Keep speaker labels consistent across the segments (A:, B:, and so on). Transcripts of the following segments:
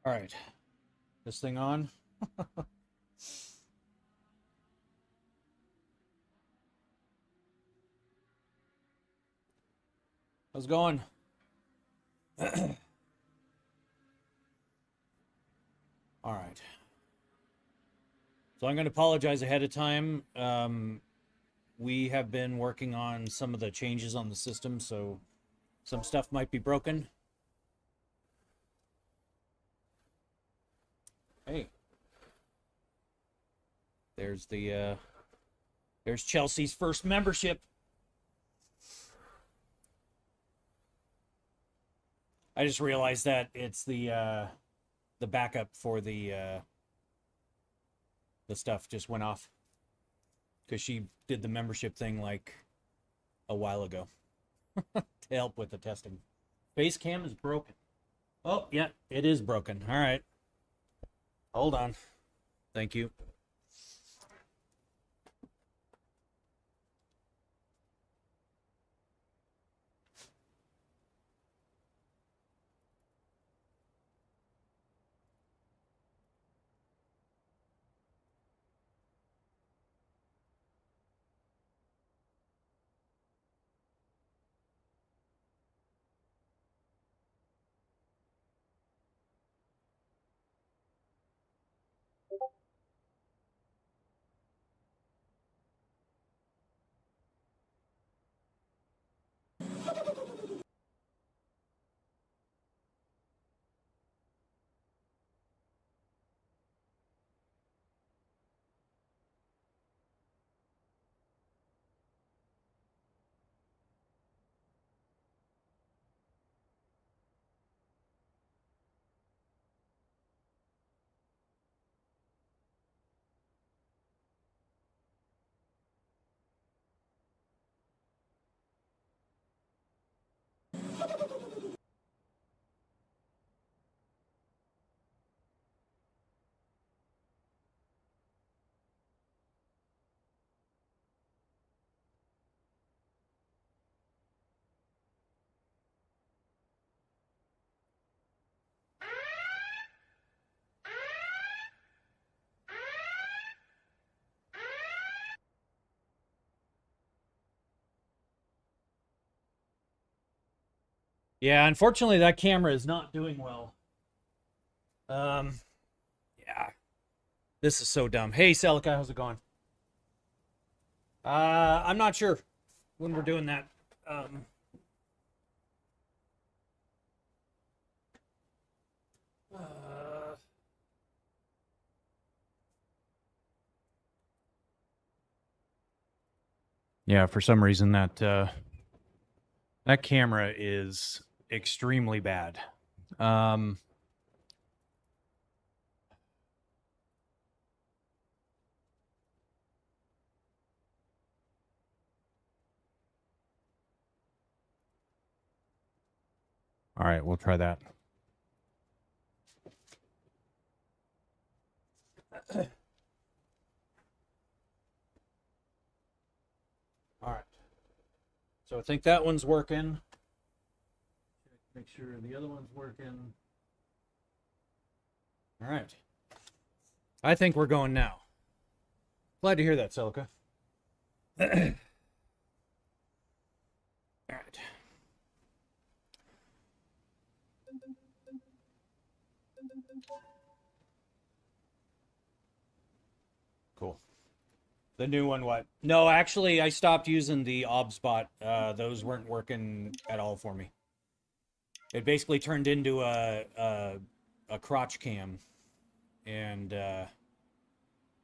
A: All right, this thing on. How's it going? All right. So I'm going to apologize ahead of time. We have been working on some of the changes on the system, so some stuff might be broken. Hey. There's there's Chelsea's first membership. I just realized that it's the backup for the stuff just went off because she did the membership thing like a while ago to help with the testing. Face cam is broken. Oh, yeah, it is broken. All right. Hold on. Thank you. Yeah, unfortunately, that camera is not doing well. Yeah, this is so dumb. Hey, Celica, how's it going? I'm not sure when we're doing that. Uh, yeah, for some reason that camera is extremely bad. Um, all right, we'll try that. All right. So I think that one's working. Make sure the other one's working. All right. I think we're going now. Glad to hear that, Celica. All right. Cool. The new one, what? No, actually, I stopped using the OBSbot. Those weren't working at all for me. It basically turned into a crotch cam, and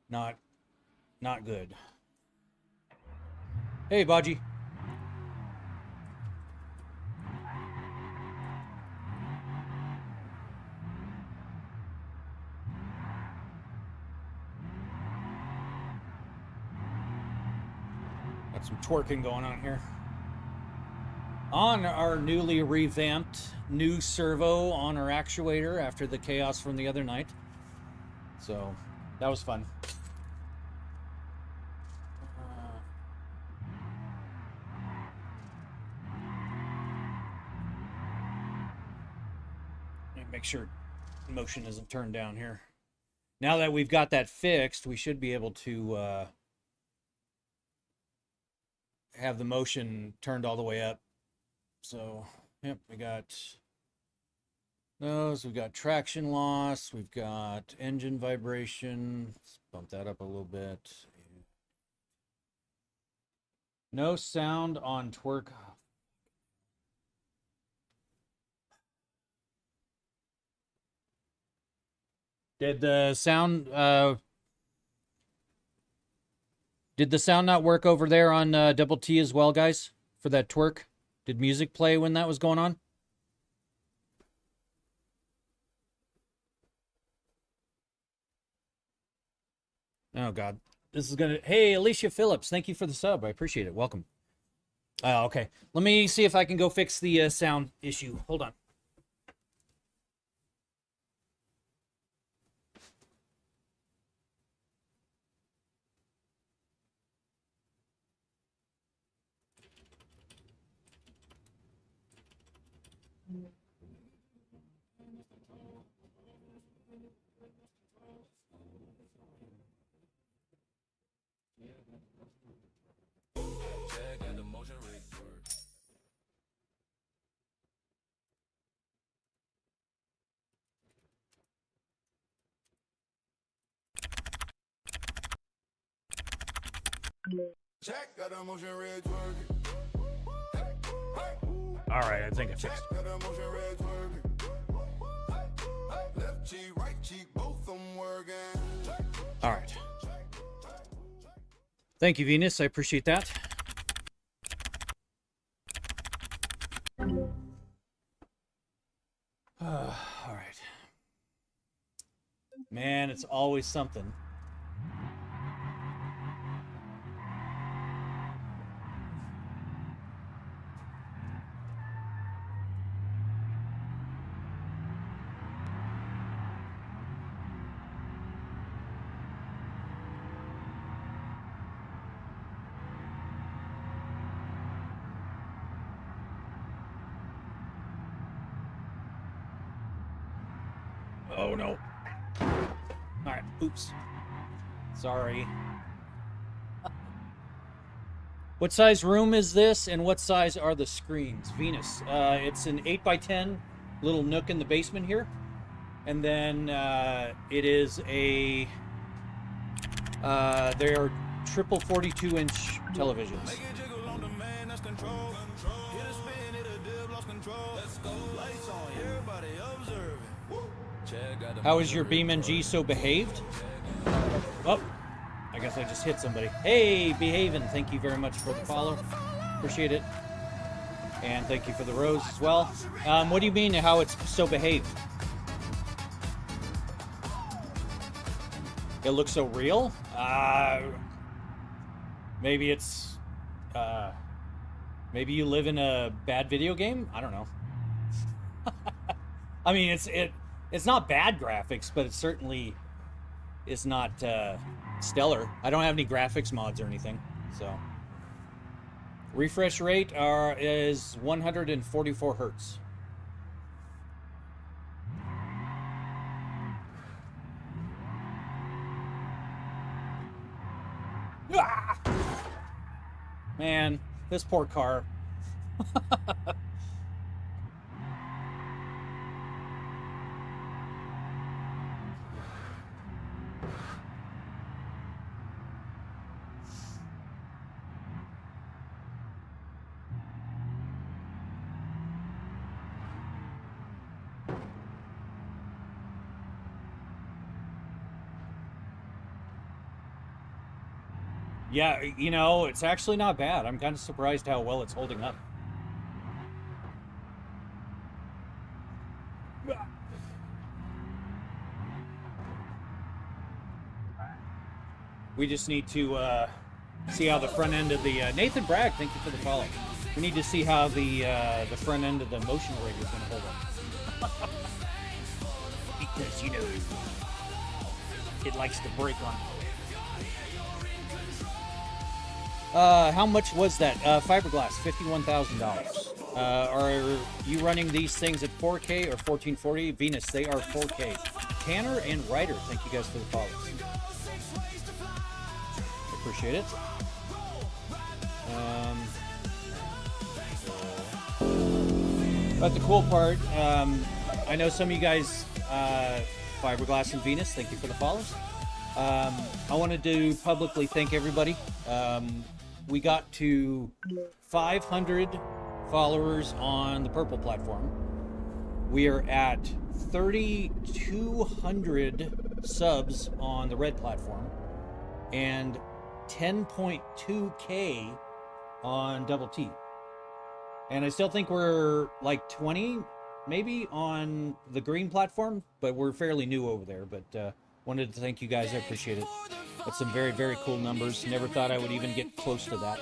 A: not good. Hey, Baji. Got some twerking going on here. On our newly revamped new servo on our actuator after the chaos from the other night. So that was fun. Make sure motion isn't turned down here. Now that we've got that fixed, we should be able to have the motion turned all the way up. So, yep, we got those. We've got traction loss. We've got engine vibration. Let's bump that up a little bit. No sound on twerk. Did the sound not work over there on Double T as well, guys? For that twerk? Did music play when that was going on? Oh, God. This is going to... Hey, Alicia Phillips, thank you for the sub. I appreciate it. Welcome. Okay. Let me see if I can go fix the sound issue. Hold on. All right, I think I fixed it. All right. Thank you, Venus. I appreciate that. All right. Man, it's always something. Oh, no. All right. Oops. Sorry. What size room is this, and what size are the screens? Venus. It's an 8x10 little nook in the basement here. And then it is a... they are triple 42-inch televisions. How is your BeamNG so behaved? Oh, I guess I just hit somebody. Hey, behaving. Thank you very much for the follow. Appreciate it. And thank you for the rose as well. What do you mean how it's so behaved? It looks so real? Maybe it's... maybe you live in a bad video game? I don't know. I mean, it's not bad graphics, but it certainly is not stellar. I don't have any graphics mods or anything, so. Refresh rate is 144 hertz. Ah! Man, this poor car. Yeah, you know, it's actually not bad. I'm kind of surprised how well it's holding up. We just need to see how the front end of the... Nathan Bragg, thank you for the follow. We need to see how the front end of the motion rig is going to hold up. Because, you know, it likes to break on. How much was that? Fiberglass, $51,000. Are you running these things at 4K or 1440? Venus, they are 4K. Tanner and Ryder, thank you guys for the follows. Appreciate it. But the cool part, I know some of you guys, Fiberglass and Venus, thank you for the follows. I wanted to publicly thank everybody. We got to 500 followers on the purple platform. We are at 3,200 subs on the red platform and 10.2K on double T. And I still think we're like 20 maybe on the green platform, but we're fairly new over there. But wanted to thank you guys. I appreciate it. That's some very, very cool numbers. Never thought I would even get close to that.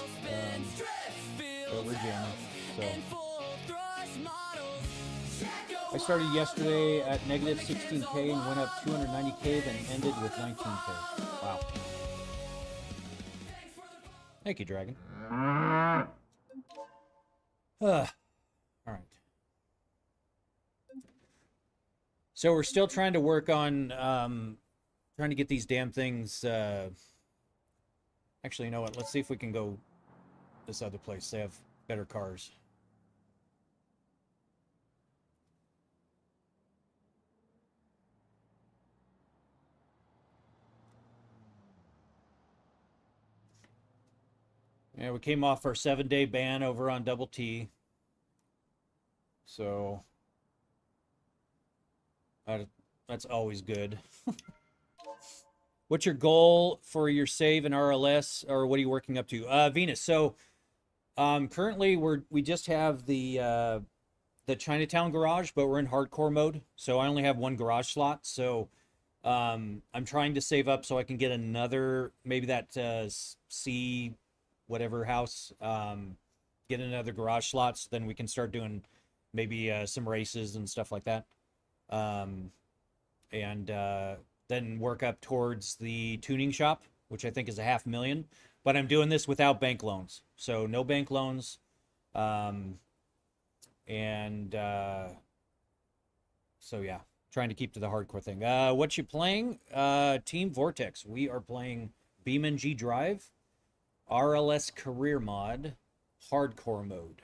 A: But we're jamming. So I started yesterday at negative 16K and went up 290K, then ended with 19K. Wow. Thank you, Dragon. All right. So we're still trying to work on trying to get these damn things. Actually, you know what? Let's see if we can go this other place. They have better cars. Yeah, we came off our 7-day ban over on Double T. So that's always good. What's your goal for your save in RLS, or what are you working up to? Venus, so currently we just have the Chinatown garage, but we're in hardcore mode. So I only have one garage slot. So I'm trying to save up so I can get another, maybe that C whatever house, get another garage slot, so then we can start doing maybe some races and stuff like that. Then work up towards the tuning shop, which I think is $500,000. But I'm doing this without bank loans. So no bank loans. So yeah, trying to keep to the hardcore thing. What you playing? Team Vortex. We are playing BeamNG.drive RLS career mod, hardcore mode.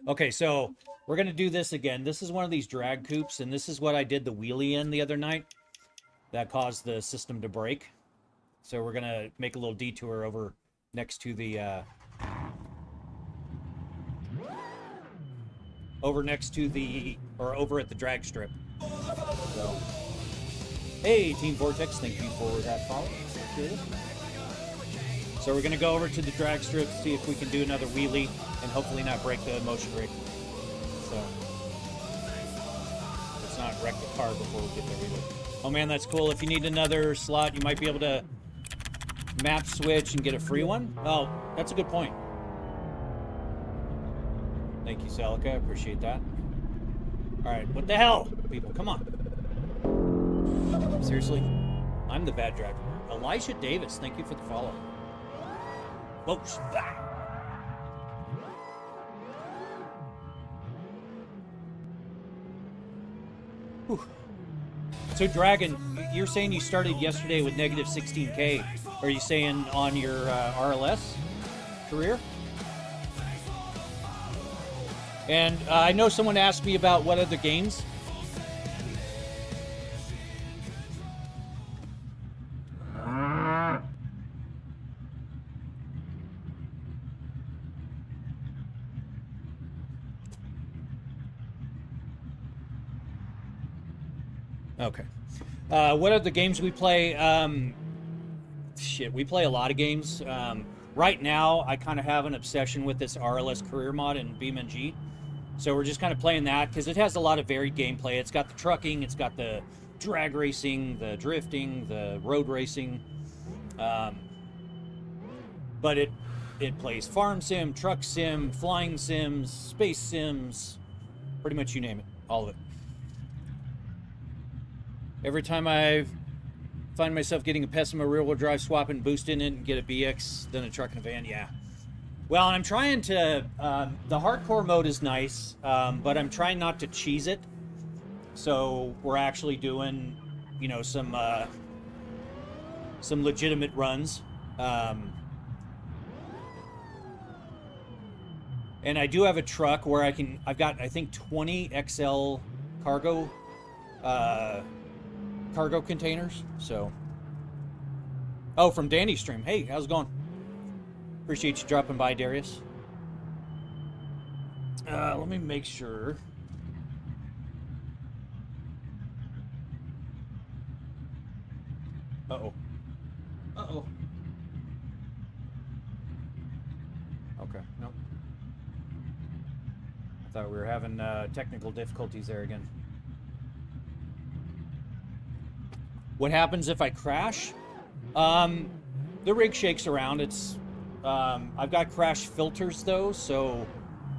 A: Okay, so we're going to do this again. This is one of these drag coupes, and this is what I did the wheelie in the other night. That caused the system to break. So we're going to make a little detour over next to the... over at the drag strip. So, hey, Team Vortex, thank you for that follow. So we're going to go over to the drag strip, see if we can do another wheelie, and hopefully not break the motion rig. So let's not wreck the car before we get there either. Oh man, that's cool. If you need another slot, you might be able to map switch and get a free one. Oh, that's a good point. Thank you, Celica. I appreciate that. All right, what the hell, people? Come on. Seriously? I'm the bad driver. Elijah Davis, thank you for the follow. Whoops. Whew. So, Dragon, you're saying you started yesterday with negative 16K. Are you saying on your RLS career? And I know someone asked me about what other games. Okay. What are the games we play? We play a lot of games. Right now, I kind of have an obsession with this RLS career mod in BeamNG. So we're just kind of playing that because it has a lot of varied gameplay. It's got the trucking, it's got the drag racing, the drifting, the road racing. But it plays farm sim, truck sim, flying sims, space sims, pretty much you name it, all of it. Every time I find myself getting a Pessima rear-wheel drive swap and boost in it and get a BX, then a truck and a van, yeah. Well, I'm trying to, the hardcore mode is nice, but I'm trying not to cheese it. So we're actually doing, you know, some legitimate runs. And I do have a truck where I've got, I think, 20 XL cargo containers. So, oh, from Danny's stream. Hey, how's it going? Appreciate you dropping by, Darius. Let me make sure. Uh-oh. Uh-oh. Okay, nope. I thought we were having technical difficulties there again. What happens if I crash? The rig shakes around. It's I've got crash filters though, so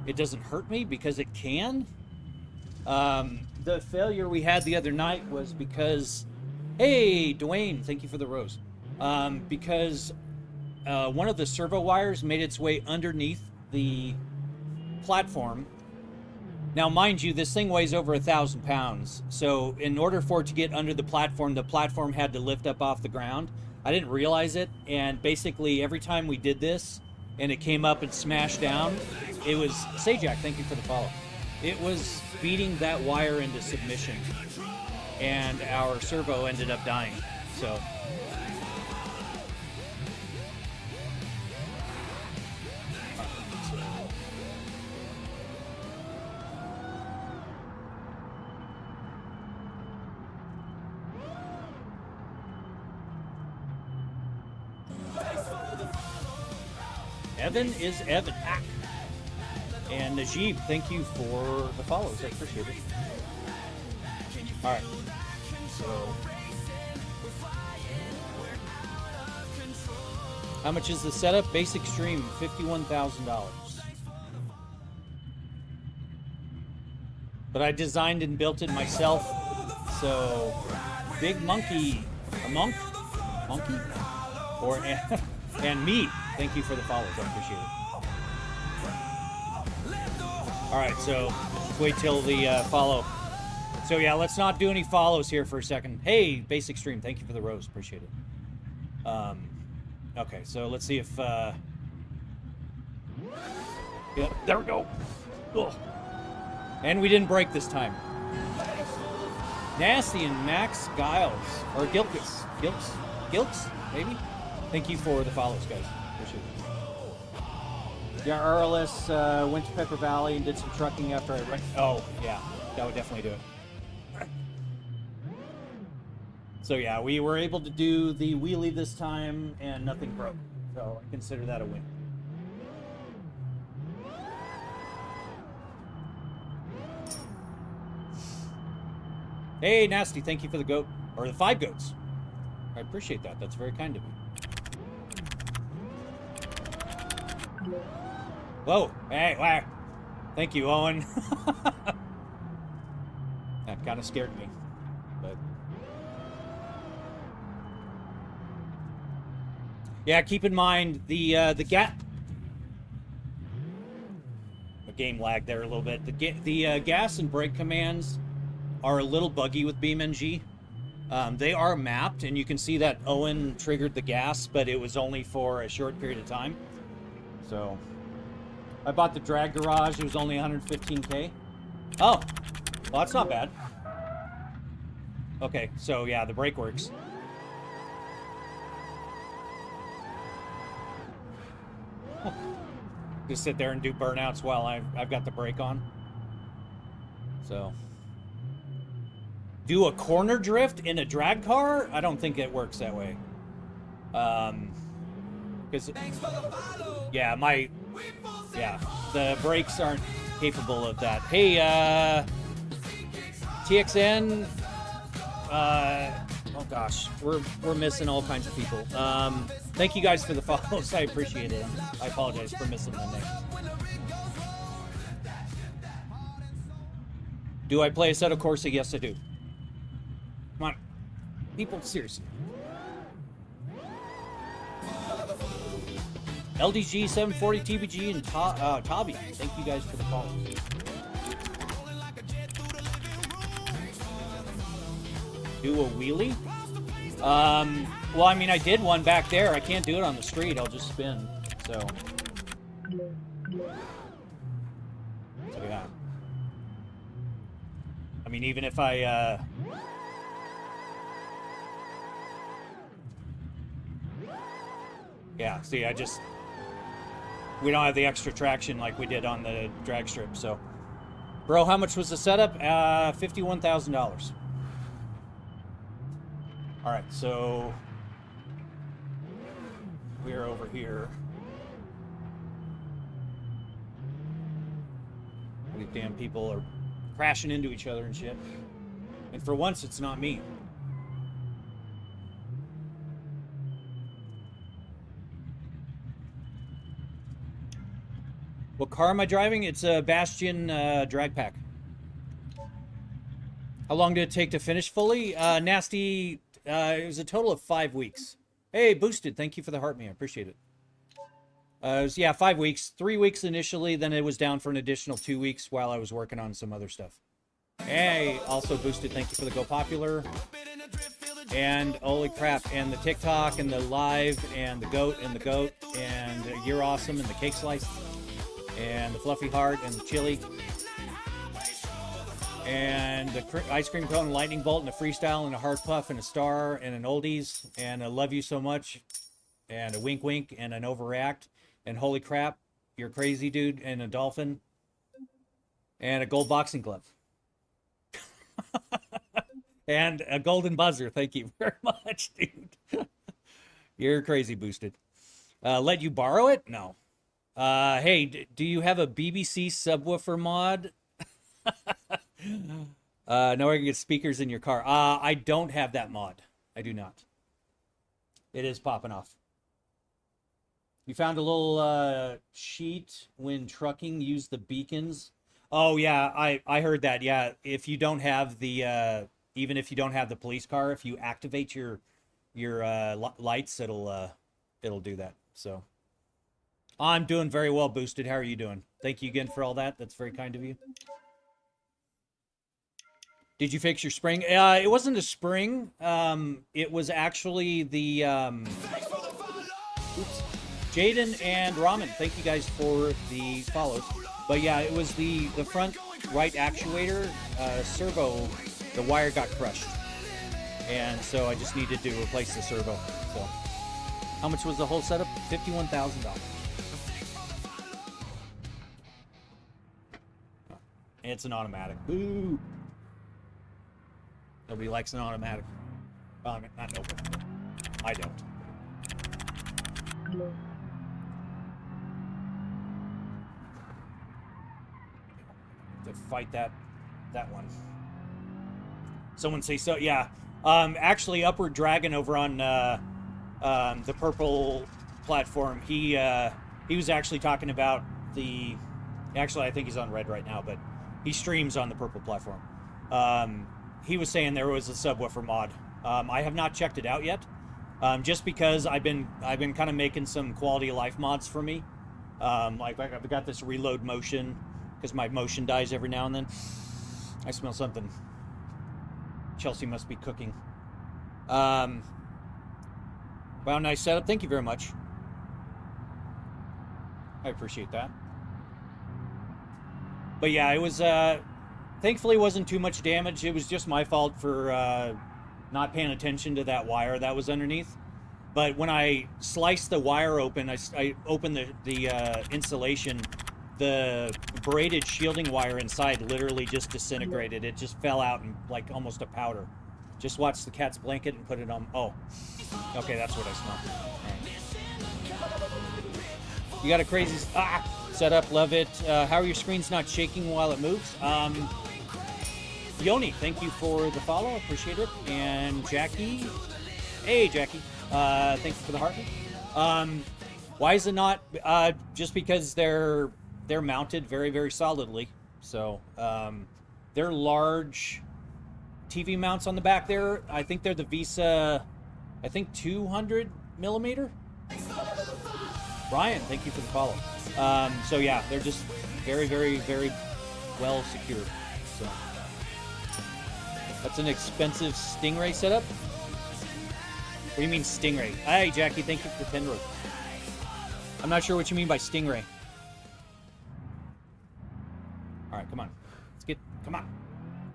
A: it doesn't hurt me because it can. The failure we had the other night was because, hey, Dwayne, thank you for the rose. Because one of the servo wires made its way underneath the platform. Now, mind you, this thing weighs over 1,000 pounds. So in order for it to get under the platform had to lift up off the ground. I didn't realize it. And basically every time we did this and it came up and smashed down, it was, Sajak, thank you for the follow. It was beating that wire into submission. And our servo ended up dying. So. Evan is Evan. Ah. And Najib, thank you for the follows. I appreciate it. All right. So, how much is the setup? Basic stream, $51,000. But I designed and built it myself. So, Big Monkey, a monkey, or and me. Thank you for the follows. I appreciate it. All right, so wait till the follow. So yeah, let's not do any follows here for a second. Hey, Basic Stream, thank you for the rose. Appreciate it. Okay, so let's see if... yeah, there we go. Ugh. And we didn't break this time. Nasty and Max Giles, or Gilks, maybe? Thank you for the follows, guys. Appreciate it. Yeah, RLS went to Pepper Valley and did some trucking after I wrecked. Oh, yeah, that would definitely do it. So yeah, we were able to do the wheelie this time and nothing broke. So I consider that a win. Hey, Nasty, thank you for the goat, or the 5 goats. I appreciate that. That's very kind of you. Whoa, hey, wow. Thank you, Owen. That kind of scared me, but... Yeah, keep in mind the gap. A game lag there a little bit. The gas and brake commands are a little buggy with BeamNG. They are mapped, and you can see that Owen triggered the gas, but it was only for a short period of time. So, I bought the drag garage. It was only 115K. Oh, well, that's not bad. Okay, so yeah, the brake works. Just sit there and do burnouts while I've got the brake on. So, do a corner drift in a drag car? I don't think it works that way. Because yeah, the brakes aren't capable of that. Hey, TXN. Oh gosh, we're missing all kinds of people. Thank you guys for the follows. I appreciate it. I apologize for missing the name. Do I play Assetto Corsa? Yes, I do. Come on, people, seriously. LDG 740 TBG and Tobby. Thank you guys for the follows. Do a wheelie? Well, I mean, I did one back there. I can't do it on the street. I'll just spin. So yeah. I mean, even if I, yeah, see, we don't have the extra traction like we did on the drag strip, so. Bro, how much was the setup? $51,000. All right, so we're over here. These damn people are crashing into each other and shit. And for once, it's not me. What car am I driving? It's a Bastion drag pack. How long did it take to finish fully? Nasty, it was a total of 5 weeks. Hey, Boosted, thank you for the heart, man. I appreciate it. It was, yeah, 5 weeks. 3 weeks initially, then it was down for an additional 2 weeks while I was working on some other stuff. Hey, also Boosted, thank you for the Go Popular. And holy crap, and the TikTok and the live and the goat and You're Awesome and the cake slice and the fluffy heart and the chili and the ice cream cone and lightning bolt and a freestyle and a hard puff and a star and an oldies and a love you so much and a wink wink and an overact and holy crap, you're crazy dude and a dolphin and a gold boxing glove. And a golden buzzer. Thank you very much, dude. You're crazy, Boosted. Let you borrow it? No. Hey, do you have a BBC subwoofer mod? No, I can get speakers in your car. I don't have that mod. I do not. It is popping off. You found a little sheet when trucking, use the beacons. Oh, yeah, I heard that. Yeah, if you don't have the... even if you don't have the police car, if you activate your lights, it'll do that. So I'm doing very well, Boosted. How are you doing? Thank you again for all that. That's very kind of you. Did you fix your spring? It wasn't a spring. It was actually the Jaden and Ramen. Thank you guys for the follows. But yeah, it was the front right actuator servo. The wire got crushed, and so I just needed to replace the servo. So, how much was the whole setup? $51,000. It's an automatic. Boo! Nobody likes an automatic. Well, not nobody. I don't. To fight that one. Someone say so. Yeah. Actually, Upward Dragon over on the purple platform, he was actually talking about the... Actually, I think he's on red right now, but he streams on the purple platform. He was saying there was a subwoofer mod. I have not checked it out yet, just because I've been kind of making some quality of life mods for me. Like I've got this reload motion because my motion dies every now and then. I smell something. Chelsea must be cooking. Wow, nice setup. Thank you very much. I appreciate that. But yeah, it was, thankfully wasn't too much damage. It was just my fault for not paying attention to that wire that was underneath. But when I sliced the wire open, I opened the insulation, the braided shielding wire inside literally just disintegrated. It just fell out in like almost a powder. Just watch the cat's blanket and put it on. Oh, okay, that's what I smell. Right. You got a crazy setup, love it. How are your screens not shaking while it moves? Yoni, thank you for the follow, appreciate it. And Jackie, hey Jackie, thank you for the heart. Why is it not? Just because they're mounted very, very solidly. So they're large TV mounts on the back there. I think they're the Visa, I think 200 millimeter. Brian, thank you for the follow. So yeah, they're just very, very, very well secured. So that's an expensive Stingray setup. What do you mean Stingray? Hey, Jackie, thank you for the 10 rope. I'm not sure what you mean by Stingray. All right, come on. Let's get, come on.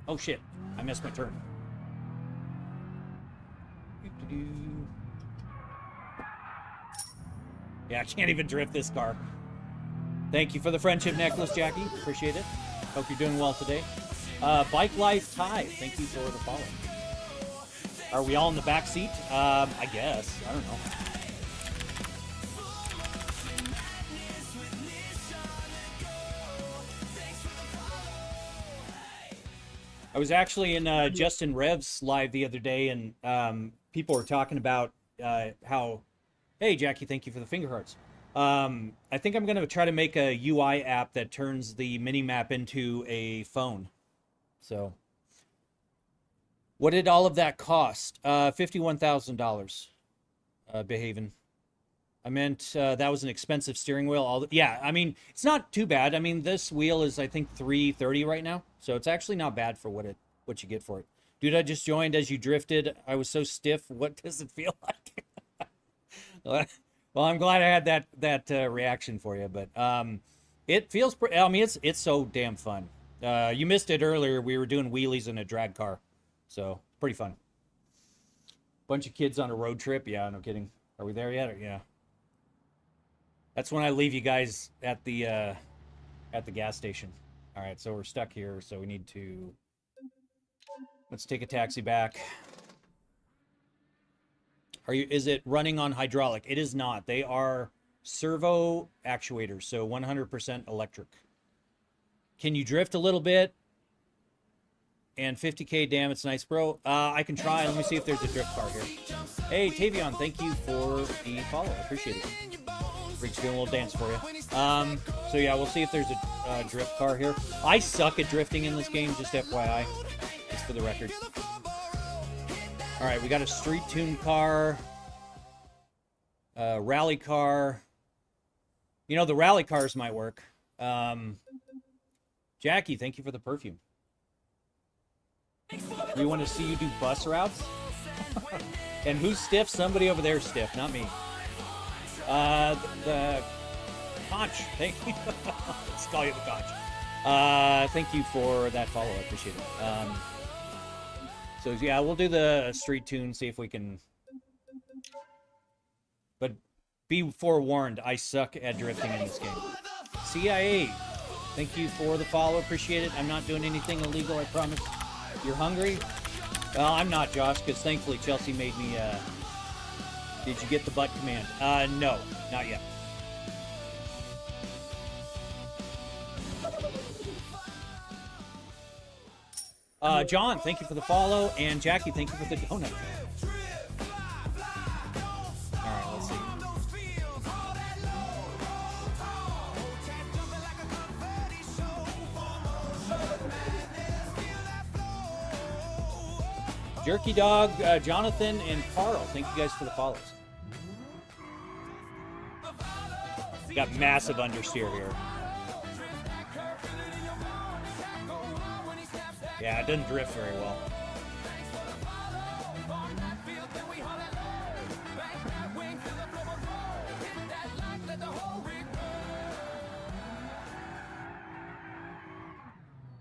A: Oh shit, I missed my turn. Yeah, I can't even drift this car. Thank you for the friendship necklace, Jackie. Appreciate it. Hope you're doing well today. Bike Life Ty, thank you for the follow. Are we all in the back seat? I guess. I don't know. I was actually in Justin Rev's live the other day, and people were talking about how, hey, Jackie, thank you for the finger hearts. I think I'm going to try to make a UI app that turns the mini map into a phone. So, what did all of that cost? $51,000. Behaving. I meant that was an expensive steering wheel. Yeah, I mean, it's not too bad. I mean, this wheel is, I think, $330 right now, so it's actually not bad for what you get for it. Dude, I just joined as you drifted. I was so stiff. What does it feel like? Well, I'm glad I had that reaction for you, but it feels. I mean, it's so damn fun. You missed it earlier. We were doing wheelies in a drag car, so pretty fun. Bunch of kids on a road trip. Yeah, no kidding. Are we there yet? Or, yeah. That's when I leave you guys at the gas station. All right, so we're stuck here, so we need to. Let's take a taxi back. Is it running on hydraulic? It is not. They are servo actuators, so 100% electric. Can you drift a little bit? And 50K, damn, it's nice, bro. I can try. Let me see if there's a drift car here. Hey, Tavion, thank you for the follow. I appreciate it. Reach doing a little dance for you. So yeah, we'll see if there's a drift car here. I suck at drifting in this game, just FYI. Just for the record. All right, we got a street tune car, rally car. You know, the rally cars might work. Jackie, thank you for the perfume. We want to see you do bus routes. And who's stiff? Somebody over there is stiff, not me. The conch, thank you. Let's call you the conch. Thank you for that follow. I appreciate it. So yeah, we'll do the street tune, see if we can. But be forewarned, I suck at drifting in this game. CIA, thank you for the follow. Appreciate it. I'm not doing anything illegal, I promise. You're hungry? Well, I'm not, Josh, because thankfully Chelsea made me. Did you get the butt command? No, not yet. John, thank you for the follow, and Jackie, thank you for the donut. All right, let's see. Jerky Dog, Jonathan, and Carl, thank you guys for the follows. Got massive understeer here. Yeah, it doesn't drift very well.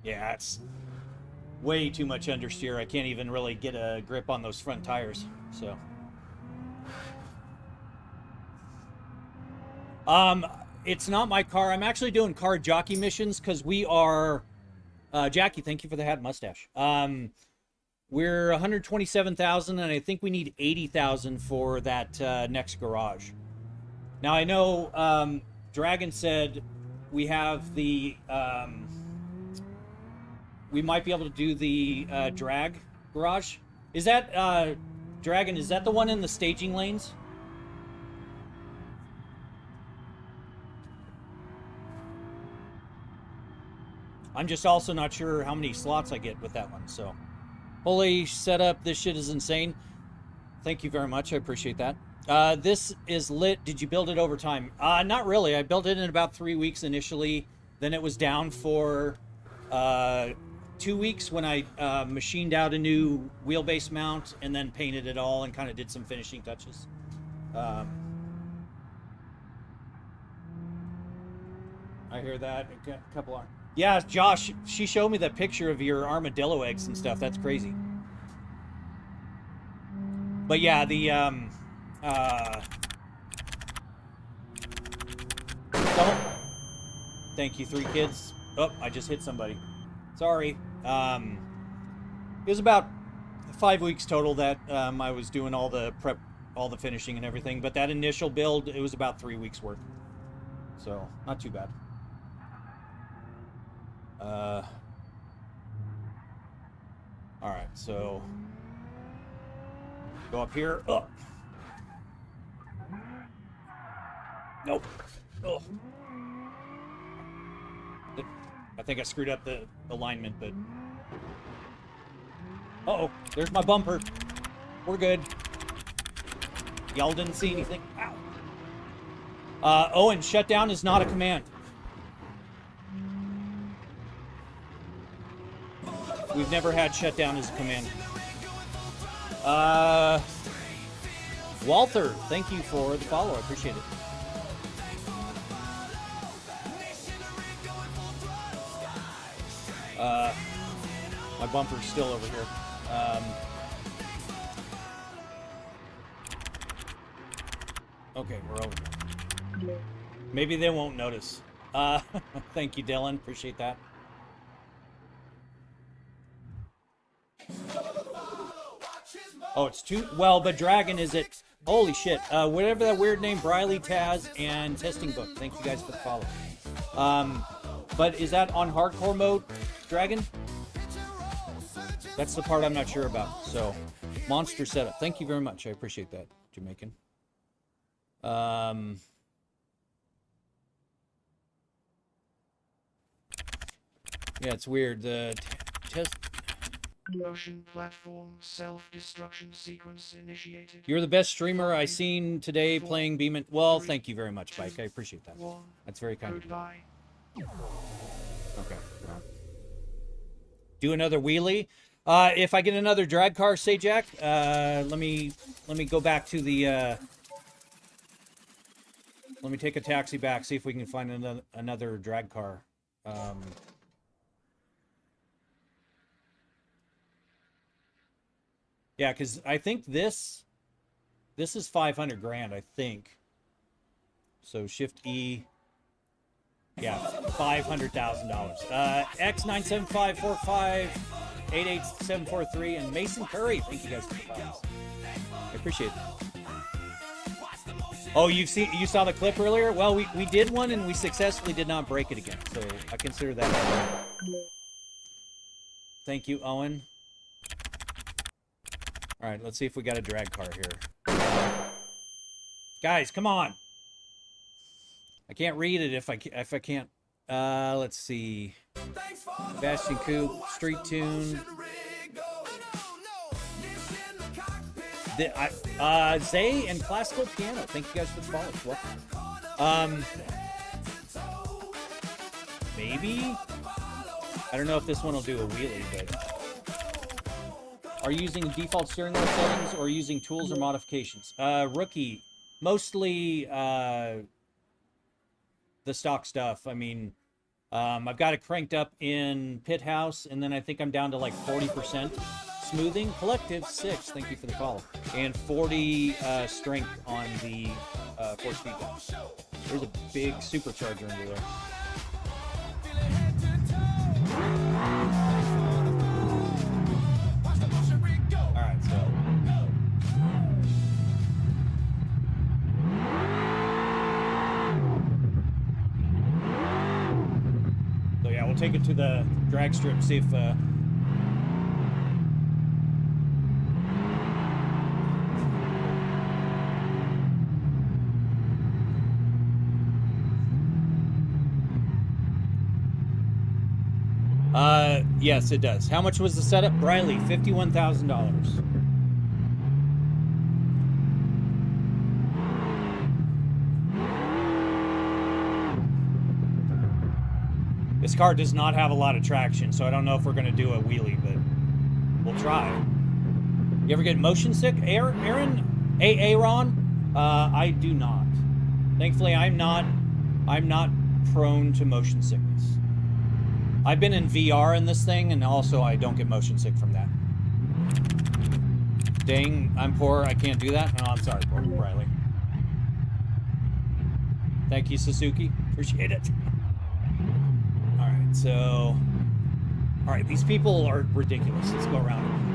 A: Yeah, it's way too much understeer. I can't even really get a grip on those front tires, so. It's not my car. I'm actually doing car jockey missions because we are... Jackie, thank you for the hat and mustache. We're 127,000, and I think we need 80,000 for that next garage. Now, I know Dragon said we have the... we might be able to do the drag garage. Is that, Dragon, is that the one in the staging lanes? I'm just also not sure how many slots I get with that one, so. Holy setup, this shit is insane. Thank you very much, I appreciate that. This is lit. Did you build it over time? Not really. I built it in about 3 weeks initially. Then it was down for 2 weeks when I machined out a new wheelbase mount and then painted it all and kind of did some finishing touches. I hear that. A couple of... Yeah, Josh, she showed me that picture of your armadillo eggs and stuff. That's crazy. But yeah, the don't. Thank you, 3 kids. Oh, I just hit somebody. Sorry. It was about 5 weeks total that I was doing all the prep, all the finishing and everything. But that initial build, it was about 3 weeks worth. So not too bad. All right, so go up here. Oh. Nope. Oh. I think I screwed up the alignment, but... Uh-oh, there's my bumper. We're good. Y'all didn't see anything. Ow. Owen, shutdown is not a command. We've never had shutdown as a command. Walter, thank you for the follow. I appreciate it. My bumper's still over here. Okay, we're over here. Maybe they won't notice. Thank you, Dylan. Appreciate that. Oh, it's too... Well, but Dragon is it... Holy shit. Whatever that weird name, Briley, Taz, and Testing Book. Thank you guys for the follow. But is that on hardcore mode, Dragon? That's the part I'm not sure about. So, monster setup. Thank you very much. I appreciate that, Jamaican. Yeah, it's weird. The test...
B: Motion platform self-destruction sequence initiated.
A: You're the best streamer I seen today playing Beam. Well, thank you very much, Mike. I appreciate that. That's very kind of you. Okay. Do another wheelie. If I get another drag car, say Jack. Let me go back to the. Let me take a taxi back. See if we can find another drag car. Yeah, because I think this is 500 grand, I think. So Shift E. Yeah, $500,000. X975458873 and Mason Curry. Thank you guys for the follows. I appreciate it. Oh, you saw the clip earlier? Well, we did one and we successfully did not break it again. So I consider that. Thank you, Owen. All right, let's see if we got a drag car here. Guys, come on. I can't read it if I can't. Let's see. Bastion Coupe, Street Tune. Zay and Classical Piano. Thank you guys for the follow. Welcome. Maybe. I don't know if this one will do a wheelie, but. Are you using default steering wheel settings or using tools or modifications? Rookie, mostly the stock stuff. I mean, I've got it cranked up in Pit House, and then I think I'm down to like 40% smoothing. Collective 6, thank you for the follow. And 40 strength on the force feedback. There's a big supercharger under there. Alright, so. So yeah, we'll take it to the drag strip, see if yes, it does. How much was the setup? Briley, $51,000. This car does not have a lot of traction, so I don't know if we're going to do a wheelie, but we'll try. You ever get motion sick, Aaron? Aaron? I do not. Thankfully, I'm not prone to motion sickness. I've been in VR in this thing, and also I don't get motion sick from that. Dang, I'm poor. I can't do that. No, I'm sorry, poor Riley. Thank you, Suzuki. Appreciate it. All right, so... All right, these people are ridiculous. Let's go around.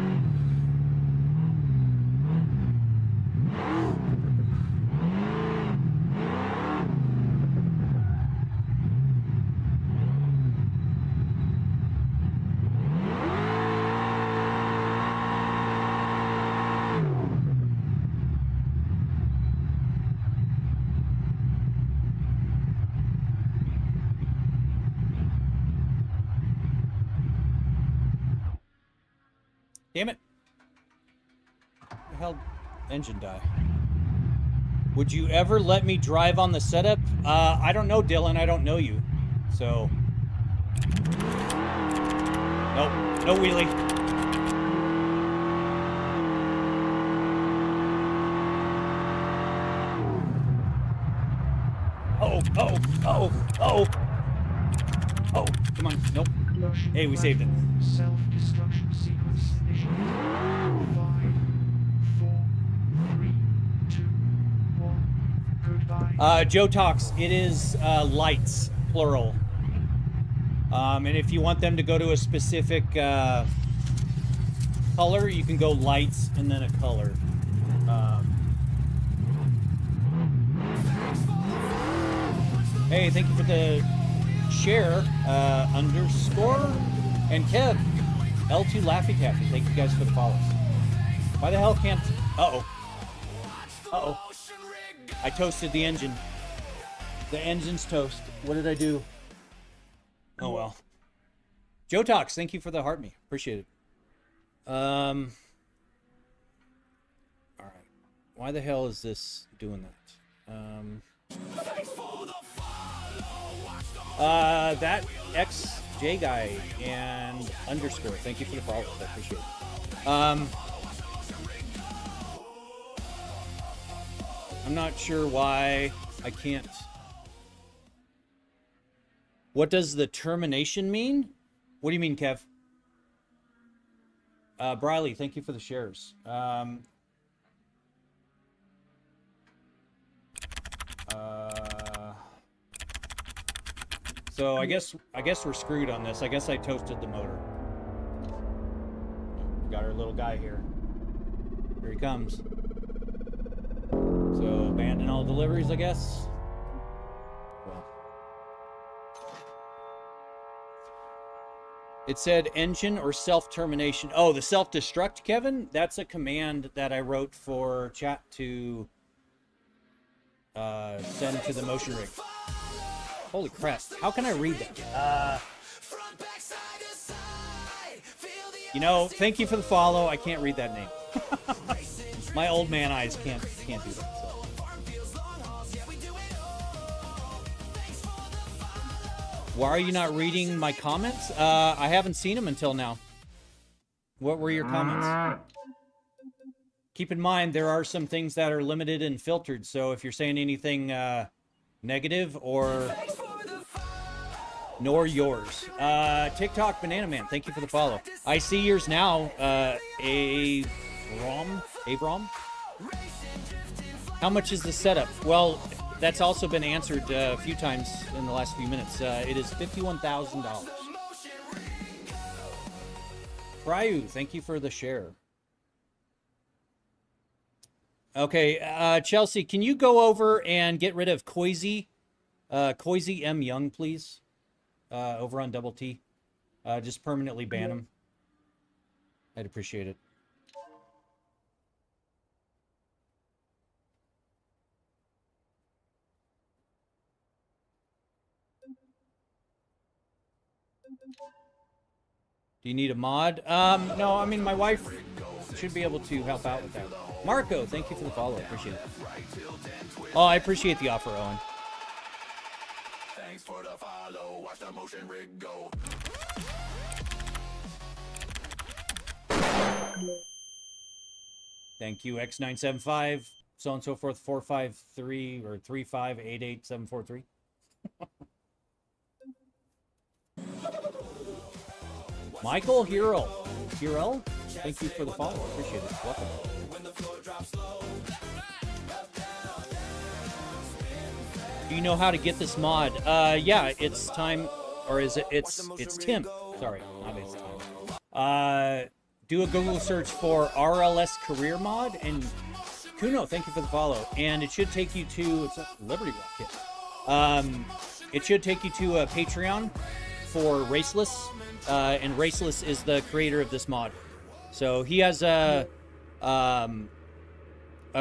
A: Damn it. The hell engine die? Would you ever let me drive on the setup? I don't know, Dylan. I don't know you. So. Nope. No wheelie. Oh. Come on. Nope. Hey, we saved it.
B: Self-destruction sequence initiated. 5, 4, 3, 2, 1. Goodbye.
A: Joe talks. It is lights, plural. And if you want them to go to a specific color, you can go lights and then a color. Hey, thank you for the share, underscore, and Kev, L2 Laffy Taffy. Thank you guys for the follows. Why the hell can't... Uh-oh. I toasted the engine. The engine's toast. What did I do? Oh, well. Joe Talks, thank you for the heart me. Appreciate it. All right. Why the hell is this doing that? That XJ guy and underscore. Thank you for the follow. I appreciate it. I'm not sure why I can't. What does the termination mean? What do you mean, Kev? Briley, thank you for the shares. So I guess we're screwed on this. I guess I toasted the motor. We got our little guy here. Here he comes. So abandon all deliveries, I guess. Well, it said engine or self-termination. Oh, the self-destruct, Kevin? That's a command that I wrote for chat to send to the motion rig. Holy crap. How can I read that? You know, thank you for the follow. I can't read that name. My old man eyes can't do that. So. Why are you not reading my comments? I haven't seen them until now. What were your comments? Keep in mind, there are some things that are limited and filtered, so if you're saying anything negative or... Nor yours. TikTok Banana Man, thank you for the follow. I see yours now, Avrom? How much is the setup? Well, that's also been answered a few times in the last few minutes. It is $51,000. Ryu, thank you for the share. Okay, Chelsea, can you go over and get rid of Coisy M. Young, please? Over on Double T. Just permanently ban him. I'd appreciate it. Do you need a mod? No, I mean, my wife should be able to help out with that. Marco, thank you for the follow. Appreciate it. Oh, I appreciate the offer, Owen. Thank you, X975, so on and so forth, 453 or 3588743. Michael Hero, thank you for the follow. Appreciate it. Welcome. Do you know how to get this mod? Yeah, it's time, or is it? It's Tim. Sorry, not it's Tim. Do a Google search for RLS career mod, and Kuno, thank you for the follow. And it should take you to, it's a Liberty Walk kit. It should take you to a Patreon for Raceless, and Raceless is the creator of this mod. So he has a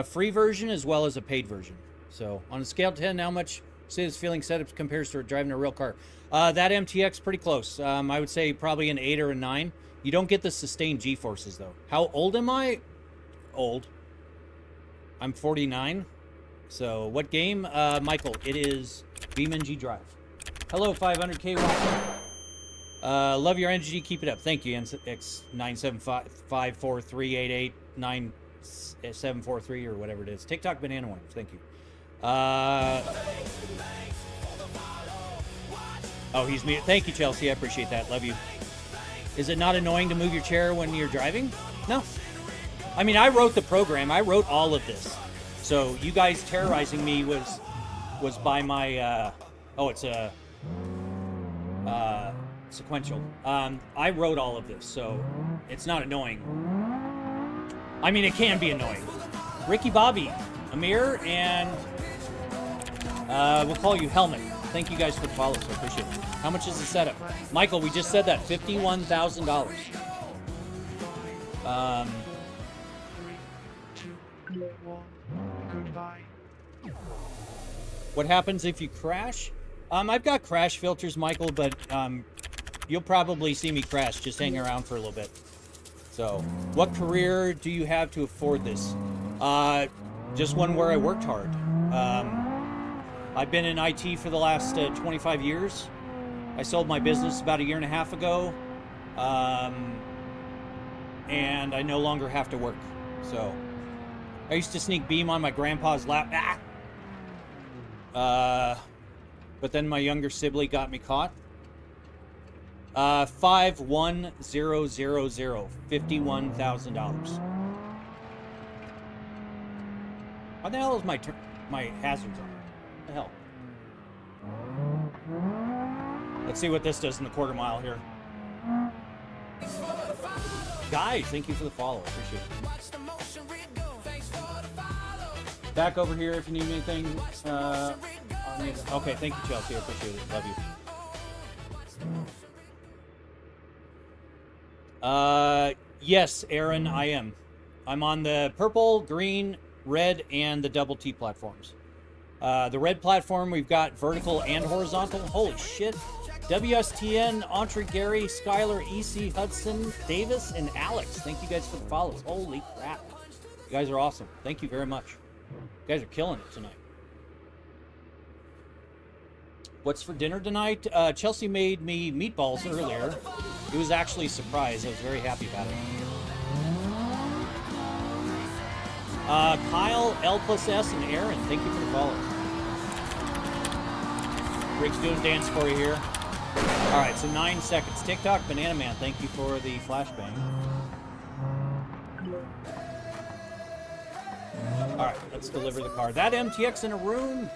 A: free version as well as a paid version. So on a scale of 10, how much say this feeling setup compares to driving a real car? That MTX pretty close. I would say probably an 8 or a 9. You don't get the sustained G-forces though. How old am I? Old. I'm 49. So what game? Michael, it is BeamNG.drive. Hello, 500K watching. Love your energy. Keep it up. Thank you, X9755438899743 or whatever it is. TikTok Banana Worms. Thank you. Oh, he's muted. Thank you, Chelsea. I appreciate that. Love you. Is it not annoying to move your chair when you're driving? No. I mean, I wrote the program. I wrote all of this. So you guys terrorizing me was by my, oh, it's a, sequential. I wrote all of this, so it's not annoying. I mean, it can be annoying. Ricky Bobby, Amir, and we'll call you Helmet. Thank you guys for the follow, so I appreciate it. How much is the setup? Michael, we just said that, $51,000.
B: 3, 2, 1, goodbye.
A: What happens if you crash? I've got crash filters, Michael, but you'll probably see me crash. Just hang around for a little bit. So, what career do you have to afford this? Just one where I worked hard. I've been in IT for the last 25 years. I sold my business about a year and a half ago. And I no longer have to work. So, I used to sneak Beam on my grandpa's lap. But then my younger sibling got me caught. 51000, $51,000. How the hell is my hazards on? What the hell? Let's see what this does in the quarter mile here. Guys, thank you for the follow. Appreciate it. Back over here if you need anything. Okay, thank you, Chelsea. I appreciate it. Love you. Yes, Aaron, I am. I'm on the purple, green, red, and the double T platforms. The red platform, we've got vertical and horizontal. Holy shit. WSTN, Entre Gary, Skylar, EC, Hudson, Davis, and Alex. Thank you guys for the follows. Holy crap. You guys are awesome. Thank you very much. You guys are killing it tonight. What's for dinner tonight? Chelsea made me meatballs earlier. It was actually a surprise. I was very happy about it. Kyle, L+S, and Aaron, thank you for the follows. Rick's doing a dance for you here. All right, so 9 seconds. TikTok Banana Man, thank you for the flashbang. All right, let's deliver the car. That MTX in a room.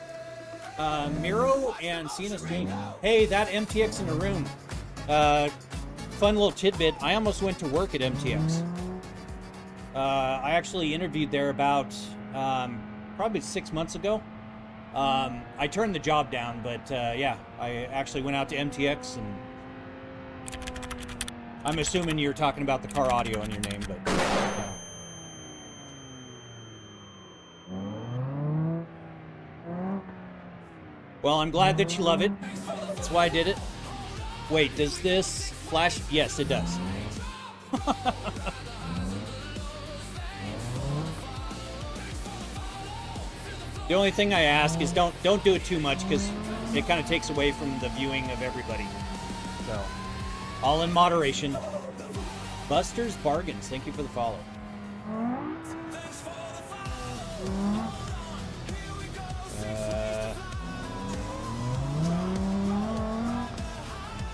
A: Miro and Cena's Jane. Hey, that MTX in a room. Fun little tidbit. I almost went to work at MTX. I actually interviewed there about probably 6 months ago. I turned the job down, but yeah, I actually went out to MTX, and I'm assuming you're talking about the car audio in your name, but yeah. Well, I'm glad that you love it. That's why I did it. Wait, does this flash? Yes, it does. The only thing I ask is don't do it too much, because it kind of takes away from the viewing of everybody. So, all in moderation. Buster's Bargains, thank you for the follow.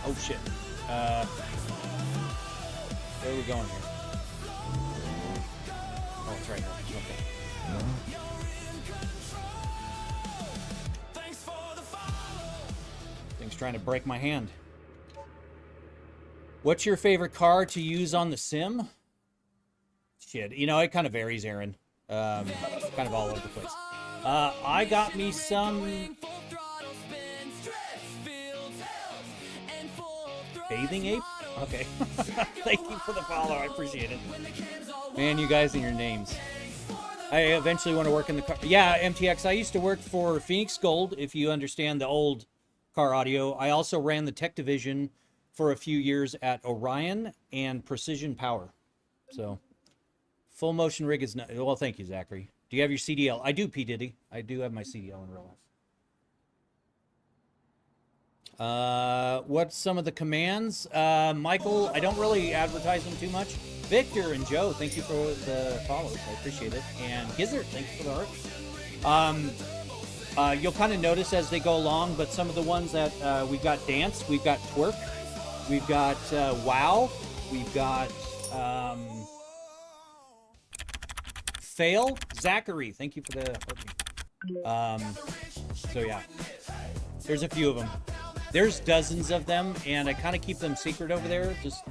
A: Oh shit. Where are we going here? Oh, it's right here. Okay. Thing's trying to break my hand. What's your favorite car to use on the sim? Shit, you know, it kind of varies, Aaron. Kind of all over the place. I got me some Bathing Ape? Okay. Thank you for the follow. I appreciate it. Man, you guys and your names. I eventually want to work in the car. Yeah, MTX. I used to work for Phoenix Gold, if you understand the old car audio. I also ran the tech division for a few years at Orion and Precision Power. So, full motion rig is not... Well, thank you, Zachary. Do you have your CDL? I do, P. Diddy. I do have my CDL in real life. What's some of the commands? Michael, I don't really advertise them too much. Victor and Joe, thank you for the follows. I appreciate it. And Gizzard, thank you for the heart. You'll kind of notice as they go along, but some of the ones that we've got dance, we've got twerk, we've got wow, we've got fail. Zachary, thank you for the so yeah, there's a few of them. There's dozens of them, and I kind of keep them secret over there. Just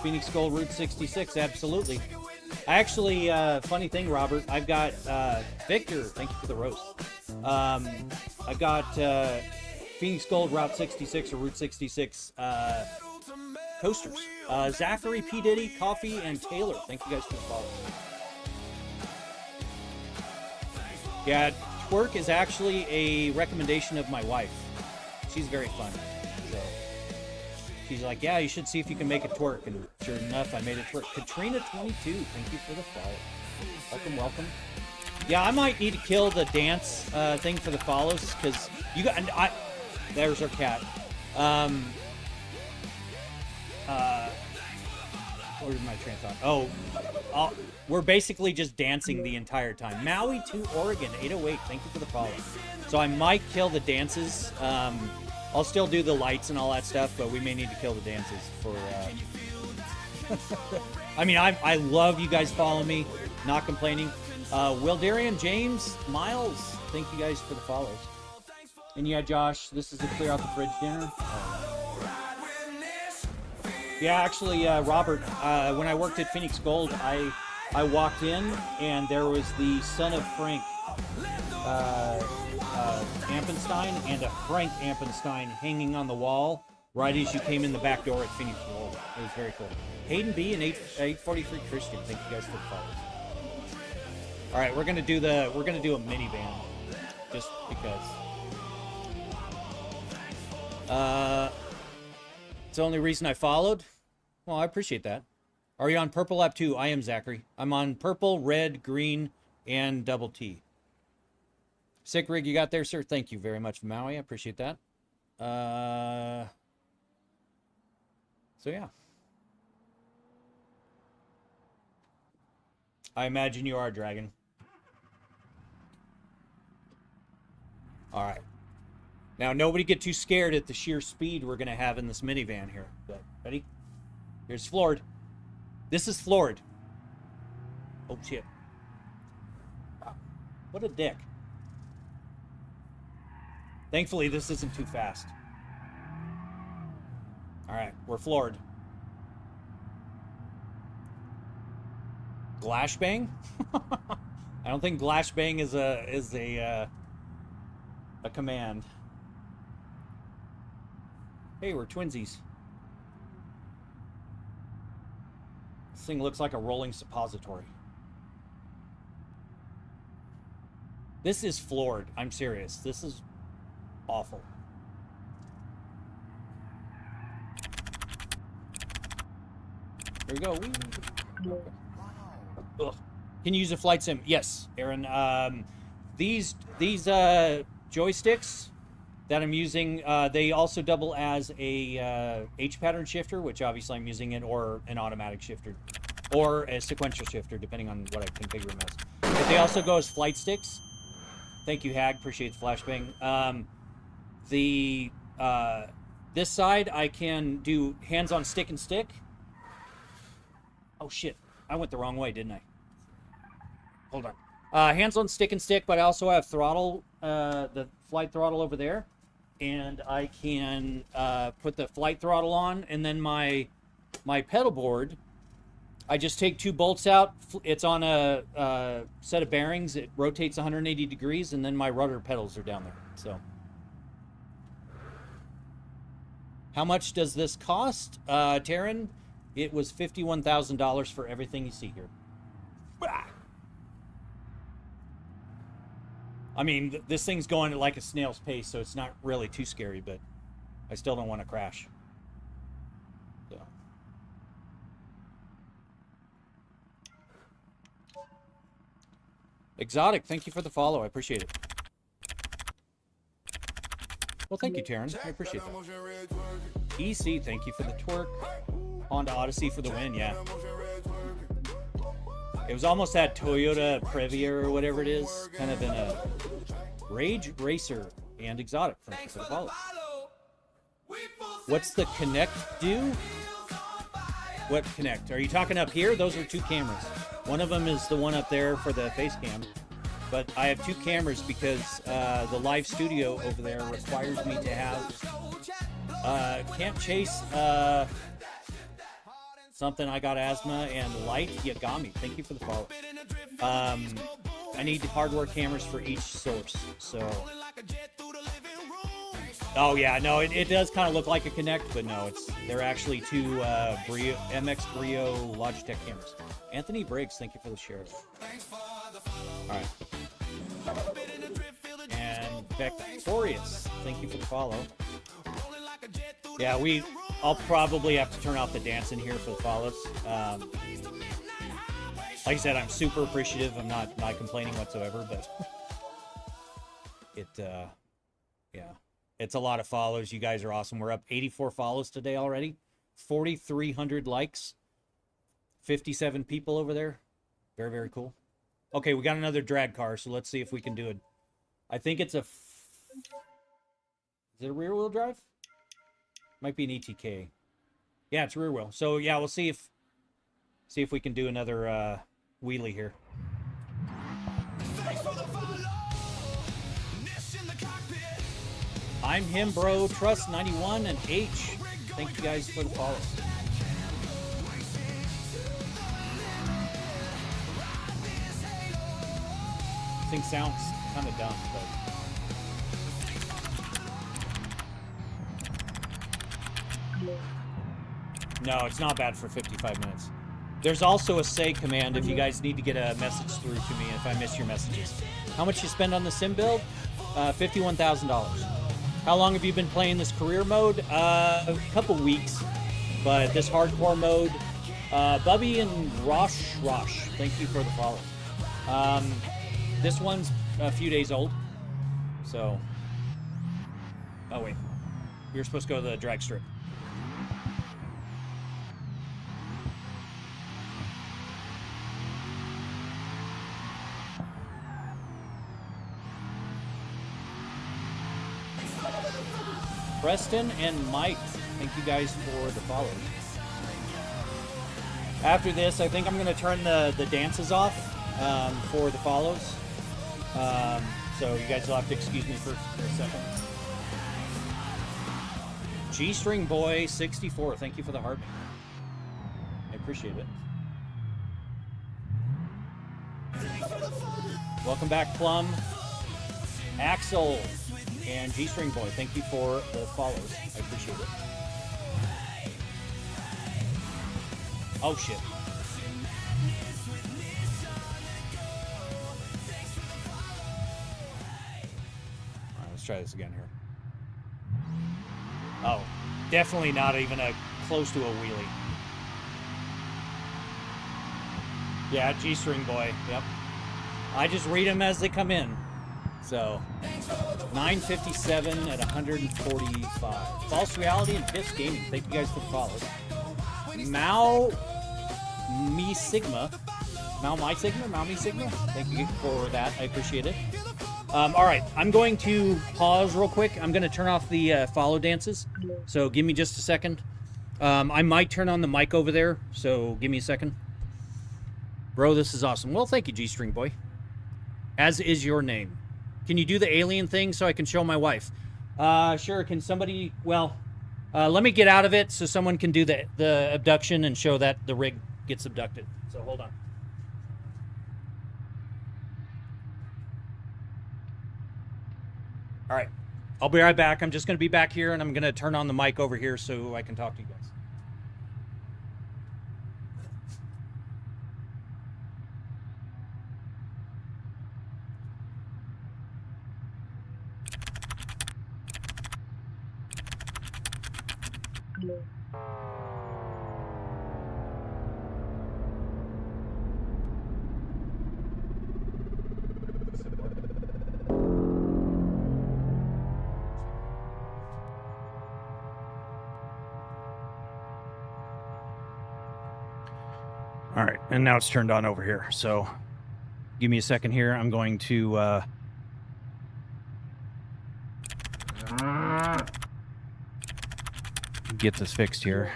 A: Phoenix Gold Route 66, absolutely. I actually, funny thing, Robert, I've got Victor, thank you for the roast. I've got Phoenix Gold Route 66 or Route 66 coasters. Zachary, P. Diddy, Coffee, and Taylor, thank you guys for the follow. Yeah, twerk is actually a recommendation of my wife. She's very fun. So she's like, yeah, you should see if you can make it twerk. And sure enough, I made it twerk. Katrina22, thank you for the follow. Welcome, welcome. Yeah, I might need to kill the dance thing for the follows because you got. And there's our cat. Where's my train of thought? Oh, we're basically just dancing the entire time. Maui to Oregon, 808. Thank you for the follow. So I might kill the dances. I'll still do the lights and all that stuff, but we may need to kill the dances for... I mean, I love you guys follow me. Not complaining. Wildarian, James, Miles, thank you guys for the follows. And yeah, Josh, this is a clear out the fridge dinner. Yeah, actually, Robert, when I worked at Phoenix Gold, I walked in and there was the son of Frank Ampenstein and a Frank Ampenstein hanging on the wall right as you came in the back door at Phoenix Gold. It was very cool. Hayden B and 843 Christian, thank you guys for the follows. All right, we're gonna do a minivan, just because. It's the only reason I followed. Well, I appreciate that. Are you on Purple Lap 2? I am, Zachary. I'm on purple, red, green, and double T. Sick rig you got there, sir. Thank you very much, Maui. I appreciate that. So, yeah. I imagine you are, Dragon. All right. Now, nobody get too scared at the sheer speed we're going to have in this minivan here. But, ready? Here's floored. This is floored. Oh, shit. Wow. What a dick. Thankfully, this isn't too fast. All right, we're floored. Glashbang? I don't think glashbang is a command. Hey, we're twinsies. This thing looks like a rolling suppository. This is floored. I'm serious. This is awful. There we go. Ugh. Can you use a flight sim? Yes, Aaron. These joysticks, that I'm using. They also double as a H pattern shifter, which obviously I'm using it, or an automatic shifter, or a sequential shifter, depending on what I configure them as. But they also go as flight sticks. Thank you, Hag. Appreciate the flashbang. This side I can do hands on stick and stick. Oh shit, I went the wrong way, didn't I? Hold on. Hands on stick and stick, but I also have throttle, the flight throttle over there. And I can put the flight throttle on, and then my pedal board, I just take 2 bolts out. It's on a set of bearings. It rotates 180 degrees, and then my rudder pedals are down there. So, how much does this cost, Taryn? It was $51,000 for everything you see here. I mean, this thing's going at like a snail's pace, so it's not really too scary, but I still don't want to crash. So. Exotic, thank you for the follow. I appreciate it. Well, thank you, Taryn. I appreciate that. EC, thank you for the twerk. Honda Odyssey for the win, yeah. It was almost that Toyota Previa or whatever it is, kind of in a Rage Racer and Exotic. Thank you for the follow. What's the Connect do? What Connect? Are you talking up here? Those are 2 cameras. One of them is the one up there for the face cam. But I have 2 cameras because the live studio over there requires me to have can't chase something. I got asthma and light. You got me. Thank you for the follow. I need hardware cameras for each source. So, oh yeah, no, it does kind of look like a Connect, but no, they're actually 2 Brio, MX Brio Logitech cameras. Anthony Briggs, thank you for the share. All right. And Victorious, thank you for the follow. Yeah, I'll probably have to turn off the dance in here for the follows. Like I said, I'm super appreciative. I'm not complaining whatsoever, but yeah, it's a lot of follows. You guys are awesome. We're up 84 follows today already. 4,300 likes. 57 people over there. Very, very cool. Okay, we got another drag car, so let's see if we can do it. I think it's is it a rear wheel drive? Might be an ETK. Yeah, it's rear wheel. So yeah, we'll see if we can do another wheelie here. I'm him, bro. Trust 91 and H. Thank you guys for the follow. This thing sounds kind of dumb, but. No, it's not bad for 55 minutes. There's also a say command if you guys need to get a message through to me if I miss your messages. How much you spend on the sim build? $51,000. How long have you been playing this career mode? A couple weeks, but this hardcore mode, Bubby and Rosh, thank you for the follow. This one's a few days old, so. Oh wait, you're supposed to go to the drag strip. Preston and Mike, thank you guys for the follows. After this, I think I'm going to turn the dances off for the follows. So you guys will have to excuse me for a second. G-String Boy 64, thank you for the heart. I appreciate it. Welcome back, Plum, Axel, and G-String Boy. Thank you for the follows. I appreciate it. Oh shit. Alright, let's try this again here. Oh, definitely not even close to a wheelie. Yeah, G-String Boy, yep. I just read them as they come in. So. 957 at 145. False Reality and Piss Gaming. Thank you guys for the follows. Mao Me Sigma. Mao Me Sigma. Thank you for that. I appreciate it. All right, I'm going to pause real quick. I'm going to turn off the follow dances. So give me just a second. I might turn on the mic over there. So give me a second. Bro, this is awesome. Well, thank you, G-String Boy. As is your name. Can you do the alien thing so I can show my wife? Sure. Can somebody... Well, let me get out of it so someone can do the abduction and show that the rig gets abducted. So hold on. All right. I'll be right back. I'm just going to be back here, and I'm going to turn on the mic over here so I can talk to you guys. All right, and now it's turned on over here. So give me a second here. I'm going to get this fixed here.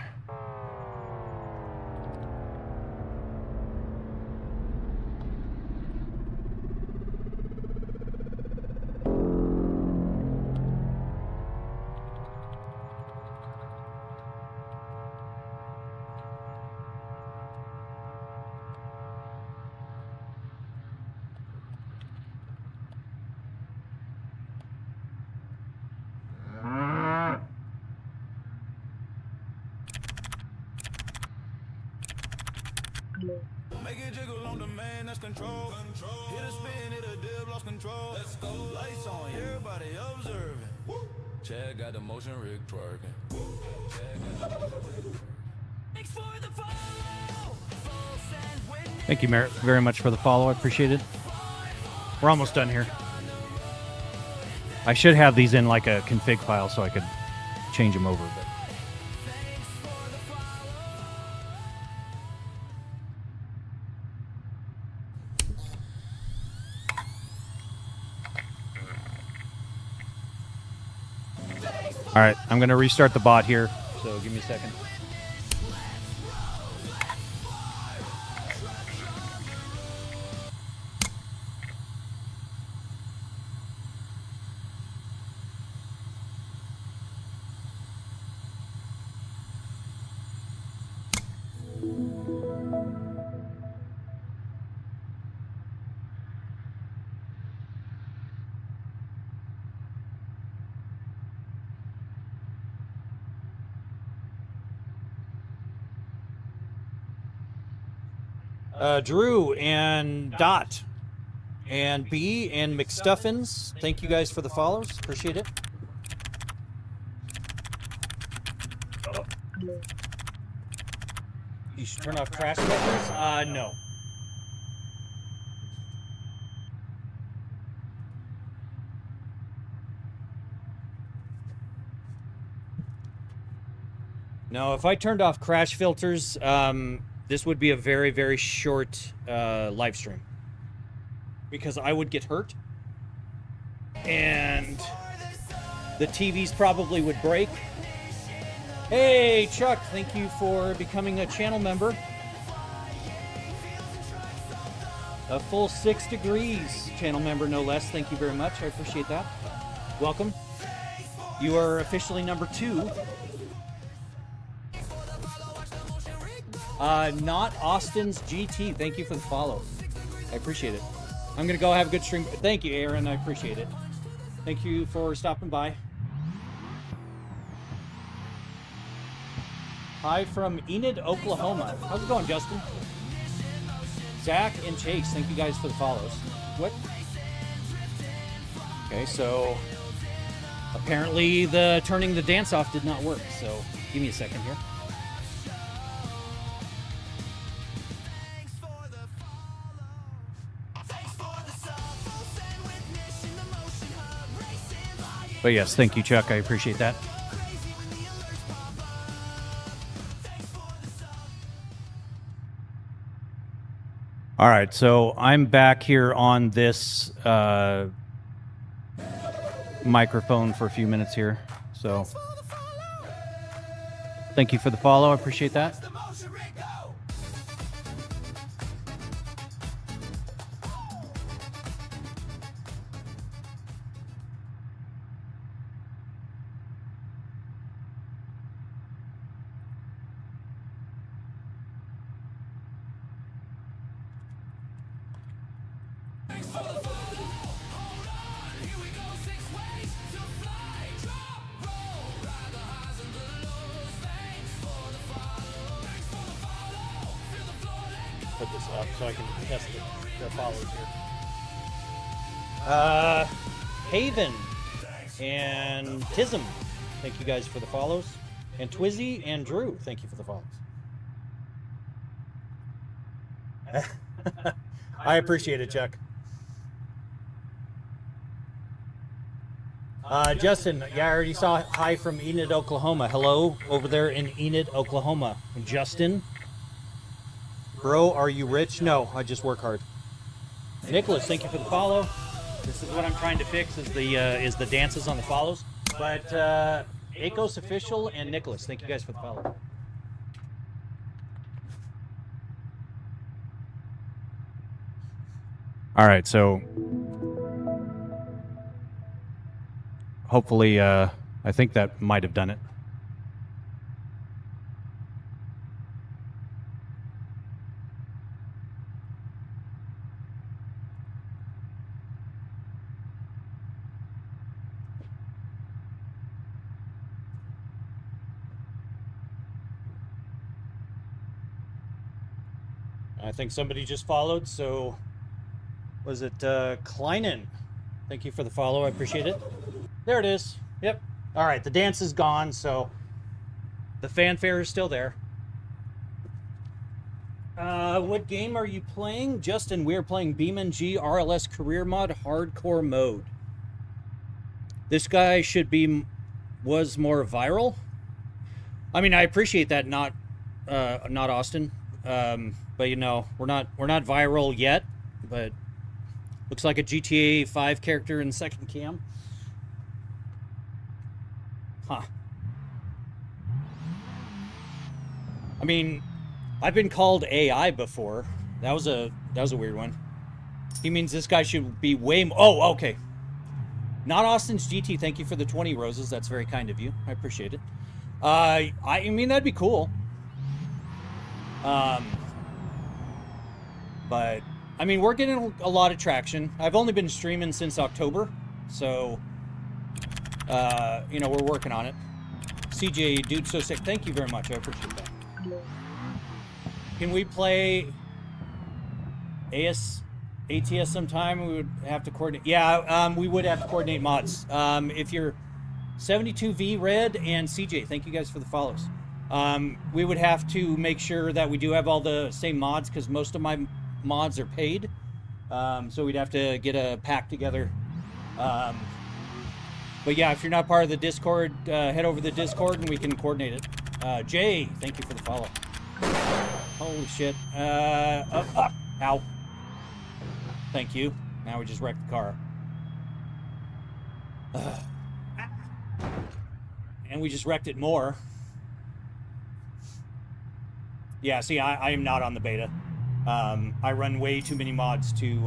C: Make it jiggle on the man, that's control. Hit a spin, hit a dip, lost control. Let's go. Lights on, everybody observing. Chad got the motion, rig twerking.
A: Thank you very much for the follow. I appreciate it. We're almost done here. I should have these in like a config file so I could change them over a bit. All right, I'm going to restart the bot here, so give me a second. Drew and Dot and B and McStuffins, thank you guys for the follows. Appreciate it. You should turn off crash filters. No. No, if I turned off crash filters, this would be a very, very short live stream because I would get hurt and the TVs probably would break. Hey, Chuck, thank you for becoming a channel member. A full 6 degrees channel member, no less. Thank you very much. I appreciate that. Welcome. You are officially number 2. Not Austin's GT. Thank you for the follow. I appreciate it. I'm going to go have a good stream. Thank you, Aaron. I appreciate it. Thank you for stopping by. Hi from Enid, Oklahoma. How's it going, Justin? Zach and Chase, thank you guys for the follows. What? Okay, so apparently the turning the dance off did not work. So give me a second here. But yes, thank you, Chuck. I appreciate that. All right, so I'm back here on this microphone for a few minutes here. So thank you for the follow. I appreciate that. Put this up so I can test the followers here. Haven and Tism, thank you guys for the follows. And Twizzy and Drew, thank you for the follows. I appreciate it, Chuck. Justin, yeah, I already saw hi from Enid, Oklahoma. Hello over there in Enid, Oklahoma. Justin. Bro, are you rich? No, I just work hard. Nicholas, thank you for the follow. This is what I'm trying to fix is the dances on the follows. But Akos Official and Nicholas, thank you guys for the follow. All right, so hopefully, I think that might have done it. I think somebody just followed, so was it Kleinen? Thank you for the follow, I appreciate it. There it is, yep. All right, the dance is gone, so the fanfare is still there. What game are you playing? Justin, we're playing BeamNG RLS Career Mod Hardcore Mode. This guy was more viral. I mean, I appreciate that, not Austin. But you know, we're not viral yet, but looks like a GTA 5 character in second cam. Huh. I mean, I've been called AI before. That was a weird one. He means this guy should be way more. Oh, okay. Not Austin's GT. Thank you for the 20 roses. That's very kind of you. I appreciate it. I mean, that'd be cool. But I mean, we're getting a lot of traction. I've only been streaming since October, so you know, we're working on it. CJ, dude, so sick. Thank you very much. I appreciate that. Can we play ATS sometime? We would have to coordinate. Yeah, we would have to coordinate mods. If you're 72V Red and CJ, thank you guys for the follows. We would have to make sure that we do have all the same mods because most of my mods are paid. So we'd have to get a pack together. But yeah, if you're not part of the Discord, head over to the Discord and we can coordinate it. Jay, thank you for the follow. Holy shit. Ow. Thank you. Now we just wrecked the car. And we just wrecked it more. Yeah, see, I am not on the beta. I run way too many mods to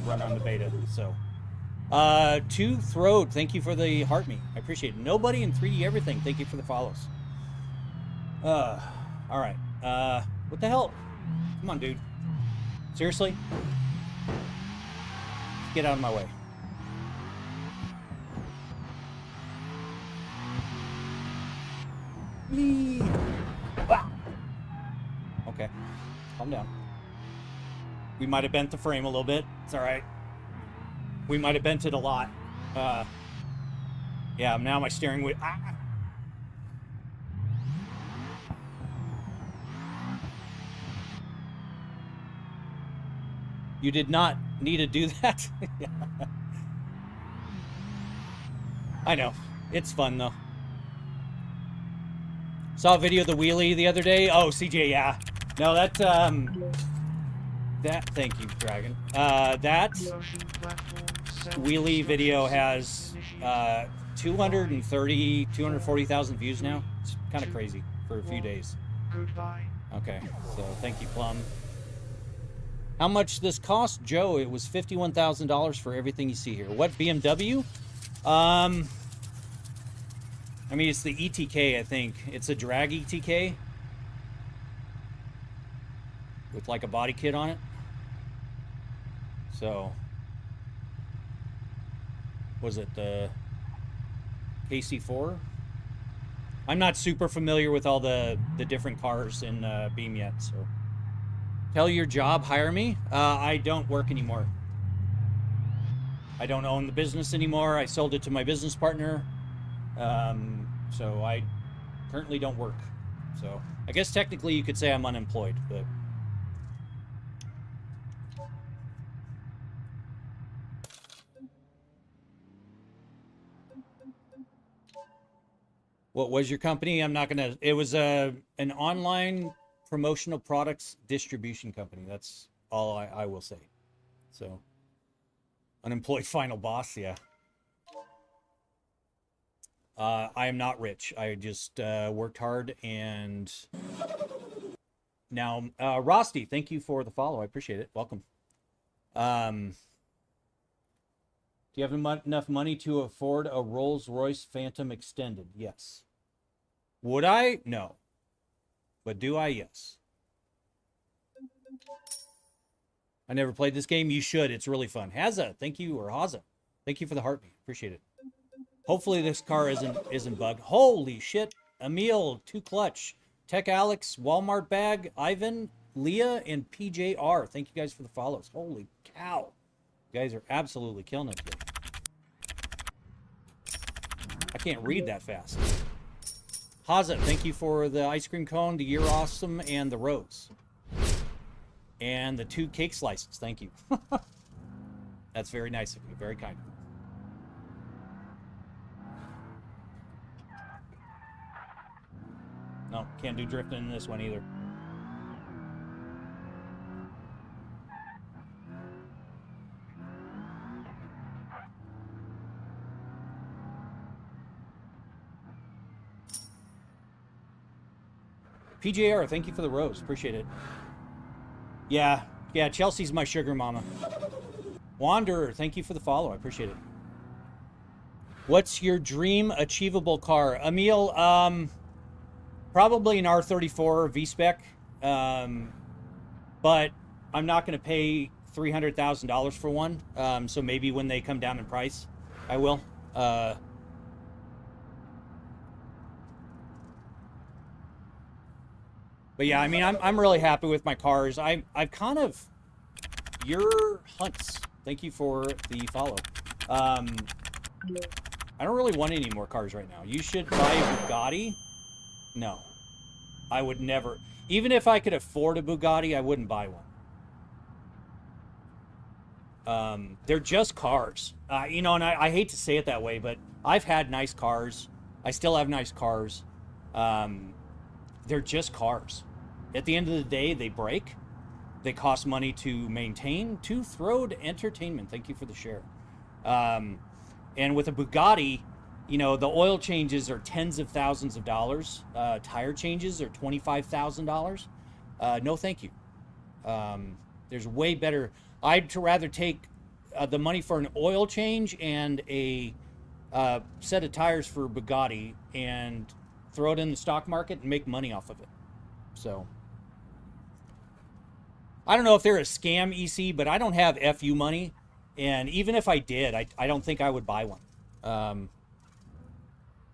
A: run on the beta, so. Two Throwed, thank you for the heart me. I appreciate it. Nobody in 3D Everything, thank you for the follows. Alright. What the hell? Come on, dude. Seriously? Get out of my way. Okay. Calm down. We might have bent the frame a little bit. It's alright. We might have bent it a lot. Yeah, now my steering wheel... You did not need to do that. I know. It's fun, though. Saw a video of the wheelie the other day. Oh, CJ, yeah. No, that, thank you, Dragon. That wheelie video has, 240,000 views now. It's kind of crazy for a few days. Okay, so thank you, Plum. How much this cost, Joe? It was $51,000 for everything you see here. What BMW? I mean, it's the ETK, I think. It's a drag ETK with like a body kit on it. So, was it the KC4? I'm not super familiar with all the different cars in Beam yet, so. Tell your job, hire me. I don't work anymore. I don't own the business anymore. I sold it to my business partner. So I currently don't work. So I guess technically you could say I'm unemployed, but. What was your company? I'm not gonna, it was an online promotional products distribution company. That's all I will say. So, unemployed final boss, yeah. I am not rich. I just worked hard, and now, Rosty, thank you for the follow. I appreciate it. Welcome. Do you have enough money to afford a Rolls-Royce Phantom Extended? Yes. Would I? No. But do I? Yes. I never played this game. You should. It's really fun. Haza, thank you, or Haza. Thank you for the heartbeat. Appreciate it. Hopefully this car isn't bugged. Holy shit. Emil, 2 Clutch, Tech Alex, Walmart Bag, Ivan, Leah, and PJR. Thank you guys for the follows. Holy cow. You guys are absolutely killing it here. I can't read that fast. Haza, thank you for the ice cream cone, the You're Awesome, and the rose. And the 2 cake slices. Thank you. That's very nice of you. Very kind. No, can't do drifting in this one either. PJR, thank you for the rose. Appreciate it. Yeah, Chelsea's my sugar mama. Wanderer, thank you for the follow. I appreciate it. What's your dream achievable car? Emil, probably an R34 V-Spec. But I'm not going to pay $300,000 for one. So maybe when they come down in price, I will. But yeah, I mean, I'm really happy with my cars. I've kind of, your hunts. Thank you for the follow. I don't really want any more cars right now. You should buy a Bugatti. No, I would never. Even if I could afford a Bugatti, I wouldn't buy one. They're just cars. You know, and I hate to say it that way, but I've had nice cars. I still have nice cars. They're just cars. At the end of the day, they break. They cost money to maintain. Two-throat entertainment. Thank you for the share. And with a Bugatti, you know, the oil changes are tens of thousands of dollars. Tire changes are $25,000. No, thank you. There's way better. I'd rather take the money for an oil change and a set of tires for Bugatti and throw it in the stock market and make money off of it. So I don't know if they're a scam, EC, but I don't have FU money, and even if I did, I don't think I would buy one.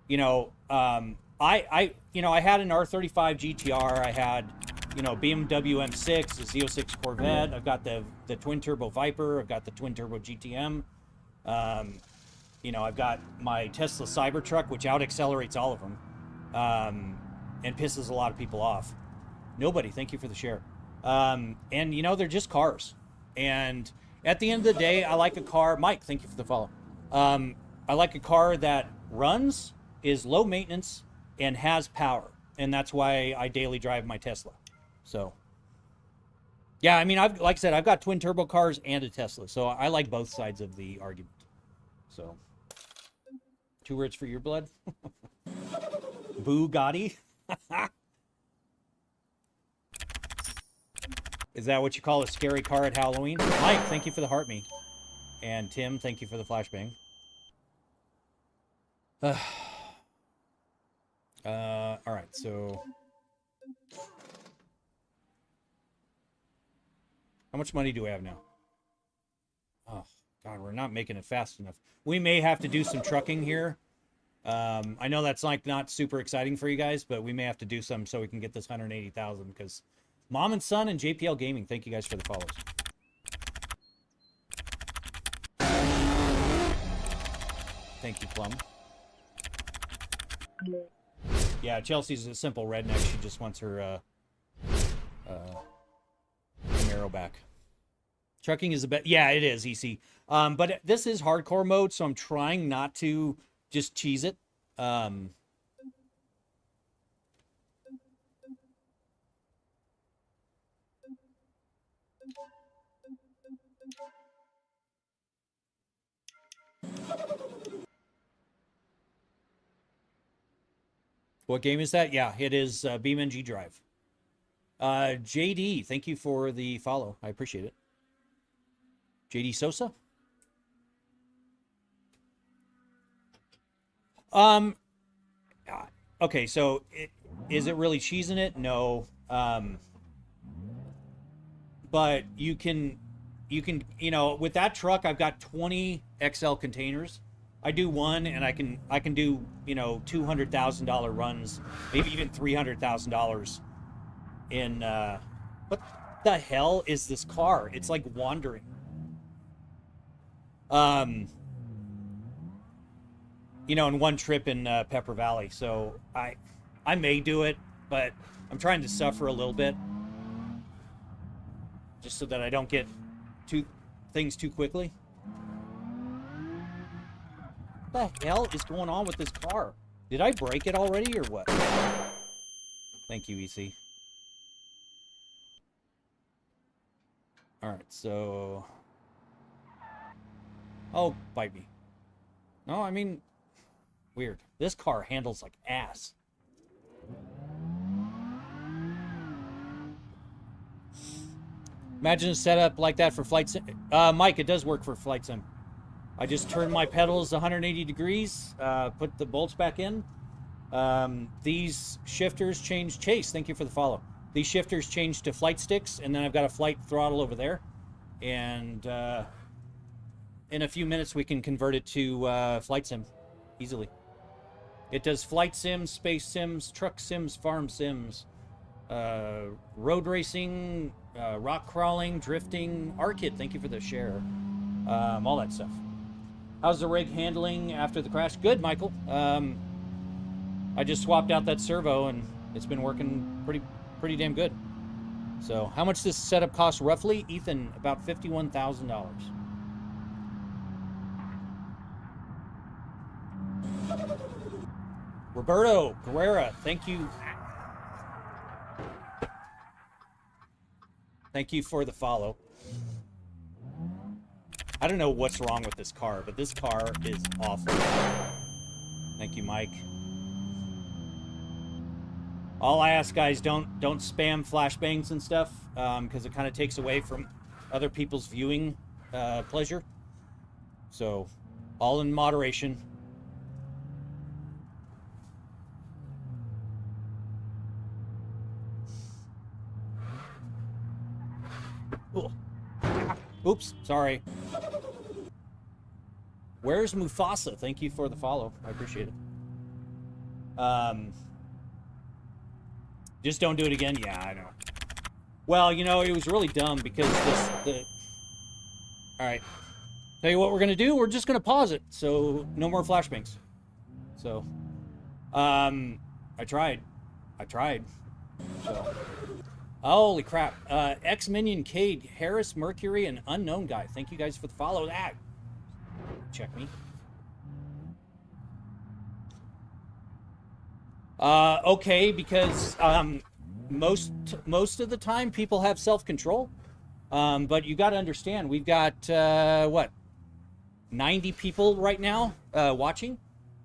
A: You know, I had an R35 GTR. I had, you know, BMW M6, a Z06 Corvette. I've got the twin turbo Viper. I've got the twin turbo GTM. You know, I've got my Tesla Cybertruck, which out accelerates all of them. And pisses a lot of people off. Nobody, thank you for the share. And you know, they're just cars. And at the end of the day, I like a car. Mike, thank you for the follow. I like a car that runs, is low maintenance, and has power. And that's why I daily drive my Tesla. So, yeah, I mean, like I said, I've got twin turbo cars and a Tesla. So I like both sides of the argument. So, too rich for your blood? Bugatti? Is that what you call a scary car at Halloween? Mike, thank you for the heart me. And Tim, thank you for the flashbang. All right, so how much money do we have now? Oh, God, we're not making it fast enough. We may have to do some trucking here. I know that's like not super exciting for you guys, but we may have to do some so we can get this 180,000 because Mom and Son and JPL Gaming, thank you guys for the follows. Thank you, Plum. Yeah, Chelsea's a simple redneck. She just wants her Camaro back. Trucking is the best. Yeah, it is, EC. But this is hardcore mode, so I'm trying not to just cheese it. What game is that? Yeah, it is BeamNG.drive. JD, thank you for the follow. I appreciate it. JD Sosa? Okay, so is it really cheesing it? No. But you can, you know, with that truck, I've got 20 XL containers. I do one, and I can do, you know, $200,000 runs, maybe even $300,000 in, what the hell is this car? It's like wandering. You know, in one trip in Pepper Valley. So I may do it, but I'm trying to suffer a little bit just so that I don't get things too quickly. What the hell is going on with this car? Did I break it already or what? Thank you, EC. All right, so... Oh, bite me. No, I mean, weird. This car handles like ass. Imagine a setup like that for flight sim. Mike, it does work for flight sim. I just turned my pedals 180 degrees, put the bolts back in. These shifters change. Chase, thank you for the follow. These shifters change to flight sticks, and then I've got a flight throttle over there. And in a few minutes, we can convert it to flight sim easily. It does flight sims, space sims, truck sims, farm sims, road racing, rock crawling, drifting. Arkid, thank you for the share. All that stuff. How's the rig handling after the crash? Good, Michael. I just swapped out that servo, and it's been working pretty damn good. So, how much does this setup cost roughly? Ethan, about $51,000. Roberto Guerrera, thank you. Thank you for the follow. I don't know what's wrong with this car, but this car is awful. Thank you, Mike. All I ask, guys, don't spam flashbangs and stuff, because it kind of takes away from other people's viewing pleasure. So, all in moderation. Oops, sorry. Where's Mufasa? Thank you for the follow. I appreciate it. Just don't do it again? Yeah, I know. Well, you know, it was really dumb because Alright. Tell you what we're going to do. We're just going to pause it. So, no more flashbangs. So, I tried. So... Holy crap. X-Minion Cade, Harris, Mercury, and Unknown Guy. Thank you guys for the follow. That. Check me. Okay, because most of the time people have self-control. But you got to understand, we've got what, 90 people right now watching,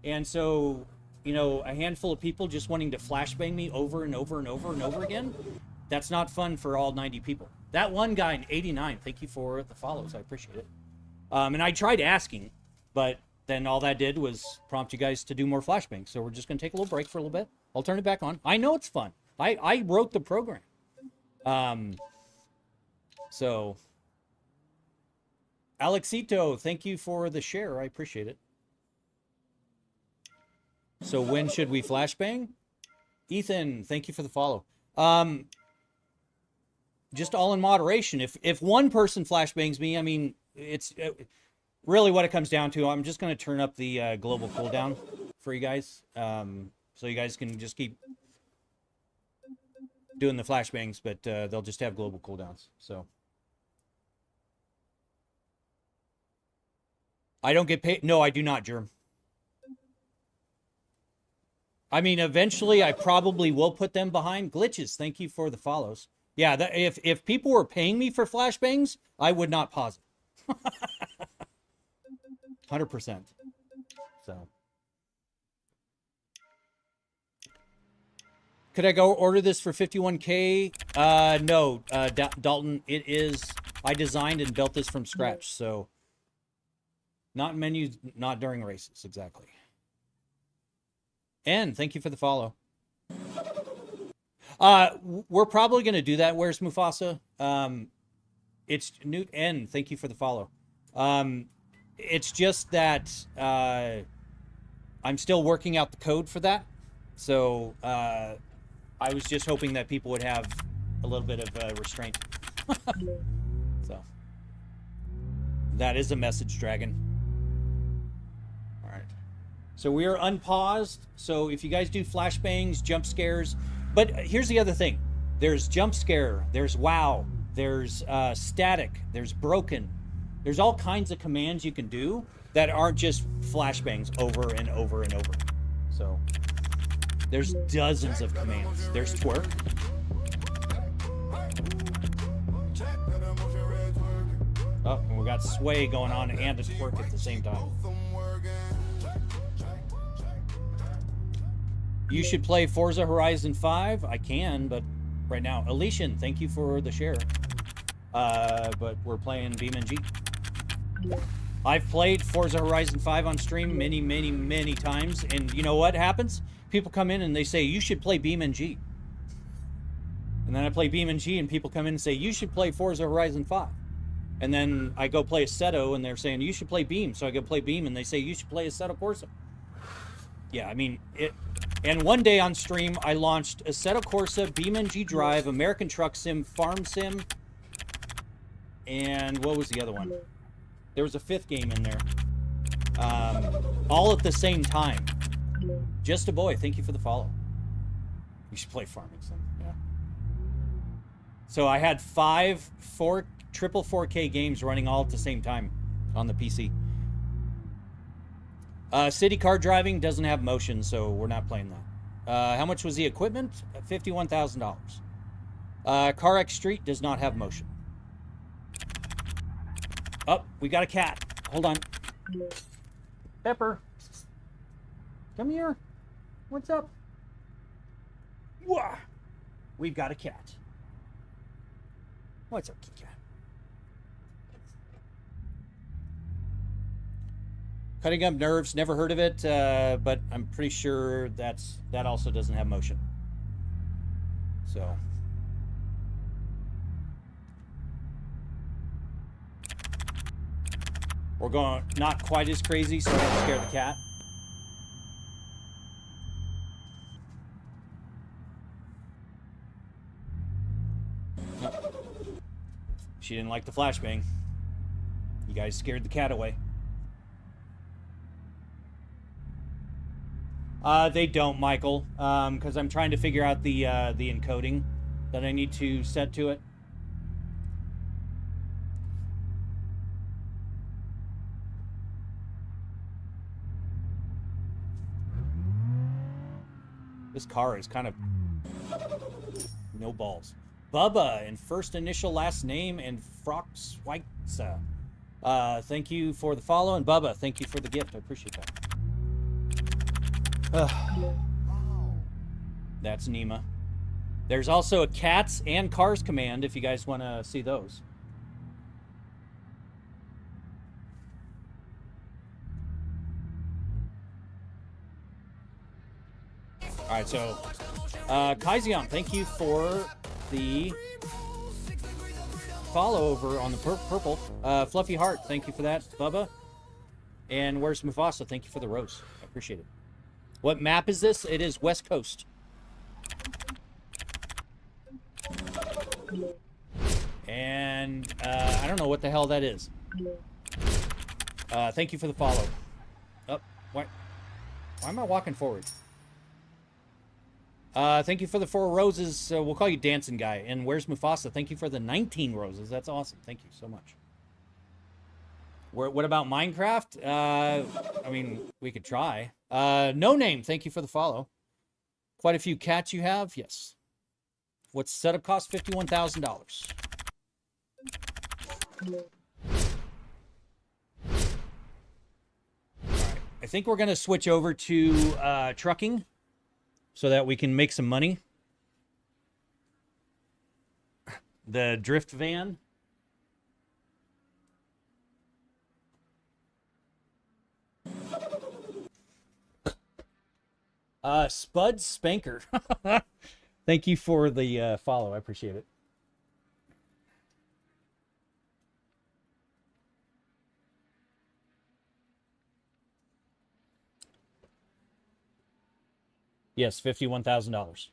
A: and so you know, a handful of people just wanting to flashbang me over and over and over and over again. That's not fun for all 90 people. That one guy in 89, thank you for the follows, I appreciate it. And I tried asking, but then all that did was prompt you guys to do more flashbangs. So we're just going to take a little break for a little bit. I'll turn it back on. I know it's fun. I wrote the program. So, Alexito, thank you for the share. I appreciate it. So when should we flashbang? Ethan, thank you for the follow. Just all in moderation. If one person flashbangs me, I mean, it's really what it comes down to. I'm just going to turn up the global cooldown for you guys, so you guys can just keep doing the flashbangs, but they'll just have global cooldowns. So I don't get paid. No, I do not, Germ. I mean, eventually I probably will put them behind glitches. Thank you for the follows. Yeah, if people were paying me for flashbangs, I would not pause it. 100%. So, could I go order this for 51K? No, Dalton. It is. I designed and built this from scratch, so not menus, not during races, exactly. And thank you for the follow. We're probably going to do that. Where's Mufasa? It's Newt N. Thank you for the follow. It's just that I'm still working out the code for that. So I was just hoping that people would have a little bit of restraint. So that is a message, Dragon. All right. So we are unpaused. So if you guys do flashbangs, jump scares, but here's the other thing. There's jump scare, there's wow, there's static, there's broken. There's all kinds of commands you can do that aren't just flashbangs over and over and over. So there's dozens of commands. There's twerk. Oh, and we got sway going on and a twerk at the same time. You should play Forza Horizon 5. I can, but right now, Alician, thank you for the share. But we're playing BeamNG. I've played Forza Horizon 5 on stream many times, and you know what happens? People come in and they say, you should play BeamNG. And then I play BeamNG and people come in and say, you should play Forza Horizon 5. And then I go play Assetto and they're saying, you should play Beam. So I go play Beam and they say, you should play Assetto Corsa. Yeah, I mean, it. And one day on stream, I launched Assetto Corsa, BeamNG.drive, American Truck Sim, Farm Sim, and what was the other one? There was a fifth game in there. All at the same time. Just a boy, thank you for the follow. You should play Farming Sim, yeah. So I had 5 triple 4K games running all at the same time on the PC. City car driving doesn't have motion, so we're not playing that. How much was the equipment? $51,000. CarX Street does not have motion. Oh, we got a cat. Hold on. Pepper. Come here. What's up? Wah! We've got a cat. What's up, kitty cat? Cutting up nerves, never heard of it, but I'm pretty sure that also doesn't have motion. So. We're going not quite as crazy, so don't scare the cat. Oh. She didn't like the flashbang. You guys scared the cat away. They don't, Michael, because I'm trying to figure out the encoding that I need to set to it. This car is kind of no balls. Bubba and first initial last name and Froxweitza. Thank you for the follow, and Bubba, thank you for the gift. I appreciate that. That's Nima. There's also a cats and cars command if you guys want to see those. All right, so Kaizion, thank you for the follow over on the purple. Fluffy Heart, thank you for that, Bubba. And where's Mufasa? Thank you for the rose. I appreciate it. What map is this? It is West Coast. And I don't know what the hell that is. Thank you for the follow. Oh, why am I walking forward? Thank you for the 4 roses. We'll call you Dancing Guy. And where's Mufasa? Thank you for the 19 roses. That's awesome. Thank you so much. What about Minecraft? I mean, we could try. No Name, thank you for the follow. Quite a few cats you have? Yes. What's setup cost? $51,000. Alright. I think we're going to switch over to trucking so that we can make some money. The drift van. Spud Spanker. Thank you for the follow. I appreciate it. Yes, $51,000.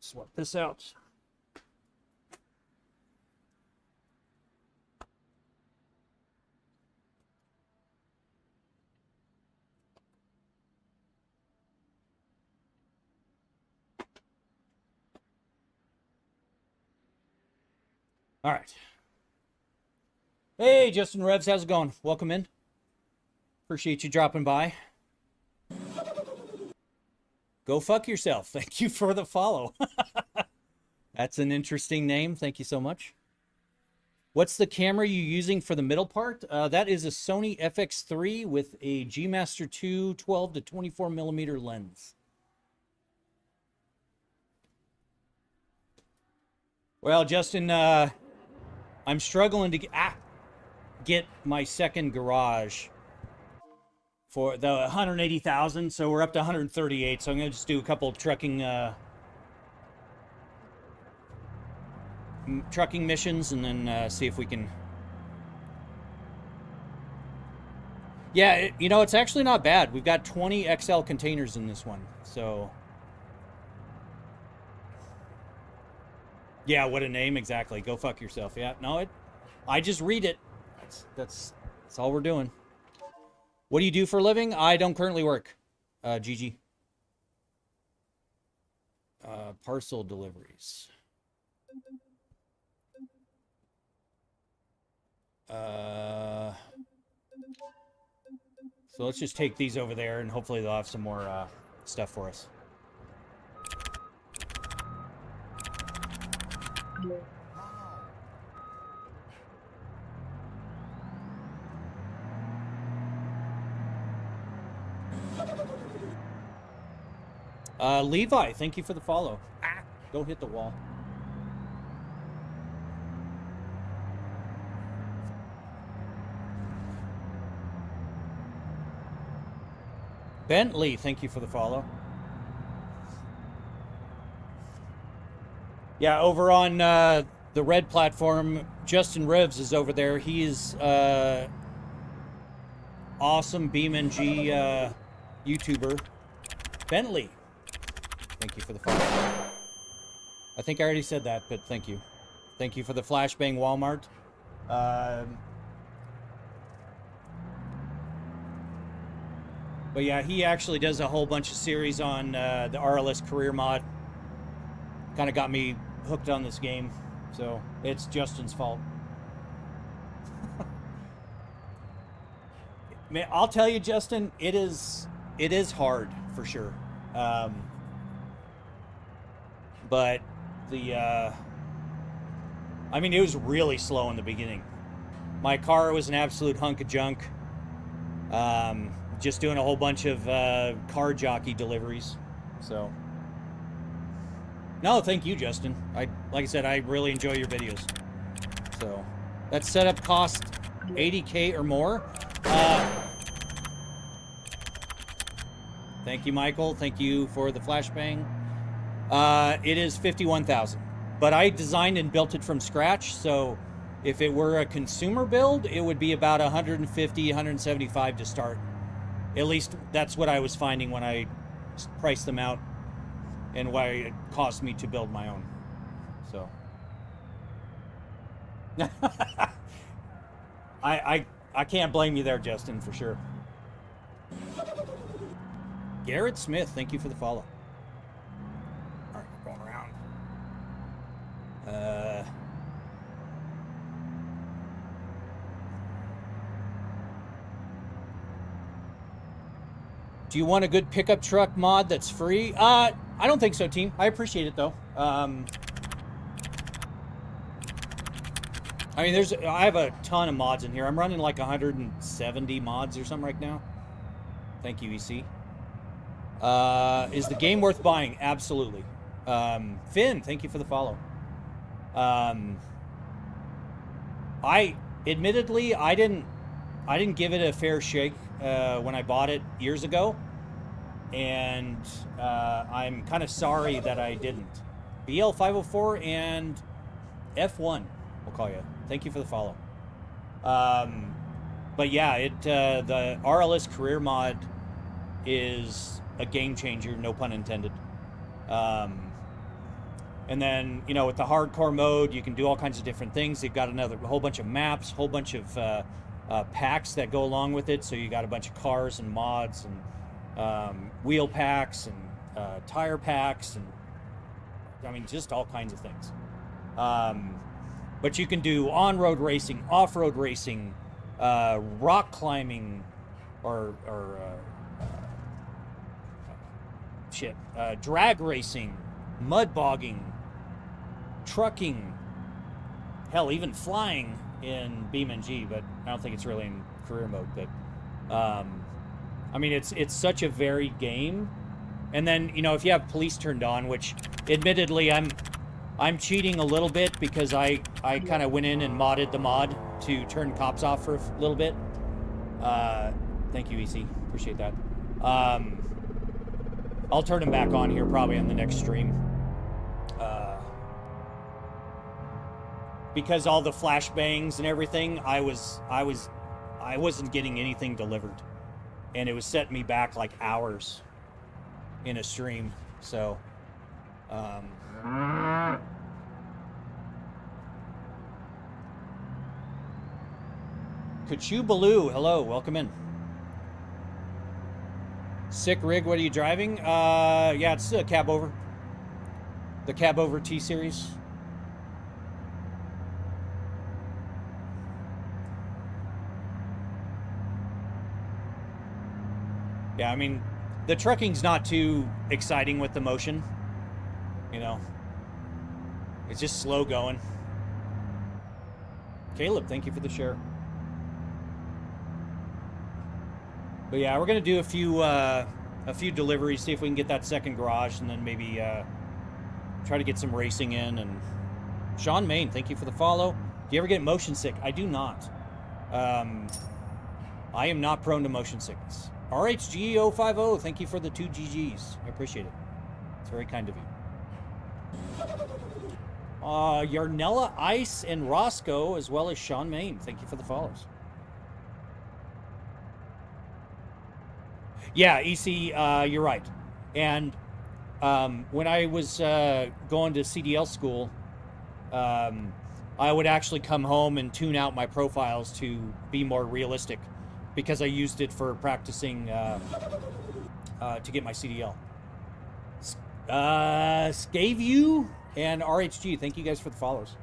A: Swap this out. All right. Hey, Justin Revs, how's it going? Welcome in. Appreciate you dropping by. Go fuck yourself. Thank you for the follow. That's an interesting name. Thank you so much. What's the camera you using for the middle part? That is a Sony FX3 with a G Master 2 12 to 24 millimeter lens. Well, Justin, I'm struggling to get my second garage for the 180,000, so we're up to 138. So I'm gonna just do a couple trucking missions, and then see if we can. Yeah, you know, it's actually not bad. We've got 20 XL containers in this one, so. Yeah, what a name, exactly. Go fuck yourself. Yeah, no, I just read it. That's all we're doing. What do you do for a living? I don't currently work. GG. Parcel deliveries. So let's just take these over there, and hopefully they'll have some more stuff for us. Levi, thank you for the follow. Don't hit the wall. Bentley, thank you for the follow. Yeah, over on the red platform, Justin Rivs is over there. He is awesome BeamNG YouTuber. Bentley, thank you for the follow. I think I already said that, but thank you. Thank you for the flashbang Walmart. But yeah, he actually does a whole bunch of series on the RLS career mod. kind of got me hooked on this game. So it's Justin's fault. Man, I'll tell you, Justin, it is hard for sure. But the I mean, it was really slow in the beginning. My car was an absolute hunk of junk. Just doing a whole bunch of car jockey deliveries. So, no, thank you, Justin. Like I said, I really enjoy your videos. So, that setup cost $80K or more. Thank you, Michael. Thank you for the flashbang. It is $51,000, but I designed and built it from scratch. So, if it were a consumer build, it would be about 150, 175 to start. At least that's what I was finding when I priced them out, and why it cost me to build my own. So, I can't blame you there, Justin, for sure. Garrett Smith, thank you for the follow. All right, we're going around. Do you want a good pickup truck mod that's free? I don't think so, team. I appreciate it though. I mean, I have a ton of mods in here. I'm running like 170 mods or something right now. Thank you, EC. Is the game worth buying? Absolutely. Finn, thank you for the follow. Admittedly, I didn't give it a fair shake when I bought it years ago, and I'm kind of sorry that I didn't. BL504 and F1, we'll call you. Thank you for the follow. But yeah, the RLS career mod is a game changer, no pun intended. And then, you know, with the hardcore mode, you can do all kinds of different things. They've got a whole bunch of maps, whole bunch of packs that go along with it. So you got a bunch of cars and mods and wheel packs and tire packs, and I mean, just all kinds of things. But you can do on-road racing, off-road racing, rock climbing, or drag racing, mud bogging, trucking, hell, even flying in BeamNG, but I don't think it's really in career mode. But I mean, it's such a varied game. And then, you know, if you have police turned on, which admittedly I'm cheating a little bit, because I kind of went in and modded the mod to turn cops off for a little bit. Thank you, EC. Appreciate that. I'll turn them back on here probably on the next stream. Because all the flashbangs and everything, I wasn't getting anything delivered, and it was setting me back like hours in a stream. So, Kachu Baloo, hello, welcome in. Sick rig, what are you driving? Yeah, it's a cab over. The cab over T series. Yeah, I mean, the trucking's not too exciting with the motion. You know, it's just slow going. Caleb, thank you for the share. But yeah, we're gonna do a few deliveries, see if we can get that second garage, and then maybe try to get some racing in. And Sean Main, thank you for the follow. Do you ever get motion sick? I do not. I am not prone to motion sickness. RHG050, thank you for the 2 GGs. I appreciate it. It's very kind of you. Yarnella Ice and Roscoe, as well as Sean Main, thank you for the follows. Yeah, EC, you're right. And when I was going to CDL school, I would actually come home and tune out my profiles to be more realistic, because I used it for practicing to get my CDL. Scaveview, And RHG, thank you guys for the follows.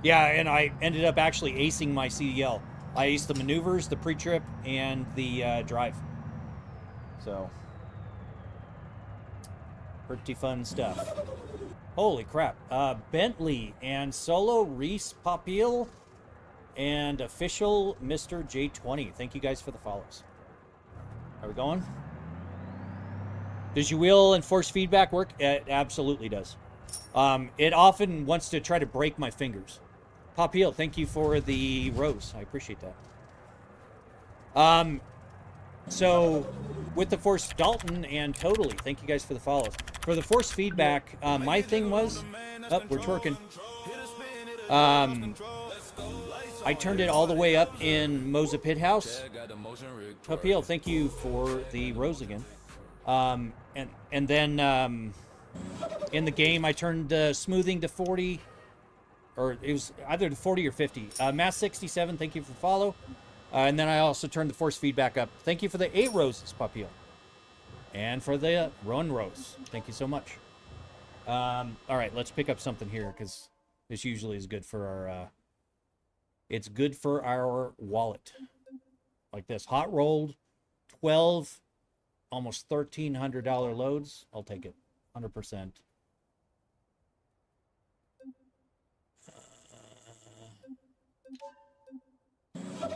A: Yeah, and I ended up actually acing my CDL. I aced the maneuvers, the pre-trip, and the drive. So, pretty fun stuff. Holy crap. Bentley and Solo Reese Papil and official Mr. J20. Thank you guys for the follows. Are we going? Does your wheel and force feedback work? It absolutely does. It often wants to try to break my fingers. Papil, thank you for the rose. I appreciate that. So with the force, Dalton and Totally, thank you guys for the follows. For the force feedback, my thing was, we're twerking. I turned it all the way up in Moza Pit House. Papil, thank you for the rose again. And then in the game, I turned smoothing to 40, or it was either to 40 or 50. Mass67, thank you for the follow. And then I also turned the force feedback up. Thank you for the 8 roses, Papil. And for the run rose. Thank you so much. All right, let's pick up something here, because this usually is good for our... it's good for our wallet. Like this. Hot rolled, 12, almost $1,300 loads. I'll take it. 100%.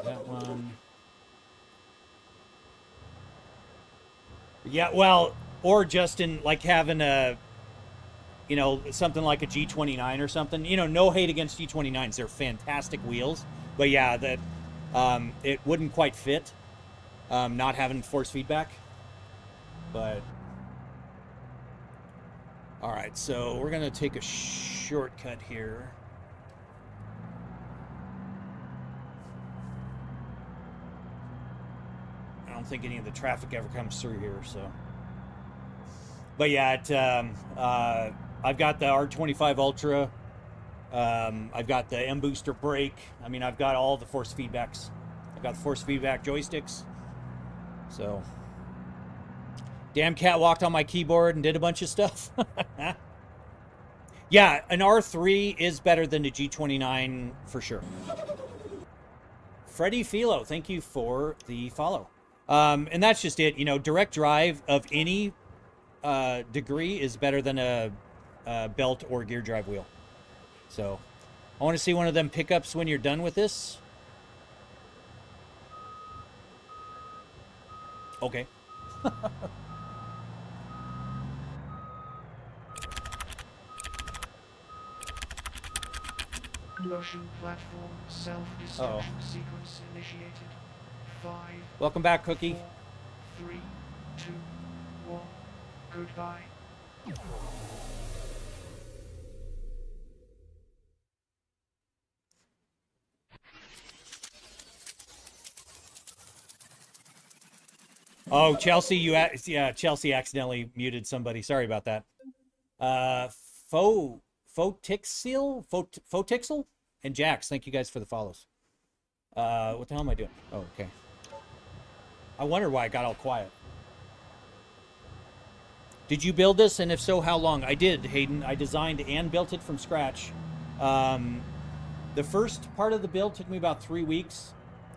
A: That one. Yeah, well, or just in like having a, you know, something like a G29 or something. You know, no hate against G29s. They're fantastic wheels. But yeah, that it wouldn't quite fit not having force feedback. But all right, so we're going to take a shortcut here. I don't think any of the traffic ever comes through here, so. But yeah, I've got the R25 Ultra. I've got the M Booster brake. I mean, I've got all the force feedbacks. I've got the force feedback joysticks. So, damn cat walked on my keyboard and did a bunch of stuff. Yeah, an R3 is better than a G29 for sure. Freddie Philo, thank you for the follow. And that's just it. You know, direct drive of any degree is better than a belt or gear drive wheel. So I want to see one of them pickups when you're done with this. Okay.
B: Motion platform self-destruction sequence initiated. 5.
A: Welcome back, Cookie.
B: 4, 3, 2, 1. Goodbye.
A: Oh, Chelsea, yeah, Chelsea accidentally muted somebody. Sorry about that. Photixel, and Jax, thank you guys for the follows. What the hell am I doing? Oh, okay. I wonder why it got all quiet. Did you build this? And if so, how long? I did, Hayden. I designed and built it from scratch. The first part of the build took me about 3 weeks.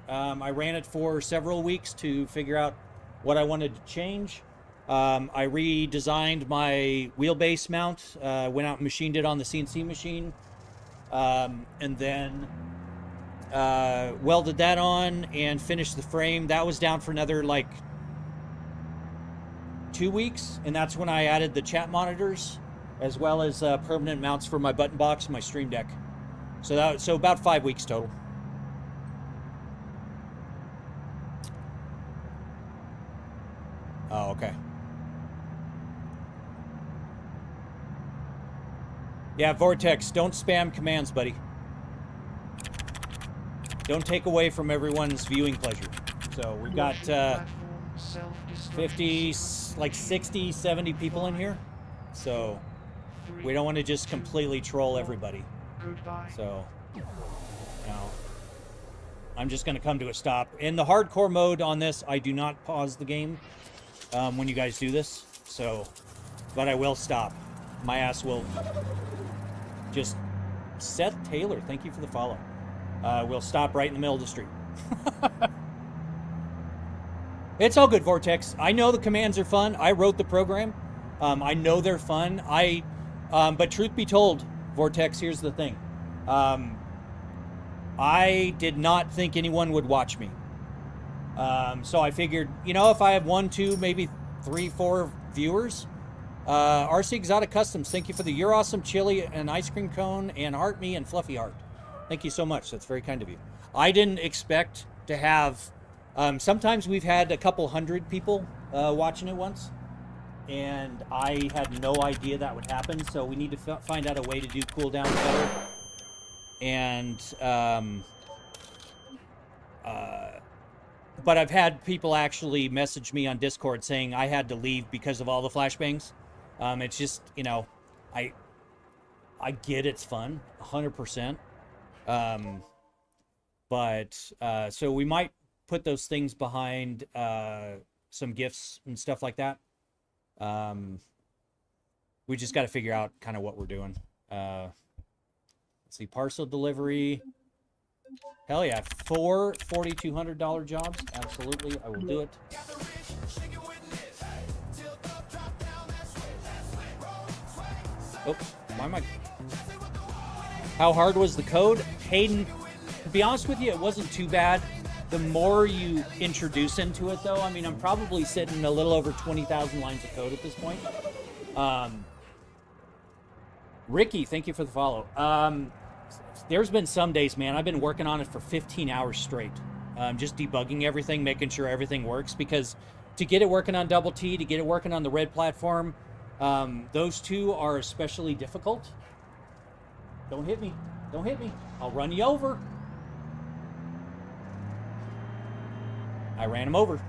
A: I ran it for several weeks to figure out what I wanted to change. I redesigned my wheelbase mount, went out and machined it on the CNC machine, and then welded that on and finished the frame. That was down for another like 2 weeks, and that's when I added the chat monitors as well as permanent mounts for my button box and my stream deck. So about 5 weeks total. Oh, okay. Yeah, Vortex, don't spam commands, buddy. Don't take away from everyone's viewing pleasure. So we've got 50, like 60, 70 people in here. So we don't want to just completely troll everybody. So, you know, I'm just going to come to a stop. In the hardcore mode on this, I do not pause the game when you guys do this. So, but I will stop. My ass will just... Seth Taylor, thank you for the follow. We'll stop right in the middle of the street. It's all good, Vortex. I know the commands are fun. I wrote the program. I know they're fun. But truth be told, Vortex, here's the thing. I did not think anyone would watch me. So I figured, you know, if I have 1, 2, maybe 3, 4 viewers, RC Exotic Customs, thank you for the You're Awesome Chili and Ice Cream Cone and Heart Me and Fluffy Heart. Thank you so much. That's very kind of you. I didn't expect to have... sometimes we've had a couple hundred people watching it once, and I had no idea that would happen, so we need to find out a way to do cooldowns better. And, but I've had people actually message me on Discord saying I had to leave because of all the flashbangs. It's just, you know, I get it's fun, 100%. So we might put those things behind some gifts and stuff like that. We just got to figure out kind of what we're doing. Let's see, parcel delivery. Hell yeah, 4 $4,200 jobs. Absolutely, I will do it. Oops, why am I... How hard was the code? Hayden, to be honest with you, it wasn't too bad. The more you introduce into it, though, I mean, I'm probably sitting a little over 20,000 lines of code at this point. Ricky, thank you for the follow. There's been some days, man, I've been working on it for 15 hours straight. Just debugging everything, making sure everything works, because to get it working on Double T, to get it working on the red platform, those two are especially difficult. Don't hit me. Don't hit me. I'll run you over. I ran him over.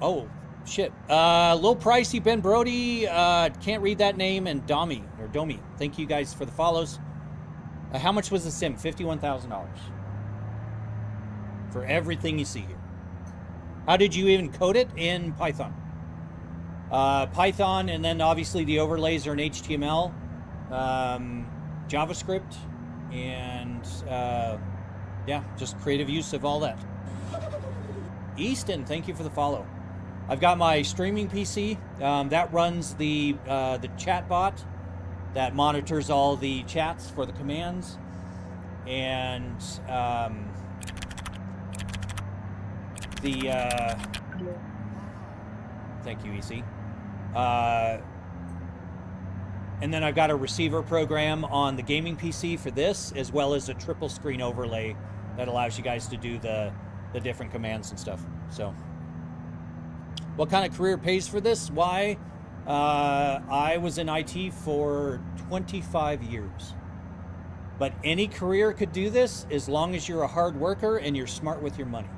A: Oh, shit. Little pricey, Ben Brody. Can't read that name. And Domi, or Domi. Thank you guys for the follows. How much was the sim? $51,000. For everything you see here. How did you even code it? In Python. Python, and then obviously the overlays are in HTML. JavaScript, and... yeah, just creative use of all that. Easton, thank you for the follow. I've got my streaming PC. That runs the chat bot that monitors all the chats for the commands. And thank you, EC. And then I've got a receiver program on the gaming PC for this, as well as a triple screen overlay that allows you guys to do the different commands and stuff. So, what kind of career pays for this? Why? I was in IT for 25 years. But any career could do this as long as you're a hard worker and you're smart with your money.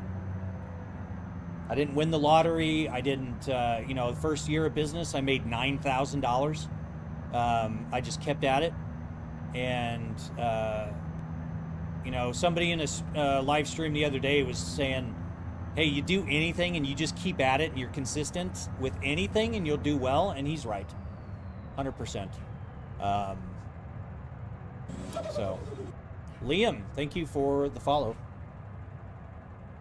A: I didn't win the lottery. I didn't, you know, the first year of business, I made $9,000. I just kept at it. And, you know, somebody in a live stream the other day was saying, hey, you do anything and you just keep at it and you're consistent with anything and you'll do well. And he's right. 100%. So, Liam, thank you for the follow.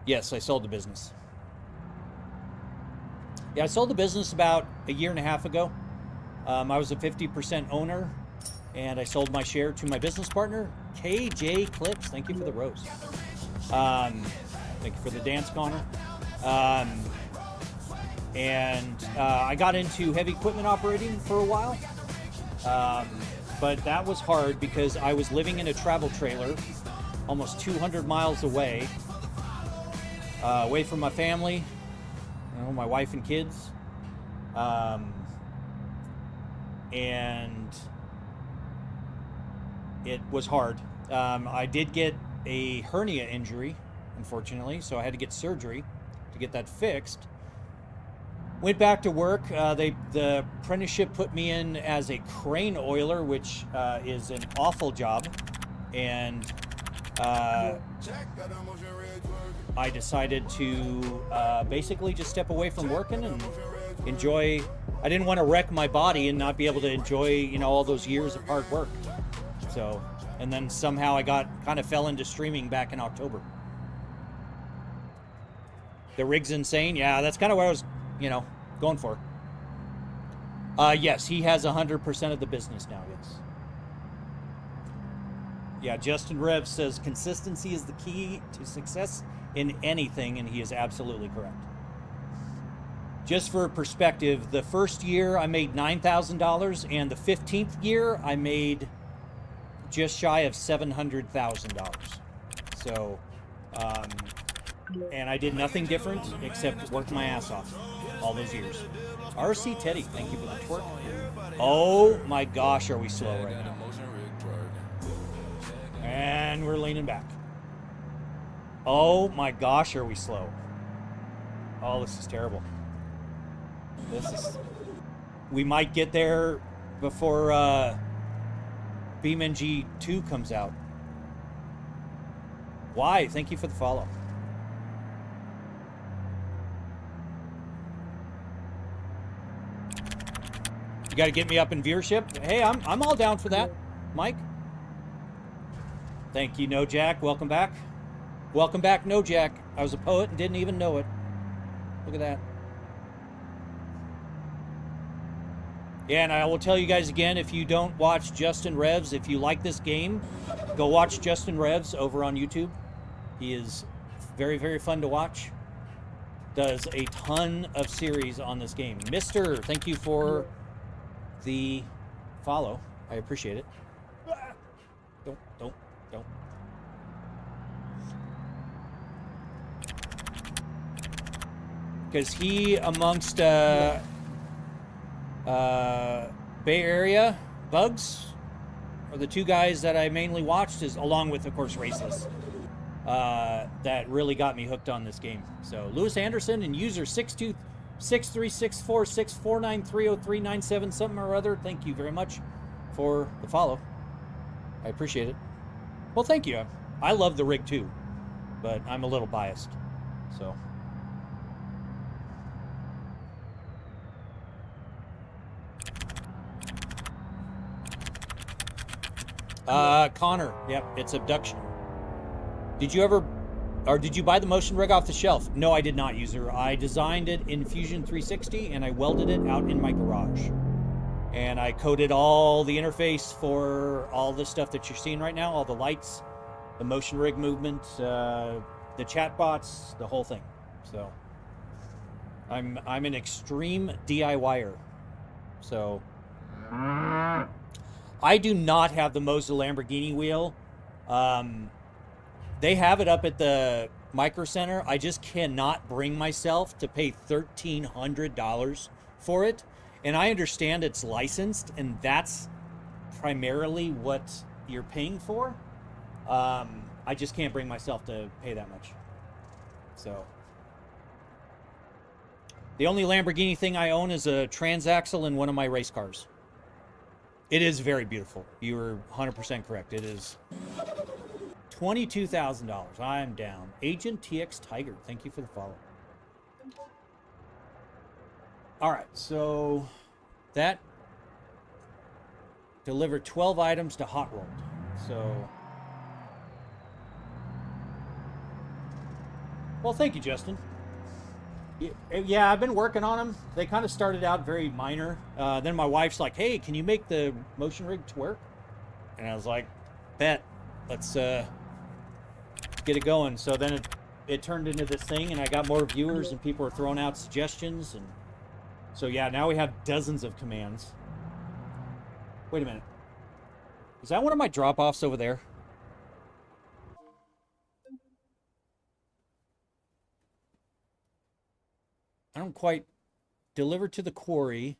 A: Yes, I sold the business. Yeah, I sold the business about a year and a half ago. I was a 50% owner, and I sold my share to my business partner, KJ Clips. Thank you for the rose. Thank you for the dance, Connor. I got into heavy equipment operating for a while. But that was hard because I was living in a travel trailer almost 200 miles away from my family, you know, my wife and kids. And it was hard. I did get a hernia injury, unfortunately, so I had to get surgery to get that fixed. Went back to work. The apprenticeship put me in as a crane oiler, which is an awful job. and I decided to basically just step away from working and enjoy. I didn't want to wreck my body and not be able to enjoy, you know, all those years of hard work. So, and then somehow I kind of fell into streaming back in October. The rig's insane. Yeah, that's kind of what I was, you know, going for. Yes, he has 100% of the business now, yes. Yeah, Justin Rev says consistency is the key to success in anything, and he is absolutely correct. Just for perspective, the first year I made $9,000, and the 15th year I made just shy of $700,000. So, and I did nothing different except work my ass off all those years. RC Teddy, thank you for the twerk. Oh my gosh, are we slow right now? And we're leaning back. Oh my gosh, are we slow? Oh, this is terrible. We might get there before BeamNG 2 comes out. Why? Thank you for the follow. You got to get me up in viewership. Hey, I'm all down for that, Mike. Thank you, No Jack. Welcome back. Welcome back, No Jack. I was a poet and didn't even know it. Look at that. Yeah, and I will tell you guys again, if you don't watch Justin Revs, if you like this game, go watch Justin Revs over on YouTube. He is very, very fun to watch. Does a ton of series on this game. Mister, thank you for the follow. I appreciate it. Don't. Because he, amongst Bay Area Bugs, are the two guys that I mainly watched, is along with, of course, Raceless, that really got me hooked on this game. So Lewis Anderson and user 6263649303997 something or other. Thank you very much for the follow. I appreciate it. Well, thank you. I love the rig too, but I'm a little biased. So. Connor, yep, it's abduction. Did you buy the motion rig off the shelf? No, I did not, user. I designed it in Fusion 360 and I welded it out in my garage. And I coded all the interface for all the stuff that you're seeing right now, all the lights, the motion rig movement, the chat bots, the whole thing. So I'm an extreme DIYer. So I do not have the Moza Lamborghini wheel. They have it up at the Micro Center. I just cannot bring myself to pay $1,300 for it. And I understand it's licensed, and that's primarily what you're paying for. I just can't bring myself to pay that much. So the only Lamborghini thing I own is a transaxle in one of my race cars. It is very beautiful. You were 100% correct. It is $22,000. I'm down. Agent TX Tiger, thank you for the follow. All right, so that delivered 12 items to Hot Rolled. So, well, thank you, Justin. Yeah, I've been working on them. They kind of started out very minor. Then my wife's like, hey, can you make the motion rig twerk? And I was like, bet. Let's get it going. So then it turned into this thing, and I got more viewers, and people were throwing out suggestions. And so, yeah, now we have dozens of commands. Wait a minute. Is that one of my drop-offs over there? I don't quite deliver to the quarry.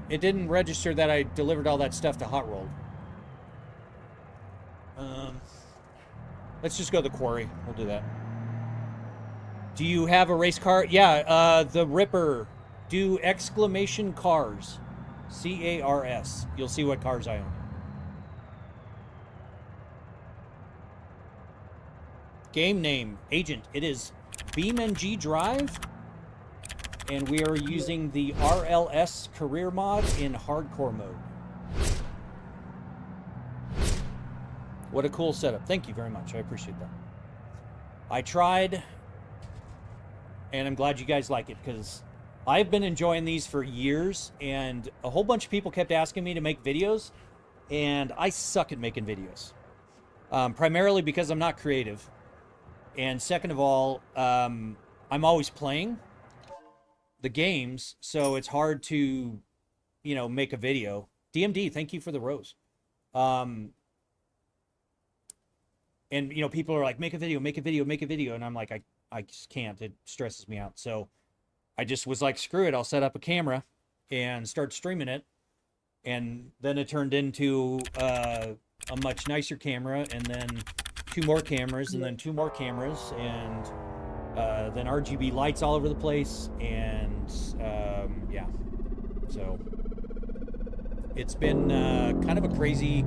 A: It didn't register that I delivered all that stuff to Hot Rolled. Let's just go to the quarry. We'll do that. Do you have a race car? Yeah, the Ripper. Do exclamation cars. C-A-R-S. You'll see what cars I own. Game name, Agent. It is BeamNG.drive, and we are using the RLS career mod in hardcore mode. What a cool setup. Thank you very much. I appreciate that. I tried, and I'm glad you guys like it, because I've been enjoying these for years, and a whole bunch of people kept asking me to make videos, and I suck at making videos. Primarily because I'm not creative. And second of all, I'm always playing the games, so it's hard to, you know, make a video. DMD, thank you for the rose. And, you know, people are like, make a video, make a video, make a video. And I'm like, I just can't. It stresses me out. So I just was like, screw it. I'll set up a camera and start streaming it. And then it turned into a much nicer camera, and then 2 more cameras, and then 2 more cameras, and then RGB lights all over the place, and yeah. So it's been kind of a crazy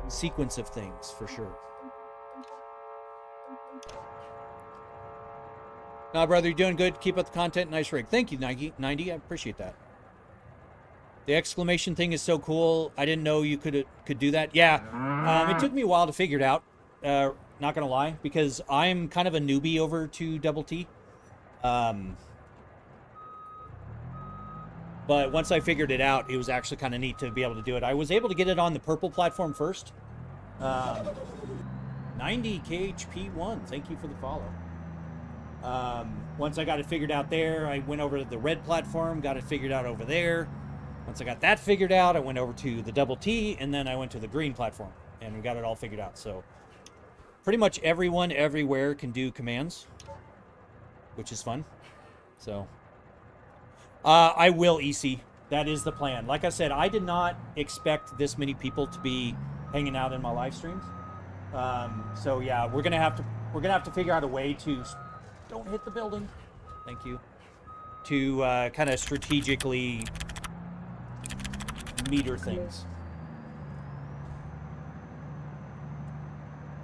A: sequence of things, for sure. Nah, brother, you're doing good. Keep up the content. Nice rig. Thank you, 90. I appreciate that. The exclamation thing is so cool. I didn't know you could do that. Yeah, it took me a while to figure it out. Not gonna lie, because I'm kind of a newbie over to Double T. But once I figured it out, it was actually kind of neat to be able to do it. I was able to get it on the purple platform first. 90KHP1, thank you for the follow. Once I got it figured out there, I went over to the red platform, got it figured out over there. Once I got that figured out, I went over to the Double T, and then I went to the green platform, and we got it all figured out. So pretty much everyone everywhere can do commands, which is fun. So I will, EC. That is the plan. Like I said, I did not expect this many people to be hanging out in my live streams. So yeah, we're gonna have to figure out a way to, don't hit the building, thank you, to kind of strategically meter things.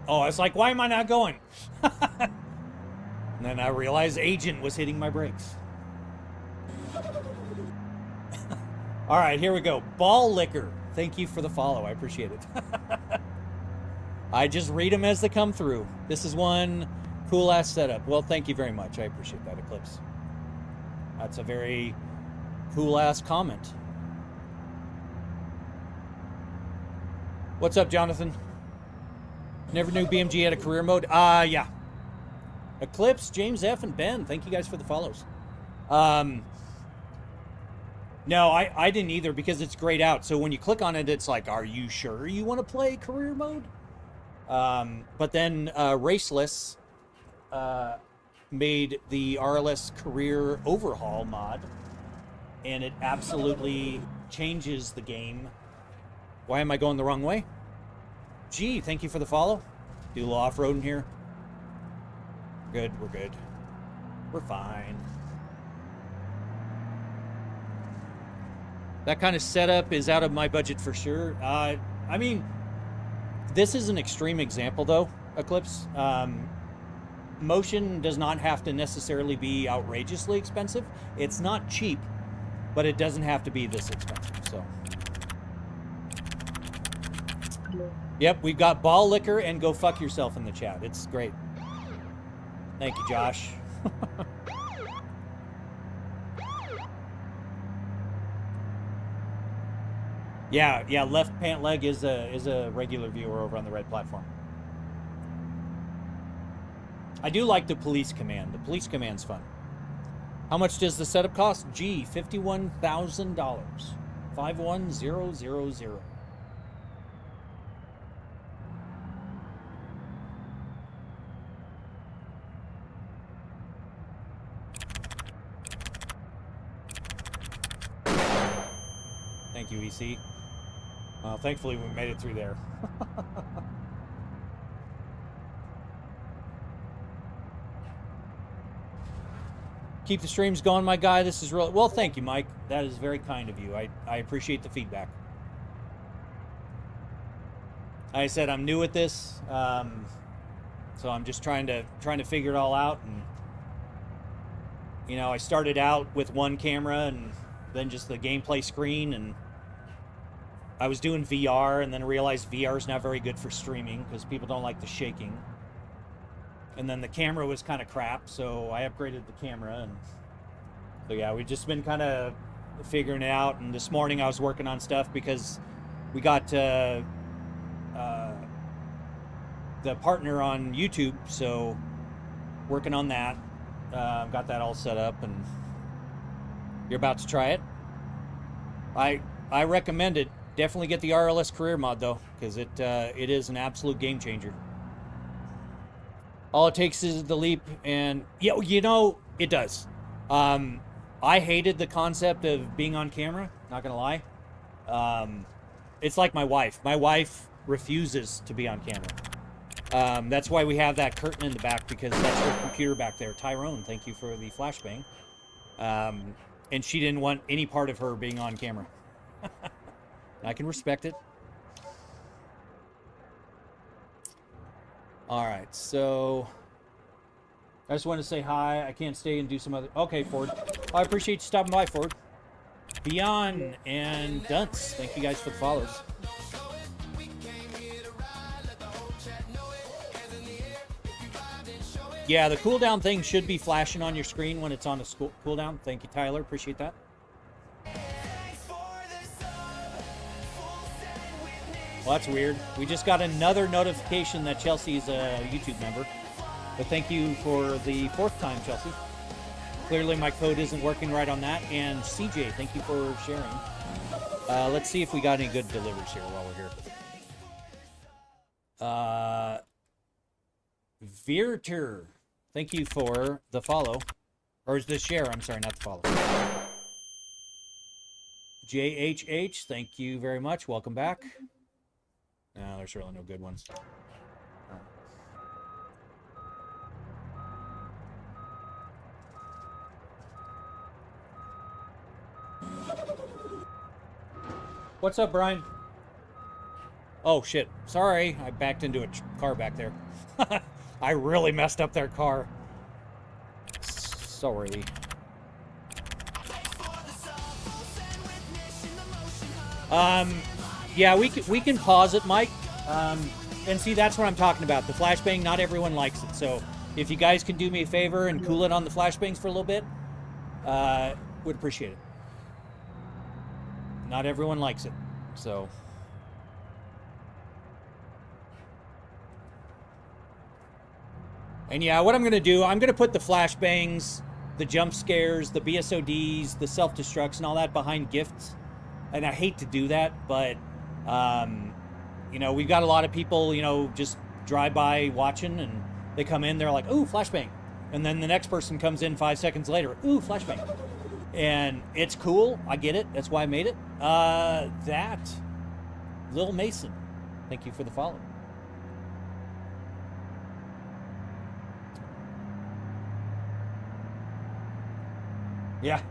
A: Oh, I was like, why am I not going? And then I realized Agent was hitting my brakes. All right, here we go. Ball Liquor. Thank you for the follow. I appreciate it. I just read them as they come through. This is one cool-ass setup. Well, thank you very much. I appreciate that, Eclipse. That's a very cool-ass comment. What's up, Jonathan? Never knew BeamNG had a career mode. Yeah. Eclipse, James F, and Ben. Thank you guys for the follows. No, I didn't either, because it's grayed out. So when you click on it, it's like, are you sure you want to play career mode? But then Raceless made the RLS career overhaul mod, and it absolutely changes the game. Why am I going the wrong way? Gee, thank you for the follow. Do a little off-roading here. Good, we're good. We're fine. That kind of setup is out of my budget for sure. I mean, this is an extreme example though, Eclipse. Motion does not have to necessarily be outrageously expensive. It's not cheap, but it doesn't have to be this expensive, so. Yep, we've got Ball Liquor and Go Fuck Yourself in the chat. It's great. Thank you, Josh. Yeah, left pant leg is a regular viewer over on the red platform. I do like the police command. The police command's fun. How much does the setup cost? Gee, $51,000. 51000. Thank you, EC. Well, thankfully we made it through there. Keep the streams going, my guy. This is really... Well, thank you, Mike. That is very kind of you. I appreciate the feedback. Like I said, I'm new at this, so I'm just trying to figure it all out. And you know, I started out with one camera and then just the gameplay screen, and I was doing VR, and then realized VR is not very good for streaming because people don't like the shaking. And then the camera was kind of crap, so I upgraded the camera. And so yeah, we've just been kind of figuring it out. And this morning I was working on stuff because we got the partner on YouTube, so working on that. Got that all set up, and you're about to try it. I recommend it. Definitely get the RLS career mod though, because it is an absolute game changer. All it takes is the leap, and yeah, you know, it does. I hated the concept of being on camera, not gonna lie. It's like my wife. My wife refuses to be on camera. That's why we have that curtain in the back, because that's her computer back there. Tyrone, thank you for the flashbang. And she didn't want any part of her being on camera. I can respect it. All right, so I just want to say hi. I can't stay and do some other... Okay, Ford. I appreciate you stopping by, Ford. Beyond and Dunce, thank you guys for the follows. Yeah, the cooldown thing should be flashing on your screen when it's on a cooldown. Thank you, Tyler. Appreciate that. Well, that's weird. We just got another notification that Chelsea's a YouTube member. But thank you for the 4th time, Chelsea. Clearly my code isn't working right on that. And CJ, thank you for sharing. Let's see if we got any good delivers here while we're here. Virter, thank you for the follow. Or is the share? I'm sorry, not the follow. JHH, thank you very much. Welcome back. No, there's really no good ones. What's up, Brian? Oh, shit. Sorry, I backed into a car back there. I really messed up their car. Sorry. Yeah, we can pause it, Mike. And see, that's what I'm talking about. The flashbang, not everyone likes it. So if you guys can do me a favor and cool it on the flashbangs for a little bit, would appreciate it. Not everyone likes it, so. And yeah, what I'm going to do, I'm going to put the flashbangs, the jump scares, the BSODs, the self-destructs, and all that behind gifts. And I hate to do that, but, you know, we've got a lot of people, you know, just drive by watching, and they come in, they're like, ooh, flashbang. And then the next person comes in 5 seconds later, ooh, flashbang. And it's cool, I get it, that's why I made it. That, Lil Mason, thank you for the follow. Yeah.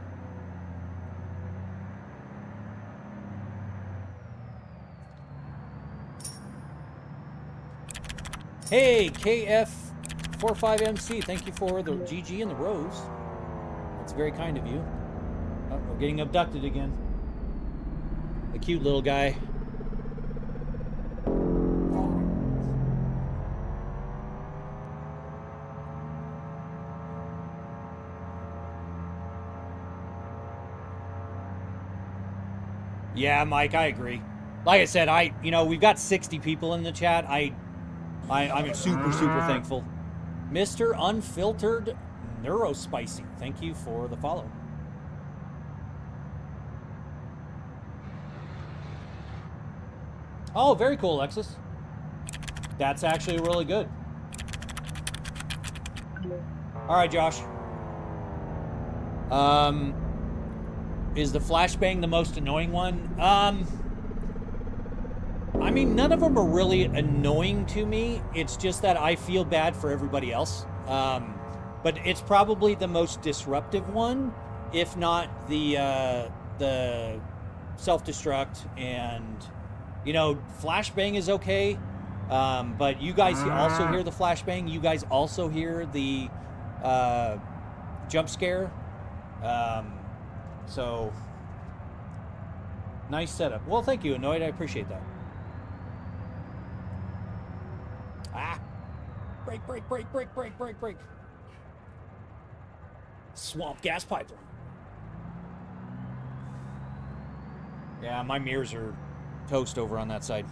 A: Hey, KF45MC, thank you for the GG and the rose. That's very kind of you. Oh, we're getting abducted again. The cute little guy. Yeah, Mike, I agree. Like I said, you know, we've got 60 people in the chat. I'm super thankful. Mr. Unfiltered Neurospicy, thank you for the follow. Oh, very cool, Alexis. That's actually really good. All right, Josh. Is the flashbang the most annoying one? I mean, none of them are really annoying to me. It's just that I feel bad for everybody else. but it's probably the most disruptive one, if not the self-destruct. And you know, flashbang is okay, but you guys also hear the flashbang. You guys also hear the jump scare. So nice setup. Well, thank you, Annoyed. I appreciate that. Ah, break, break, break, break, break, break, break. Swamp gas pipeline. Yeah, my mirrors are toast over on that side.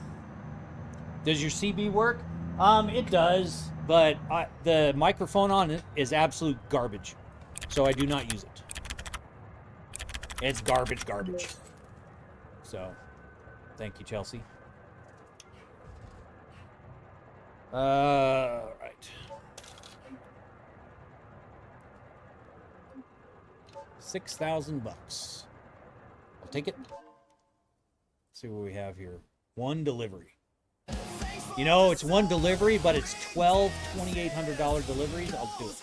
A: Does your CB work? It does, but the microphone on it is absolute garbage, so I do not use it. It's garbage. So, thank you, Chelsea. Right. 6,000 bucks. I'll take it. Let's see what we have here. One delivery. You know, it's one delivery, but it's 12 $2,800 deliveries. I'll do it.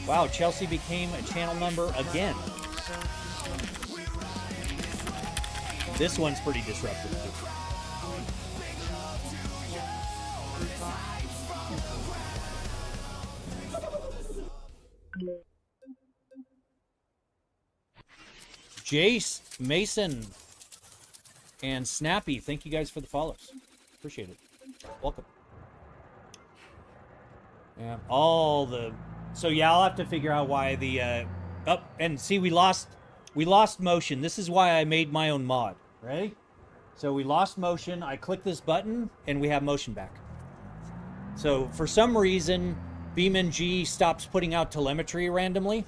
A: Wow, Chelsea became a channel member again. This one's pretty disruptive too. Jace, Mason, and Snappy, thank you guys for the follows. Appreciate it. Welcome. Yeah, all the... So yeah, I'll have to figure out why the... Oh, and see, we lost motion. This is why I made my own mod. Ready? So we lost motion. I click this button, and we have motion back. So for some reason, BeamNG stops putting out telemetry randomly,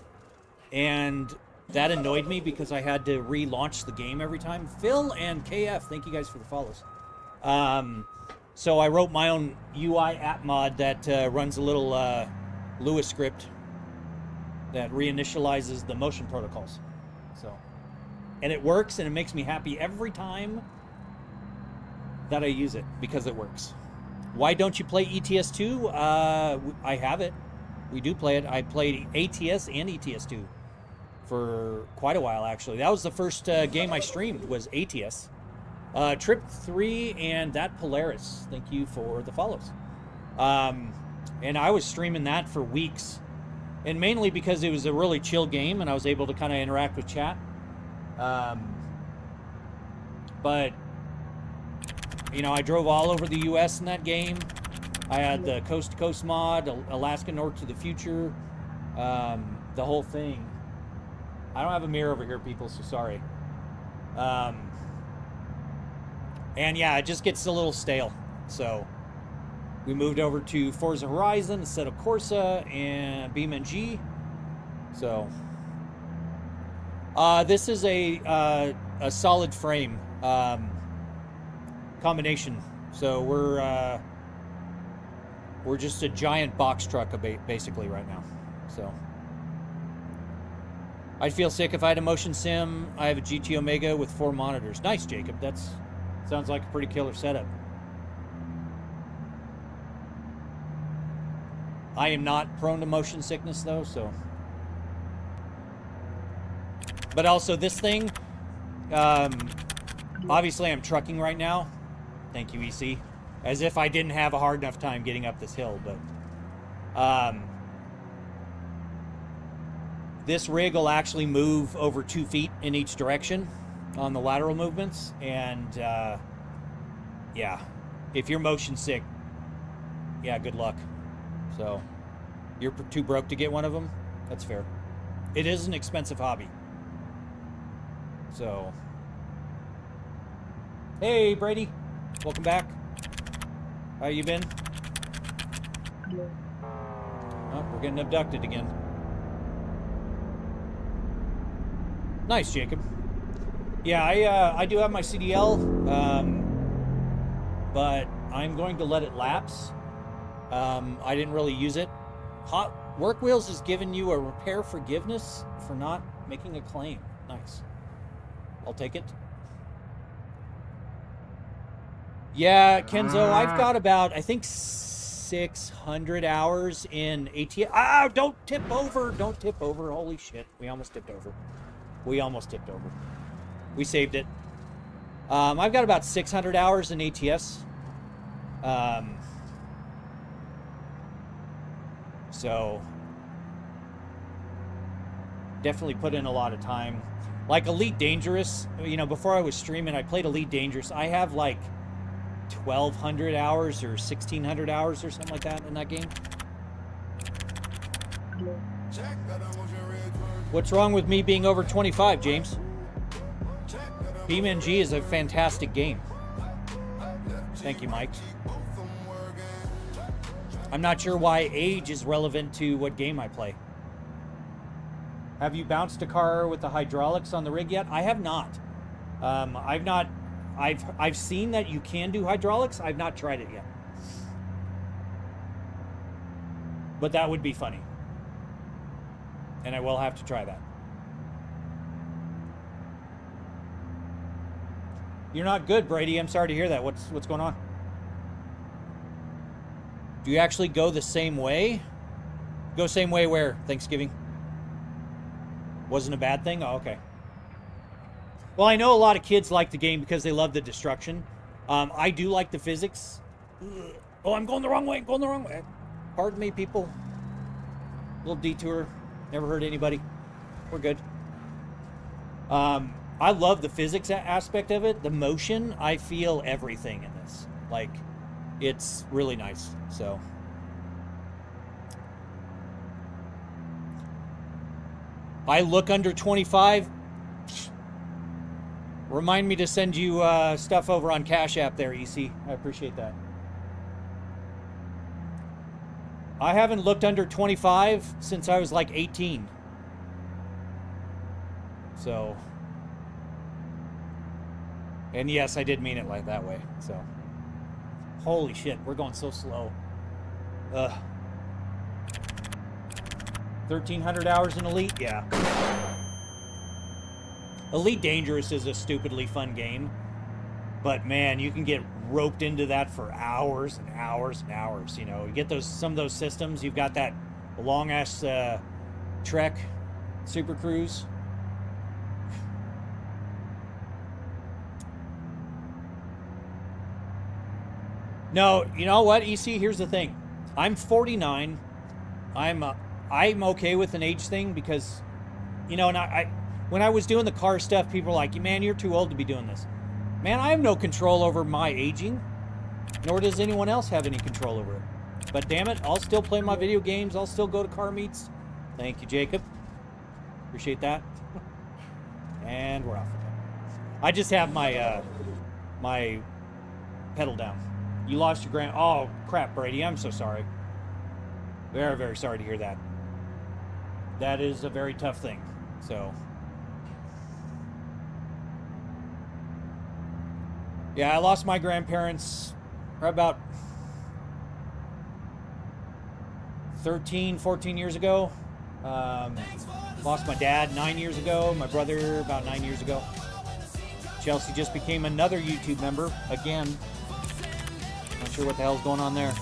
A: and that annoyed me because I had to relaunch the game every time. Phil and KF, thank you guys for the follows. So I wrote my own UI app mod that runs a little Lua script that reinitializes the motion protocols. So, and it works, and it makes me happy every time that I use it because it works. Why don't you play ETS2? I have it. We do play it. I played ATS and ETS2 for quite a while, actually. That was the first game I streamed, was ATS. Trip 3 and that Polaris, thank you for the follows. And I was streaming that for weeks, and mainly because it was a really chill game and I was able to kind of interact with chat. But you know, I drove all over the US in that game. I had the coast to coast mod, Alaska North to the Future, the whole thing. I don't have a mirror over here, people, so sorry. And yeah, it just gets a little stale. So we moved over to Forza Horizon instead of Corsa and BeamNG. So this is a solid frame combination. So we're just a giant box truck basically right now. So I'd feel sick if I had a motion sim. I have a GT Omega with 4 monitors. Nice, Jacob. That's sounds like a pretty killer setup. I am not prone to motion sickness though, so. But also this thing, obviously I'm trucking right now. Thank you, EC. As if I didn't have a hard enough time getting up this hill, but this rig will actually move over 2 feet in each direction on the lateral movements, and yeah, if you're motion sick, yeah, good luck. So you're too broke to get one of them? That's fair. It is an expensive hobby. So, hey Brady, welcome back. How you been? Oh, we're getting abducted again. Nice, Jacob. Yeah, I do have my CDL, but I'm going to let it lapse. I didn't really use it. Hot Work Wheels has given you a repair forgiveness for not making a claim. Nice. I'll take it. Yeah, Kenzo, I've got about, I think, 600 hours in ATS. Ah, don't tip over. Don't tip over. Holy shit. We almost tipped over. We almost tipped over. We saved it. I've got about 600 hours in ATS. So definitely put in a lot of time. Like Elite Dangerous, you know, before I was streaming, I played Elite Dangerous. I have like 1,200 hours or 1,600 hours or something like that in that game. What's wrong with me being over 25, James? BeamNG is a fantastic game. Thank you, Mike. I'm not sure why age is relevant to what game I play. Have you bounced a car with the hydraulics on the rig yet? I have not. I've seen that you can do hydraulics. I've not tried it yet. But that would be funny. And I will have to try that. You're not good, Brady. I'm sorry to hear that. What's going on? Do you actually go the same way? Go same way where? Thanksgiving? Wasn't a bad thing? Oh, okay. Well, I know a lot of kids like the game because they love the destruction. I do like the physics. Oh, I'm going the wrong way. I'm going the wrong way. Pardon me, people. Little detour. Never hurt anybody. We're good. I love the physics aspect of it. The motion, I feel everything in this. Like, it's really nice. So, I look under 25. Remind me to send you stuff over on Cash App there, EC. I appreciate that. I haven't looked under 25 since I was like 18. So, and yes, I did mean it like that way. So, holy shit, we're going so slow. 1,300 hours in Elite? Yeah. Elite Dangerous is a stupidly fun game. But man, you can get roped into that for hours and hours and hours. You know, you get some of those systems. You've got that long-ass Trek Super Cruise. No, you know what, EC? Here's the thing. I'm 49. I'm okay with an age thing because, you know, and when I was doing the car stuff, people were like, man, you're too old to be doing this. Man, I have no control over my aging, nor does anyone else have any control over it. But damn it, I'll still play my video games. I'll still go to car meets. Thank you, Jacob. Appreciate that. And we're off again. I just have my my pedal down. You lost your grand... Oh, crap, Brady. I'm so sorry. Very, very sorry to hear that. That is a very tough thing. So... yeah, I lost my grandparents about 13, 14 years ago. Lost my dad 9 years ago. My brother about 9 years ago. Chelsea just became another YouTube member again. Not sure what the hell's going on there.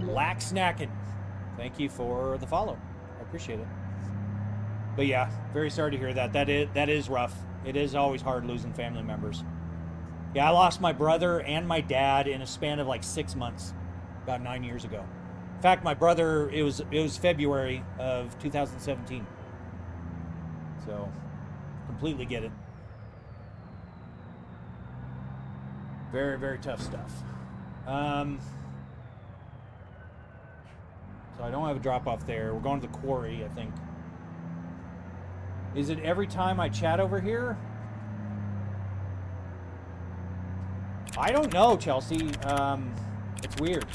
A: Lax snacking. Thank you for the follow. I appreciate it. But yeah, very sorry to hear that. That is rough. It is always hard losing family members. Yeah, I lost my brother and my dad in a span of like 6 months, about 9 years ago. In fact, my brother, it was February of 2017. So, completely get it. Very, very tough stuff. So I don't have a drop off there. We're going to the quarry, I think. Is it every time I chat over here? I don't know, Chelsea. It's weird.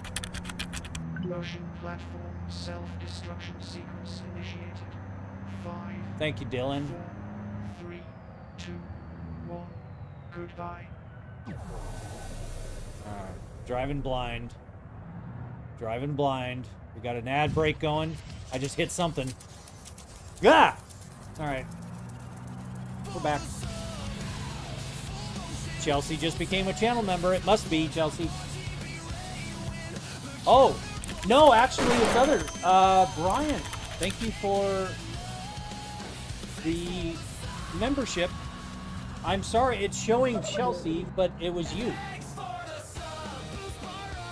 B: Motion platform self-destruction sequence initiated. 5.
A: Thank you, Dylan.
B: 4, 3, 2, 1. Goodbye.
A: Driving blind. Driving blind. We got an ad break going. I just hit something. Ah! All right. We're back. Chelsea just became a channel member. It must be Chelsea. Oh, no, actually it's others. Brian, thank you for the membership. I'm sorry, it's showing Chelsea, but it was you.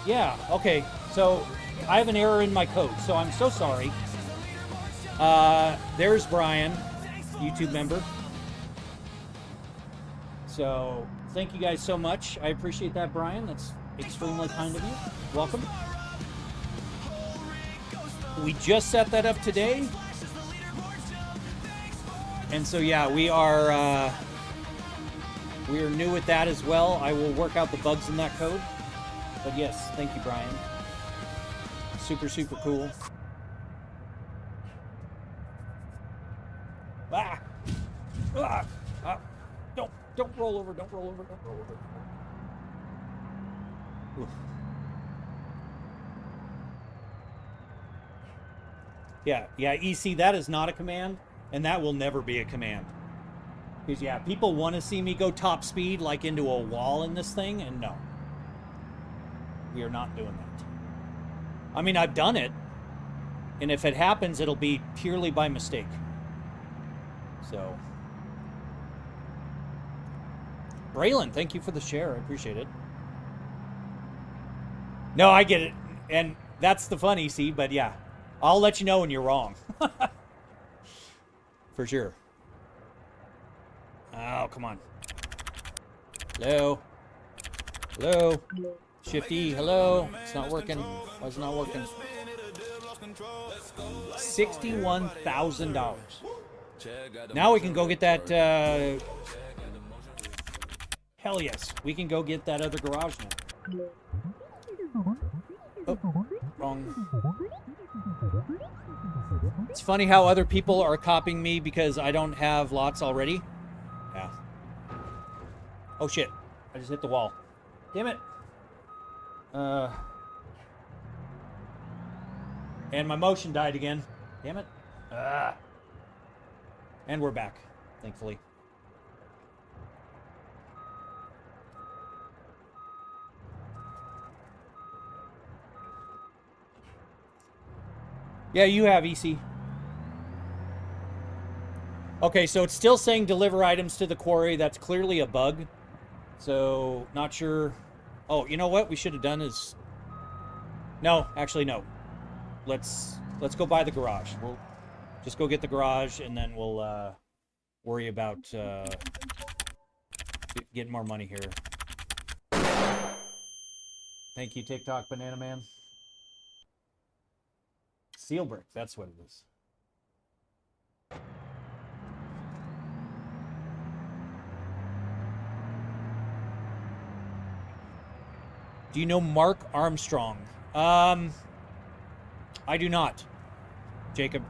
A: Yeah, okay, so I have an error in my code, so I'm so sorry. There's Brian, YouTube member. So, thank you guys so much. I appreciate that, Brian. That's extremely kind of you. Welcome. We just set that up today. And so, yeah, we are new with that as well. I will work out the bugs in that code. But yes, thank you, Brian. Super, super cool. Ah! Ah! Ah! Don't roll over, don't roll over, don't roll over. Oof. Yeah, EC, that is not a command, and that will never be a command. Because, yeah, people want to see me go top speed, like into a wall in this thing, and no. We are not doing that. I mean, I've done it, and if it happens, it'll be purely by mistake. So... Braylon, thank you for the share. I appreciate it. No, I get it. And that's the fun, EC, but yeah. I'll let you know when you're wrong. For sure. Oh, come on. Hello? Hello? Shift E, hello? It's not working. Why is it not working? $61,000. Now we can go get that... Hell yes, we can go get that other garage now. Oh, wrong. It's funny how other people are copying me because I don't have lots already. Yeah. Oh shit, I just hit the wall. Damn it. And my motion died again. Damn it. And we're back, thankfully. Yeah, you have EC. Okay, so it's still saying deliver items to the quarry. That's clearly a bug. So, not sure. Oh, you know what we should have done is... No, actually, no. Let's go buy the garage. We'll just go get the garage, and then we'll worry about getting more money here. Thank you, TikTok Banana Man. Seal brick, that's what it is. Do you know Mark Armstrong? I do not, Jacob.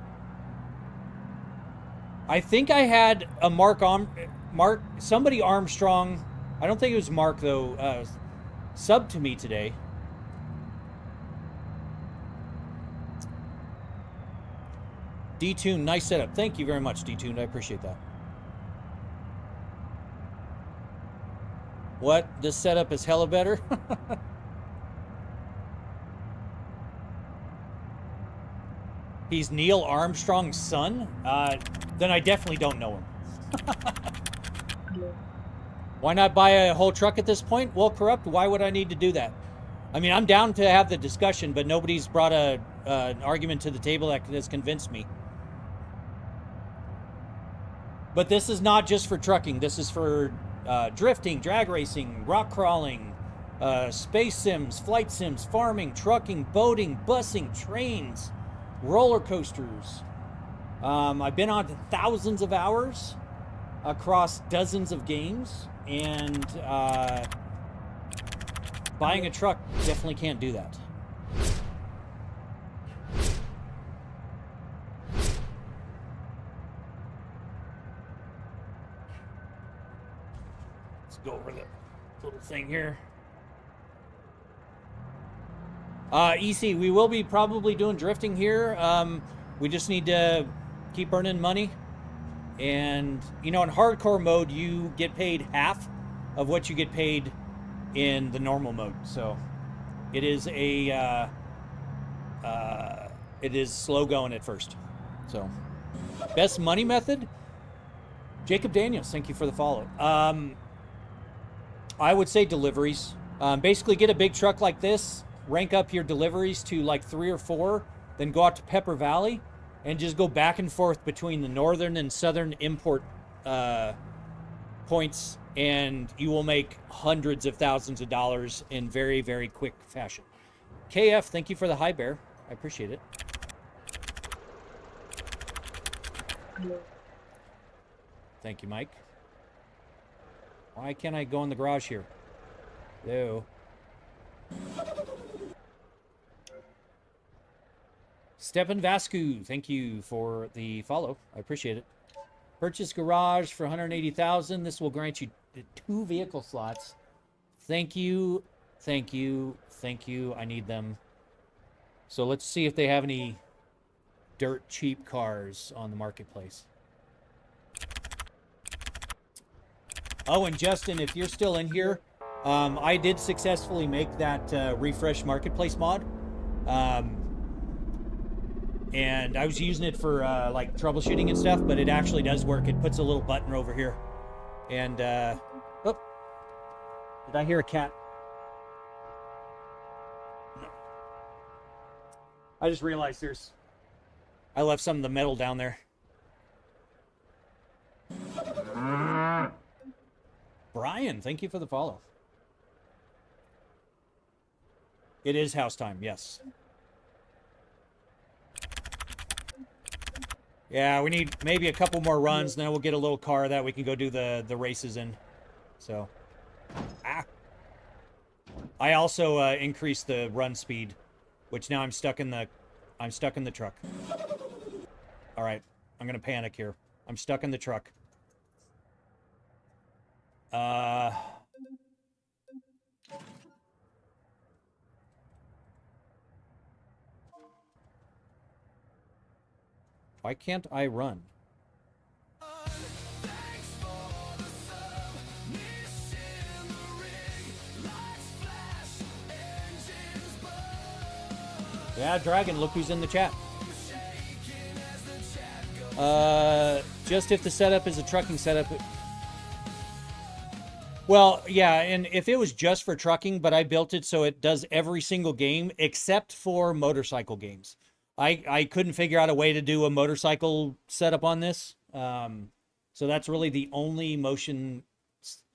A: I think I had a somebody Armstrong, I don't think it was Mark though, sub to me today. D-Tune, nice setup. Thank you very much, D-Tune. I appreciate that. What? This setup is hella better? He's Neil Armstrong's son? Then I definitely don't know him. Why not buy a whole truck at this point? Well, Corrupt, why would I need to do that? I mean, I'm down to have the discussion, but nobody's brought an argument to the table that has convinced me. But this is not just for trucking. This is for drifting, drag racing, rock crawling, space sims, flight sims, farming, trucking, boating, busing, trains, roller coasters. I've been on to thousands of hours across dozens of games, and buying a truck definitely can't do that. Go over the little thing here. EC, we will be probably doing drifting here. We just need to keep earning money And, you know, in hardcore mode, you get paid half of what you get paid in the normal mode. So it is it is slow going at first. So best money method? Jacob Daniels, thank you for the follow. I would say deliveries. Basically get a big truck like this, rank up your deliveries to like 3 or 4, then go out to Pepper Valley and just go back and forth between the northern and southern import points, and you will make hundreds of thousands of dollars in very, very quick fashion. KF, thank you for the hi bear. I appreciate it. Thank you, Mike. Why can't I go in the garage here? Ew. Stepan Vascu, thank you for the follow. I appreciate it. Purchase garage for $180,000. This will grant you 2 vehicle slots. Thank you, thank you, thank you. I need them. So let's see if they have any dirt cheap cars on the marketplace. Oh, and Justin, if you're still in here, I did successfully make that refresh marketplace mod. And I was using it for like troubleshooting and stuff, but it actually does work. It puts a little button over here. And, oh, did I hear a cat? No. I just realized I left some of the metal down there. Brian, thank you for the follow. It is house time, yes. Yeah, we need maybe a couple more runs, and then we'll get a little car that we can go do the races in. So, I also increased the run speed, which now I'm stuck in the truck. All right, I'm gonna panic here. I'm stuck in the truck. Why can't I run? Yeah, Dragon, look who's in the chat. Just if the setup is a trucking setup. Well, yeah, and if it was just for trucking, but I built it so it does every single game except for motorcycle games. I couldn't figure out a way to do a motorcycle setup on this. So that's really the only motion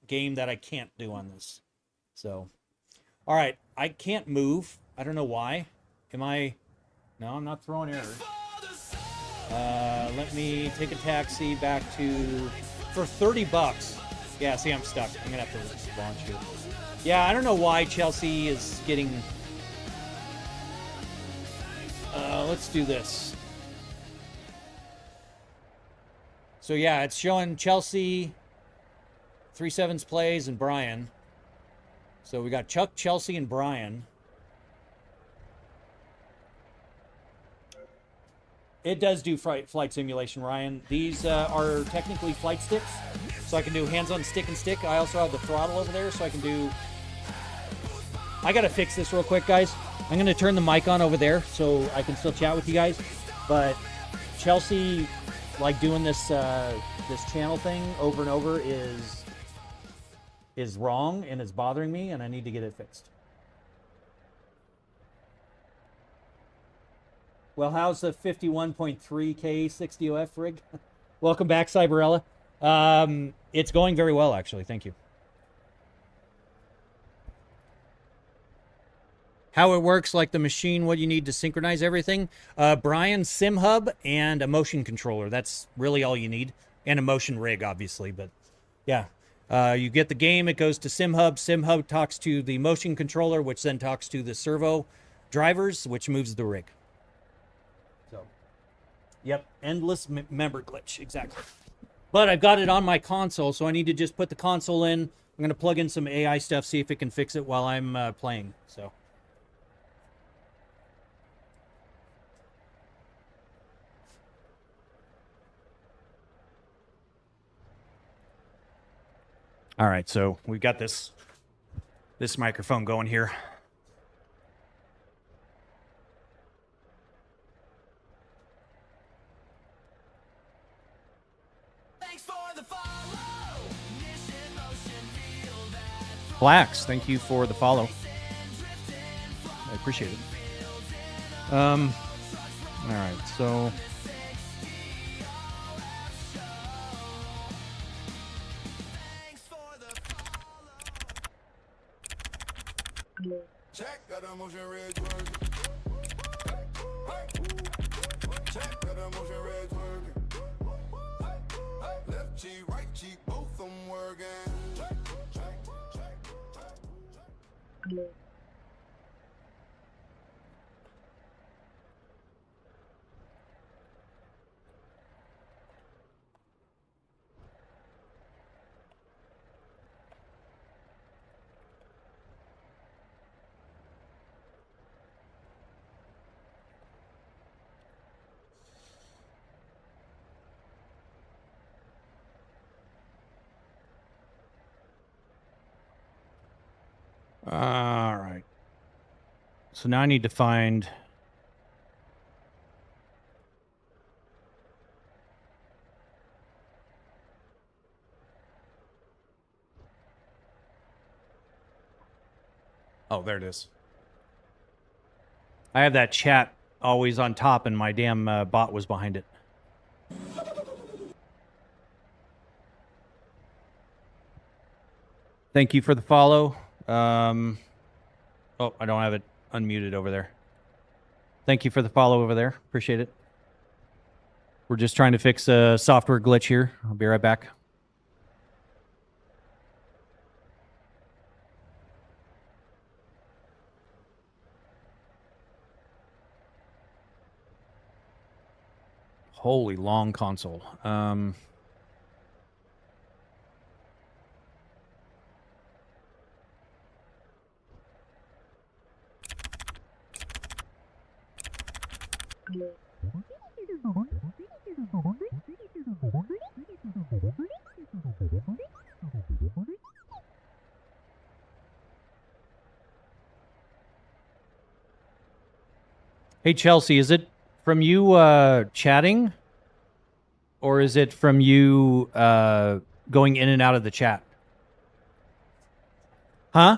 A: game that I can't do on this. So, all right, I can't move. I don't know why. Am I? No, I'm not throwing errors. Let me take a taxi back to, for 30 bucks. Yeah, see, I'm stuck. I'm gonna have to launch here. Yeah, I don't know why Chelsea is getting... let's do this. So yeah, it's showing Chelsea, 3-7s plays, and Brian. So we got Chuck, Chelsea, and Brian. It does do flight simulation, Ryan. These are technically flight sticks, so I can do hands-on stick and stick. I also have the throttle over there, so I can do... I gotta fix this real quick, guys. I'm gonna turn the mic on over there so I can still chat with you guys. But Chelsea, like doing this this channel thing over and over is wrong, and it's bothering me, and I need to get it fixed. Well, how's the 51.3K 60OF rig? Welcome back, Cyberella. It's going very well, actually. Thank you. How it works, like the machine, what you need to synchronize everything. Brian, Sim Hub, and a motion controller. That's really all you need. And a motion rig, obviously. But, yeah. You get the game, it goes to Sim Hub. Sim Hub talks to the motion controller, which then talks to the servo drivers, which moves the rig. So, yep, endless member glitch, exactly. But I've got it on my console, so I need to just put the console in. I'm going to plug in some AI stuff, see if it can fix it while I'm playing. So. All right, so we've got this microphone going here. Flax, thank you for the follow. I appreciate it. All right, so
C: Check, got a motion red twerk. Check, got a motion red twerk. Left cheek, right cheek, both of them working. Check, check, check, check.
A: all right. So now I need to find. Oh, there it is. I have that chat always on top, and my damn bot was behind it. Thank you for the follow. Oh, I don't have it unmuted over there. Thank you for the follow over there. Appreciate it. We're just trying to fix a software glitch here. I'll be right back. Holy long console. Hey, Chelsea, is it from you chatting? Or is it from you going in and out of the chat? Huh?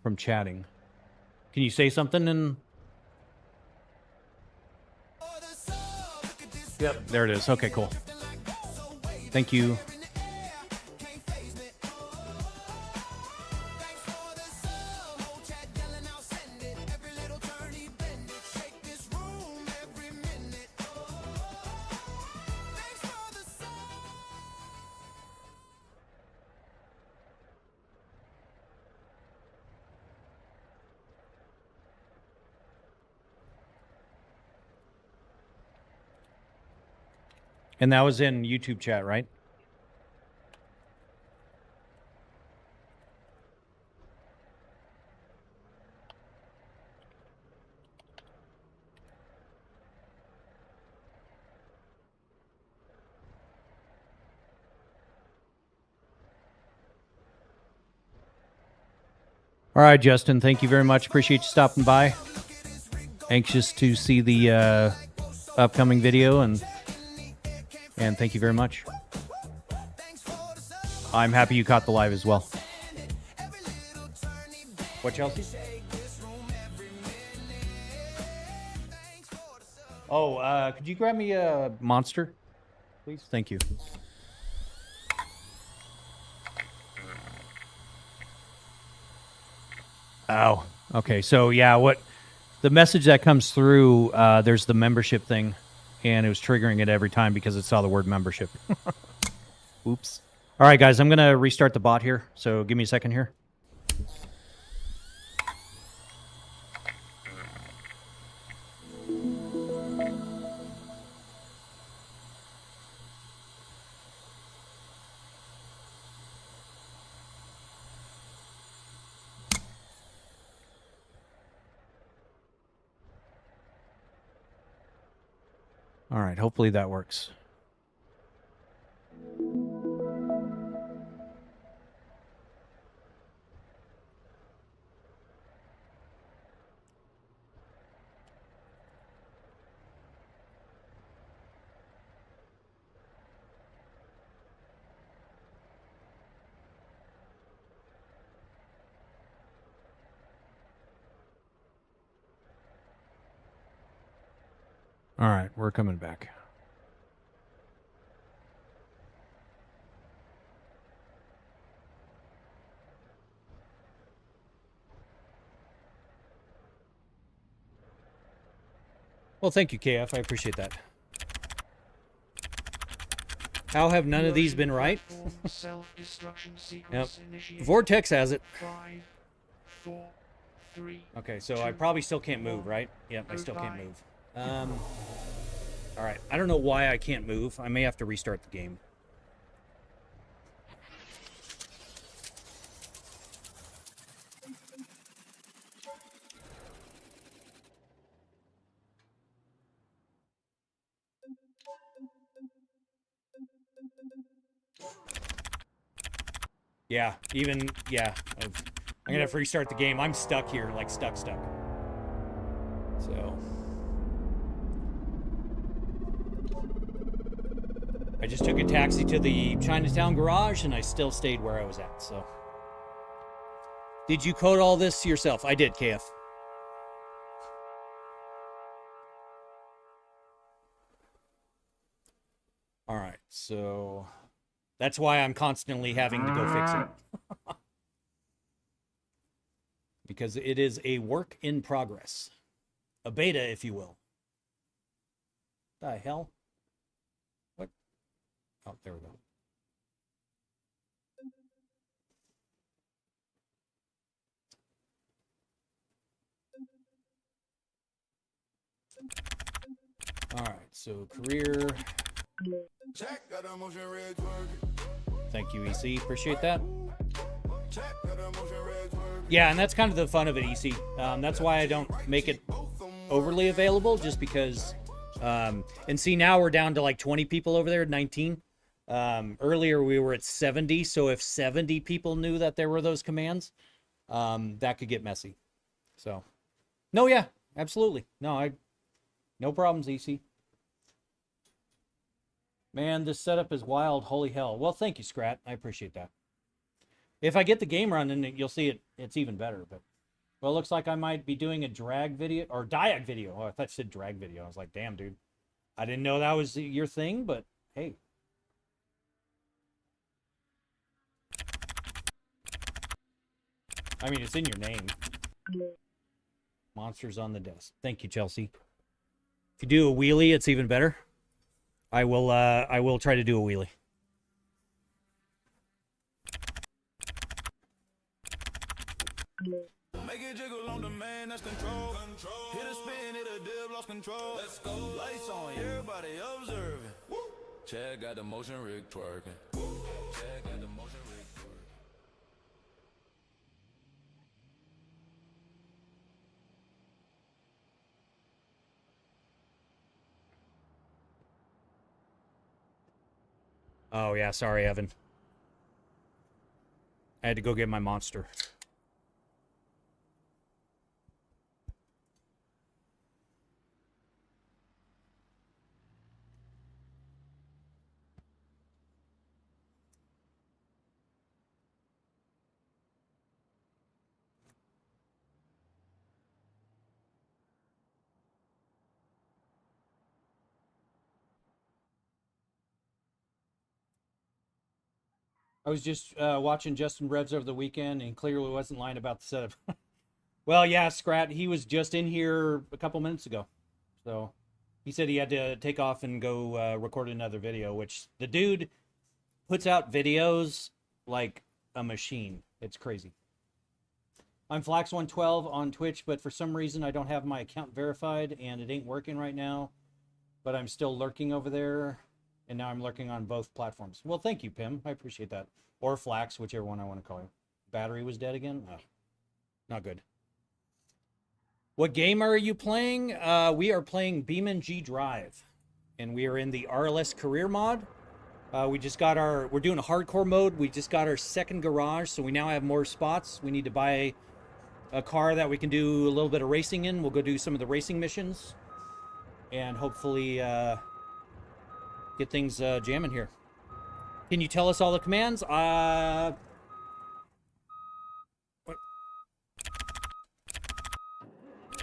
A: From chatting. Can you say something and... Yep, there it is. Okay, cool. Thank you. And that was in YouTube chat, right? All right, Justin, thank you very much. Appreciate you stopping by. Anxious to see the upcoming video, and thank you very much. I'm happy you caught the live as well. What, Chelsea? Oh, could you grab me a Monster, please? Thank you. Oh, okay. So, yeah, what the message that comes through, there's the membership thing, and it was triggering it every time because it saw the word membership. Oops. All right, guys, I'm going to restart the bot here, so give me a second here. All right, hopefully that works. All right, we're coming back. Well, thank you, KF. I appreciate that. How have none of these been right? Yep. Vortex has it.
B: 5, 4, 3.
A: Okay, so I probably still can't move, right? Yep, I still can't move. All right. I don't know why I can't move. I may have to restart the game. Yeah, yeah. I'm gonna have to restart the game. I'm stuck here, like stuck. So I just took a taxi to the Chinatown garage and I still stayed where I was at, so. Did you code all this yourself? I did, KF. All right, so that's why I'm constantly having to go fix it. Because it is a work in progress. A beta, if you will. The hell? What? Oh, there we go. All right, so career. Thank you, EC. Appreciate that. Yeah, and that's kind of the fun of it, EC. That's why I don't make it overly available, just because. And see, now we're down to like 20 people over there, 19. Earlier we were at 70, so if 70 people knew that there were those commands, that could get messy. So, no, yeah, absolutely. No problems, EC. Man, this setup is wild. Holy hell. Well, thank you, Scrat. I appreciate that. If I get the game running, you'll see it's even better. But, well, it looks like I might be doing a drag video, or diag video. Oh, I thought you said drag video. I was like, damn, dude. I didn't know that was your thing, but hey. I mean, it's in your name. Monsters on the desk. Thank you, Chelsea. If you do a wheelie, it's even better. I will try to do a wheelie.
C: Make it jiggle on the man, that's control. Hit a spin, hit a dip, lost control. Let's go. Lights on, everybody observing. Chad got the motion rig twerking. Chad got the motion rig twerking.
A: Oh, yeah. Sorry, Evan. I had to go get my monster. I was just watching Justin Revs over the weekend, and clearly wasn't lying about the setup. Well, yeah, Scrat, he was just in here a couple minutes ago. So he said he had to take off and go record another video, which the dude puts out videos like a machine. It's crazy. I'm Flax112 on Twitch, but for some reason I don't have my account verified, and it ain't working right now. But I'm still lurking over there. And now I'm lurking on both platforms. Well, thank you, Pim. I appreciate that. Or Flax, whichever one I want to call you. Battery was dead again? Oh, not good. What game are you playing? We are playing BeamNG.drive. And we are in the RLS career mod. We're doing a hardcore mode. We just got our second garage, so we now have more spots. We need to buy a car that we can do a little bit of racing in. We'll go do some of the racing missions. And hopefully... get things jamming here. Can you tell us all the commands? What?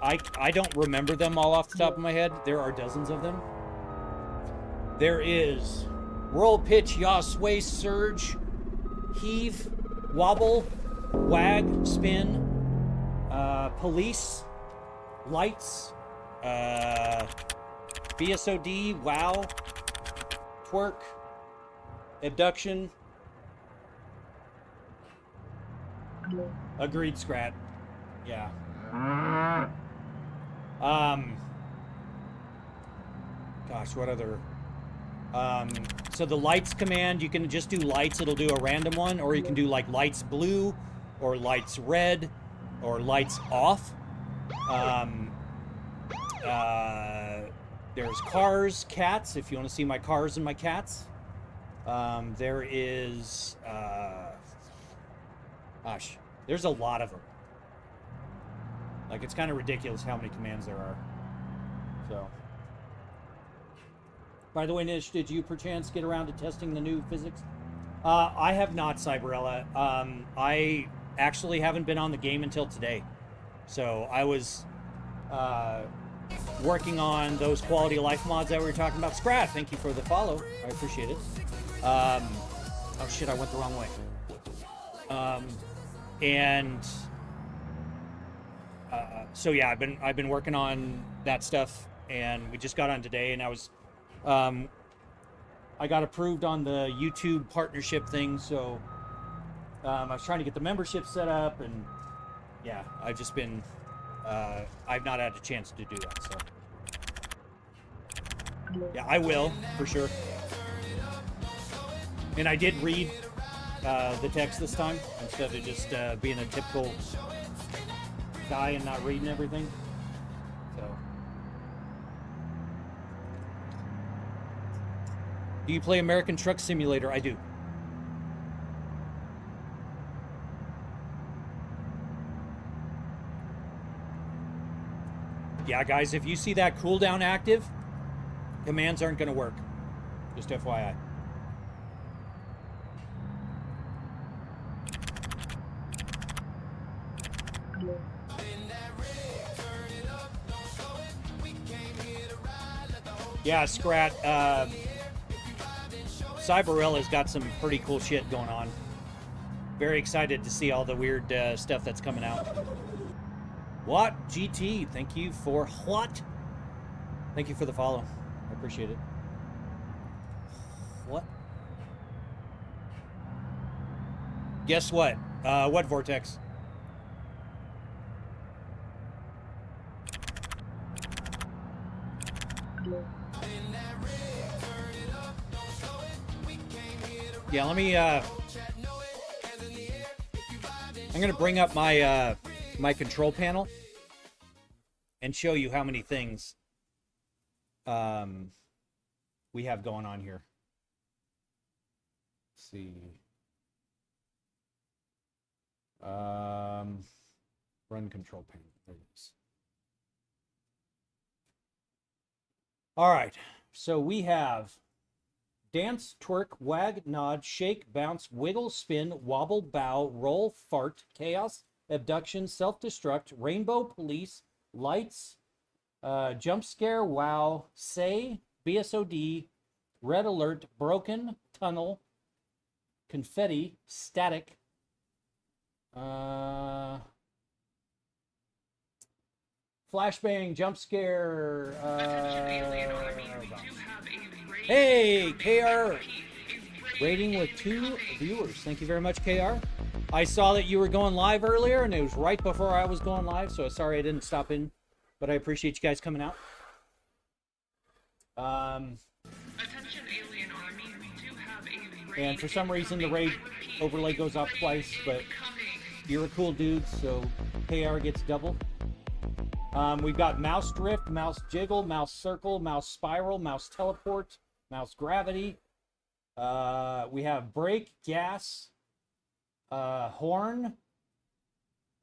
A: I don't remember them all off the top of my head. There are dozens of them. There is roll, pitch, yaw, sway, surge, heave, wobble, wag, spin, police, lights, BSOD, wow, twerk, abduction. Agreed, Scrat. Yeah. Gosh, what other? So the lights command, you can just do lights, it'll do a random one, or you can do like lights blue, or lights red, or lights off. There's cars, cats, if you want to see my cars and my cats. There is, gosh, there's a lot of them. Like, it's kind of ridiculous how many commands there are. So. By the way, Nish, did you perchance get around to testing the new physics? I have not, Cyberella. I actually haven't been on the game until today. So I was working on those quality of life mods that we were talking about. Scrat, thank you for the follow. I appreciate it. Oh shit, I went the wrong way. So yeah, I've been working on that stuff, and we just got on today, and I was I got approved on the YouTube partnership thing, so I was trying to get the membership set up, and yeah, I've just been I've not had a chance to do that, so yeah, I will for sure. And I did read the text this time instead of just being a typical guy and not reading everything. So, do you play American Truck Simulator? I do. Yeah, guys, if you see that cooldown active, commands aren't going to work. Just FYI. Yeah, Scrat, Cyberella's got some pretty cool shit going on. Very excited to see all the weird stuff that's coming out. What? GT, thank you for what? Thank you for the follow. I appreciate it. What? Guess what? What, Vortex? Yeah, let me, I'm gonna bring up my, my control panel and show you how many things, we have going on here. Let's see. Run control panel, there it is. All right, so we have dance, twerk, wag, nod, shake, bounce, wiggle, spin, wobble, bow, roll, fart, chaos, abduction, self-destruct, rainbow, police, lights, jump scare, wow, say, BSOD, red alert, broken, tunnel, confetti, static, flashbang, jump scare, hey, KR, rating with 2 viewers. Thank you very much, KR. I saw that you were going live earlier, and it was right before I was going live, so sorry I didn't stop in, but I appreciate you guys coming out.
B: Attention Alien Army, we do have a raid.
A: And for some reason, the raid overlay goes off twice, but you're a cool dude, so KR gets double. We've got mouse drift, mouse jiggle, mouse circle, mouse spiral, mouse teleport, mouse gravity. We have brake, gas, horn.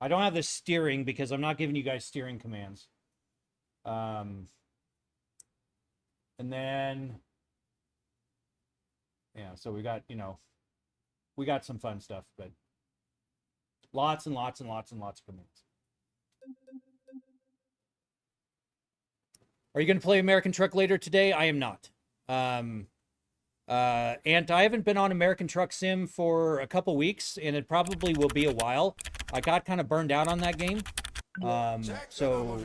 A: I don't have the steering because I'm not giving you guys steering commands. And then, yeah, so we got, you know, we got some fun stuff, but lots and lots and lots and lots of commands. Are you going to play American Truck later today? I am not. And I haven't been on American Truck Sim for a couple weeks, and it probably will be a while. I got kind of burned out on that game. Yeah. So,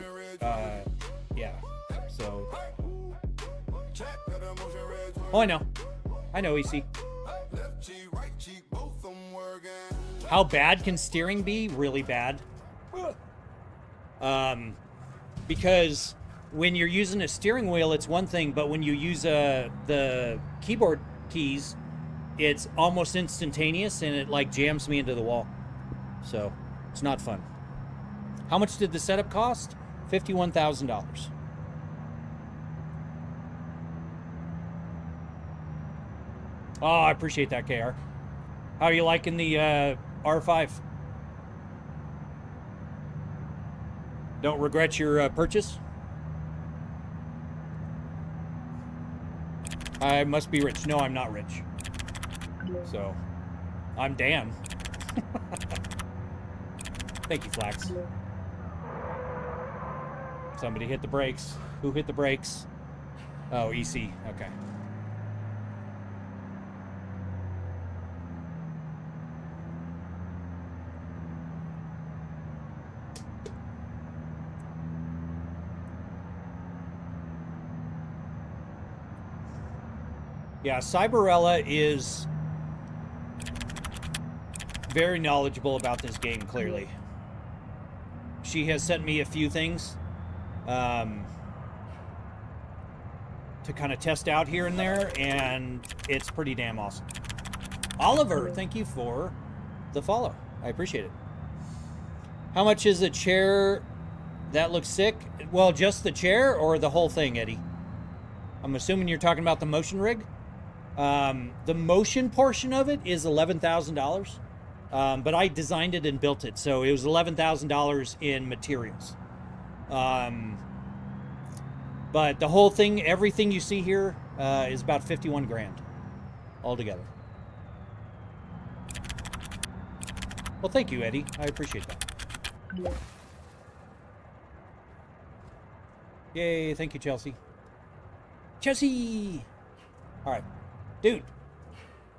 A: oh, I know, EC. How bad can steering be? Really bad. Because when you're using a steering wheel, it's one thing, but when you use the keyboard keys, it's almost instantaneous, and it like jams me into the wall. So it's not fun. How much did the setup cost? $51,000. Oh, I appreciate that, KR. How are you liking the R5? Don't regret your purchase? I must be rich. No, I'm not rich. So, I'm Dan. Thank you, Flax. Somebody hit the brakes. Who hit the brakes? Oh, EC. Okay. Yeah, Cyberella is very knowledgeable about this game, clearly. She has sent me a few things to kind of test out here and there, and it's pretty damn awesome. Oliver, thank you for the follow. I appreciate it. How much is a chair that looks sick? Well, just the chair or the whole thing, Eddie? I'm assuming you're talking about the motion rig. The motion portion of it is $11,000, but I designed it and built it, so it was $11,000 in materials. But the whole thing, everything you see here, is about 51 grand altogether. Well, thank you, Eddie. I appreciate that. Yay, thank you, Chelsea. Chelsea! All right. Dude,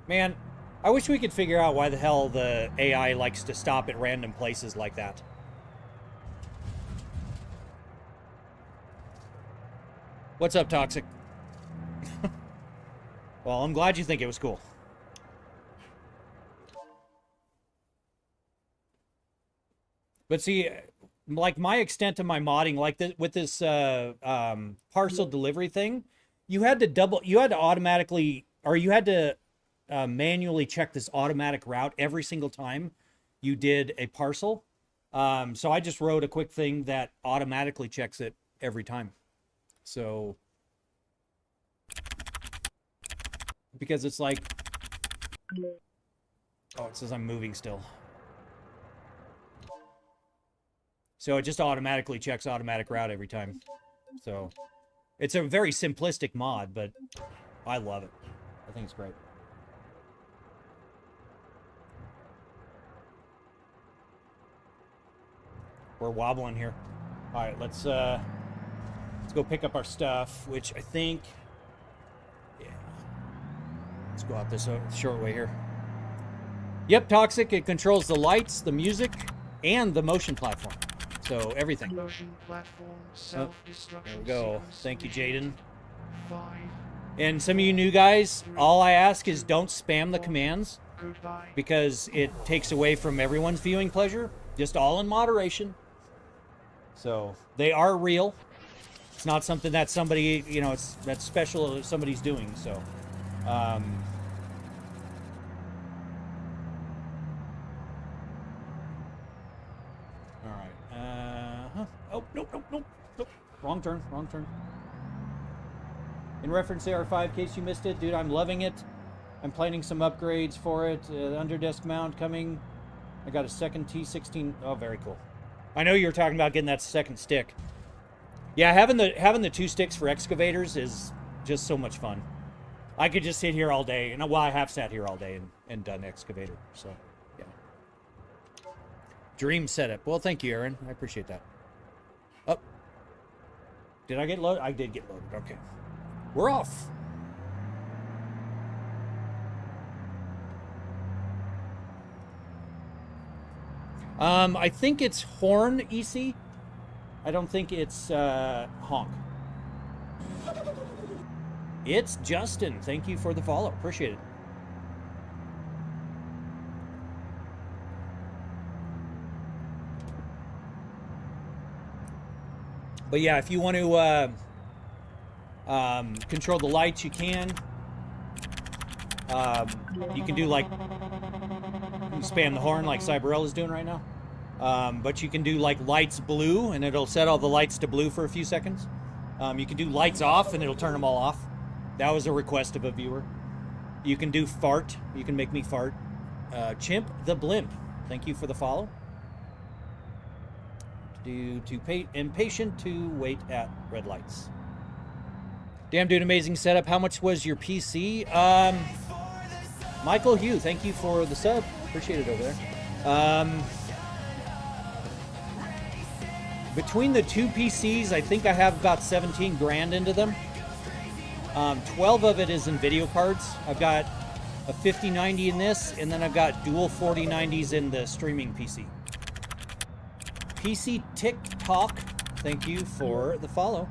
A: man, I wish we could figure out why the hell the AI likes to stop at random places like that. What's up, Toxic? Well, I'm glad you think it was cool. But see, like my extent to my modding, like with this parcel delivery thing, you had to automatically, or you had to manually check this automatic route every single time you did a parcel. So I just wrote a quick thing that automatically checks it every time. So, because it's like, oh, it says I'm moving still. So it just automatically checks automatic route every time. So it's a very simplistic mod, but I love it. I think it's great. We're wobbling here. All right, let's go pick up our stuff, which I think, yeah. Let's go out this short way here. Yep, Toxic. It controls the lights, the music, and the motion platform. So everything.
D: Motion platform, self-destruction.
A: There we go. Thank you, Jaden.
D: 5.
A: And some of you new guys, all I ask is don't spam the commands
D: Goodbye.
A: because it takes away from everyone's viewing pleasure. Just all in moderation. So they are real. It's not something that somebody, you know, that's special that somebody's doing. So, all right. Oh, nope. Wrong turn. In reference to R5, in case you missed it, dude, I'm loving it. I'm planning some upgrades for it. Underdesk mount coming. I got a second T16. Oh, very cool. I know you were talking about getting that second stick. Yeah, having the two sticks for excavators is just so much fun. I could just sit here all day, and well, I have sat here all day and done excavator. So, yeah. Dream setup. Well, thank you, Aaron. I appreciate that. Oh. Did I get loaded? I did get loaded. Okay. We're off. I think it's horn EC. I don't think it's honk. It's Justin. Thank you for the follow. Appreciate it. But yeah, if you want to control the lights, you can. You can do like spam the horn like Cyberell is doing right now. But you can do like lights blue, and it'll set all the lights to blue for a few seconds. You can do lights off, and it'll turn them all off. That was a request of a viewer. You can do fart. You can make me fart. Chimp the Blimp. Thank you for the follow. Impatient to wait at red lights. Damn, dude, amazing setup. How much was your PC? Michael Hugh, thank you for the sub. Appreciate it over there. Between the two PCs, I think I have about 17 grand into them. 12 of it is in video cards. I've got a 5090 in this, and then I've got dual 4090s in the streaming PC. PC TikTok, thank you for the follow.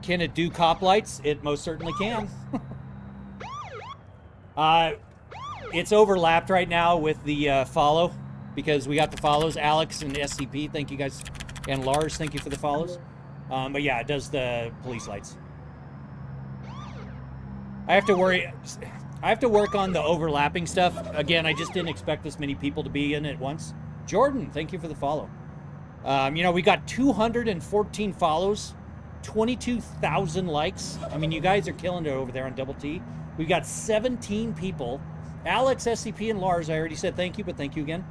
A: Can it do cop lights? It most certainly can. It's overlapped right now with the follow, because we got the follows. Alex and SCP, thank you guys. And Lars, thank you for the follows. But yeah, it does the police lights. I have to work on the overlapping stuff. Again, I just didn't expect this many people to be in at once. Jordan, thank you for the follow. You know, we got 214 follows, 22,000 likes. I mean, you guys are killing it over there on Double T. We got 17 people. Alex, SCP, and Lars, I already said thank you, but thank you again.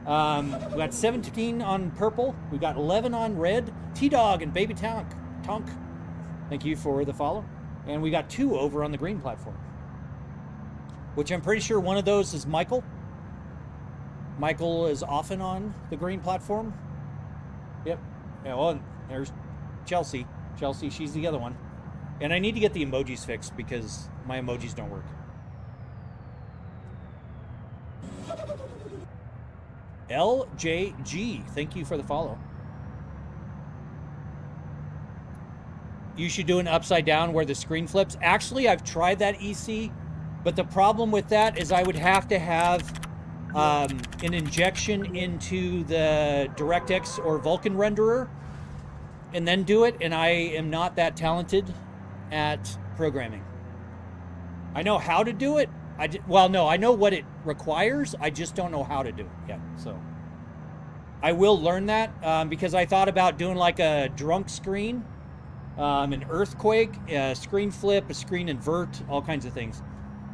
A: We got 17 on purple. We got 11 on red. T-Dog and Baby Tonk. Thank you for the follow. And we got 2 over on the green platform, which I'm pretty sure one of those is Michael. Michael is often on the green platform. Yep. Yeah, well, there's Chelsea. Chelsea, she's the other one. And I need to get the emojis fixed because my emojis don't work. LJG, thank you for the follow. You should do an upside down where the screen flips. Actually, I've tried that EC, but the problem with that is I would have to have an injection into the DirectX or Vulkan renderer and then do it, and I am not that talented at programming. I know how to do it. Well, no, I know what it requires. I just don't know how to do it yet. So I will learn that because I thought about doing like a drunk screen, an earthquake, a screen flip, a screen invert, all kinds of things.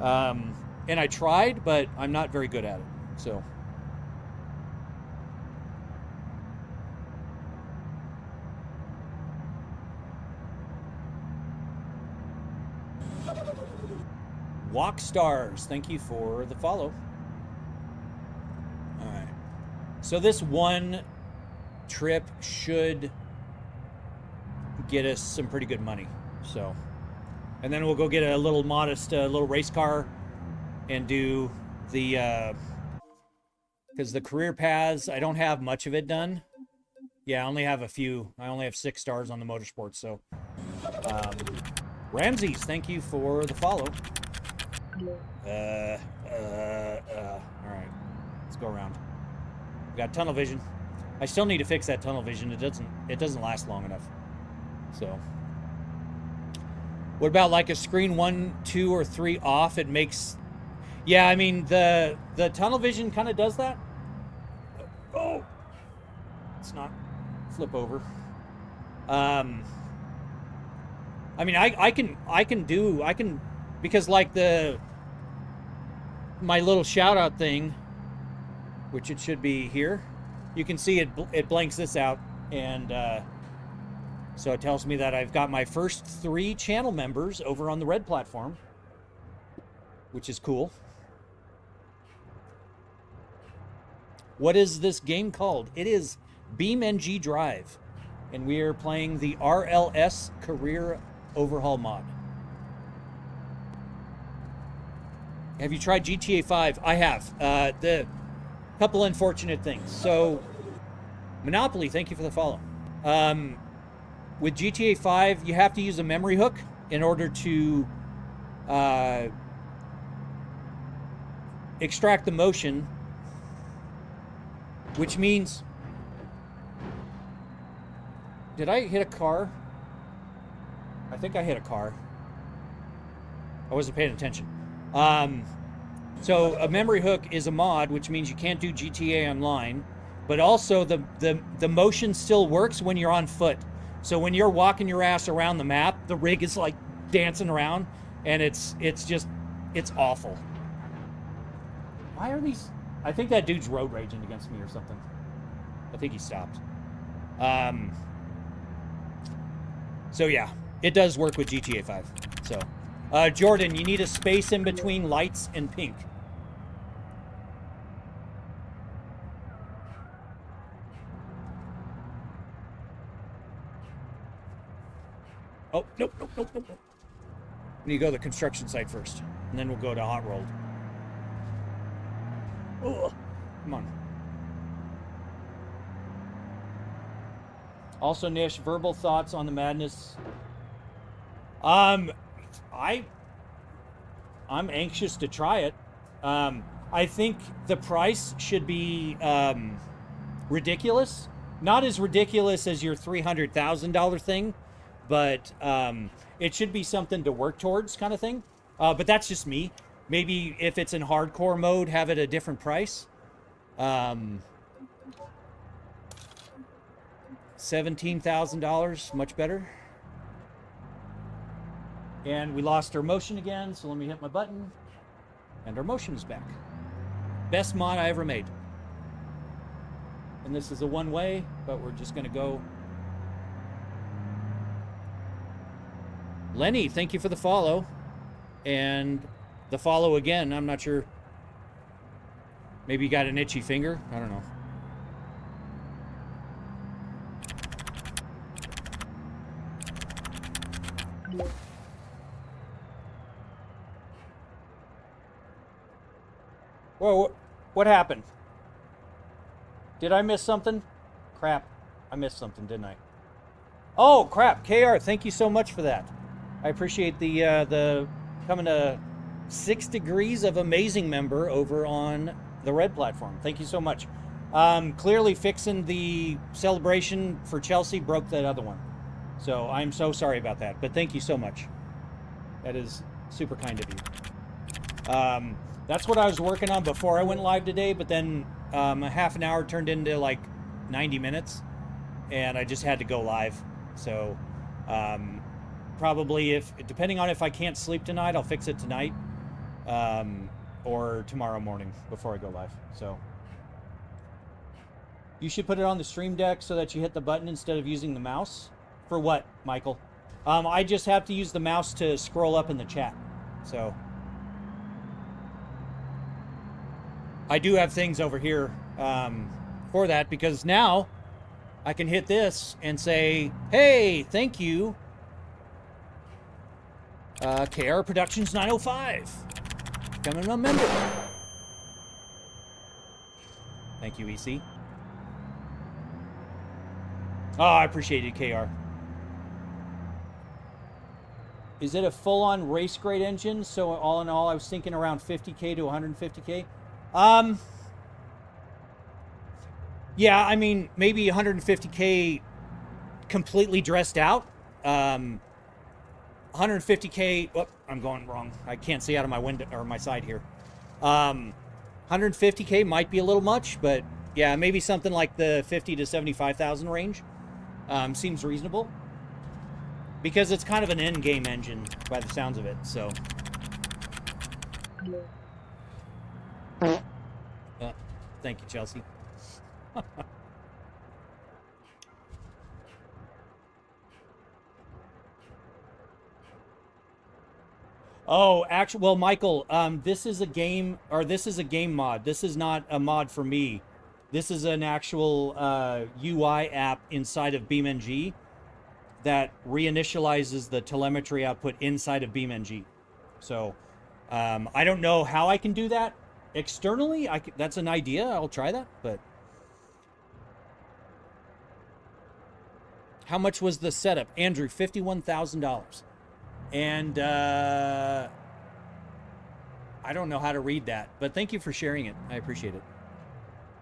A: And I tried, but I'm not very good at it. So Walk Stars, thank you for the follow. All right. So this one trip should get us some pretty good money. So, and then we'll go get a little modest little race car and do the because the career paths, I don't have much of it done. Yeah, I only have a few. I only have 6 stars on the motorsports. So, Ramses, thank you for the follow. All right, let's go around. We got tunnel vision. I still need to fix that tunnel vision. It doesn't last long enough. So, what about like a screen 1, 2, or 3 off? It makes, yeah. I mean the tunnel vision kind of does that. Oh, it's not flip over. I mean I can because like my little shout out thing, which it should be here, you can see it blanks this out, and so it tells me that I've got my first 3 channel members over on the red platform, which is cool. What is this game called? It is BeamNG.drive, and we are playing the RLS Career Overhaul mod. Have you tried GTA 5? I have. The couple unfortunate things. So, Monopoly, thank you for the follow. With GTA 5, you have to use a memory hook in order to extract the motion, which means... Did I hit a car? I think I hit a car. I wasn't paying attention. So a memory hook is a mod, which means you can't do GTA Online, but also the motion still works when you're on foot. So when you're walking your ass around the map, the rig is like dancing around, and it's awful. Why are these? I think that dude's road raging against me or something. I think he stopped. So yeah, it does work with GTA 5. So, Jordan, you need a space in between lights and pink. Oh, nope. We need to go to the construction site first, and then we'll go to hot rolled. Oh, come on. Also, Nish, verbal thoughts on the madness. I'm anxious to try it. I think the price should be ridiculous. Not as ridiculous as your $300,000 thing, but it should be something to work towards, kind of thing. But that's just me. Maybe if it's in hardcore mode, have it a different price. $17,000, much better. And we lost our motion again, so let me hit my button. And our motion is back. Best mod I ever made. And this is a one-way, but we're just gonna go. Lenny, thank you for the follow. And the follow again, I'm not sure. Maybe you got an itchy finger? I don't know. Whoa, what happened? Did I miss something? Crap, I missed something, didn't I? Oh, crap, KR, thank you so much for that. I appreciate the coming to 6 degrees of amazing member over on the red platform. Thank you so much. Clearly fixing the celebration for Chelsea broke that other one. So I'm so sorry about that, but thank you so much. That is super kind of you. That's what I was working on before I went live today, but then a half an hour turned into like 90 minutes, and I just had to go live. So probably, depending on if I can't sleep tonight, I'll fix it tonight or tomorrow morning before I go live. So you should put it on the stream deck so that you hit the button instead of using the mouse. For what, Michael? I just have to use the mouse to scroll up in the chat. So I do have things over here for that, because now I can hit this and say, hey, thank you, KR Productions 905. Becoming a member. Thank you, EC. Oh, I appreciate it, KR. Is it a full-on race-grade engine? So all in all, I was thinking around 50K to 150K. Yeah, I mean, maybe 150K completely dressed out. 150K, oh, I'm going wrong. I can't see out of my window or my side here. 150K might be a little much, but yeah, maybe something like the 50 to 75,000 range seems reasonable, because it's kind of an end game engine by the sounds of it. So thank you, Chelsea. Oh, actually, well, Michael, this is a game, or this is a game mod. This is not a mod for me. This is an actual UI app inside of BeamNG that reinitializes the telemetry output inside of BeamNG. So I don't know how I can do that externally. That's an idea. I'll try that. But how much was the setup? Andrew, $51,000. And I don't know how to read that, but thank you for sharing it. I appreciate it.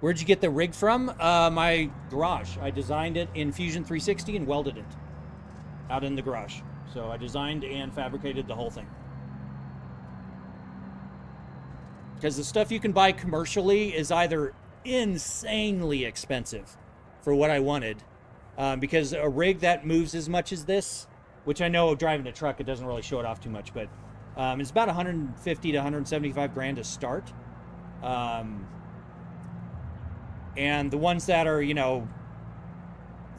A: Where'd you get the rig from? My garage. I designed it in Fusion 360 and welded it out in the garage. So I designed and fabricated the whole thing. Because the stuff you can buy commercially is either insanely expensive for what I wanted, because a rig that moves as much as this, which I know driving a truck, it doesn't really show it off too much, but it's about 150 to 175 grand to start. And the ones that are, you know,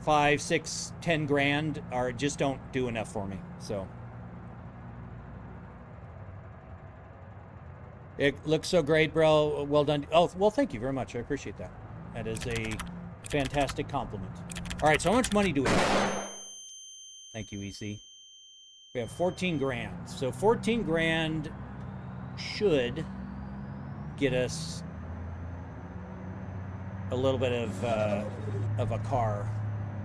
A: 5, 6, 10 grand are just don't do enough for me. So it looks so great, bro. Well done. Oh, well, thank you very much. I appreciate that. That is a fantastic compliment. All right, so how much money do we have? Thank you, EC. We have 14 grand. So 14 grand should get us a little bit of a car.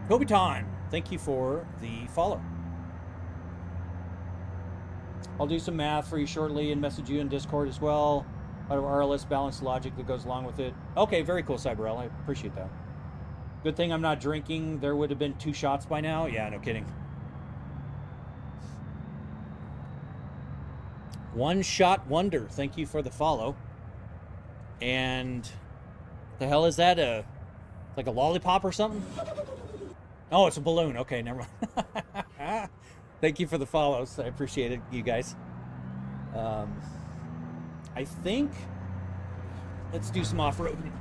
A: Kobe-tan, thank you for the follow. I'll do some math for you shortly and message you in Discord as well. Out of RLS balance logic that goes along with it. Okay, very cool, Cyberel. I appreciate that. Good thing I'm not drinking. There would have been 2 shots by now. Yeah, no kidding. One Shot Wonder, thank you for the follow. And the hell is that? Like a lollipop or something? Oh, it's a balloon. Okay, never mind. Thank you for the follows. I appreciate it, you guys. I think let's do some off-roading.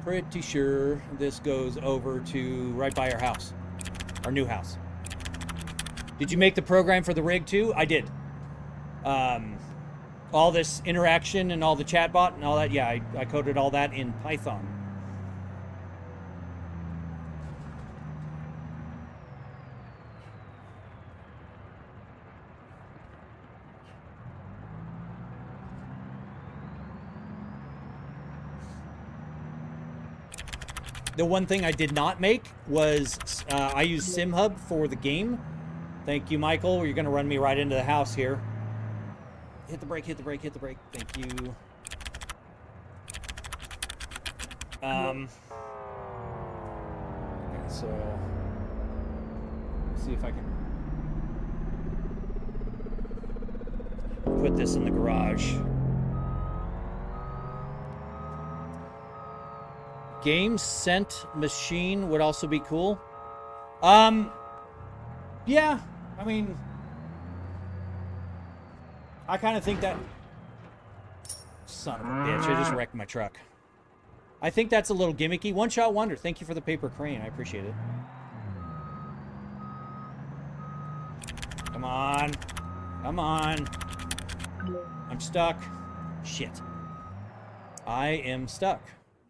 A: Pretty sure this goes over to right by our house, our new house. Did you make the program for the rig too? I did. All this interaction and all the chatbot and all that, yeah, I coded all that in Python. The one thing I did not make was I used SimHub for the game. Thank you, Michael. You're going to run me right into the house here. Hit the brake, hit the brake, hit the brake. Thank you. Okay, so let's see if I can put this in the garage. Game sent machine would also be cool. Yeah, I mean, I kind of think that... Son of a bitch, I just wrecked my truck. I think that's a little gimmicky. One Shot Wonder, thank you for the paper crane. I appreciate it. Come on. Come on. I'm stuck. Shit. I am stuck.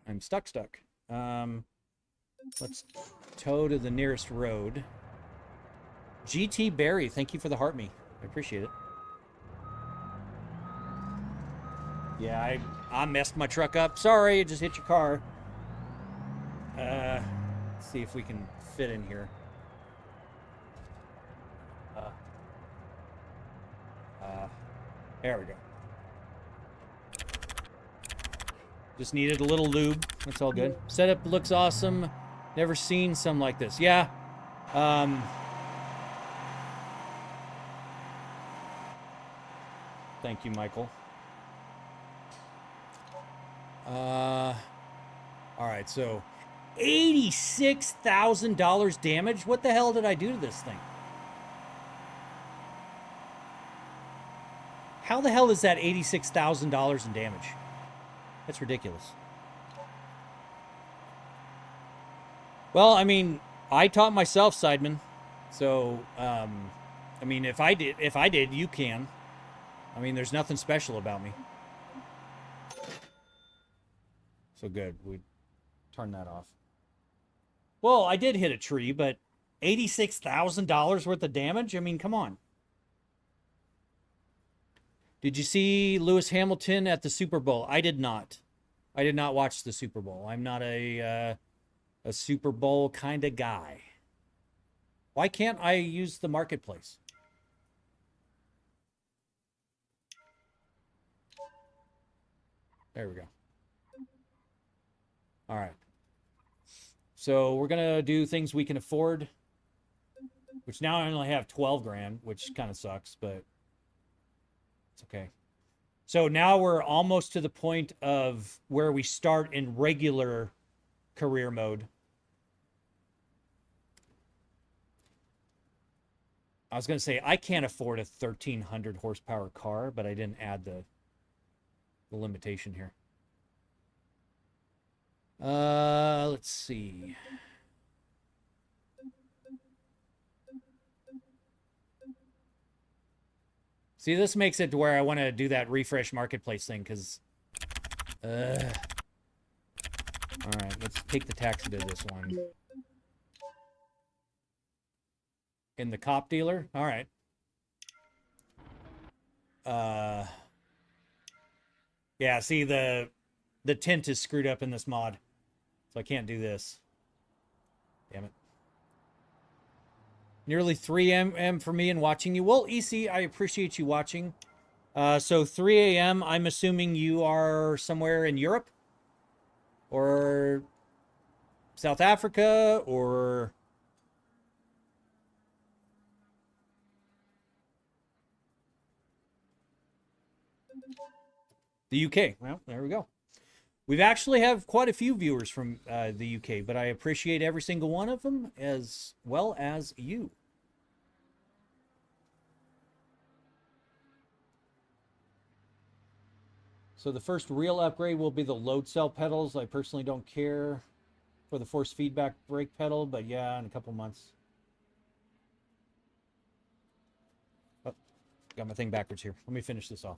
A: I'm stuck. Let's tow to the nearest road. GT Barry, thank you for the heart me. I appreciate it. Yeah, I messed my truck up. Sorry, it just hit your car. Let's see if we can fit in here. There we go. Just needed a little lube. That's all good. Setup looks awesome. Never seen some like this. Yeah. Thank you, Michael. All right, so $86,000 damage. What the hell did I do to this thing? How the hell is that $86,000 in damage? That's ridiculous. Well, I mean, I taught myself, Sideman. So, I mean, if I did, you can. I mean, there's nothing special about me. So good. We turn that off. Well, I did hit a tree, but $86,000 worth of damage? I mean, come on. Did you see Lewis Hamilton at the Super Bowl? I did not. I did not watch the Super Bowl. I'm not a Super Bowl kind of guy. Why can't I use the marketplace? There we go. All right. So we're going to do things we can afford, which now I only have 12 grand, which kind of sucks, but it's okay. So now we're almost to the point of where we start in regular career mode. I was going to say, I can't afford a 1,300 horsepower car, but I didn't add the limitation here. Let's see. See, this makes it to where I want to do that refresh marketplace thing, because... Alright, let's take the taxi to this one. In the cop dealer? Alright. Yeah, see, the tint is screwed up in this mod. So I can't do this. Damn it. Nearly 3 a.m. for me and watching you. Well, EC, I appreciate you watching. So 3 a.m., I'm assuming you are somewhere in Europe? Or South Africa? Or... the UK. Well, there we go. We've actually have quite a few viewers from the UK, but I appreciate every single one of them as well as you. So the first real upgrade will be the load cell pedals. I personally don't care for the force feedback brake pedal, but yeah, in a couple months. Oh, got my thing backwards here. Let me finish this off.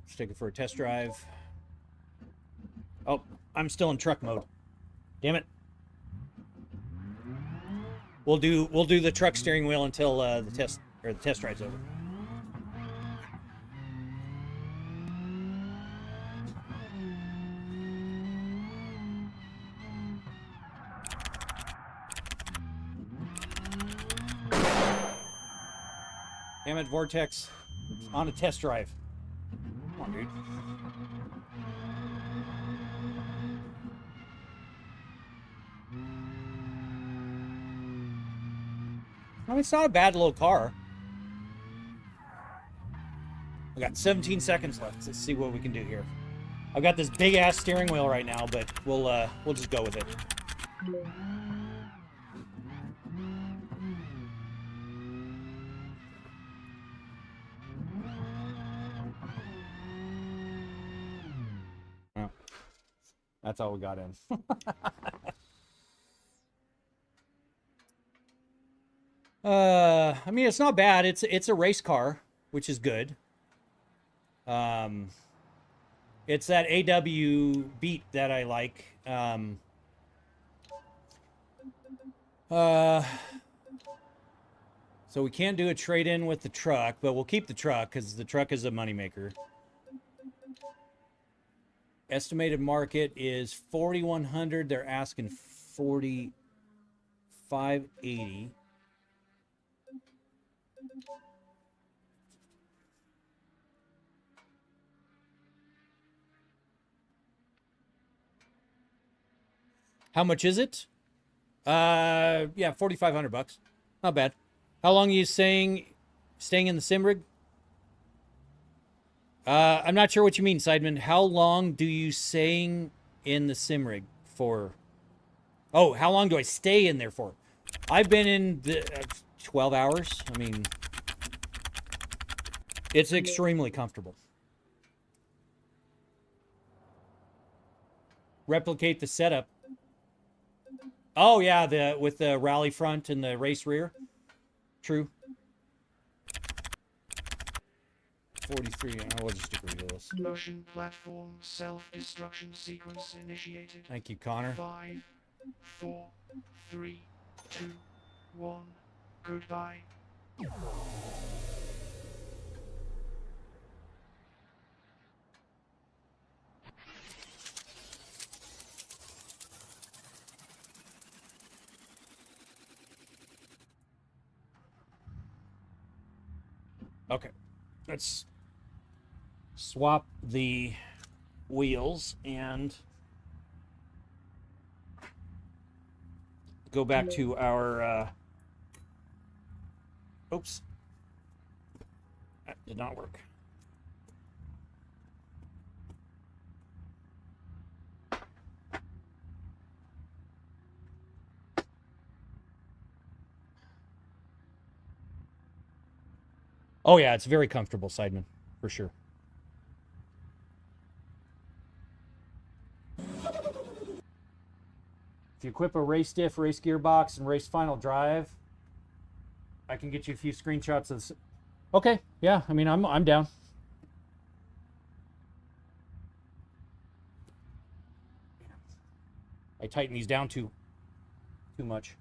A: Let's take it for a test drive. Oh, I'm still in truck mode. Damn it. We'll do the truck steering wheel until the test drive's over. Damn it, Vortex. On a test drive. Come on, dude. I mean, it's not a bad little car. I got 17 seconds left. Let's see what we can do here. I've got this big ass steering wheel right now, but we'll just go with it. Oh, that's all we got in. I mean, it's not bad. It's a race car, which is good. It's that AW beat that I like. So we can't do a trade-in with the truck, but we'll keep the truck because the truck is a moneymaker. Estimated market is 4,100. They're asking 4,580. How much is it? Yeah, 4,500 bucks. Not bad. How long are you staying in the sim rig? I'm not sure what you mean, Sideman. How long do you staying in the sim rig? for... Oh, how long do I stay in there for? I've been in the 12 hours. I mean, it's extremely comfortable. Replicate the setup. Oh yeah, with the rally front and the race rear. True. 43. I will just agree to this.
D: Motion platform self-destruction sequence initiated.
A: Thank you, Connor.
D: 5, 4, 3, 2, 1. Goodbye.
A: Okay, let's swap the wheels and go back to our, oops, that did not work. Oh yeah, it's very comfortable, Sideman, for sure. If you equip a race diff, race gearbox, and race final drive, I can get you a few screenshots of this. Okay, yeah, I mean, I'm down. I tighten these down too much.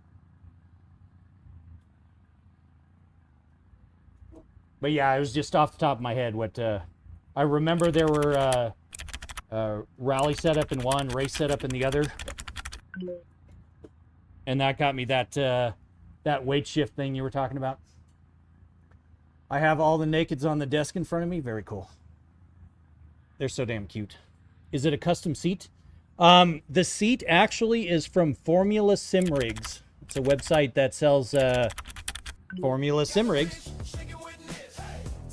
A: But yeah, it was just off the top of my head what I remember. There were rally setup in one, race setup in the other, and that got me that that weight shift thing you were talking about. I have all the nakeds on the desk in front of me. Very cool. They're so damn cute. Is it a custom seat? The seat actually is from Formula Sim Rigs. It's a website that sells Formula Sim Rigs.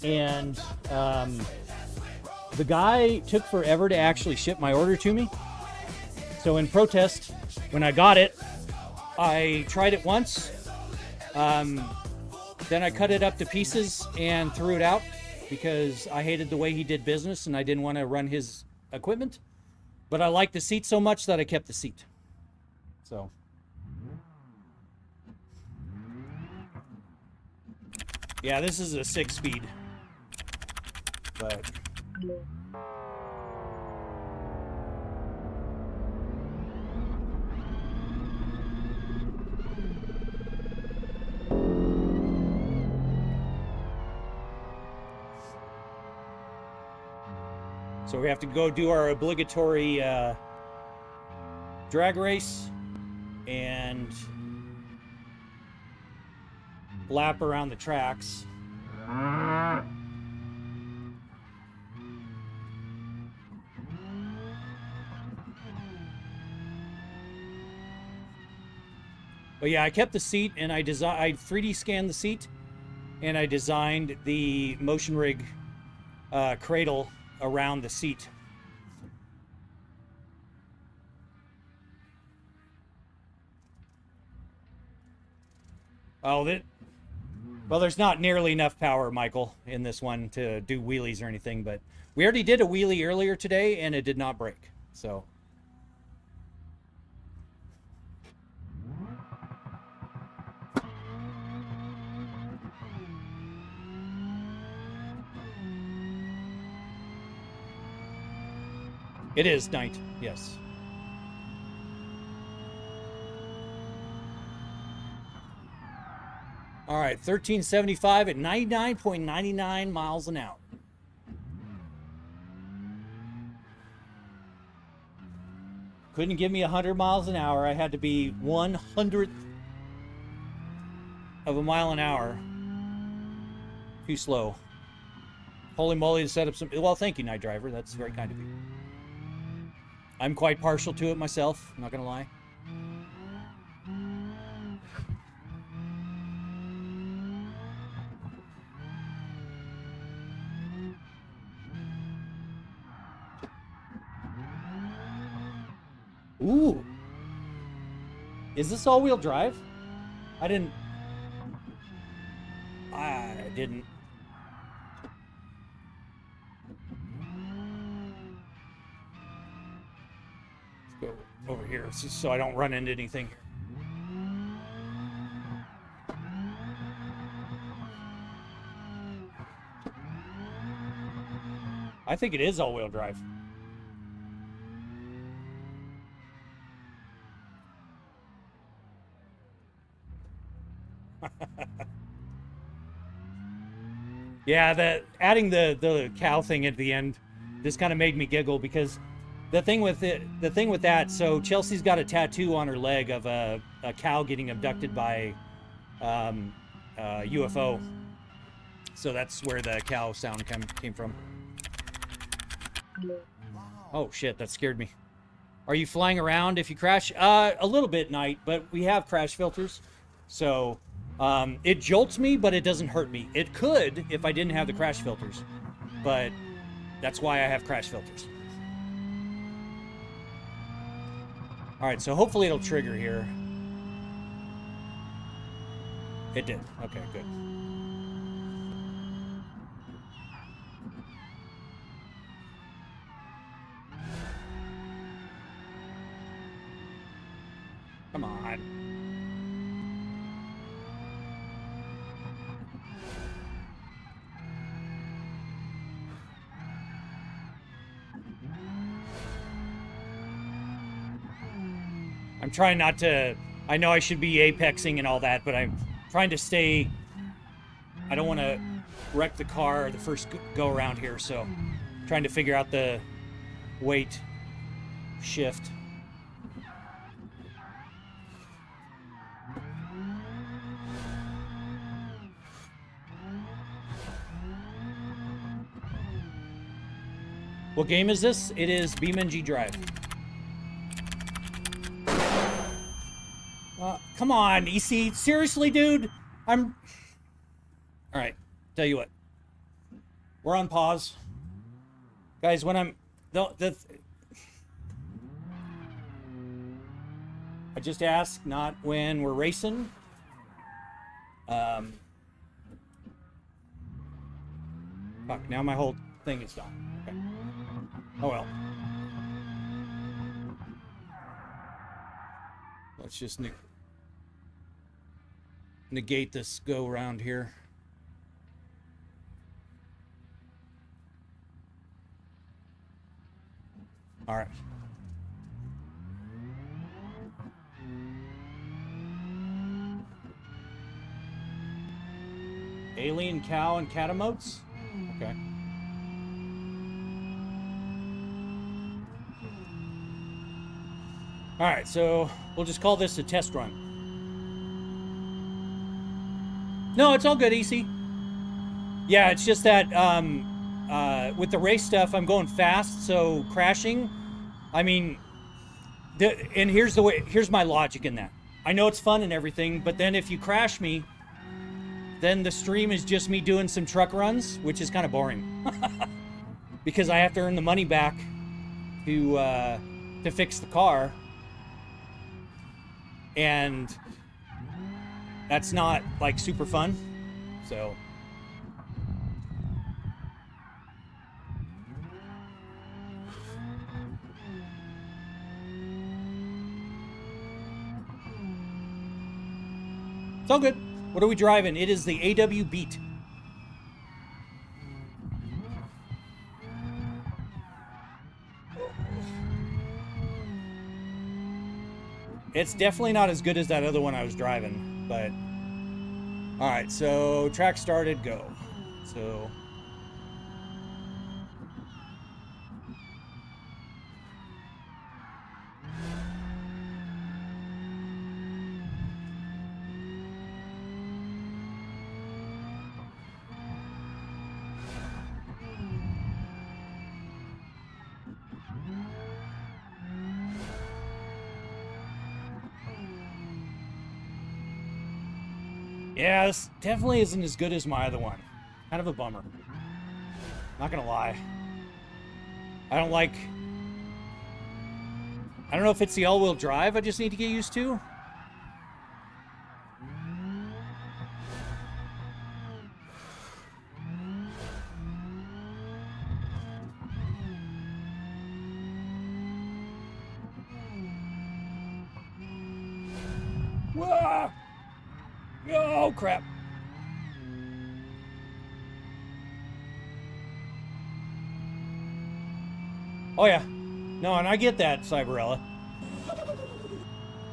A: And the guy took forever to actually ship my order to me. So in protest, when I got it, I tried it once. Then I cut it up to pieces and threw it out because I hated the way he did business and I didn't want to run his equipment. But I liked the seat so much that I kept the seat. So... yeah, this is a 6-speed. But so we have to go do our obligatory drag race and lap around the tracks. But yeah, I kept the seat and I 3D scanned the seat and I designed the motion rig cradle around the seat. Oh, well, there's not nearly enough power, Michael, in this one to do wheelies or anything, but we already did a wheelie earlier today and it did not break, so... It is night, yes. All right, 1375 at 99.99 miles an hour. Couldn't give me 100 miles an hour. I had to be 1/100th of a mile an hour. Too slow. Holy moly, to set up some... Well, thank you, Night Driver. That's very kind of you. I'm quite partial to it myself, I'm not gonna lie. Ooh, Is this all-wheel drive? I didn't. Let's go over here so I don't run into anything here. I think it is all-wheel drive. Yeah, adding the cow thing at the end just kind of made me giggle, because the thing with that, so Chelsea's got a tattoo on her leg of a cow getting abducted by UFO. So that's where the cow sound came from. Oh shit, that scared me. Are you flying around if you crash? A little bit, Night, but we have crash filters. So it jolts me, but it doesn't hurt me. It could if I didn't have the crash filters, but that's why I have crash filters. All right, so hopefully it'll trigger here. It did. Okay, good. Come on. I'm trying not to, I know I should be apexing and all that, but I'm trying to stay, I don't want to wreck the car the first go around here, so I'm trying to figure out the weight shift. What game is this? It is BeamNG.drive. Come on, EC. Seriously, dude? All right, tell you what. We're on pause. Guys, when I'm... I just ask, not when we're racing. Fuck, now my whole thing is gone. Okay. Oh well. Let's just negate this go around here. All right. Alien cow and cat emotes? Okay. All right, so we'll just call this a test run. No, it's all good, EC. Yeah, it's just that with the race stuff, I'm going fast, so crashing. I mean, and here's my logic in that. I know it's fun and everything, but then if you crash me, then the stream is just me doing some truck runs, which is kind of boring. Because I have to earn the money back to fix the car. And that's not like super fun. So it's all good. What are we driving? It is the AW Beat. It's definitely not as good as that other one I was driving, but... Alright, so track started, go. So... Yeah, this definitely isn't as good as my other one. Kind of a bummer. Not gonna lie. I don't know if it's the all-wheel drive I just need to get used to, Whoa! Oh, crap. Oh, yeah. No, and I get that, Cyberella.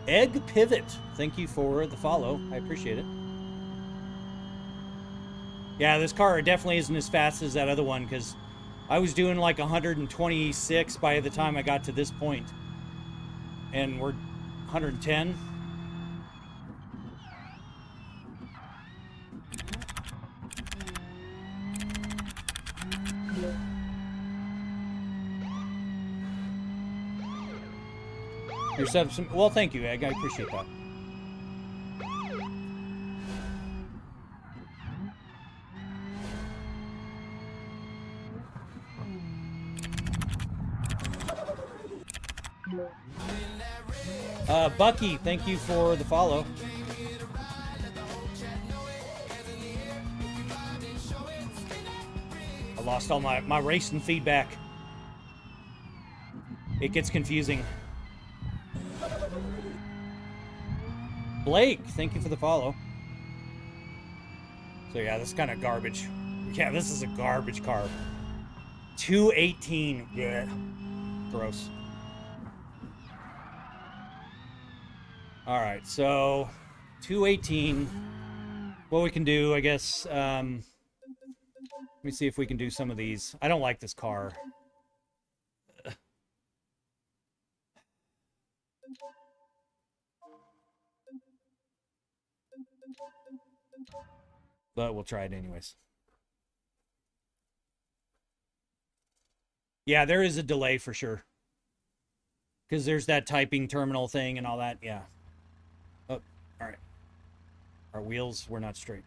A: Egg Pivot. Thank you for the follow. I appreciate it. Yeah, this car definitely isn't as fast as that other one, because I was doing like 126 by the time I got to this point. And we're 110. You're set up some... Well, thank you, Egg. I appreciate that. Bucky, thank you for the follow. I lost all my racing feedback. It gets confusing. Blake, thank you for the follow. So yeah, this is kind of garbage. Yeah, this is a garbage car. 218. Yeah. Gross. All right, so 218. What we can do, I guess, let me see if we can do some of these. I don't like this car. But we'll try it anyways. Yeah, there is a delay for sure. Because there's that typing terminal thing and all that, yeah. Oh, all right. Our wheels were not straight.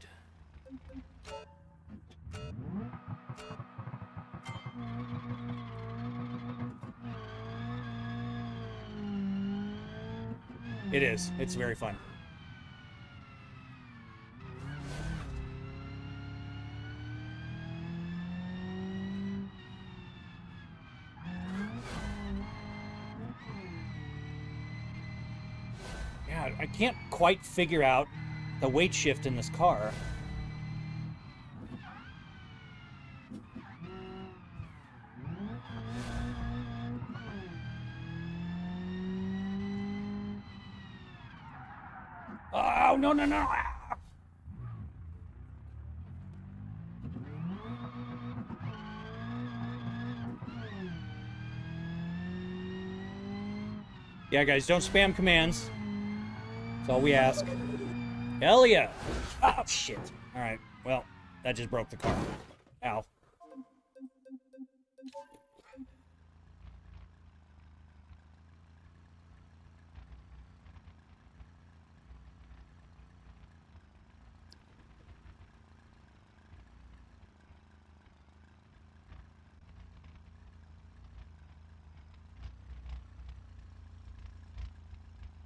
A: It is. It's very fun. Yeah, I can't quite figure out the weight shift in this car. Oh, no, no, no. Yeah, guys, don't spam commands. That's all we ask. Hell yeah. Oh, shit. All right. Well, that just broke the car. Ow.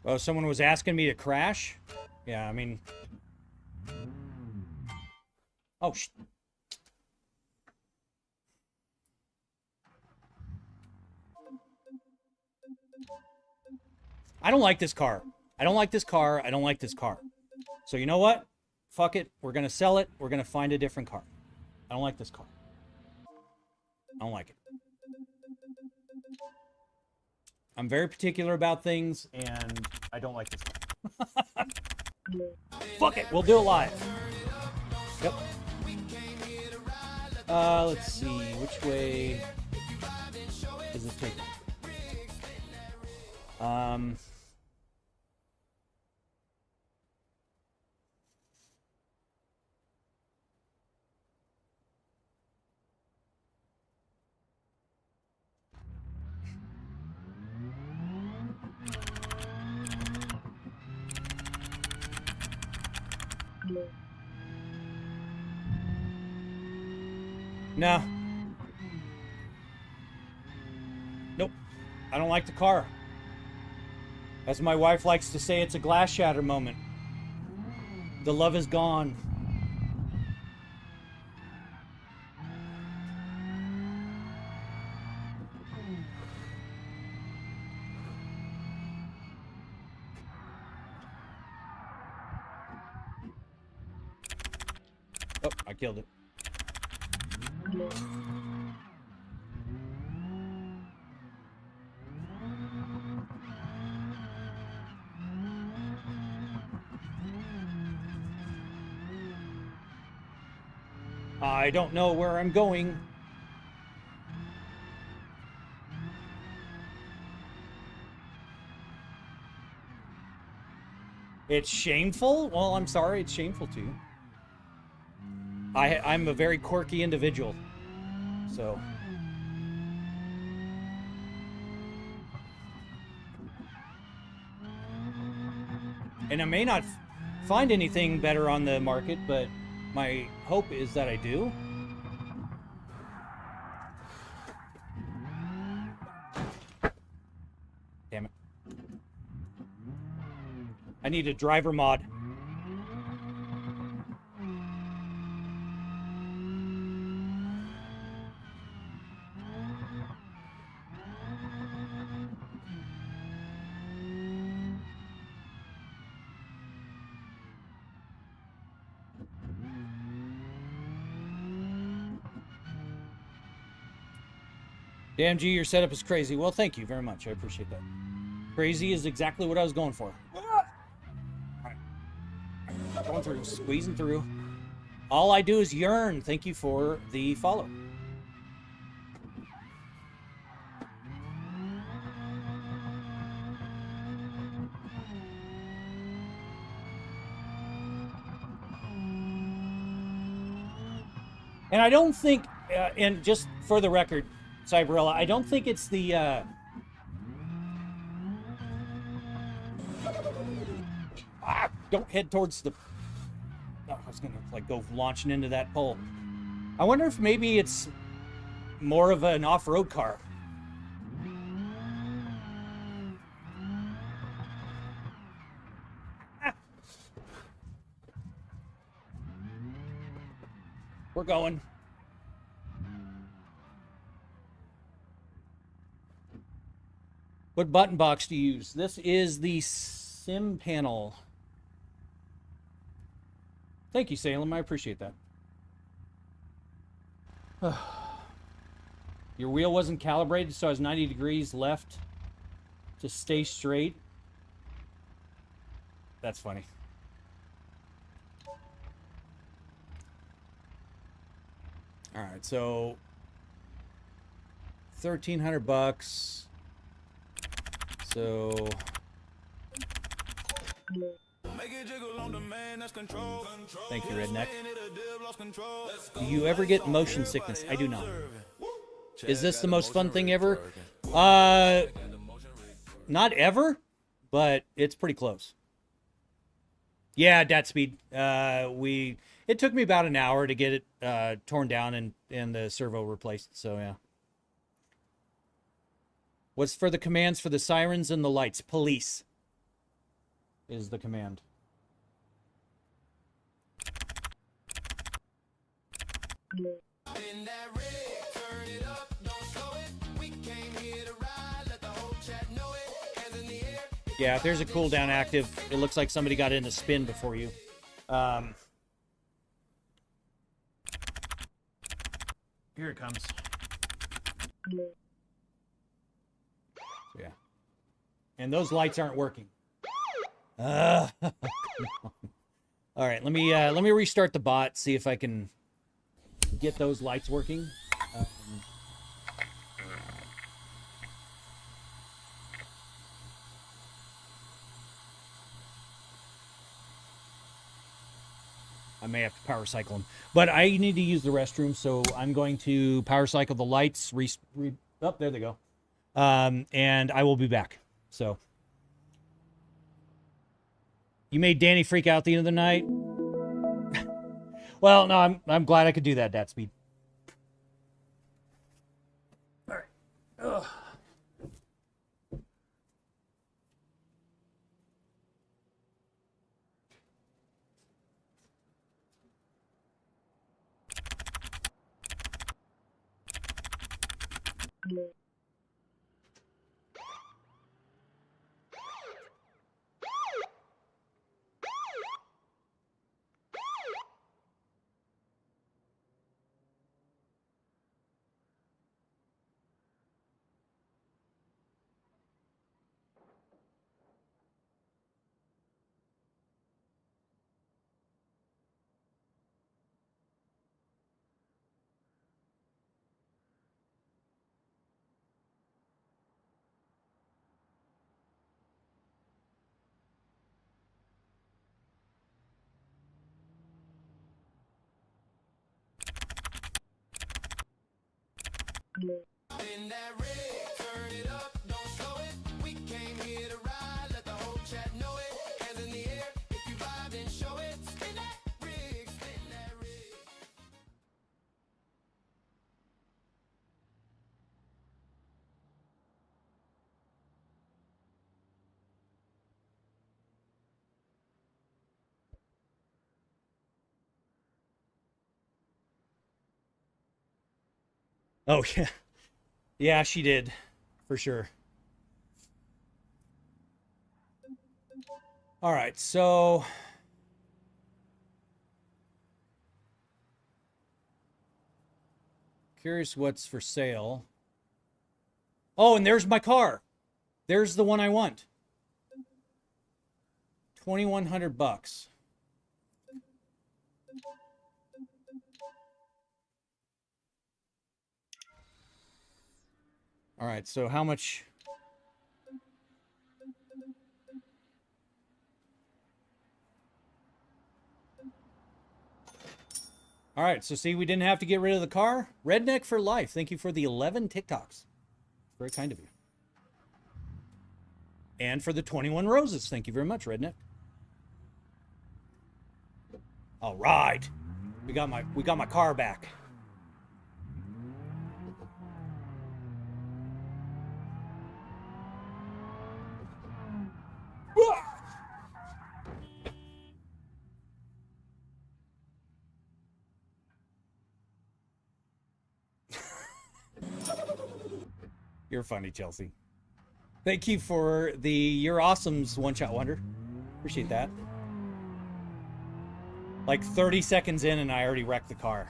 A: Oh, someone was asking me to crash? Yeah, I mean... Oh, I don't like this car. I don't like this car. I don't like this car. So you know what? Fuck it. We're going to sell it. We're going to find a different car. I don't like this car. I don't like it. I'm very particular about things, and I don't like this car. Fuck it. We'll do it live. Yep. Let's see. Which way is it taking? No. Nope. I don't like the car. As my wife likes to say, it's a glass shatter moment. The love is gone. Oh, I killed it. I don't know where I'm going. It's shameful? Well, I'm sorry, it's shameful to you. I'm a very quirky individual, so. And I may not find anything better on the market, but my hope is that I do. Damn it. I need a driver mod. BeamNG, your setup is crazy. Well, thank you very much. I appreciate that. Crazy is exactly what I was going for. Alright. Going through, squeezing through. All I do is yearn. Thank you for the follow. And I don't think, and just for the record, Cyberella, I don't think it's the, don't head towards the, oh, I was gonna, like, go launching into that pole. I wonder if maybe it's more of an off-road car. We're going. What button box do you use? This is the sim panel. Thank you, Salem. I appreciate that. Your wheel wasn't calibrated, so I was 90 degrees left to stay straight. That's funny. All right, so 1,300 bucks. So thank you, Redneck. Do you ever get motion sickness? I do not. Is this the most fun thing ever? Not ever, but it's pretty close. Yeah, dat speed. It took me about an hour to get it torn down and the servo replaced, so yeah. What's for the commands for the sirens and the lights? Police is the command. Yeah, if there's a cooldown active, it looks like somebody got in a spin before you. Here it comes. Yeah. And those lights aren't working. All right, let me restart the bot, see if I can get those lights working. I may have to power cycle them, but I need to use the restroom, so I'm going to power cycle the lights. Oh, there they go. And I will be back. So, you made Danny freak out the other night. Well, no, I'm glad I could do that, dat speed. All right. Ugh.
C: In that rig, turn it up, don't slow it. We came here to ride, let the whole chat know it. Hands in the air, if you vibe, then show it. Spin that rig, spin that rig.
A: Oh, yeah. Yeah, she did. For sure. All right, so... Curious what's for sale. Oh, and there's my car. There's the one I want. 2,100 bucks. All right, so how much? All right, so see, we didn't have to get rid of the car. Redneck for life. Thank you for the 11 TikToks. Very kind of you. And for the 21 roses. Thank you very much, Redneck. All right. We got my car back. You're funny, Chelsea. Thank you for the You're Awesome's one-shot wonder. Appreciate that. Like 30 seconds in and I already wrecked the car.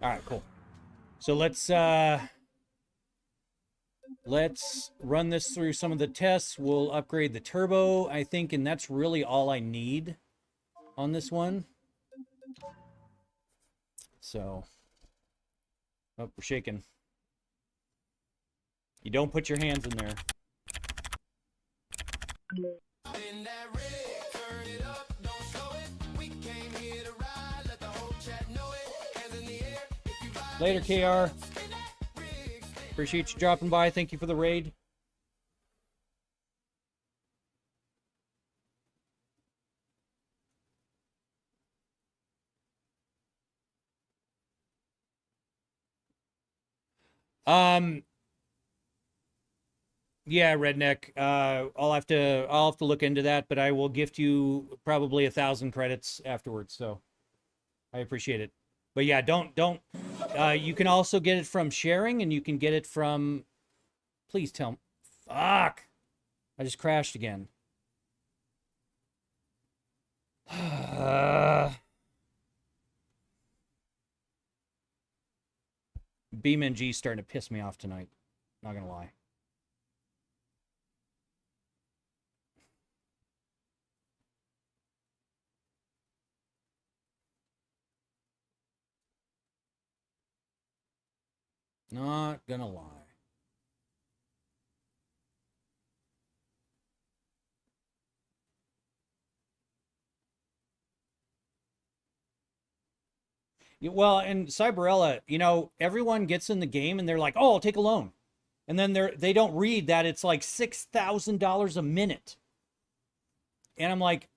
A: All right, cool. So let's run this through some of the tests. We'll upgrade the turbo, I think, and that's really all I need on this one. So, oh, we're shaking. You don't put your hands in there.
C: In that rig, turn it up, don't slow it. We came here to ride, let the whole chat know it. Hands in the air, if you vibe,
A: Later, KR. Appreciate you dropping by. Thank you for the raid. Yeah, Redneck. I'll have to look into that, but I will gift you probably 1,000 credits afterwards. So I appreciate it. But yeah, don't. You can also get it from sharing, and you can get it from. Please tell me. Fuck! I just crashed again. BeamNG starting to piss me off tonight. Not gonna lie. Not gonna lie. Well, and Cyberella, you know, everyone gets in the game and they're like, "Oh, I'll take a loan," and then they don't read that it's like $6,000 a minute, and I'm like,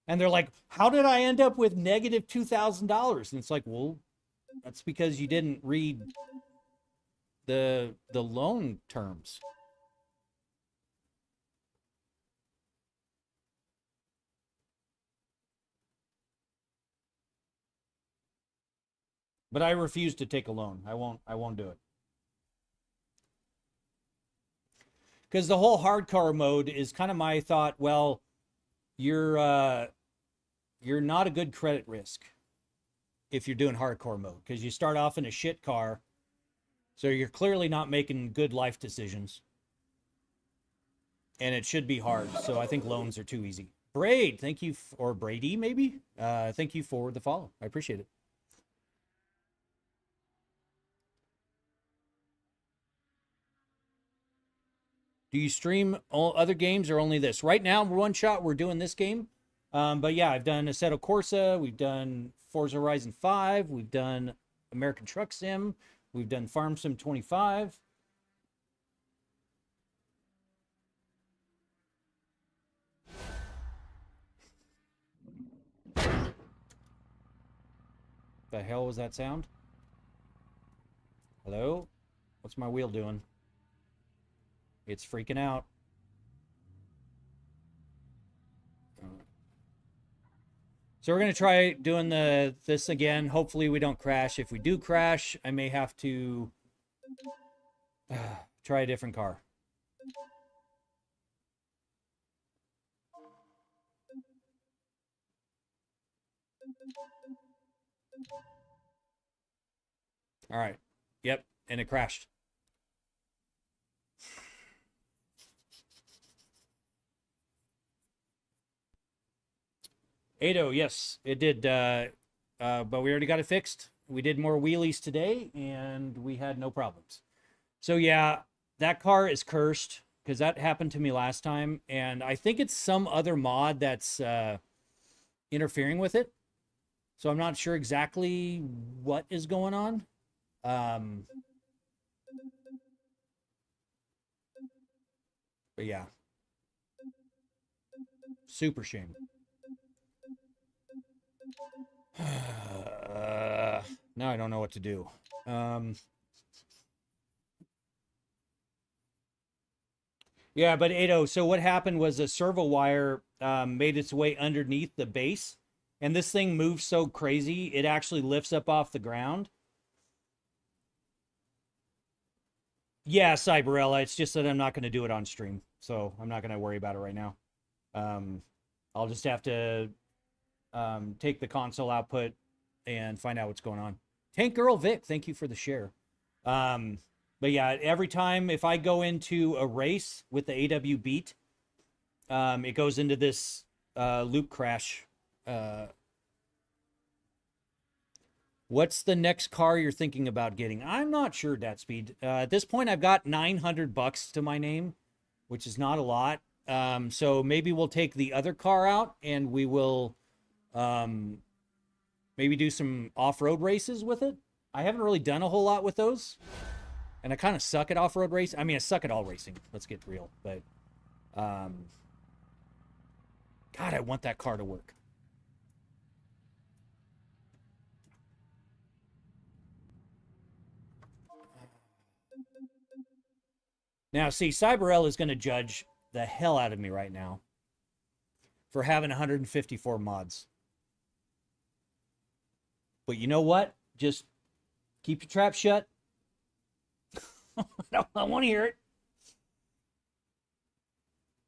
A: and they're like, "How did I end up with negative $2,000?" And it's like, well, that's because you didn't read the loan terms. But I refuse to take a loan. I won't do it. Because the whole hardcore mode is kind of my thought, well, you're not a good credit risk if you're doing hardcore mode, because you start off in a shit car, so you're clearly not making good life decisions. And it should be hard, so I think loans are too easy. Braid, thank you, or Brady maybe? Thank you for the follow. I appreciate it. Do you stream all other games or only this? Right now, one shot, we're doing this game. But yeah, I've done Assetto Corsa. We've done Forza Horizon 5. We've done American Truck Sim. We've done Farm Sim 25. The hell was that sound? Hello? What's my wheel doing? It's freaking out. So we're going to try doing this again. Hopefully we don't crash. If we do crash, I may have to try a different car. All right. Yep. And it crashed. Ado, yes, it did. But we already got it fixed. We did more wheelies today, and we had no problems. So yeah, that car is cursed because that happened to me last time, and I think it's some other mod that's interfering with it. So I'm not sure exactly what is going on. But yeah, super shame. Now I don't know what to do. Yeah, but Ado, so what happened was a servo wire made its way underneath the base, and this thing moves so crazy, it actually lifts up off the ground. Yeah, Cyberella, it's just that I'm not going to do it on stream, so I'm not going to worry about it right now. I'll just have to take the console output and find out what's going on. Tank Girl Vic, thank you for the share. But yeah, every time if I go into a race with the AW Beat, it goes into this loop crash. What's the next car you're thinking about getting? I'm not sure, DatSpeed. At this point, I've got $900 to my name, which is not a lot. So maybe we'll take the other car out and we will maybe do some off-road races with it. I haven't really done a whole lot with those. And I kind of suck at off-road racing. I mean, I suck at all racing. Let's get real. But, God, I want that car to work. Now, see, Cyberella is going to judge the hell out of me right now for having 154 mods. But you know what? Just keep your trap shut. I want to hear it.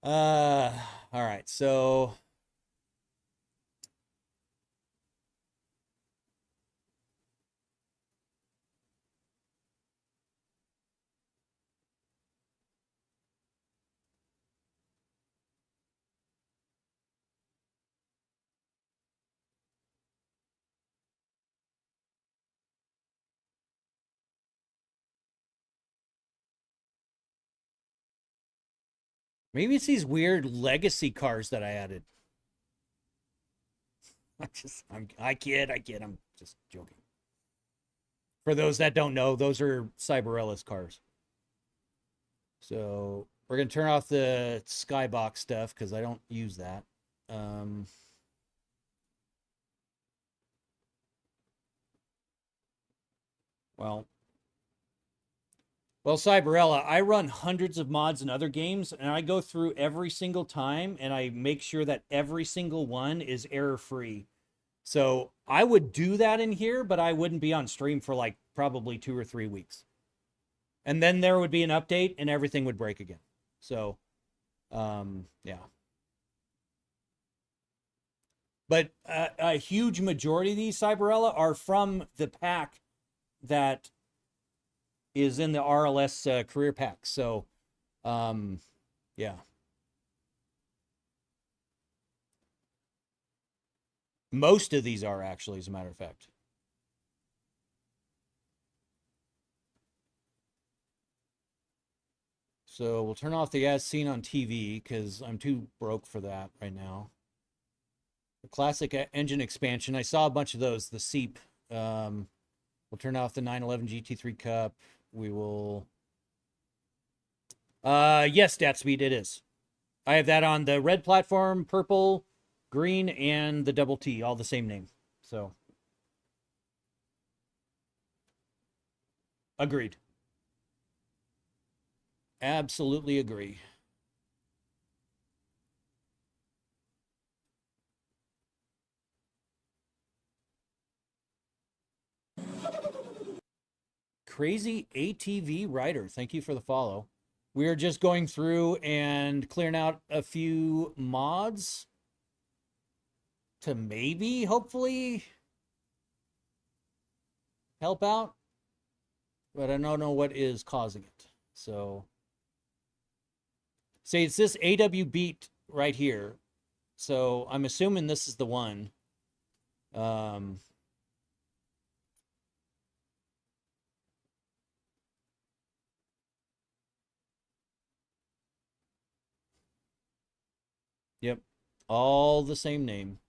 A: All right, so maybe it's these weird legacy cars that I added. I kid. I'm just joking. For those that don't know, those are Cyberella's cars. So we're going to turn off the skybox stuff because I don't use that. Well, Cyberella, I run hundreds of mods in other games, and I go through every single time, and I make sure that every single one is error-free. So I would do that in here, but I wouldn't be on stream for like probably 2 or 3 weeks. And then there would be an update, and everything would break again. So, yeah. But a huge majority of these Cyberella are from the pack that is in the RLS career pack. So, yeah. Most of these are actually, as a matter of fact. So we'll turn off the as seen on TV because I'm too broke for that right now. The classic engine expansion. I saw a bunch of those. The SEEP. We'll turn off the 911 GT3 Cup. We will. Yes, DatSpeed, it is. I have that on the red platform, purple, green, and the double T, all the same name. So, agreed. Absolutely agree. Crazy ATV Rider, thank you for the follow. We are just going through and clearing out a few mods to maybe, hopefully, help out. But I don't know what is causing it. So, say it's this AW Beat right here. So I'm assuming this is the one. Yep, all the same name.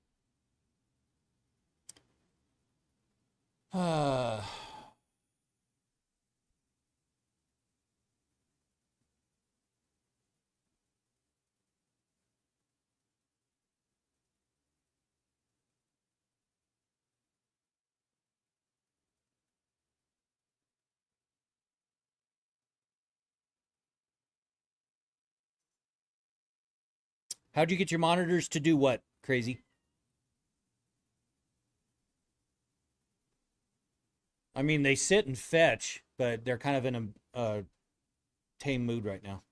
A: How'd you get your monitors to do what, Crazy? I mean, they sit and fetch, but they're kind of in a tame mood right now.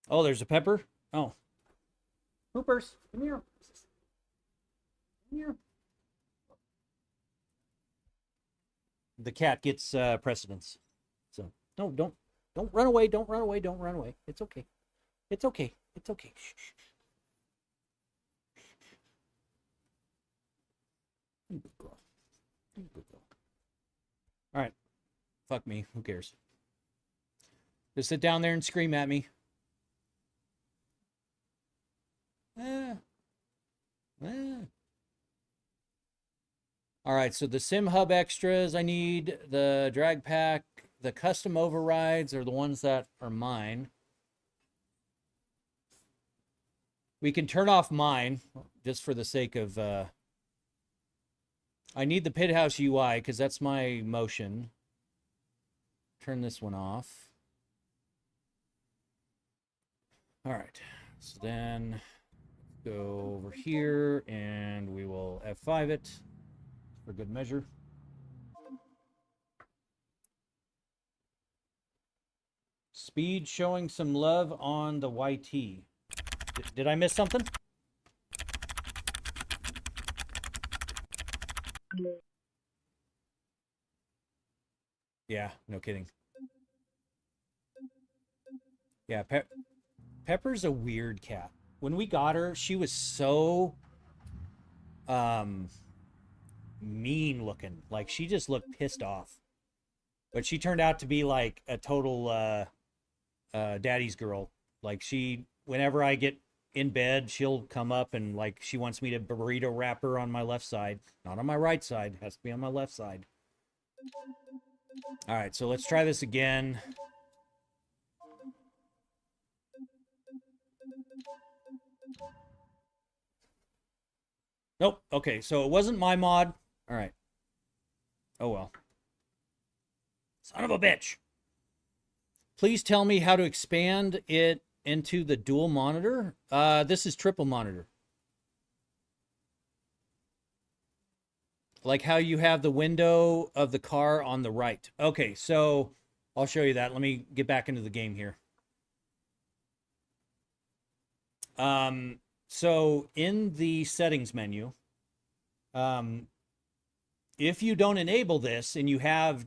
A: Oh, there's a pepper? Oh. Hoopers, come here. Come here. The cat gets precedence. So, no, don't run away. Don't run away. Don't run away. It's okay. It's okay. It's okay. Shh, shh. Good girl. Good girl. All right. Fuck me. Who cares? Just sit down there and scream at me. All right, so the Sim Hub extras I need, the drag pack, the custom overrides are the ones that are mine. We can turn off mine just for the sake of, I need the Pit House UI because that's my motion. Turn this one off. All right, so then go over here and we will F5 it for good measure. Speed showing some love on the YT. Did I miss something? Yeah, no kidding. Yeah, Pepper's a weird cat. When we got her, she was so mean looking. Like, she just looked pissed off. But she turned out to be like a total daddy's girl. Like, she, whenever I get in bed, she'll come up and, like, she wants me to burrito wrap her on my left side. Not on my right side. Has to be on my left side. All right, so let's try this again. Nope. Okay, so it wasn't my mod. All right. Oh, well. Son of a bitch. Please tell me how to expand it into the dual monitor. This is triple monitor. Like how you have the window of the car on the right. Okay, so I'll show you that. Let me get back into the game here. So in the settings menu, if you don't enable this and you have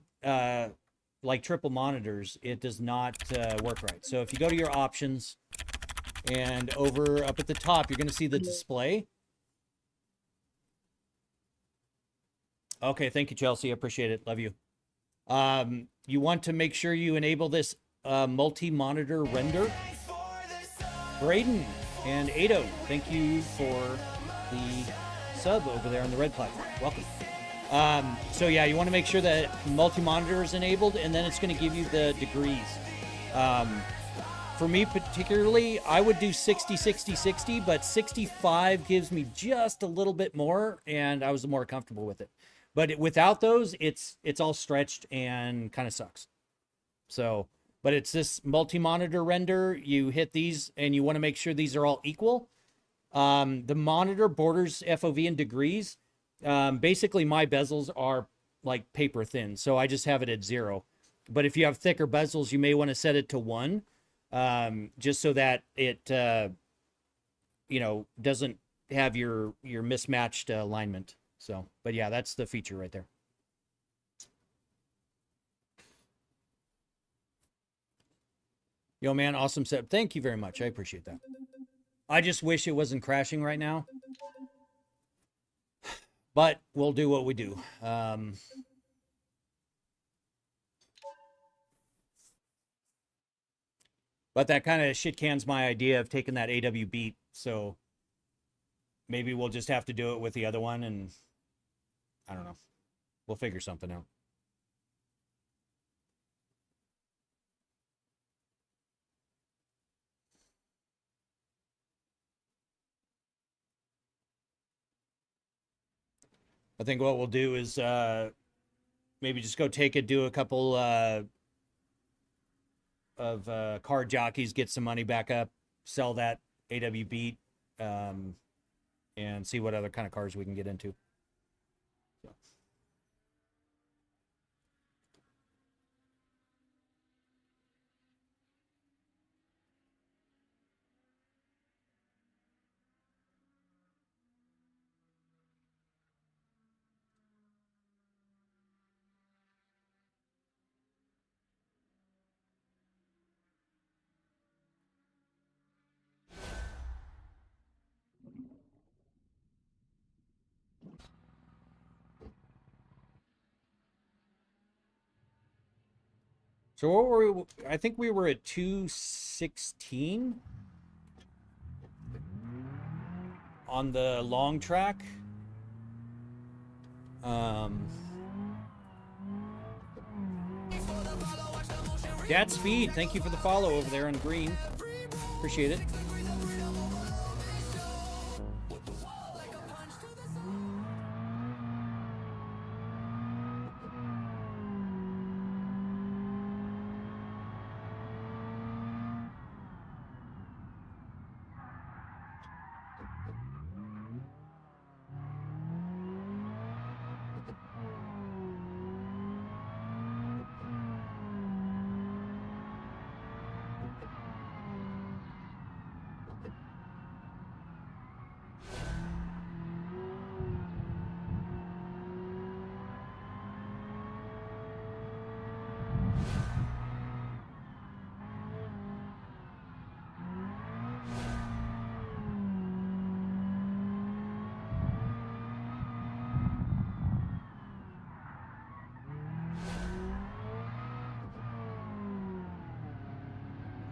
A: like triple monitors, it does not work right. So if you go to your options And over up at the top, you're going to see the display. Okay, thank you, Chelsea. I appreciate it. Love you. You want to make sure you enable this multi-monitor render. Braden and Ado, thank you for the sub over there on the red platform. Welcome. So yeah, you want to make sure that multi-monitor is enabled, and then it's going to give you the degrees. For me particularly, I would do 60, 60, 60, but 65 gives me just a little bit more, and I was more comfortable with it. But without those, it's all stretched and kind of sucks. So, but it's this multi-monitor render. You hit these, and you want to make sure these are all equal. The monitor borders FOV in degrees. Basically, my bezels are like paper thin, so I just have it at 0. But if you have thicker bezels, you may want to set it to 1, just so that it, you know, doesn't have your mismatched alignment. So, but yeah, that's the feature right there. Yo, man, awesome set. Thank you very much. I appreciate that. I just wish it wasn't crashing right now. But we'll do what we do. But that kind of shit cans my idea of taking that AW beat. So maybe we'll just have to do it with the other one, and I don't know. We'll figure something out. I think what we'll do is maybe just go take it, do a couple of car jockeys, get some money back up, sell that AW beat, and see what other kind of cars we can get into. So. So what were we? I think we were at 216 on the long track. Dad Speed, thank you for the follow over there on green. Appreciate it.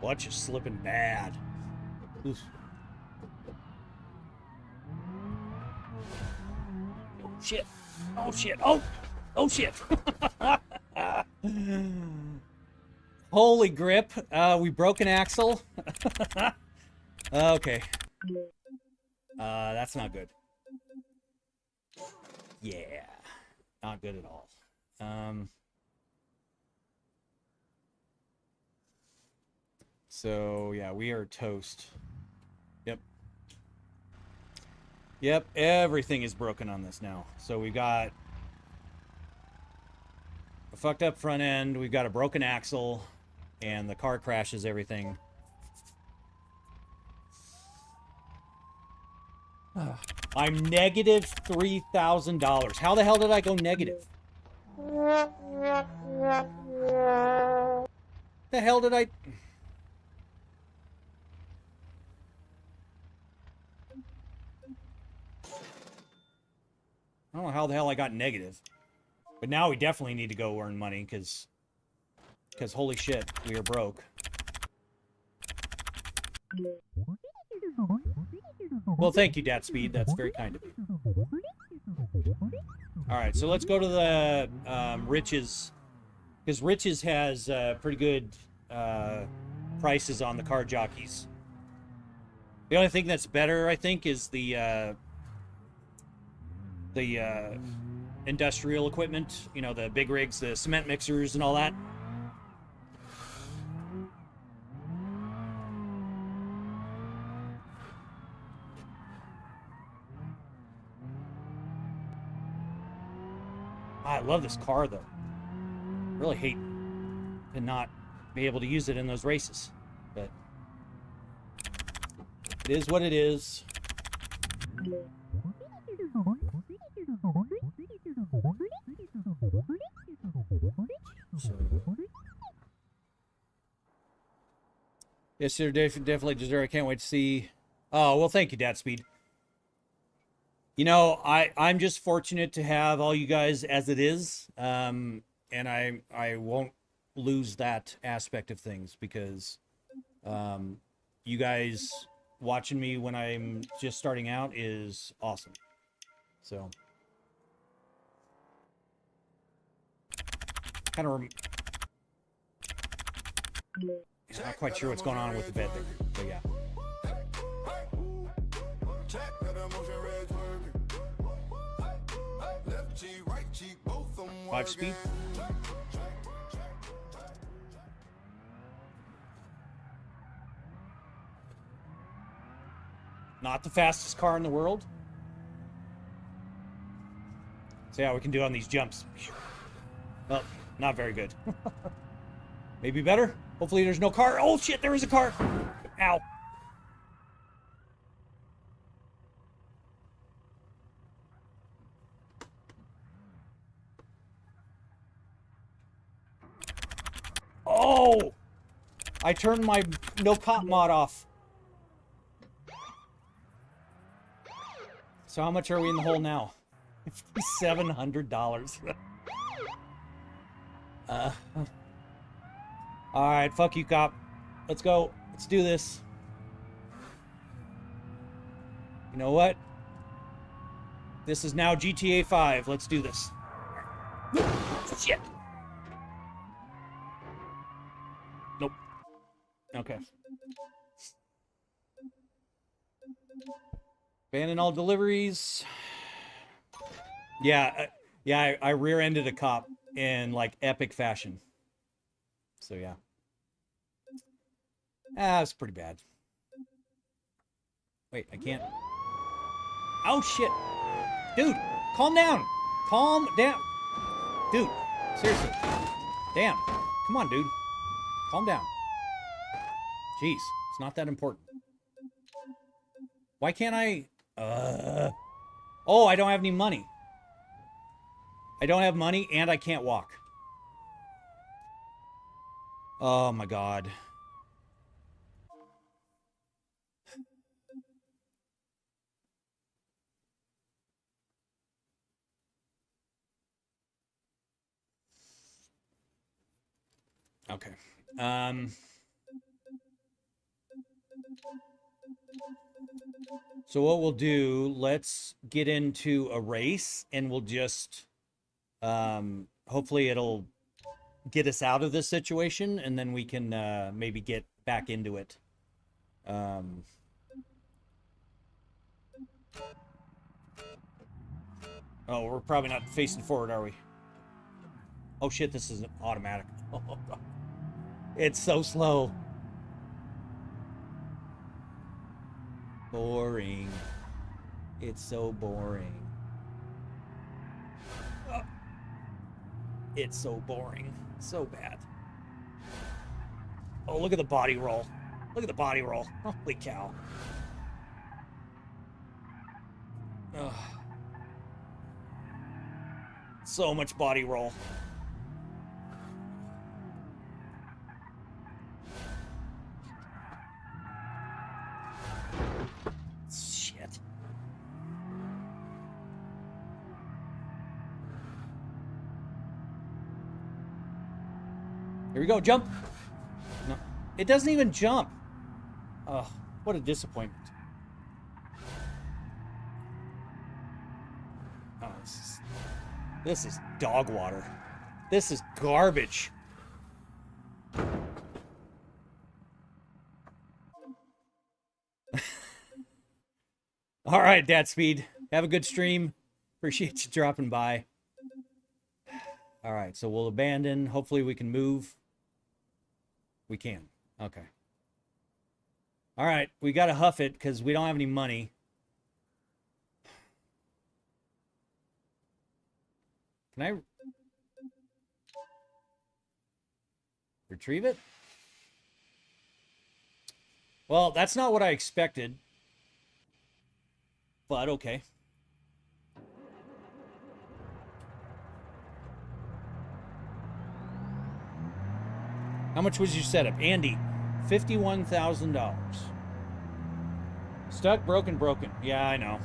A: Watch you slipping bad. Oof. Oh shit. Oh shit. Oh shit. Holy grip. We broke an axle. Okay. That's not good. Yeah. Not good at all. So, yeah, we are toast. Yep. Yep, everything is broken on this now. So we got a fucked up front end, we've got a broken axle, and the car crashes everything. I'm negative $3,000. How the hell did I go negative? The hell did I... I don't know how the hell I got negative. But now we definitely need to go earn money, because holy shit, we are broke. Well, thank you, DatSpeed. That's very kind of you. Alright, so let's go to the Riches. Because Riches has pretty good prices on the car jockeys. The only thing that's better, I think, is the industrial equipment. You know, the big rigs, the cement mixers and all that. I love this car, though. Really hate to not be able to use it in those races. But it is what it is. So, yes, sir, definitely deserve. I can't wait to see. Oh, well, thank you, DatSpeed. You know, I'm just fortunate to have all you guys as it is, and I won't lose that aspect of things, because you guys watching me when I'm just starting out is awesome. So, kind of not quite sure what's going on with the bed there, but yeah. 5-speed. Not the fastest car in the world. So yeah, we can do on these jumps. Well, not very good. Maybe better. Hopefully there's no car. Oh shit, there is a car. Ow. Oh! I turned my no cop mod off. So how much are we in the hole now? $700. Alright, fuck you, cop. Let's go. Let's do this. You know what? This is now GTA 5. Let's do this. Shit. Nope. Okay. Abandon all deliveries. Yeah, I rear-ended a cop in, like, epic fashion. So, yeah. It's pretty bad. Wait, I can't... Oh, shit! Dude, calm down! Calm down! Dude, seriously. Damn. Come on, dude. Calm down. Jeez, it's not that important. Why can't I... Oh, I don't have any money. I don't have money, and I can't walk. Oh, my God. Okay. So what we'll do, let's get into a race, and we'll just... hopefully it'll get us out of this situation, and then we can maybe get back into it. Oh, we're probably not facing forward, are we? Oh shit, this isn't automatic. Oh, God. It's so slow. Boring. It's so boring. It's so boring. So bad. Oh, look at the body roll. Look at the body roll. Holy cow. Ugh. So much body roll. Shit. Here we go. Jump. No, it doesn't even jump. Oh, what a disappointment. Oh, this is dog water. This is garbage. All right, Dad Speed. Have a good stream. Appreciate you dropping by. All right, so we'll abandon. Hopefully we can move. We can. Okay. All right, we got to huff it because we don't have any money. Can I retrieve it? Well, that's not what I expected. But okay. How much was your setup? Andy, $51,000. Stuck, broken. Yeah, I know.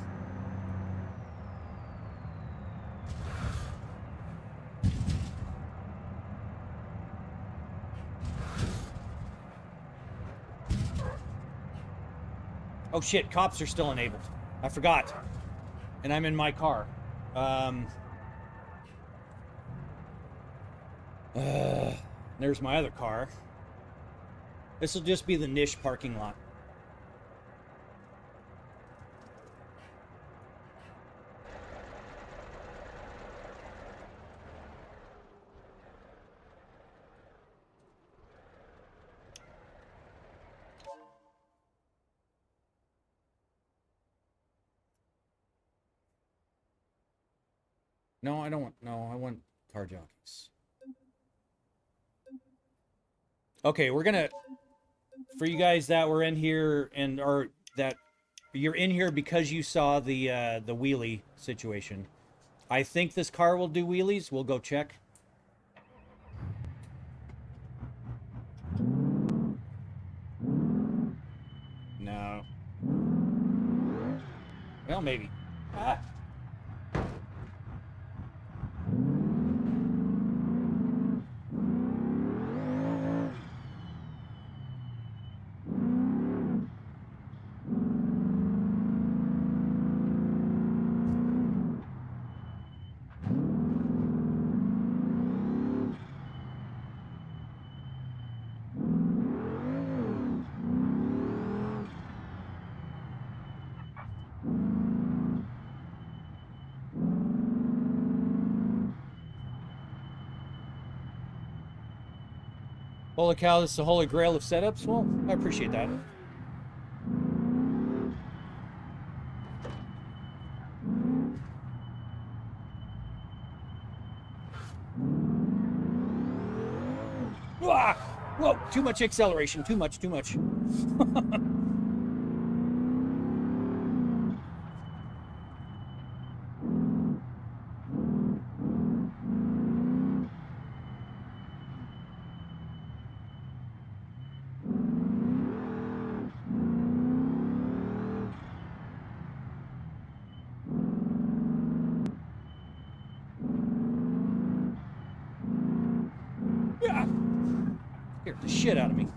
A: Oh shit, cops are still enabled. I forgot. And I'm in my car. There's my other car. This will just be the niche parking lot. No, I don't want... No, I want car jockeys. Okay, we're gonna... For you guys that were in here and... Or that... You're in here because you saw the wheelie situation. I think this car will do wheelies. We'll go check. No. Well, maybe. Ah. Holy cow, this is the holy grail of setups? Well, I appreciate that. Ah! Whoa, too much acceleration. Too much. Scared the shit out of me.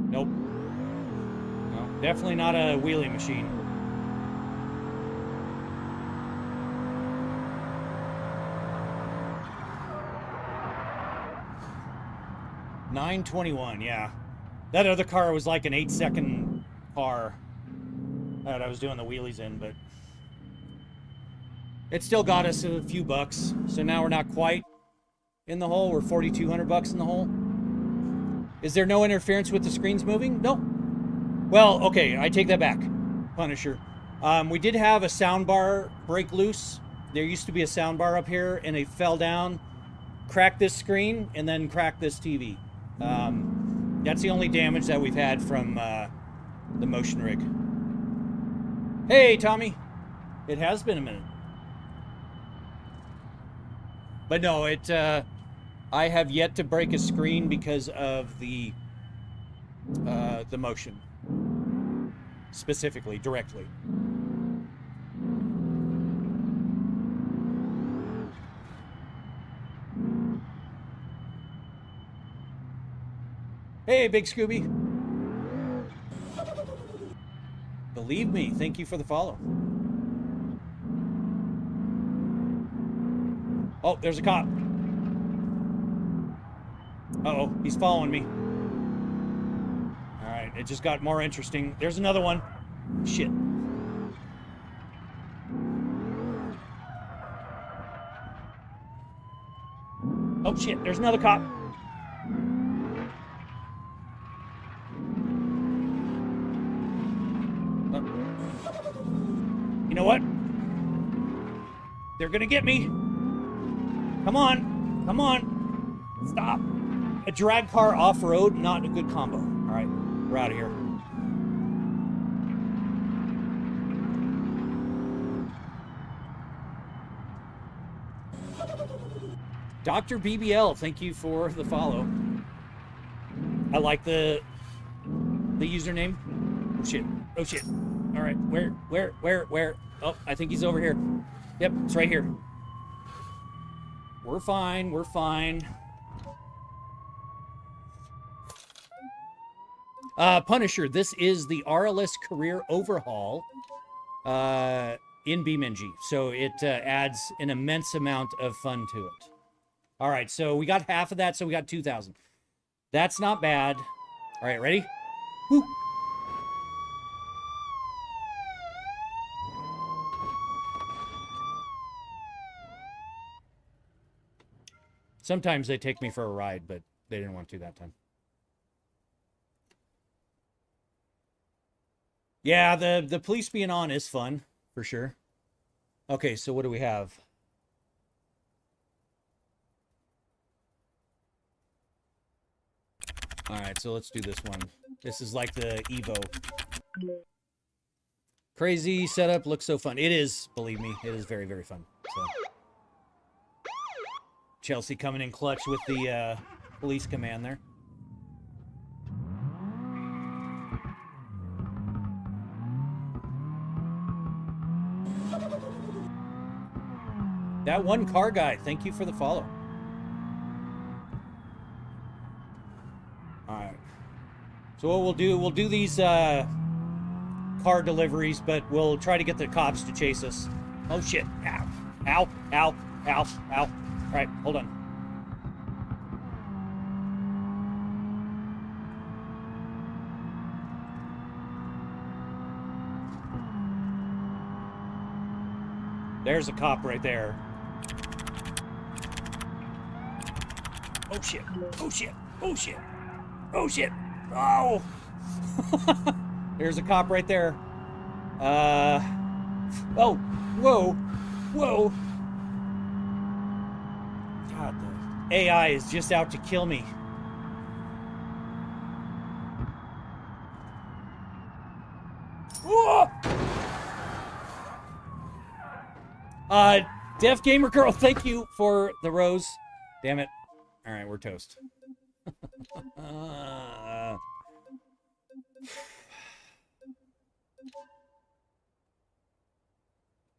A: Nope. No, definitely not a wheelie machine. $921, yeah. That other car was like an 8-second car. that I was doing the wheelies in, but it still got us a few bucks. So now we're not quite in the hole. We're 4,200 bucks in the hole. Is there no interference with the screens moving? No. Well, okay, I take that back. Punisher. We did have a sound bar break loose. There used to be a sound bar up here, and it fell down, cracked this screen, and then cracked this TV. That's the only damage that we've had from the motion rig. Hey, Tommy. It has been a minute. But no, I have yet to break a screen because of the motion. Specifically, directly. Hey, Big Scooby. Believe me, thank you for the follow. Oh, there's a cop. Uh-oh, he's following me. All right, it just got more interesting. There's another one. Shit. Oh, shit, there's another cop. You know what? They're gonna get me. Come on. Come on. Stop. A drag car off-road, not a good combo. All right, we're out of here. Dr. BBL, thank you for the follow. I like the username. Oh, shit. Oh, shit. All right, where? Oh, I think he's over here. Yep, it's right here. We're fine, we're fine. Punisher, this is the RLS career overhaul in BeamNG. So it adds an immense amount of fun to it. All right, so we got half of that, so we got 2,000. That's not bad. All right, ready? Woo! Sometimes they take me for a ride, but they didn't want to that time. Yeah, the police being on is fun, for sure. Okay, so what do we have? All right, so let's do this one. This is like the Evo. Crazy setup, looks so fun. It is, believe me, it is very, very fun. So. Chelsea coming in clutch with the police command there. That one car guy, thank you for the follow. All right. So what we'll do these car deliveries, but we'll try to get the cops to chase us. Oh shit! Ow! Ow! Ow! Ow! Ow! All right, hold on. There's a cop right there. Oh shit! Oh shit! Oh shit! Oh shit! Oh! There's a cop right there. Oh! Whoa! Whoa! God, the AI is just out to kill me. Whoa! Deaf Gamer Girl, thank you for the rose. Damn it. All right, we're toast.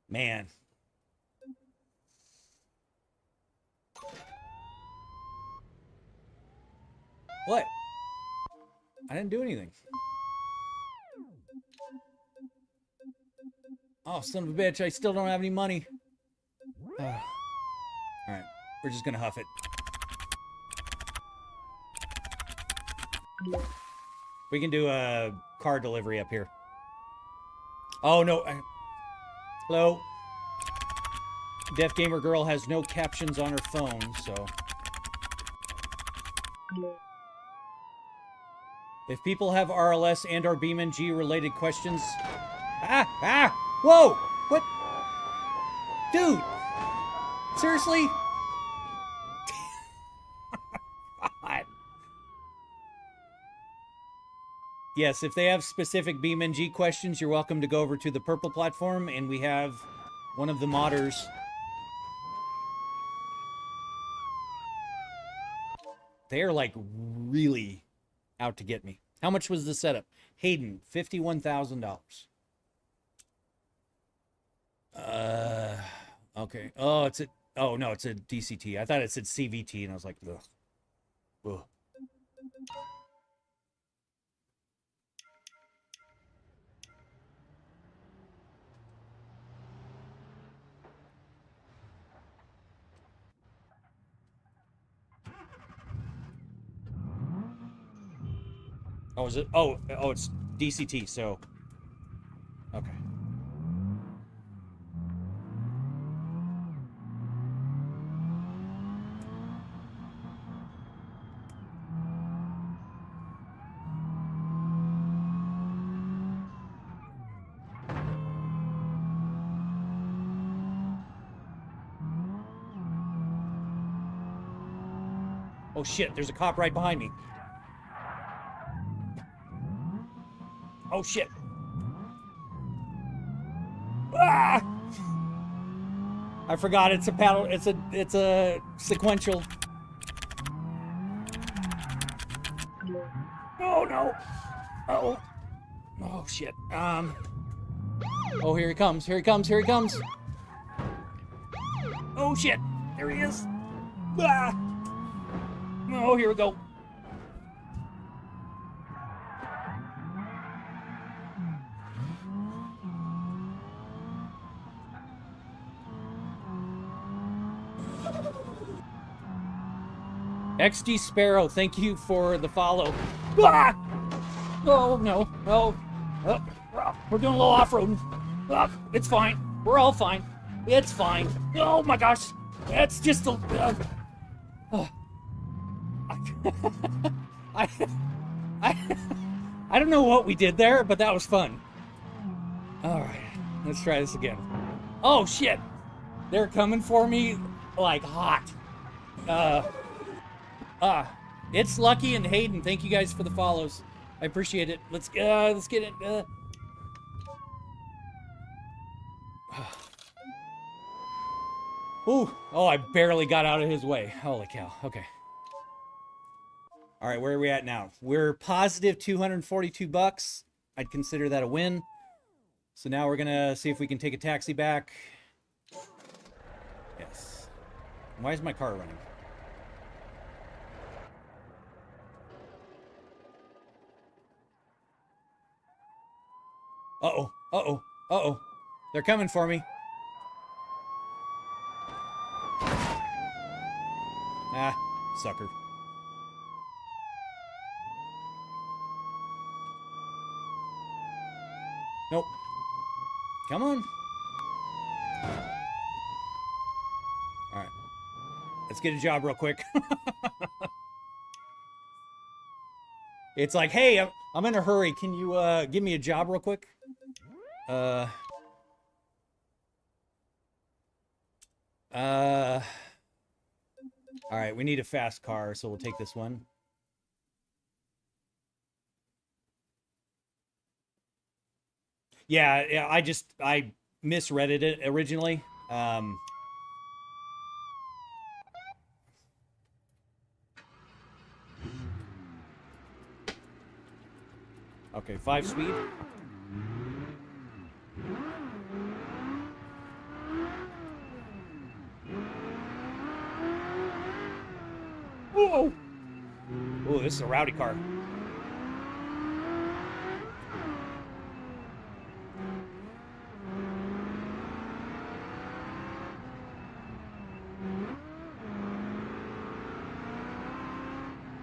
A: Man. What? I didn't do anything. Oh, son of a bitch, I still don't have any money. Alright, we're just gonna huff it. We can do a car delivery up here. Oh, no. Hello? Deaf Gamer Girl has no captions on her phone, so... If people have RLS and or BeamNG related questions... Whoa! What? Dude! Seriously? God. Yes, if they have specific BeamNG questions, you're welcome to go over to the purple platform, and we have one of the modders. They're like really out to get me. How much was the setup? Hayden, $51,000. Okay. Oh, it's a... Oh, no, it's a DCT. I thought it said CVT, and I was like, ugh. Ugh. Oh, is it? Oh, it's DCT, so... Okay. Oh, shit, there's a cop right behind me. Oh, shit. Ah! I forgot it's a paddle. It's a sequential. Oh, no. Uh-oh. Oh, shit. Oh, here he comes. Here he comes. Here he comes. Oh, shit. There he is. Ah! Oh, here we go. XD Sparrow, thank you for the follow. Ah! Oh, no. Oh. We're doing a little off-roading. It's fine. We're all fine. It's fine. Oh, my gosh. That's just a... I don't know what we did there, but that was fun. All right. Let's try this again. Oh, shit. They're coming for me like hot. It's Lucky and Hayden. Thank you guys for the follows. I appreciate it. Let's get it. Ooh. Oh, I barely got out of his way. Holy cow. Okay. All right, where are we at now? We're positive 242 bucks. I'd consider that a win. So now we're gonna see if we can take a taxi back. Yes. Why is my car running? Uh-oh. Uh-oh. Uh-oh. They're coming for me. Ah, sucker. Nope. Come on. All right. Let's get a job real quick. It's like, hey, I'm in a hurry. Can you give me a job real quick? All right, we need a fast car, so we'll take this one. Yeah, I misread it originally. Okay, 5 speed. Whoa! Oh, this is a rowdy car.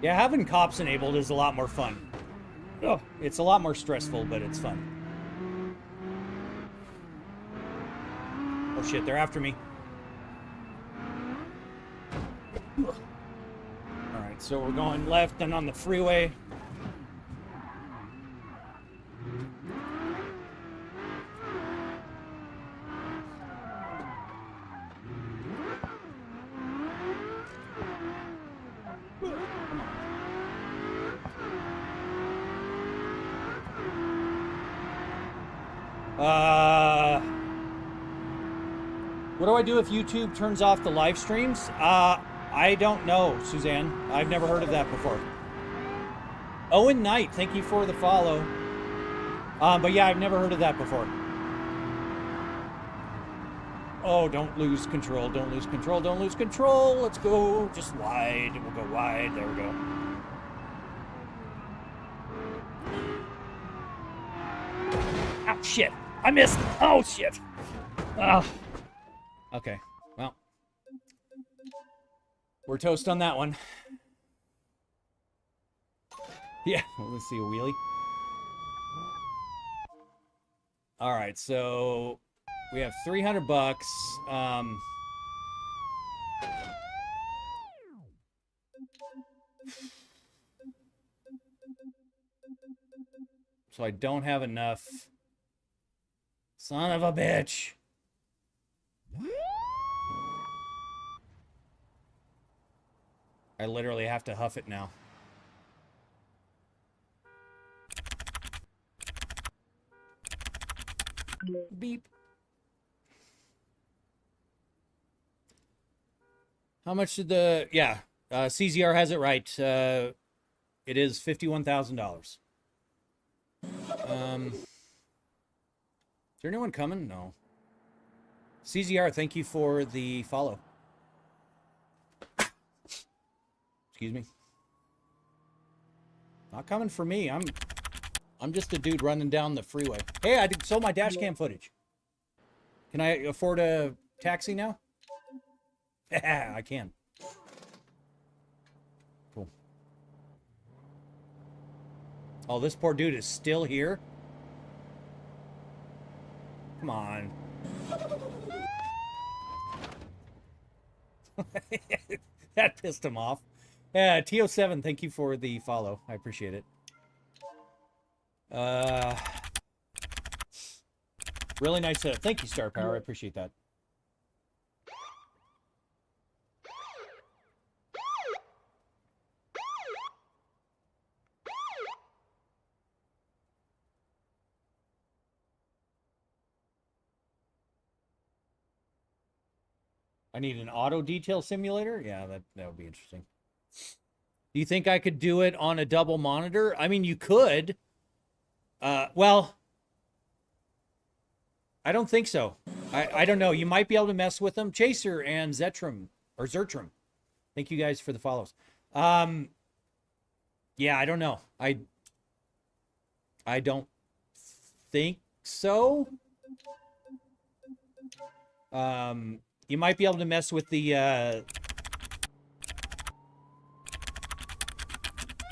A: Yeah, having cops enabled is a lot more fun. Oh, it's a lot more stressful, but it's fun. Oh shit, they're after me. Alright, so we're going left and on the freeway. What do I do if YouTube turns off the live streams? I don't know, Suzanne. I've never heard of that before. Owen Knight, thank you for the follow. But yeah, I've never heard of that before. Oh, don't lose control, don't lose control, don't lose control. Let's go just wide. We'll go wide. There we go. Oh, shit. I missed. Oh, shit. Okay, well. We're toast on that one. Yeah, well, let's see a wheelie. All right, so we have 300 bucks. So I don't have enough. Son of a bitch. I literally have to huff it now. Beep. How much did the... Yeah, CZR has it right. It is $51,000. Is there anyone coming? No. CZR, thank you for the follow. Excuse me. Not coming for me. I'm just a dude running down the freeway. Hey, I sold my dash cam footage. Can I afford a taxi now? I can. Cool. Oh, this poor dude is still here? Come on. That pissed him off. TO7, thank you for the follow. I appreciate it. Really nice setup. Thank you, Star Power. I appreciate that. I need an auto detail simulator? Yeah, that would be interesting. Do you think I could do it on a double monitor? I mean, you could. Well, I don't think so. I don't know. You might be able to mess with them. Chaser and Zetrum, or Zertrum. Thank you guys for the follows. Yeah, I don't know. I don't think so. You might be able to mess with the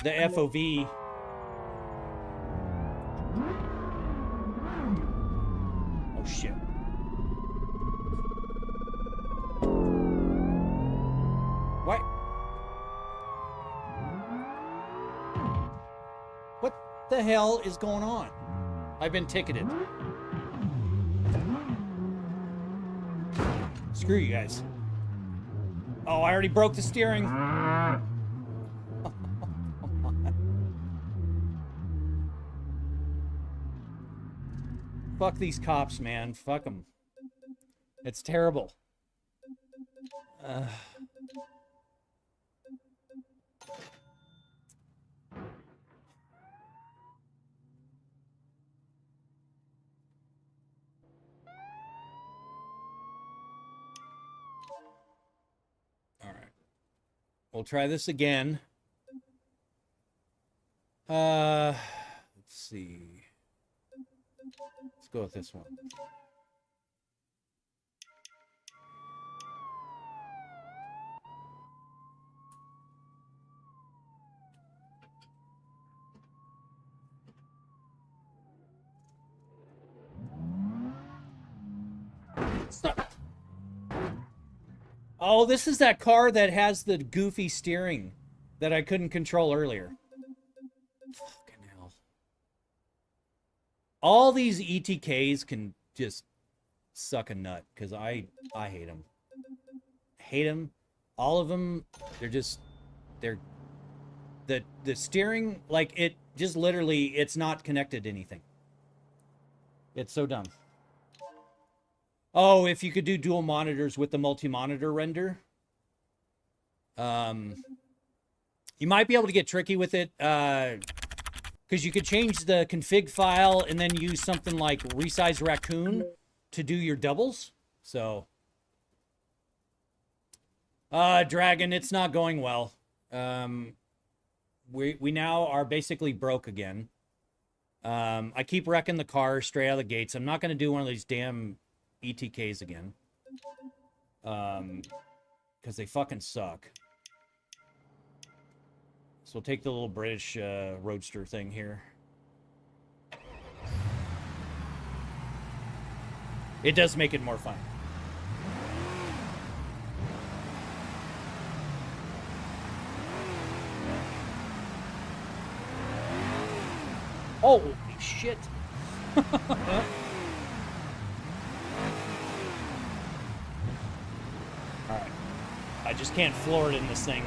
A: FOV. Oh shit. What? What the hell is going on? I've been ticketed. Screw you guys. Oh, I already broke the steering. Fuck these cops, man. Fuck them. It's terrible. All right. We'll try this again. Let's see. Let's go with this one. Oh, this is that car that has the goofy steering that I couldn't control earlier. Fucking hell. All these ETKs can just suck a nut, because I hate them. Hate them. All of them, they're the steering, like, it just literally, it's not connected to anything. It's so dumb. Oh, if you could do dual monitors with the multi-monitor render. You might be able to get tricky with it, because you could change the config file and then use something like resize raccoon to do your doubles. So, Dragon, it's not going well. We now are basically broke again. I keep wrecking the car straight out of the gates. I'm not going to do one of these damn ETKs again. Because they fucking suck. So we'll take the little British roadster thing here. It does make it more fun. Holy shit. Alright. I just can't floor it in this thing.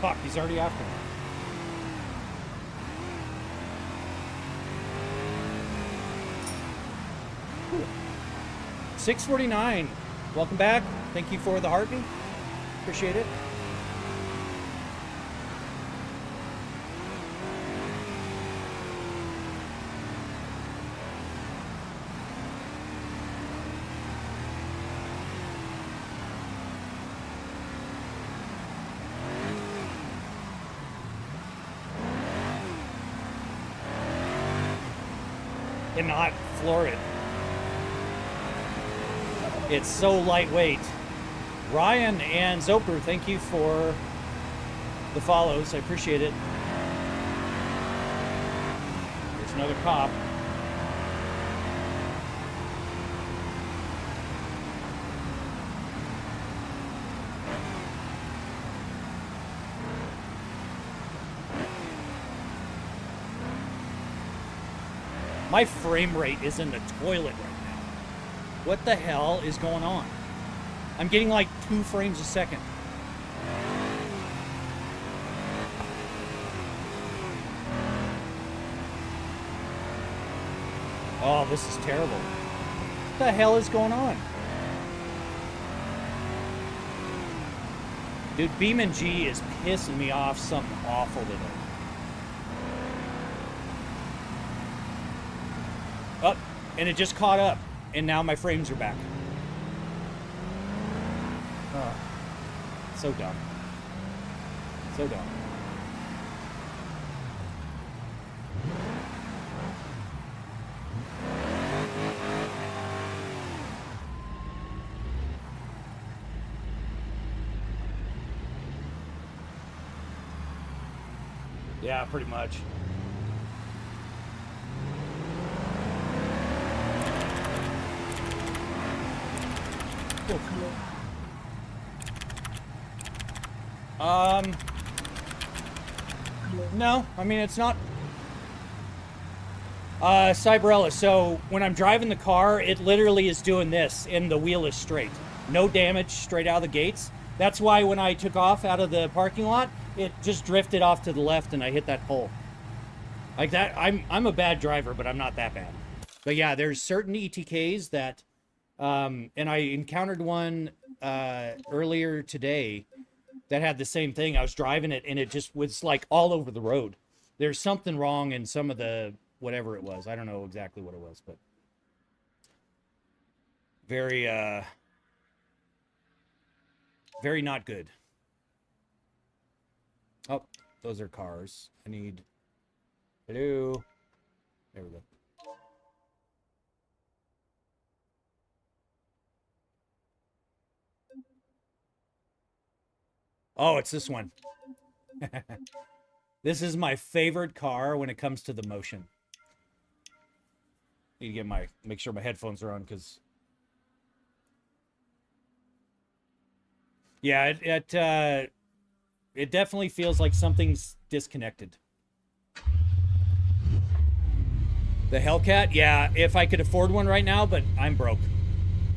A: Fuck, he's already after me. Whew. 649. Welcome back. Thank you for the heartbeat. Appreciate it. Cannot floor it. It's so lightweight. Ryan and Zoper, thank you for the follows. I appreciate it. There's another cop. My frame rate is in the toilet right now. What the hell is going on? I'm getting like 2 frames a second. Oh, this is terrible. What the hell is going on? Dude, BeamNG is pissing me off something awful today. Oh, and it just caught up, and now my frames are back. Oh, so dumb. So dumb. Yeah, pretty much. No, I mean, it's not. Cyberella, so when I'm driving the car, it literally is doing this, and the wheel is straight. No damage straight out of the gates. That's why when I took off out of the parking lot, it just drifted off to the left and I hit that pole. Like that, I'm a bad driver, but I'm not that bad. But yeah, there's certain ETKs that, and I encountered one earlier today that had the same thing. I was driving it and it just was like all over the road. There's something wrong in some of the, whatever it was. I don't know exactly what it was, but very, very not good. Oh, those are cars. I need, hello. There we go. Oh, it's this one. This is my favorite car when it comes to the motion. Need to get make sure my headphones are on, because yeah, it definitely feels like something's disconnected. The Hellcat, yeah, if I could afford one right now, but I'm broke.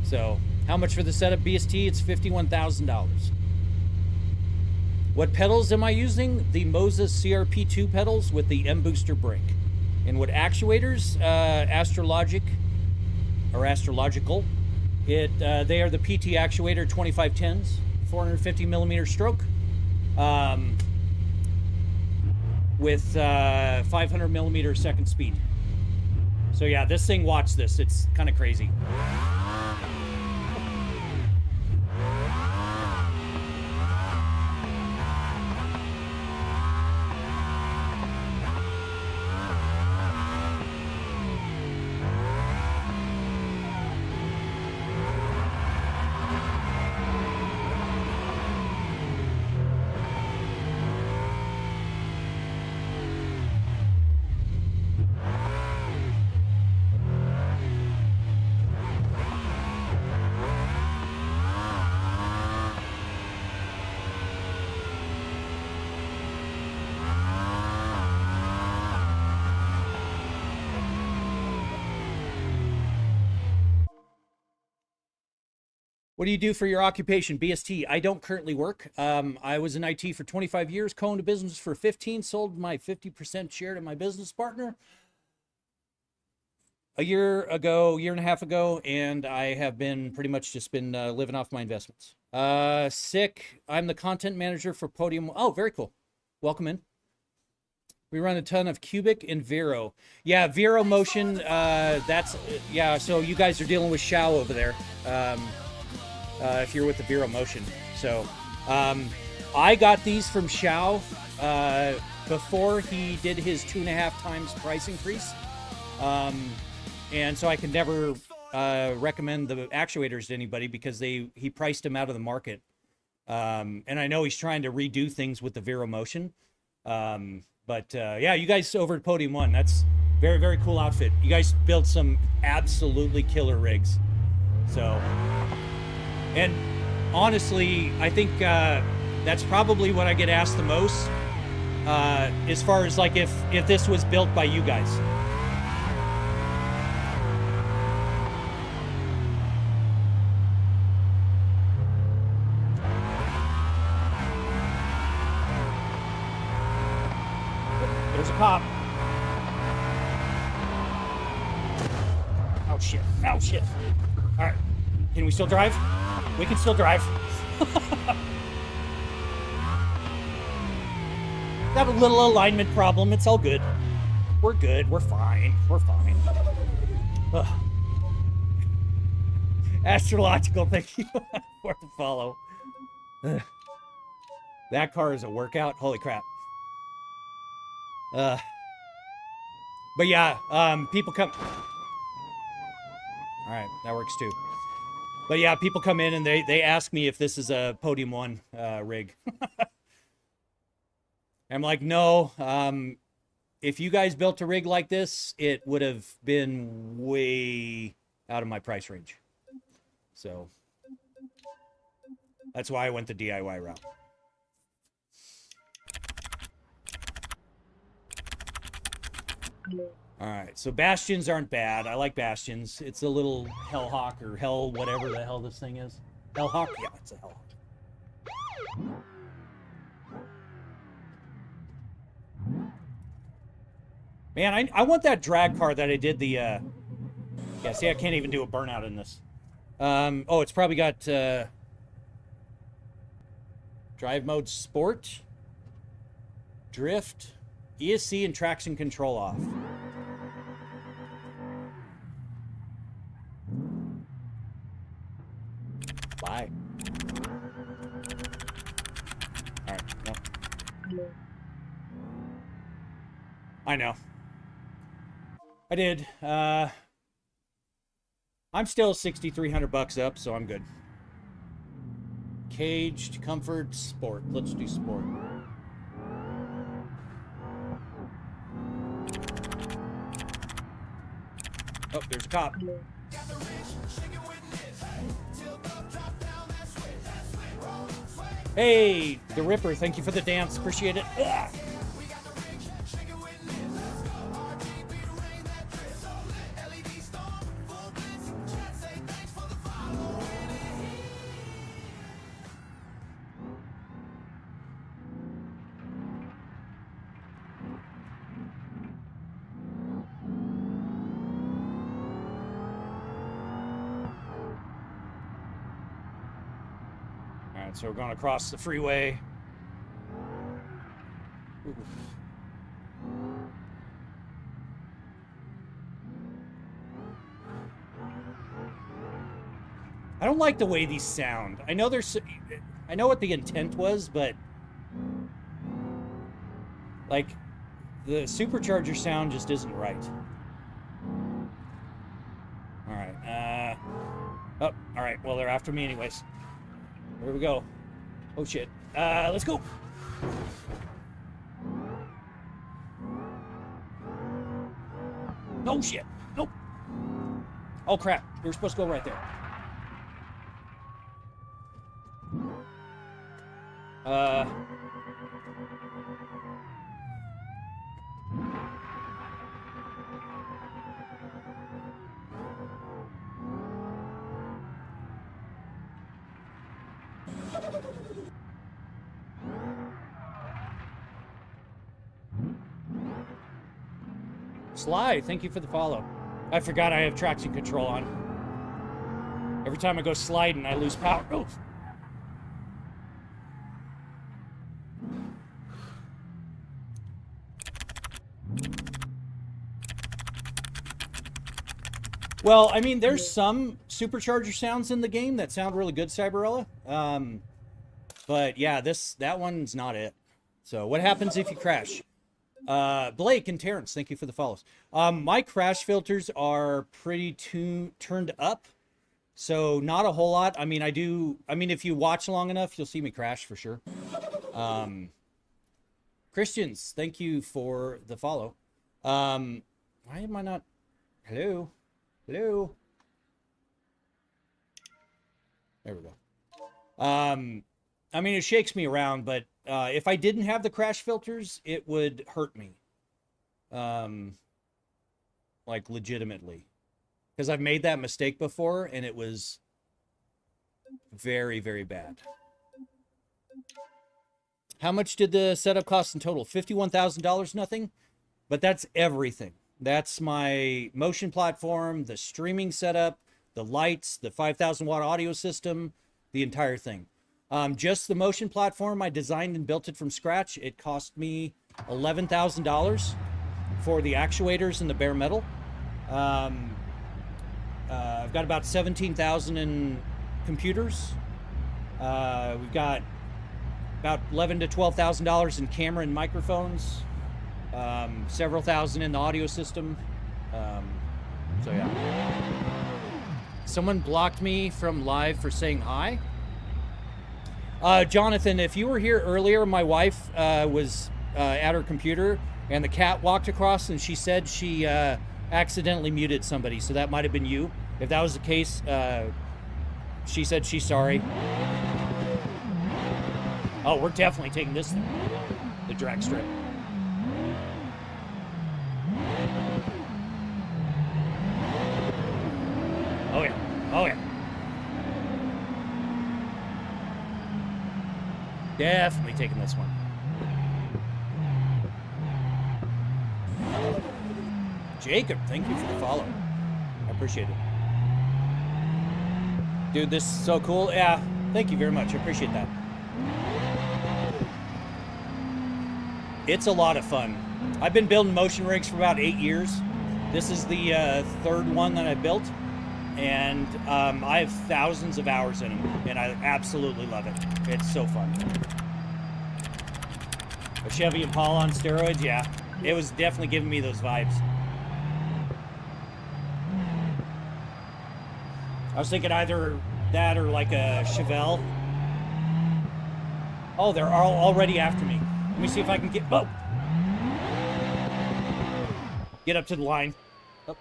A: So, how much for the setup, BST? It's $51,000. What pedals am I using? The Moses CRP2 pedals with the M-Booster brake. And what actuators? Astrological. They are the PT actuator 2510s, 450 millimeter stroke, with 500 millimeter second speed. So yeah, this thing, watch this. It's kind of crazy. What do you do for your occupation? BST. I don't currently work. I was in IT for 25 years, co-owned a business for 15, sold my 50% share to my business partner a year and a half ago, and I have been pretty much just been living off my investments. Sick. I'm the content manager for Podium. Oh, very cool. Welcome in. We run a ton of Cubic and Vero. Yeah, Vero Motion, that's, yeah, so you guys are dealing with Xiao over there. If you're with the Vero Motion. So, I got these from Xiao before he did his 2.5 times price increase. And so I can never recommend the actuators to anybody because he priced them out of the market. And I know he's trying to redo things with the Vero Motion. But yeah, you guys over at Podium One, that's very, very cool outfit. You guys built some absolutely killer rigs. So, and honestly, I think that's probably what I get asked the most, as far as like if this was built by you guys. There's a cop. Oh shit, oh shit. All right, can we still drive? We can still drive. Got a little alignment problem. It's all good. We're good. We're fine. We're fine. Ugh. Astrological, thank you for the follow. Ugh. That car is a workout. Holy crap. But yeah, people come. All right, that works too. But yeah, people come in and they ask me if this is a Podium One rig. I'm like, no. If you guys built a rig like this, it would have been way out of my price range. So that's why I went the DIY route. All right, so Bastions aren't bad. I like Bastions. It's a little Hellhawk or Hell whatever the hell this thing is. Hellhawk? Yeah, it's a Hellhawk. Man, I want that drag car that I did the, yeah, see, I can't even do a burnout in this. Oh, it's probably got, drive mode sport, drift, ESC, and traction control off. Bye. All right. No. I know. I did. I'm still $6,300 up, so I'm good. Caged, comfort, sport. Let's do sport. Oh, there's a cop. Hey, the Ripper, thank you for the dance. Appreciate it. Ugh. All right, so we're going across the freeway. Ooh. I don't like the way these sound. I know I know what the intent was, but like the supercharger sound just isn't right. All right. Oh, all right. Well, they're after me anyways. Here we go. Oh shit. Let's go. No shit. Nope. Oh crap. You're supposed to go right there. Sly, thank you for the follow. I forgot I have traction control on. Every time I go sliding, I lose power. Oh. Well, I mean, there's some supercharger sounds in the game that sound really good, Cyberella. But yeah, that one's not it. So what happens if you crash? Blake and Terrence, thank you for the follows. My crash filters are pretty turned up, so not a whole lot. I mean, if you watch long enough, you'll see me crash for sure. Christians, thank you for the follow. Why am I not? Hello? Hello? There we go. I mean, it shakes me around, but if I didn't have the crash filters, it would hurt me. Like, legitimately. Because I've made that mistake before, and it was very, very bad. How much did the setup cost in total? $51,000, nothing? But that's everything. That's my motion platform, the streaming setup, the lights, the 5,000 watt audio system, the entire thing. Just the motion platform, I designed and built it from scratch. It cost me $11,000 for the actuators and the bare metal. I've got about 17,000 in computers. We've got about $11,000 to $12,000 in camera and microphones. Several thousand in the audio system. So yeah. Someone blocked me from live for saying hi. Jonathan, if you were here earlier, my wife was at her computer and the cat walked across and she said she accidentally muted somebody, so that might have been you. If that was the case, she said she's sorry. Oh, we're definitely taking this thing, the drag strip. Oh yeah, oh yeah. Definitely taking this one. Jacob, thank you for the follow. I appreciate it. Dude, this is so cool. Yeah, thank you very much. I appreciate that. It's a lot of fun. I've been building motion rigs for about 8 years. This is the third one that I built. And I have thousands of hours in them, and I absolutely love it. It's so fun. A Chevy Impala on steroids, yeah. It was definitely giving me those vibes. I was thinking either that or like a Chevelle. Oh, they're all already after me. Let me see if I can get... Oh! Get up to the line. Oh.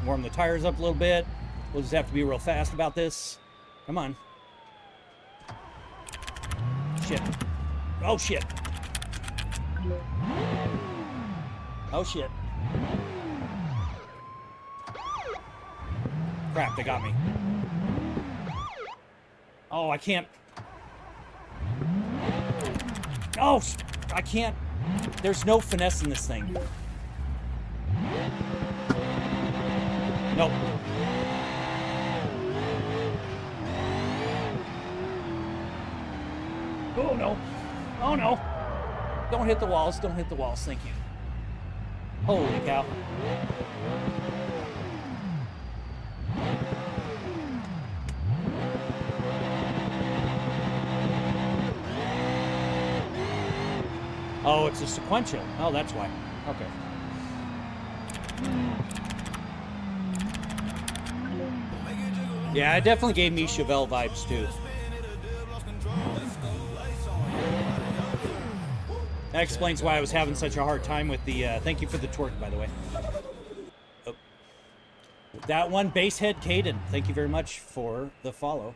A: warm the tires up a little bit. We'll just have to be real fast about this. Come on. Shit. Oh, shit. Oh, shit. Crap, they got me. Oh, I can't. Oh, I can't. There's no finesse in this thing. Nope. Oh, no. Oh, no. Don't hit the walls. Don't hit the walls. Thank you. Holy cow. Oh, it's a sequential. Oh, that's why. Okay. Yeah, it definitely gave me Chevelle vibes, too. That explains why I was having such a hard time with the, thank you for the twerk, by the way. Oh. That one, Basehead Caden, thank you very much for the follow.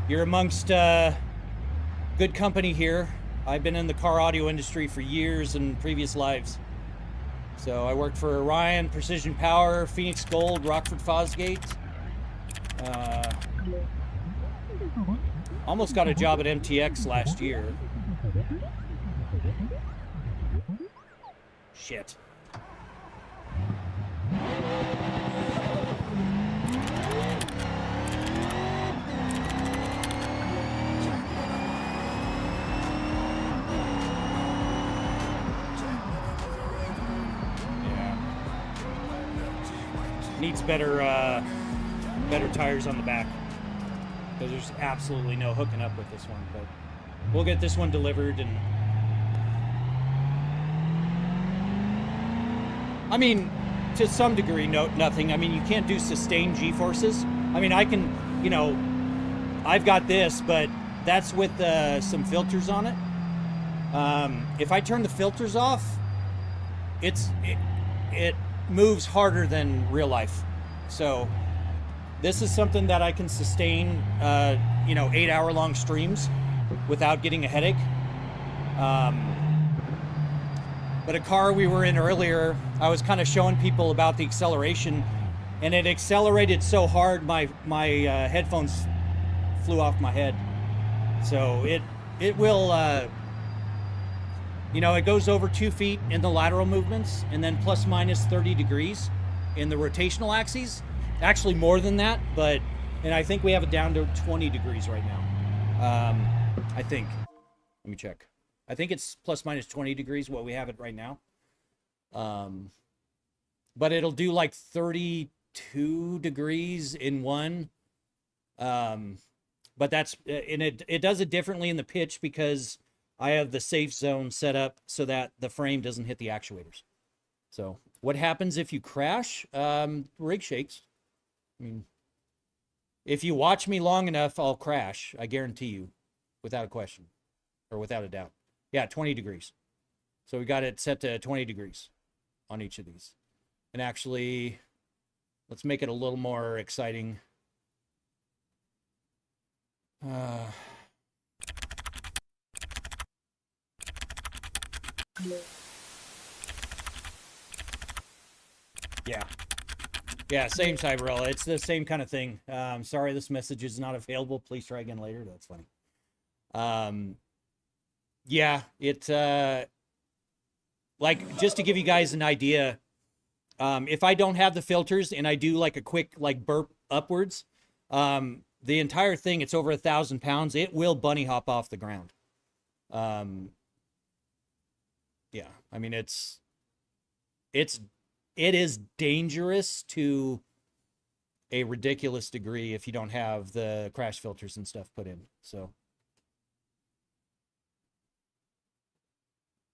A: You're amongst good company here. I've been in the car audio industry for years in previous lives. So I worked for Orion, Precision Power, Phoenix Gold, Rockford Fosgate. Almost got a job at MTX last year. Shit. Needs better better tires on the back, because there's absolutely no hooking up with this one, but we'll get this one delivered. And I mean, to some degree, nothing. I mean, you can't do sustained G-forces. I mean, I can, you know, I've got this, but that's with some filters on it. If I turn the filters off, it moves harder than real life. So this is something that I can sustain, you know, 8-hour-long streams without getting a headache. But a car we were in earlier, I was kind of showing people about the acceleration, and it accelerated so hard my headphones flew off my head. So it will, you know, it goes over 2 feet in the lateral movements, and then plus minus 30 degrees in the rotational axes. Actually more than that, and I think we have it down to 20 degrees right now. I think. Let me check. I think it's plus minus 20 degrees what we have it right now. But it'll do like 32 degrees in one. But that's, and it does it differently in the pitch because I have the safe zone set up so that the frame doesn't hit the actuators. So what happens if you crash? Rig shakes. I mean, if you watch me long enough, I'll crash. I guarantee you, without a question or without a doubt. Yeah, 20 degrees. So we got it set to 20 degrees on each of these. And actually, let's make it a little more exciting. Yeah, same Cyberella. It's the same kind of thing. Sorry, this message is not available. Please try again later. That's funny. Yeah, like, just to give you guys an idea, if I don't have the filters and I do like a quick like burp upwards, the entire thing, it's over 1,000 pounds. It will bunny hop off the ground. Yeah, I mean, it is dangerous to a ridiculous degree if you don't have the crash filters and stuff put in. So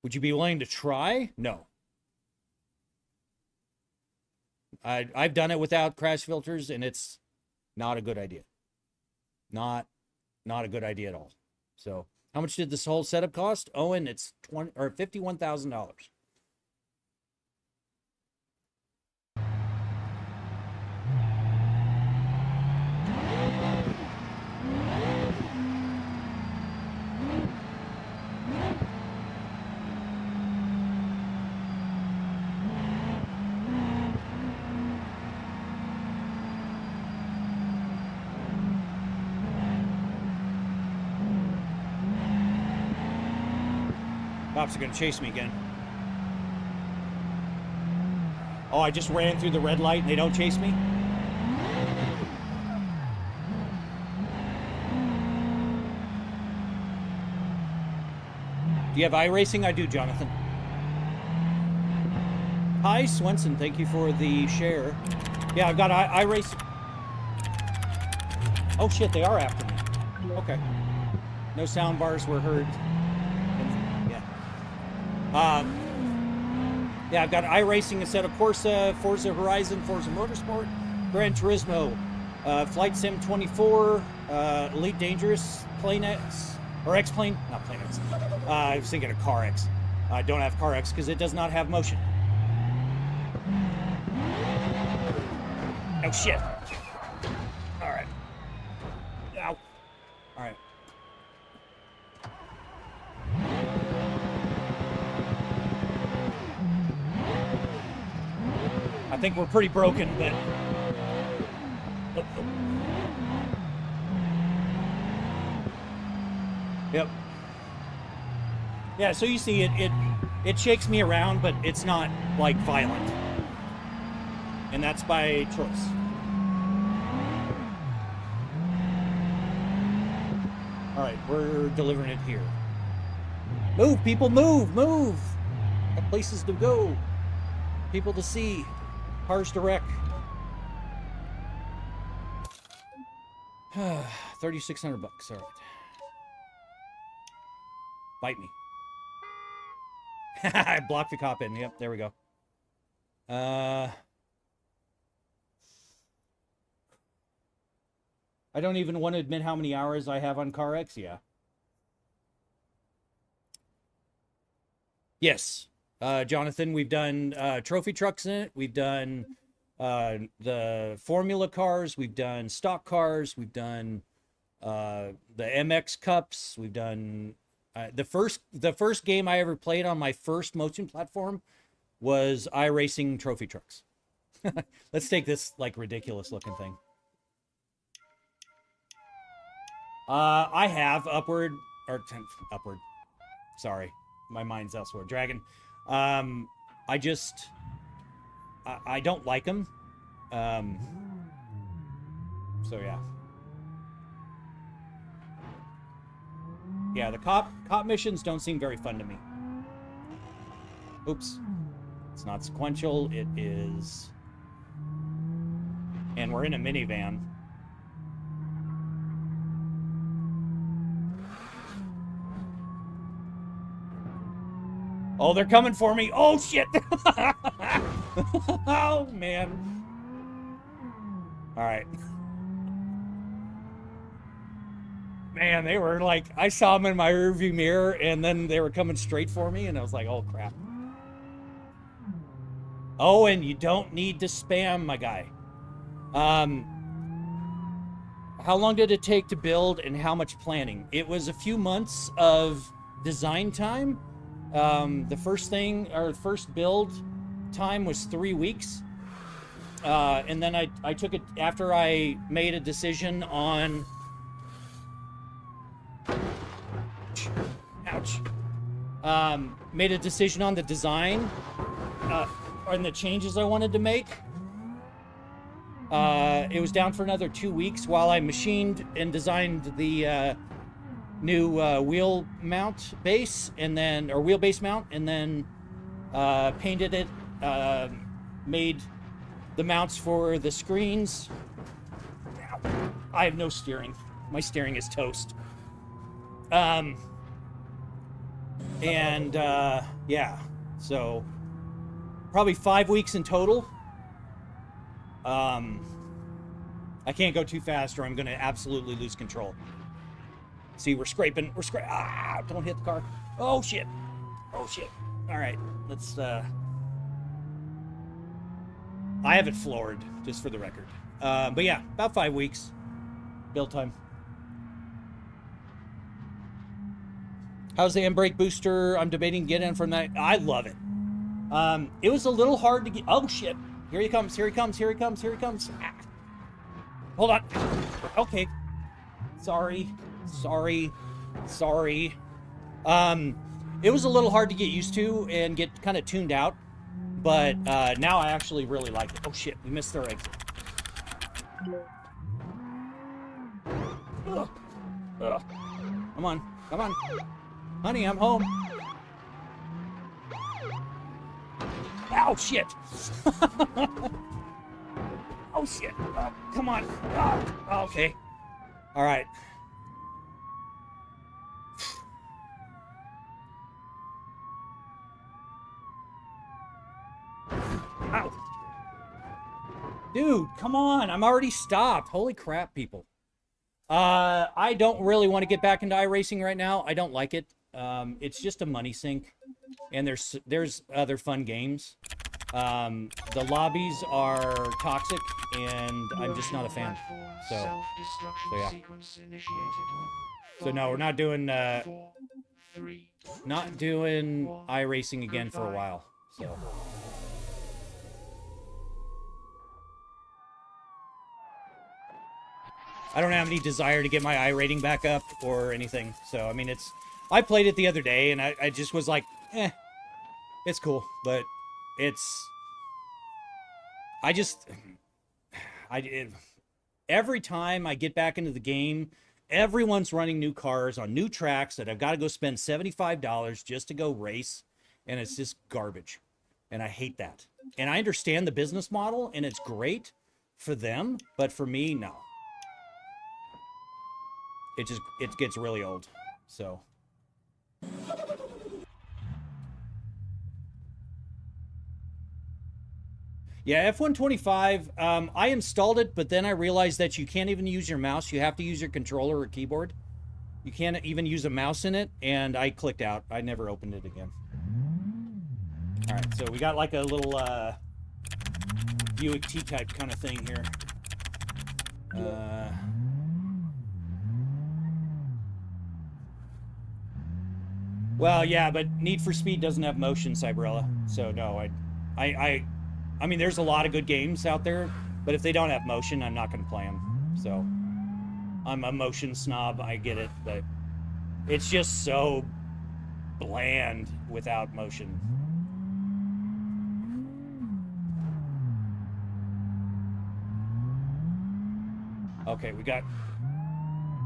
A: would you be willing to try? No. I've done it without crash filters, and it's not a good idea. Not a good idea at all. So how much did this whole setup cost? Owen, it's $51,000. Cops are gonna chase me again. Oh, I just ran through the red light and they don't chase me? Do you have iRacing? I do, Jonathan. Hi, Swenson. Thank you for the share. Yeah, I've got iRacing. Oh, shit, they are after me. Okay. No sound bars were heard. Yeah. Yeah, I've got iRacing instead of Corsa, Forza Horizon, Forza Motorsport, Gran Turismo, Flight Sim 24, Elite Dangerous, Plane X, or X-Plane, not Plane X. I was thinking of Car X. I don't have Car X because it does not have motion. Oh, shit. All right. Ow. All right. I think we're pretty broken, but... Yep. Yeah, so you see it shakes me around, but it's not like violent. And that's by choice. All right, we're delivering it here. Move, people, move, move. Got places to go. People to see. Cars to wreck. 3,600 bucks. All right. Bite me. I blocked the cop in. Yep, there we go. I don't even want to admit how many hours I have on Car X. Yeah. Yes. Jonathan, we've done trophy trucks in it. We've done the formula cars. We've done stock cars. We've done the MX Cups. We've done the first game I ever played on my first motion platform was iRacing trophy trucks. Let's take this like ridiculous looking thing. I have upward. Sorry, my mind's elsewhere. Dragon. I don't like them. So yeah. Yeah, the cop missions don't seem very fun to me. Oops. It's not sequential, it is... And we're in a minivan. Oh, they're coming for me. Oh, shit. Oh, man. All right. Man, they were like, I saw them in my rearview mirror, and then they were coming straight for me, and I was like, oh, crap. Oh, and you don't need to spam, my guy. How long did it take to build, and how much planning? It was a few months of design time. The first build time was 3 weeks. And then I took it after I made a decision on... Ouch. Made a decision on the design, and the changes I wanted to make. It was down for another 2 weeks while I machined and designed the, new wheel mount base, and then wheelbase mount, and then painted it, made the mounts for the screens. I have no steering. My steering is toast. Yeah, so probably 5 weeks in total. I can't go too fast or I'm gonna absolutely lose control. See, we're scraping. Ah, don't hit the car. Oh, shit. Oh, shit. All right, let's, I have it floored, just for the record. But yeah, about 5 weeks. Build time. How's the M-brake booster? I'm debating getting it from that. I love it. It was a little hard to get. Oh, shit. Here he comes. Here he comes. Here he comes. Here he comes. Ah. Hold on. Okay. Sorry. It It was a little hard to get used to and get kind of tuned out, but now I actually really like it. Oh shit, we missed our exit. Ugh. Ugh. Come on, come on. Honey, I'm home. Ow, shit. Oh, shit. Oh, come on. Oh, okay. All right. Ow. Dude, come on. I'm already stopped. Holy crap, people. I don't really want to get back into iRacing right now. I don't like it. It's just a money sink, and there's other fun games. The lobbies are toxic, and I'm just not a fan. So yeah. So no, we're not doing iRacing again for a while. So. I don't have any desire to get my iRating back up or anything. So, I mean, I played it the other day, and I just was like, it's cool. But every time I get back into the game, everyone's running new cars on new tracks that I've got to go spend $75 just to go race. And it's just garbage. And I hate that. And I understand the business model, and it's great for them. But for me, no. It gets really old, so. Yeah, F125, I installed it, but then I realized that you can't even use your mouse. You have to use your controller or keyboard. You can't even use a mouse in it, and I clicked out. I never opened it again. All right, so we got like a little Buick T-type kind of thing here. Well, yeah, but Need for Speed doesn't have motion, Cyberella. So no, I mean, there's a lot of good games out there, but if they don't have motion, I'm not going to play them. So I'm a motion snob. I get it, but it's just so bland without motion. Okay, we got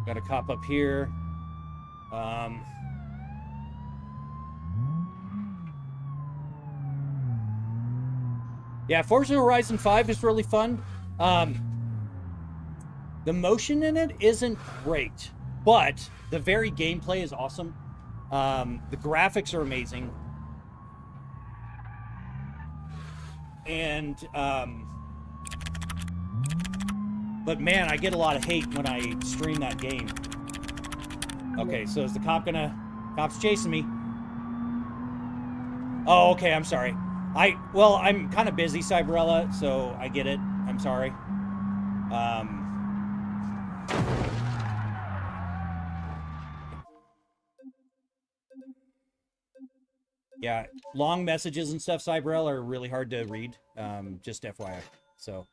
A: a cop up here. Yeah, Forza Horizon 5 is really fun. The motion in it isn't great, but the very gameplay is awesome. The graphics are amazing. And, but man, I get a lot of hate when I stream that game. Okay, so is the cop's chasing me. Oh, okay, I'm sorry. Well, I'm kind of busy, Cyberella, so I get it. I'm sorry. Yeah, long messages and stuff, Cyberella, are really hard to read. Just FYI. So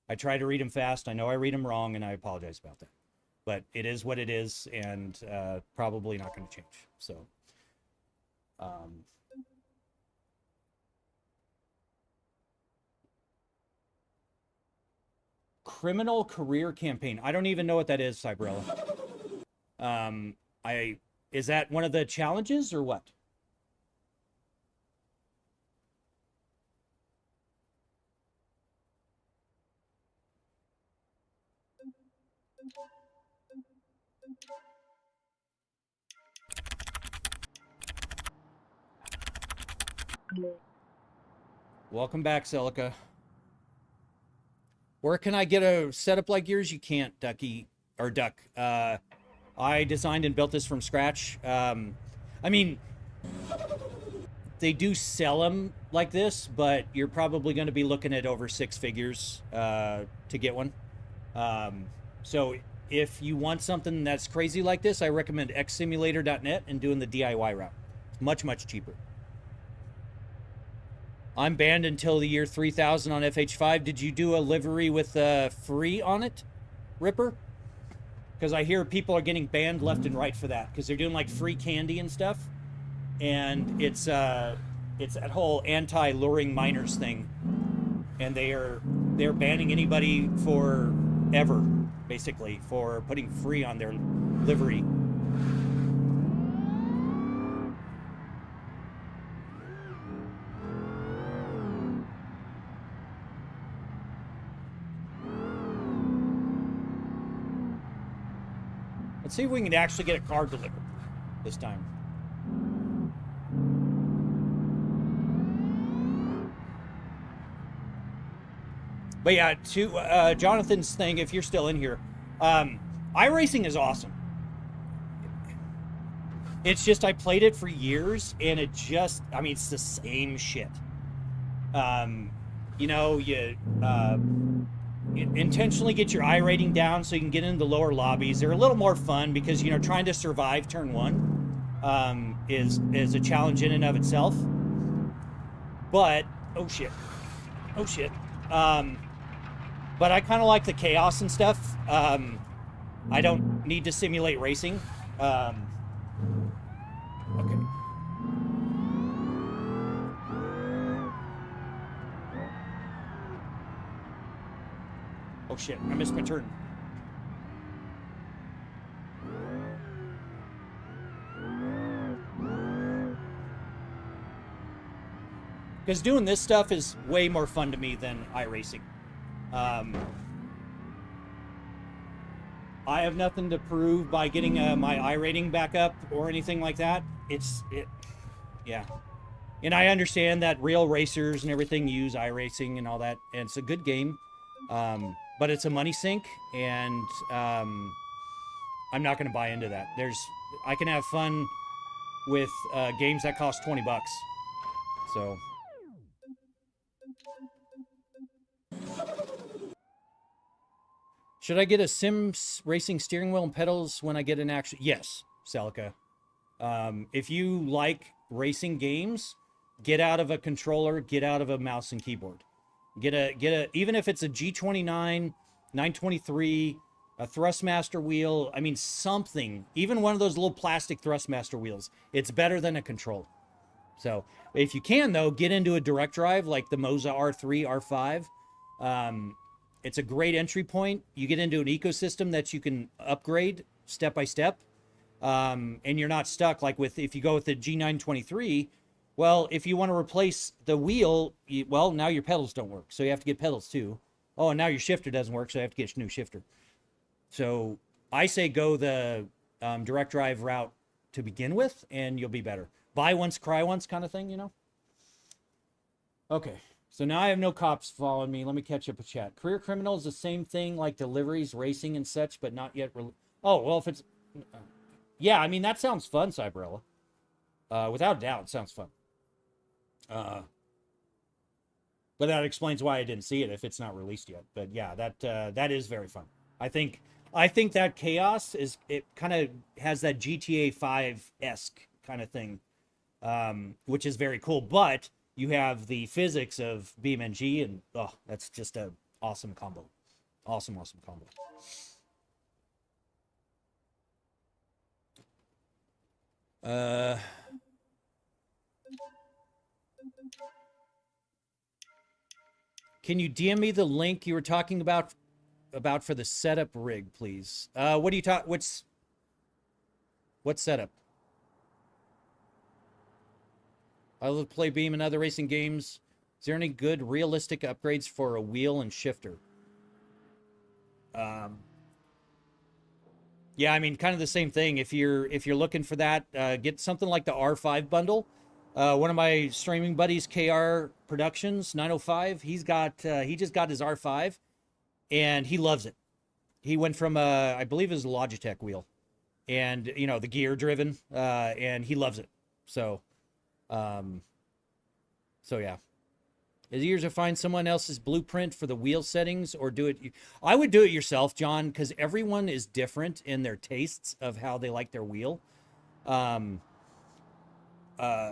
A: I try to read them fast. I know I read them wrong, and I apologize about that. But it is what it is, and probably not going to change. So, criminal career campaign. I don't even know what that is, Cyberella. Is that one of the challenges or what? Welcome back, Celica. Where can I get a setup like yours? You can't, Ducky, or Duck. I designed and built this from scratch. I mean, they do sell them like this, but you're probably going to be looking at over 6 figures to get one. So if you want something that's crazy like this, I recommend xsimulator.net and doing the DIY route. Much, much cheaper. I'm banned until the year 3000 on FH5. Did you do a livery with free on it, Ripper? Because I hear people are getting banned left and right for that, because they're doing like free candy and stuff. and it's that whole anti-luring minors thing, and they're banning anybody forever, basically, for putting free on their livery. Let's see if we can actually get a car delivered this time. But yeah, to Jonathan's thing, if you're still in here, iRacing is awesome. It's just I played it for years, and it just, I mean, it's the same shit. You know, you intentionally get your I rating down so you can get into the lower lobbies. They're a little more fun because, you know, trying to survive turn one is a challenge in and of itself. But oh shit. But I kind of like the chaos and stuff. I don't need to simulate racing. Okay. Oh shit, I missed my turn. Because doing this stuff is way more fun to me than iRacing. I have nothing to prove by getting my I rating back up or anything like that. Yeah. And I understand that real racers and everything use iRacing and all that, and it's a good game. But it's a money sink, and I'm not going to buy into that. I can have fun with games that cost $20. So. Should I get a Sims racing steering wheel and pedals when I get an action? Yes, Celica. If you like racing games, get out of a controller, get out of a mouse and keyboard. Get a even if it's a G29, 923, a Thrustmaster wheel, I mean something, even one of those little plastic Thrustmaster wheels. It's better than a controller. So if you can though, get into a direct drive like the Moza R3, R5. It's a great entry point. You get into an ecosystem that you can upgrade step by step. And you're not stuck like if you go with the G923, well, if you want to replace the wheel, well, now your pedals don't work. So you have to get pedals too. Oh, and now your shifter doesn't work. So you have to get a new shifter. So I say go the direct drive route to begin with, and you'll be better. Buy once, cry once kind of thing, you know? Okay. So now I have no cops following me. Let me catch up a chat. Career criminal is the same thing like deliveries, racing, and such, but not yet. Oh, well, if it's... yeah, I mean, that sounds fun, Cyberella. Without a doubt, it sounds fun. But that explains why I didn't see it if it's not released yet. But yeah, that is very fun. I think that chaos it kind of has that GTA 5-esque kind of thing, which is very cool. But you have the physics of BeamNG, and oh, that's just a awesome combo. Awesome combo. Can you DM me the link you were talking about for the setup rig, please? What do you talk? What setup? I love to play Beam and other racing games. Is there any good realistic upgrades for a wheel and shifter? Yeah, I mean, kind of the same thing. If you're looking for that, get something like the R5 bundle. One of my streaming buddies, KR Productions 905, he just got his R5, and he loves it. He went from I believe it was a Logitech wheel, and you know the gear driven, and he loves it. So yeah. Is it easier to find someone else's blueprint for the wheel settings or do it? I would do it yourself, John, because everyone is different in their tastes of how they like their wheel.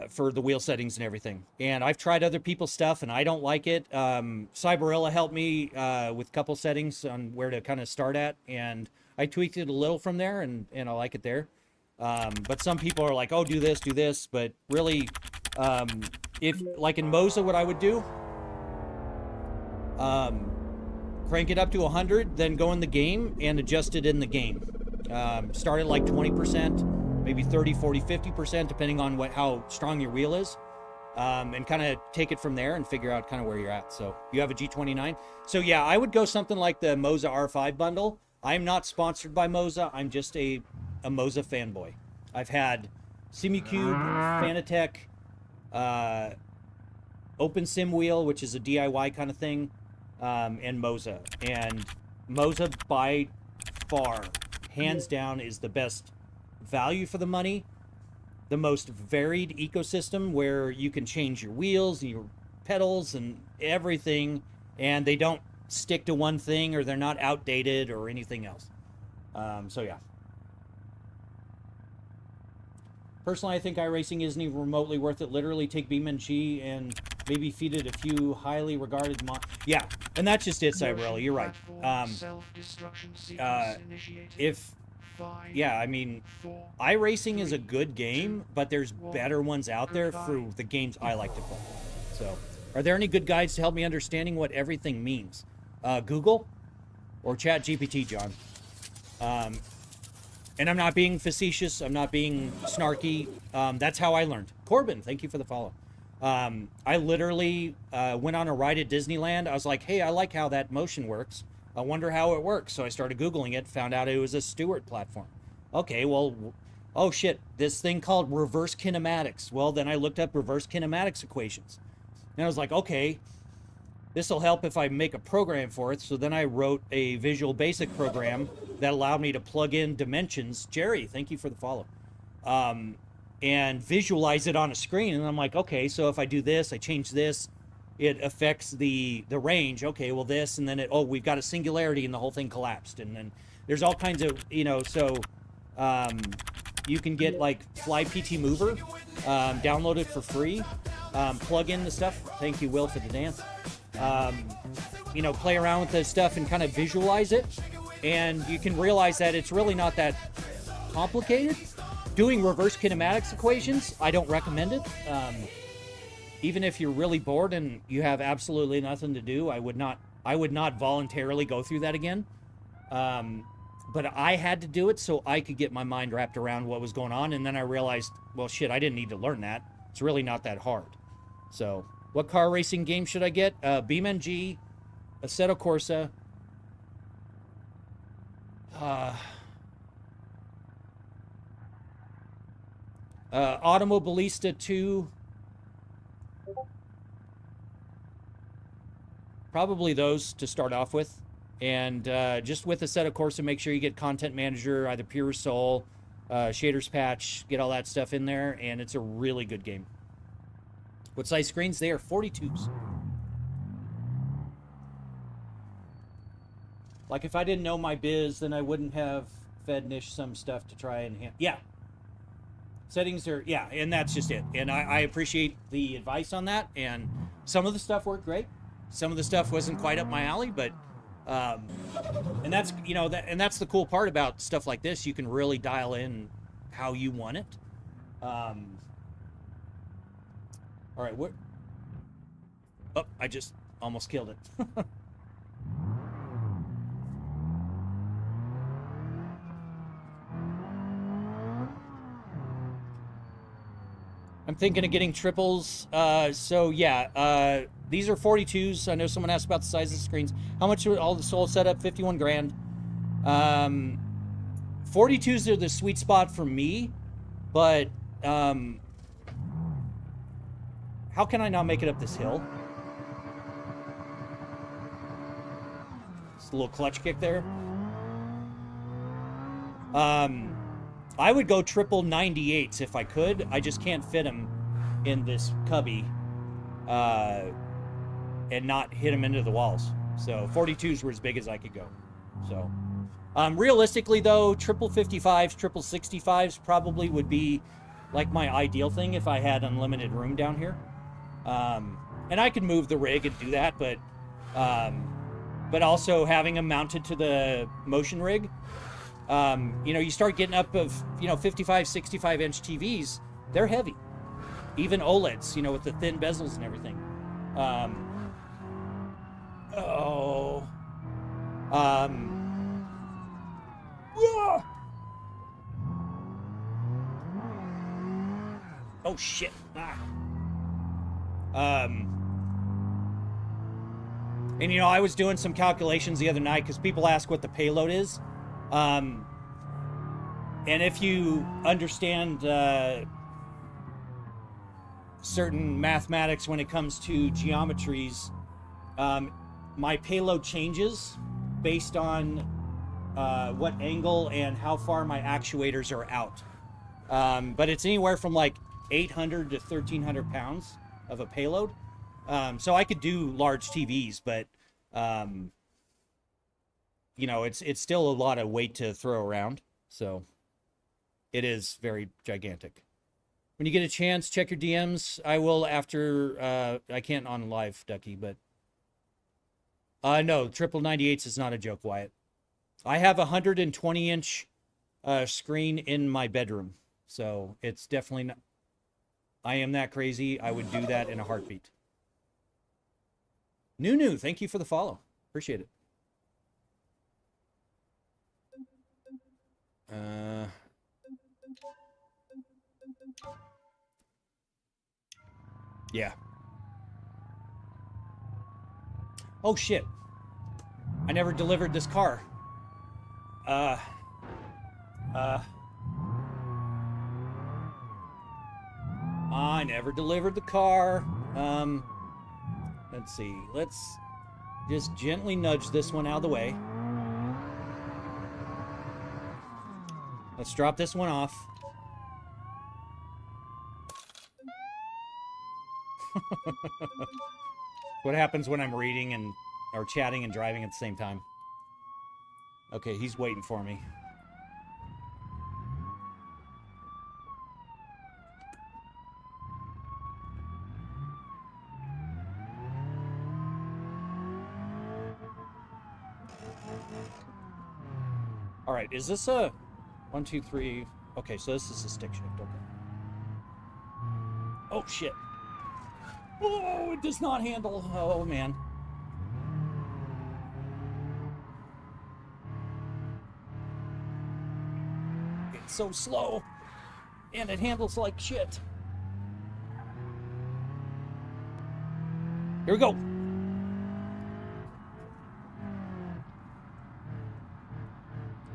A: For the wheel settings and everything. And I've tried other people's stuff and I don't like it. Cyberella helped me with a couple settings on where to kind of start at, and I tweaked it a little from there, and I like it there. But some people are like, oh, do this. But really, if like in Moza, what I would do, crank it up to 100, then go in the game and adjust it in the game. Start at like 20%, maybe 30, 40, 50%, depending on how strong your wheel is. And kind of take it from there and figure out kind of where you're at. So you have a G29. So yeah, I would go something like the Moza R5 bundle. I'm not sponsored by Moza. I'm just a Moza fanboy. I've had Simucube, Fanatec, Open Sim Wheel, which is a DIY kind of thing, and Moza. And Moza, by far, hands down, is the best value for the money. The most varied ecosystem where you can change your wheels and your pedals and everything, and they don't stick to one thing, or they're not outdated or anything else. So yeah. Personally, I think iRacing isn't even remotely worth it. Literally take BeamNG and maybe feed it a few highly regarded yeah, and that's just it, Cyberella. You're right. Yeah, I mean, iRacing is a good game, but there's better ones out there for the games I like to play. So, are there any good guides to help me understanding what everything means? Google or ChatGPT, John. And I'm not being facetious. I'm not being snarky. That's how I learned. Corbin, thank you for the follow. I literally went on a ride at Disneyland. I was like, hey, I like how that motion works. I wonder how it works. So I started Googling it, found out it was a Stewart platform. Okay, well, oh shit, this thing called reverse kinematics. Well, then I looked up reverse kinematics equations. And I was like, okay, this will help if I make a program for it. So then I wrote a Visual Basic program that allowed me to plug in dimensions. Jerry, thank you for the follow. And visualize it on a screen. And I'm like, okay, so if I do this, I change this, it affects the range. Okay, well this, and then we've got a singularity and the whole thing collapsed. And then there's all kinds of, so you can get like Fly PT Mover, download it for free, plug in the stuff. Thank you, Will, for the dance. Play around with the stuff and kind of visualize it. And you can realize that it's really not that complicated. Doing reverse kinematics equations, I don't recommend it. Even if you're really bored and you have absolutely nothing to do, I would not voluntarily go through that again. But I had to do it so I could get my mind wrapped around what was going on. And then I realized, well, shit, I didn't need to learn that. It's really not that hard. So what car racing game should I get? BeamNG, Assetto Corsa, Automobilista 2. Probably those to start off with. And just with Assetto Corsa, make sure you get Content Manager, either Pure Soul, Shaders Patch, get all that stuff in there, and it's a really good game. What size screens? They are 42s. Like, if I didn't know my biz, then I wouldn't have fed Nish some stuff to try and... Yeah. Settings are... Yeah, and that's just it. And I appreciate the advice on that. And some of the stuff worked great. Some of the stuff wasn't quite up my alley, but... and that's, and that's the cool part about stuff like this. You can really dial in how you want it. All right, what? Oh, I just almost killed it. I'm thinking of getting triples. So yeah, these are 42s. I know someone asked about the size of the screens. How much are all the Soul setup? 51 grand. 42s are the sweet spot for me, but how can I not make it up this hill? Just a little clutch kick there. I would go triple 98s if I could. I just can't fit them in this cubby and not hit them into the walls. So 42s were as big as I could go. So realistically though, triple 55s, triple 65s probably would be like my ideal thing if I had unlimited room down here. And I could move the rig and do that, but also having them mounted to the motion rig, You know, you start getting up of, you know, 55, 65-inch TVs, they're heavy. Even OLEDs, you know, with the thin bezels and everything. Oh, shit. And, you know, I was doing some calculations the other night because people ask what the payload is. And if you understand certain mathematics when it comes to geometries, my payload changes based on what angle and how far my actuators are out. But it's anywhere from like 800 to 1,300 pounds of a payload. So I could do large TVs, but you know, it's still a lot of weight to throw around. So it is very gigantic. When you get a chance, check your DMs. I will after, I can't on live, Ducky, but no, triple 98s is not a joke, Wyatt. I have a 120-inch screen in my bedroom, so it's definitely not. I am that crazy. I would do that in a heartbeat. Nunu, thank you for the follow. Appreciate it. Yeah. Oh shit. I never delivered this car. I never delivered the car. Let's see. Let's just gently nudge this one out of the way. Let's drop this one off. What happens when I'm reading and or chatting and driving at the same time? Okay, he's waiting for me. All right, is this a 1, 2, 3? Okay, so this is a stick shift. Okay. Oh shit. Oh, it does not handle. Oh man. It's so slow, and it handles like shit. Here we go.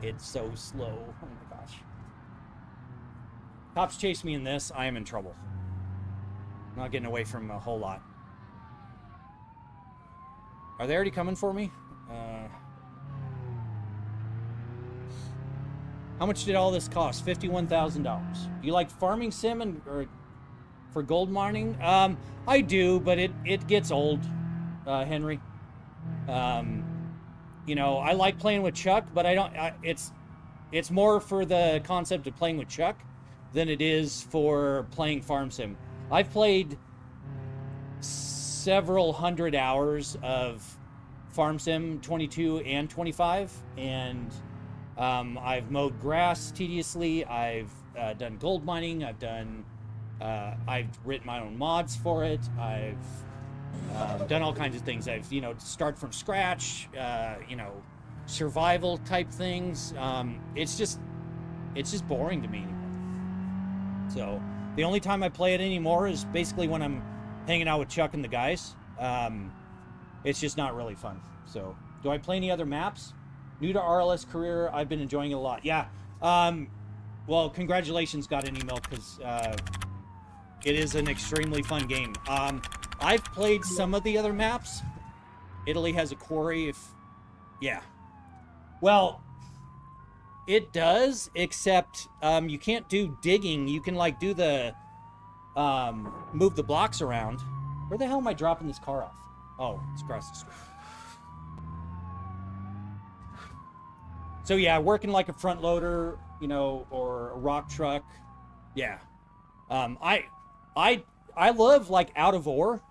A: It's so slow. Oh my gosh. Cops chase me in this. I am in trouble. Not getting away from a whole lot. Are they already coming for me? How much did all this cost? $51,000. You like farming sim and or for gold mining? I do, but it gets old, Henry. You know, I like playing with Chuck, but I don't. It's more for the concept of playing with Chuck than it is for playing farm sim. I've played several hundred hours of Farm Sim 22 and 25, and I've mowed grass tediously. I've done gold mining. I've written my own mods for it. I've done all kinds of things. I've, you know, start from scratch, you know, survival type things. It's just boring to me anymore. So the only time I play it anymore is basically when I'm hanging out with Chuck and the guys. It's just not really fun. So, do I play any other maps? New to RLS career, I've been enjoying it a lot. Yeah. Well, congratulations, got an email, because it is an extremely fun game. I've played some of the other maps. Italy has a quarry. Yeah. Well, it does, except you can't do digging. You can like do the move the blocks around. Where the hell am I dropping this car off? Oh, it's across the street. So yeah, working like a front loader, you know, or a rock truck. Yeah. I love like Out of Ore.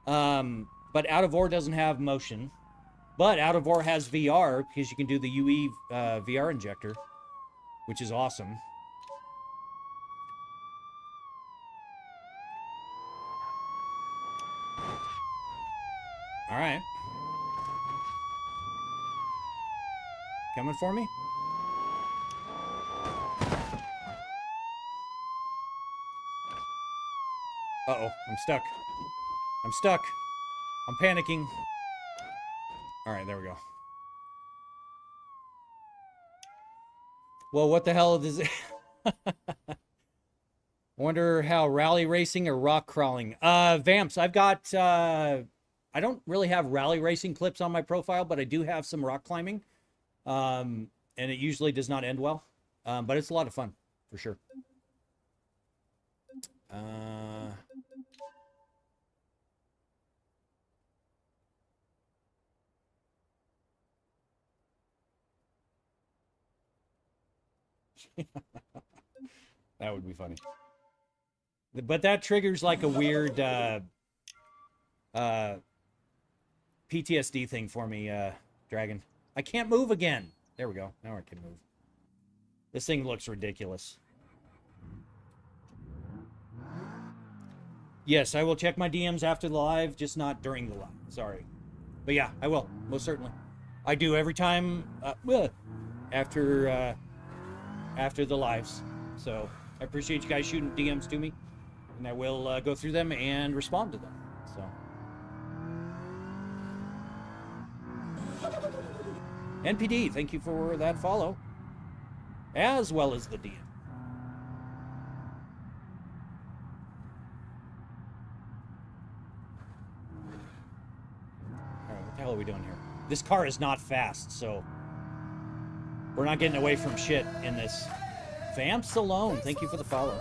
A: But Out of Ore doesn't have motion. But Out of Ore has VR because you can do the UE VR injector. which is awesome. All right. Coming for me? Uh-oh, I'm stuck. I'm stuck. I'm panicking. All right, there we go. Well, what the hell is it? I wonder how rally racing or rock crawling. Vamps, I've got, I don't really have rally racing clips on my profile, but I do have some rock climbing. And it usually does not end well. But it's a lot of fun, for sure. That would be funny. But that triggers like a weird PTSD thing for me, Dragon. I can't move again. There we go. Now I can move. This thing looks ridiculous. Yes, I will check my DMs after the live, just not during the live. Sorry. But yeah, I will. Most certainly. I do every time after the lives. So I appreciate you guys shooting DMs to me. And I will go through them and respond to them. So. NPD, thank you for that follow. As well as the DM. Alright, what the hell are we doing here? This car is not fast, so we're not getting away from shit in this. Vamps alone, thank you for the follow.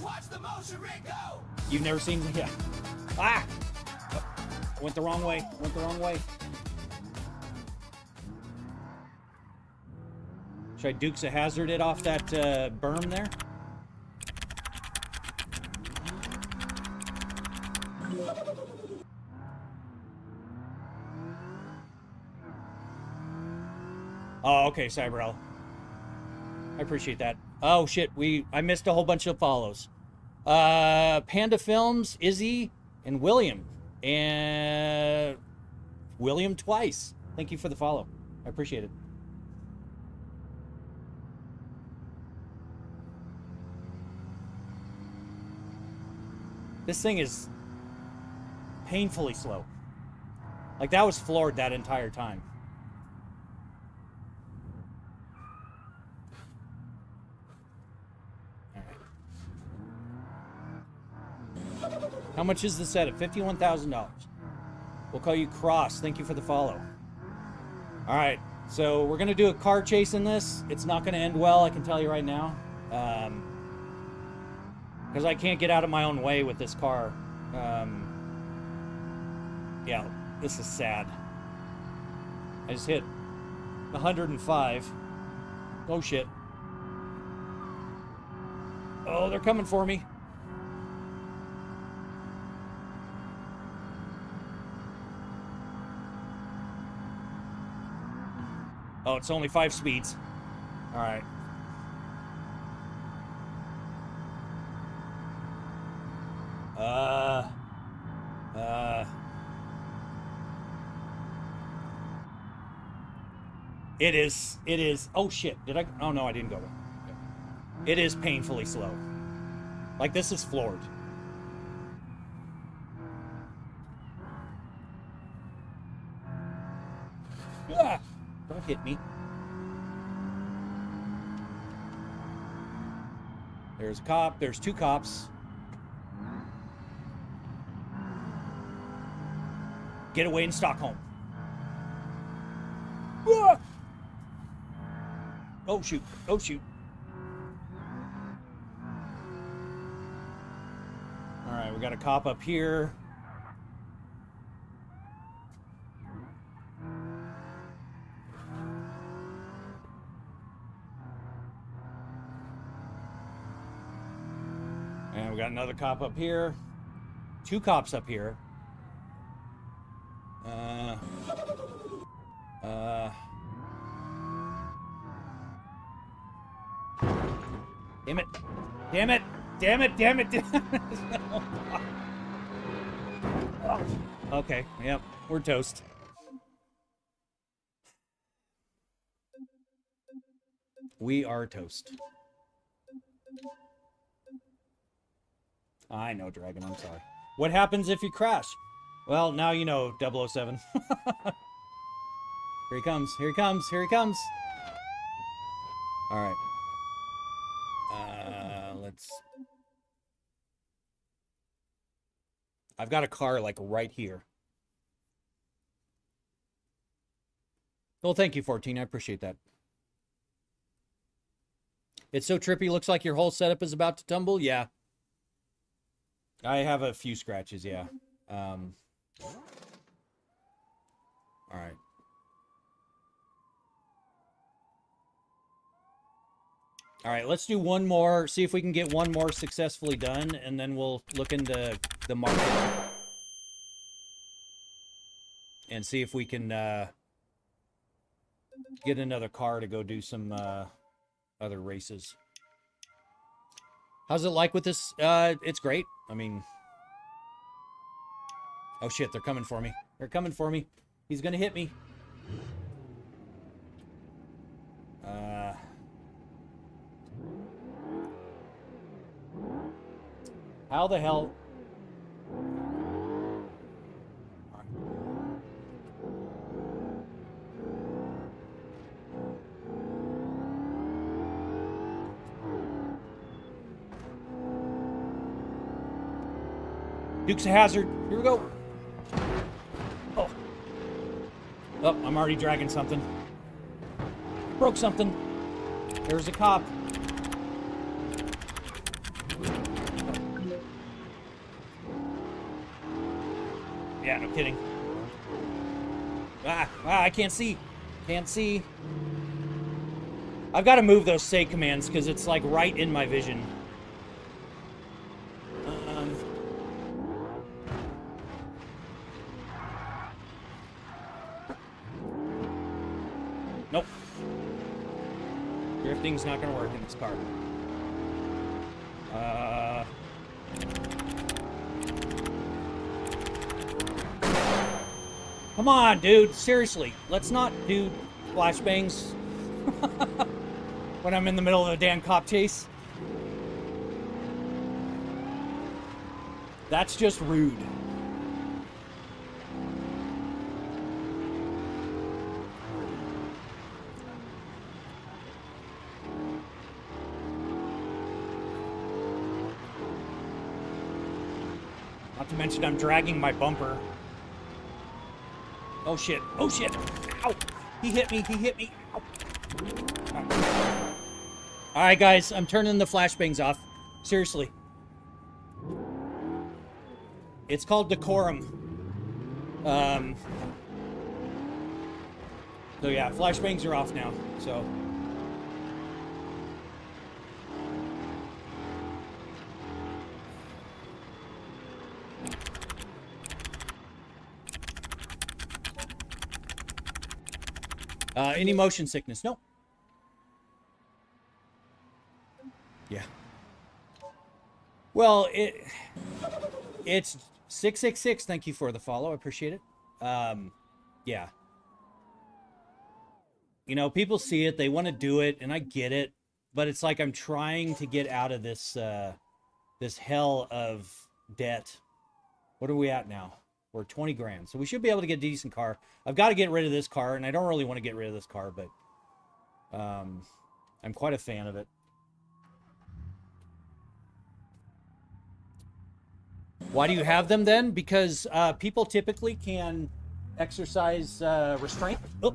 C: Watch the motion rig go.
A: You've never seen, yeah. Ah! Oh, went the wrong way, went the wrong way. Should I Dukes of Hazzard it off that berm there? Oh, okay, Cyberell. I appreciate that. Oh shit, I missed a whole bunch of follows. Panda Films, Izzy, and William. And William twice. Thank you for the follow. I appreciate it. This thing is painfully slow. Like, that was floored that entire time. All right. How much is the set at? $51,000. We'll call you Cross. Thank you for the follow. All right. So we're going to do a car chase in this. It's not going to end well, I can tell you right now. Because I can't get out of my own way with this car. Yeah, this is sad. I just hit 105. Oh, shit. Oh, they're coming for me. Oh, it's only 5 speeds. All right. It is, oh shit, oh no, I didn't go. Okay. It is painfully slow. Like, this is floored. Ah, don't hit me. There's a cop, there's 2 cops. Get away in Stockholm. Ah! Oh shoot, oh shoot. All right, we got a cop up here. And we got another cop up here. 2 cops up here. Damn it. Damn it. Damn it. Damn it. Damn it. Okay. Yep. We're toast. We are toast. I know, Dragon. I'm sorry. What happens if you crash? Well, now you know, 007. Here he comes. Here he comes. Here he comes. All right. Let's... I've got a car, like, right here. Well, thank you, 14. I appreciate that. It's so trippy. Looks like your whole setup is about to tumble. Yeah. I have a few scratches, yeah. All right. All right, let's do one more. See if we can get one more successfully done, and then we'll look into the market and see if we can get another car to go do some other races. How's it like with this? It's great. I mean... Oh, shit, they're coming for me. They're coming for me. He's gonna hit me. How the hell... Duke's a hazard. Here we go. Oh. Oh, I'm already dragging something. Broke something. There's a cop. Yeah, no kidding. I can't see. Can't see. I've got to move those say commands because it's like right in my vision. Nope. Drifting's not going to work in this car. Come on, dude. Seriously. Let's not do flashbangs when I'm in the middle of a damn cop chase. That's just rude. Not to mention I'm dragging my bumper. Oh shit. Oh shit. Ow. He hit me. He hit me. Ow. Alright guys, I'm turning the flashbangs off. Seriously. It's called decorum. So yeah, flashbangs are off now. So any motion sickness? Nope. Yeah. Well, it's 666. Thank you for the follow. I appreciate it. Yeah. You know, people see it, they want to do it, and I get it, but it's like I'm trying to get out of this this hell of debt. What are we at now? We're 20 grand. So we should be able to get a decent car. I've got to get rid of this car, and I don't really want to get rid of this car, but I'm quite a fan of it. Why do you have them then? Because people typically can exercise restraint. Oh,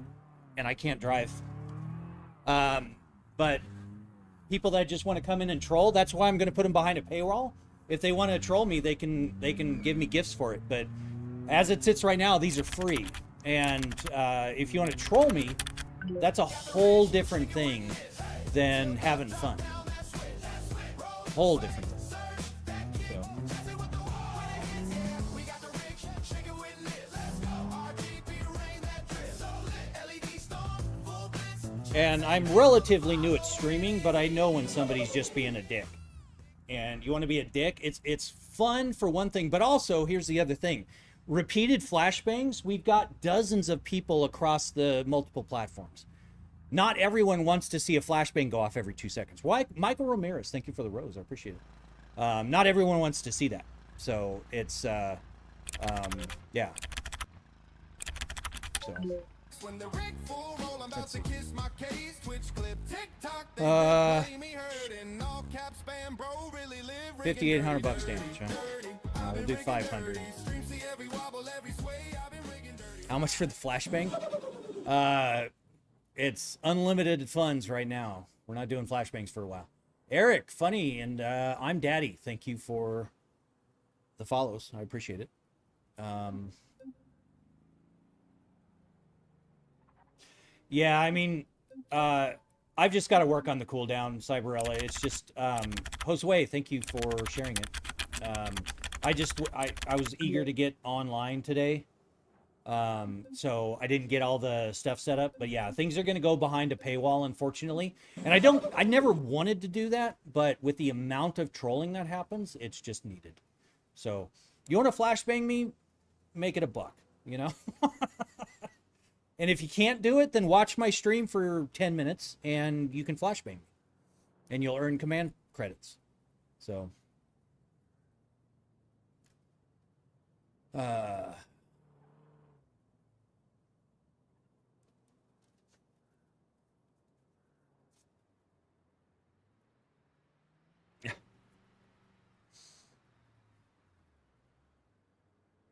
A: and I can't drive. But people that just want to come in and troll, that's why I'm going to put them behind a paywall. If they want to troll me, they can give me gifts for it. But as it sits right now, these are free. And if you want to troll me, that's a whole different thing than having fun. Whole different thing. So. And I'm relatively new at streaming, but I know when somebody's just being a dick. And you want to be a dick, it's fun for one thing, but also here's the other thing. Repeated flashbangs, we've got dozens of people across the multiple platforms. Not everyone wants to see a flashbang go off every 2 seconds. Why, Michael Ramirez, thank you for the rose, I appreciate it. Not everyone wants to see that. So it's yeah. So
C: When the rig full roll, I'm about to kiss my case. Twitch clip, TikTok, me hurt in all caps, spam, bro, really live.
A: 5,800 bucks damage, huh? We'll do 500. How much for the flashbang? It's unlimited funds right now. We're not doing flashbangs for a while. Eric, funny, and I'm Daddy. Thank you for the follows. I appreciate it. Yeah, I mean, I've just got to work on the cooldown, Cyberella. It's just, Josue, thank you for sharing it. I was eager to get online today. So I didn't get all the stuff set up, but yeah, things are going to go behind a paywall, unfortunately. And I never wanted to do that, but with the amount of trolling that happens, it's just needed. So you want to flashbang me, make it $1, you know? And if you can't do it, then watch my stream for 10 minutes and you can flashbang me and you'll earn command credits. So, all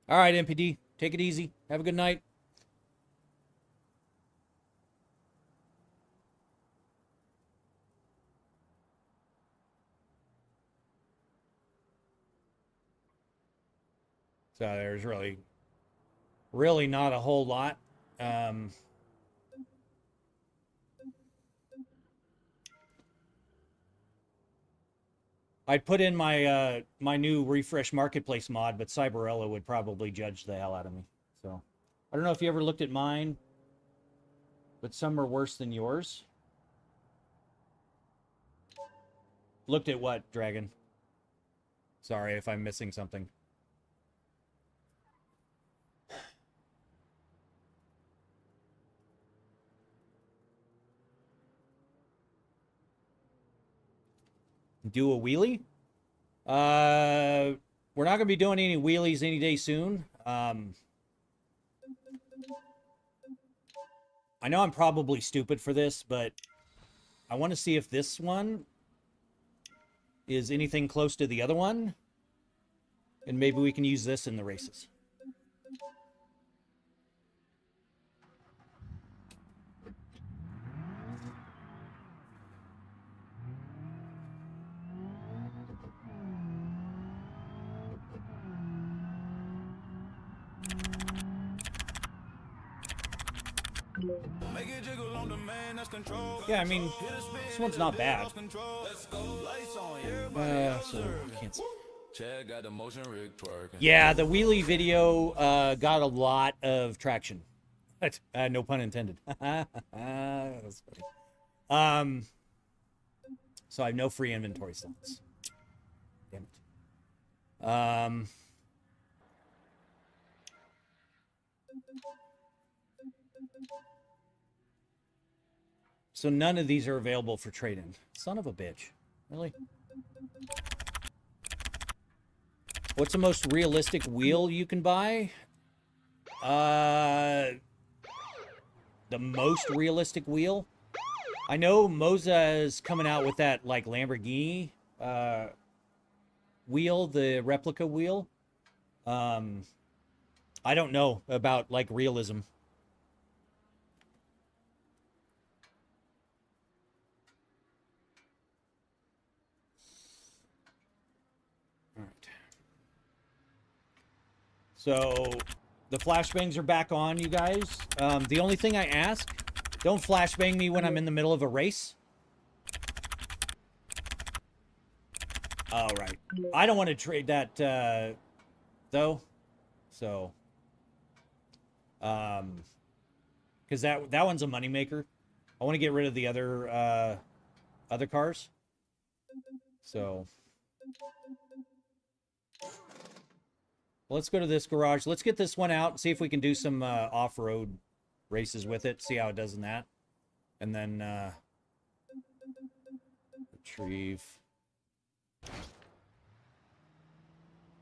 A: right, MPD, take it easy. Have a good night. So there's really not a whole lot. I'd put in my my new refresh marketplace mod, but Cyberella would probably judge the hell out of me. So I don't know if you ever looked at mine, but some are worse than yours. Looked at what, Dragon? Sorry if I'm missing something. Do a wheelie? We're not going to be doing any wheelies any day soon. I know I'm probably stupid for this, but I want to see if this one is anything close to the other one. And maybe we can use this in the races. Yeah, I mean, this one's not bad. So can't see. Yeah, the wheelie video got a lot of traction. No pun intended. That's funny. So I have no free inventory slots. Damn it. So none of these are available for trade-in. Son of a bitch. Really? What's the most realistic wheel you can buy? The most realistic wheel? I know Moza is coming out with that, like, Lamborghini wheel, the replica wheel. I don't know about, like, realism. So, the flashbangs are back on, you guys. The only thing I ask, don't flashbang me when I'm in the middle of a race. All right. I don't want to trade that, though. So, because that one's a moneymaker. I want to get rid of the other cars. So let's go to this garage. Let's get this one out and see if we can do some off-road races with it. See how it does in that. And then retrieve.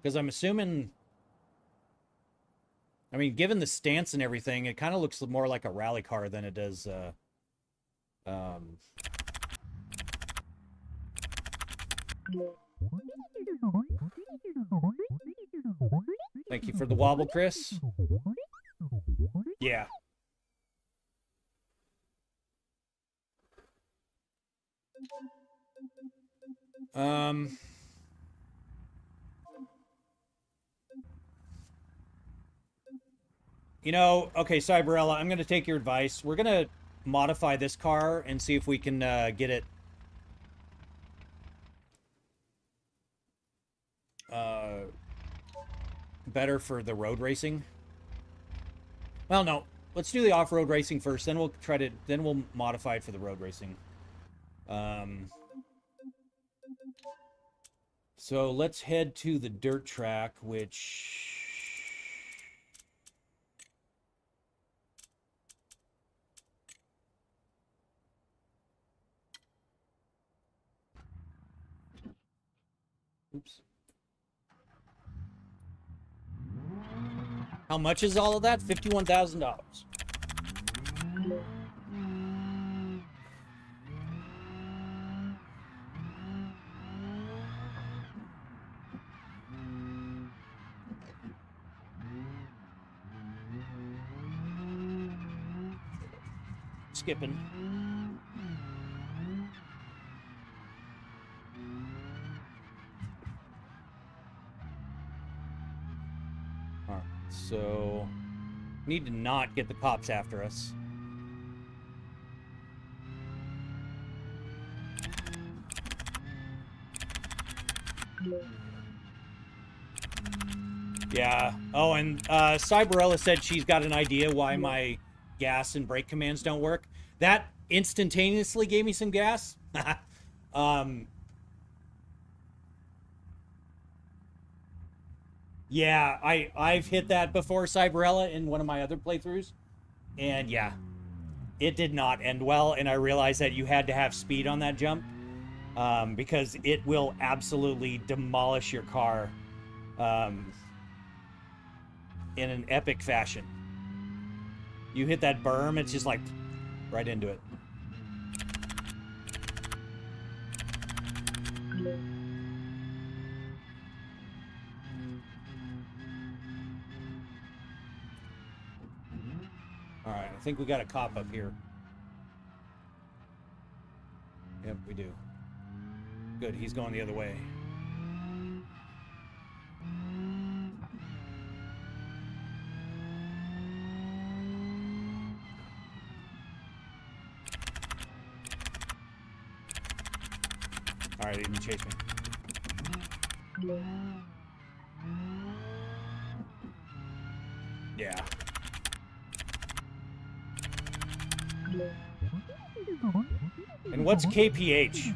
A: Because I'm assuming, I mean, given the stance and everything, it kind of looks more like a rally car than it does. Thank you for the wobble, Chris. Yeah. You know, okay, Cyberella, I'm going to take your advice. We're going to modify this car and see if we can get it better for the road racing. Well, no. Let's do the off-road racing first, then we'll try to, then we'll modify it for the road racing. So let's head to the dirt track, which... Oops. How much is all of that? $51,000. Skipping. Alright, so need to not get the cops after us. Yeah. Oh, and Cyberella said she's got an idea why my gas and brake commands don't work. That instantaneously gave me some gas. Yeah, I've hit that before, Cyberella, in one of my other playthroughs. And yeah, it did not end well, and I realized that you had to have speed on that jump. Because it will absolutely demolish your car in an epic fashion. You hit that berm, it's just like right into it. All right, I think we got a cop up here. Yep, we do. Good, he's going the other way. All right, he didn't chase me. Yeah. And what's KPH?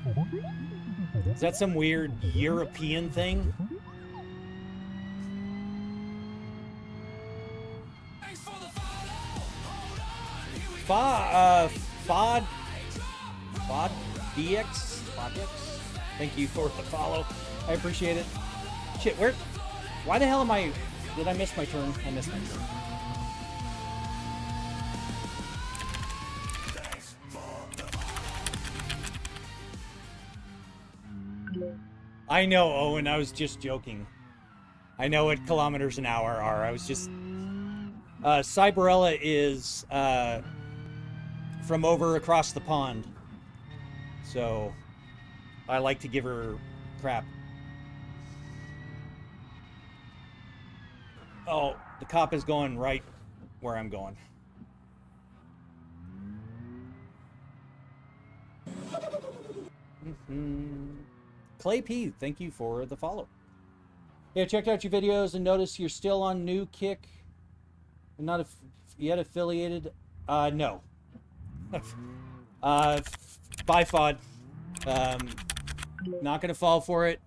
A: Is that some weird European thing? FOD DX? Thank you for the follow. I appreciate it. Shit, why the hell am I... Did I miss my turn? I missed my turn. I know, Owen, I was just joking. I know what kilometers an hour are. I was just... Cyberella is from over across the pond. So, I like to give her crap. Oh, the cop is going right where I'm going. Clay P, thank you for the follow. Yeah, checked out your videos and noticed you're still on New Kick. Not yet affiliated. No. Bye, FOD. Not gonna fall for it.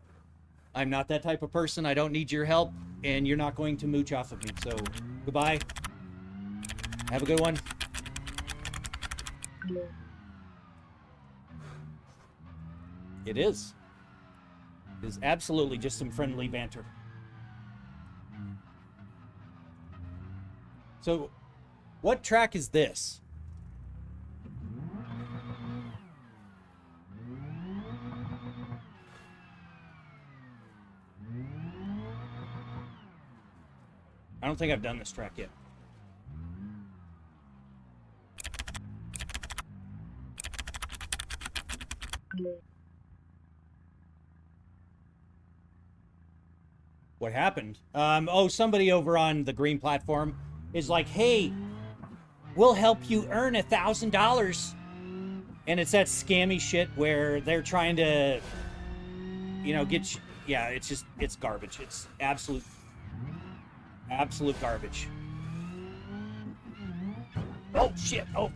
A: I'm not that type of person. I don't need your help, and you're not going to mooch off of me. So, goodbye. Have a good one. It is. It is absolutely just some friendly banter. So, what track is this? I don't think I've done this track yet. What happened? Oh, somebody over on the green platform is like, hey, we'll help you earn $1,000. And it's that scammy shit where they're trying to, you know, get you. Yeah, it's just, it's garbage. It's absolute garbage. Oh, shit. Oh.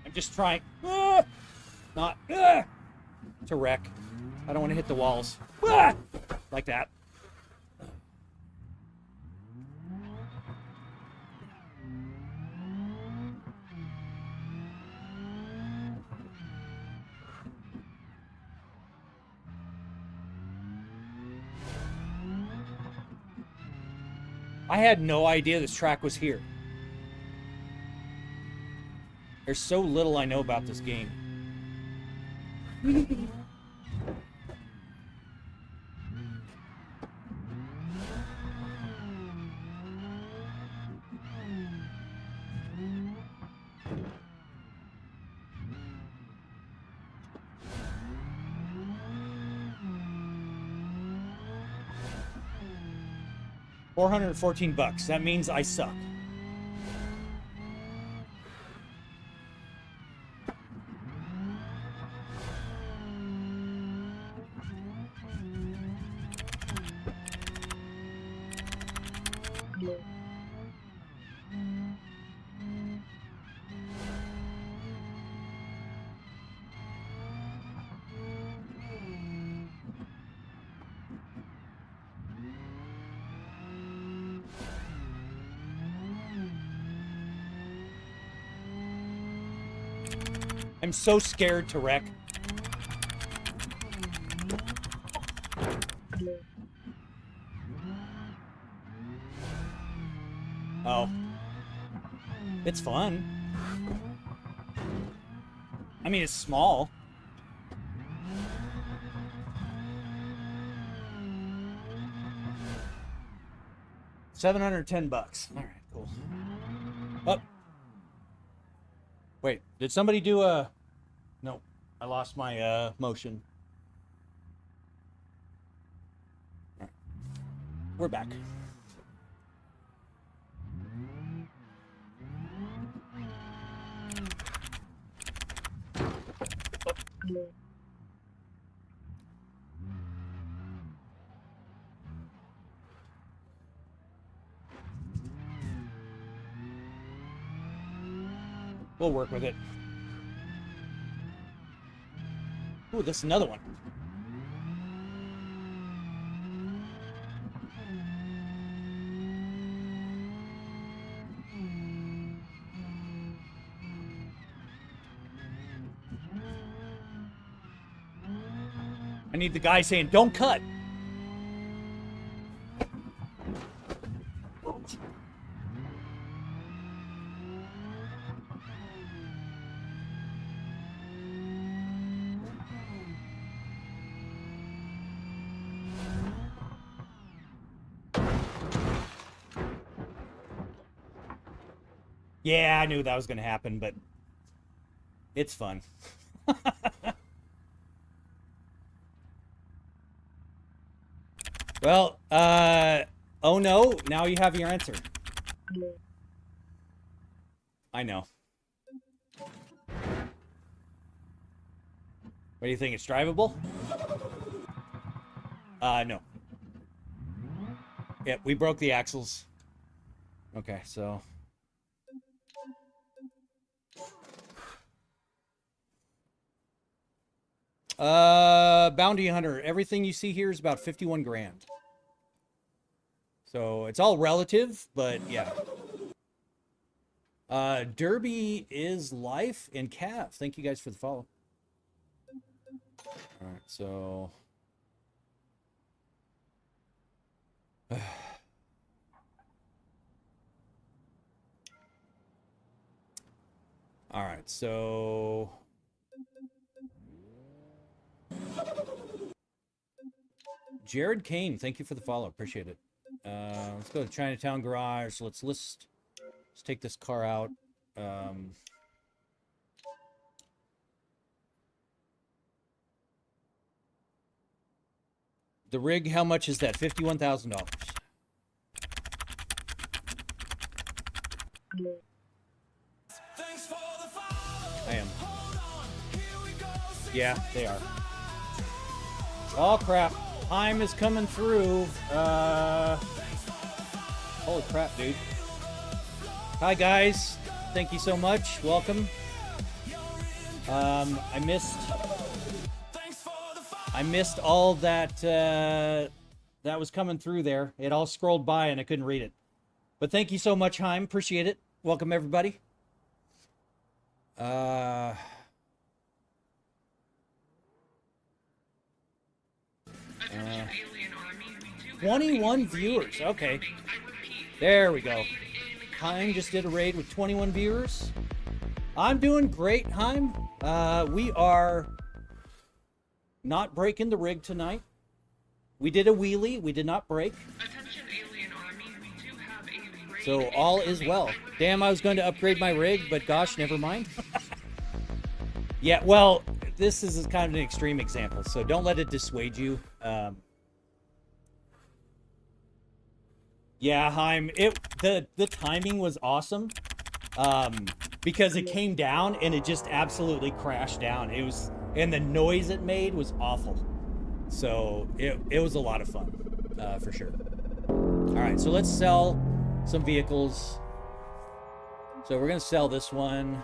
A: I'm just trying not to wreck. I don't want to hit the walls. Like that. I had no idea this track was here. There's so little I know about this game. $414. That means I suck. I'm so scared to wreck. Oh. It's fun. I mean, it's small. $710. All right, cool. Oh. Wait, did somebody do a... No, I lost my motion. All right. We're back. We'll work with it. Ooh, this is another one. I need the guy saying, "Don't cut." Yeah, I knew that was going to happen, but it's fun. Well, oh no, now you have your answer. I know. What do you think, it's drivable? No. Yeah, we broke the axles. Okay, so. Bounty Hunter. Everything you see here is about 51 grand. So it's all relative, but yeah. Derby is life and Cav. Thank you guys for the follow. All right, so. All right, so. Jared Kane, thank you for the follow. Appreciate it. Let's go to Chinatown Garage. Let's take this car out. The rig, how much is that? $51,000. I am. Yeah, they are. Oh crap. Time is coming through. Holy crap, dude. Hi guys. Thank you so much. Welcome. I missed all that that was coming through there. It all scrolled by and I couldn't read it. But thank you so much, Heim. Appreciate it. Welcome everybody.
B: Attention alien army, we do have
A: 21
B: a
A: viewers.
B: raid
A: Okay.
B: incoming. I repeat,
A: There we go.
B: raid
A: Heim just did a raid with 21 viewers. I'm doing great, Heim. We are not breaking the rig tonight. We did a wheelie. We did not break.
B: Attention alien army, we do have a raid
A: So all is
B: incoming.
A: well.
B: I repeat,
A: Damn, I was going to upgrade my rig, but gosh, never mind. Yeah, well, this is kind of an extreme example, so don't let it dissuade you. Yeah, Heim, the timing was awesome. Because it came down and it just absolutely crashed down. It was, and the noise it made was awful. So it was a lot of fun, for sure. All right, so let's sell some vehicles. So we're gonna sell this one.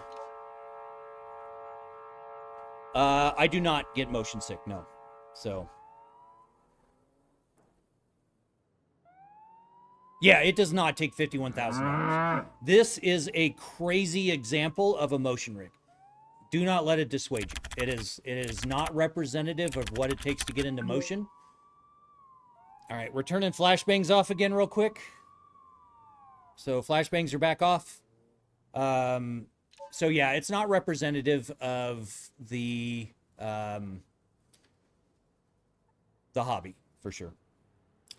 A: I do not get motion sick, no. So. Yeah, it does not take $51,000. This is a crazy example of a motion rig. Do not let it dissuade you. It is not representative of what it takes to get into motion. All right, we're turning flashbangs off again real quick. So flashbangs are back off. So yeah, it's not representative of the hobby for sure.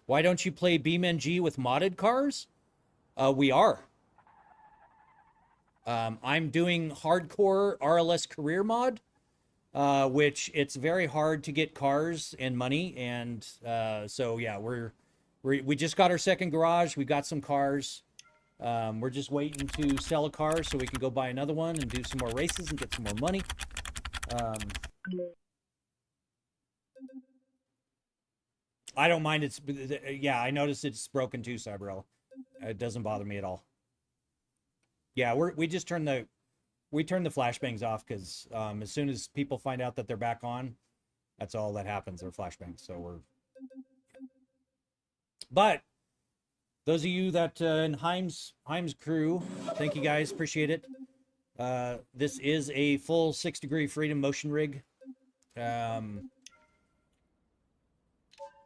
A: Why don't you play BeamNG with modded cars? We are. I'm doing hardcore RLS career mod, which it's very hard to get cars and money. And so, yeah, we just got our second garage. We got some cars. We're just waiting to sell a car so we can go buy another one and do some more races and get some more money. I don't mind. Yeah, I noticed it's broken too, Cyberella. It doesn't bother me at all. Yeah, we just turn the flashbangs off because as soon as people find out that they're back on, that's all that happens. They're flashbangs. So but those of you that in Heim's crew, thank you guys, appreciate it. This is a full 6-degree freedom motion rig.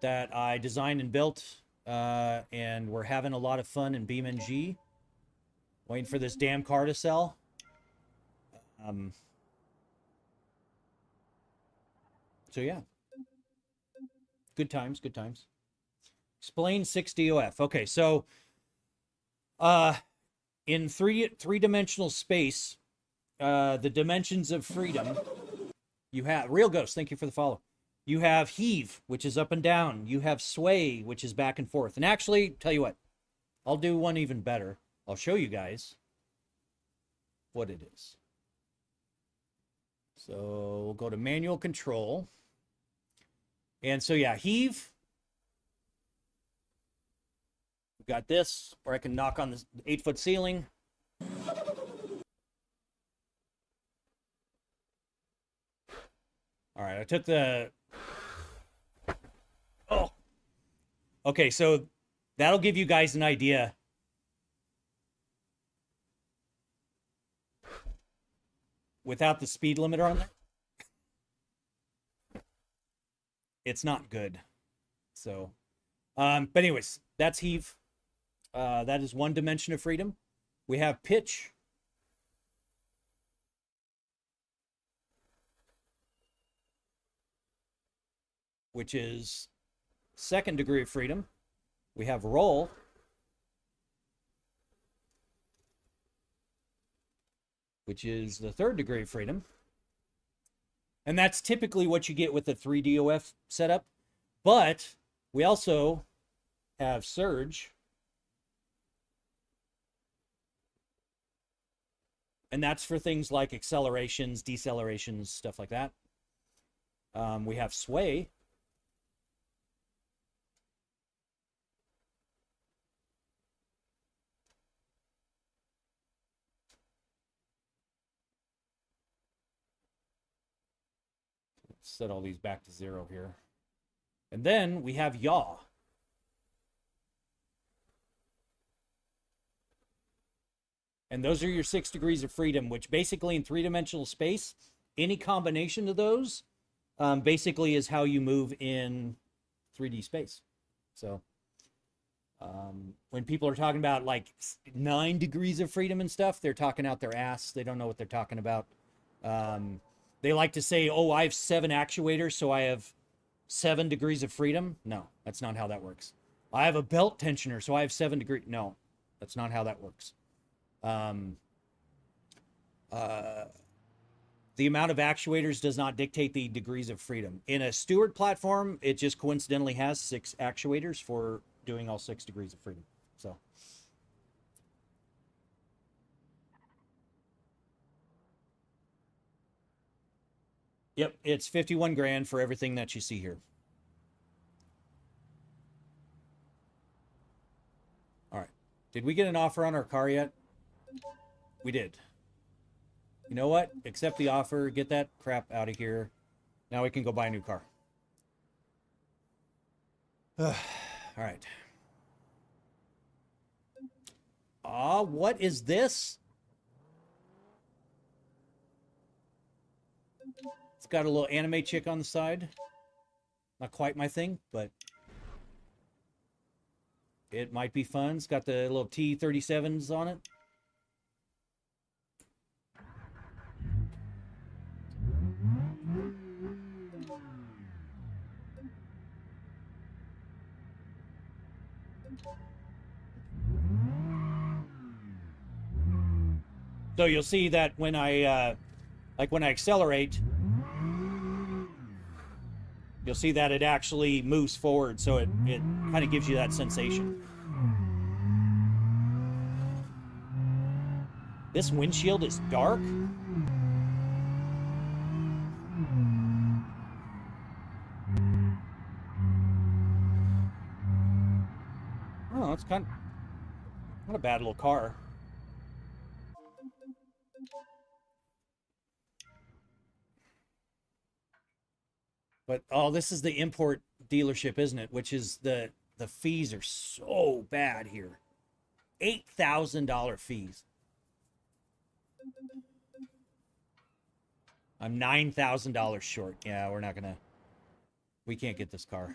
A: That I designed and built, and we're having a lot of fun in BeamNG. Waiting for this damn car to sell. So yeah. Good times, good times. Explain 6DOF. Okay, so in three-dimensional space, the dimensions of freedom, you have Real Ghost, thank you for the follow. You have heave, which is up and down. You have sway, which is back and forth. And actually, tell you what, I'll do one even better. I'll show you guys what it is. So we'll go to manual control. And so, yeah, heave. Got this, where I can knock on the 8-foot ceiling. All right, I took the... Oh. Okay, so that'll give you guys an idea. Without the speed limiter on there, it's not good. So, but anyways, that's Heave. That is one dimension of freedom. We have pitch. Which is second degree of freedom. We have roll. Which is the third degree of freedom. And that's typically what you get with the 3DOF setup. But we also have surge. And that's for things like accelerations, decelerations, stuff like that. We have sway. Let's set all these back to 0 here. And then we have yaw. And those are your 6 degrees of freedom, which basically in 3-dimensional space, any combination of those basically is how you move in 3D space. So when people are talking about like 9 degrees of freedom and stuff, they're talking out their ass. They don't know what they're talking about. They like to say, oh, I have 7 actuators, so I have 7 degrees of freedom. No, that's not how that works. I have a belt tensioner, so I have 7 degrees. No, that's not how that works. The amount of actuators does not dictate the degrees of freedom. In a Stewart platform, it just coincidentally has 6 actuators for doing all 6 degrees of freedom. So. Yep, it's 51 grand for everything that you see here. All right. Did we get an offer on our car yet? We did. You know what? Accept the offer. Get that crap out of here. Now we can go buy a new car. All right. What is this? It's got a little anime chick on the side. Not quite my thing, but it might be fun. It's got the little T-37s on it. So you'll see that when I, when I accelerate, you'll see that it actually moves forward. So it kind of gives you that sensation. This windshield is dark. Oh, it's kind of not a bad little car. But, oh, this is the import dealership, isn't it? Which is the fees are so bad here. $8,000 fees. I'm $9,000 short. Yeah, we're not going to... We can't get this car.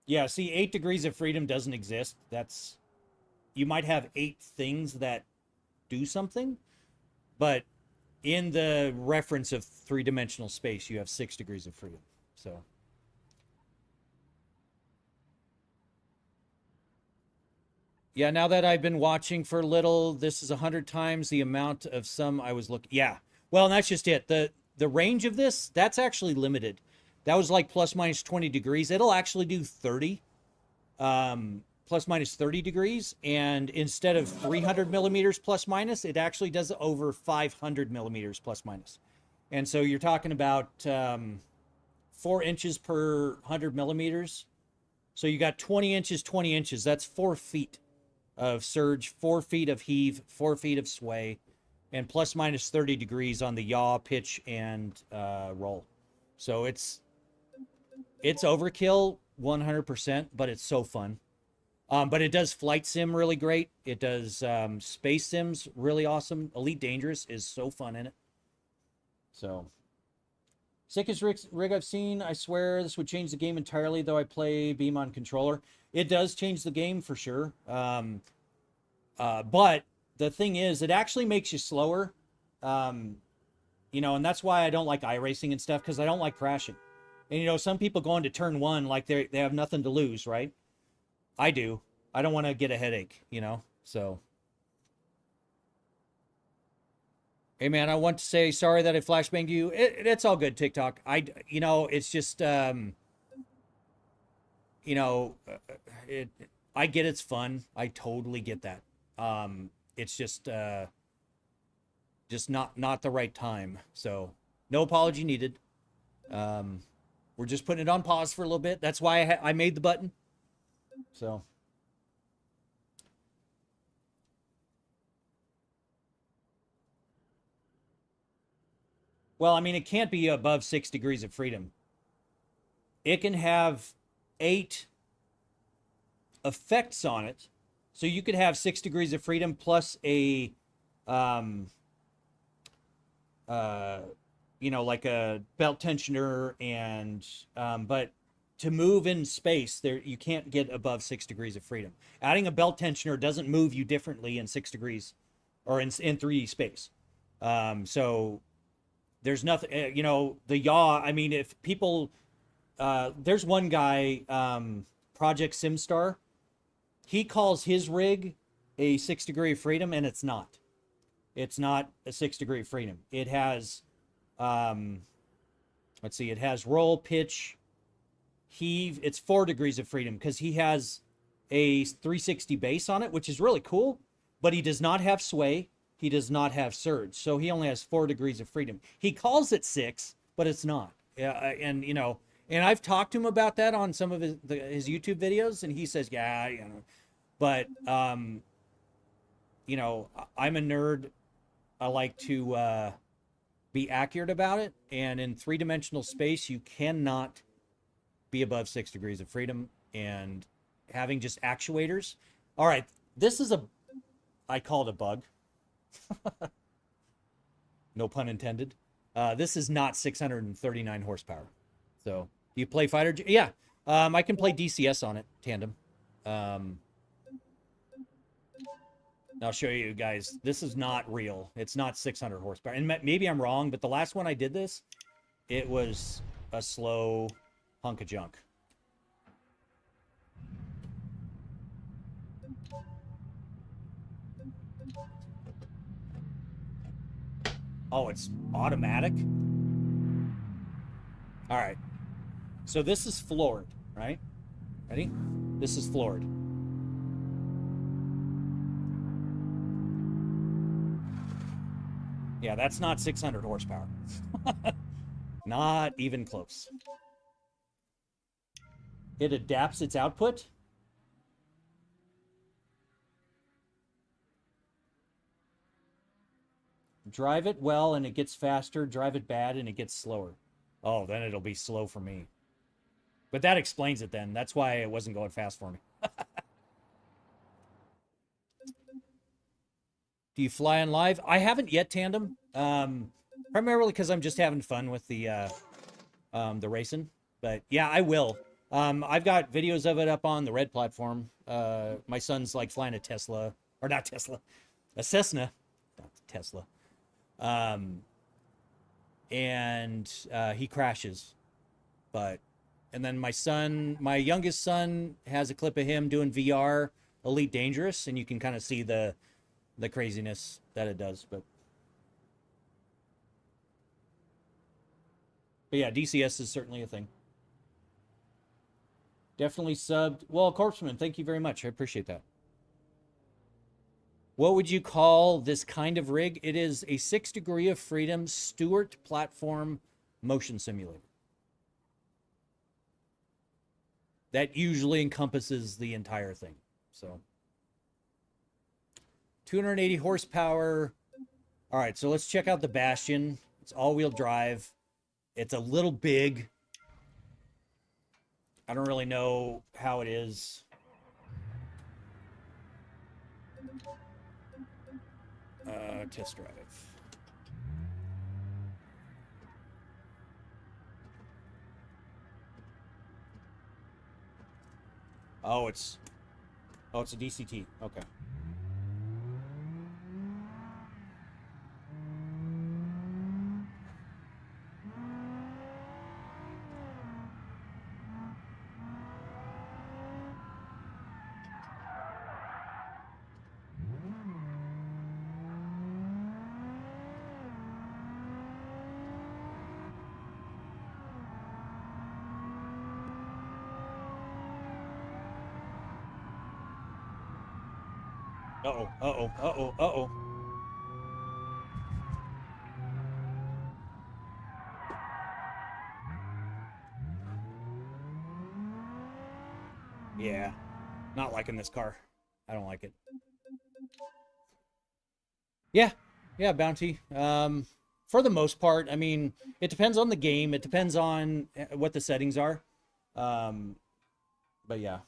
A: Yeah, see, 8 degrees of freedom doesn't exist. That's... You might have 8 things that do something, but in the reference of 3-dimensional space, you have 6 degrees of freedom. So... Yeah, now that I've been watching for a little, this is 100 times the amount of some I was looking... Yeah, well, and that's just it. The range of this, that's actually limited. That was like plus minus 20 degrees. It'll actually do 30. plus minus 30 degrees, and instead of 300 millimeters plus minus, it actually does over 500 millimeters plus minus. And so you're talking about 4 inches per 100 millimeters. So you got 20 inches, 20 inches. That's 4 feet of surge, 4 feet of heave, 4 feet of sway, and plus minus 30 degrees on the yaw, pitch, and roll. So it's overkill 100%, but it's so fun. But it does flight sim really great. It does space sims really awesome. Elite Dangerous is so fun in it. So, sickest rig I've seen. I swear this would change the game entirely, though I play Beam on controller. It does change the game for sure. But the thing is, it actually makes you slower. You know, and that's why I don't like iRacing and stuff, because I don't like crashing. And, you know, some people go into turn one like they have nothing to lose, right? I do. I don't want to get a headache, you know? So. Hey, man, I want to say sorry that I flashbanged you. It's all good, TikTok. You know, it's just, you know, I get it's fun. I totally get that. It's just not the right time. So no apology needed. We're just putting it on pause for a little bit. That's why I made the button. So. Well, I mean, it can't be above 6 degrees of freedom. It can have 8 effects on it. So you could have 6 degrees of freedom plus a, you know, like a belt tensioner, and, but to move in space, there you can't get above 6 degrees of freedom. Adding a belt tensioner doesn't move you differently in 6 degrees or in 3D space. So there's nothing, you know, the yaw. I mean, if people, there's one guy, Project SimStar, he calls his rig a 6 degree of freedom, and it's not. It's not a 6 degree of freedom. It has, let's see, it has roll, pitch, heave. It's 4 degrees of freedom because he has a 360 base on it, which is really cool, but he does not have sway. He does not have surge. So he only has 4 degrees of freedom. He calls it 6, but it's not. And, you know, and I've talked to him about that on some of his YouTube videos, and he says, yeah, you know, but, you know, I'm a nerd. I like to be accurate about it. And in 3-dimensional space, you cannot be above 6 degrees of freedom. And having just actuators. All right, this is I call it a bug. No pun intended. This is not 639 horsepower. So you play fighter? Yeah. I can play DCS on it, tandem. I'll show you guys. This is not real. It's not 600 horsepower. And maybe I'm wrong, but the last one I did this, it was a slow hunk of junk. Oh, it's automatic? All right. So this is floored, right? Ready? This is floored. Yeah, that's not 600 horsepower. Not even close. It adapts its output. Drive it well and it gets faster. Drive it bad and it gets slower. Oh, then it'll be slow for me. But that explains it then. That's why it wasn't going fast for me. Do you fly on live? I haven't yet, tandem. Primarily because I'm just having fun with the racing. But yeah, I will. I've got videos of it up on the Red platform. My son's like flying a Tesla, or not Tesla, a Cessna, not Tesla. And he crashes. And then my youngest son has a clip of him doing VR Elite Dangerous, and you can kind of see the craziness that it does. But yeah, DCS is certainly a thing. Definitely subbed. Well, Corpseman, thank you very much. I appreciate that. What would you call this kind of rig? It is a 6 degree of freedom Stewart platform motion simulator. That usually encompasses the entire thing. So 280 horsepower. All right, so let's check out the Bastion. It's all-wheel drive. It's a little big. I don't really know how it is. Test drive. Oh, it's a DCT. Okay. Uh-oh, uh-oh, uh-oh, uh-oh. Yeah, not liking this car. I don't like it. Yeah, Bounty. For the most part, I mean, it depends on the game. It depends on what the settings are. But yeah.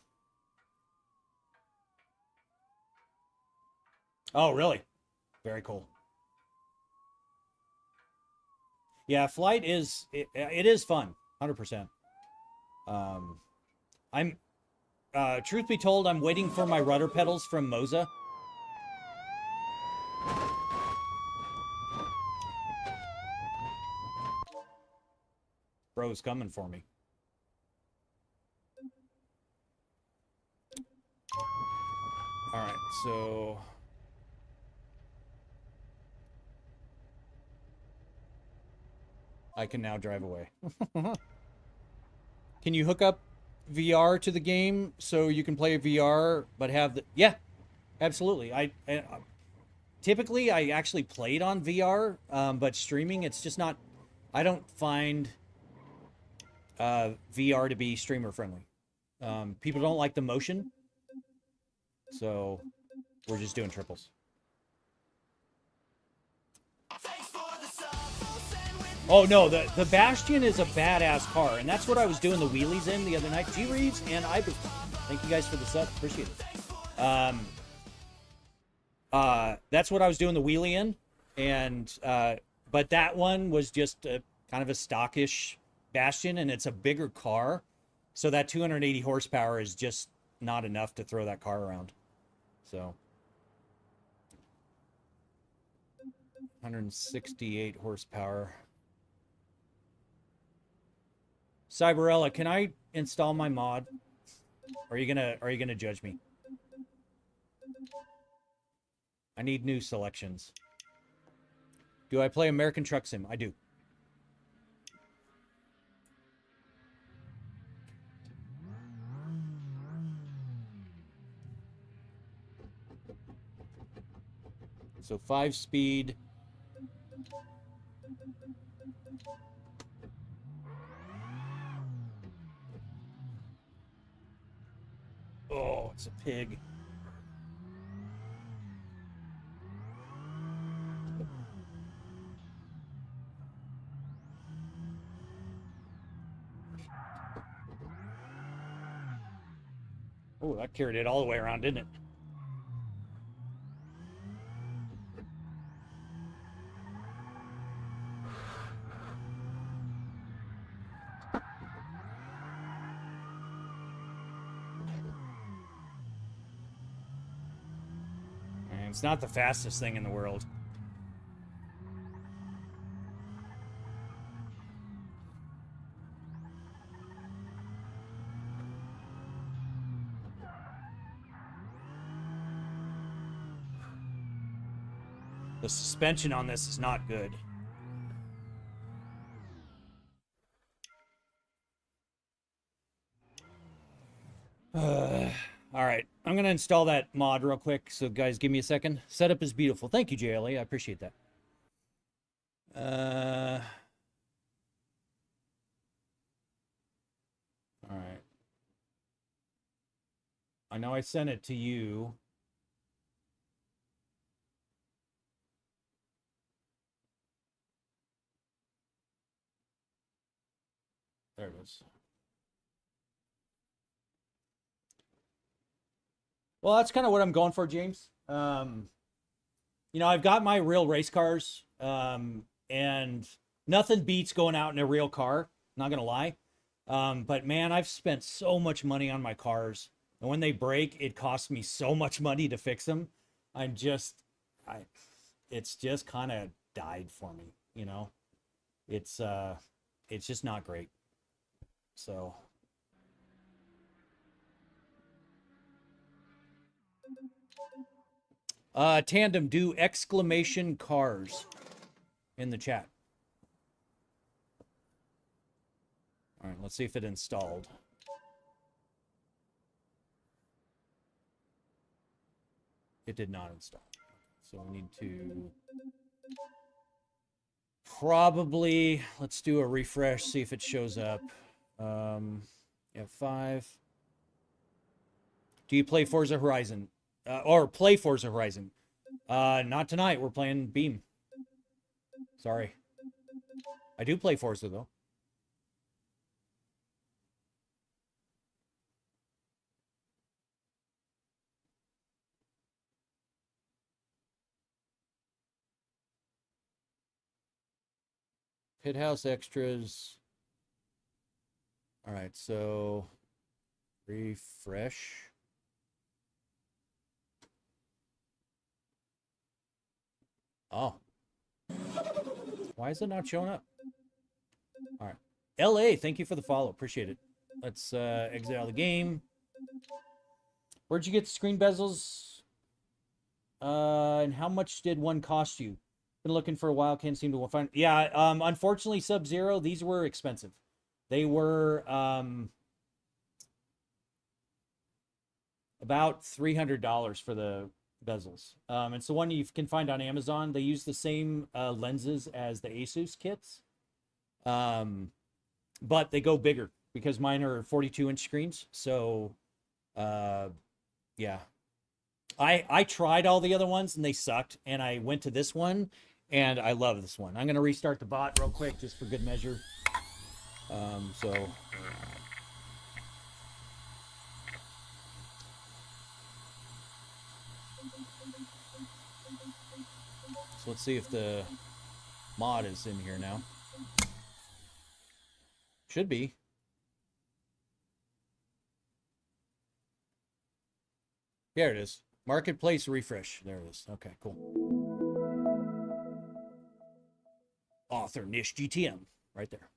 A: Oh, really? Very cool. Yeah, flight is it is fun, 100%. I'm truth be told, I'm waiting for my rudder pedals from Moza. Bro's coming for me. All right, so I can now drive away. Can you hook up VR to the game so you can play VR but have the... Yeah, absolutely. I typically I actually played on VR, but streaming, it's just not... I don't find VR to be streamer friendly. People don't like the motion, so we're just doing triples. Oh no, the Bastion is a badass car, and that's what I was doing the wheelies in the other night. G Reeves and Ibers, thank you guys for the sub, appreciate it. That's what I was doing the wheelie in, and but that one was just kind of a stockish Bastion, and it's a bigger car, so that 280 horsepower is just not enough to throw that car around. So 168 horsepower. Cyberella, can I install my mod? Or are you gonna judge me? I need new selections. Do I play American Truck Sim? I do. So 5-speed. Oh, it's a pig. Oh, that carried it all the way around, didn't it? And it's not the fastest thing in the world. The suspension on this is not good. All right, I'm gonna install that mod real quick. So guys, give me a second. Setup is beautiful. Thank you, JLA. I appreciate that. All right. I know I sent it to you. There it is. Well, that's kind of what I'm going for, James. You know, I've got my real race cars, and nothing beats going out in a real car. Not gonna lie. But man, I've spent so much money on my cars, and when they break, it costs me so much money to fix them. It's just kind of died for me, you know. It's just not great. So. Tandem, do exclamation cars in the chat. All right, let's see if it installed. It did not install. So we need to probably, let's do a refresh, see if it shows up. F5. Do you play Forza Horizon? Or play Forza Horizon? Not tonight. We're playing Beam. Sorry. I do play Forza, though. Pit House Extras. All right, so refresh. Oh. Why is it not showing up? All right. LA, thank you for the follow. Appreciate it. Let's exit out of the game. Where'd you get the screen bezels? And how much did one cost you? Been looking for a while, can't seem to find. Yeah, unfortunately, Sub-Zero, these were expensive. They were about $300 for the bezels. It's the one you can find on Amazon. They use the same lenses as the Asus kits, but they go bigger because mine are 42-inch screens. So yeah, I tried all the other ones and they sucked, and I went to this one and I love this one. I'm gonna restart the bot real quick just for good measure. So let's see if the mod is in here now. Should be. There it is. Marketplace refresh. There it is. Okay, cool. Author Nish GTM. Right there.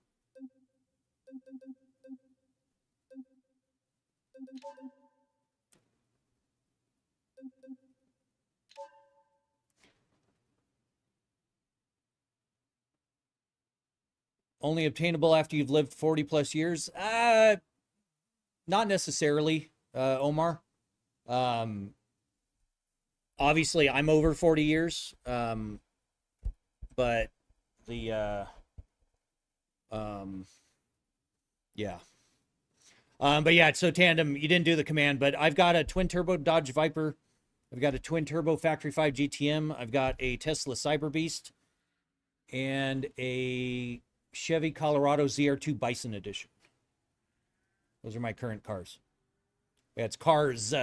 A: Only obtainable after you've lived 40 plus years? Not necessarily, Omar. Obviously I'm over 40 years. But the yeah. But yeah, so Tandem, you didn't do the command, but I've got a twin turbo Dodge Viper. I've got a twin turbo Factory 5 GTM. I've got a Tesla Cyber Beast and a Chevy Colorado ZR2 Bison Edition. Those are my current cars. Yeah, it's cars,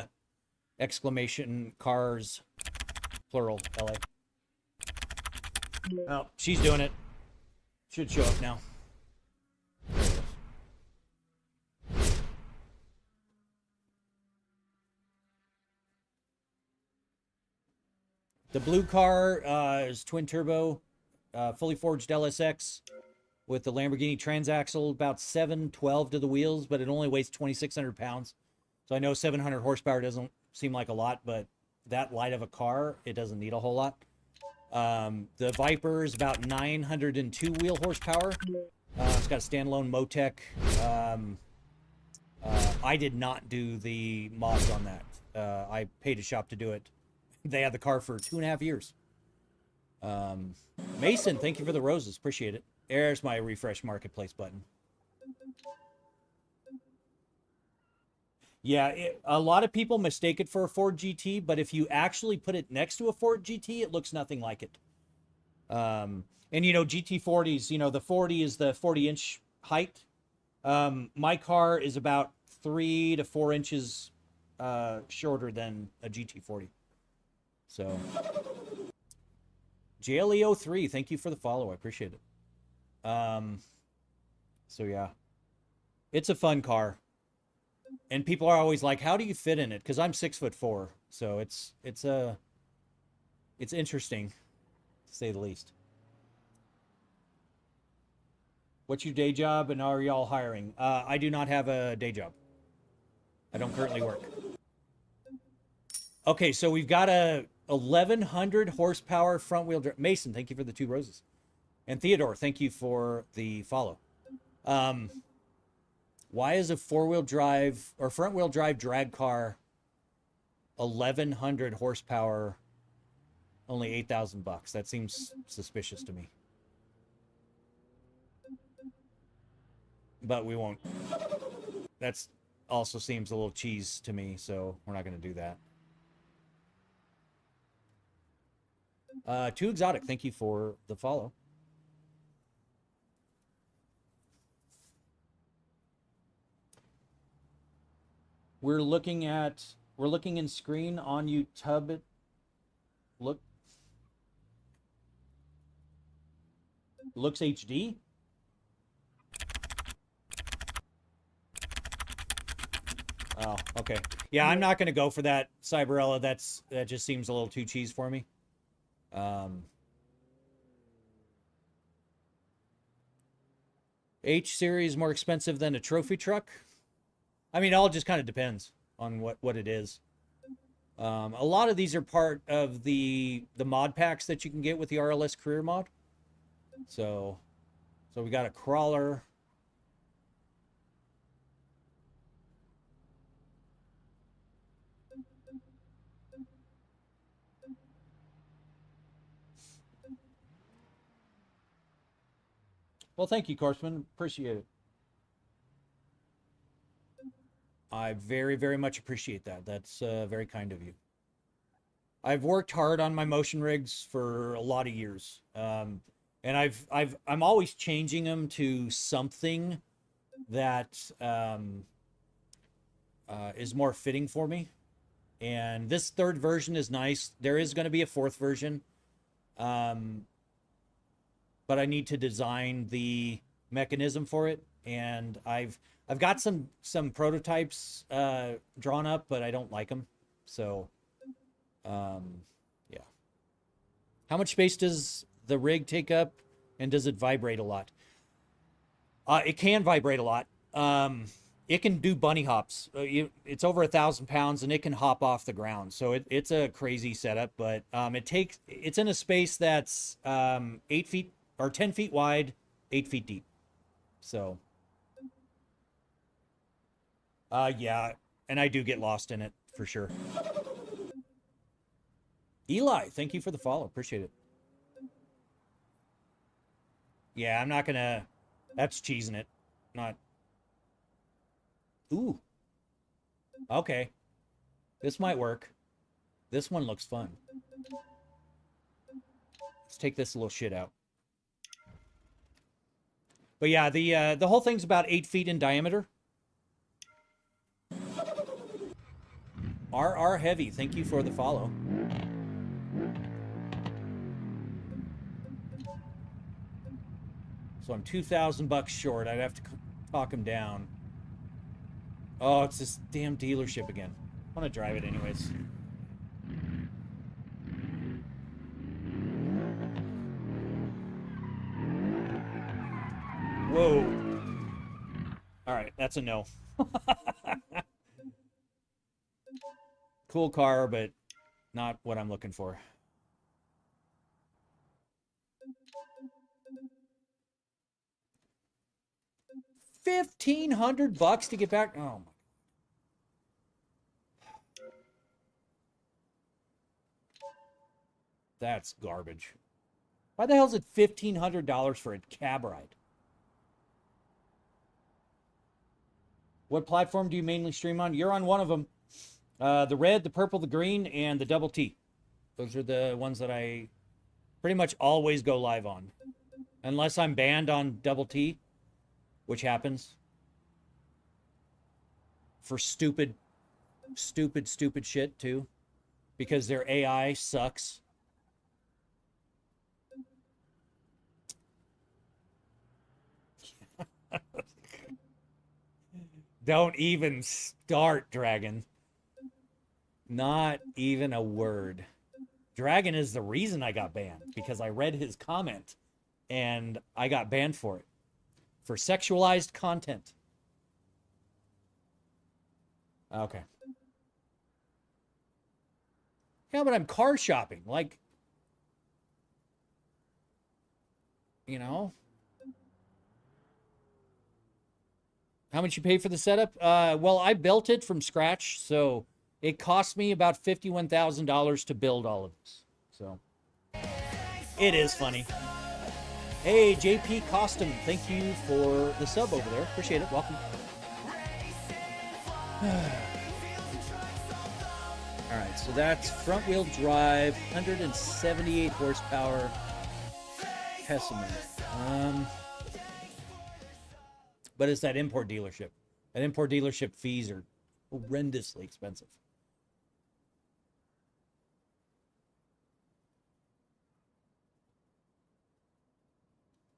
A: exclamation, cars, plural, LA. Oh, she's doing it. Should show up now. The blue car is twin turbo, fully forged LSX with the Lamborghini transaxle, about 712 to the wheels, but it only weighs 2,600 pounds. So I know 700 horsepower doesn't seem like a lot, but that light of a car, it doesn't need a whole lot. The Viper is about 902 wheel horsepower. It's got a standalone Motec I did not do the mods on that. I paid a shop to do it. They had the car for 2.5 years. Mason, thank you for the roses. Appreciate it. There's my refresh marketplace button. Yeah, a lot of people mistake it for a Ford GT, but if you actually put it next to a Ford GT, it looks nothing like it. And, you know, GT40s, you know, the 40 is the 40-inch height. My car is about 3 to 4 inches shorter than a GT40. So, JLEO3, thank you for the follow. I appreciate it. So, yeah. It's a fun car. And people are always like, how do you fit in it? Because I'm 6'4", so it's interesting, to say the least. What's your day job, and are y'all hiring? I do not have a day job. I don't currently work. Okay, so we've got a 1,100 horsepower front wheel drive. Mason, thank you for the 2 roses. And Theodore, thank you for the follow. Why is a 4-wheel drive or front wheel drive drag car 1,100 horsepower only $8,000? That seems suspicious to me. But we won't. That's also seems a little cheese to me, so we're not going to do that. Too Exotic, thank you for the follow. We're looking in screen on YouTube. Looks HD. Oh, okay. Yeah, I'm not going to go for that, Cyberella. That just seems a little too cheese for me. H series more expensive than a trophy truck? I mean, it all just kind of depends on what it is. A lot of these are part of the mod packs that you can get with the RLS career mod. So we got a crawler. Well, thank you, Corsman. Appreciate it. I very, very much appreciate that. That's very kind of you. I've worked hard on my motion rigs for a lot of years. And I'm always changing them to something that is more fitting for me. And this 3rd version is nice. There is going to be a 4th version. But I need to design the mechanism for it. And I've got some prototypes drawn up, but I don't like them. So, yeah. How much space does the rig take up, and does it vibrate a lot? It can vibrate a lot. It can do bunny hops. It's over 1,000 pounds, and it can hop off the ground. So it's a crazy setup, but it's in a space that's 8 feet or 10 feet wide, 8 feet deep. So. Yeah, and I do get lost in it, for sure. Eli, thank you for the follow. Appreciate it. Yeah, I'm not gonna... That's cheesing it. Not... Ooh. Okay. This might work. This one looks fun. Let's take this little shit out. But yeah, the whole thing's about 8 feet in diameter. RR Heavy, thank you for the follow. So I'm $2,000 short. I'd have to talk him down. Oh, it's this damn dealership again. I want to drive it anyways. Whoa. All right, that's a no. Cool car, but not what I'm looking for. $1,500 to get back. Oh my. That's garbage. Why the hell is it $1,500 for a cab ride? What platform do you mainly stream on? You're on one of them. The red, the purple, the green, and the double T. Those are the ones that I pretty much always go live on. Unless I'm banned on double T, which happens. For stupid shit, too. Because their AI sucks. Don't even start, Dragon. Not even a word. Dragon is the reason I got banned. Because I read his comment. And I got banned for it. For sexualized content. Okay. Yeah, but I'm car shopping. Like, you know. How much you pay for the setup? Well, I built it from scratch, so it cost me about $51,000 to build all of this. So, it is funny. Hey, JP Costum, thank you for the sub over there. Appreciate it. Welcome. All right, so that's front-wheel drive, 178 horsepower Pessimer. But it's that import dealership. That import dealership fees are horrendously expensive.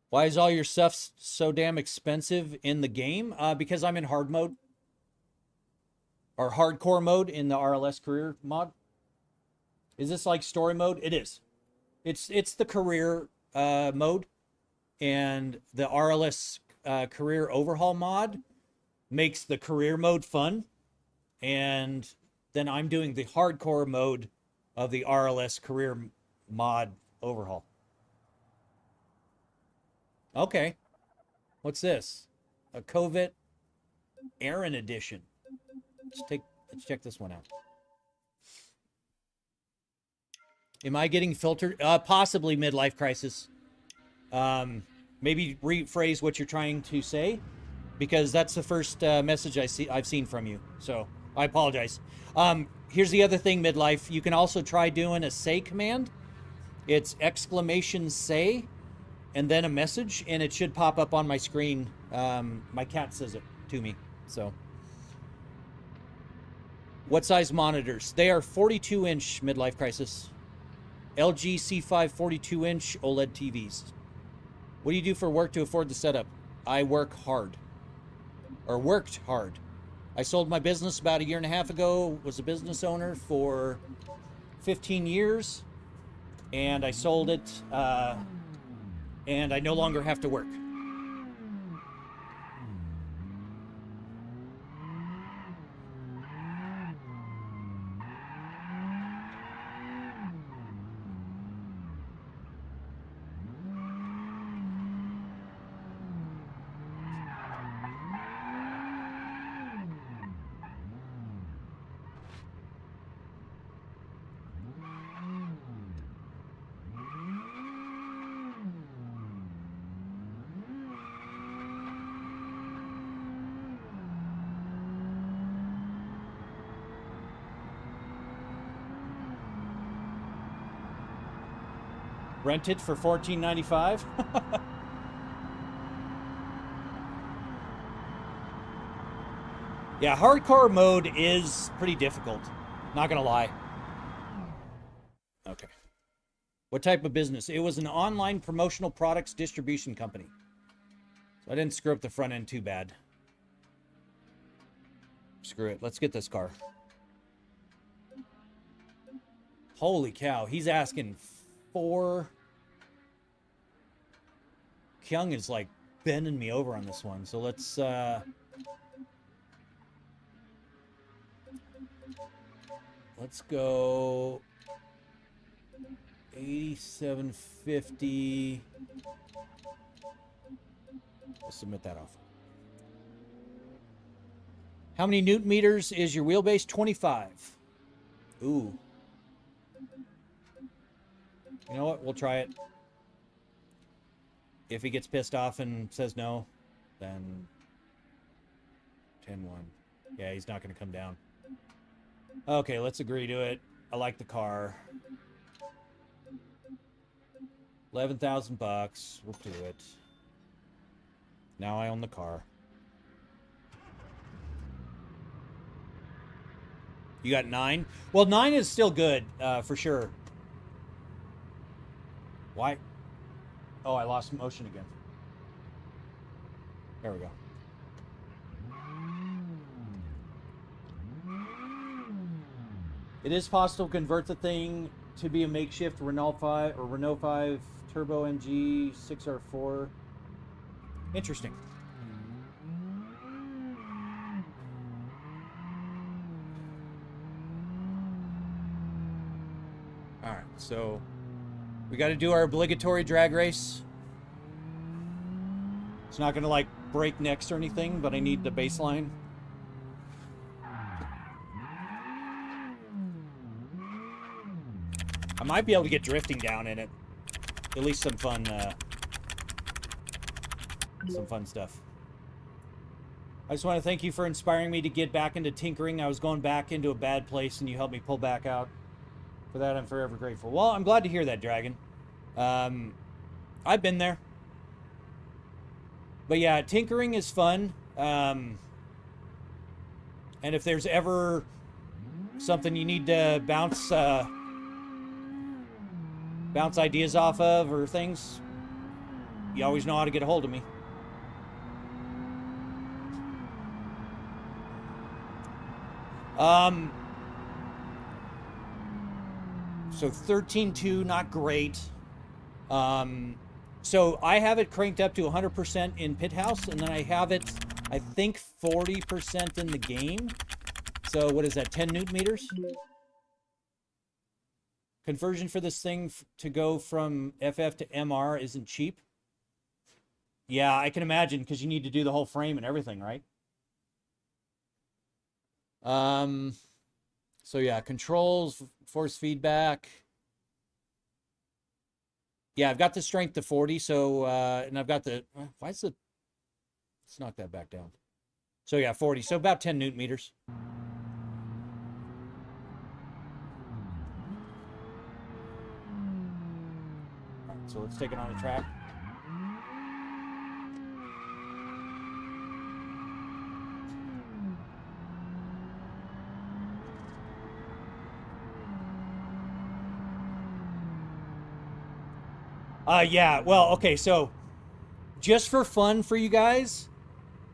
A: Why is all your stuff so damn expensive in the game? Because I'm in hard mode. Or hardcore mode in the RLS career mod. Is this like story mode? It is. It's the career mode. And the RLS career overhaul mod makes the career mode fun. And then I'm doing the hardcore mode of the RLS career mod overhaul. Okay. What's this? A Covet Aaron edition. Let's check this one out. Am I getting filtered? Possibly midlife crisis. Maybe rephrase what you're trying to say, because that's the first message I've seen from you. So I apologize. Here's the other thing, midlife. You can also try doing a say command. It's exclamation say, and then a message, and it should pop up on my screen. My cat says it to me. So. What size monitors? They are 42-inch midlife crisis. LG C5 42-inch OLED TVs. What do you do for work to afford the setup? I work hard. Or worked hard. I sold my business about 1.5 years ago. Was a business owner for 15 years. And I sold it. And I no longer have to work. Rent it for $14.95. Yeah, hardcore mode is pretty difficult. Not gonna lie. Okay. What type of business? It was an online promotional products distribution company. So I didn't screw up the front end too bad. Screw it. Let's get this car. Holy cow. He's asking for... Kyung is like bending me over on this one. So let's go 8750. We'll submit that off. How many newton meters is your wheelbase? 25. Ooh. You know what? We'll try it. If he gets pissed off and says no, then 10-1. Yeah, he's not going to come down. Okay, let's agree to it. I like the car. 11,000 bucks. We'll do it. Now I own the car. You got 9? Well, 9 is still good, for sure. Why? Oh, I lost motion again. There we go. It is possible to convert the thing to be a makeshift Renault 5 or Renault 5 Turbo MG 6R4. Interesting. All right, so we got to do our obligatory drag race. It's not going to like break necks or anything, but I need the baseline. I might be able to get drifting down in it. At least some fun stuff. I just want to thank you for inspiring me to get back into tinkering. I was going back into a bad place, and you helped me pull back out. For that, I'm forever grateful. Well, I'm glad to hear that, Dragon. I've been there. But yeah, tinkering is fun. And if there's ever something you need to bounce ideas off of or things, you always know how to get a hold of me. So 13.2, not great. So I have it cranked up to 100% in Pit House, and then I have it, I think, 40% in the game. So what is that, 10 newton meters? Conversion for this thing to go from FF to MR isn't cheap. Yeah, I can imagine, because you need to do the whole frame and everything, right? So yeah, controls, force feedback. Yeah, I've got the strength to 40, so, and I've got the, why is it, let's knock that back down. So yeah, 40, so about 10 newton meters. All right, so let's take it on the track. Yeah, well, okay, so just for fun for you guys,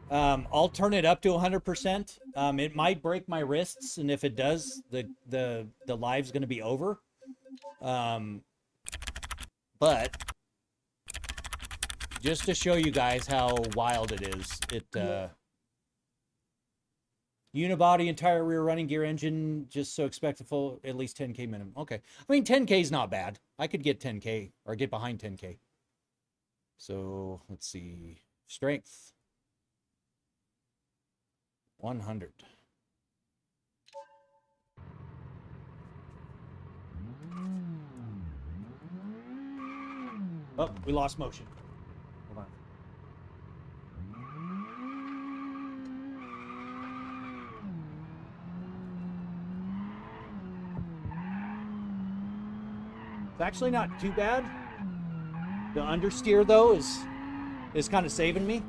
A: I'll turn it up to 100%. It might break my wrists, and if it does, the live's going to be over. But just to show you guys how wild it is, unibody, entire rear running gear engine, just so expect a full at least 10K minimum. Okay. I mean, 10K is not bad. I could get 10K or get behind 10K. So let's see. Strength 100. Oh, we lost motion. Hold on. It's actually not too bad. The understeer though is kind of saving me.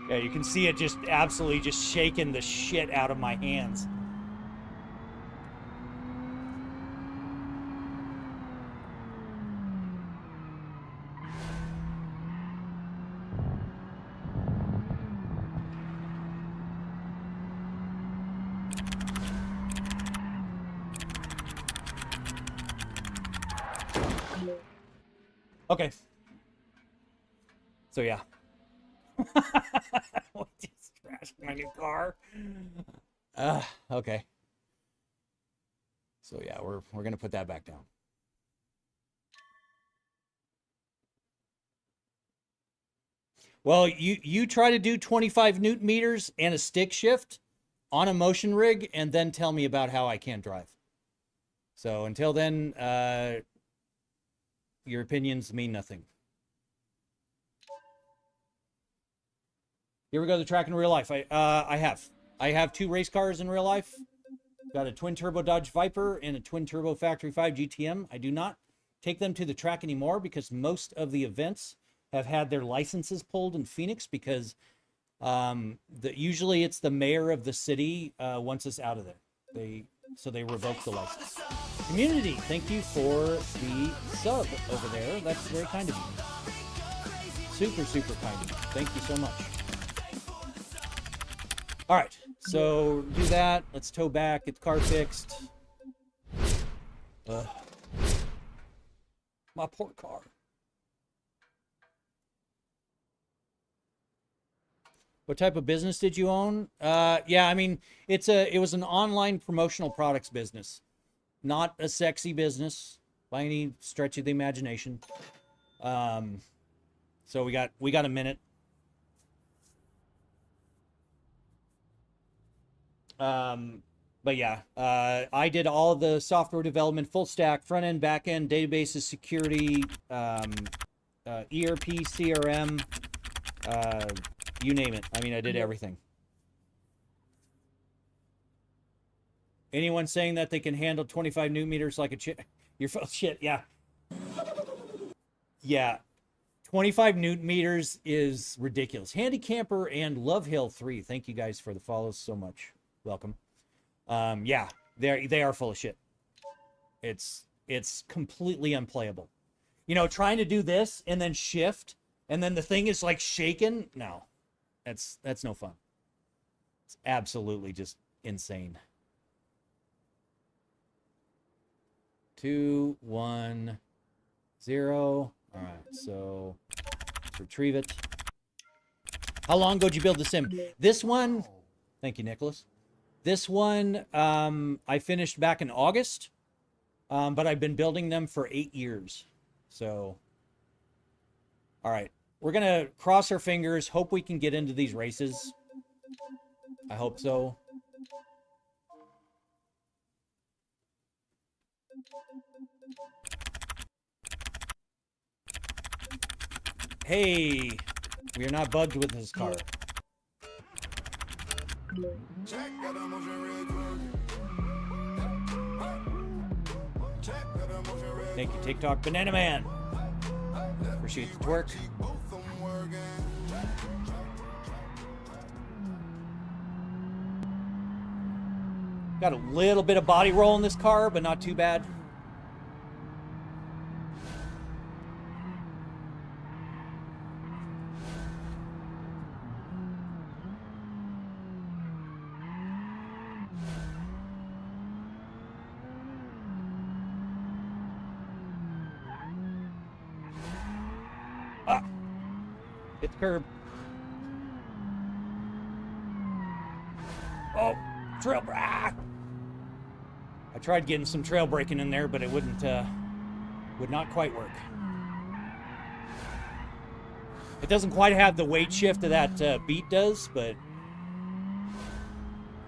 A: Yeah, you can see it just absolutely just shaking the shit out of my hands. Okay. So yeah. Just trashed my new car. Okay. So yeah, we're gonna put that back down. Well, you try to do 25 newton meters and a stick shift on a motion rig, and then tell me about how I can't drive. So until then, your opinions mean nothing. Here we go, the track in real life. I have 2 race cars in real life. Got a twin turbo Dodge Viper and a twin turbo Factory 5 GTM. I do not take them to the track anymore because most of the events have had their licenses pulled in Phoenix because usually it's the mayor of the city wants us out of there. So they revoke the license. Community, thank you for the sub over there. That's very kind of you. Super, super kind of you. Thank you so much. All right, so do that. Let's tow back, get the car fixed. My poor car. What type of business did you own? Yeah, I mean, it was an online promotional products business, not a sexy business by any stretch of the imagination. So we got a minute. But yeah, I did all the software development, full stack, front end, back end, databases, security, ERP, CRM, you name it. I mean, I did everything. Anyone saying that they can handle 25 newton meters like a you're full of shit. Yeah. Yeah. 25 newton meters is ridiculous. Handy Camper and Love Hill 3. Thank you guys for the follows so much. Welcome. Yeah, they are full of shit. It's completely unplayable. You know, trying to do this and then shift and then the thing is like shaken. No. That's no fun. It's absolutely just insane. 2, 1, 0. All right, so let's retrieve it. How long ago did you build the sim? This one, thank you, Nicholas. This one, I finished back in August, but I've been building them for 8 years. So, all right. We're going to cross our fingers, hope we can get into these races. I hope so. Hey, we are not bugged with this car. Thank you, TikTok Banana Man. Appreciate the twerk. Got a little bit of body roll in this car, but not too bad. Hit the curb. Oh, trail brake. I tried getting some trail braking in there, but it would not quite work. It doesn't quite have the weight shift that Beat does, but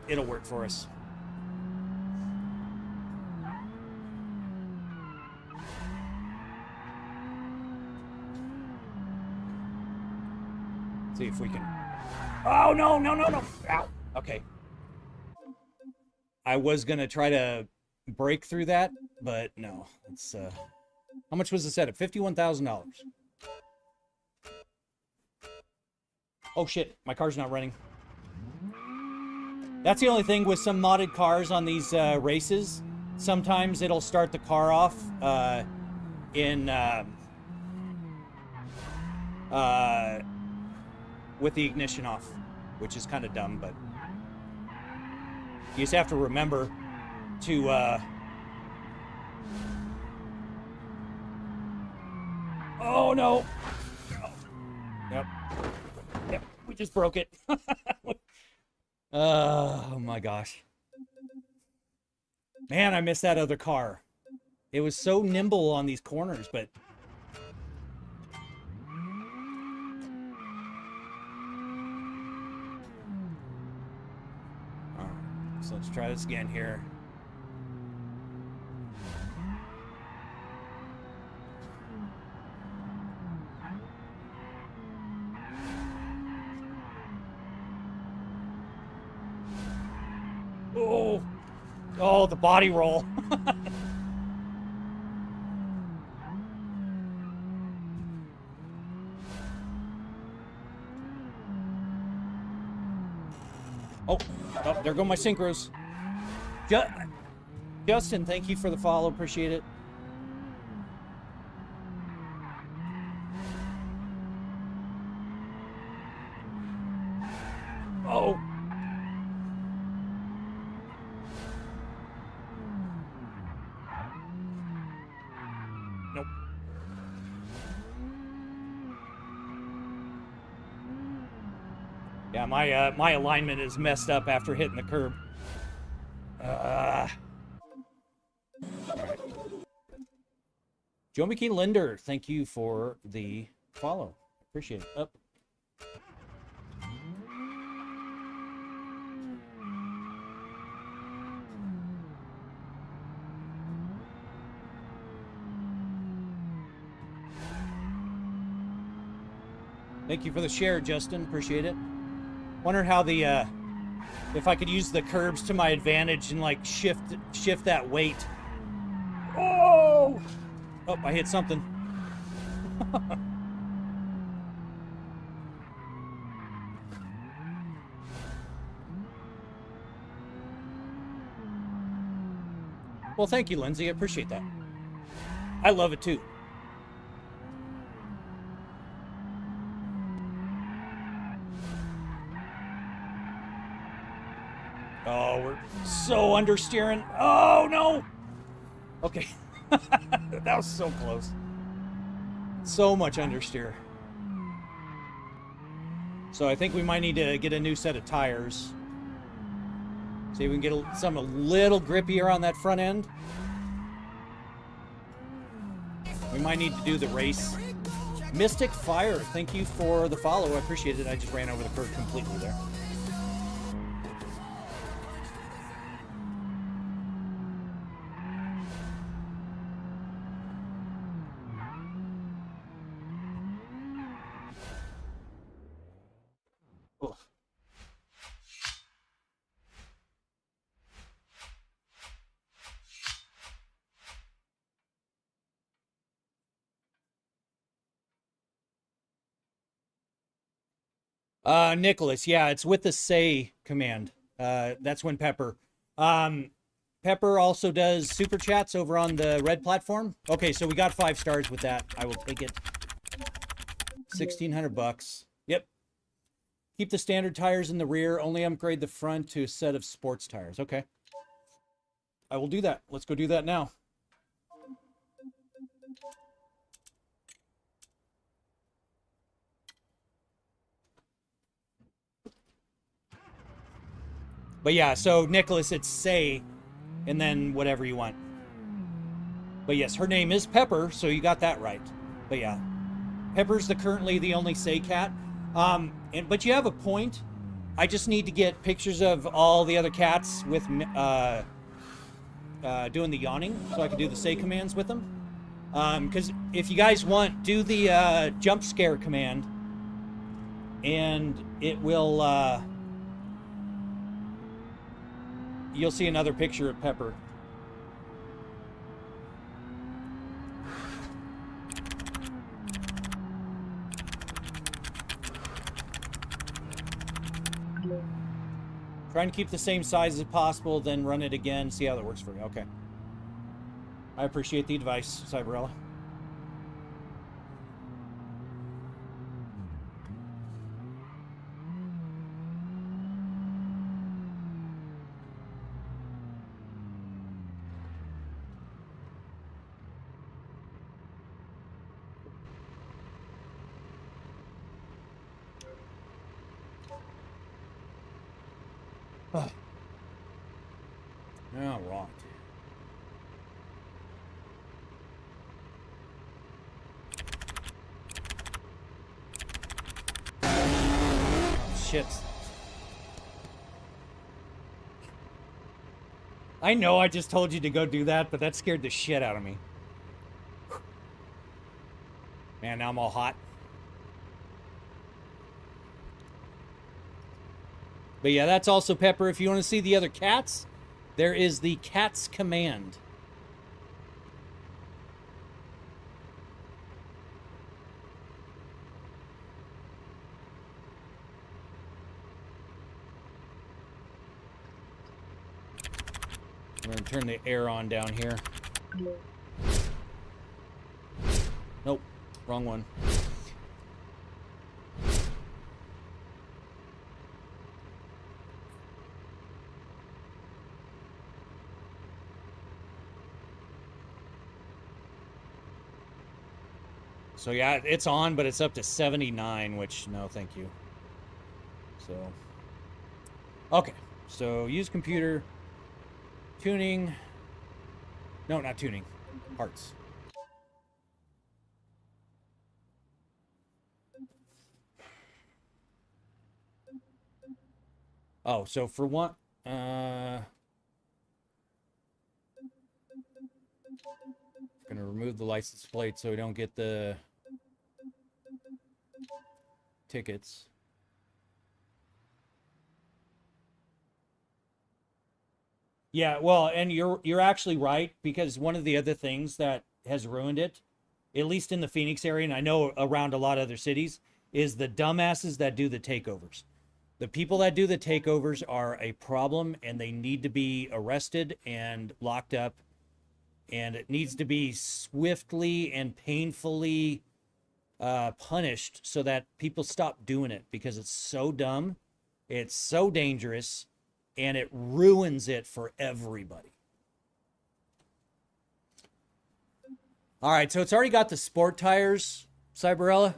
A: it'll work for us. See if we can. Oh, no, no, no, no. Ow. Okay. I was going to try to break through that, but no. It's, how much was the setup? $51,000. Oh, shit. My car's not running. That's the only thing with some modded cars on these races. Sometimes it'll start the car off with the ignition off, which is kind of dumb, but you just have to remember to oh no. Yep. We just broke it. Oh my gosh. Man, I miss that other car. It was so nimble on these corners, but... Alright, so let's try this again here. Oh, oh, the body roll. Oh, oh, there go my synchros. Justin, thank you for the follow. Appreciate it. Oh. Nope. Yeah, my alignment is messed up after hitting the curb. Right. Joe McKee Linder, thank you for the follow. Appreciate it. Up. Thank you for the share, Justin. Appreciate it. Wondered how the if I could use the curbs to my advantage and like shift that weight. Oh! Oh, I hit something. Well, thank you, Lindsay. I appreciate that. I love it too. Oh, we're so understeering. Oh, no. Okay. That was so close. So much understeer. So I think we might need to get a new set of tires. See if we can get some a little grippier on that front end. We might need to do the race. Mystic Fire, thank you for the follow. I appreciate it. I just ran over the curb completely there. Nicholas, yeah, it's with the say command. That's when Pepper. Pepper also does super chats over on the red platform. Okay, so we got 5 stars with that. I will take it. $1,600. Yep. Keep the standard tires in the rear. Only upgrade the front to a set of sports tires. Okay. I will do that. Let's go do that now. But yeah, so Nicholas, it's say, and then whatever you want. But yes, her name is Pepper, so you got that right. But yeah, Pepper's currently the only say cat. But you have a point. I just need to get pictures of all the other cats with doing the yawning, so I can do the say commands with them. Because if you guys want, do the jump scare command, and it will. You'll see another picture of Pepper. Trying to keep the same size as possible, then run it again, see how that works for you. Okay. I appreciate the advice, Cyberella. All right. Oh, shit. I know I just told you to go do that, but that scared the shit out of me. Man, now I'm all hot. But yeah, that's also Pepper. If you want to see the other cats, there is the Cats Command. I'm going to turn the air on down here. Nope, wrong one. So yeah, it's on, but it's up to 79, which no, thank you. So, okay. So use computer, tuning. No, not tuning. Parts. Oh, so for one, gonna remove the license plate so we don't get the tickets. Yeah, well, and you're actually right, because one of the other things that has ruined it, at least in the Phoenix area, and I know around a lot of other cities, is the dumbasses that do the takeovers. The people that do the takeovers are a problem, and they need to be arrested and locked up, and it needs to be swiftly and painfully punished so that people stop doing it, because it's so dumb, it's so dangerous, and it ruins it for everybody. All right, so it's already got the sport tires, Cyberella.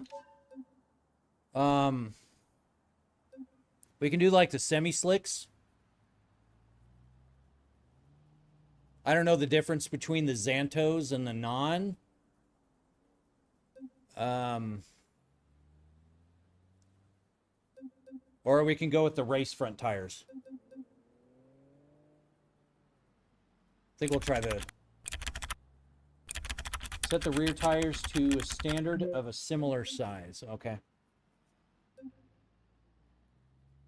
A: We can do like the semi-slicks. I don't know the difference between the Xantos and the non. Or we can go with the race front tires. I think we'll try the... Set the rear tires to a standard of a similar size. Okay.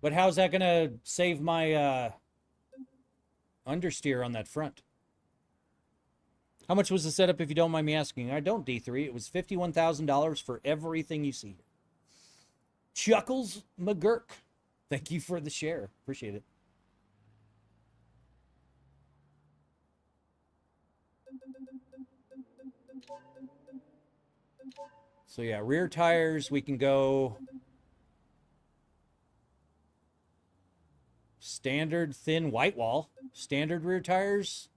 A: But how's that going to save my understeer on that front? How much was the setup, if you don't mind me asking? I don't, D3. It was $51,000 for everything you see here. Chuckles McGurk. Thank you for the share. Appreciate it. So yeah, rear tires, we can go standard thin white wall. Standard rear tires,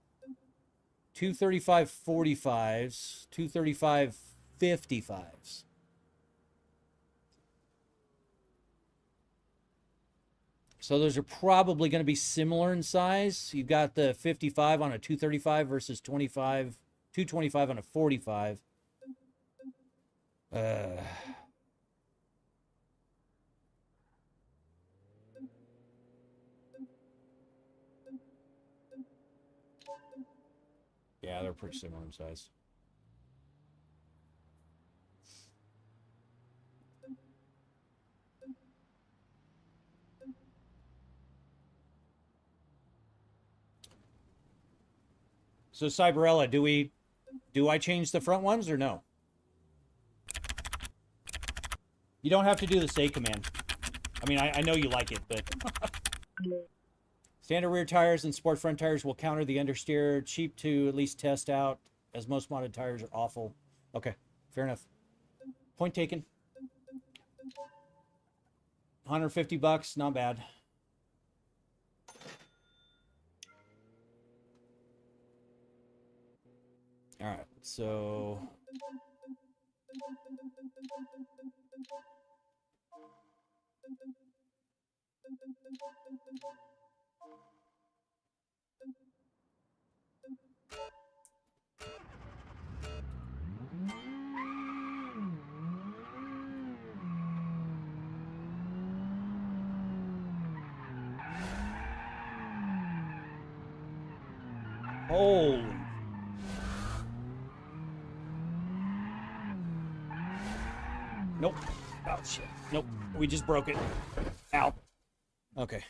A: 235 45s, 235 55s. So those are probably going to be similar in size. You've got the 55 on a 235 versus 225 on a 45. Yeah, they're pretty similar in size. So Cyberella, do I change the front ones or no? You don't have to do the say command. I mean, I know you like it, but... Standard rear tires and sport front tires will counter the understeer. Cheap to at least test out, as most modded tires are awful. Okay, fair enough. Point taken. 150 bucks, not bad. All right, so... Holy. Nope. Oh, shit. Nope. We just broke it. Ow. Okay.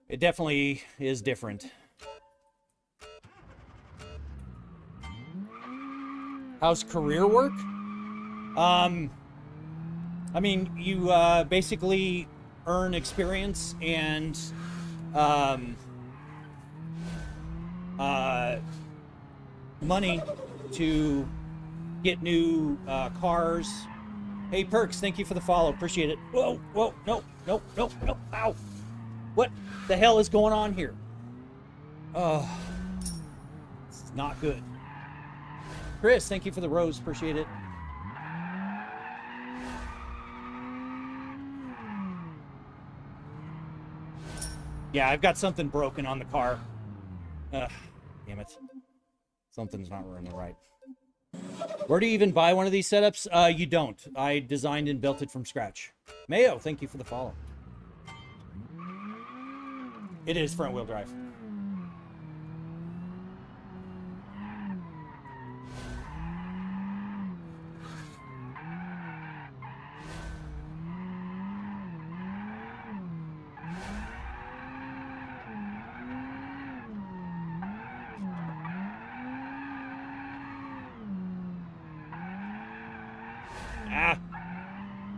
A: It definitely is different. How's career work? I mean, you basically earn experience and money to get new cars. Hey, Perks, thank you for the follow. Appreciate it. Whoa, whoa, no, no, no, no, ow. What the hell is going on here? Oh, it's not good. Chris, thank you for the rose. Appreciate it. Yeah, I've got something broken on the car. Ugh, damn it. Something's not running right. Where do you even buy one of these setups? You don't. I designed and built it from scratch. Mayo, thank you for the follow. It is front-wheel drive.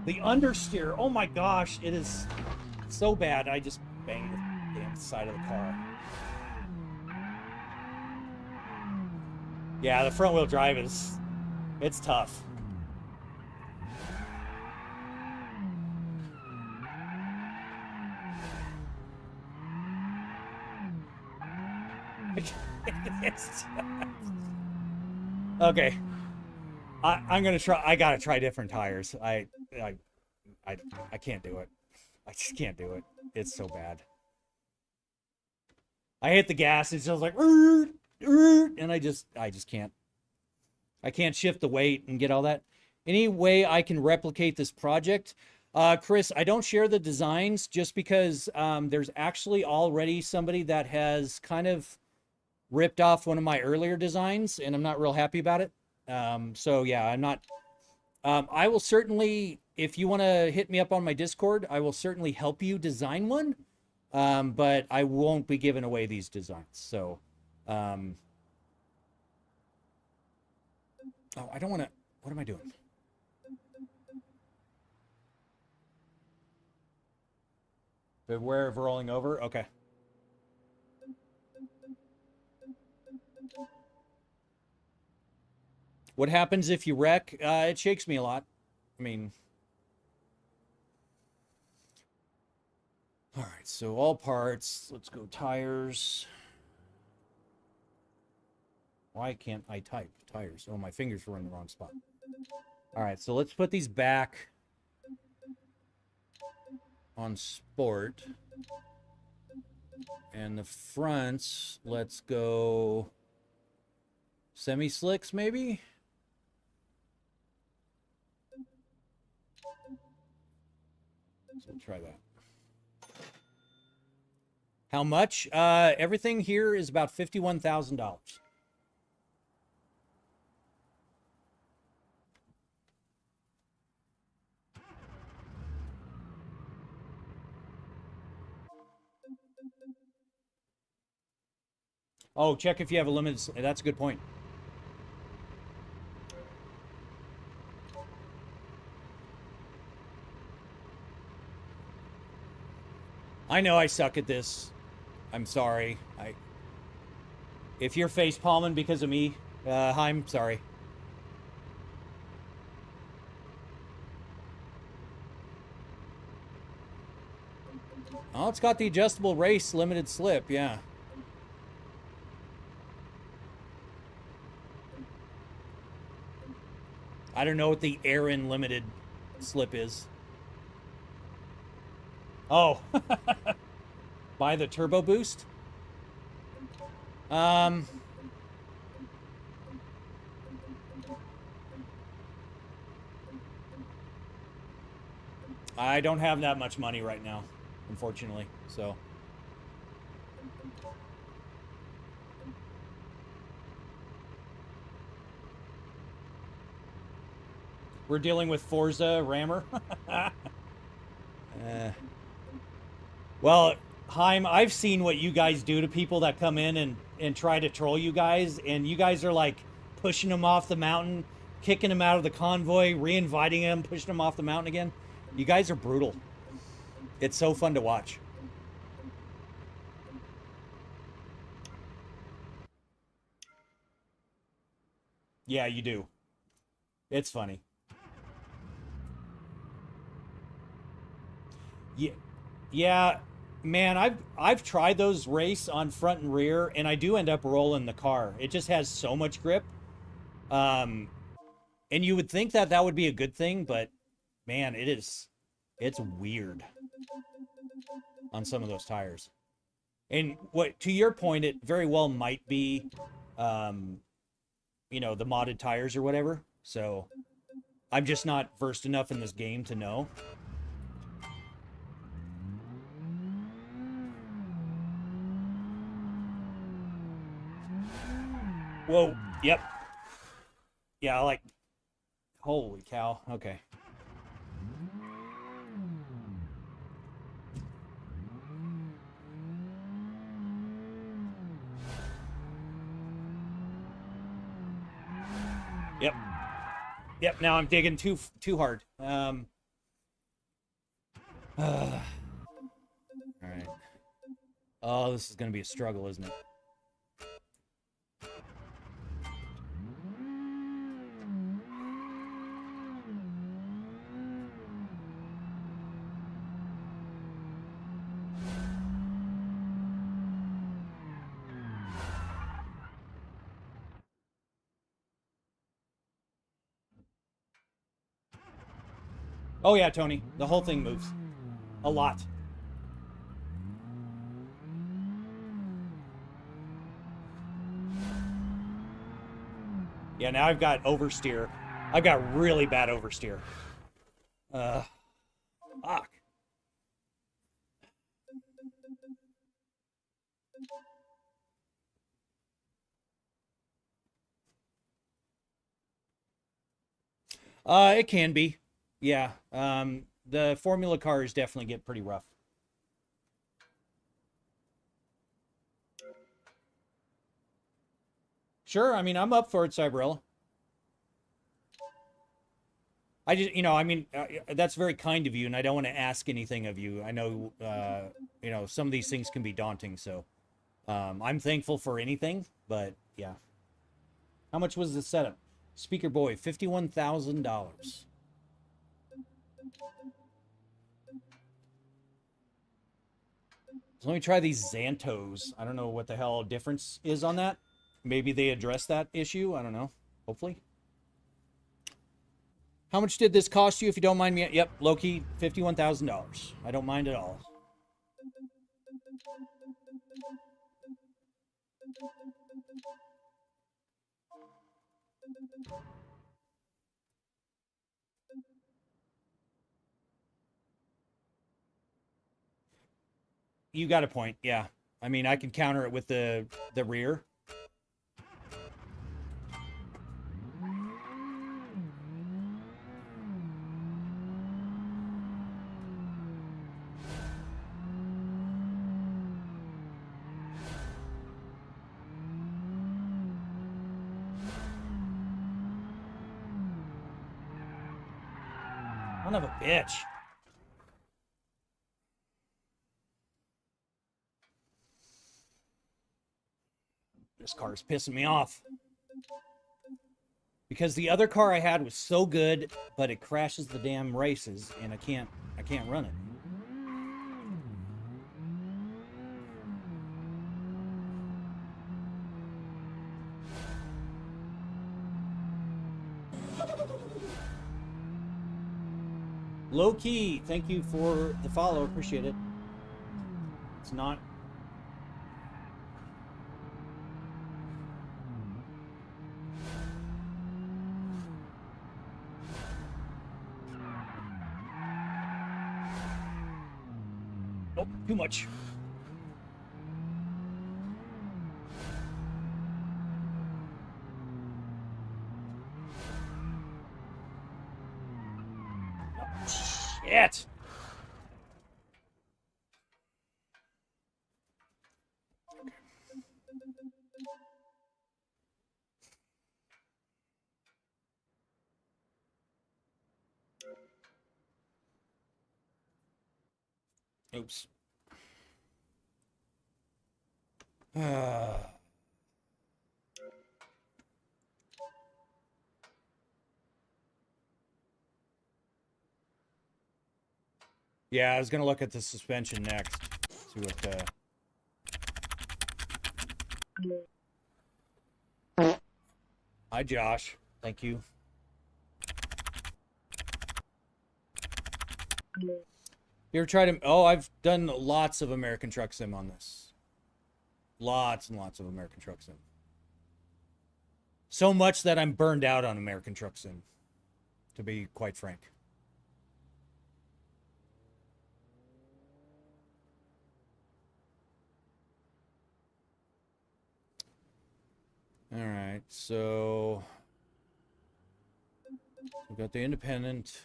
A: The understeer, oh my gosh, it is so bad. I just banged the damn side of the car. Yeah, the front wheel drive it's tough. Okay. I'm gonna try. I gotta try different tires. I can't do it. I just can't do it. It's so bad. I hit the gas. It's just like, and I just can't. I can't shift the weight and get all that. Any way I can replicate this project? Chris, I don't share the designs just because there's actually already somebody that has kind of ripped off one of my earlier designs, and I'm not real happy about it. So yeah, I'm not, I will certainly, if you want to hit me up on my Discord, I will certainly help you design one. But I won't be giving away these designs. So, oh, I don't want to, what am I doing? Beware of rolling over. Okay. What happens if you wreck? It shakes me a lot. I mean, all right, so all parts. Let's go tires. Why can't I type tires? Oh, my fingers were in the wrong spot. All right, so let's put these back on sport. And the fronts, let's go semi-slicks maybe? So we'll try that. How much? Everything here is about $51,000. Oh, check if you have a limited. That's a good point. I know I suck at this. I'm sorry. If you're face palming because of me, I'm sorry. Oh, it's got the adjustable race limited slip, yeah. I don't know what the Aaron limited slip is. Oh, buy the turbo boost. I don't have that much money right now, unfortunately. So We're dealing with Forza Rammer. Well, Heim, I've seen what you guys do to people that come in and try to troll you guys, and you guys are like pushing them off the mountain, kicking them out of the convoy, re-inviting them, pushing them off the mountain again. You guys are brutal. It's so fun to watch. Yeah, you do. It's funny. Yeah, yeah, man. I've tried those race on front and rear, and I do end up rolling the car. It just has so much grip. And you would think that that would be a good thing, but man, it is. It's weird on some of those tires. And what to your point, it very well might be, you know, the modded tires or whatever. So I'm just not versed enough in this game to know. Whoa. Yep. Yeah, I like. Holy cow. Okay. Yep. Yep. Now I'm digging too hard. All right. Oh, this is gonna be a struggle, isn't it? Oh yeah, Tony. The whole thing moves. A lot. Yeah, now I've got oversteer. I've got really bad oversteer. Fuck. It can be. Yeah. The Formula cars definitely get pretty rough. Sure, I mean, I'm up for it, Cyberella. I just, you know, I mean, that's very kind of you, and I don't want to ask anything of you. I know, you know, some of these things can be daunting, so I'm thankful for anything, but yeah. How much was the setup? Speaker Boy, $51,000. So let me try these Xantos. I don't know what the hell difference is on that. Maybe they address that issue. I don't know. Hopefully. How much did this cost you, if you don't mind me? Yep, low-key, $51,000. I don't mind at all. You got a point, yeah. I mean, I can counter it with the rear. Son of a bitch. This car is pissing me off. Because the other car I had was so good, but it crashes the damn races, and I can't run it. Low key, thank you for the follow. Appreciate it. It's not. Nope, too much. Shit! Oops. Yeah, I was gonna look at the suspension next. See what Hi, Josh. Thank you. You ever tried to... Oh, I've done lots of American Truck Sim on this. Lots and lots of American Truck Sim. So much that I'm burned out on American Truck Sim, to be quite frank. All right, so we've got the independent.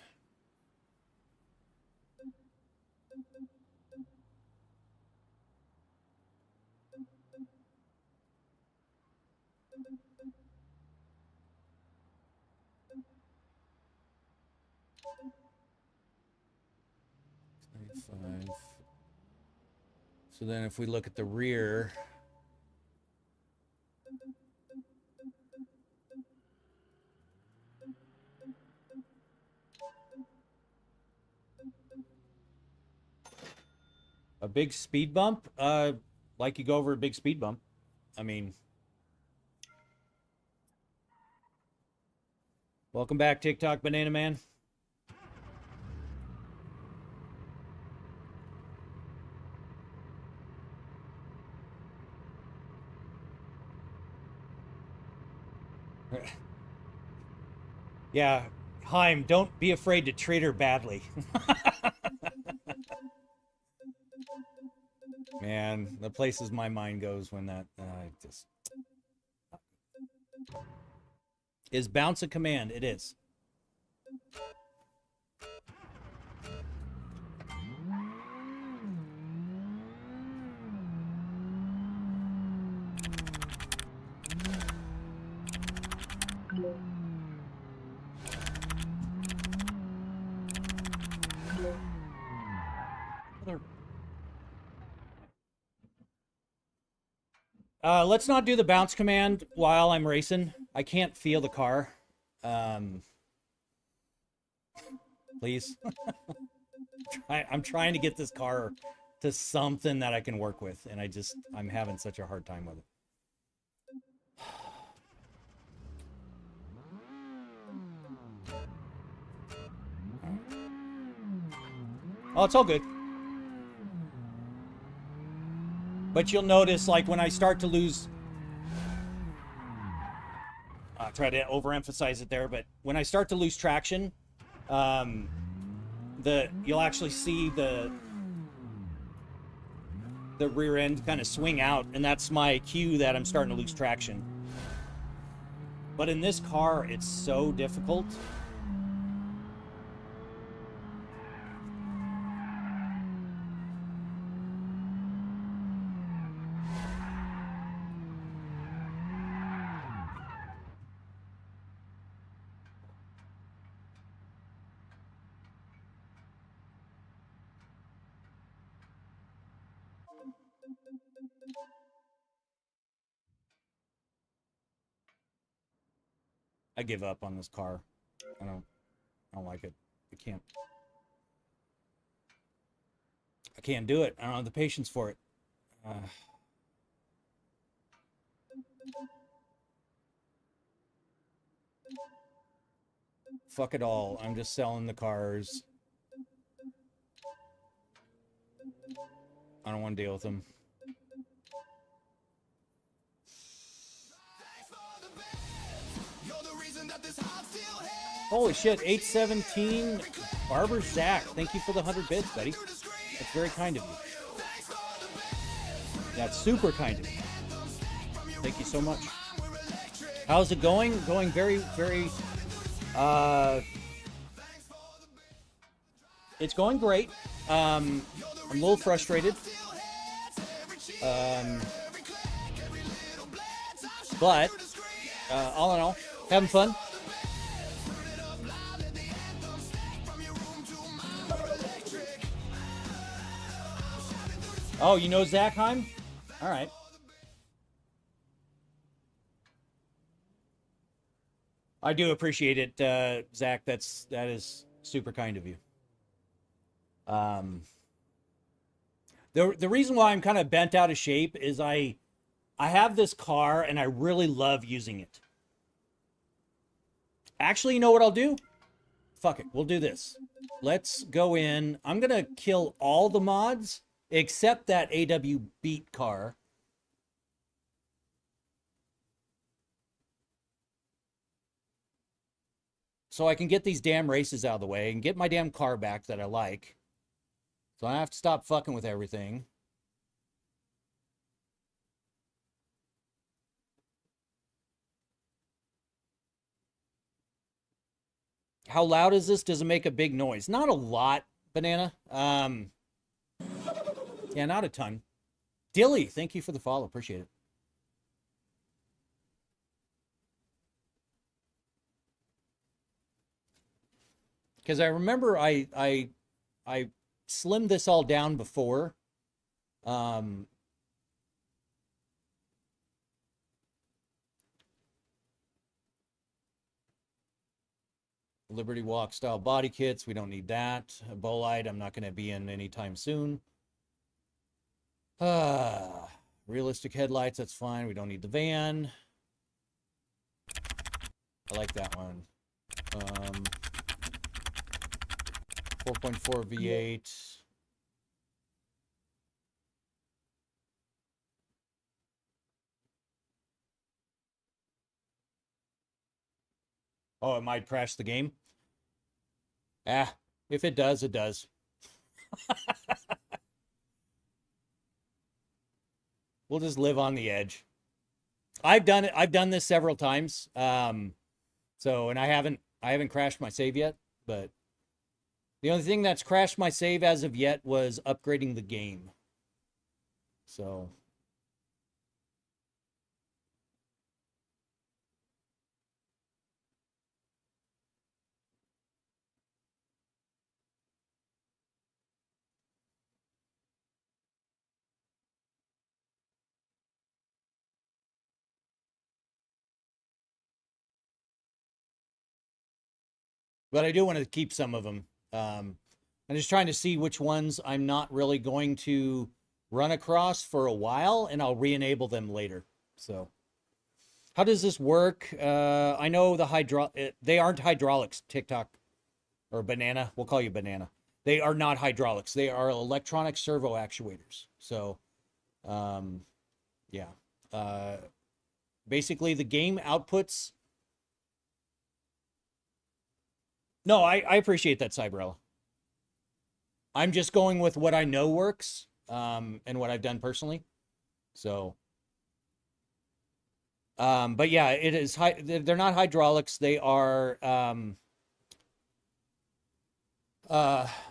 A: Five. So then if we look at the rear, a big speed bump, like you go over a big speed bump. I mean, welcome back, TikTok Banana Man. Yeah, Heim, don't be afraid to treat her badly. Man, the places my mind goes when that just is bounce a command. It is. Let's not do the bounce command while I'm racing. I can't feel the car. Please. I'm trying to get this car to something that I can work with, and I'm having such a hard time with it. Oh, it's all good. But you'll notice, like, when I start to lose... I'll try to overemphasize it there, but when I start to lose traction, you'll actually see the rear end kind of swing out, and that's my cue that I'm starting to lose traction. But in this car, it's so difficult. I give up on this car. I don't like it. I can't do it. I don't have the patience for it. Fuck it all. I'm just selling the cars. I don't want to deal with them. Holy shit, 817 Barber Zach. Thank you for the 100 bits, buddy. That's very kind of you. That's super kind of you. Thank you so much. How's it going? Going very, very, It's going great. I'm a little frustrated. But all in all, having fun. Oh, you know Zach Heim? All right. I do appreciate it, Zach. That is super kind of you. The reason why I'm kind of bent out of shape is I have this car and I really love using it. Actually, you know what I'll do? Fuck it, we'll do this. Let's go in. I'm gonna kill all the mods except that AW Beat car. So I can get these damn races out of the way and get my damn car back that I like. So I have to stop fucking with everything. How loud is this? Does it make a big noise? Not a lot, Banana. Yeah, not a ton. Dilly, thank you for the follow. Appreciate it. Because I remember I slimmed this all down before. Liberty Walk style body kits. We don't need that. A Bolide, I'm not going to be in anytime soon. Realistic headlights, that's fine. We don't need the van. I like that one. 4.4 V8. Oh, it might crash the game. If it does, it does. We'll just live on the edge. I've done it. I've done this several times. And I haven't crashed my save yet, but the only thing that's crashed my save as of yet was upgrading the game. So but I do want to keep some of them. I'm just trying to see which ones I'm not really going to run across for a while, and I'll re-enable them later. So how does this work? I know they aren't hydraulics, TikTok or Banana. We'll call you Banana. They are not hydraulics. They are electronic servo actuators. So, yeah. Basically, the game outputs. No, I appreciate that, Cyberella. I'm just going with what I know works, and what I've done personally. So, but yeah, it is they're not hydraulics. They are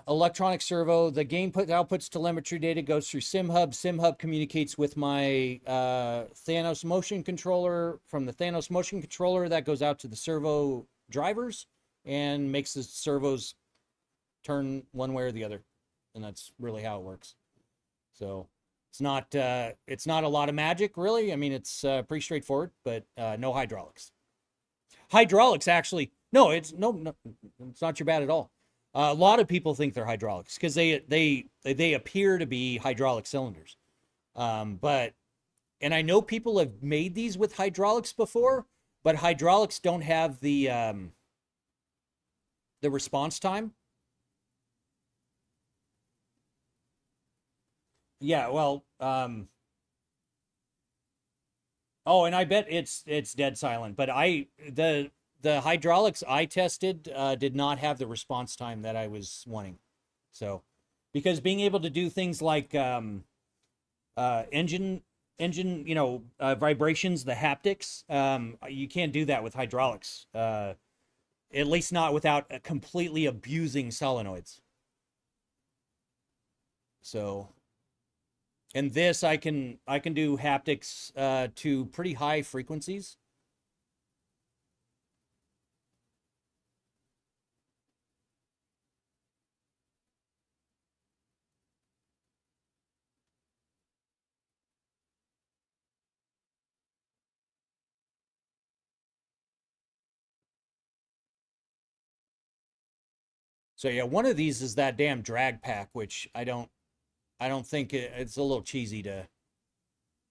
A: electronic servo. The game outputs telemetry data, goes through SimHub. SimHub communicates with my Thanos motion controller. From the Thanos motion controller, that goes out to the servo drivers and makes the servos turn one way or the other. And that's really how it works. So it's not a lot of magic, really. I mean, it's pretty straightforward, but no hydraulics. Hydraulics, actually, no, it's not too bad at all. A lot of people think they're hydraulics because they appear to be hydraulic cylinders. And I know people have made these with hydraulics before, but hydraulics don't have the response time. Yeah, well, oh, and I bet it's dead silent, but the hydraulics I tested did not have the response time that I was wanting. So, because being able to do things like engine, vibrations, the haptics, you can't do that with hydraulics. At least not without completely abusing solenoids. So, and this I can do haptics to pretty high frequencies. So yeah, one of these is that damn drag pack, which I don't think it's a little cheesy to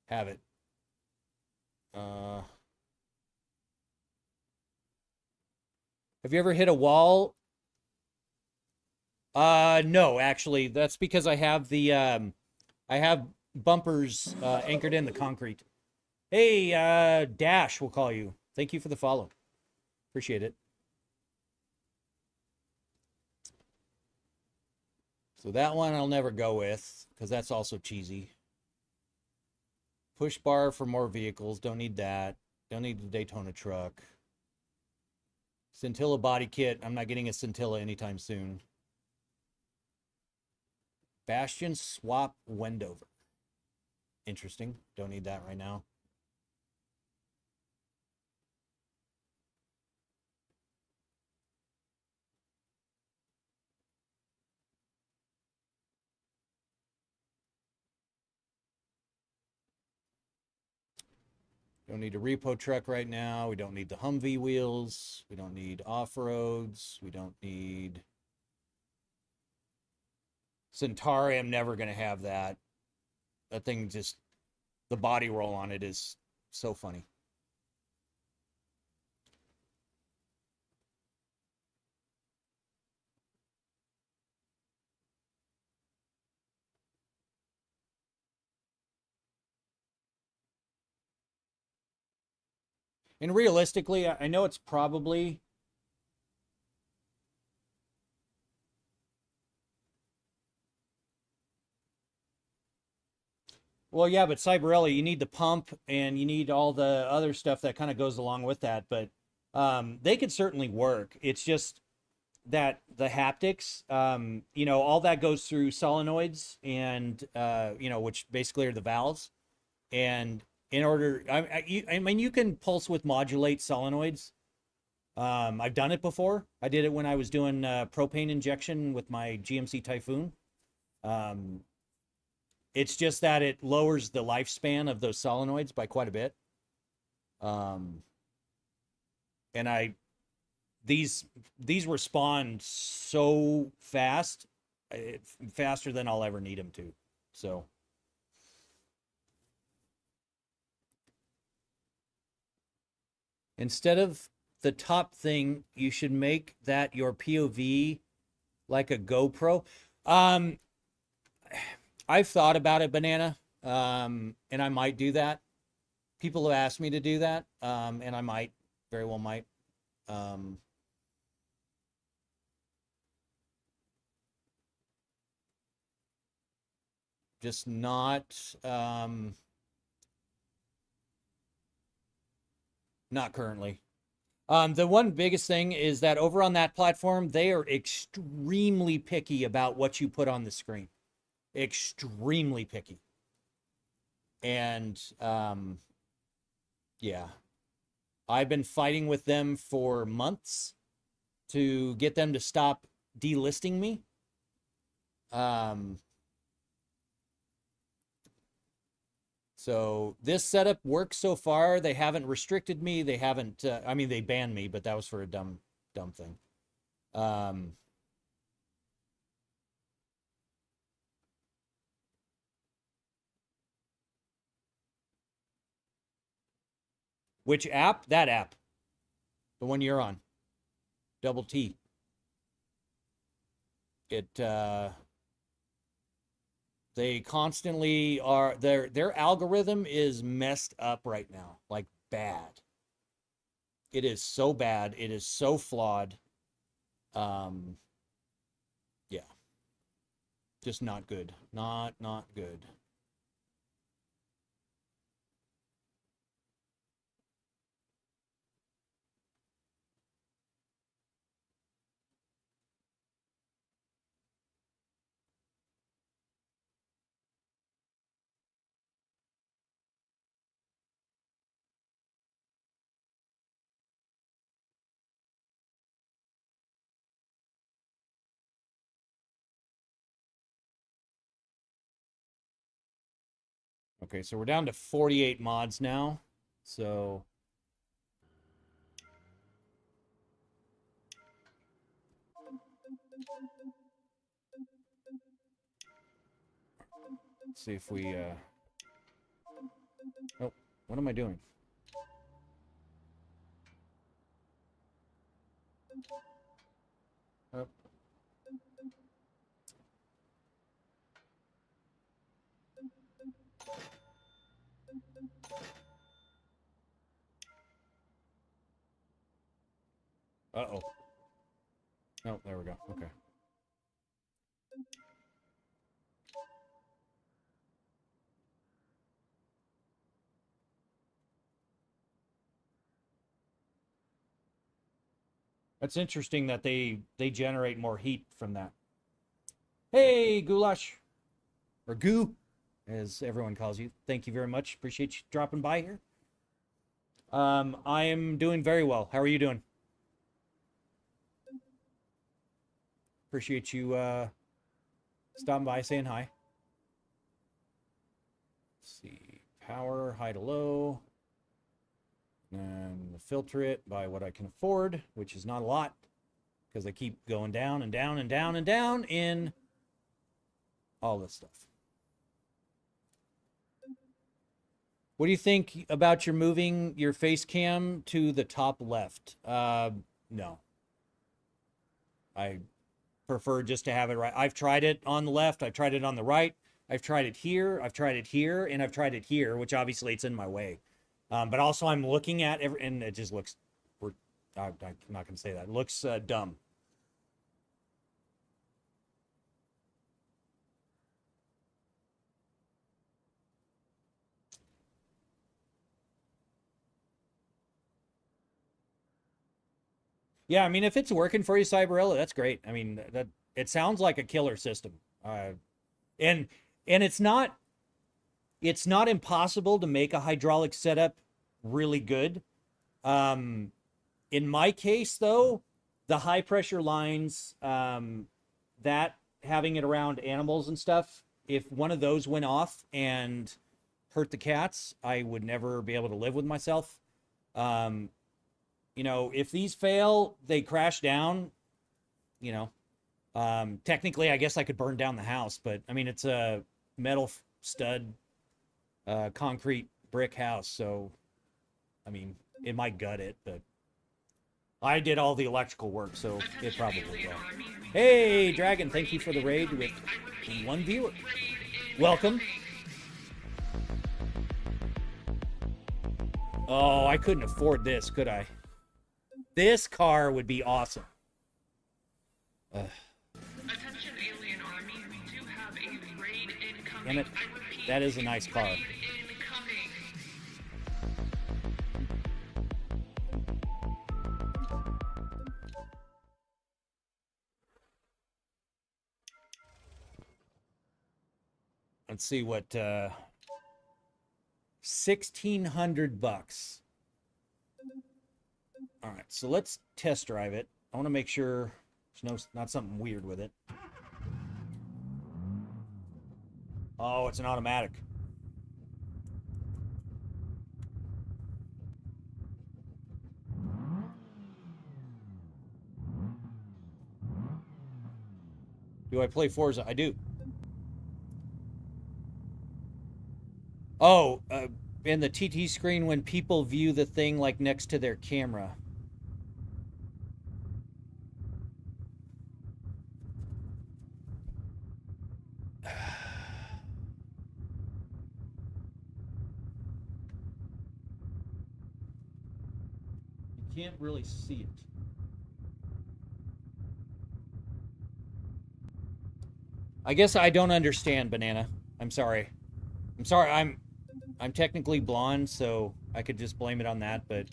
A: have it. Have you ever hit a wall? No, actually, that's because I have the I have bumpers anchored in the concrete. Hey, Dash, we'll call you. Thank you for the follow. Appreciate it. So that one I'll never go with because that's also cheesy. Push bar for more vehicles. Don't need that. Don't need the Daytona truck. Scintilla body kit. I'm not getting a Scintilla anytime soon. Bastion swap Wendover. Interesting. Don't need that right now. Don't need a repo truck right now. We don't need the Humvee wheels. We don't need off-roads. We don't need Centauri. I'm never going to have that. That thing just, the body roll on it is so funny. And realistically, I know it's probably well, yeah, but Cyberella, you need the pump and you need all the other stuff that kind of goes along with that. But they could certainly work. It's just that the haptics, you know, all that goes through solenoids and, you know, which basically are the valves. And in order, I mean, you can pulse width modulate solenoids. I've done it before. I did it when I was doing propane injection with my GMC Typhoon. Um, it's just that it lowers the lifespan of those solenoids by quite a bit. And these respond so fast, faster than I'll ever need them to. So. Instead of the top thing, you should make that your POV like a GoPro. I've thought about it, Banana, and I might do that. People have asked me to do that, and I might, very well might. Just not, not currently. The one biggest thing is that over on that platform, they are extremely picky about what you put on the screen. Extremely picky. And yeah, I've been fighting with them for months to get them to stop delisting me. So this setup works so far. They haven't restricted me. They haven't, I mean, they banned me, but that was for a dumb thing. Which app? That app. The one you're on. Double T. It, they constantly are, their algorithm is messed up right now. Like bad. It is so bad. It is so flawed. Yeah. Just not good. Not good. Okay, so we're down to 48 mods now. So let's see if we oh, what am I doing? Oh. Uh-oh. Oh, there we go. Okay. That's interesting that they generate more heat from that. Hey, Goulash. Or Goo, as everyone calls you. Thank you very much. Appreciate you dropping by here. I am doing very well. How are you doing? Appreciate you stopping by, saying hi. Let's see. Power, high to low. And filter it by what I can afford, which is not a lot, because I keep going down and down and down and down in all this stuff. What do you think about your moving your face cam to the top left? No. I prefer just to have it right. I've tried it on the left. I've tried it on the right. I've tried it here. I've tried it here. And I've tried it here, which obviously it's in my way. But also I'm looking at every, and it just looks, I'm not going to say that. It looks dumb. Yeah, I mean, if it's working for you, Cyberella, that's great. I mean, that it sounds like a killer system. And it's not impossible to make a hydraulic setup really good. In my case, though, the high pressure lines, that having it around animals and stuff, if one of those went off and hurt the cats, I would never be able to live with myself. You know, if these fail, they crash down, you know, technically, I guess I could burn down the house, but I mean, it's a metal stud, concrete brick house. So, I mean, it might gut it, but I did all the electrical work, so it probably will. Hey, Dragon, thank you for the raid with one viewer. Welcome. Oh, I couldn't afford this, could I? This car would be awesome.
B: Attention Alien Army, we do have a raid incoming.
A: Damn it. That is a nice car.
B: Raid incoming.
A: Let's see what 1,600 bucks. All right, so let's test drive it. I want to make sure there's not something weird with it. Oh, it's an automatic. Do I play Forza? I do. Oh, in the TT screen when people view the thing like next to their camera. You can't really see it. I guess I don't understand, Banana. I'm sorry. I'm sorry. I'm technically blonde, so I could just blame it on that, but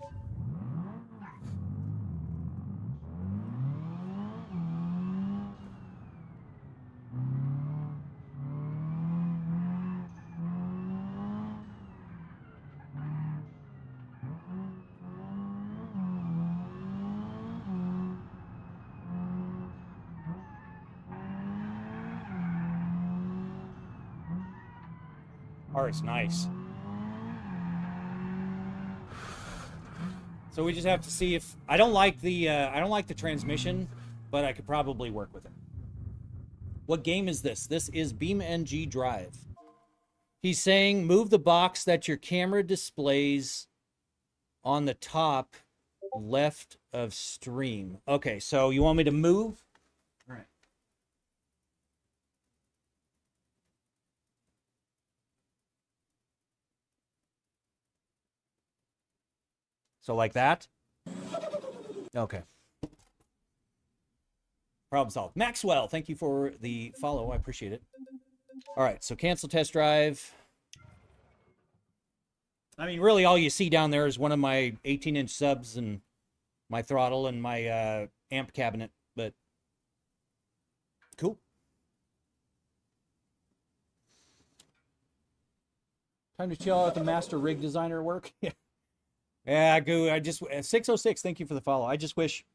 A: Or it's nice. So we just have to see if I don't like the transmission, but I could probably work with it. What game is this? This is BeamNG.drive. He's saying move the box that your camera displays on the top left of stream. Okay, so you want me to move? All right. So like that? Okay. Problem solved. Maxwell, thank you for the follow. I appreciate it. All right, so cancel test drive. I mean, really all you see down there is one of my 18-inch subs and my throttle and my amp cabinet, but cool. Time to chill out the master rig designer work. Yeah, I just 606. Thank you for the follow. I just wish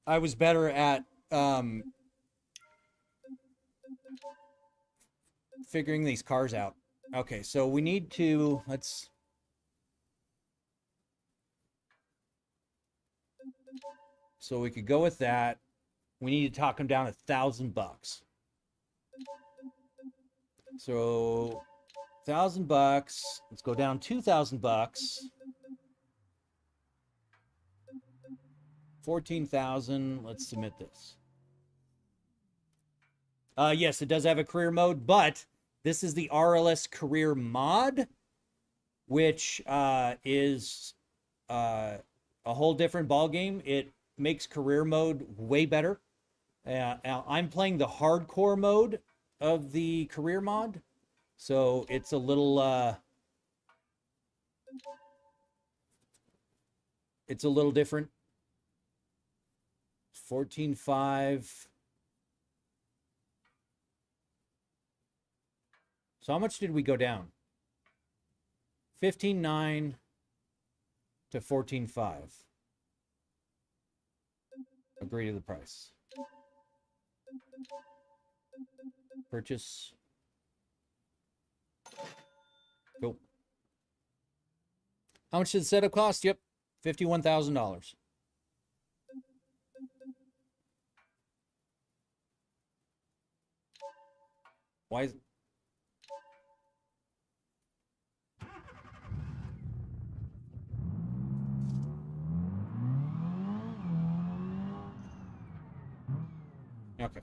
A: I was better at figuring these cars out. Okay, so we need to so we could go with that. We need to talk them down $1,000. So $1,000. Let's go down $2,000. 14,000. Let's submit this. Yes, it does have a career mode, but this is the RLS career mod, which is a whole different ball game. It makes career mode way better. I'm playing the hardcore mode of the career mod, so it's a little different. 14.5. So how much did we go down? 15.9 to 14.5. Agree to the price. Purchase. Cool. How much did the setup cost? Yep, $51,000. Why is... Okay.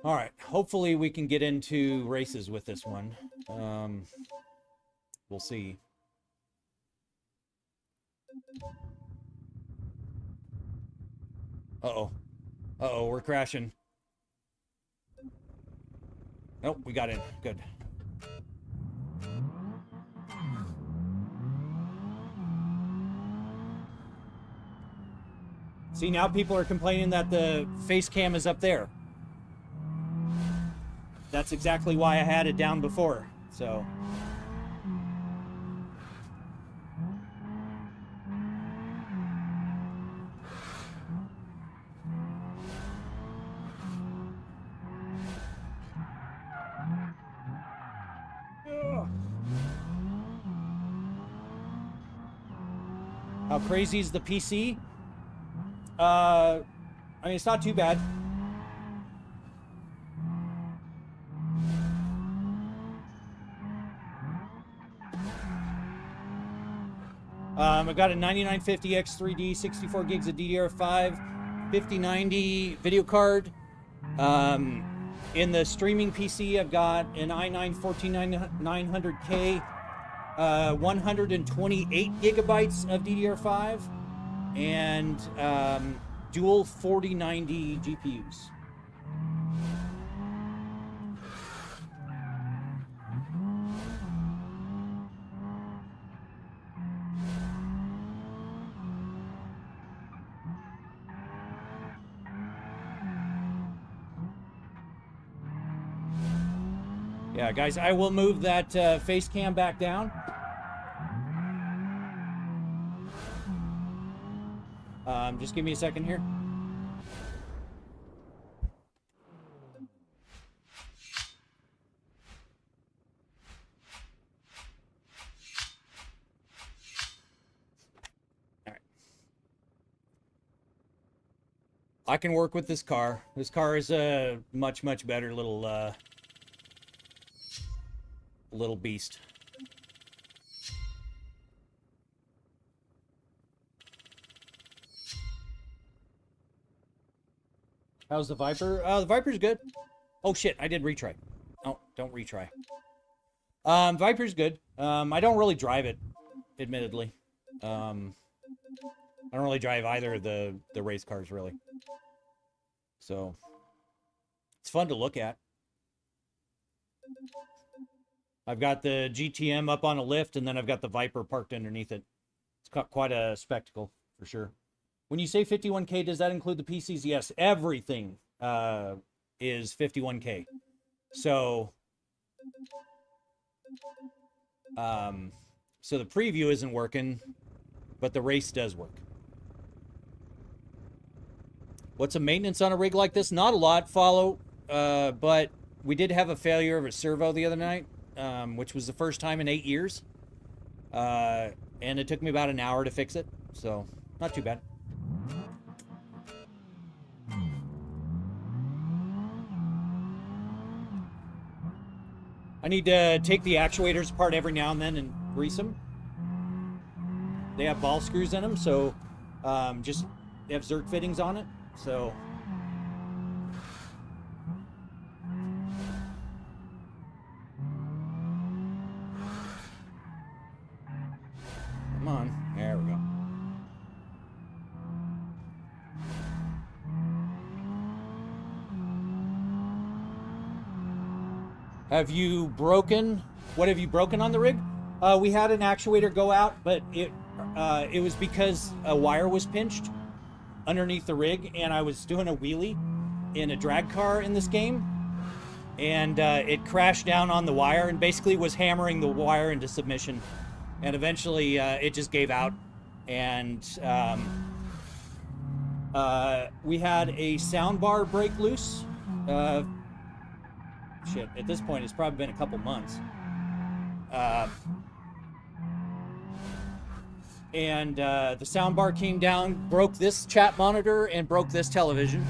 A: All right. Hopefully we can get into races with this one. We'll see. Uh-oh. Uh-oh, we're crashing. Nope, we got in. Good. See, now people are complaining that the face cam is up there. That's exactly why I had it down before, so... How crazy is the PC? I mean, it's not too bad. I got a 9950X 3D, 64 gigs of DDR5, 5090 video card. In the streaming PC, I've got an i9 14900K, 128 gigabytes of DDR5, and dual 4090 GPUs. Yeah, guys, I will move that face cam back down. Just give me a second here. I can work with this car. This car is a much, much better little beast. How's the Viper? The Viper's good. Oh shit, I did retry. Oh, don't retry. Viper's good. I don't really drive it, admittedly. I don't really drive either of the race cars, really. So, it's fun to look at. I've got the GTM up on a lift, and then I've got the Viper parked underneath it. It's got quite a spectacle, for sure. When you say 51K, does that include the PCs? Yes, everything is 51K. So, so the preview isn't working, but the race does work. What's the maintenance on a rig like this? Not a lot, follow, but we did have a failure of a servo the other night, which was the first time in 8 years. And it took me about an hour to fix it, so not too bad. I need to take the actuators apart every now and then and grease them. They have ball screws in them, so just they have Zerk fittings on it, so. Come on, there we go. Have you broken? What have you broken on the rig? We had an actuator go out, but it was because a wire was pinched underneath the rig, and I was doing a wheelie in a drag car in this game, and it crashed down on the wire and basically was hammering the wire into submission, and eventually it just gave out, and we had a sound bar break loose. Shit, at this point it's probably been a couple months. And the soundbar came down, broke this chat monitor and broke this television.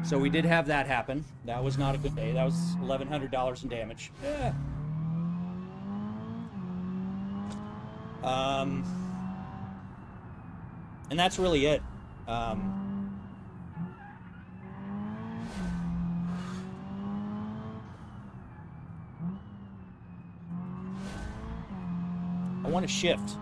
A: So we did have that happen. That was not a good day. That was $1,100 in damage. Yeah. And that's really it. I want to shift.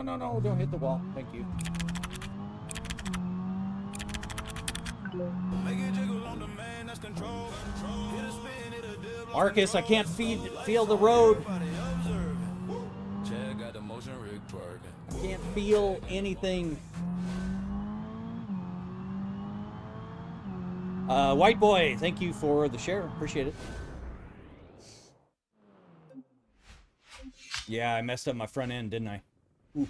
A: No, don't hit the wall. Thank you. Marcus, I can't feel the road. I can't feel anything. White boy, thank you for the share. Appreciate it. Yeah, I messed up my front end, didn't I? Oof.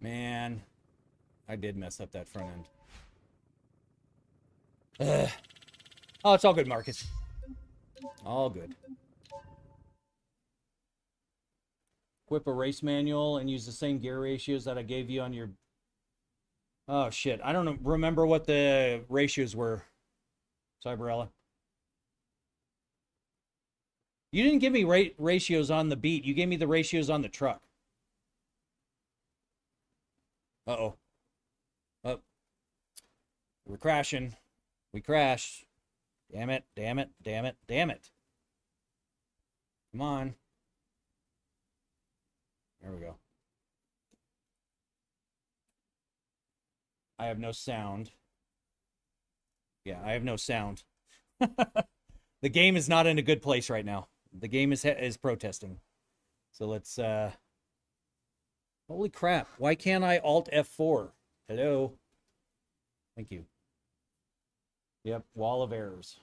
A: Man, I did mess up that front end. Oh, it's all good, Marcus. All good. Equip a race manual and use the same gear ratios that I gave you on your... Oh, shit. I don't remember what the ratios were, Cyberella. You didn't give me ratios on the beat. You gave me the ratios on the truck. Uh-oh. Oh. We're crashing. We crashed. Damn it, damn it, damn it, damn it. Come on. There we go. I have no sound. Yeah, I have no sound. The game is not in a good place right now. The game is protesting. So let's Holy crap. Why can't I Alt F4? Hello. Thank you. Yep, wall of errors.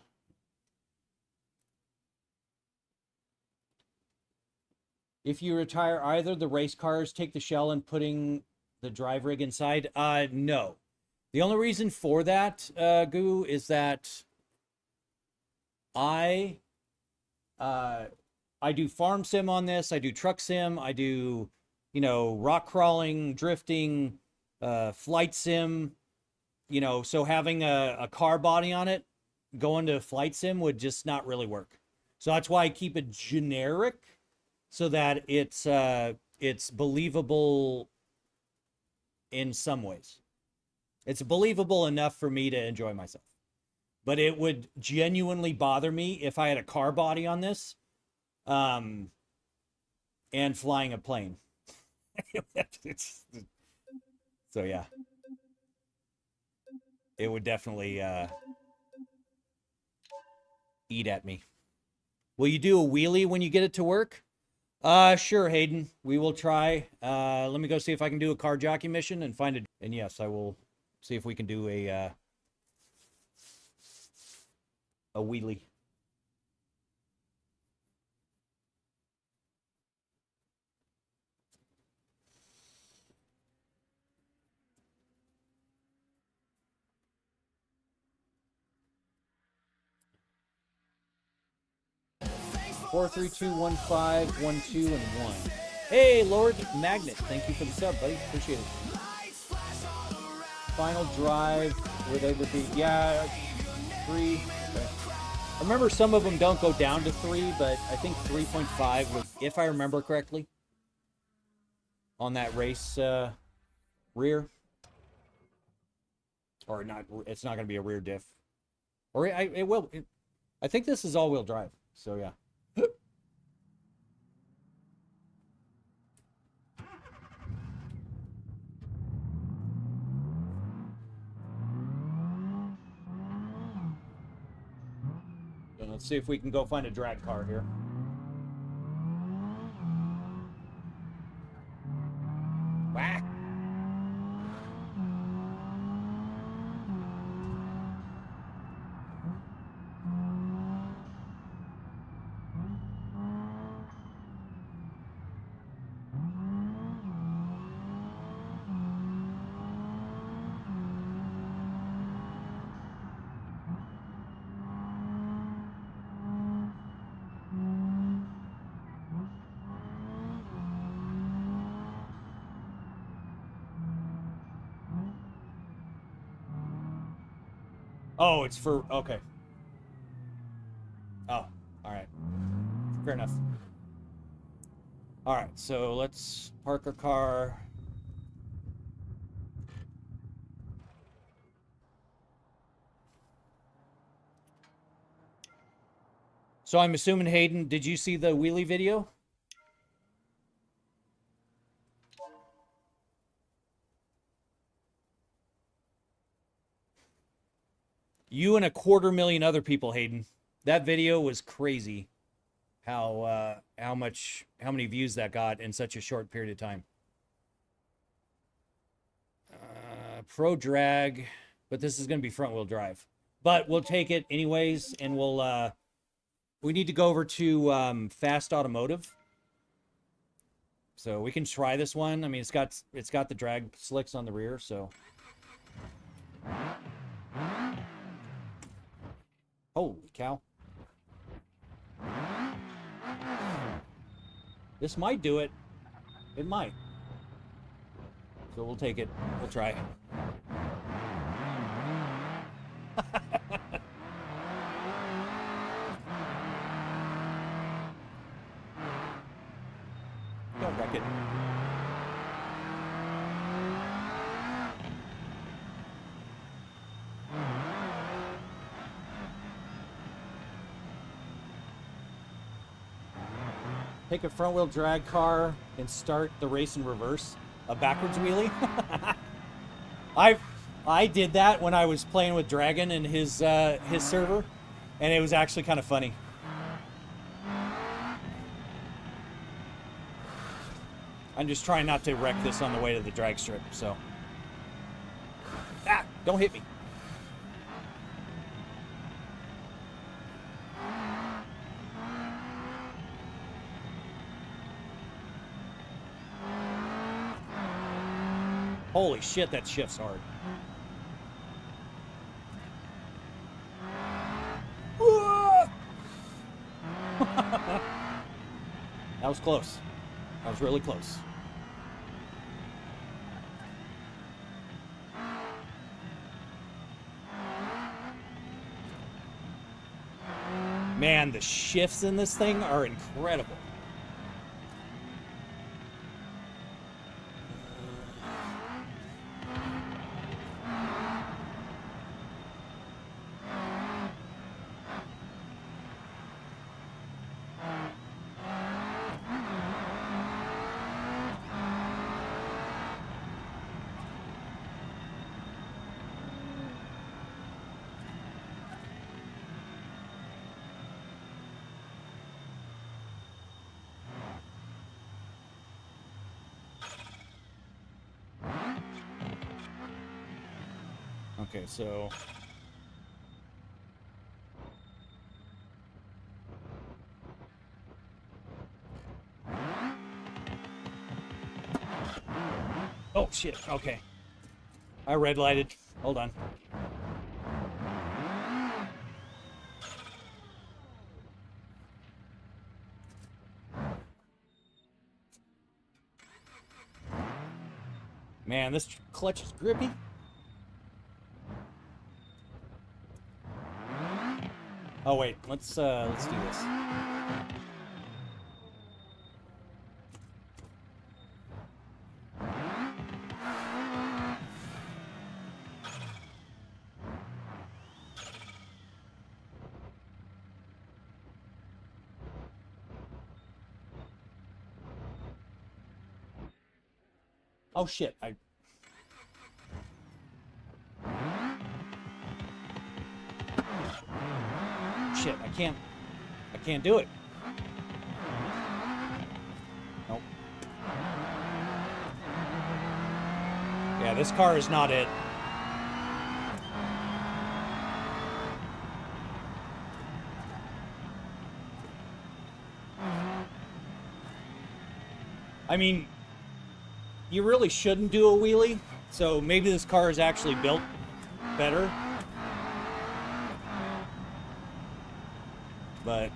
A: If you retire either the race cars, take the shell and putting the drive rig inside? No. The only reason for that, Goo, is that I do farm sim on this. I do truck sim. I do, you know, rock crawling, drifting, flight sim. You know, so having a car body on it, going to flight sim would just not really work. So that's why I keep it generic, so that it's believable in some ways. It's believable enough for me to enjoy myself. But it would genuinely bother me if I had a car body on this, and flying a plane. So yeah. It would definitely eat at me. Will you do a wheelie when you get it to work? Sure, Hayden. We will try. Let me go see if I can do a car jockey mission and find it. And yes, I will see if we can do a wheelie. Four, 3, 2, 1, 5, 1, 2, and 1. Hey, Lord Magnet, thank you for the sub, buddy. Appreciate it. Final drive, where they would be, yeah, 3. Okay. I remember some of them don't go down to 3, but I think 3.5 was, if I remember correctly, on that race rear. Or not, it's not going to be a rear diff. Or it will. I think this is all-wheel drive, so yeah. And let's see if we can go find a drag car here. Whack! Oh, it's for, okay. Oh, all right. Fair enough. All right, so let's park our car. So I'm assuming, Hayden, did you see the wheelie video? You and 250,000 other people, Hayden. That video was crazy. How many views that got in such a short period of time. Pro drag, but this is going to be front wheel drive. But we'll take it anyways, and we'll we need to go over to Fast Automotive. So we can try this one. I mean, it's got the drag slicks on the rear, so. Holy cow. This might do it. It might. So we'll take it. We'll try. Don't wreck it. Take a front-wheel drag car and start the race in reverse. A backwards wheelie. I did that when I was playing with Dragon and his server, and it was actually kind of funny. I'm just trying not to wreck this on the way to the drag strip, so. Ah, don't hit me. Holy shit, that shifts hard. That was close. That was really close. Man, the shifts in this thing are incredible. Okay, so oh shit, okay. I red lighted. Hold on. Man, this clutch is grippy. Oh wait, let's do this. Oh shit, shit, I can't do it. Nope. Yeah, this car is not it. I mean, you really shouldn't do a wheelie, so maybe this car is actually built better. But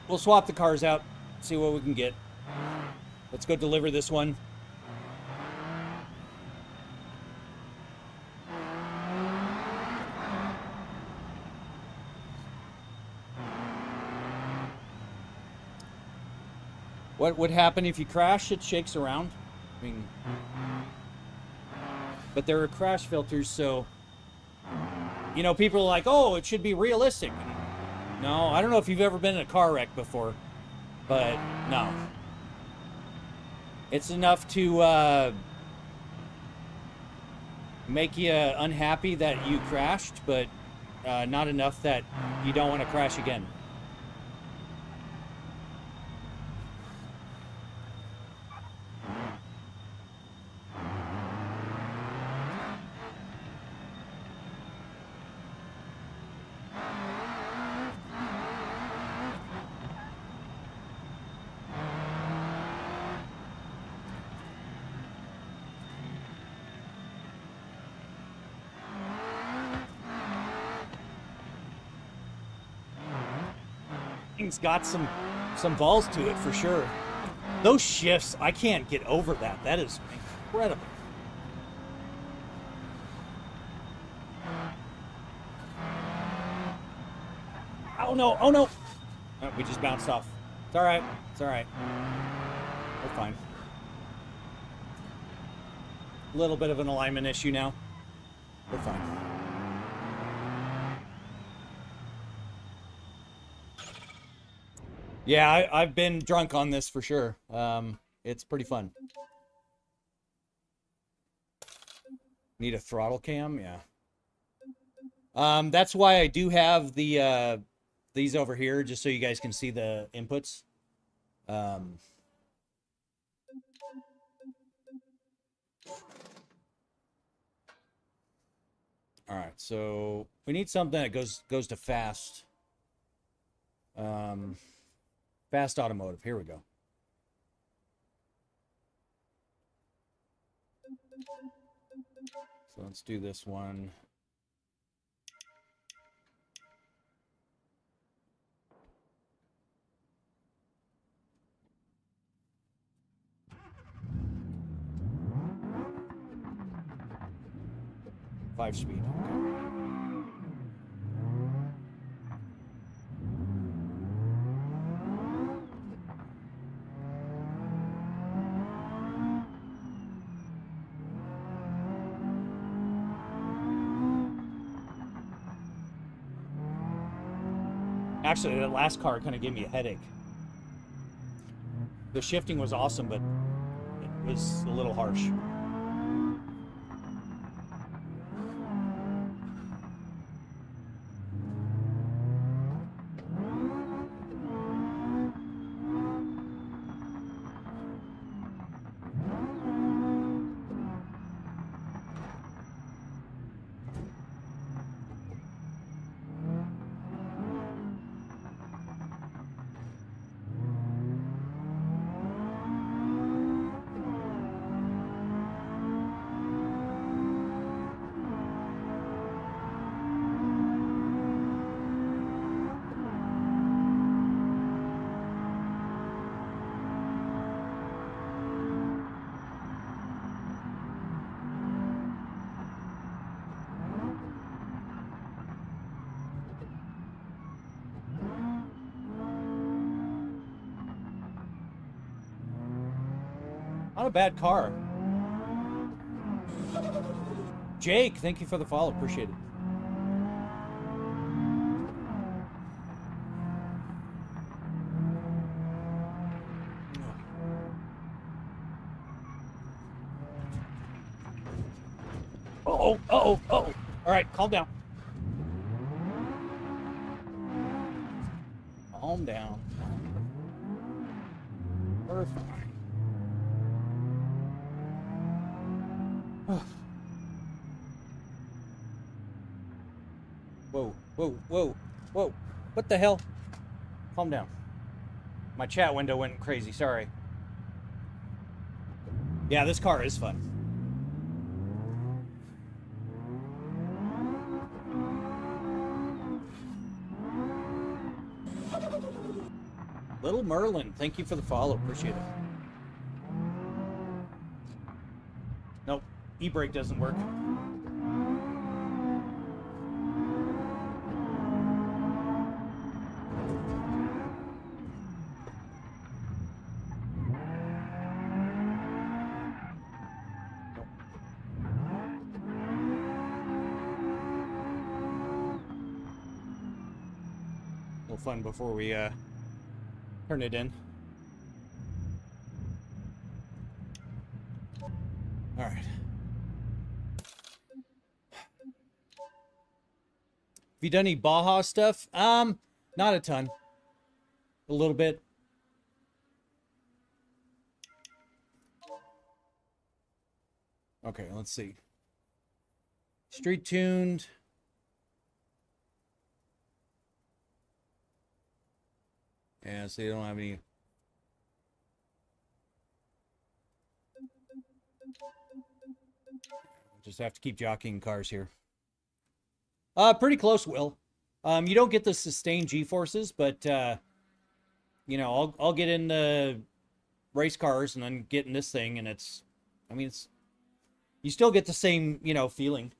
A: we'll swap the cars out, see what we can get. Let's go deliver this one. What would happen if you crash? It shakes around. I mean, but there are crash filters, so, you know, people are like, oh, it should be realistic. No, I don't know if you've ever been in a car wreck before, but no. It's enough to make you unhappy that you crashed, but not enough that you don't want to crash again. Thing's got some balls to it for sure. Those shifts, I can't get over that. That is incredible. Oh no, oh no. Oh, we just bounced off. It's all right. It's all right. We're fine. A little bit of an alignment issue now. We're fine. Yeah, I've been drunk on this for sure. It's pretty fun. Need a throttle cam? Yeah. That's why I do have the these over here, just so you guys can see the inputs. right, so we need something that goes to fast. Fast automotive. Here we go. So let's do this one. Five speed. Okay. Actually, that last car kind of gave me a headache. The shifting was awesome, but it was a little harsh. Not a bad car. Jake, thank you for the follow. Appreciate it. Uh-oh, uh-oh, uh-oh. All right, calm down. Calm down. We're fine. Whoa, whoa, whoa, whoa. What the hell? Calm down. My chat window went crazy, sorry. Yeah, this car is fun. Little Merlin, thank you for the follow. Appreciate it. Nope, e-brake doesn't work. A little fun before we turn it in. All right. Have you done any Baja stuff? Not a ton. A little bit. Okay, let's see. Street tuned. Yeah, so you don't have any. Just have to keep jockeying cars here. Pretty close, Will. You don't get the sustained G-forces, but you know, I'll get in the race cars and then get in this thing, and it's, I mean, it's, you still get the same, you know, feeling.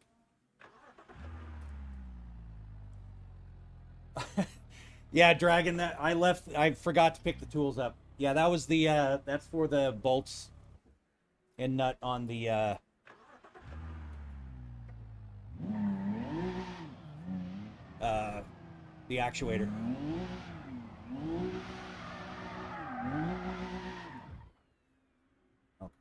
A: Yeah, Dragon, that I forgot to pick the tools up. Yeah, that was the that's for the bolts and nut on the actuator. Okay.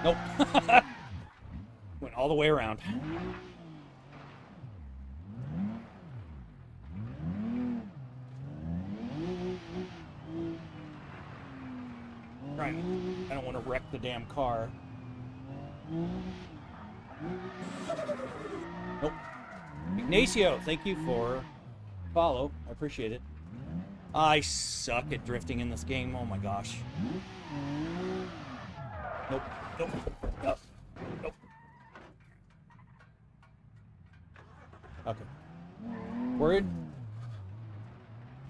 A: Nope. Went all the way around. Right. I don't want to wreck the damn car. Nope. Ignacio, thank you for follow. I appreciate it. I suck at drifting in this game. Oh my gosh. Nope. Nope. Nope. Nope. Okay.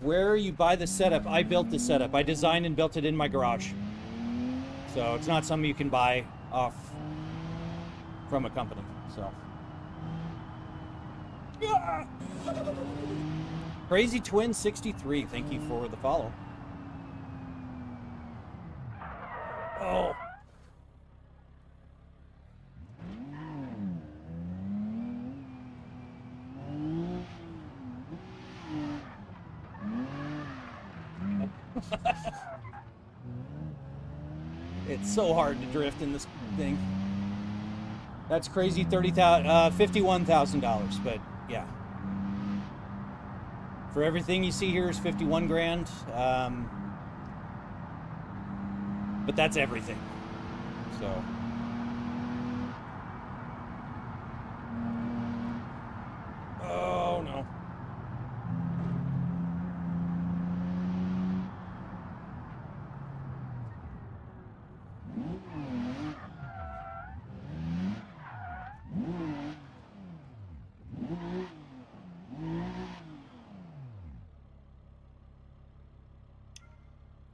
A: Where you buy the setup? I built the setup. I designed and built it in my garage. So it's not something you can buy off from a company. So. Yeah. Crazy Twin 63, thank you for the follow. Oh. It's so hard to drift in this thing. That's crazy. $51,000, but yeah. For everything you see here is 51 grand. But that's everything. So. Oh no.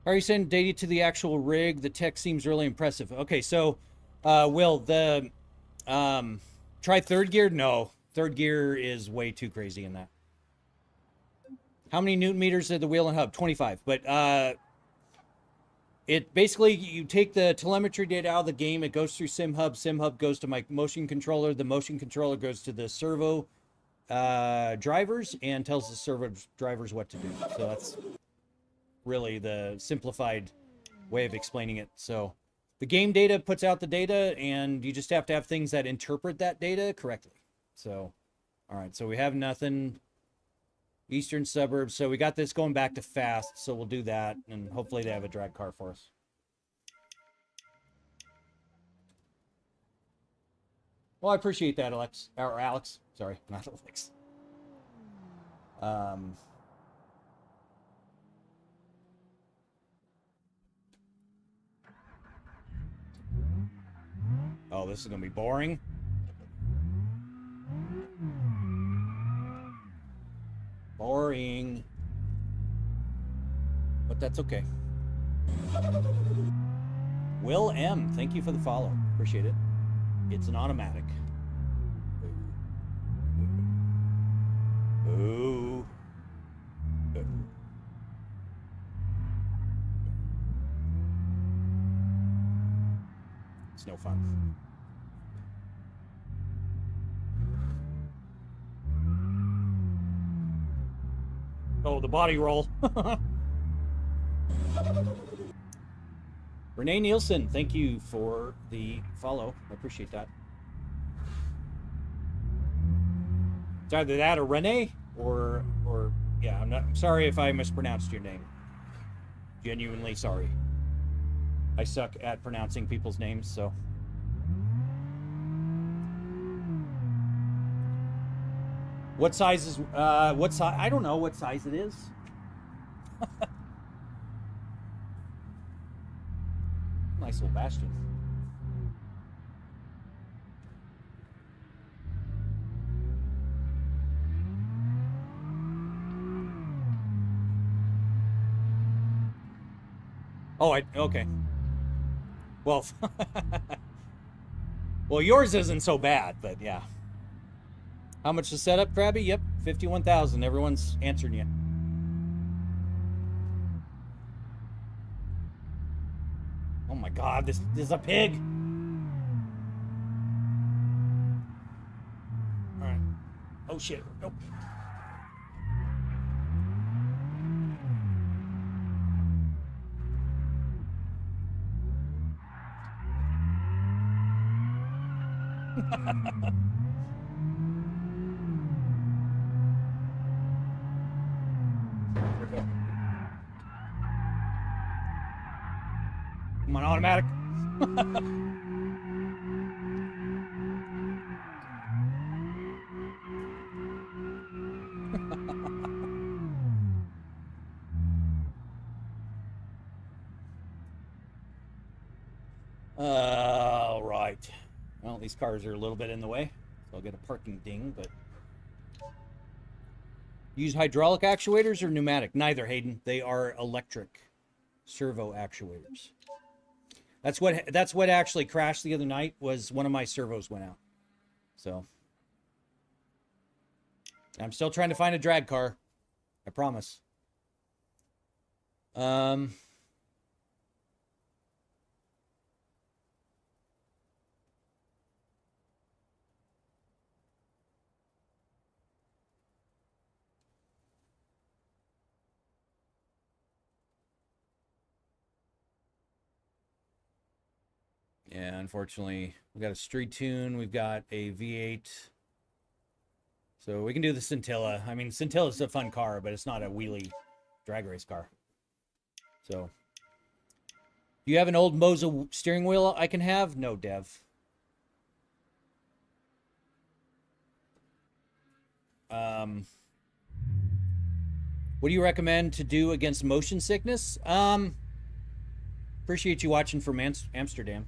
A: Are you sending data to the actual rig? The tech seems really impressive. Okay, so, Will, the, try third gear? No, third gear is way too crazy in that. How many Newton meters of the wheel and hub? 25. But, it basically, you take the telemetry data out of the game, it goes through SimHub goes to my motion controller, the motion controller goes to the servo, drivers and tells the servo drivers what to do. So that's really the simplified way of explaining it. So the game data puts out the data and you just have to have things that interpret that data correctly. So, all right, so we have nothing. Eastern suburbs. So we got this going back to fast. So we'll do that and hopefully they have a drag car for us. Well, I appreciate that, Alex. Or Alex. Sorry, not Alex. Oh, this is going to be boring. Boring. But that's okay. Will M, thank you for the follow. Appreciate it. It's an automatic. Ooh. Ooh. It's no fun. Oh, the body roll. Renee Nielsen, thank you for the follow. I appreciate that. It's either that or Renee or yeah, I'm sorry if I mispronounced your name. Genuinely sorry. I suck at pronouncing people's names, so. What size is, what size? I don't know what size it is. Nice little bastion. Oh, okay. Well, well, yours isn't so bad, but yeah. How much to set up, Krabby? Yep, 51,000. Everyone's answering you. Oh my God, this is a pig. All right. Oh shit. Nope. Come on, automatic. All right. Well, these cars are a little bit in the way, so I'll get a parking ding, but... Use hydraulic actuators or pneumatic? Neither, Hayden. They are electric servo actuators. That's what actually crashed the other night, was one of my servos went out. So I'm still trying to find a drag car. I promise. Yeah, unfortunately, we got a street tune. We've got a V8. So we can do the Scintilla. I mean, Scintilla's a fun car, but it's not a wheelie drag race car. So, do you have an old Moza steering wheel I can have? No, Dev. What do you recommend to do against motion sickness? Appreciate you watching from Amsterdam.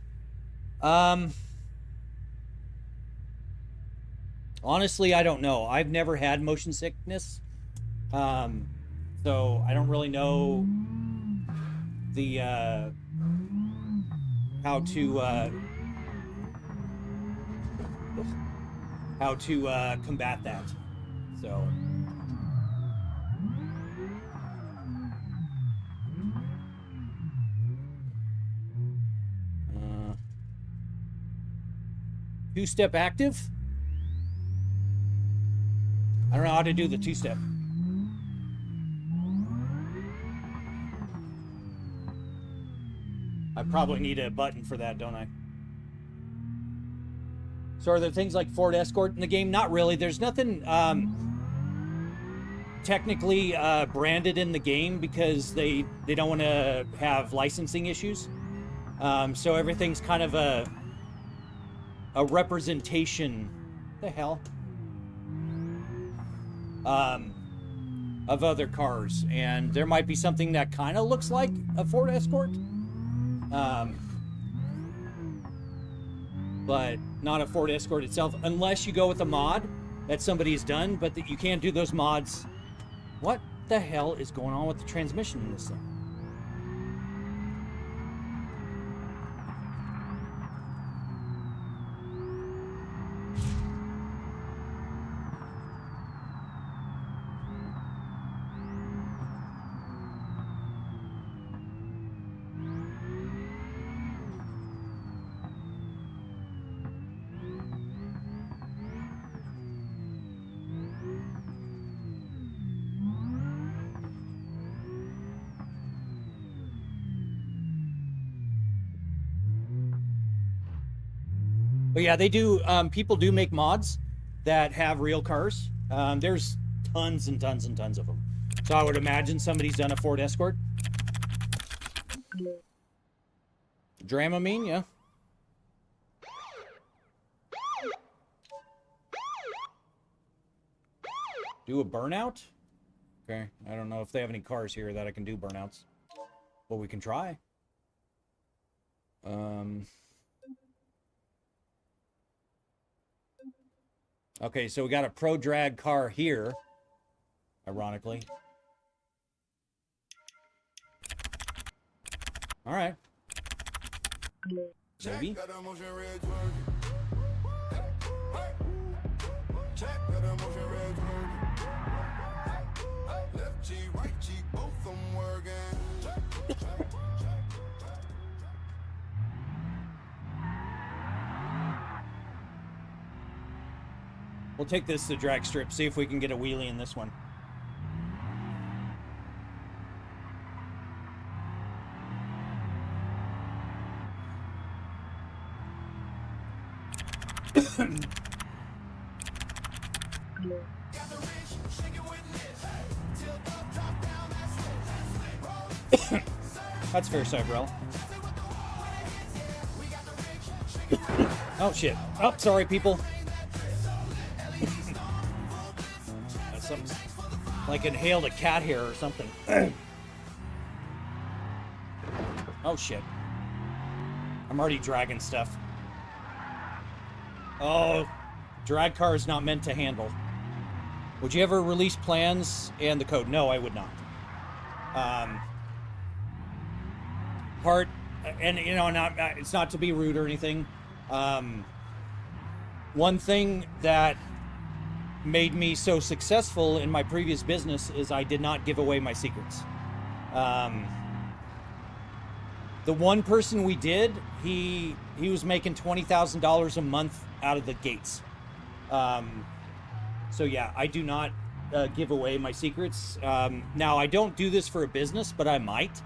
A: Honestly, I don't know. I've never had motion sickness. So I don't really know the, how to combat that. So. Two-step active? I don't know how to do the two-step. I probably need a button for that, don't I? So are there things like Ford Escort in the game? Not really. There's nothing technically branded in the game because they don't want to have licensing issues. So everything's kind of a representation, the hell, of other cars, and there might be something that kind of looks like a Ford Escort, but not a Ford Escort itself, unless you go with a mod that somebody's done, but that you can't do those mods. What the hell is going on with the transmission in this thing? But yeah, they do, people do make mods that have real cars. There's tons and tons and tons of them. So I would imagine somebody's done a Ford Escort. Dramamine, yeah. Do a burnout? Okay, I don't know if they have any cars here that I can do burnouts. But we can try. Okay, so we got a pro drag car here, ironically. All right. Maybe. We'll take this to drag strip, see if we can get a wheelie in this one. That's fair, Cybrel. Oh shit. Oh, sorry, people. That's something like inhaled a cat hair or something. Oh shit. I'm already dragging stuff. Oh, drag car is not meant to handle. Would you ever release plans and the code? No, I would not. And you know, it's not to be rude or anything. One thing that made me so successful in my previous business is I did not give away my secrets. The one person we did, he was making $20,000 a month out of the gates. So yeah, I do not give away my secrets. Now, I don't do this for a business, but I might.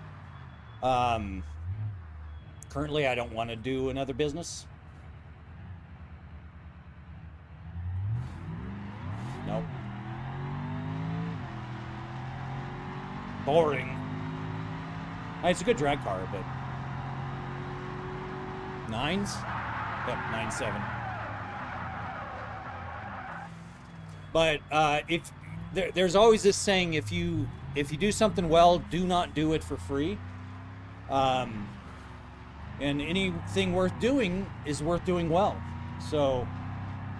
A: Currently, I don't want to do another business. Nope. Boring. It's a good drag car, but... 9s? Yep, 9.7. But if there's always this saying, if you do something well, do not do it for free. And anything worth doing is worth doing well. So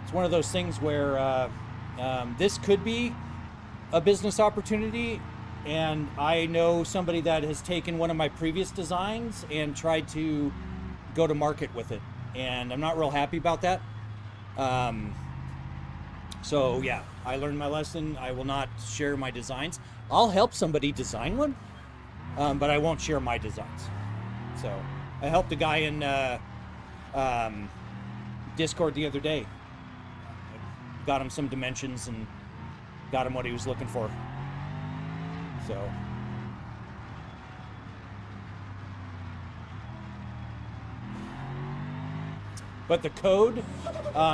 A: it's one of those things where this could be a business opportunity. And I know somebody that has taken one of my previous designs and tried to go to market with it. And I'm not real happy about that. So yeah, I learned my lesson. I will not share my designs. I'll help somebody design one, but I won't share my designs. So I helped a guy in Discord the other day. Got him some dimensions and got him what he was looking for. So. But the code,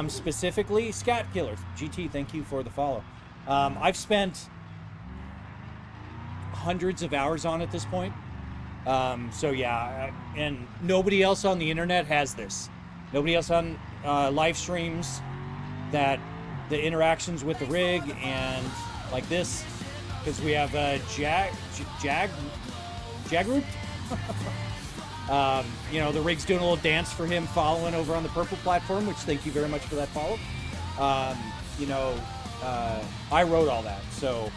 A: specifically, Scat Killer GT, thank you for the follow. I've spent hundreds of hours on it at this point. So yeah, and nobody else on the internet has this. Nobody else on live streams that the interactions with the rig and like this, because we have Jagroot. You know, the rig's doing a little dance for him following over on the purple platform, which thank you very much for that follow. You know, I wrote all that. So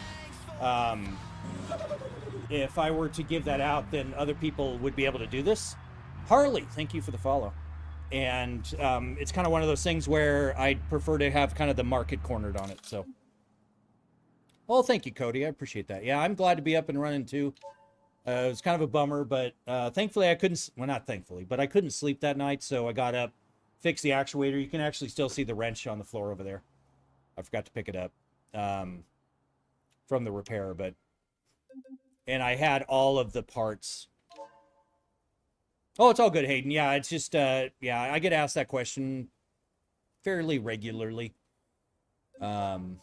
A: if I were to give that out, then other people would be able to do this. Harley, thank you for the follow. And it's kind of one of those things where I'd prefer to have kind of the market cornered on it. So, well, thank you, Cody. I appreciate that. Yeah, I'm glad to be up and running too. It was kind of a bummer, but thankfully I couldn't, well, not thankfully, but I couldn't sleep that night. So I got up, fixed the actuator. You can actually still see the wrench on the floor over there. I forgot to pick it up from the repair, but, and I had all of the parts. Oh, it's all good, Hayden. Yeah, it's just, yeah, I get asked that question fairly regularly. Thank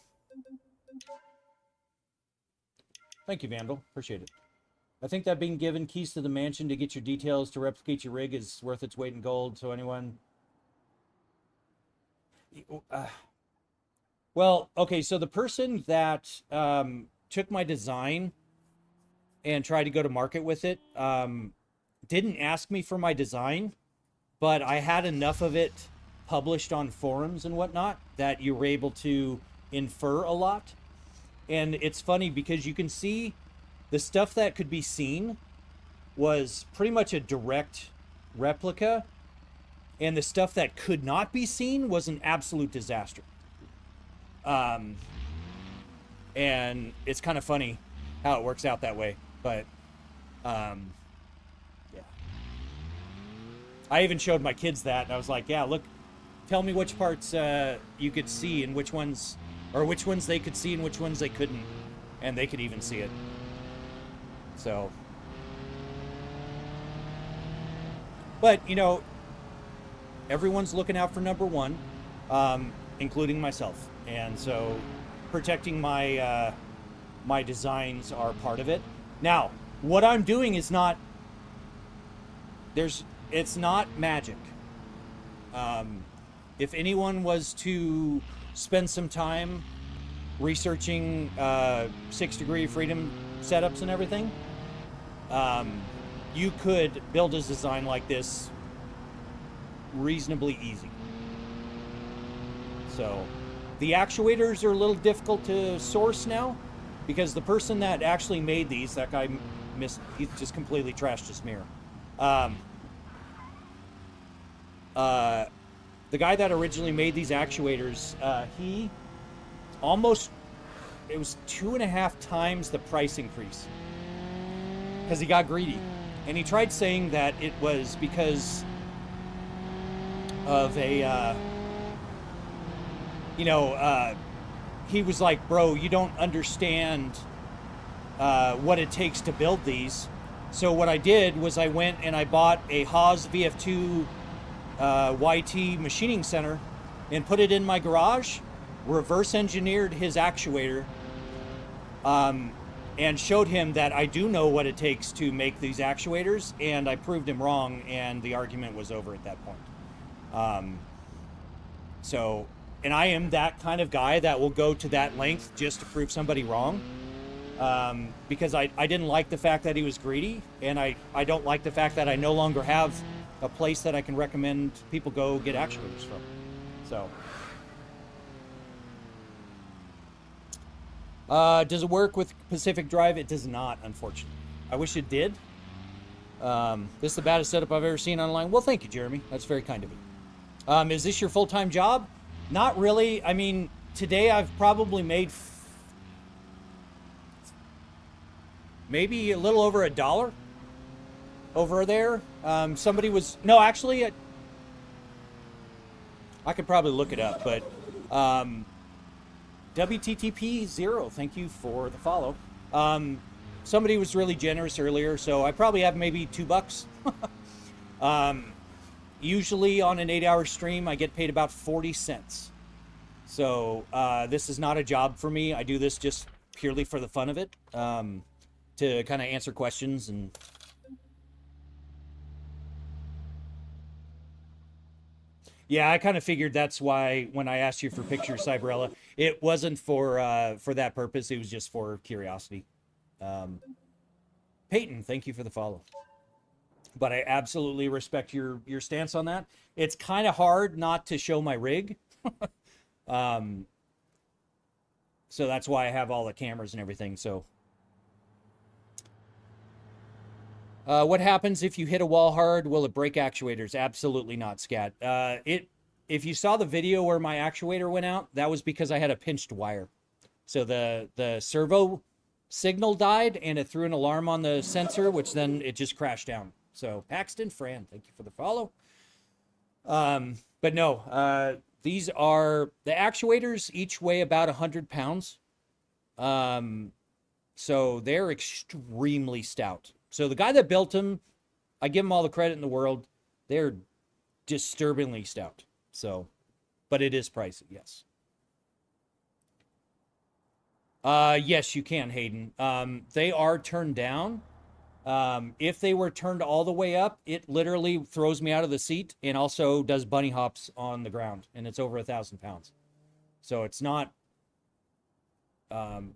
A: you, Vandal. Appreciate it. I think that being given keys to the mansion to get your details to replicate your rig is worth its weight in gold. So anyone... well, okay, so the person that took my design and tried to go to market with it didn't ask me for my design, but I had enough of it published on forums and whatnot that you were able to infer a lot. And it's funny because you can see the stuff that could be seen was pretty much a direct replica, and the stuff that could not be seen was an absolute disaster. And it's kind of funny how it works out that way, but yeah. I even showed my kids that, and I was like, yeah, look, tell me which parts you could see and which ones, or which ones they could see and which ones they couldn't, and they could even see it. So, but you know, everyone's looking out for number one, including myself. And so protecting my my designs are part of it. Now, what I'm doing is not it's not magic. If anyone was to spend some time researching 6-degree of freedom setups and everything, you could build a design like this reasonably easy. So the actuators are a little difficult to source now because the person that actually made these, that guy he just completely trashed his mirror. The guy that originally made these actuators, he almost, it was 2.5 times the price increase because he got greedy. And he tried saying that it was because of a, he was like, bro, you don't understand what it takes to build these. So what I did was I went and I bought a Haas VF2 YT machining center and put it in my garage, reverse engineered his actuator, and showed him that I do know what it takes to make these actuators, and I proved him wrong, and the argument was over at that point. And I am that kind of guy that will go to that length just to prove somebody wrong, because I didn't like the fact that he was greedy, and I don't like the fact that I no longer have a place that I can recommend people go get actuators from. So, does it work with Pacific Drive? It does not, unfortunately. I wish it did. This is the baddest setup I've ever seen online. Well, thank you, Jeremy. That's very kind of you. Is this your full-time job? Not really. I mean, today I've probably made maybe a little over $1 over there. Somebody was, no, actually, I could probably look it up, but WTTP 0, thank you for the follow. Somebody was really generous earlier, so I probably have maybe $2. Usually on an 8-hour stream, I get paid about 40 cents. So this is not a job for me. I do this just purely for the fun of it, to kind of answer questions. And yeah, I kind of figured that's why when I asked you for pictures, Cyberella, it wasn't for that purpose. It was just for curiosity. Peyton, thank you for the follow. But I absolutely respect your stance on that. It's kind of hard not to show my rig. So that's why I have all the cameras and everything. So what happens if you hit a wall hard? Will it break actuators? Absolutely not, Scat. If you saw the video where my actuator went out, that was because I had a pinched wire. So the servo signal died and it threw an alarm on the sensor, which then it just crashed down. So Paxton Fran, thank you for the follow. But no, these are the actuators, each weigh about 100 pounds. So they're extremely stout. So the guy that built them, I give him all the credit in the world. They're disturbingly stout. So, but it is pricey, yes. Yes, you can, Hayden. They are turned down. If they were turned all the way up, it literally throws me out of the seat and also does bunny hops on the ground, and it's over 1,000 pounds. So it's not,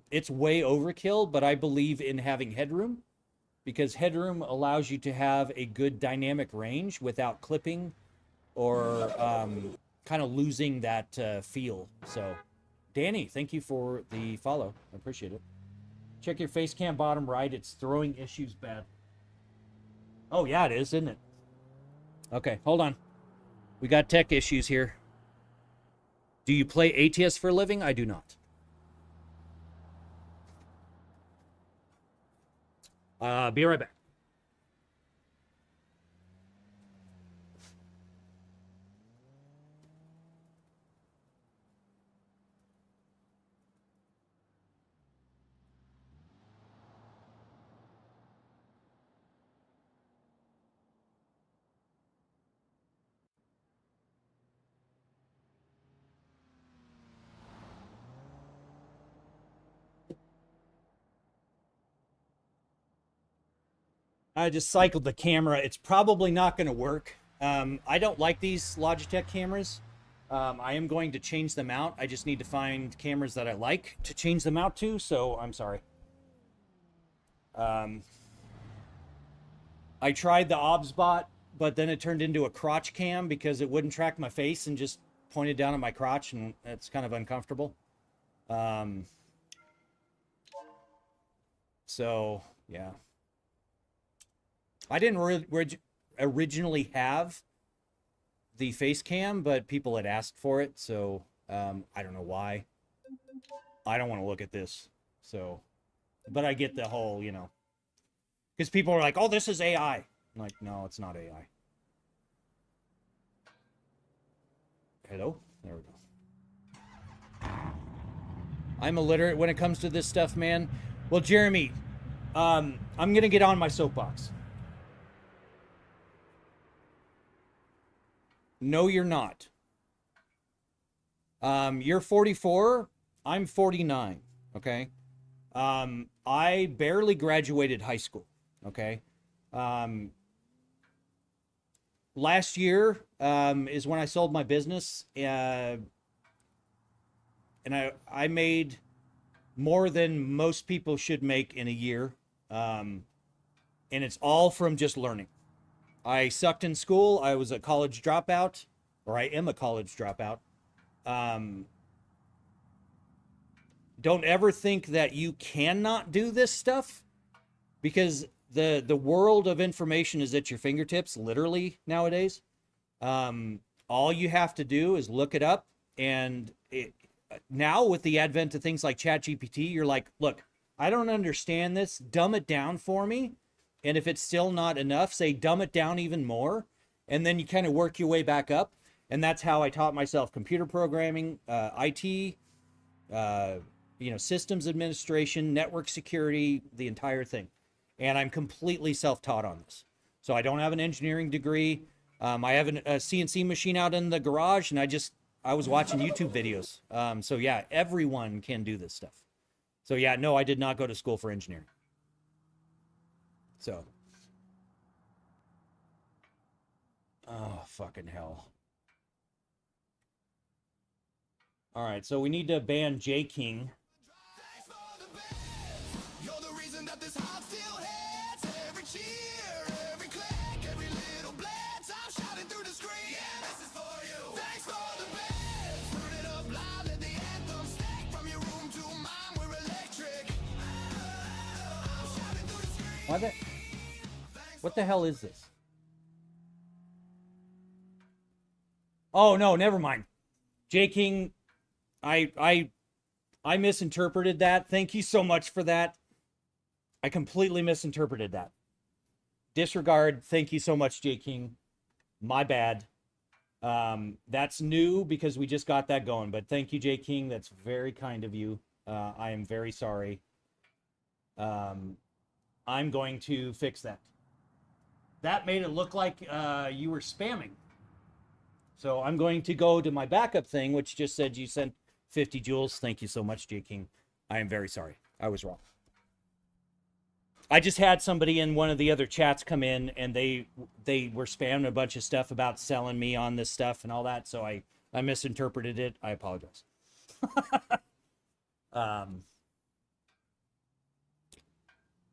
A: it's way overkill, but I believe in having headroom because headroom allows you to have a good dynamic range without clipping or kind of losing that feel. So Danny, thank you for the follow. I appreciate it. Check your face cam bottom right. It's throwing issues bad. Oh, yeah, it is, isn't it? Okay, hold on. We got tech issues here. Do you play ATS for a living? I do not. Be right back. I just cycled the camera. It's probably not going to work. I don't like these Logitech cameras. I am going to change them out. I just need to find cameras that I like to change them out to, so I'm sorry. I tried the OBSBot, but then it turned into a crotch cam because it wouldn't track my face and just pointed down at my crotch, and it's kind of uncomfortable. So, yeah. I didn't originally have the face cam, but people had asked for it, so I don't know why. I don't want to look at this, so... But I get the whole, you know... Because people are like, oh, this is AI. I'm like, no, it's not AI. Hello? There we go. I'm illiterate when it comes to this stuff, man. Well, Jeremy, I'm going to get on my soapbox. No, you're not. You're 44. I'm 49. Okay. I barely graduated high school. Okay. Last year is when I sold my business, and I made more than most people should make in a year, and it's all from just learning. I sucked in school. I was a college dropout, or I am a college dropout. Don't ever think that you cannot do this stuff, because the world of information is at your fingertips, literally, nowadays. All you have to do is look it up, and now with the advent of things like ChatGPT, you're like, look, I don't understand this. Dumb it down for me. And if it's still not enough, say dumb it down even more. And then you kind of work your way back up. And that's how I taught myself computer programming, IT, systems administration, network security, the entire thing. And I'm completely self-taught on this. So I don't have an engineering degree. I have a CNC machine out in the garage, and I was watching YouTube videos. So yeah, everyone can do this stuff. So yeah, no, I did not go to school for engineering. So. Oh, fucking hell. All right, so we need to ban J King. What the hell is this? Oh no, never mind. J King, I misinterpreted that. Thank you so much for that. I completely misinterpreted that. Disregard. Thank you so much, J King. My bad. That's new because we just got that going. But thank you, J King. That's very kind of you. I am very sorry. I'm going to fix that. That made it look like you were spamming. So I'm going to go to my backup thing, which just said you sent 50 joules. Thank you so much, J King. I am very sorry. I was wrong. I just had somebody in one of the other chats come in, and they were spamming a bunch of stuff about selling me on this stuff and all that. So I misinterpreted it. I apologize.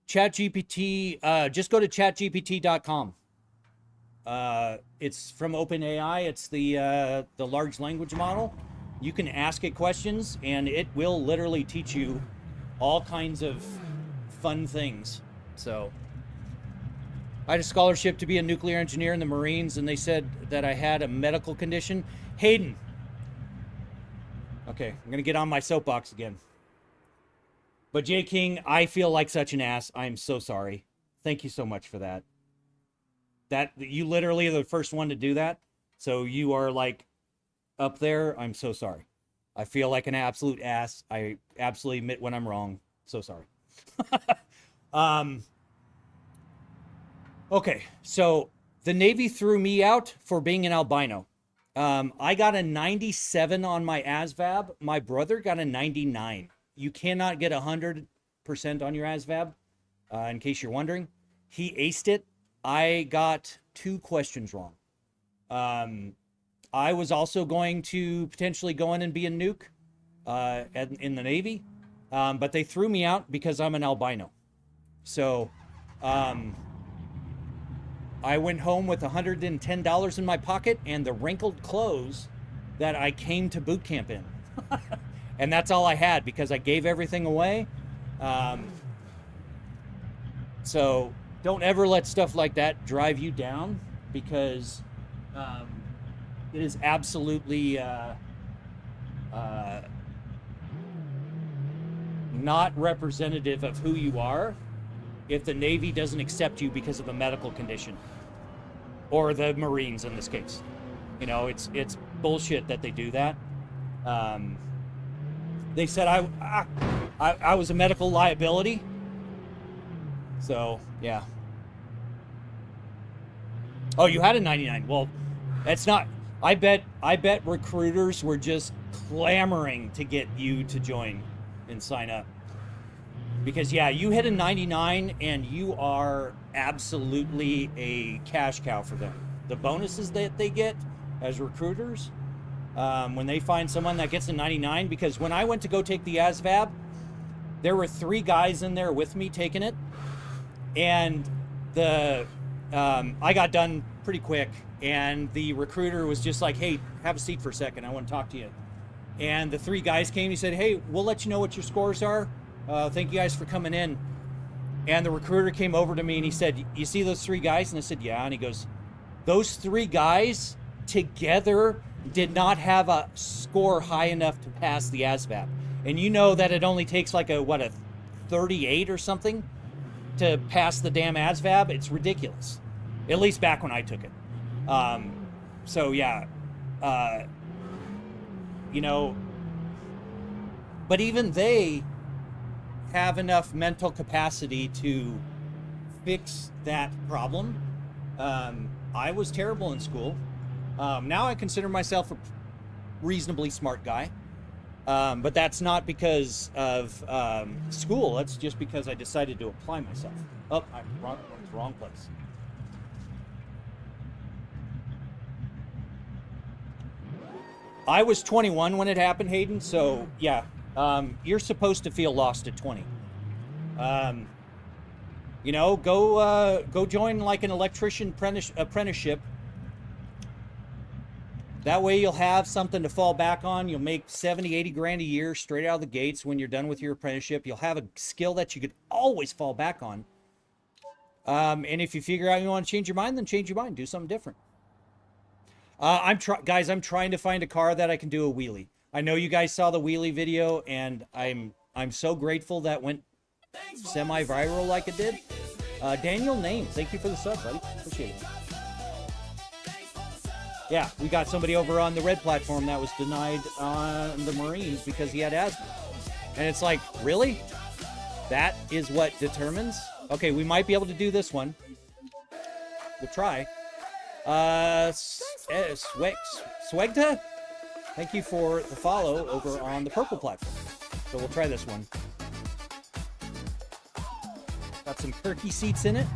A: ChatGPT, just go to chatgpt.com. It's from OpenAI. It's the large language model. You can ask it questions, and it will literally teach you all kinds of fun things. So I had a scholarship to be a nuclear engineer in the Marines, and they said that I had a medical condition. Hayden. Okay, I'm going to get on my soapbox again. But J King, I feel like such an ass. I'm so sorry. Thank you so much for that. You literally are the first one to do that. So you are like up there. I'm so sorry. I feel like an absolute ass. I absolutely admit when I'm wrong. So sorry. Okay, so the Navy threw me out for being an albino. I got a 97 on my ASVAB. My brother got a 99. You cannot get 100% on your ASVAB, in case you're wondering. he aced it. I got 2 questions wrong. I was also going to potentially go in and be a nuke in the Navy, but they threw me out because I'm an albino. So I went home with $110 in my pocket and the wrinkled clothes that I came to boot camp in. And that's all I had because I gave everything away. So don't ever let stuff like that drive you down, because it is absolutely not representative of who you are if the Navy doesn't accept you because of a medical condition, or the Marines in this case. You know, it's bullshit that they do that. They said I was a medical liability. So, yeah. Oh, you had a 99. Well, that's not... I bet recruiters were just clamoring to get you to join and sign up. Because, yeah, you hit a 99 and you are absolutely a cash cow for them. The bonuses that they get as recruiters, when they find someone that gets a 99, because when I went to go take the ASVAB, there were 3 guys in there with me taking it. And I got done pretty quick, and the recruiter was just like, hey, have a seat for a second, I want to talk to you. And the 3 guys came, he said, hey, we'll let you know what your scores are. Thank you guys for coming in. And the recruiter came over to me and he said, you see those 3 guys? And I said, yeah. And he goes, those 3 guys together did not have a score high enough to pass the ASVAB. And you know that it only takes like a 38 or something to pass the damn ASVAB. It's ridiculous. At least back when I took it. So yeah, you know, but even they have enough mental capacity to fix that problem. I was terrible in school. Now I consider myself a reasonably smart guy. But that's not because of school. That's just because I decided to apply myself. Oh, I'm wrong place. I was 21 when it happened, Hayden. So yeah, you're supposed to feel lost at 20. You know, go join like an electrician apprenticeship. That way you'll have something to fall back on. You'll make 70, 80 grand a year straight out of the gates when you're done with your apprenticeship. You'll have a skill that you could always fall back on. And if you figure out you want to change your mind, then change your mind. Do something different. Guys, I'm trying to find a car that I can do a wheelie. I know you guys saw the wheelie video, and I'm so grateful that went semi-viral like it did. Daniel Name, thank you for the sub, buddy. Appreciate it. Yeah, we got somebody over on the red platform that was denied on the Marines because he had asthma. And it's like, really? That is what determines? Okay, we might be able to do this one. We'll try. Swegta? Thank you for the follow over on the purple platform. So we'll try this one. Got some turkey seats in it.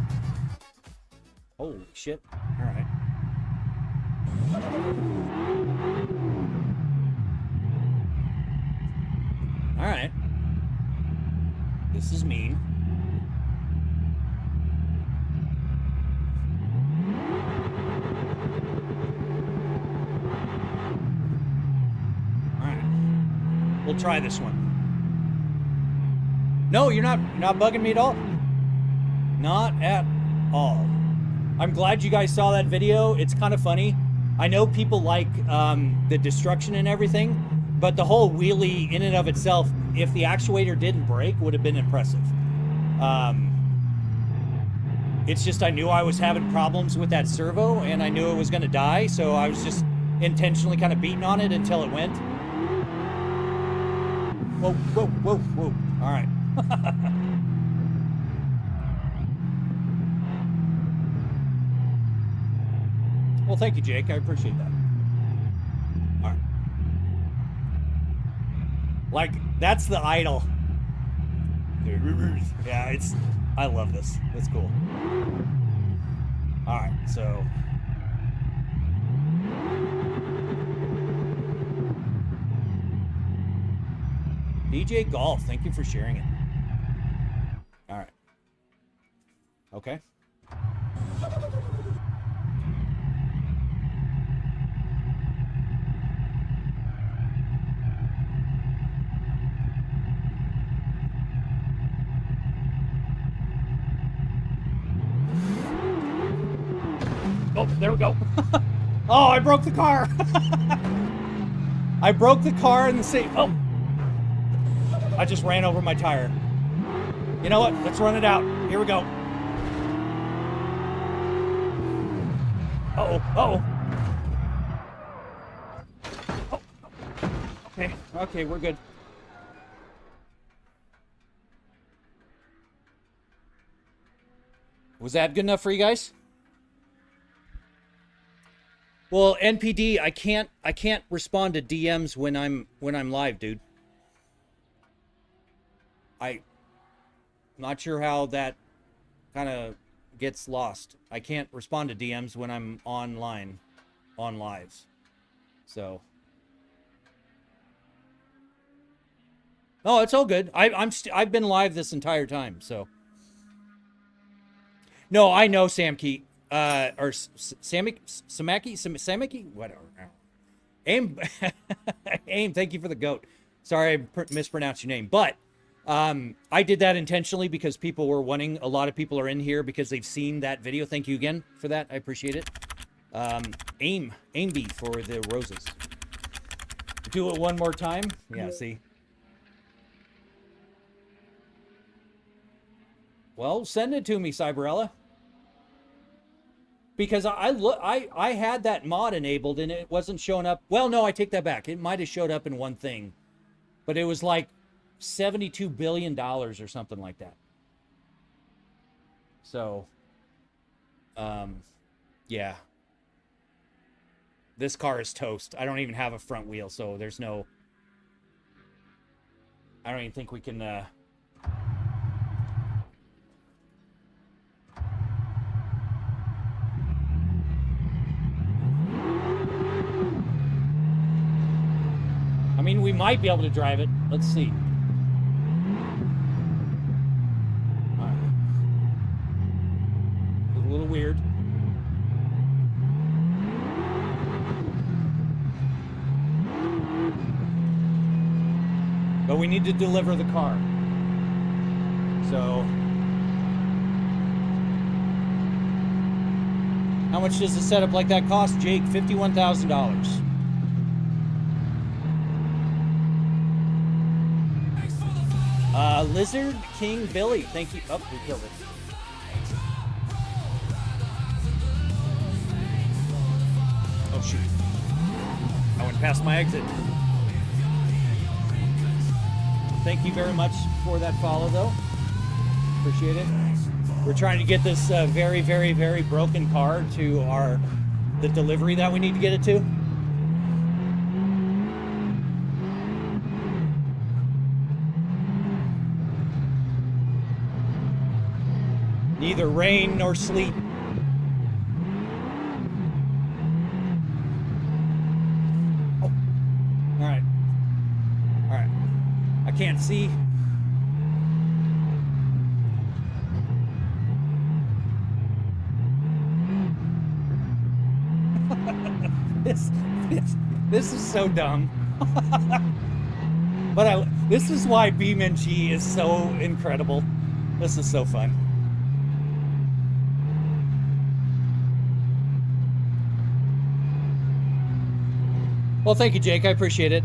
A: Holy shit. All right. All right. This is mean. All right. We'll try this one. No, you're not bugging me at all. Not at all. I'm glad you guys saw that video. It's kind of funny. I know people like the destruction and everything, but the whole wheelie in and of itself, if the actuator didn't break, would have been impressive. It's just I knew I was having problems with that servo, and I knew it was going to die, so I was just intentionally kind of beating on it until it went. Whoa, whoa, whoa, whoa. All right. Well, thank you, Jake. I appreciate that. All right. Like, that's the idle. Yeah, I love this. That's cool. All right, so. DJ Golf, thank you for sharing it. All right. Okay. Oh, there we go. Oh, I broke the car. I broke the car in the same. Oh, I just ran over my tire. You know what? Let's run it out. Here we go. Uh-oh. Uh-oh. Oh. Okay. Okay, we're good. Was that good enough for you guys? Well, NPD, I can't respond to DMs when I'm live, dude. I'm not sure how that kind of gets lost. I can't respond to DMs when I'm online, on lives. So. Oh, it's all good. I've been live this entire time, so. No, I know Samki. Or Samaki, whatever. Aim, Aim, thank you for the goat. Sorry, I mispronounced your name, but I did that intentionally because people were wanting. A lot of people are in here because they've seen that video. Thank you again for that. I appreciate it. Aim B for the roses. Do it one more time. Yeah, see. Well, send it to me, Cyberella. Because I had that mod enabled and it wasn't showing up. Well, no, I take that back. It might have showed up in one thing, but it was like $72 billion or something like that. So, yeah. This car is toast. I don't even have a front wheel, so there's no. I don't even think we can. I mean, we might be able to drive it. Let's see. All right. It's a little weird. But we need to deliver the car. So. How much does a setup like that cost, Jake? $51,000. Lizard King Billy, thank you. Oh, we killed it. Oh, shoot. I went past my exit. Thank you very much for that follow, though. Appreciate it. We're trying to get this very, very, very broken car to the delivery that we need to get it to. Neither rain nor sleet. Oh. All right. All right. I can't see. This is so dumb. But this is why BeamNG is so incredible. This is so fun. Well, thank you, Jake. I appreciate it.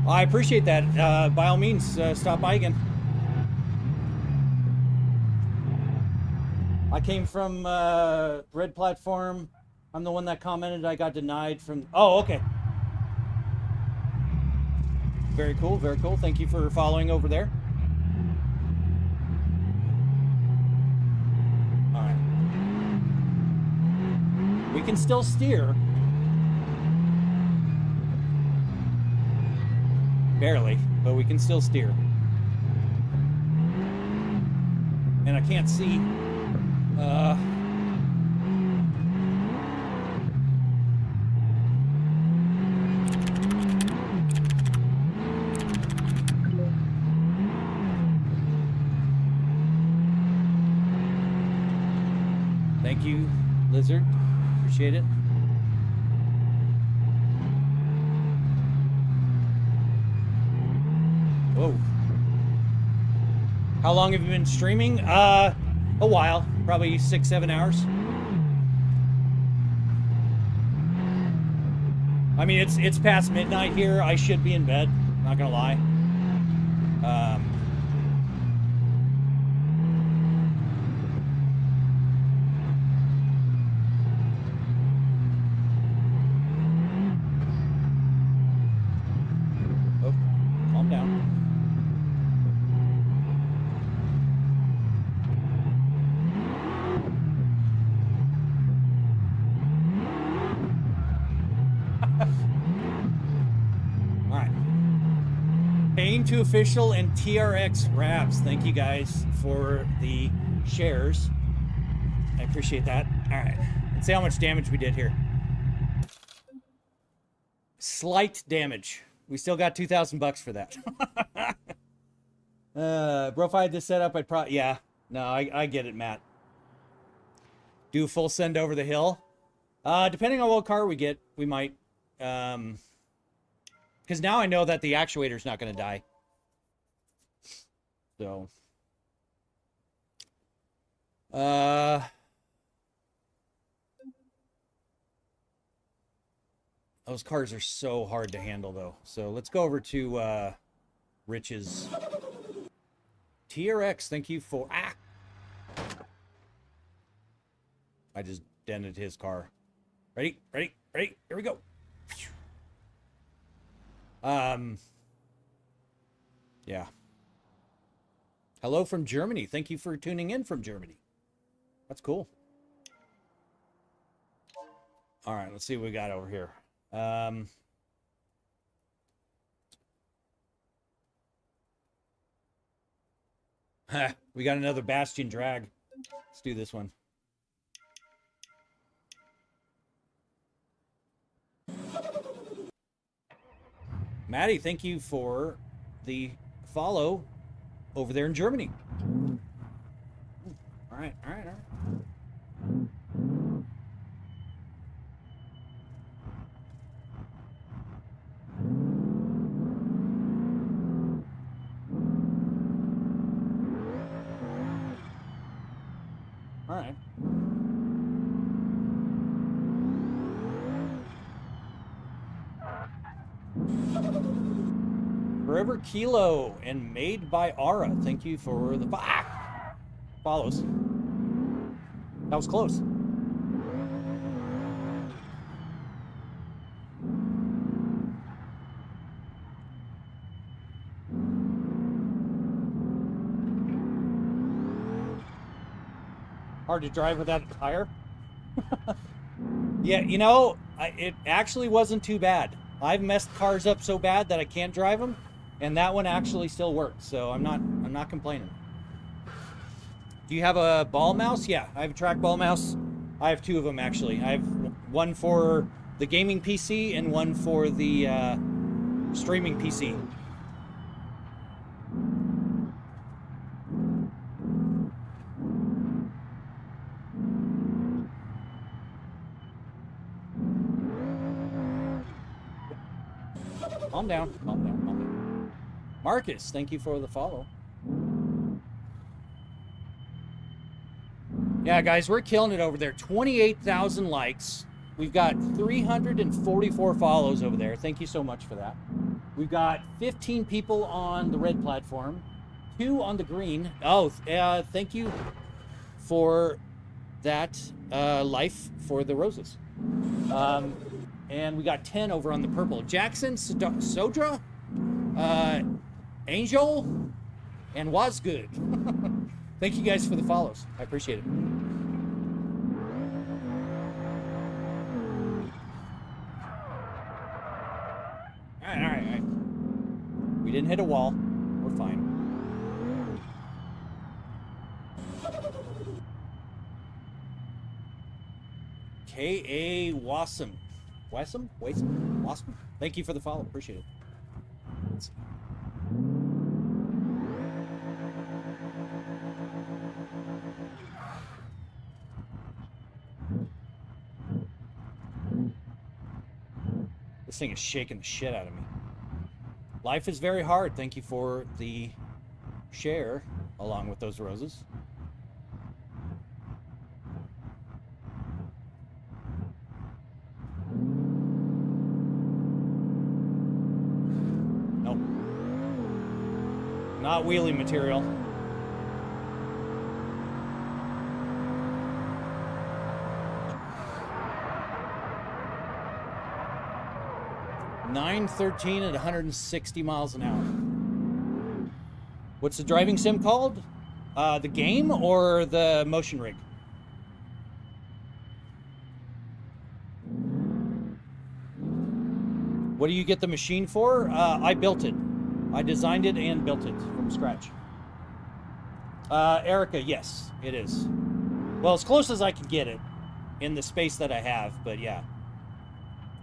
A: I appreciate that. By all means, stop by again. I came from Red Platform. I'm the one that commented I got denied from... Oh, okay. Very cool, very cool. Thank you for following over there. All right. We can still steer. Barely, but we can still steer. and I can't see. Thank you, Lizard. Appreciate it. Whoa. How long have you been streaming? A while. Probably 6-7 hours. I mean, it's past midnight here. I should be in bed. Not gonna lie. Oh, calm down. All right. Paying to Official and TRX Wraps. Thank you guys for the shares. I appreciate that. All right. Let's see how much damage we did here. Slight damage. We still got $2,000 for that. Bro, if I had this set up, I'd probably... Yeah. No, I get it, Matt. Do a full send over the hill. Depending on what car we get, we might... Because now I know that the actuator's not going to die. So... Those cars are so hard to handle, though. So let's go over to Rich's. TRX, thank you for... Ah! I just dented his car. Ready? Ready? Ready? Here we go. Yeah. Hello from Germany. Thank you for tuning in from Germany. That's cool. All right, let's see what we got over here. We got another Bastion drag. Let's do this one. Maddie, thank you for the follow over there in Germany. All right, all right, all right. All right. Forever Kilo and Made by Ara. Thank you for the follows. That was close. Hard to drive without a tire. Yeah, you know, it actually wasn't too bad. I've messed cars up so bad that I can't drive them, and that one actually still works. So I'm not complaining. Do you have a ball mouse? Yeah, I have a trackball mouse. I have two of them actually. I have one for the gaming PC and one for the streaming PC. Calm down, calm down, calm down. Marcus, thank you for the follow. Yeah, guys, we're killing it over there. 28,000 likes. We've got 344 follows over there. Thank you so much for that. We've got 15 people on the red platform, 2 on the green. Oh, thank you for that life for the roses. And we got 10 over on the purple. Jackson, Sodra, Angel, and Was Good. Thank you guys for the follows. I appreciate it. All right, all right, all right. We didn't hit a wall. We're fine. K.A. Wassam. Wassam? Wassam? Thank you for the follow. Appreciate it. Let's see. This thing is shaking the shit out of me. Life is very hard. Thank you for the share along with those roses. Nope. Not wheelie material. .913 at 160 miles an hour. What's the driving sim called? The game or the motion rig? What do you get the machine for? I built it. I designed it and built it from scratch. Erica, yes, it is. Well, as close as I can get it in the space that I have, but yeah.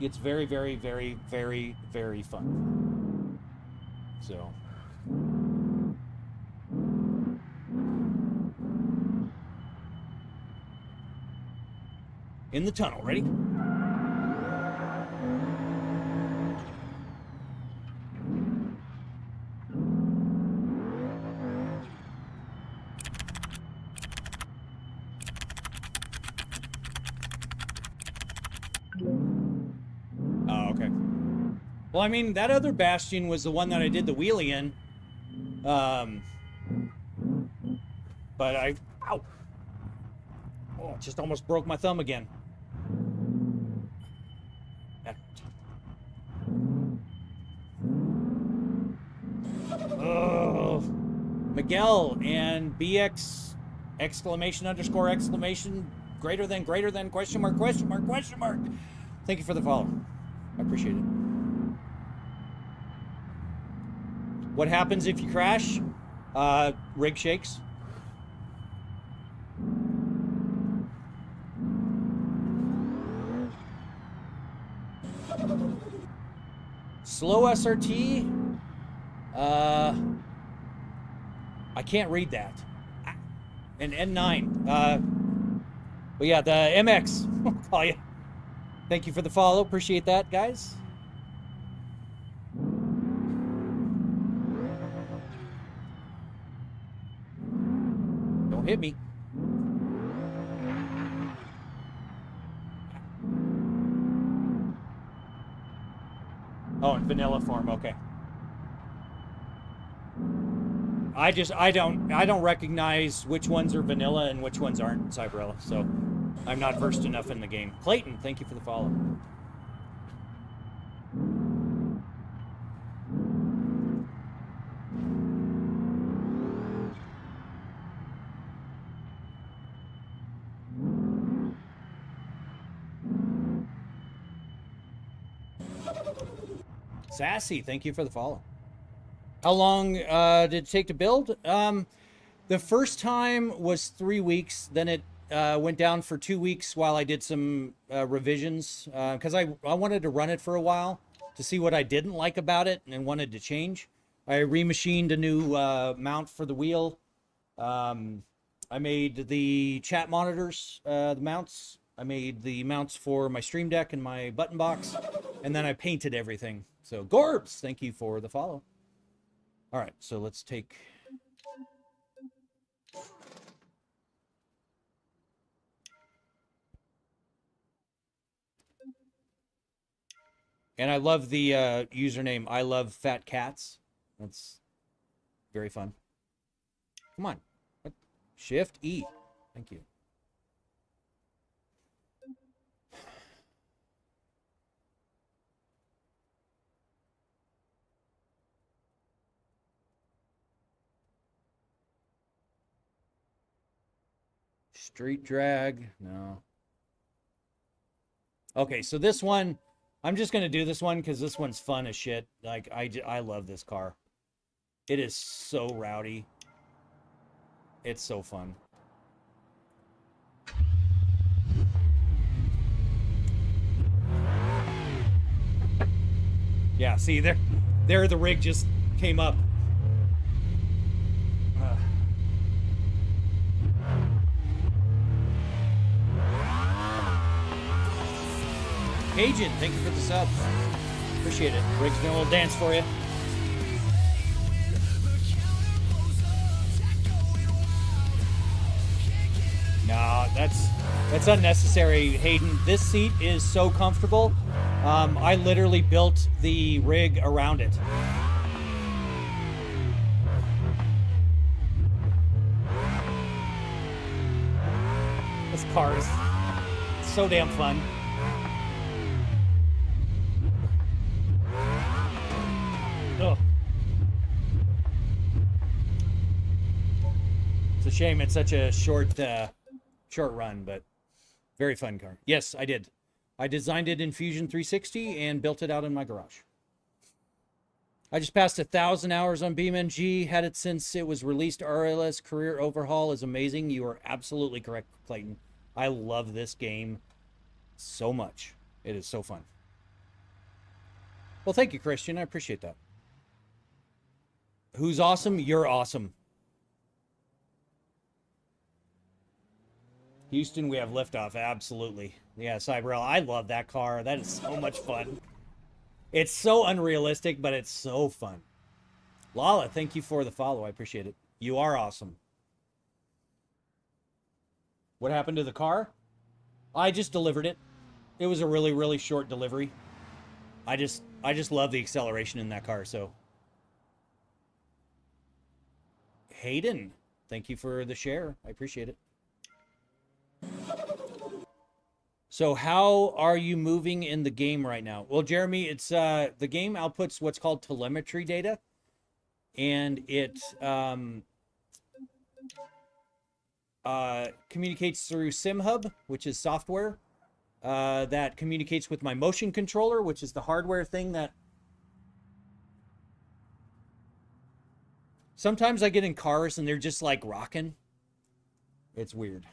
A: It's very, very, very, very, very fun. So. In the tunnel, ready? Oh, okay. Well, I mean, that other Bastion was the one that I did the wheelie in. But I... Ow! Oh, just almost broke my thumb again. Oh, Miguel and BX exclamation underscore exclamation greater than question mark. Thank you for the follow. I appreciate it. What happens if you crash? Rig shakes. Slow SRT. I can't read that. An N9. But yeah, the MX. I'll call you. Thank you for the follow. Appreciate that, guys. Don't hit me. Oh, in vanilla form, okay. I don't recognize which ones are vanilla and which ones aren't, Cyberella, so I'm not versed enough in the game. Clayton, thank you for the follow. Sassy, thank you for the follow. How long did it take to build? The first time was 3 weeks. Then it went down for 2 weeks while I did some revisions because I wanted to run it for a while to see what I didn't like about it and wanted to change. I remachined a new mount for the wheel. I made the chat monitors, the mounts. I made the mounts for my Stream Deck and my button box. And then I painted everything. So Gorbs, thank you for the follow. All right, so let's take... And I love the username, I love fat cats. That's very fun. Come on. Shift E. Thank you. Street drag, no. Okay, so this one, I'm just gonna do this one because this one's fun as shit. Like, I love this car. It is so rowdy. It's so fun. Yeah, see, there the rig just came up. Cajun, thank you for the sub. Appreciate it. Rig's doing a little dance for you. No, that's unnecessary, Hayden. This seat is so comfortable. I literally built the rig around it. This car is so damn fun. Oh. It's a shame it's such a short run, but very fun car. Yes, I did. I designed it in Fusion 360 and built it out in my garage. I just passed 1,000 hours on BeamNG, had it since it was released. RLS career overhaul is amazing. You are absolutely correct, Clayton. I love this game so much. It is so fun. Well, thank you, Christian. I appreciate that. Who's awesome? You're awesome. Houston, we have liftoff. Absolutely. Yeah, Cyberel. I love that car. That is so much fun. It's so unrealistic, but it's so fun. Lala, thank you for the follow. I appreciate it. You are awesome. What happened to the car? I just delivered it. It was a really, really short delivery. I just love the acceleration in that car, so. Hayden, thank you for the share. I appreciate it. So how are you moving in the game right now? Well, Jeremy, it's the game outputs what's called telemetry data, and it communicates through SimHub, which is software that communicates with my motion controller, which is the hardware thing that sometimes I get in cars and they're just like rocking. It's weird.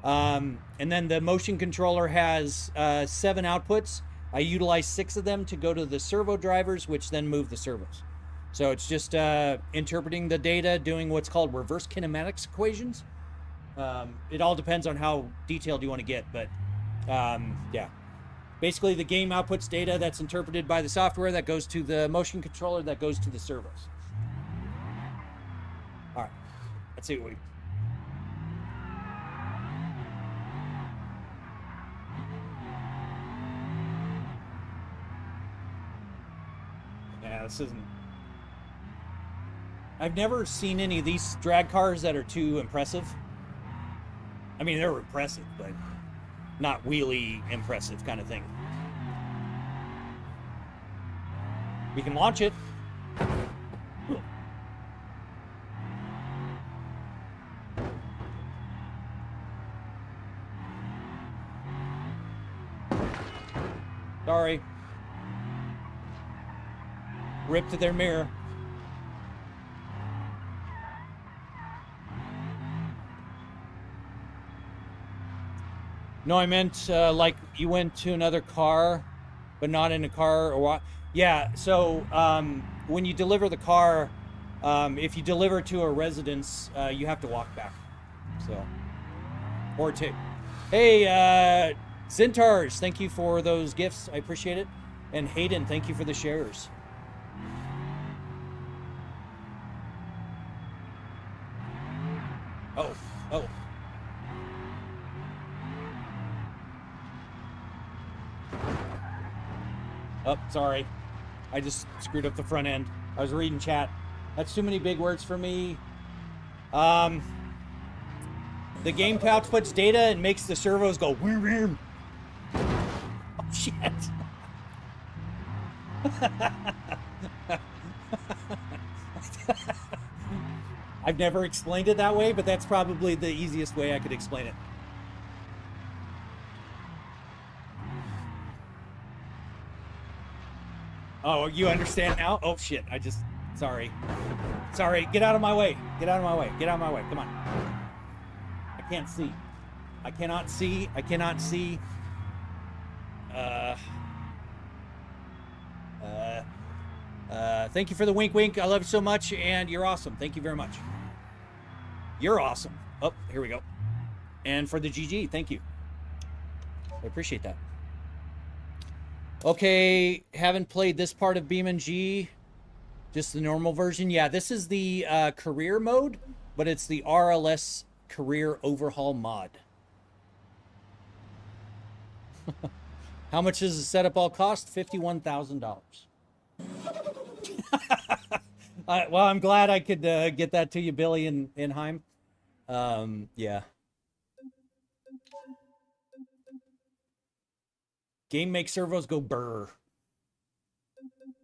A: And then the motion controller has 7 outputs. I utilize 6 of them to go to the servo drivers, which then move the servos. So it's just interpreting the data, doing what's called reverse kinematics equations. It all depends on how detailed you want to get, but yeah. Basically, the game outputs data that's interpreted by the software that goes to the motion controller that goes to the servos. All right, let's see what we... Yeah, this isn't... I've never seen any of these drag cars that are too impressive. I mean, they're impressive, but not wheelie impressive kind of thing. We can launch it. Sorry. Rip to their mirror. No, I meant like you went to another car, but not in a car or what? Yeah, so when you deliver the car, if you deliver to a residence, you have to walk back. So, or take. Hey, Zintars, thank you for those gifts. I appreciate it. And Hayden, thank you for the shares. Oh, oh. Oh, sorry. I just screwed up the front end. I was reading chat. That's too many big words for me. The game outputs data and makes the servos go whir, whir. Oh, shit. I've never explained it that way, but that's probably the easiest way I could explain it. Oh, you understand now? Oh, shit. Sorry. Sorry. Get out of my way. Get out of my way. Get out of my way. Come on. I can't see. I cannot see. I cannot see. Thank you for the wink wink. I love you so much, and you're awesome. Thank you very much. You're awesome. Oh, here we go. And for the GG, thank you. I appreciate that. Okay, haven't played this part of BeamNG. Just the normal version. Yeah, this is the career mode, but it's the RLS career overhaul mod. How much does the setup all cost? $51,000. Well, I'm glad I could get that to you, Billy and Heim. Yeah. Game makes servos go burr.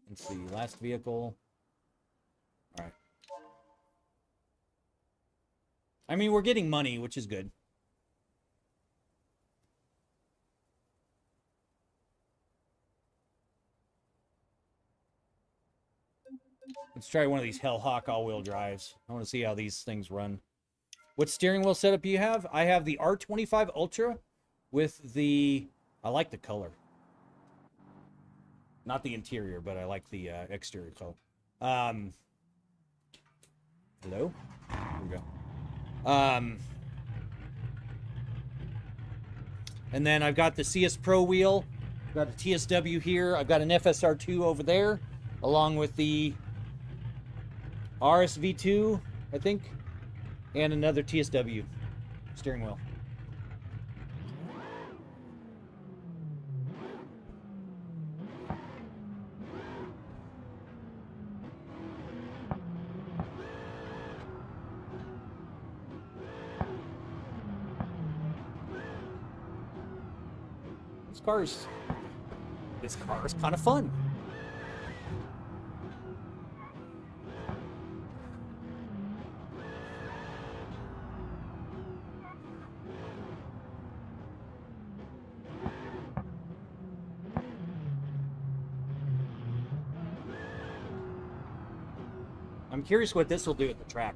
A: Let's see, last vehicle. All right. I mean, we're getting money, which is good. Let's try one of these Hellhawk all-wheel drives. I want to see how these things run. What steering wheel setup do you have? I have the R25 Ultra with the... I like the color. Not the interior, but I like the exterior color. Hello? Here we go. And then I've got the CS Pro wheel. I've got a TSW here. I've got an FSR2 over there, along with the RSV2, I think, and another TSW steering wheel. This car is kind of fun. I'm curious what this will do at the track.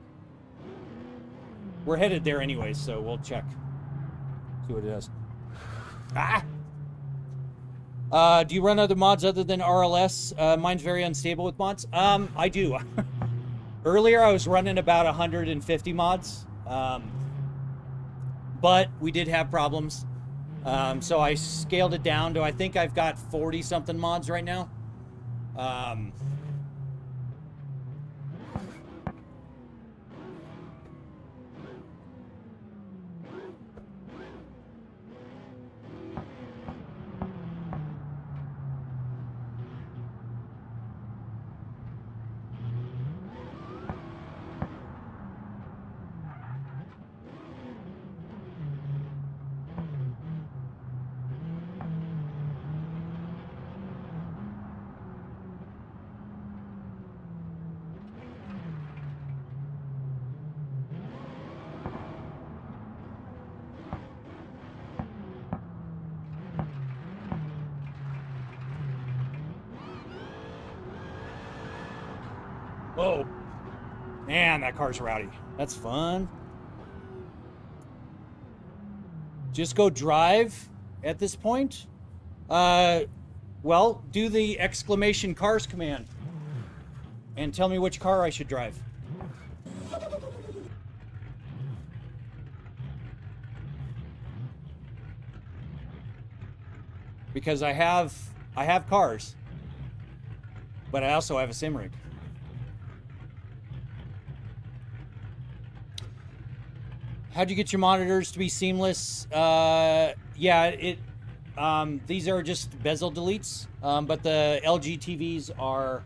A: We're headed there anyways, so we'll check. See what it does. Ah! Do you run other mods other than RLS? Mine's very unstable with mods. I do. Earlier, I was running about 150 mods. But we did have problems. So I scaled it down to, I think I've got 40-something mods right now. Whoa. Man, that car's rowdy. That's fun. Just go drive at this point? Well, do the exclamation cars command and tell me which car I should drive. Because I have cars, but I also have a sim rig. How'd you get your monitors to be seamless? Yeah, these are just bezel deletes, but the LG TVs are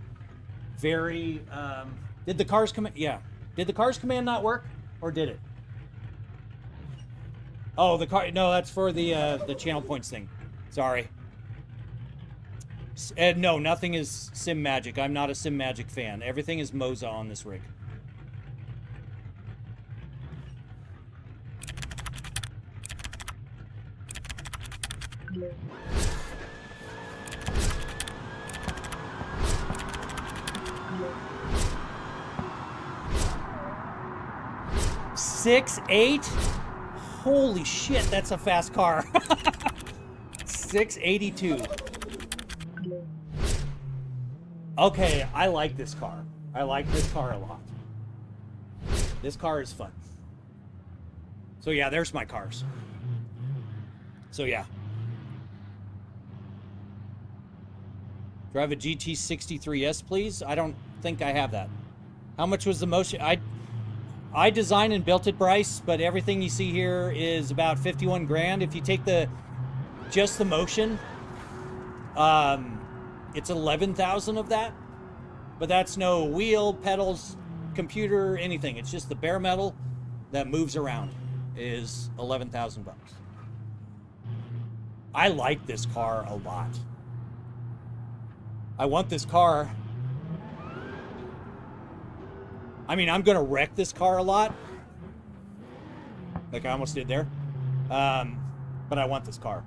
A: very, did the cars command, yeah. Did the cars command not work, or did it? Oh, the car, no, that's for the channel points thing. Sorry. No, nothing is Sim Magic. I'm not a Sim Magic fan. Everything is Moza on this rig. Six, 8? Holy shit, that's a fast car. 682. Okay, I like this car. I like this car a lot. This car is fun. So yeah, there's my cars. So yeah. Drive a GT63S, please. I don't think I have that. How much was the motion? I designed and built it, Bryce, but everything you see here is about 51 grand. If you take just the motion, it's 11,000 of that. But that's no wheel, pedals, computer, anything. It's just the bare metal that moves around is 11,000 bucks. I like this car a lot. I want this car. I mean, I'm going to wreck this car a lot. Like I almost did there. But I want this car.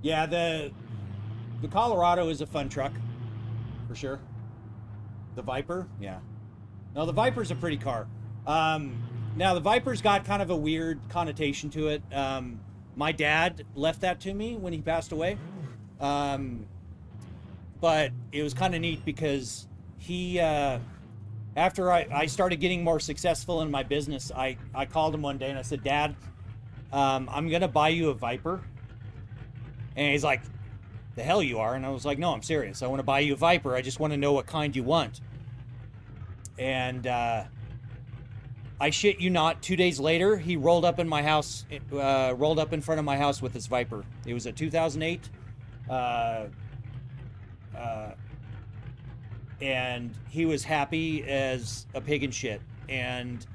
A: Yeah, the Colorado is a fun truck, for sure. The Viper, yeah. No, the Viper's a pretty car. Now, the Viper's got kind of a weird connotation to it. My dad left that to me when he passed away. But it was kind of neat because he, after I started getting more successful in my business, I called him one day and I said, Dad, I'm going to buy you a Viper. And he's like, the hell you are? And I was like, no, I'm serious. I want to buy you a Viper. I just want to know what kind you want. And I shit you not, 2 days later, he rolled up in my house, rolled up in front of my house with his Viper. It was a 2008. And he was happy as a pig in shit. And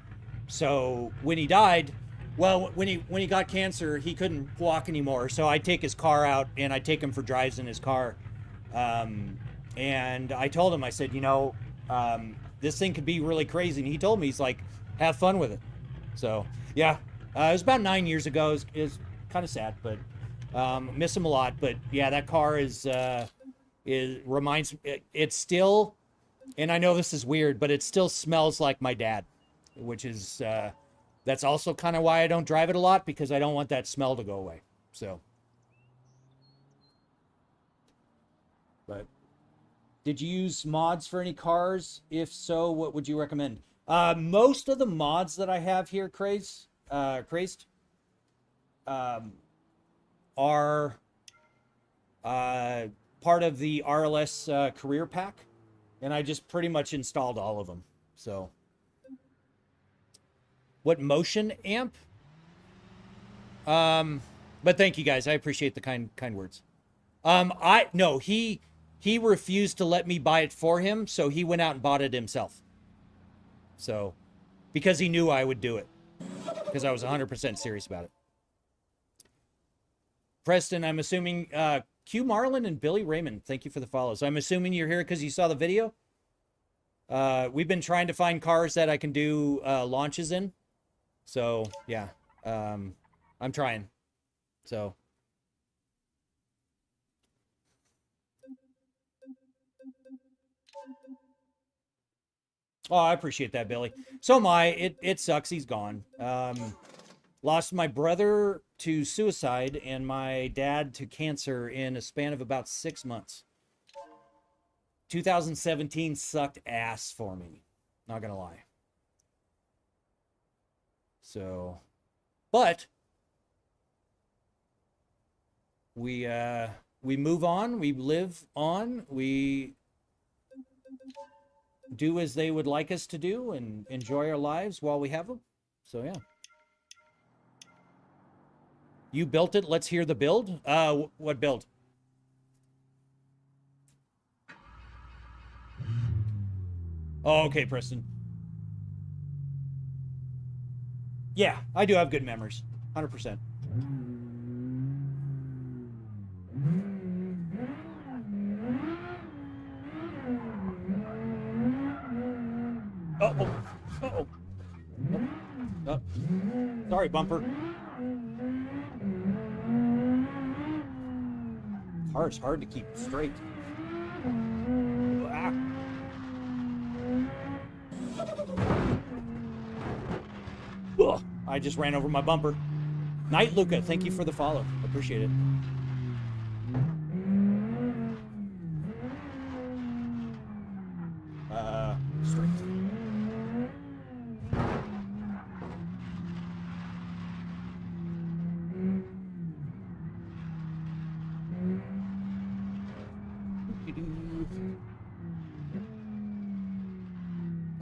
A: so when he died, well, when he got cancer, he couldn't walk anymore. So I'd take his car out and I'd take him for drives in his car. And I told him, I said, you know, this thing could be really crazy. And he told me, he's like, have fun with it. So yeah, it was about 9 years ago. It's kind of sad, but miss him a lot. But yeah, that car it's still, and I know this is weird, but it still smells like my dad, which is that's also kind of why I don't drive it a lot, because I don't want that smell to go away. So, but did you use mods for any cars? If so, what would you recommend? Most of the mods that I have here, Crazed, are part of the RLS career pack, and I just pretty much installed all of them. So, what motion amp? But thank you guys. I appreciate the kind words. No, he refused to let me buy it for him, so he went out and bought it himself. So, because he knew I would do it, because I was 100% serious about it. Preston, I'm assuming, Q Marlin and Billy Raymond, thank you for the follows. I'm assuming you're here because you saw the video. We've been trying to find cars that I can do launches in. So, yeah, I'm trying. So. Oh, I appreciate that, Billy. So am I. It sucks. He's gone. Lost my brother to suicide and my dad to cancer in a span of about 6 months. 2017 sucked ass for me. Not gonna lie. So, but we move on. We live on. We do as they would like us to do and enjoy our lives while we have them. So, yeah. You built it. Let's hear the build. What build? Oh, okay, Preston. Yeah, I do have good memories. 100%. Uh-oh. Uh-oh. Oh. Sorry, bumper. Car's hard to keep straight. Ah. Ugh, I just ran over my bumper. Night Luca, thank you for the follow. Appreciate it. Straight.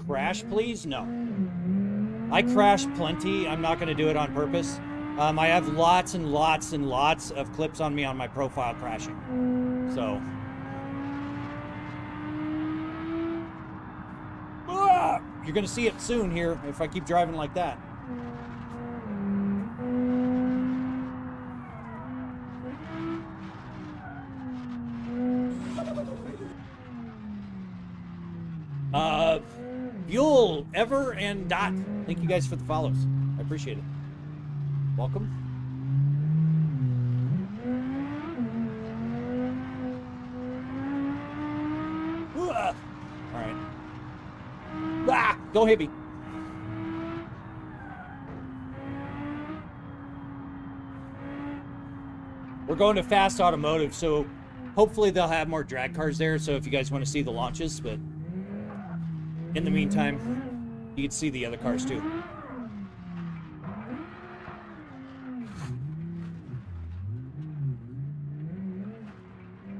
A: Crash, please? No. I crash plenty. I'm not going to do it on purpose. I have lots and lots and lots of clips on me on my profile crashing. So. Ah! You're going to see it soon here if I keep driving like that. Buell, Ever, and Dot. Thank you guys for the follows. I appreciate it. Welcome. All right. Ah, don't hit me. We're going to Fast Automotive, so hopefully they'll have more drag cars there. So if you guys want to see the launches, but in the meantime, you can see the other cars too.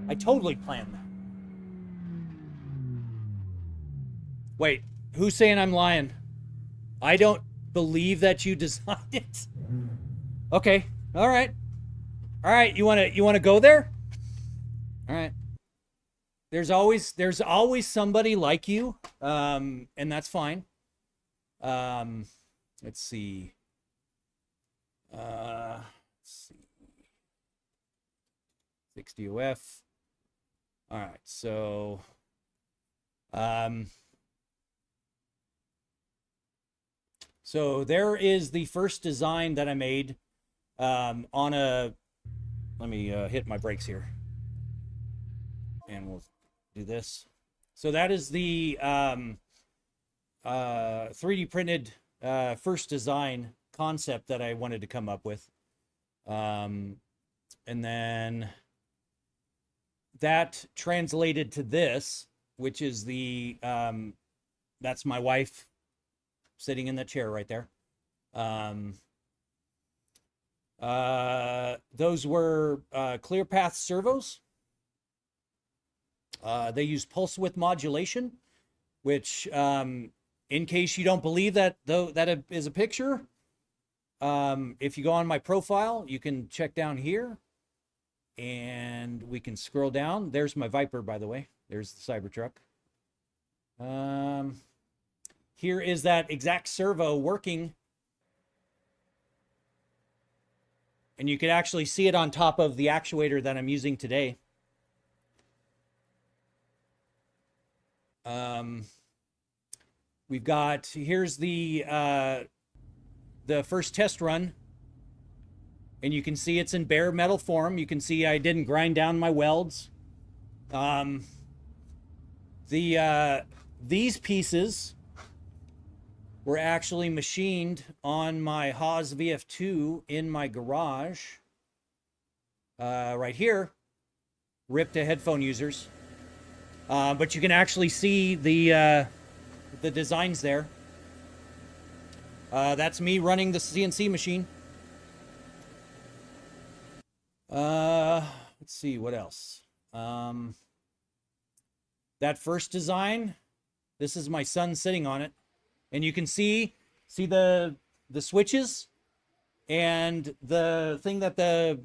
A: I totally planned that. Wait, who's saying I'm lying? I don't believe that you designed it. Okay, all right. All right, you want to go there? All right. There's always somebody like you, and that's fine. Let's see. 60 OF. All right, so so there is the first design that I made on a. Let me hit my brakes here, and we'll do this. So that is the 3D printed first design concept that I wanted to come up with. And then that translated to this, which is the, that's my wife sitting in the chair right there. Those were ClearPath servos. They use pulse width modulation, which, in case you don't believe that, though, that is a picture, if you go on my profile, you can check down here, and we can scroll down. There's my Viper, by the way. There's the Cybertruck. Here is that exact servo working. And you can actually see it on top of the actuator that I'm using today. We've got, here's the first test run. And you can see it's in bare metal form. You can see I didn't grind down my welds. These pieces were actually machined on my Haas VF2 in my garage. Right here, ripped to headphone users. But you can actually see the designs there. That's me running the CNC machine. Let's see what else. That first design, this is my son sitting on it, and you can see the switches and the thing that the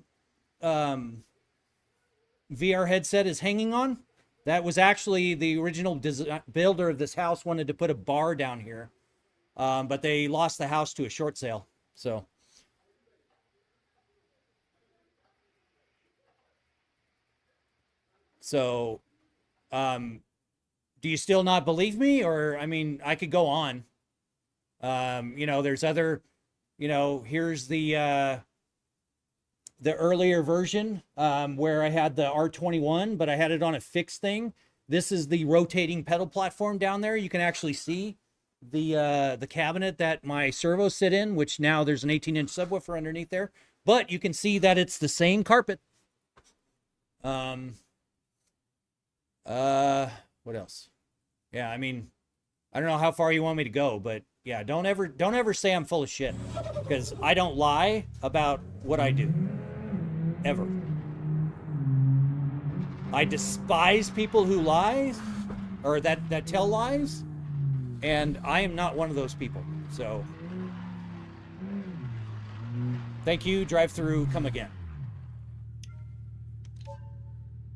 A: VR headset is hanging on. That was actually the original builder of this house wanted to put a bar down here, but they lost the house to a short sale. So, do you still not believe me? Or, I mean, I could go on. You know, there's other, you know, here's the earlier version, where I had the R21, but I had it on a fixed thing. This is the rotating pedal platform down there. You can actually see the cabinet that my servos sit in, which now there's an 18-inch subwoofer underneath there. But you can see that it's the same carpet. What else? Yeah, I mean, I don't know how far you want me to go, but yeah, don't ever say I'm full of shit, because I don't lie about what I do. Ever. I despise people who lie, or that tell lies, and I am not one of those people. So, thank you, drive through, come again.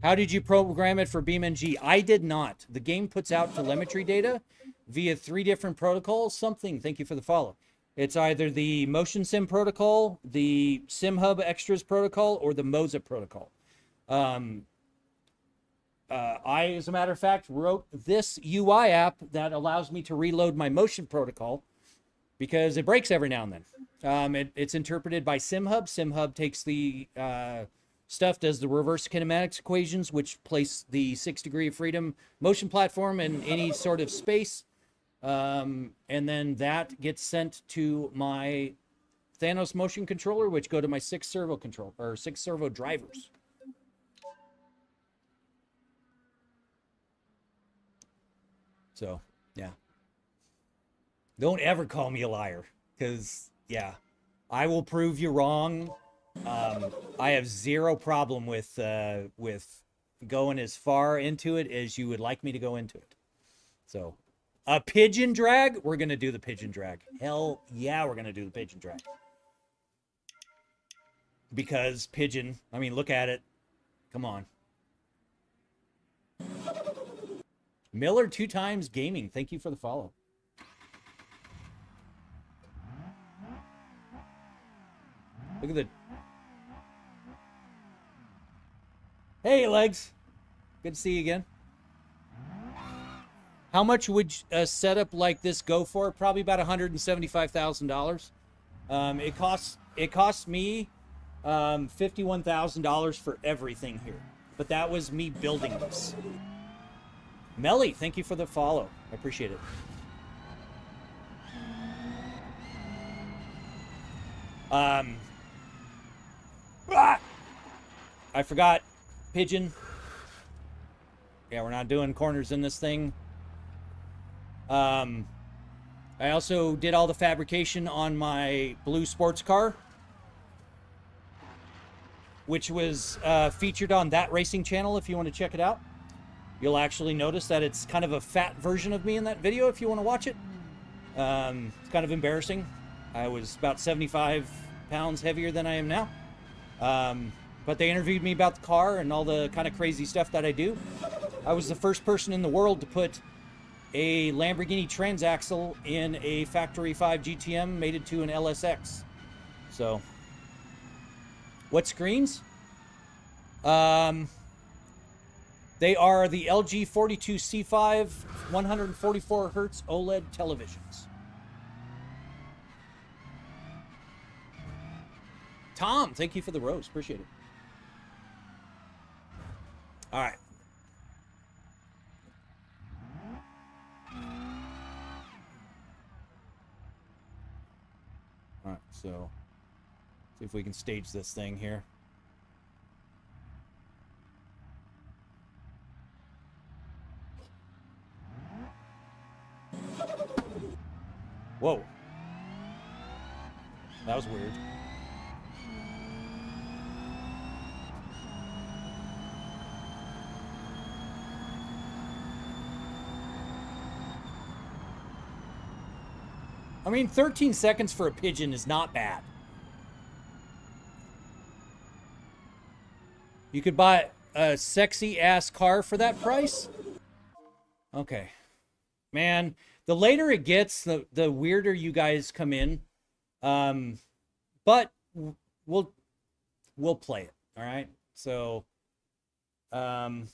A: How did you program it for BeamNG? I did not. The game puts out telemetry data via 3 different protocols. Thank you for the follow. It's either the Motion Sim protocol, the SimHub Extras protocol, or the Moza protocol. I, as a matter of fact, wrote this UI app that allows me to reload my motion protocol because it breaks every now and then. It's interpreted by SimHub. SimHub takes the stuff, does the reverse kinematics equations, which place the 6 degree of freedom motion platform in any sort of space. And then that gets sent to my Thanos motion controller, which go to my 6 servo control, or 6 servo drivers. So, yeah. Don't ever call me a liar, because, yeah, I will prove you wrong. I have zero problem with going as far into it as you would like me to go into it. So, a pigeon drag? We're going to do the pigeon drag. Hell yeah, we're going to do the pigeon drag. Because pigeon, I mean, look at it. Come on. Miller 2 times gaming. Thank you for the follow. Look at the... Hey, Legs. Good to see you again. How much would a setup like this go for? Probably about $175,000. It costs me $51,000 for everything here. But that was me building this. Melly, thank you for the follow. I appreciate it. I forgot pigeon. Yeah, we're not doing corners in this thing. I also did all the fabrication on my blue sports car, which was featured on That Racing channel if you want to check it out. You'll actually notice that it's kind of a fat version of me in that video if you want to watch it. It's kind of embarrassing. I was about 75 pounds heavier than I am now. But they interviewed me about the car and all the kind of crazy stuff that I do. I was the first person in the world to put a Lamborghini transaxle in a Factory 5 GTM mated to an LSX. So, what screens? They are the LG 42C5 144 Hertz OLED televisions. Tom, thank you for the rose. Appreciate it. All right. All right, so see if we can stage this thing here. Whoa. That was weird. I mean, 13 seconds for a pigeon is not bad. You could buy a sexy-ass car for that price? Okay. Man, the later it gets, the weirder you guys come in. But we'll play it, all right? So, oh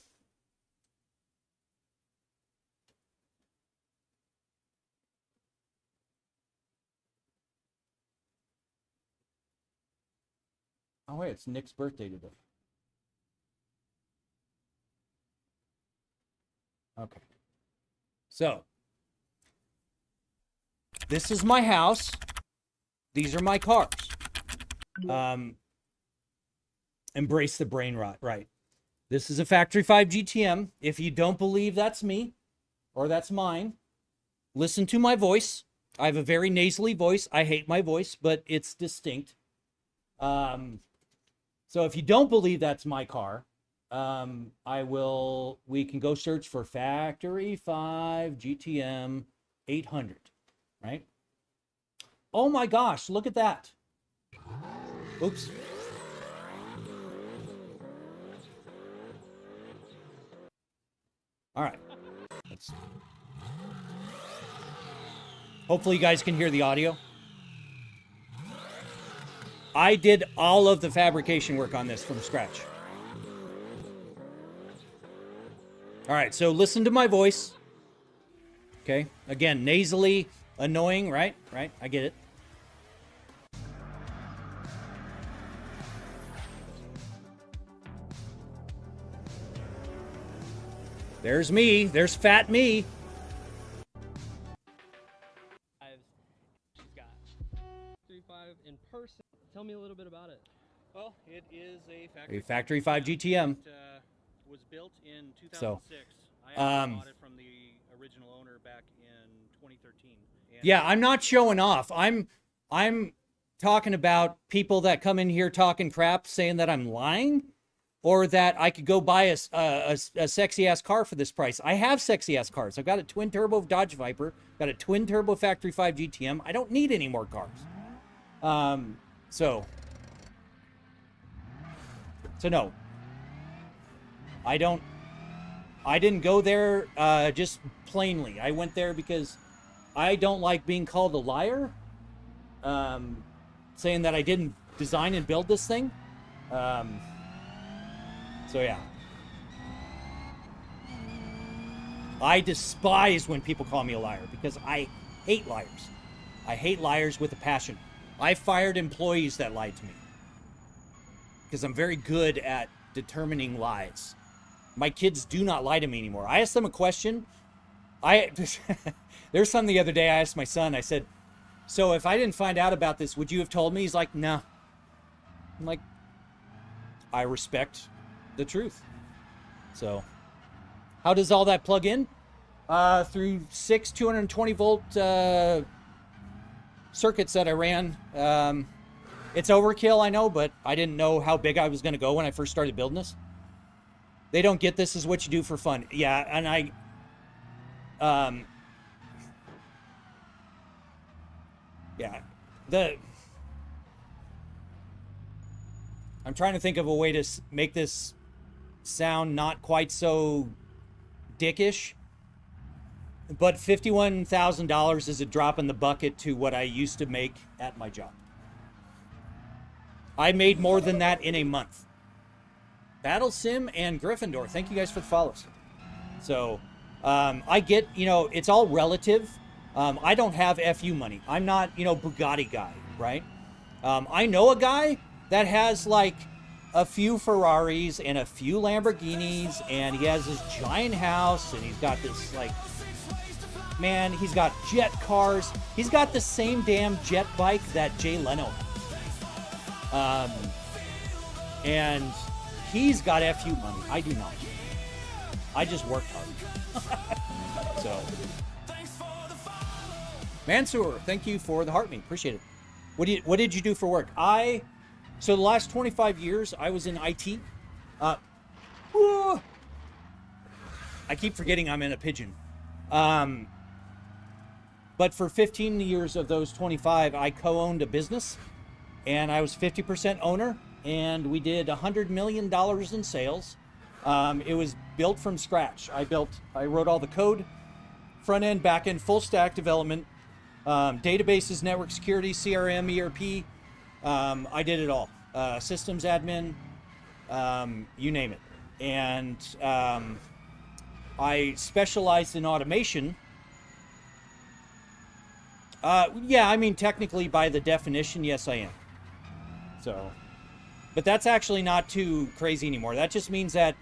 A: wait, it's Nick's birthday today. Okay. So, this is my house. These are my cars. Embrace the brain rot, right? This is a Factory 5 GTM. If you don't believe that's me or that's mine, listen to my voice. I have a very nasally voice. I hate my voice, but it's distinct. So if you don't believe that's my car, we can go search for Factory 5 GTM 800, right? Oh my gosh, look at that. Oops. All right. Hopefully you guys can hear the audio. I did all of the fabrication work on this from scratch. All right, so listen to my voice. Okay, again, nasally, annoying, right? Right, I get it. There's me. There's fat me.
E: She's got 3.5 in person. Tell me a little bit about it.
A: Well, it is a Factory 5 GTM.
F: Was built in 2006.
A: So,
F: I bought it from the original owner back in 2013. And
A: yeah, I'm not showing off. I'm talking about people that come in here talking crap, saying that I'm lying, or that I could go buy a sexy ass car for this price. I have sexy ass cars. I've got a twin turbo Dodge Viper, got a twin turbo Factory 5 GTM. I don't need any more cars. So no, I didn't go there just plainly. I went there because I don't like being called a liar, saying that I didn't design and build this thing. So yeah, I despise when people call me a liar because I hate liars. I hate liars with a passion. I fired employees that lied to me because I'm very good at determining lies. My kids do not lie to me anymore. I asked them a question. There's something the other day I asked my son, I said, so if I didn't find out about this, would you have told me? He's like, no. I'm like, I respect the truth. So how does all that plug in? Through 6 220 volt circuits that I ran. It's overkill, I know, but I didn't know how big I was going to go when I first started building this. They don't get this is what you do for fun. Yeah, and I'm trying to think of a way to make this sound not quite so dickish, but $51,000 is a drop in the bucket to what I used to make at my job. I made more than that in a month. Battle Sim and Gryffindor, thank you guys for the follows. So I get, it's all relative. I don't have FU money. I'm not, Bugatti guy, right? I know a guy that has like a few Ferraris and a few Lamborghinis, and he has this giant house, and he's got this like, man, he's got jet cars. He's got the same damn jet bike that Jay Leno had. And he's got FU money. I do not. I just worked hard. So, Mansoor, thank you for the heart me. Appreciate it. What did you do for work? So the last 25 years, I was in IT. I keep forgetting I'm in a pigeon. But for 15 years of those 25, I co-owned a business, and I was 50% owner, and we did $100 million in sales. It was built from scratch. I wrote all the code, front end, back end, full stack development, databases, network security, CRM, ERP. I did it all. Systems admin, you name it. And I specialized in automation. Yeah, I mean, technically by the definition, yes, I am. So, but that's actually not too crazy anymore. That just means that,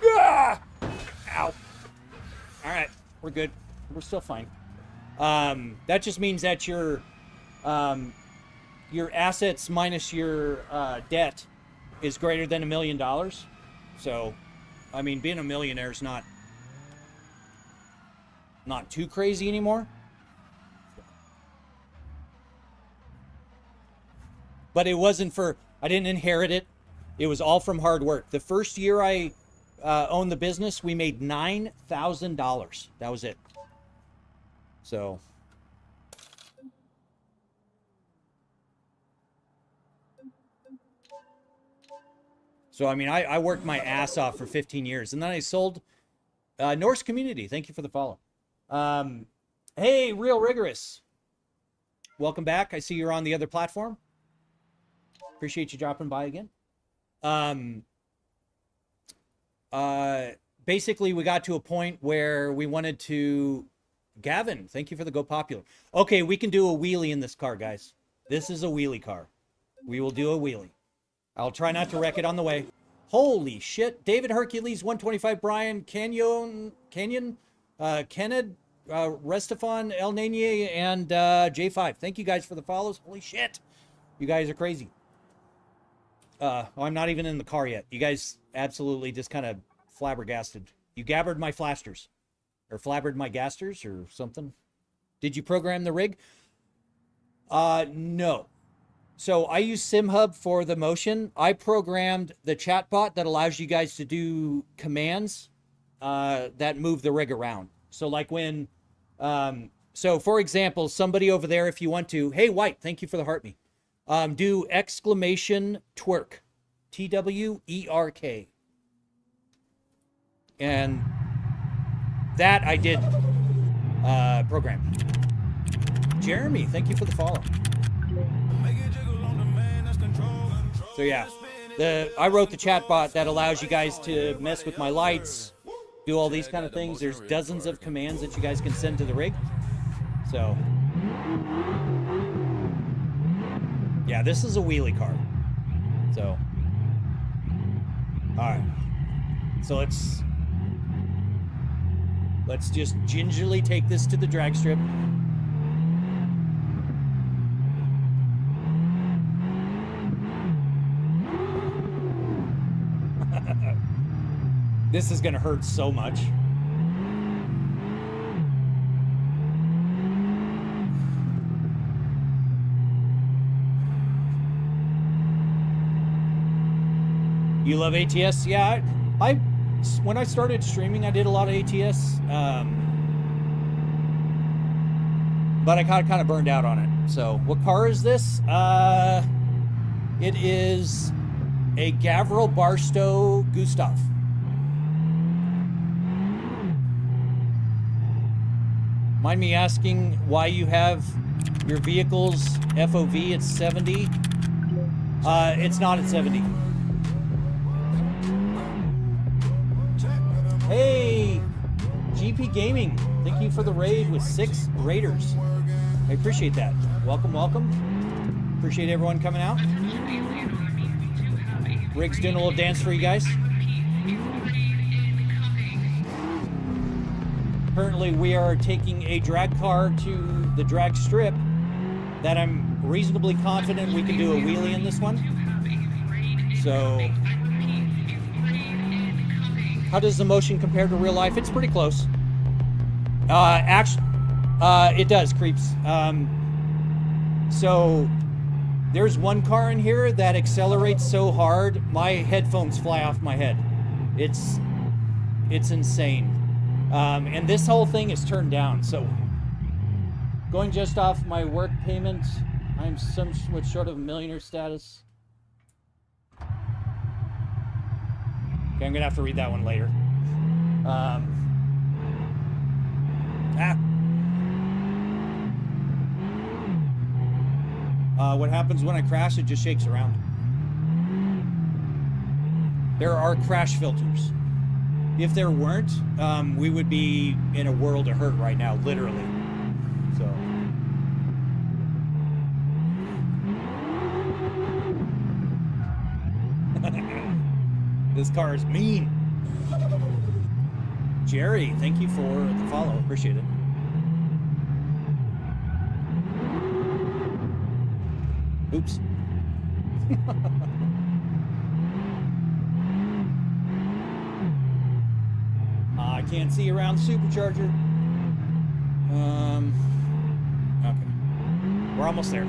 A: ow. All right, we're good. We're still fine. That just means that your assets minus your debt is greater than $1 million. So, I mean, being a millionaire is not too crazy anymore. But it wasn't for, I didn't inherit it. It was all from hard work. The first year I owned the business, we made $9,000. That was it. So. So, I mean, I worked my ass off for 15 years. And then I sold Norse Community. Thank you for the follow. Hey, Real Rigorous. Welcome back. I see you're on the other platform. Appreciate you dropping by again. Basically, we got to a point where we wanted to... Gavin, thank you for the Go Popular. Okay, we can do a wheelie in this car, guys. This is a wheelie car. We will do a wheelie. I'll try not to wreck it on the way. Holy shit. David Hercules, 125, Brian, Canyon, Kenneth, Restefan, El Nene, and J5. Thank you guys for the follows. Holy shit. You guys are crazy. I'm not even in the car yet. You guys absolutely just kind of flabbergasted. You gabbered my flasters. Or flabbered my gasters or something. Did you program the rig? No. So I use SimHub for the motion. I programmed the chatbot that allows you guys to do commands that move the rig around. So like when, so for example, somebody over there, if you want to, hey, White, thank you for the heart me. Do exclamation twerk, TWERK. And that I did program. Jeremy, thank you for the follow. So yeah, I wrote the chatbot that allows you guys to mess with my lights, do all these kind of things. There's dozens of commands that you guys can send to the rig. So yeah, this is a wheelie car. So all right, so let's just gingerly take this to the drag strip. This is gonna hurt so much. You love ATS? Yeah, I when I started streaming, I did a lot of ATS, but I got kind of burned out on it. So, what car is this? It is a Gavril Barstow Gustav. Mind me asking why you have your vehicle's FOV at 70? It's not at 70. Hey, GP Gaming, thank you for the raid with 6 raiders. I appreciate that. Welcome, welcome. Appreciate everyone coming out. Rig's doing a little dance for you guys. Currently, we are taking a drag car to the drag strip that I'm reasonably confident we can do a wheelie in this one. So, how does the motion compare to real life? It's pretty close. Actually, it does, creeps. So, there's one car in here that accelerates so hard, my headphones fly off my head. It's insane. And this whole thing is turned down. So, going just off my work payment, I'm somewhat short of millionaire status. Okay, I'm gonna have to read that one later. What happens when I crash? It just shakes around. There are crash filters. If there weren't, we would be in a world of hurt right now, literally. So. This car is mean. Jerry, thank you for the follow. Appreciate it. Oops. can't see around the supercharger. Okay. We're almost there.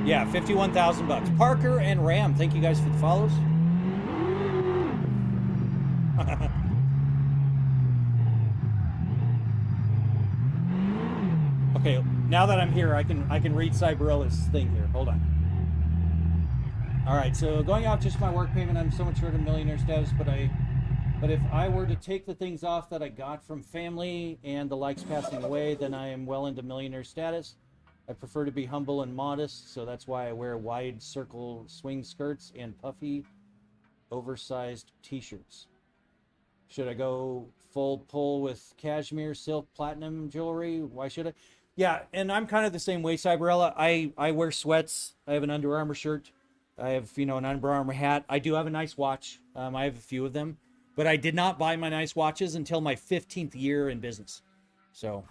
A: Yeah, 51,000 bucks. Parker and Ram, thank you guys for the follows. Okay, now that I'm here, I can read Cyberilla's thing here. Hold on. All right, so going off just my work payment, I'm so much short of millionaire status, but if I were to take the things off that I got from family and the likes passing away, then I am well into millionaire status. I prefer to be humble and modest, so that's why I wear wide circle swing skirts and puffy, oversized t-shirts. Should I go full pull with cashmere, silk, platinum jewelry? Why should I? Yeah, and I'm kind of the same way, Cyberella. I wear sweats. I have an Under Armour shirt. I have, an Under Armour hat. I do have a nice watch. I have a few of them. But I did not buy my nice watches until my 15th year in business. So...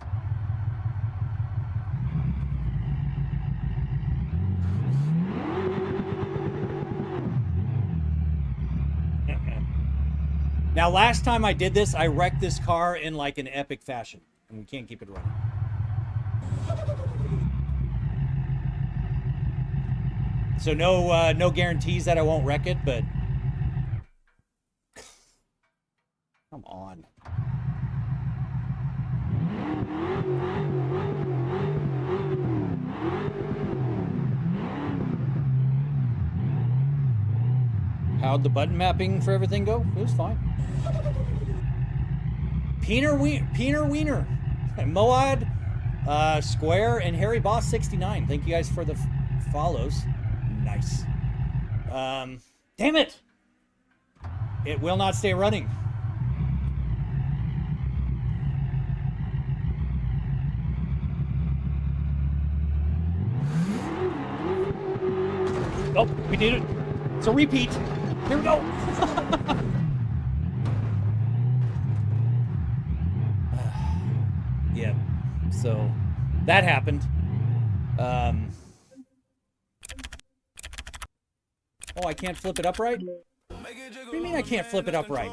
A: Now, last time I did this, I wrecked this car in like an epic fashion, and we can't keep it running. So no guarantees that I won't wreck it, but come on. How'd the button mapping for everything go? It was fine. Peener Wiener, Moad, Square, and Harry Boss 69. Thank you guys for the follows. Nice. Damn it! It will not stay running. Oh, we did it. It's a repeat. Here we go. Yeah, so that happened. Oh, I can't flip it upright? What do you mean I can't flip it upright?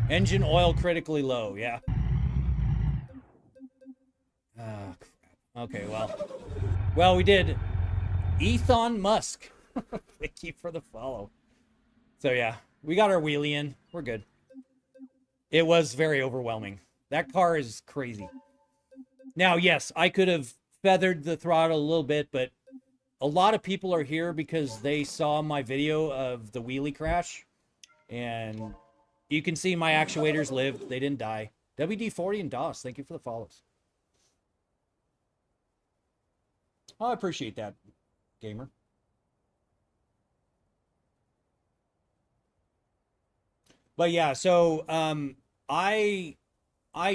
A: Engine oil critically low, yeah. Oh, crap. Okay, well, we did. Ethan Musk. Thank you for the follow. So yeah, we got our wheelie in. We're good. It was very overwhelming. That car is crazy. Now, yes, I could have feathered the throttle a little bit, but a lot of people are here because they saw my video of the wheelie crash. And you can see my actuators lived. They didn't die. WD-40 and DOS, thank you for the follows. Oh, I appreciate that, gamer. But yeah, so I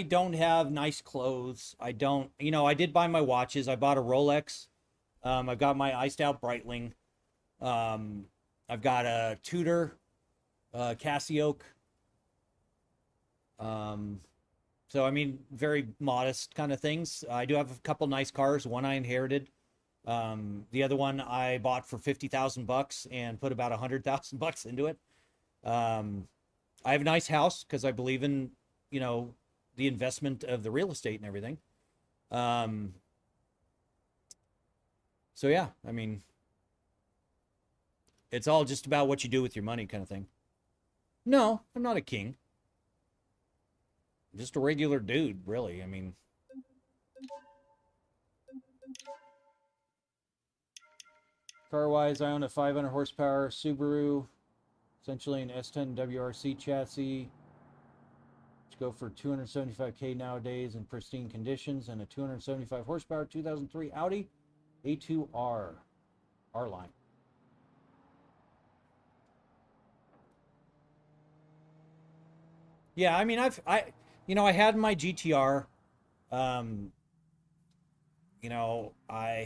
A: don't have nice clothes. I don't, I did buy my watches. I bought a Rolex. I've got my iced out Breitling. I've got a Tudor, Casio. So I mean, very modest kind of things. I do have a couple nice cars. One I inherited. The other one I bought for 50,000 bucks and put about 100,000 bucks into it. I have a nice house because I believe in, the investment of the real estate and everything. So yeah, I mean, it's all just about what you do with your money kind of thing. No, I'm not a king. I'm just a regular dude, really. I mean, car-wise, I own a 500 horsepower Subaru, essentially an S10 WRC chassis, which go for $275K nowadays in pristine conditions, and a 275 horsepower 2003 Audi A2R R-Line. Yeah, I mean, I had my GTR. I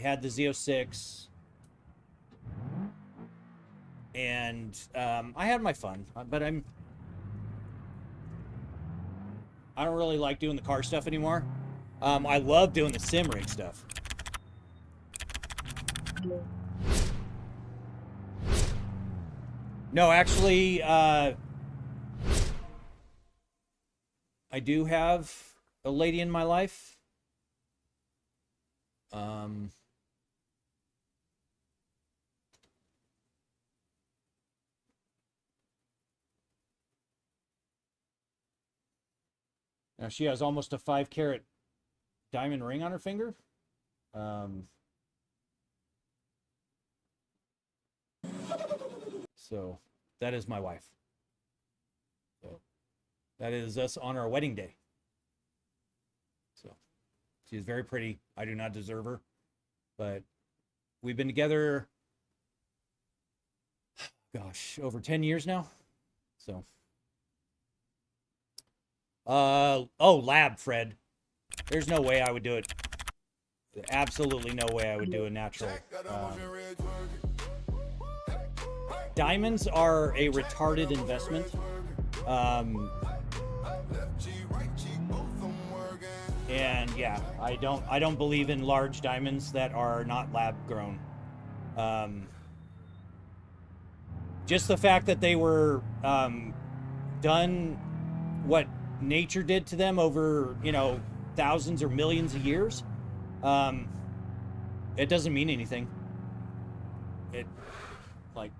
A: had the Z06. And I had my fun, but I don't really like doing the car stuff anymore. I love doing the sim rig stuff. No, actually, I do have a lady in my life. Now she has almost a 5-carat diamond ring on her finger. So that is my wife. So that is us on our wedding day. So she's very pretty. I do not deserve her, but we've been together, gosh, over 10 years now. So, oh, lab, Fred. There's no way I would do it. Absolutely no way I would do a natural. Diamonds are a retarded investment. And yeah, I don't believe in large diamonds that are not lab grown. Just the fact that they were done what nature did to them over, you know, thousands or millions of years, it doesn't mean anything. It, like,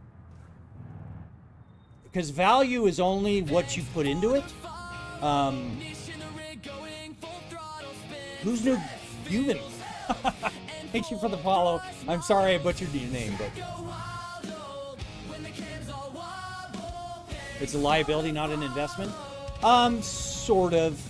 A: because value is only what you put into it. Who's new? Human. Thank you for the follow. I'm sorry I butchered your name, but it's a liability, not an investment. Sort of.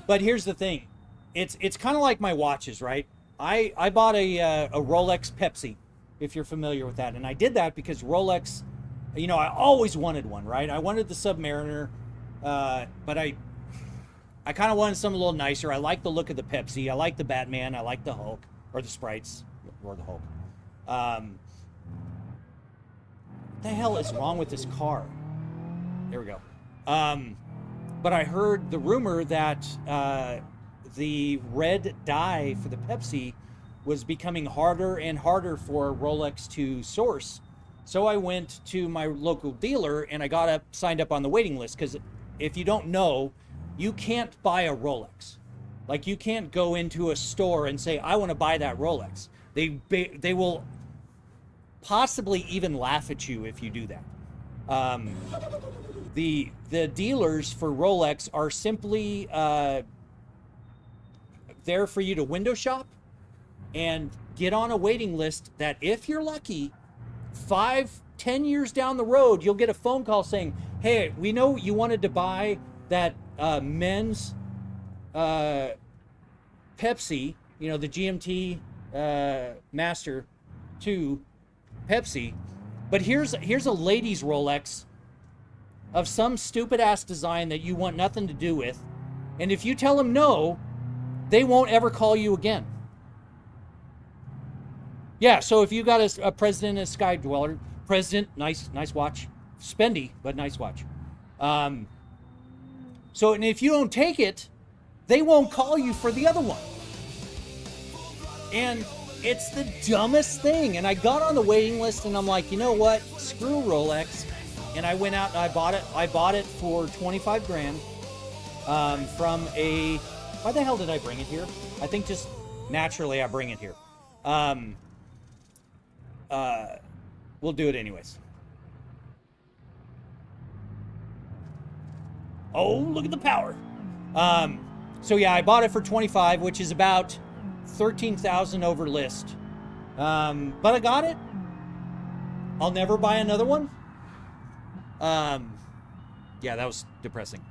A: But here's the thing. It's kind of like my watches, right? I bought a Rolex Pepsi, if you're familiar with that. And I did that because Rolex, you know, I always wanted one, right? I wanted the Submariner, but I kind of wanted something a little nicer. I like the look of the Pepsi. I like the Batman. I like the Hulk, or the sprites, or the Hulk. What the hell is wrong with this car? There we go. But I heard the rumor that the red dye for the Pepsi was becoming harder and harder for Rolex to source. So I went to my local dealer and I got signed up on the waiting list, because if you don't know, you can't buy a Rolex. Like, you can't go into a store and say, I want to buy that Rolex. They will possibly even laugh at you if you do that. The dealers for Rolex are simply there for you to window shop and get on a waiting list that, if you're lucky, 5-10 years down the road, you'll get a phone call saying, hey, we know you wanted to buy that men's Pepsi, you know, the GMT Master 2 Pepsi, but here's a ladies Rolex of some stupid ass design that you want nothing to do with, and if you tell them no, they won't ever call you again. Yeah, so if you got a President and a Sky Dweller, President, nice watch, spendy, but nice watch. So, and if you don't take it, they won't call you for the other one. And it's the dumbest thing. And I got on the waiting list and I'm like, you know what? Screw Rolex. And I went out and I bought it. I bought it for 25 grand from a, why the hell did I bring it here? I think just naturally I bring it here. We'll do it anyways. Oh, look at the power. So yeah, I bought it for 25, which is about 13,000 over list. But I got it. I'll never buy another one. Yeah, that was depressing.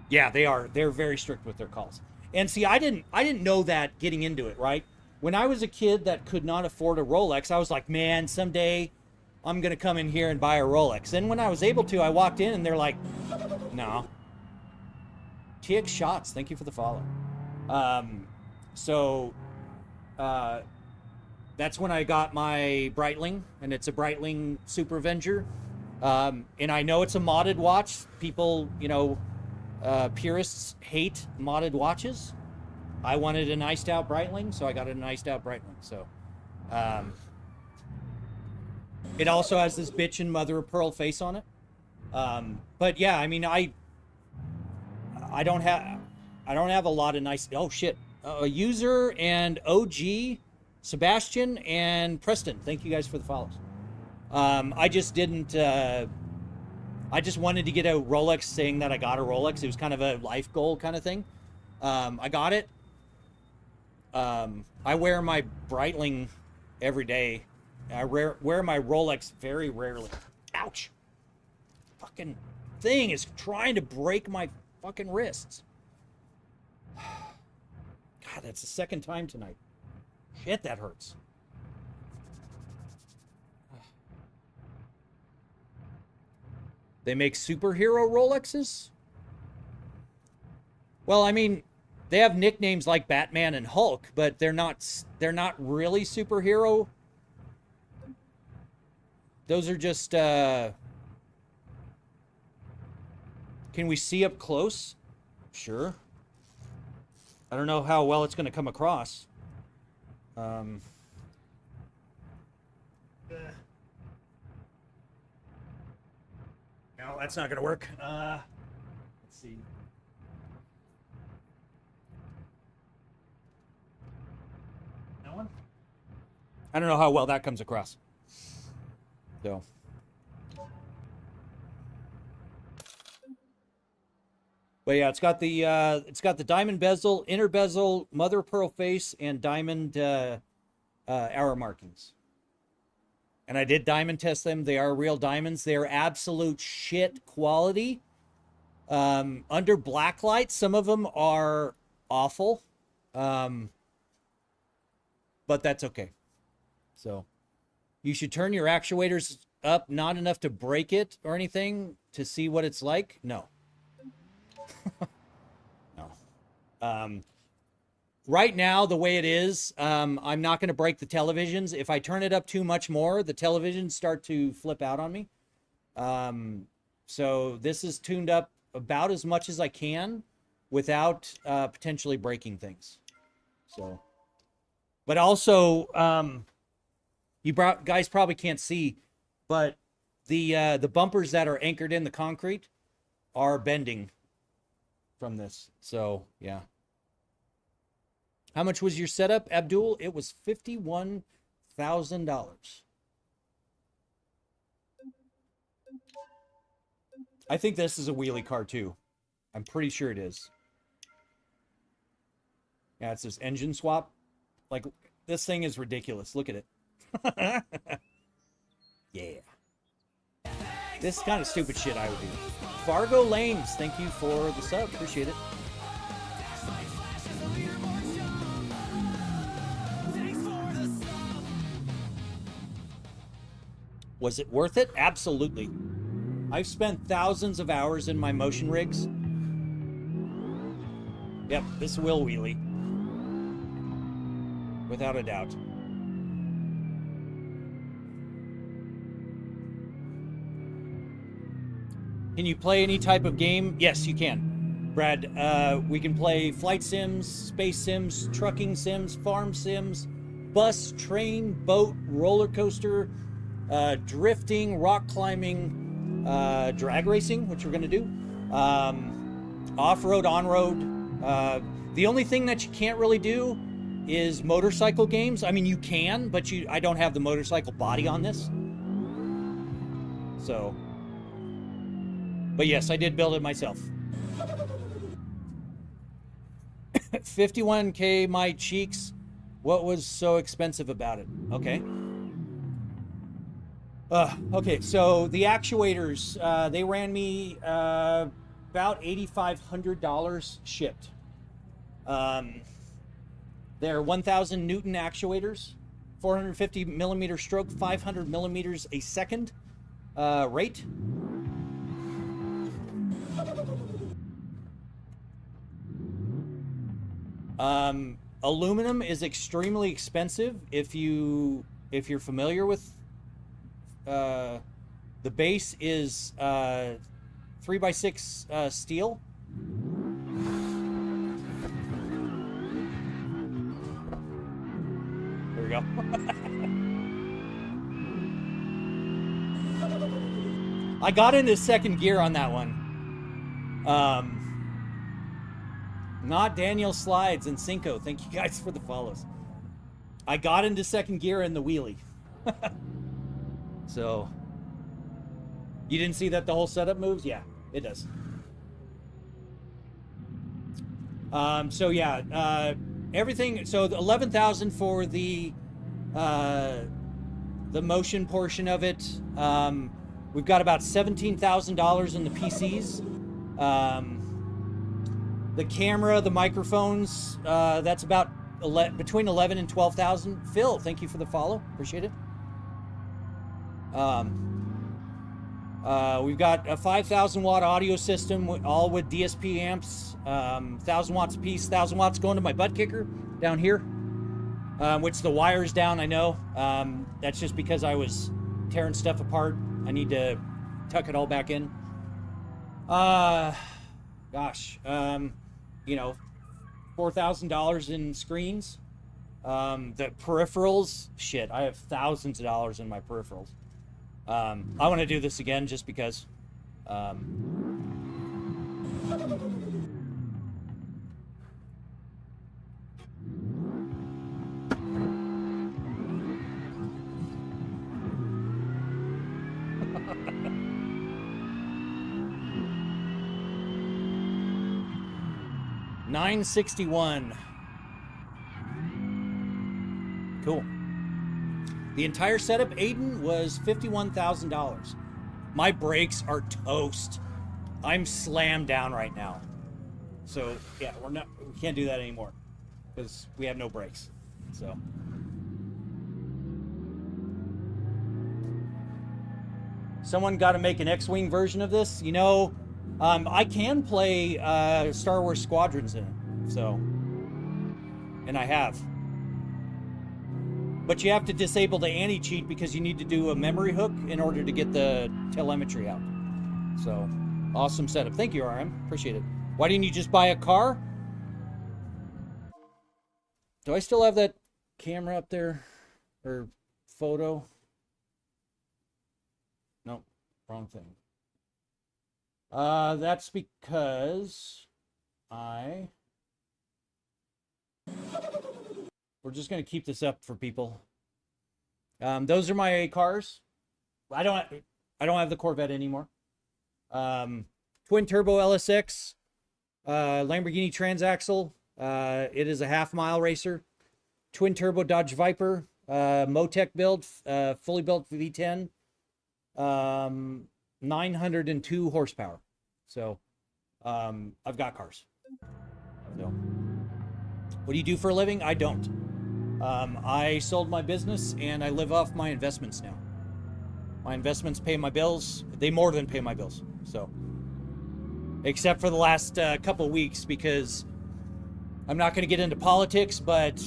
A: Yeah, they're very strict with their calls. And see, I didn't know that getting into it, right? When I was a kid that could not afford a Rolex, I was like, man, someday I'm going to come in here and buy a Rolex. Then when I was able to, I walked in and they're like, no. TX Shots, thank you for the follow. That's when I got my Breitling, and it's a Breitling Super Avenger. And I know it's a modded watch. People, you know, purists hate modded watches. I wanted an iced out Breitling, so I got an iced out Breitling. So, it also has this bitch and mother of pearl face on it. But yeah, I mean, I don't have a lot of nice. Oh shit, a user and OG, Sebastian and Preston. Thank you guys for the follows. I just didn't. I just wanted to get a Rolex, saying that I got a Rolex. It was kind of a life goal kind of thing. I got it. I wear my Breitling every day. I wear my Rolex very rarely. Ouch! Fucking thing is trying to break my fucking wrists. God, that's the second time tonight. Shit, that hurts. They make superhero Rolexes? Well, I mean, they have nicknames like Batman and Hulk, but they're not really superhero. Those are just can we see up close? Sure. I don't know how well it's going to come across. No, that's not going to work. Let's see. That one? I don't know how well that comes across. So. But yeah, it's got the diamond bezel, inner bezel, mother of pearl face, and diamond arrow markings. And I did diamond test them. They are real diamonds. They are absolute shit quality. Under black light, some of them are awful. But that's okay. So you should turn your actuators up, not enough to break it or anything, to see what it's like. No. No. Right now, the way it is, I'm not going to break the televisions. If I turn it up too much more, the televisions start to flip out on me. So this is tuned up about as much as I can without potentially breaking things. So, but also, you guys probably can't see, but the bumpers that are anchored in the concrete are bending from this. So yeah. How much was your setup, Abdul? It was $51,000. I think this is a wheelie car too. I'm pretty sure it is. Yeah, it's this engine swap. Like, this thing is ridiculous. Look at it. Yeah. This kind of stupid shit I would do. Fargo Lanes, thank you for the sub. Appreciate it. Was it worth it? Absolutely. I've spent thousands of hours in my motion rigs. Yep, this will wheelie. Without a doubt. Can you play any type of game? Yes, you can. Brad, we can play flight sims, space sims, trucking sims, farm sims, bus, train, boat, roller coaster, drifting, rock climbing, drag racing, which we're going to do, off-road, on-road. The only thing that you can't really do is motorcycle games. I mean, you can, but I don't have the motorcycle body on this. So, but yes, I did build it myself. 51K, my cheeks. What was so expensive about it? Okay. Okay, so the actuators, they ran me about $8,500 shipped. They're 1,000 Newton actuators, 450 millimeter stroke, 500 millimeters a second rate. Aluminum is extremely expensive if you're familiar with. The base is 3x6 steel, go. I got into second gear on that one. Not Daniel Slides and Cinco. Thank you guys for the follows. I got into second gear in the wheelie. So, you didn't see that the whole setup moves? Yeah, it does. So yeah, everything. So the 11,000 for the motion portion of it. We've got about $17,000 in the PCs. The camera, the microphones, that's about between 11 and 12,000. Phil, thank you for the follow. Appreciate it. We've got a 5,000 watt audio system, all with DSP amps, 1,000 watts a piece, 1,000 watts going to my butt kicker down here, which the wire's down, I know. That's just because I was tearing stuff apart. I need to tuck it all back in. Gosh, you know, $4,000 in screens. The peripherals, shit, I have thousands of dollars in my peripherals. I want to do this again just because. $961. Cool. The entire setup, Aiden, was $51,000. My brakes are toast. I'm slammed down right now. So yeah, we can't do that anymore because we have no brakes. So. Someone got to make an X-Wing version of this. You know, I can play Star Wars Squadrons in it, so, and I have. But you have to disable the anti-cheat because you need to do a memory hook in order to get the telemetry out. So, awesome setup. Thank you, RM. Appreciate it. Why didn't you just buy a car? Do I still have that camera up there? Or photo? Nope, wrong thing. That's because we're just gonna keep this up for people. Those are my cars. I don't have the Corvette anymore. Twin turbo LSX, Lamborghini transaxle. It is a half-mile racer. Twin turbo Dodge Viper, Motec build, fully built V10. 902 horsepower. So, I've got cars. So, what do you do for a living? I don't. I sold my business and I live off my investments now. My investments pay my bills. They more than pay my bills. So, except for the last couple weeks, because I'm not going to get into politics, but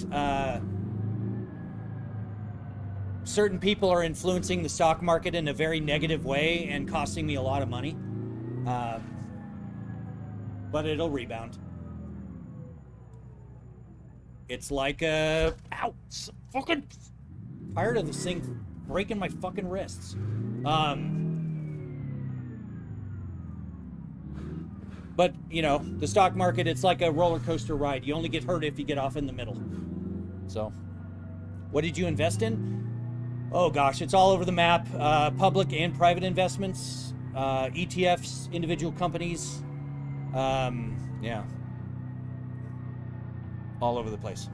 A: certain people are influencing the stock market in a very negative way and costing me a lot of money. But it'll rebound. It's like ow, fucking tired of this thing breaking my fucking wrists. But you know, the stock market, it's like a roller coaster ride. You only get hurt if you get off in the middle. So, what did you invest in? Oh gosh, it's all over the map. Public and private investments, ETFs, individual companies. Yeah. All over the place.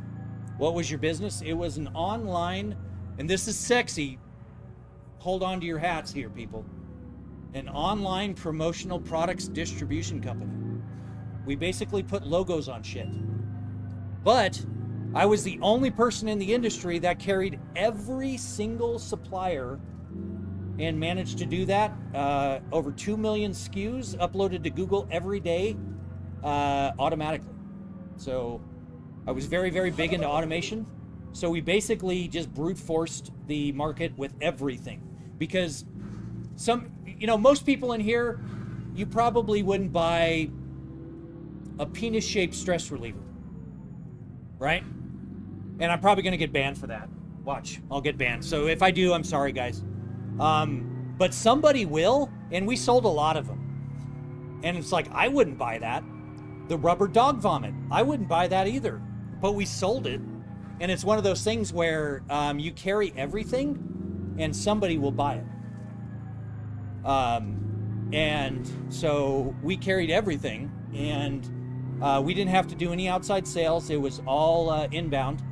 A: What was your business? It was an online, and this is sexy. Hold on to your hats here, people. An online promotional products distribution company. We basically put logos on shit. But I was the only person in the industry that carried every single supplier and managed to do that. Over 2 million SKUs uploaded to Google every day automatically. So I was very, very big into automation. So we basically just brute forced the market with everything. Because most people in here, you probably wouldn't buy a penis-shaped stress reliever, right? And I'm probably going to get banned for that. Watch, I'll get banned. So if I do, I'm sorry, guys. But somebody will, and we sold a lot of them. And it's like, I wouldn't buy that. The rubber dog vomit, I wouldn't buy that either. But we sold it. And it's one of those things where you carry everything, and somebody will buy it. And so we carried everything, and we didn't have to do any outside sales. It was all inbound.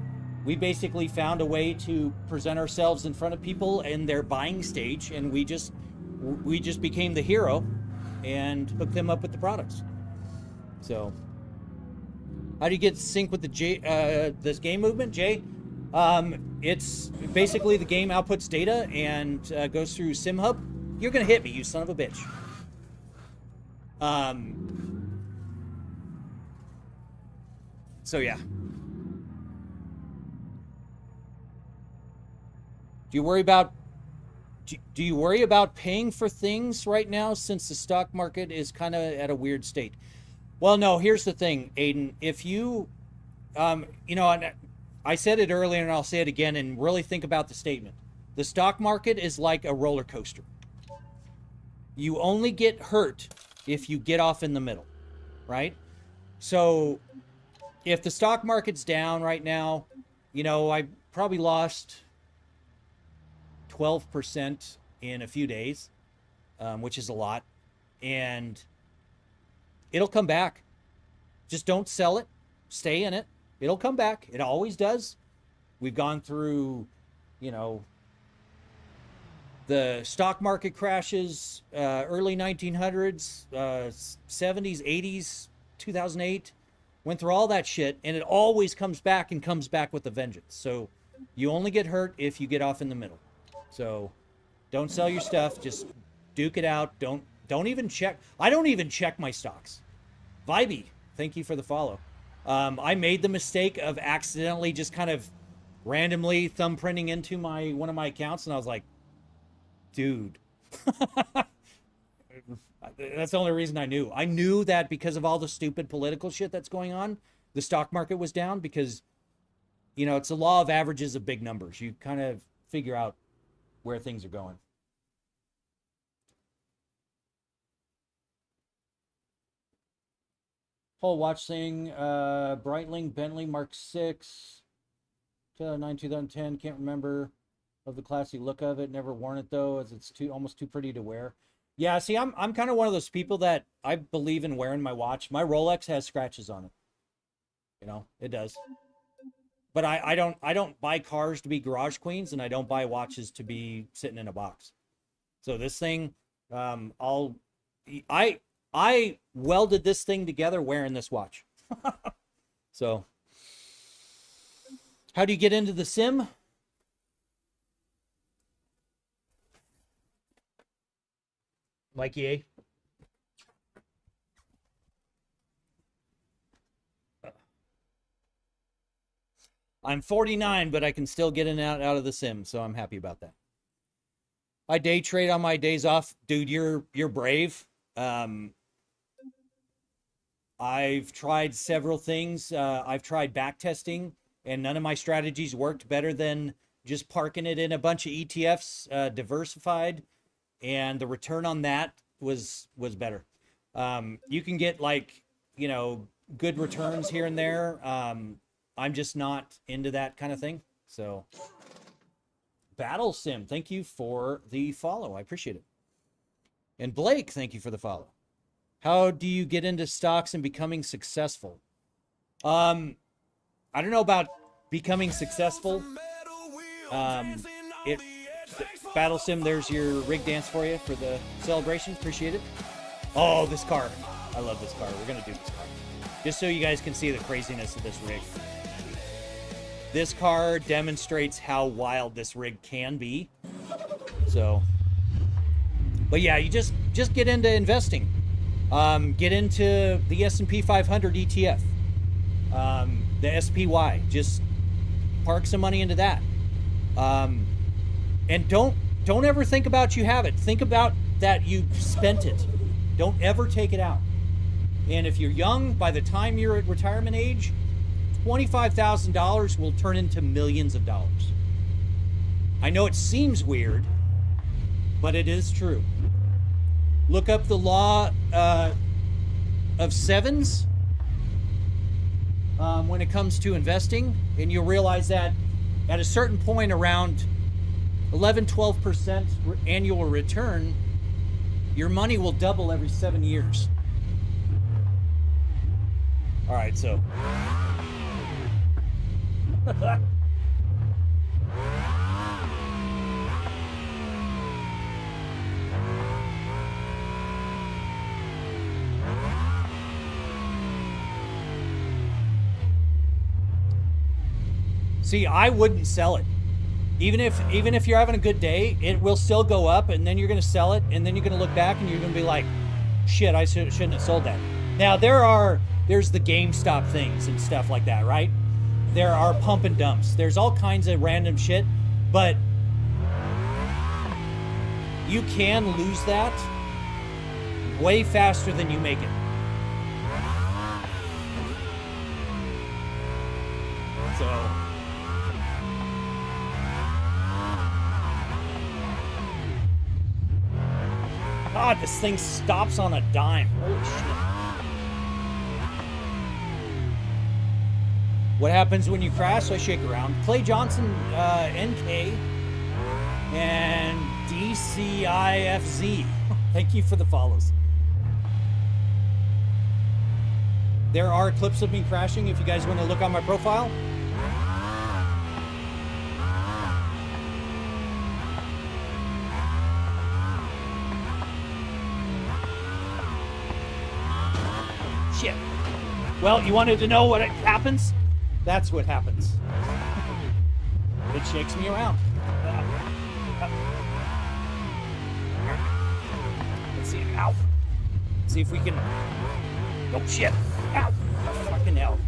A: We basically found a way to present ourselves in front of people in their buying stage, and we just became the hero and hooked them up with the products. So how do you get sync with the this game movement, Jay? It's basically the game outputs data and goes through SimHub. You're gonna hit me, you son of a bitch. So yeah. Do you worry about paying for things right now since the stock market is kind of at a weird state? Well, no, here's the thing, Aiden. If you, you know, and I said it earlier and I'll say it again, and really think about the statement. The stock market is like a roller coaster. You only get hurt if you get off in the middle, right? So if the stock market's down right now, you know, I probably lost 12% in a few days, which is a lot. And it'll come back. Just don't sell it. Stay in it. It'll come back. It always does. We've gone through, you know, the stock market crashes, early 1900s, 70s, 80s, 2008. Went through all that shit, and it always comes back and comes back with a vengeance. So you only get hurt if you get off in the middle. So don't sell your stuff. Just duke it out. Don't even check. I don't even check my stocks. Vibey, thank you for the follow. I made the mistake of accidentally just kind of randomly thumbprinting into one of my accounts, and I was like, dude. That's the only reason I knew. I knew that because of all the stupid political shit that's going on, the stock market was down because, you know, it's the law of averages of big numbers. You kind of figure out where things are going. Whole watch thing, Breitling, Bentley, Mark 6, 2009, 2010, can't remember of the classy look of it. Never worn it though, as it's almost too pretty to wear. Yeah, see, I'm kind of one of those people that I believe in wearing my watch. My Rolex has scratches on it. You know, it does. But I don't buy cars to be garage queens, and I don't buy watches to be sitting in a box. So this thing, I welded this thing together wearing this watch. So how do you get into the sim? Mikey A. I'm 49, but I can still get in and out of the sim, so I'm happy about that. I day trade on my days off. Dude, you're brave. I've tried several things. I've tried back testing, and none of my strategies worked better than just parking it in a bunch of ETFs, diversified, and the return on that was better. You can get, like, you know, good returns here and there. I'm just not into that kind of thing. So Battle Sim, thank you for the follow. I appreciate it. And Blake, thank you for the follow. How do you get into stocks and becoming successful? I don't know about becoming successful. Battle Sim, there's your rig dance for you for the celebration. Appreciate it. Oh, this car. I love this car. We're going to do this car. Just so you guys can see the craziness of this rig. This car demonstrates how wild this rig can be. So, but yeah, you just get into investing. Get into the S&P 500 ETF, the SPY. Just park some money into that. And don't ever think about you have it. Think about that you spent it. Don't ever take it out. And if you're young, by the time you're at retirement age, $25,000 will turn into millions of dollars. I know it seems weird, but it is true. Look up the law of sevens when it comes to investing, and you'll realize that at a certain point around 11-12% annual return, your money will double every 7 years. All right, so see, I wouldn't sell it. Even if you're having a good day, it will still go up, and then you're going to sell it, and then you're going to look back and you're going to be like, shit, I shouldn't have sold that. Now, there's the GameStop things and stuff like that, right? There are pump and dumps. There's all kinds of random shit, but you can lose that way faster than you make it. So God, this thing stops on a dime. Holy shit. What happens when you crash? I shake around. Clay Johnson, NK, and DCIFZ. Thank you for the follows. There are clips of me crashing if you guys want to look on my profile. Shit. Well, you wanted to know what happens? That's what happens. It shakes me around. Let's see. Ow. See if we can. Oh shit. Ow. Fucking hell.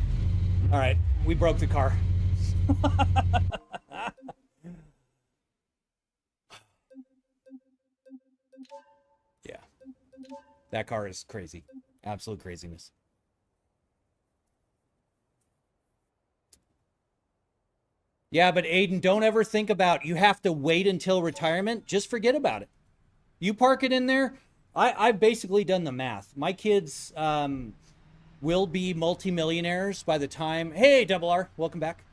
A: All right, we broke the car. Yeah. That car is crazy. Absolute craziness. Yeah, but Aiden, don't ever think about you have to wait until retirement. Just forget about it. You park it in there. I've basically done the math. My kids will be multimillionaires by the time. Hey, Double R, welcome back.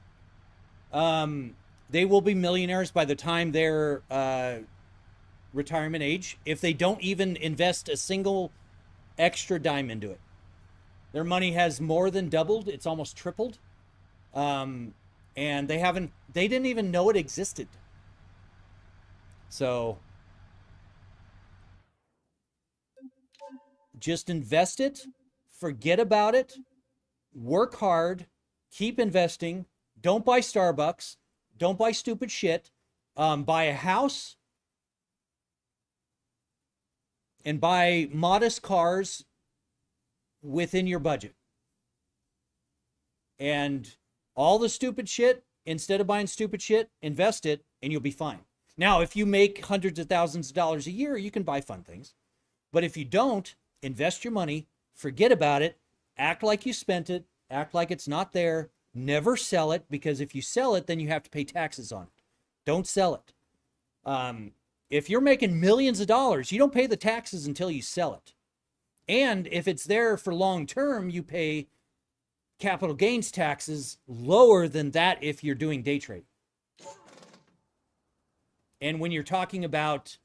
A: They will be millionaires by the time they're retirement age if they don't even invest a single extra dime into it. Their money has more than doubled. It's almost tripled. And they didn't even know it existed. So just invest it, forget about it, work hard, keep investing. Don't buy Starbucks. Don't buy stupid shit. Buy a house and buy modest cars within your budget. And all the stupid shit, instead of buying stupid shit, invest it and you'll be fine. Now, if you make hundreds of thousands of dollars a year, you can buy fun things. But if you don't, invest your money, forget about it, act like you spent it, act like it's not there, never sell it, because if you sell it, then you have to pay taxes on it. Don't sell it. If you're making millions of dollars, you don't pay the taxes until you sell it. And if it's there for long term, you pay capital gains taxes lower than that if you're doing day trade. And when you're talking about,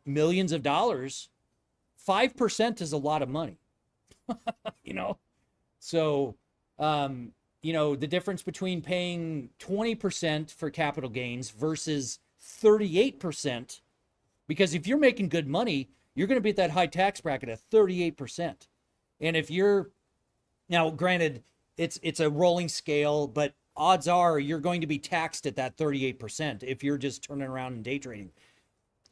A: millions of dollars, 5% is a lot of money. So, the difference between paying 20% for capital gains versus 38%, because if you're making good money, you're going to be at that high tax bracket at 38%. And if you're, now granted, it's a rolling scale, but odds are you're going to be taxed at that 38% if you're just turning around and day trading.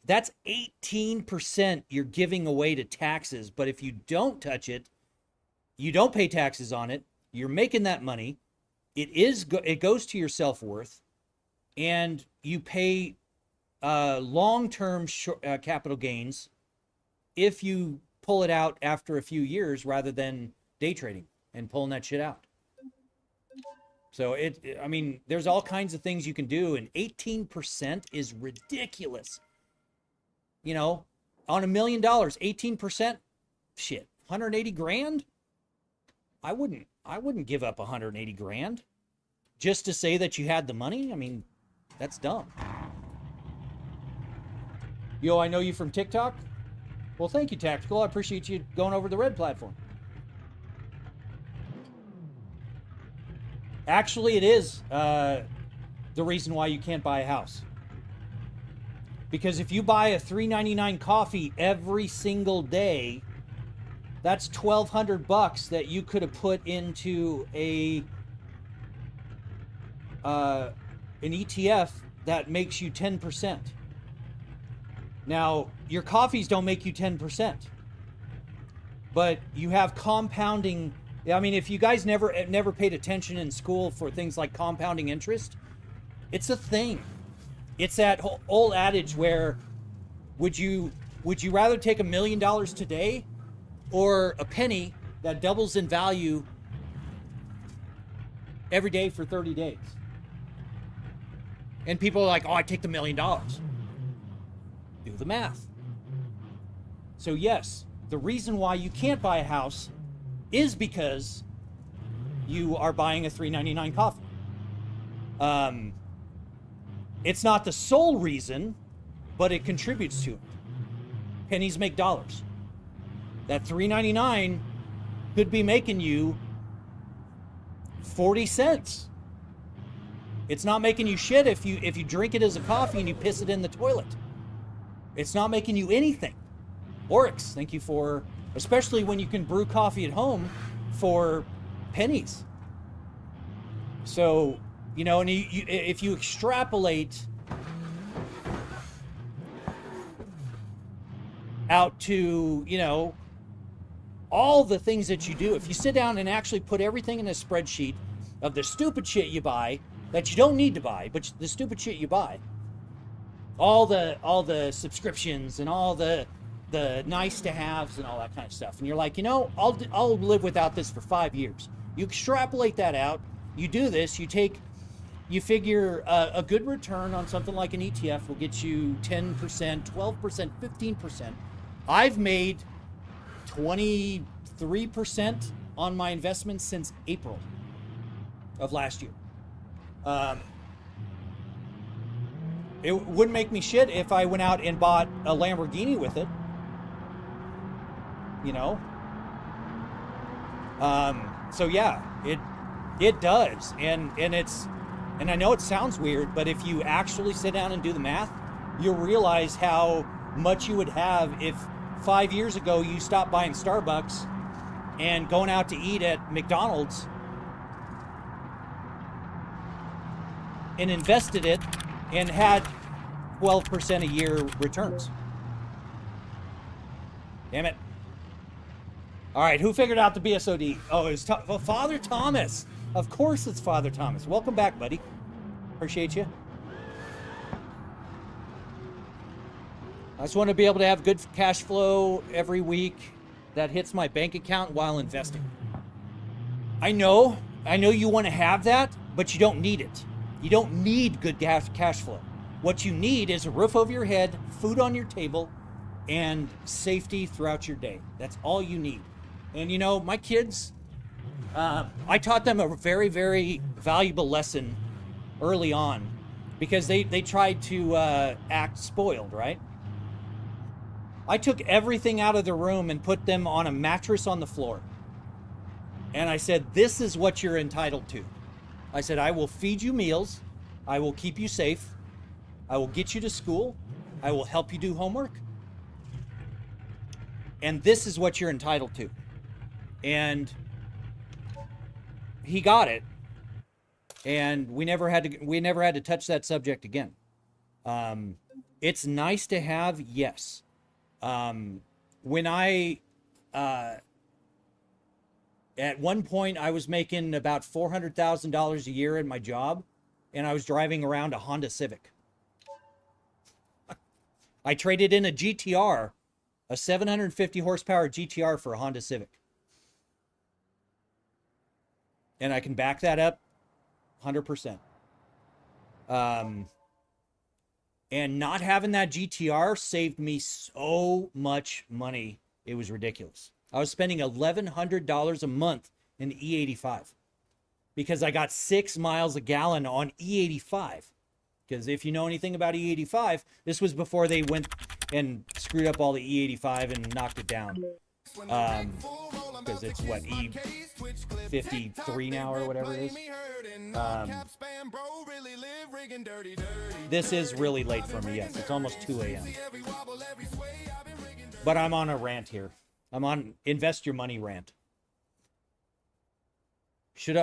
A: That's 18% you're giving away to taxes. But if you don't touch it, you don't pay taxes on it, you're making that money, it goes to your self-worth, and you pay long-term capital gains if you pull it out after a few years rather than day trading and pulling that shit out. So I mean, there's all kinds of things you can do, and 18% is ridiculous. You know, on $1 million, 18%, shit, 180 grand? I wouldn't give up 180 grand just to say that you had the money. I mean, that's dumb. Yo, I know you from TikTok. Well, thank you, Tactical. I appreciate you going over the red platform. Actually, it is the reason why you can't buy a house. Because if you buy a $3.99 coffee every single day, that's $1,200 that you could have put into an ETF that makes you 10%. Now, your coffees don't make you 10%, but you have compounding. I mean, if you guys never paid attention in school for things like compounding interest, it's a thing. It's that old adage where would you rather take $1 million today or a penny that doubles in value every day for 30 days? And people are like, oh, I take the $1 million. Do the math. So yes, the reason why you can't buy a house is because you are buying a $3.99 coffee. It's not the sole reason, but it contributes to it. Pennies make dollars. That $3.99 could be making you 40 cents. It's not making you shit if you drink it as a coffee and you piss it in the toilet. It's not making you anything. Oryx, thank you for, especially when you can brew coffee at home for pennies. So, you know, and if you extrapolate out to, you know, all the things that you do, if you sit down and actually put everything in a spreadsheet of the stupid shit you buy that you don't need to buy, but the stupid shit you buy, all the subscriptions and all the nice to haves and all that kind of stuff, and you're like, you know, I'll live without this for 5 years. You extrapolate that out. You do this. You figure a good return on something like an ETF will get you 10%, 12%, 15%. I've made 23% on my investments since April of last year. It wouldn't make me shit if I went out and bought a Lamborghini with it. You know? So yeah, it does. And I know it sounds weird, but if you actually sit down and do the math, you'll realize how much you would have if 5 years ago you stopped buying Starbucks and going out to eat at McDonald's and invested it and had 12% a year returns. Damn it. All right, who figured out the BSOD? Oh, it's Father Thomas. Of course it's Father Thomas. Welcome back, buddy. Appreciate you. I just want to be able to have good cash flow every week that hits my bank account while investing. I know you want to have that, but you don't need it. You don't need good cash flow. What you need is a roof over your head, food on your table, and safety throughout your day. That's all you need. And you know, my kids, I taught them a very, very valuable lesson early on because they tried to act spoiled, right? I took everything out of the room and put them on a mattress on the floor. And I said, this is what you're entitled to. I said, I will feed you meals. I will keep you safe. I will get you to school. I will help you do homework. And this is what you're entitled to. And he got it. And we never had to touch that subject again. It's nice to have, yes. When I at one point I was making about $400,000 a year at my job, and I was driving around a Honda Civic. I traded in a GTR, a 750 horsepower GTR for a Honda Civic. And I can back that up 100%. And not having that GTR saved me so much money. It was ridiculous. I was spending $1,100 a month in E85 because I got 6 miles a gallon on E85. Because if you know anything about E85, this was before they went and screwed up all the E85 and knocked it down. Because it's what, E53 now or whatever it is. This is really late for me, yes. It's almost 2 a.m. But I'm on a rant here. I'm on invest your money rant.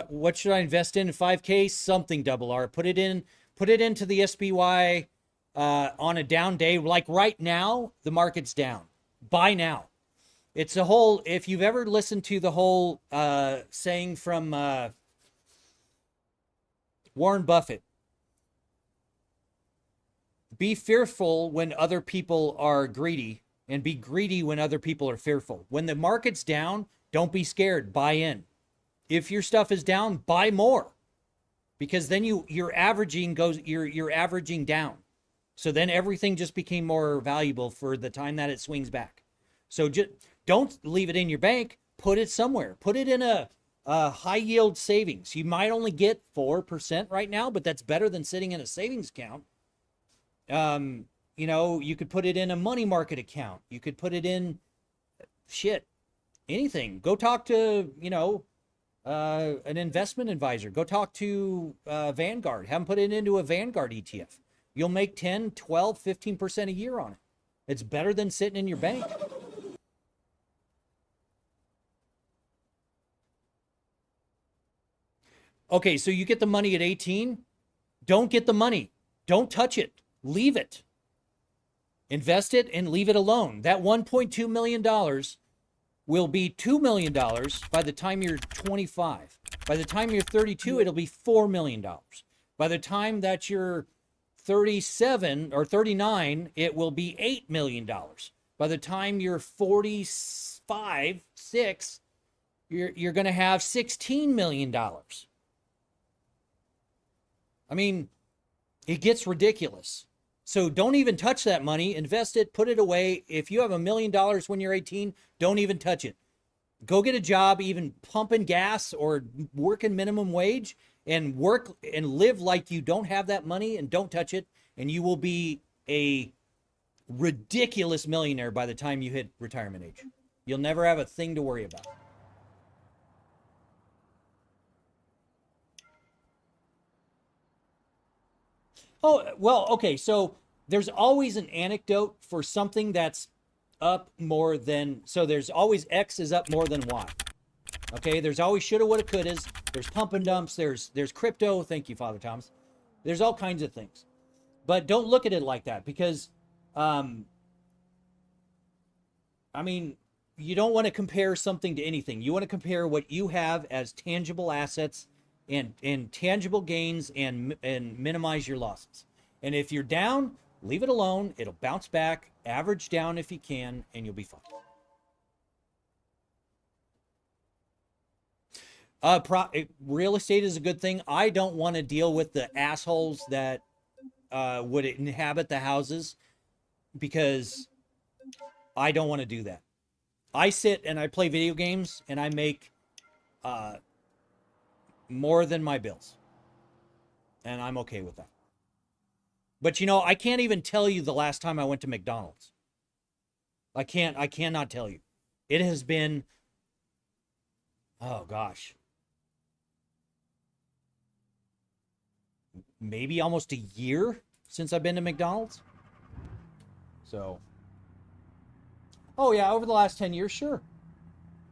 A: What should I invest in? 5K? Something double R. Put it into the SPY on a down day. Like right now, the market's down. Buy now. It's a whole, if you've ever listened to the whole saying from Warren Buffett, be fearful when other people are greedy and be greedy when other people are fearful. When the market's down, don't be scared, buy in. If your stuff is down, buy more. Because then you're averaging down. So then everything just became more valuable for the time that it swings back. So just don't leave it in your bank, put it somewhere. Put it in a high yield savings. You might only get 4% right now, but that's better than sitting in a savings account. You know, you could put it in a money market account. You could put it in anything. Go talk to, an investment advisor. Go talk to Vanguard. Have them put it into a Vanguard ETF. You'll make 10, 12, 15% a year on it. It's better than sitting in your bank. Okay, so you get the money at 18. Don't get the money. Don't touch it. Leave it. Invest it and leave it alone. That $1.2 million will be $2 million by the time you're 25. By the time you're 32, it'll be $4 million. By the time that you're 37 or 39, it will be $8 million. By the time you're 45, 6, you're going to have $16 million. I mean, it gets ridiculous. So don't even touch that money. Invest it, put it away. If you have $1 million when you're 18, don't even touch it. Go get a job, even pumping gas or working minimum wage, and work and live like you don't have that money, and don't touch it. And you will be a ridiculous millionaire by the time you hit retirement age. You'll never have a thing to worry about. Oh, well, okay, so there's always an anecdote for something that's up more than, so there's always X is up more than Y. Okay, there's always shoulda, woulda, couldas. There's pump and dumps. There's crypto. Thank you, Father Thomas. There's all kinds of things. But don't look at it like that, because, I mean, you don't want to compare something to anything. You want to compare what you have as tangible assets and tangible gains, and minimize your losses. And if you're down, leave it alone. It'll bounce back, average down if you can, and you'll be fine. Real estate is a good thing. I don't want to deal with the assholes that would inhabit the houses, because I don't want to do that. I sit and I play video games, and I make more than my bills, and I'm okay with that. But I can't even tell you the last time I went to McDonald's. I cannot tell you. It has been, oh gosh, maybe almost a year since I've been to McDonald's. So, oh yeah, over the last 10 years, sure.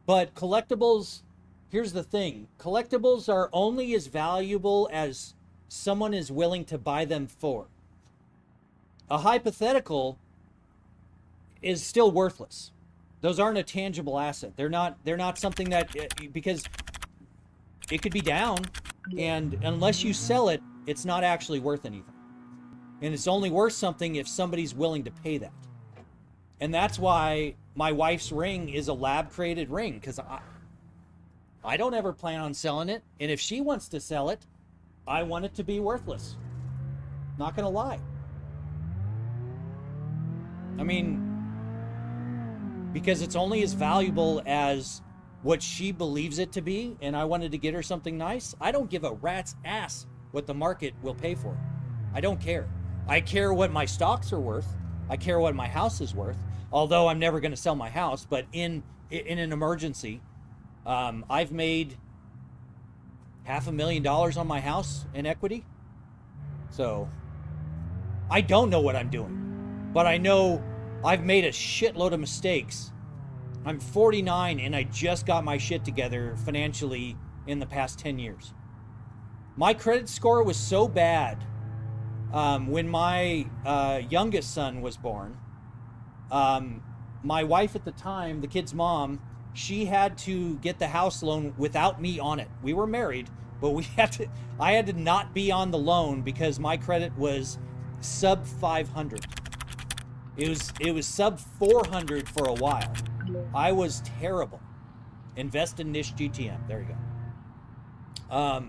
A: But collectibles, here's the thing. Collectibles are only as valuable as someone is willing to buy them for. A hypothetical is still worthless. Those aren't a tangible asset. They're not something that, because it could be down, and unless you sell it, it's not actually worth anything. And it's only worth something if somebody's willing to pay that. And that's why my wife's ring is a lab-created ring, because I don't ever plan on selling it. And if she wants to sell it, I want it to be worthless. Not gonna lie. I mean, because it's only as valuable as what she believes it to be, and I wanted to get her something nice. I don't give a rat's ass what the market will pay for. I don't care. I care what my stocks are worth. I care what my house is worth. Although I'm never going to sell my house, but in an emergency, I've made $500,000 on my house in equity. So I don't know what I'm doing, but I know I've made a shitload of mistakes. I'm 49 and I just got my shit together financially in the past 10 years. My credit score was so bad when my youngest son was born. My wife at the time, the kid's mom, she had to get the house loan without me on it. We were married, but I had to not be on the loan because my credit was sub 500. It was sub 400 for a while. I was terrible. Invest in niche GTM. There you go.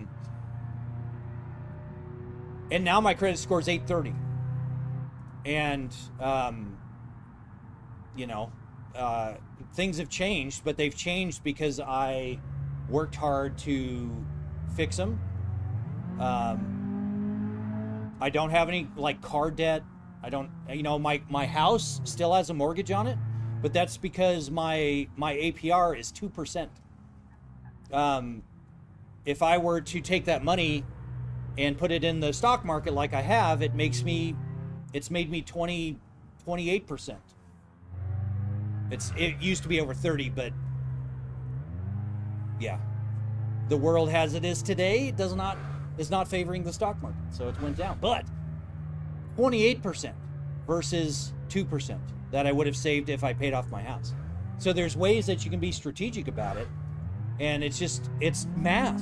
A: And now my credit score is 830. And, you know, things have changed, but they've changed because I worked hard to fix them. I don't have any like car debt. I don't, you know, my house still has a mortgage on it, but that's because my APR is 2%. If I were to take that money and put it in the stock market like I have, it's made me 28%. It used to be over 30, but yeah, the world as it is today is not favoring the stock market, so it went down. But 28% versus 2% that I would have saved if I paid off my house. So there's ways that you can be strategic about it, and it's math,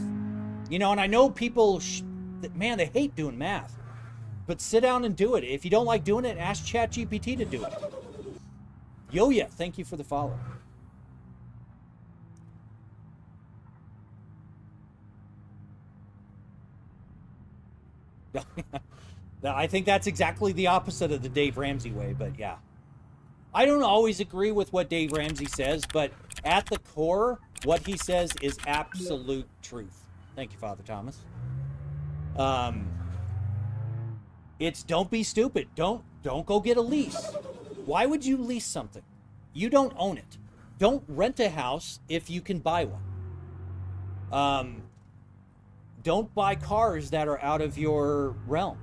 A: you know. And I know people, man, they hate doing math, but sit down and do it. If you don't like doing it, ask ChatGPT to do it. Yo-ya, thank you for the follow. I think that's exactly the opposite of the Dave Ramsey way, but yeah. I don't always agree with what Dave Ramsey says, but at the core, what he says is absolute truth. Thank you, Father Thomas. It's don't be stupid. Don't go get a lease. Why would you lease something? You don't own it. Don't rent a house if you can buy one. Don't buy cars that are out of your realm.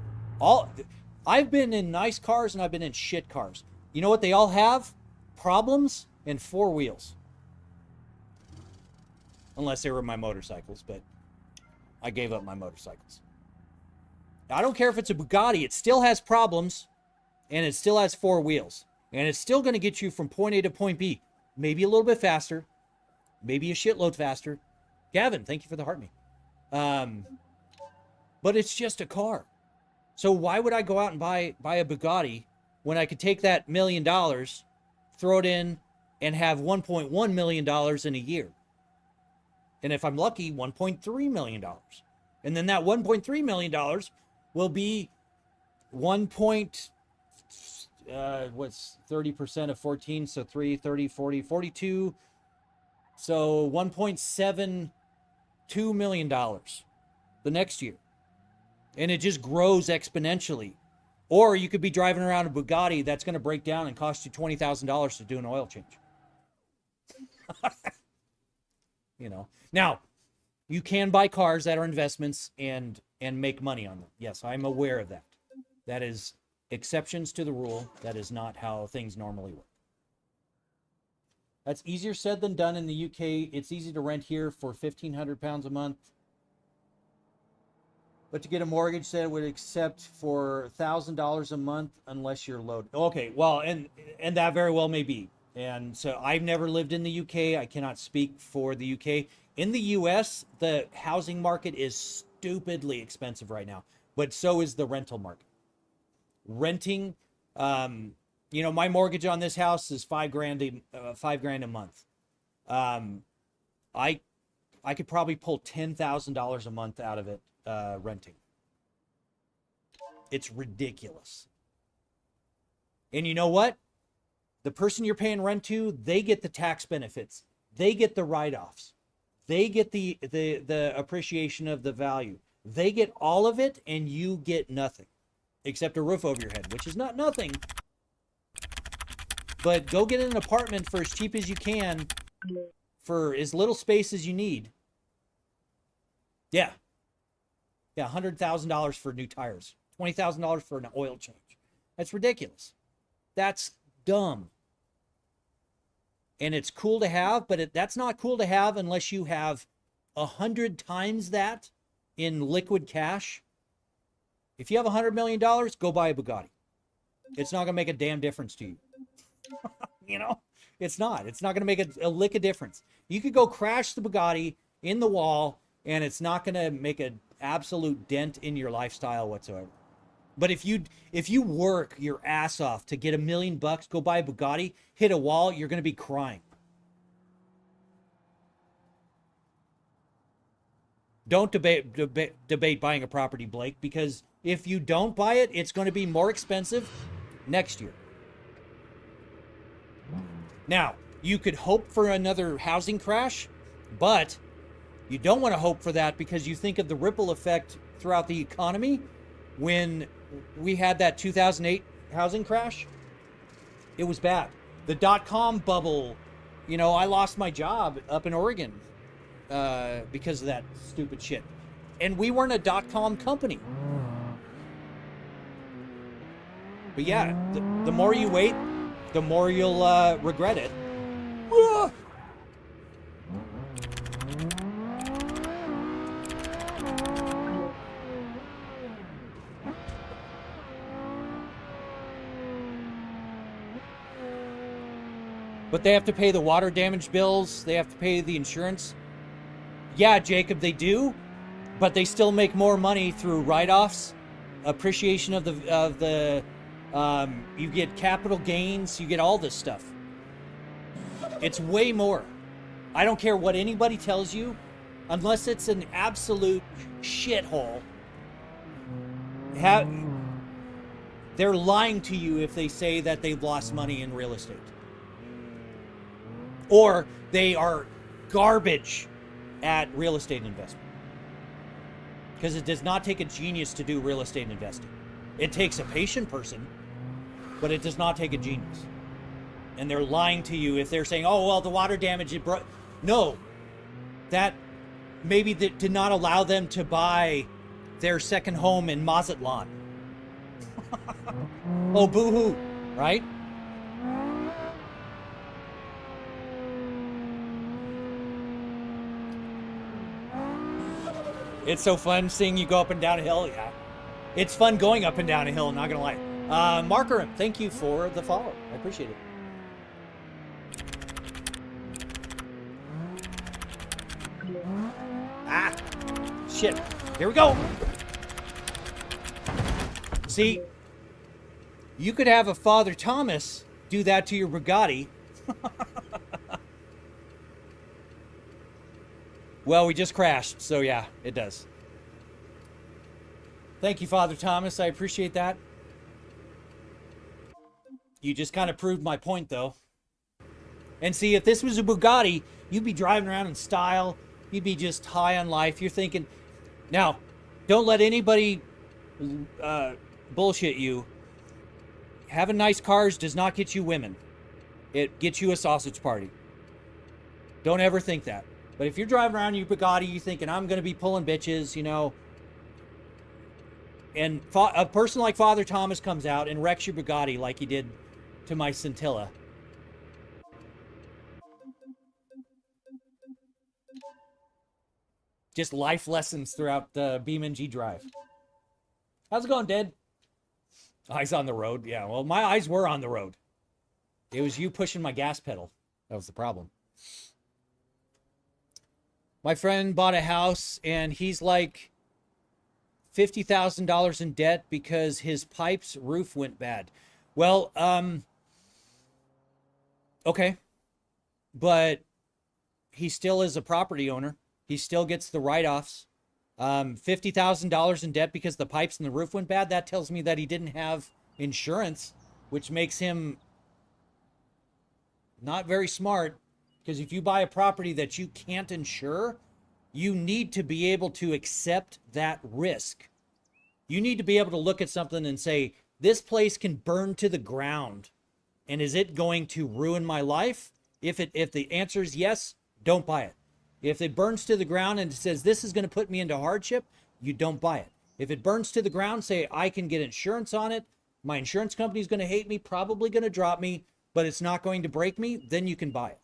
A: I've been in nice cars and I've been in shit cars. You know what they all have? Problems and 4 wheels. Unless they were my motorcycles, but I gave up my motorcycles. I don't care if it's a Bugatti, it still has problems and it still has 4 wheels. And it's still going to get you from point A to point B. Maybe a little bit faster, maybe a shitload faster. Gavin, thank you for the heart me. But it's just a car. So why would I go out and buy a Bugatti when I could take that $1 million, throw it in, and have $1.1 million in a year? And if I'm lucky, $1.3 million. And then that $1.3 million will be what's 30% of 14? So 3, 30, 40, 42. So $1.72 million the next year. And it just grows exponentially. Or you could be driving around a Bugatti that's going to break down and cost you $20,000 to do an oil change. You know. Now, you can buy cars that are investments and make money on them. Yes, I'm aware of that. That is exceptions to the rule. That is not how things normally work. That's easier said than done in the UK. It's easy to rent here for £1,500 a month. But to get a mortgage said it would accept for $1,000 a month unless you're loaded. Okay, well, and that very well may be. And so I've never lived in the UK. I cannot speak for the UK. In the US, the housing market is stupidly expensive right now, but so is the rental market. Renting, you know, my mortgage on this house is $5,000 a month. I could probably pull $10,000 a month out of it renting. It's ridiculous. And you know what? The person you're paying rent to, they get the tax benefits. They get the write-offs. They get the appreciation of the value. They get all of it, and you get nothing. Except a roof over your head, which is not nothing. But go get an apartment for as cheap as you can, for as little space as you need. Yeah. Yeah, $100,000 for new tires. $20,000 for an oil change. That's ridiculous. That's dumb. And it's cool to have, but that's not cool to have unless you have 100 times that in liquid cash. If you have $100 million, go buy a Bugatti. It's not going to make a damn difference to you. You know, it's not. It's not going to make a lick of difference. You could go crash the Bugatti in the wall, and it's not going to make an absolute dent in your lifestyle whatsoever. But if you work your ass off to get $1 million, go buy a Bugatti, hit a wall, you're going to be crying. Don't debate buying a property, Blake, because if you don't buy it, it's going to be more expensive next year. Now, you could hope for another housing crash, but you don't want to hope for that because you think of the ripple effect throughout the economy. When we had that 2008 housing crash, it was bad. The dot-com bubble, you know, I lost my job up in Oregon because of that stupid shit. And we weren't a dot-com company. But yeah, the more you wait, the more you'll regret it. But they have to pay the water damage bills. They have to pay the insurance. Yeah, Jacob, they do. But they still make more money through write-offs, appreciation of the you get capital gains, you get all this stuff. It's way more. I don't care what anybody tells you, unless it's an absolute shithole. They're lying to you if they say that they've lost money in real estate. Or they are garbage at real estate investment. Because it does not take a genius to do real estate investing. It takes a patient person, but it does not take a genius. And they're lying to you if they're saying, oh, well, the water damage, it brought... No. That maybe did not allow them to buy their second home in Mazatlan. Oh, boo-hoo, right? It's so fun seeing you go up and down a hill. Yeah. It's fun going up and down a hill, not gonna lie. Marker, thank you for the follow. I appreciate it. Ah, shit. Here we go. See, you could have a Father Thomas do that to your Bugatti. Well, we just crashed, so yeah, it does. Thank you, Father Thomas. I appreciate that. You just kind of proved my point, though. And see, if this was a Bugatti, you'd be driving around in style. You'd be just high on life. You're thinking... Now, don't let anybody bullshit you. Having nice cars does not get you women. It gets you a sausage party. Don't ever think that. But if you're driving around your Bugatti, you're thinking, I'm going to be pulling bitches, you know. And a person like Father Thomas comes out and wrecks your Bugatti like he did to my Scintilla. Just life lessons throughout the BeamNG.drive. How's it going, Dad? Eyes on the road. Yeah, well, my eyes were on the road. It was you pushing my gas pedal. That was the problem. My friend bought a house, and he's like $50,000 in debt because his pipe's roof went bad. Well, okay. But he still is a property owner. He still gets the write-offs. $50,000 in debt because the pipes and the roof went bad. That tells me that he didn't have insurance, which makes him not very smart. Because if you buy a property that you can't insure, you need to be able to accept that risk. You need to be able to look at something and say, this place can burn to the ground. And is it going to ruin my life? If the answer is yes, don't buy it. If it burns to the ground and it says this is going to put me into hardship, you don't buy it. If it burns to the ground, say I can get insurance on it. My insurance company is going to hate me, probably going to drop me, but it's not going to break me, then you can buy it.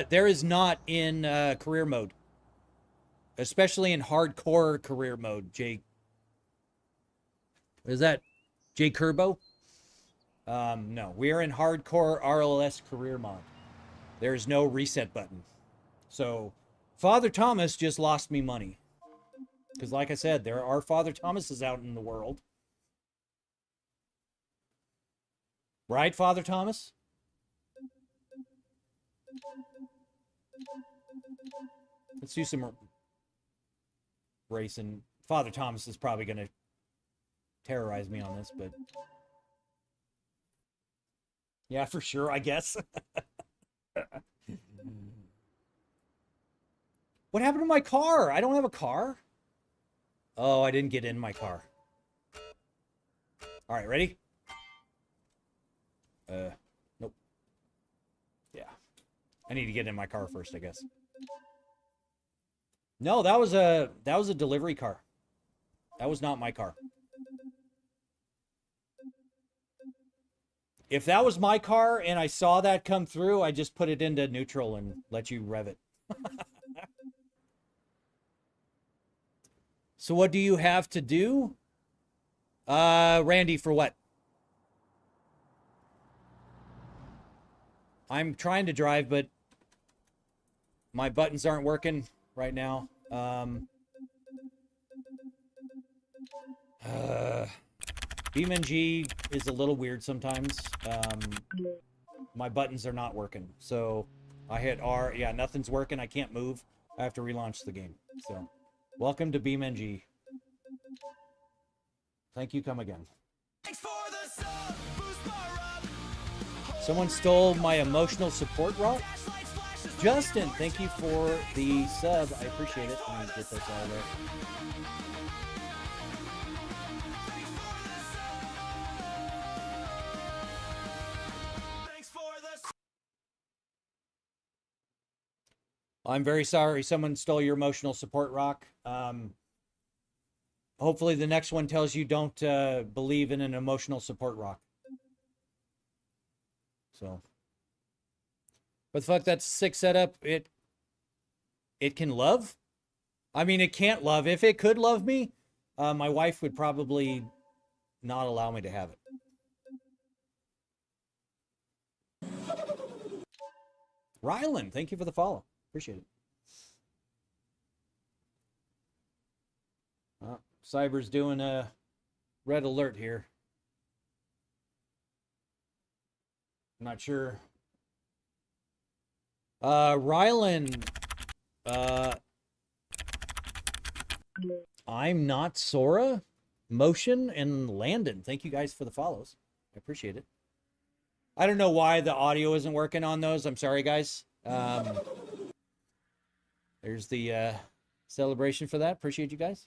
A: There is not in career mode, especially in hardcore career mode. Jay, what is that? Jay Kerbo? No, we are in hardcore RLS career mod. There is no reset button. So Father Thomas just lost me money. Because like I said, there are Father Thomases out in the world. Right, Father Thomas? Let's do some racing. Father Thomas is probably going to terrorize me on this, but... yeah, for sure, I guess. What happened to my car? I don't have a car. Oh, I didn't get in my car. All right, ready? Nope. Yeah. I need to get in my car first, I guess. No, that was a delivery car. That was not my car. If that was my car and I saw that come through, I just put it into neutral and let you rev it. So what do you have to do? Randy, for what? I'm trying to drive, but my buttons aren't working right now. BeamNG is a little weird sometimes. My buttons are not working. So I hit R. Yeah, nothing's working. I can't move. I have to relaunch the game. So welcome to BeamNG. Thank you. Come again. Someone stole my emotional support rock. Justin, thank you for the sub. I appreciate it. Let me get this out of there. I'm very sorry someone stole your emotional support rock. Hopefully the next one tells you don't believe in an emotional support rock. So, but the fuck, that's a sick setup. It can love. I mean, it can't love. If it could love me, my wife would probably not allow me to have it. Rylan, thank you for the follow. Appreciate it. Cyber's doing a red alert here. I'm not sure. Rylan, I'm not Sora, Motion, and Landon. Thank you guys for the follows. I appreciate it. I don't know why the audio isn't working on those. I'm sorry, guys. There's the celebration for that. Appreciate you guys.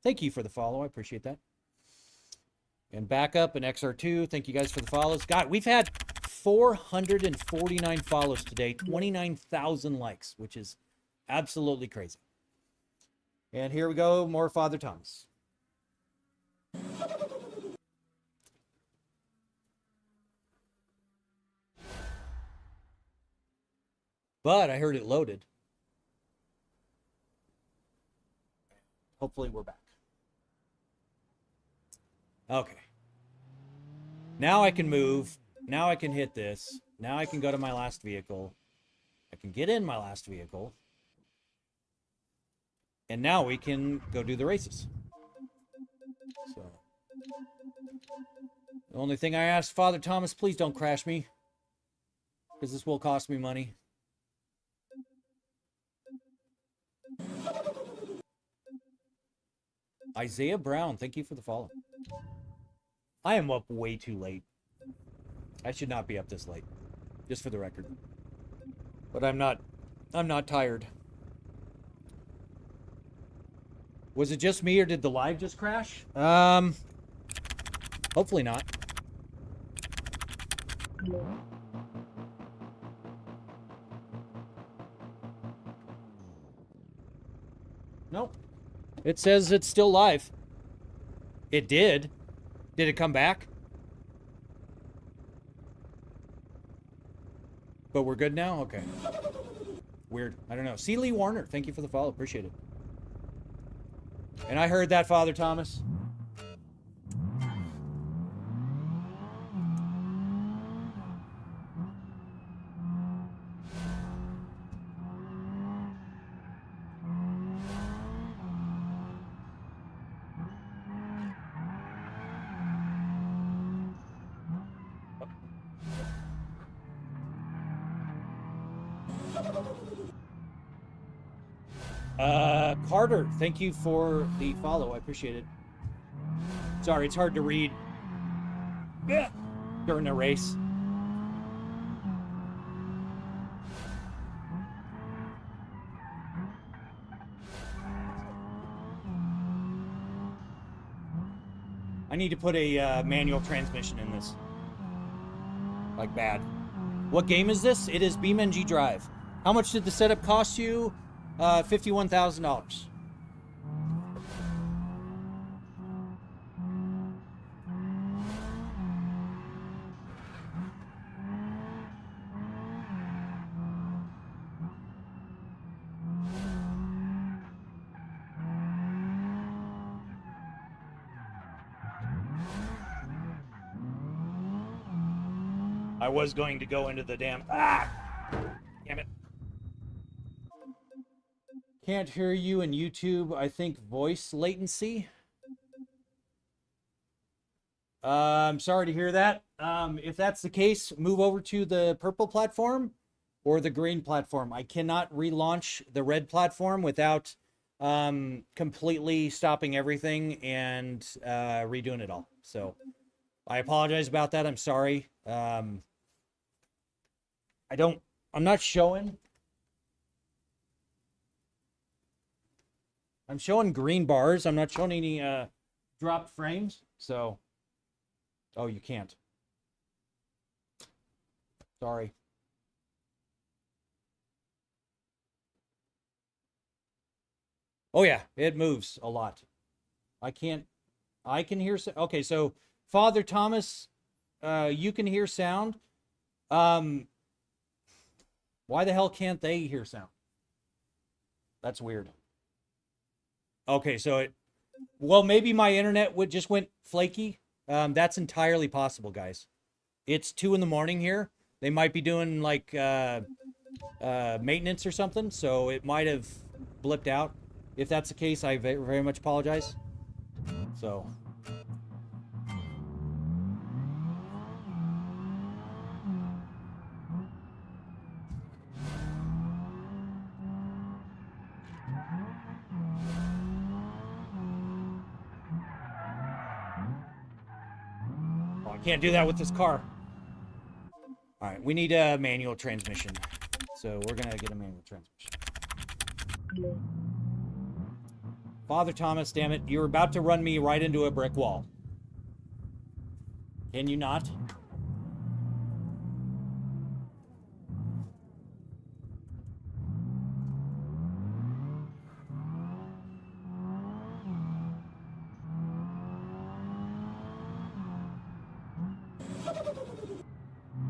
A: Thank you for the follow. I appreciate that. And backup and XR2. Thank you guys for the follows. God, we've had 449 follows today. 29,000 likes, which is absolutely crazy. And here we go. More Father Thomas. But I heard it loaded. Hopefully we're back. Okay. Now I can move. Now I can hit this. Now I can go to my last vehicle. I can get in my last vehicle. And now we can go do the races. So, the only thing I asked Father Thomas, please don't crash me. because this will cost me money. Isaiah Brown, thank you for the follow. I am up way too late. I should not be up this late, just for the record. But I'm not tired. Was it just me or did the live just crash? Hopefully not. Nope. It says it's still live. It did. Did it come back? But we're good now? Okay. Weird. I don't know. C. Lee Warner, thank you for the follow. Appreciate it. And I heard that, Father Thomas. Carter, thank you for the follow. I appreciate it. Sorry, it's hard to read during the race. I need to put a manual transmission in this. Like bad. What game is this? It is BeamNG.drive. How much did the setup cost you? $51,000. I was going to go into the damn... Ah! Damn it. Can't hear you in YouTube. I think voice latency. I'm sorry to hear that. If that's the case, move over to the purple platform or the green platform. I cannot relaunch the red platform without completely stopping everything and redoing it all. So I apologize about that. I'm sorry. I'm not showing. I'm showing green bars. I'm not showing any dropped frames. So, oh, you can't. Sorry. Oh yeah, it moves a lot. I can hear. Okay, so Father Thomas, you can hear sound. Why the hell can't they hear sound? That's weird. Okay, so well, maybe my internet just went flaky. That's entirely possible, guys. It's 2 in the morning here. They might be doing like maintenance or something, so it might have blipped out. If that's the case, I very much apologize. So. Oh, I can't do that with this car. All right, we need a manual transmission. So we're gonna get a manual transmission. Father Thomas, damn it, you're about to run me right into a brick wall. Can you not?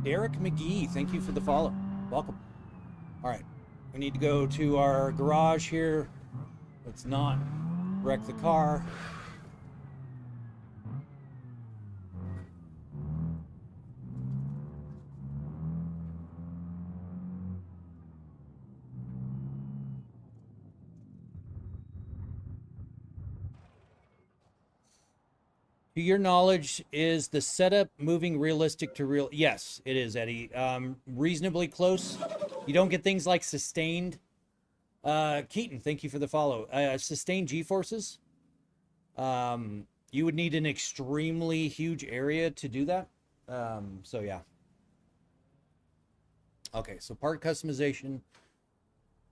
A: Derek McGee, thank you for the follow. Welcome. All right, we need to go to our garage here. Let's not wreck the car. To your knowledge, is the setup moving realistic to real? Yes, it is, Eddie. Reasonably close. You don't get things like sustained. Keaton, thank you for the follow. Sustained G-forces. You would need an extremely huge area to do that. So yeah. Okay, so part customization.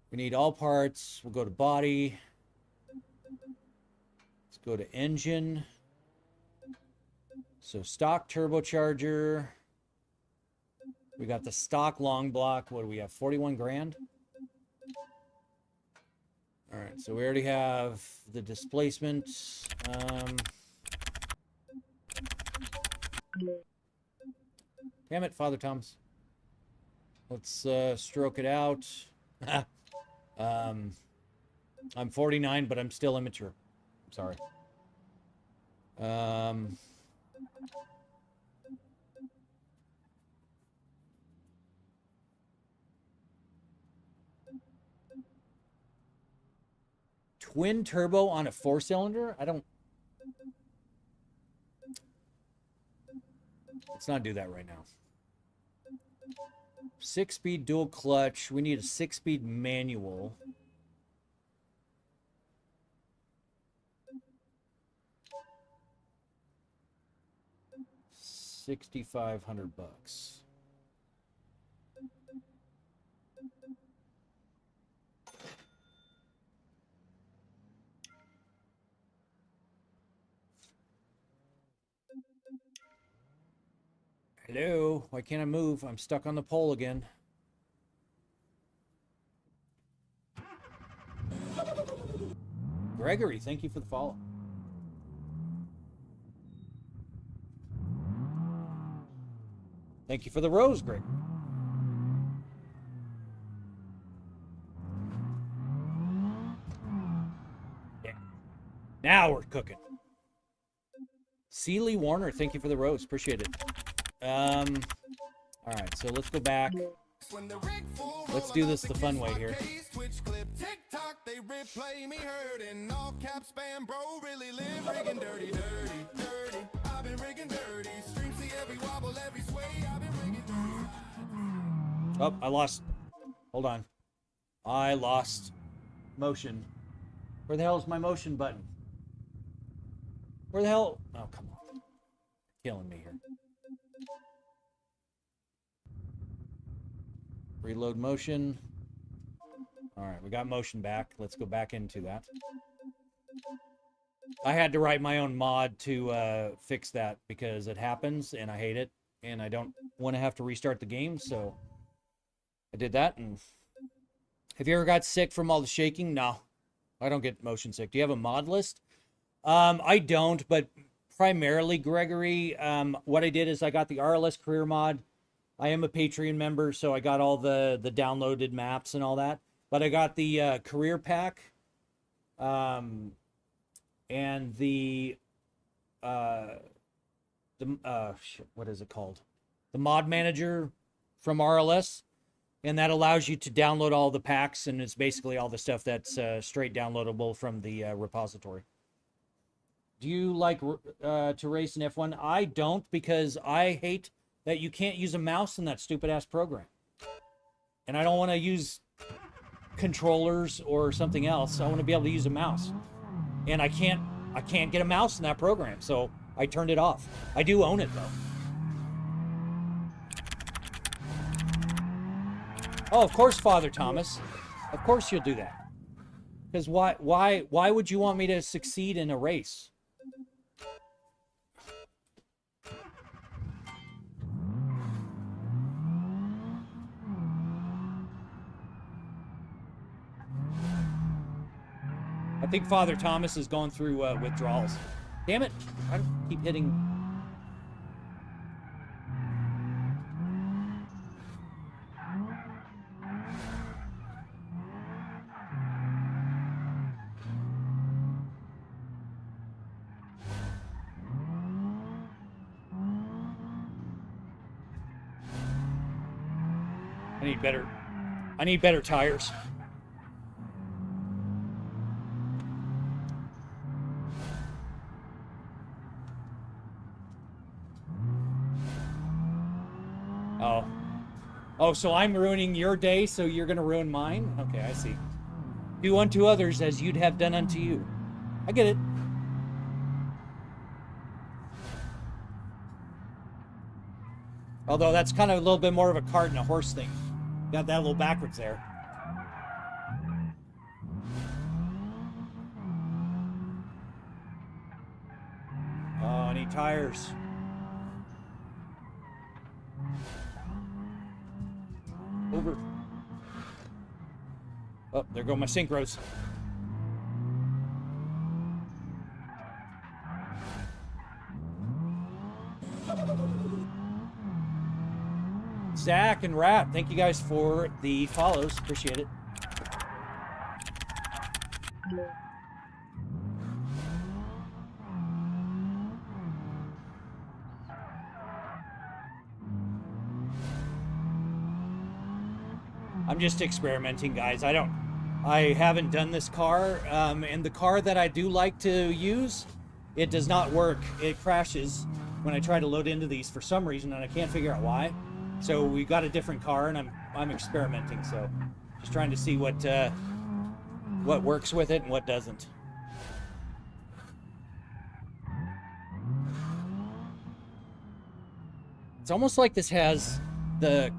A: We need all parts. We'll go to body. Let's go to engine. So stock turbocharger. We got the stock long block. What do we have? 41 grand? All right, so we already have the displacement. Damn it, Father Thomas. Let's stroke it out. I'm 49, but I'm still immature. I'm sorry. Twin turbo on a 4-cylinder? I don't... Let's not do that right now. 6-speed dual clutch. We need a 6-speed manual. $6,500. Hello, why can't I move? I'm stuck on the pole again. Gregory, thank you for the follow. Thank you for the rose, Greg. Yeah. Now we're cooking. Seeley Warner, thank you for the rose. Appreciate it. All right, so let's go back. Let's do this the fun way here.
C: They replay me heard in all caps spam, bro. Really live rigging dirty, dirty, dirty. I've been rigging dirty. Stream see every wobble, every sway. I've been rigging dirty.
A: Oh, I lost. Hold on. I lost motion. Where the hell is my motion button? Where the hell? Oh, come on. Killing me here. Reload motion. All right, we got motion back. Let's go back into that. I had to write my own mod to fix that because it happens and I hate it and I don't want to have to restart the game, so I did that. And have you ever got sick from all the shaking? No, I don't get motion sick. Do you have a mod list? I don't, but primarily, Gregory, what I did is I got the RLS career mod. I am a Patreon member, so I got all the downloaded maps and all that. But I got the career pack, and the what is it called? The mod manager from RLS, and that allows you to download all the packs, and it's basically all the stuff that's straight downloadable from the repository. Do you like to race in F1? I don't, because I hate that you can't use a mouse in that stupid ass program, and I don't want to use controllers or something else. I want to be able to use a mouse, and I can't get a mouse in that program, so I turned it off. I do own it though. Oh, of course, Father Thomas. Of course you'll do that. Because why would you want me to succeed in a race? I think Father Thomas is going through withdrawals. Damn it. I keep hitting. I need better tires. Oh. Oh, so I'm ruining your day, so you're gonna ruin mine? Okay, I see. Do unto others as you'd have done unto you. I get it. Although that's kind of a little bit more of a cart and a horse thing. Got that a little backwards there. Oh, I need tires. Over. Oh, there go my synchros. Zach and Rat, thank you guys for the follows. Appreciate it. I'm just experimenting, guys. I haven't done this car, and the car that I do like to use, it does not work. It crashes when I try to load into these for some reason, and I can't figure out why. So we got a different car, and I'm experimenting. So just trying to see what works with it and what doesn't. It's almost like this has the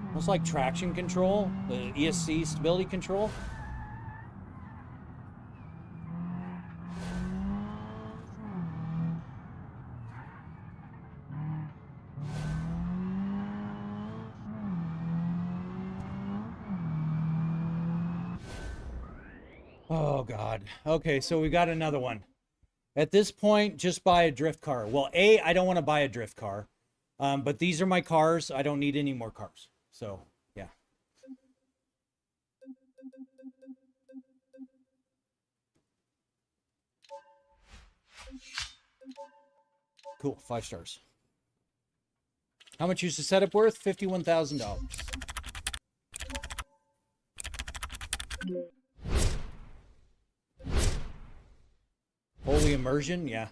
A: almost like traction control, the ESC stability control. Oh God. Okay, so we got another one. At this point, just buy a drift car. Well, A, I don't want to buy a drift car. But these are my cars. I don't need any more cars. So, yeah. Cool, 5 stars. How much is the setup worth? $51,000. Holy immersion, yeah.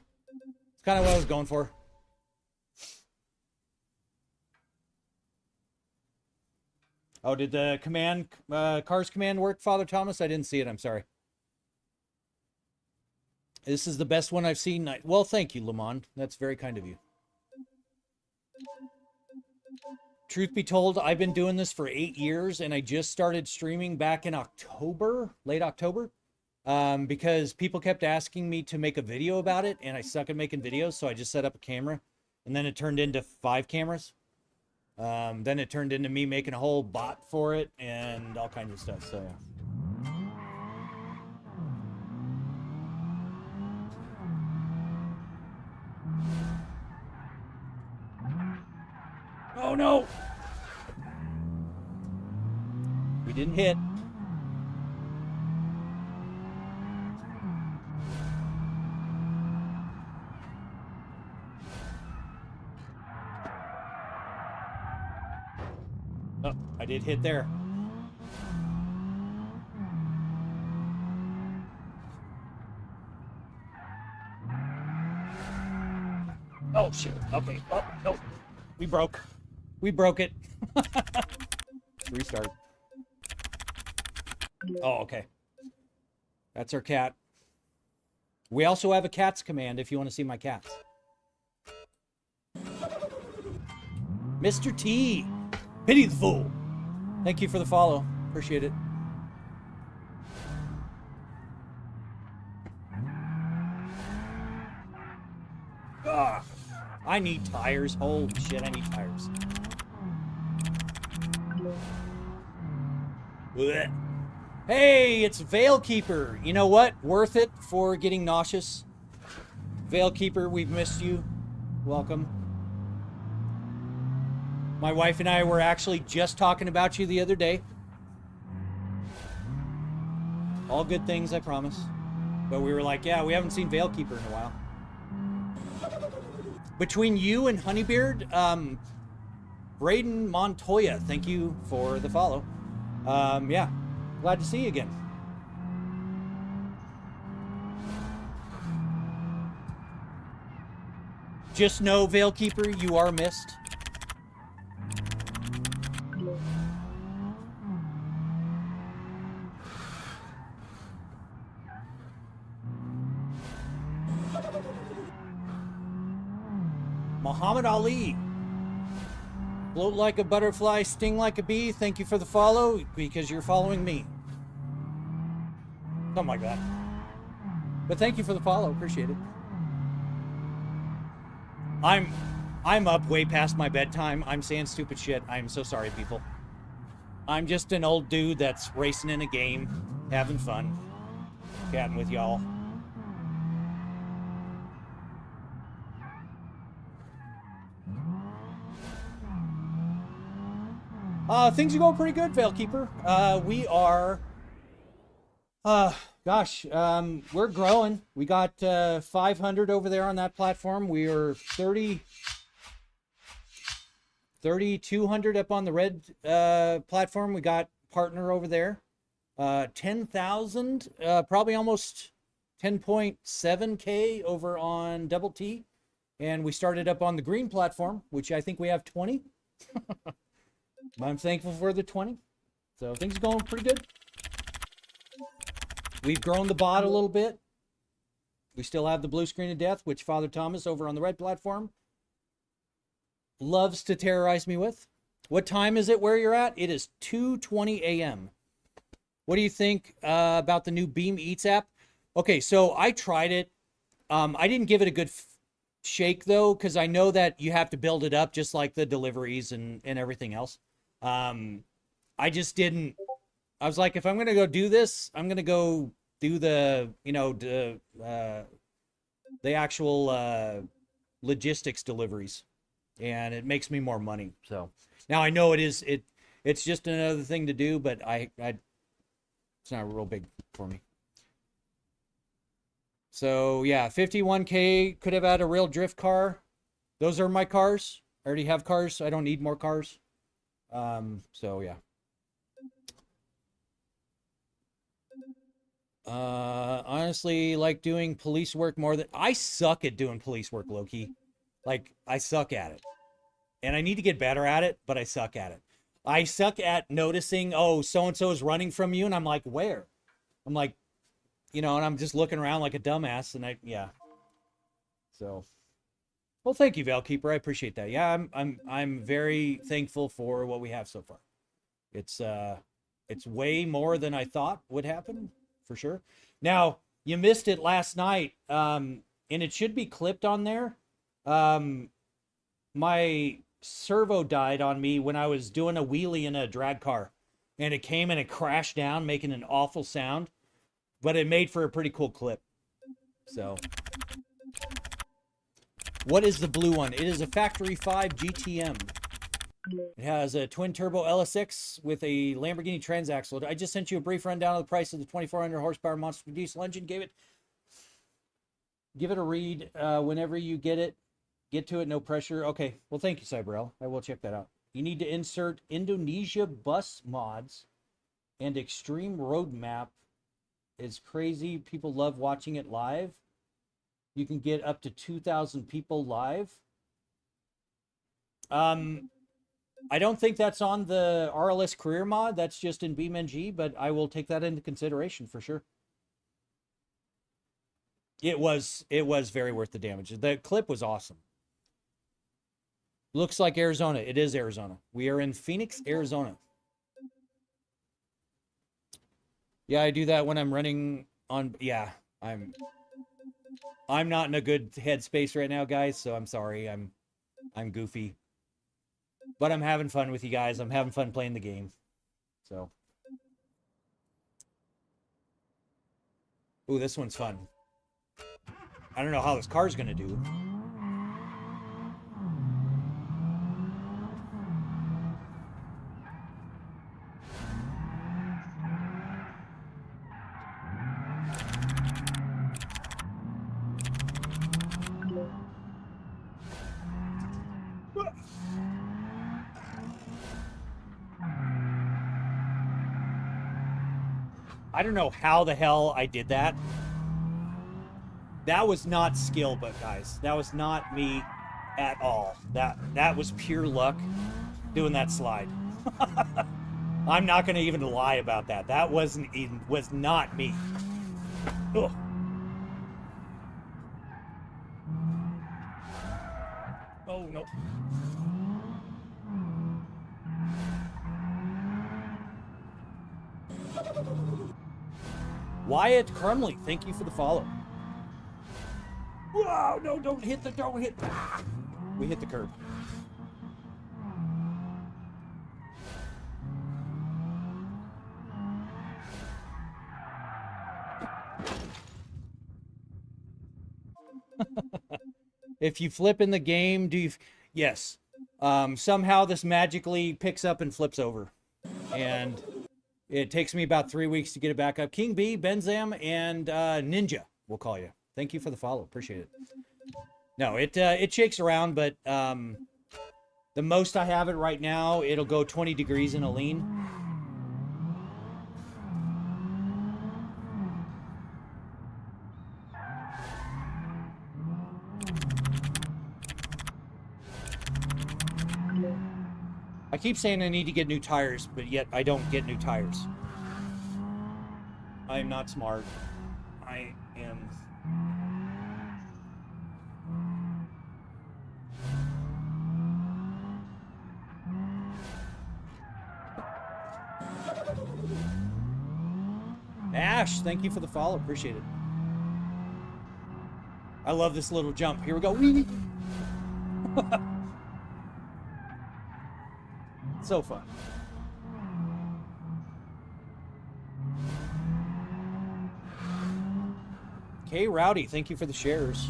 A: It's kind of what I was going for. Oh, did the command, cars command work, Father Thomas? I didn't see it, I'm sorry. This is the best one I've seen. Well, thank you, Lamont. That's very kind of you. Truth be told, I've been doing this for 8 years, and I just started streaming back in October, late October, because people kept asking me to make a video about it, and I suck at making videos, so I just set up a camera, and then it turned into 5 cameras. Then it turned into me making a whole bot for it, and all kinds of stuff, so yeah. Oh no! We didn't hit. Oh, I did hit there. Oh shit. Okay. Oh no. We broke. We broke it. Restart. Oh, okay. That's our cat. We also have a cats command if you want to see my cats. Mr. T. Pity the fool. Thank you for the follow. Appreciate it. Ugh. I need tires. Holy shit, I need tires. Blech. Hey, it's Veilkeeper. You know what? Worth it for getting nauseous. Veilkeeper, we've missed you. Welcome. My wife and I were actually just talking about you the other day. All good things, I promise. But we were like, yeah, we haven't seen Veilkeeper in a while. Between you and Honeybeard, Braden Montoya, thank you for the follow. Yeah, glad to see you again. Just know, Veilkeeper, you are missed. Muhammad Ali. Float like a butterfly, sting like a bee. Thank you for the follow, because you're following me. Something like that. But thank you for the follow. Appreciate it. I'm up way past my bedtime. I'm saying stupid shit. I'm so sorry, people. I'm just an old dude that's racing in a game, having fun, chatting with y'all. Things are going pretty good, Veilkeeper. We are, gosh, we're growing. We got 500 over there on that platform. We are 3,200 up on the red platform. We got partner over there. 10,000, probably almost 10.7K over on Double T. And we started up on the green platform, which I think we have 20. I'm thankful for the 20. So things are going pretty good. We've grown the bot a little bit. We still have the blue screen of death, which Father Thomas over on the red platform loves to terrorize me with. What time is it where you're at? It is 2:20 a.m. What do you think about the new Beam Eats app? Okay, so I tried it. I didn't give it a good shake, though, because I know that you have to build it up just like the deliveries and everything else. I just didn't. I was like, if I'm going to go do this, I'm going to go do the, you know, the actual logistics deliveries. And it makes me more money. So now I know it's just another thing to do, but it's not real big for me. So yeah, 51K could have had a real drift car. Those are my cars. I already have cars. I don't need more cars. So yeah. Honestly, like doing police work more than I suck at doing police work, Loki. Like, I suck at it. And I need to get better at it, but I suck at it. I suck at noticing, oh, so-and-so is running from you, and I'm like, where? I'm like, you know, and I'm just looking around like a dumbass, and yeah. So, well, thank you, Veilkeeper. I appreciate that. Yeah, I'm very thankful for what we have so far. It's way more than I thought would happen, for sure. Now, you missed it last night, and it should be clipped on there. My servo died on me when I was doing a wheelie in a drag car, and it came and it crashed down, making an awful sound, but it made for a pretty cool clip. So, what is the blue one? It is a Factory 5 GTM. It has a twin turbo LSX with a Lamborghini transaxle. I just sent you a brief rundown of the price of the 2400 horsepower monster diesel engine. Give it a read whenever you get it. Get to it, no pressure. Okay, well, thank you, Cyberel. I will check that out. You need to insert Indonesia bus mods and extreme roadmap. It's crazy. People love watching it live. You can get up to 2,000 people live. I don't think that's on the RLS career mod. That's just in BeamNG, but I will take that into consideration for sure. It was very worth the damage. The clip was awesome. Looks like Arizona. It is Arizona. We are in Phoenix, Arizona. Yeah, I do that when I'm running on. Yeah, I'm not in a good headspace right now, guys. So I'm sorry. I'm goofy, but I'm having fun with you guys. I'm having fun playing the game. So, ooh, this one's fun. I don't know how this car's gonna do. I don't know how the hell I did that. That was not skill, but guys, that was not me at all. That was pure luck doing that slide. I'm not going to even lie about that. That was not me. Ugh. Oh no. Wyatt Crumley, thank you for the follow. Wow, no, don't hit. Ah, we hit the curb. If you flip in the game, do you? Yes. Somehow this magically picks up and flips over. And it takes me about 3 weeks to get it back up. King B, Benzam, and Ninja, we'll call you. Thank you for the follow. Appreciate it. No, it shakes around, but the most I have it right now, it'll go 20 degrees in a lean. I keep saying I need to get new tires, but yet I don't get new tires. I am not smart. I am... Ash, thank you for the follow. Appreciate it. I love this little jump. Here we go. So fun. Okay, Rowdy, thank you for the shares.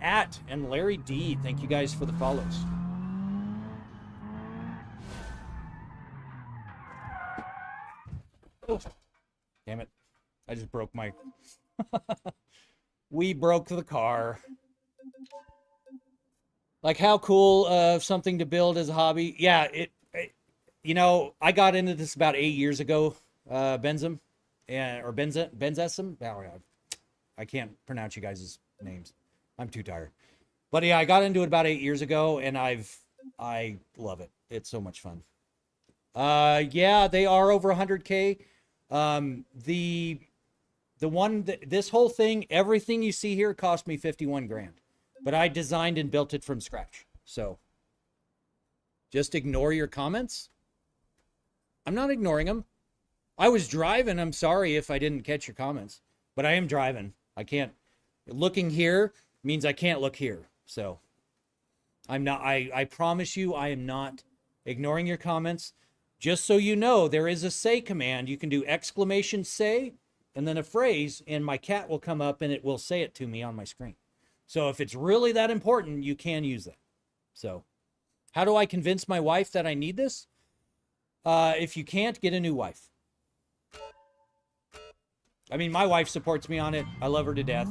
A: At and Larry D, thank you guys for the follows. Oh, damn it. I just broke my... We broke the car. Like, how cool something to build as a hobby. Yeah, you know, I got into this about 8 years ago, Benzem, or Benzesum. I can't pronounce you guys' names. I'm too tired. But yeah, I got into it about 8 years ago, and I love it. It's so much fun. Yeah, they are over 100K. The one that, this whole thing, everything you see here cost me 51 grand, but I designed and built it from scratch. So just ignore your comments. I'm not ignoring them. I was driving. I'm sorry if I didn't catch your comments, but I am driving. I can't, looking here means I can't look here. So I'm not, I promise you, I am not ignoring your comments. Just so you know, there is a say command. You can do exclamation say and then a phrase, and my cat will come up and it will say it to me on my screen. So if it's really that important, you can use that. So how do I convince my wife that I need this? If you can't, get a new wife. I mean, my wife supports me on it. I love her to death.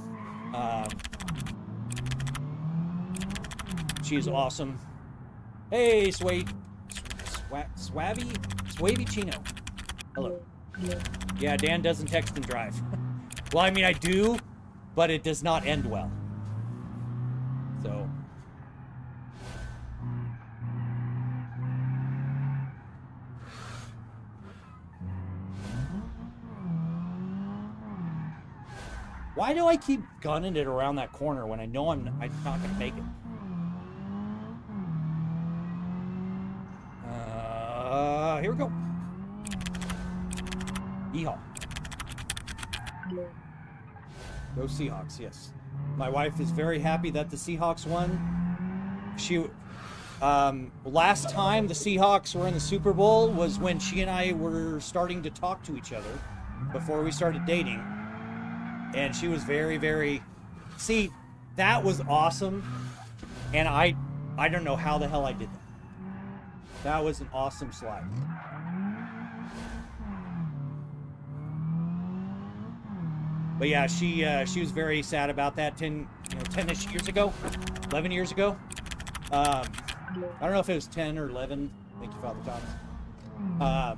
A: She is awesome. Hey, Swavy Chino. Hello. Yeah, Dan doesn't text and drive. Well, I mean, I do, but it does not end well. So. Why do I keep gunning it around that corner when I know I'm not going to make it? Here we go. Yeehaw. Go Seahawks, yes. My wife is very happy that the Seahawks won. She, last time the Seahawks were in the Super Bowl was when she and I were starting to talk to each other before we started dating. And she was very, very, see, that was awesome. And I don't know how the hell I did that. That was an awesome slide. But yeah, she was very sad about that 10-ish years ago, 11 years ago. I don't know if it was 10 or 11. Thank you, Father Thomas.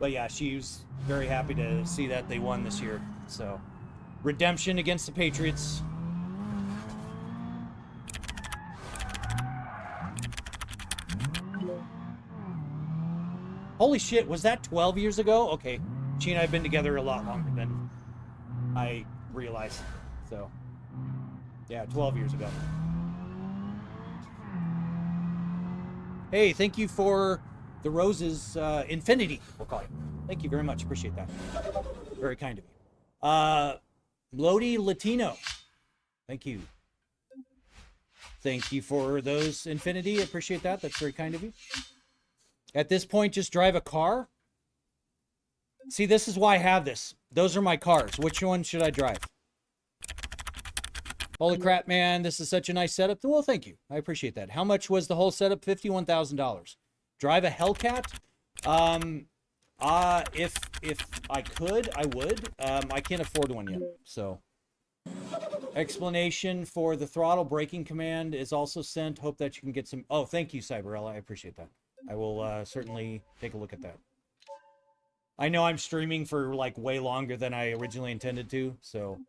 A: But yeah, she was very happy to see that they won this year. So, redemption against the Patriots. Holy shit, was that 12 years ago? Okay, she and I have been together a lot longer than I realized. So, yeah, 12 years ago. Hey, thank you for the roses, Infinity, we'll call it. Thank you very much, appreciate that. Very kind of you. Lodi Latino, thank you. Thank you for those, Infinity, appreciate that, that's very kind of you. At this point, just drive a car. See, this is why I have this. Those are my cars. Which one should I drive? Holy crap, man. This is such a nice setup. Well, thank you. I appreciate that. How much was the whole setup? $51,000. Drive a Hellcat? If I could, I would. I can't afford one yet, so. Explanation for the throttle braking command is also sent. Hope that you can get some. Oh, thank you, Cyberella. I appreciate that. I will certainly take a look at that. I know I'm streaming for like way longer than I originally intended to, so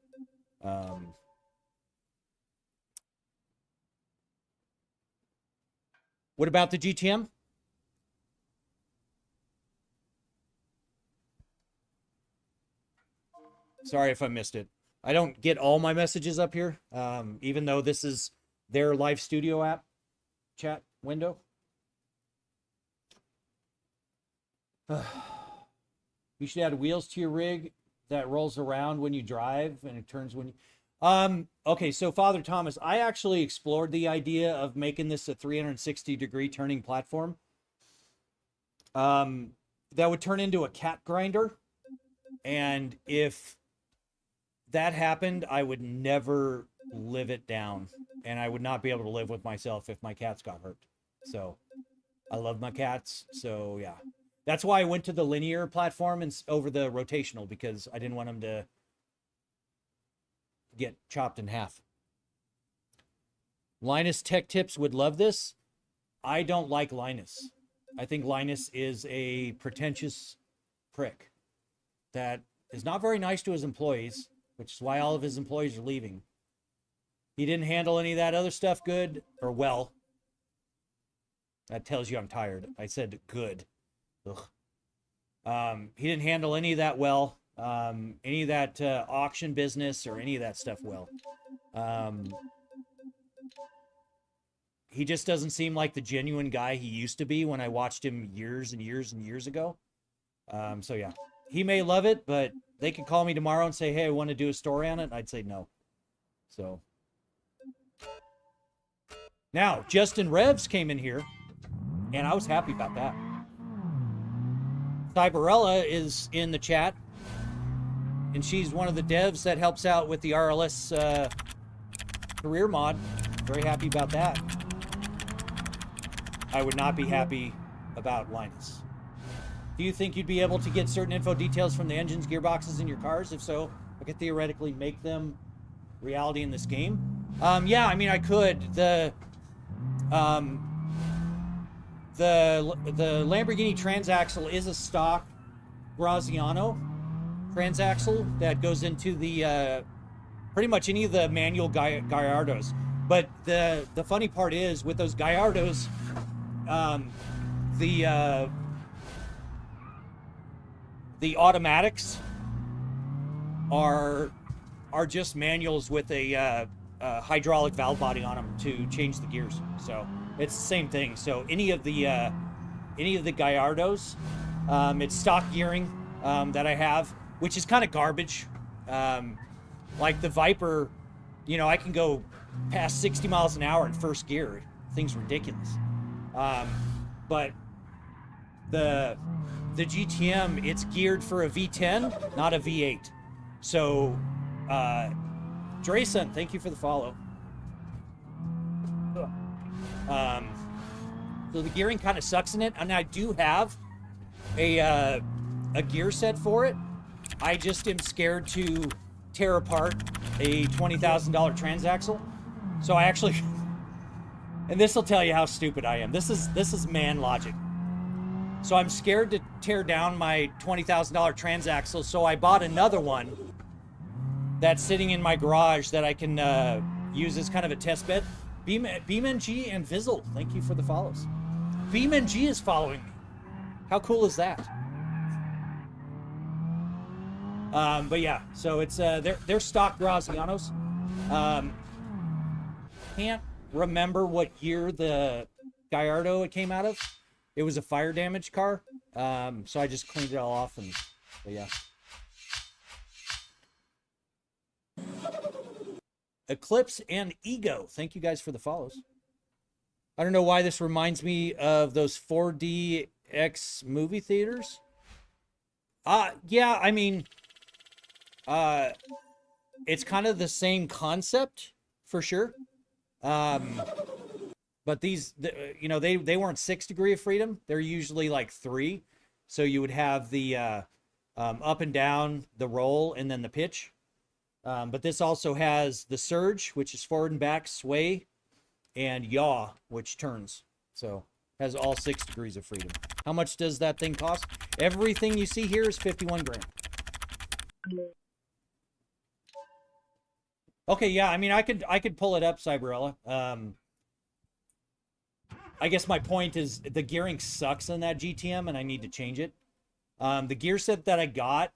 A: what about the GTM? Sorry if I missed it. I don't get all my messages up here, even though this is their live studio app chat window. You should add wheels to your rig that rolls around when you drive and it turns when you... Okay, so Father Thomas, I actually explored the idea of making this a 360-degree turning platform. That would turn into a cat grinder. And if that happened, I would never live it down. And I would not be able to live with myself if my cats got hurt. So, I love my cats, so yeah. That's why I went to the linear platform and over the rotational, because I didn't want them to get chopped in half. Linus Tech Tips would love this. I don't like Linus. I think Linus is a pretentious prick that is not very nice to his employees, which is why all of his employees are leaving. He didn't handle any of that other stuff good or well. That tells you I'm tired. I said good. Ugh. He didn't handle any of that well. Any of that auction business or any of that stuff well. He just doesn't seem like the genuine guy he used to be when I watched him years and years and years ago. So yeah, he may love it, but they could call me tomorrow and say, hey, I want to do a story on it. I'd say no. So now Justin Revs came in here and I was happy about that. Cyberella is in the chat, and she's one of the devs that helps out with the RLS career mod. Very happy about that. I would not be happy about Linus. Do you think you'd be able to get certain info details from the engines, gearboxes in your cars? If so, I could theoretically make them reality in this game. Yeah, I mean, I could. The Lamborghini transaxle is a stock Graziano transaxle that goes into the pretty much any of the manual Gallardos. But the funny part is with those Gallardos, the automatics are just manuals with a hydraulic valve body on them to change the gears. So it's the same thing. So any of the Gallardos, it's stock gearing that I have, which is kind of garbage. Like the Viper, you know, I can go past 60 miles an hour in first gear. Thing's ridiculous. But the GTM, it's geared for a V10, not a V8. So, Drayson, thank you for the follow. So the gearing kind of sucks in it, and I do have a gear set for it. I just am scared to tear apart a $20,000 transaxle. So I actually, and this will tell you how stupid I am. This is man logic. So I'm scared to tear down my $20,000 transaxle, so I bought another one that's sitting in my garage that I can use as kind of a test bed. BeamNG and Vizzle, thank you for the follows. BeamNG is following me. How cool is that? But yeah, so it's they're stock Grazianos. Can't remember what year the Gallardo it came out of. It was a fire damage car, so I just cleaned it all off, and but yeah. Eclipse and Ego, thank you guys for the follows. I don't know why this reminds me of those 4DX movie theaters. Yeah, I mean, it's kind of the same concept for sure. But these, you know, they weren't 6 degree of freedom. They're usually like 3. So you would have the up and down, the roll, and then the pitch. But this also has the surge, which is forward and back, sway, and yaw, which turns. So has all 6 degrees of freedom. How much does that thing cost? Everything you see here is 51 grand. Okay, yeah, I mean, I could pull it up, Cyberella. I guess my point is the gearing sucks in that GTM, and I need to change it. The gear set that I got,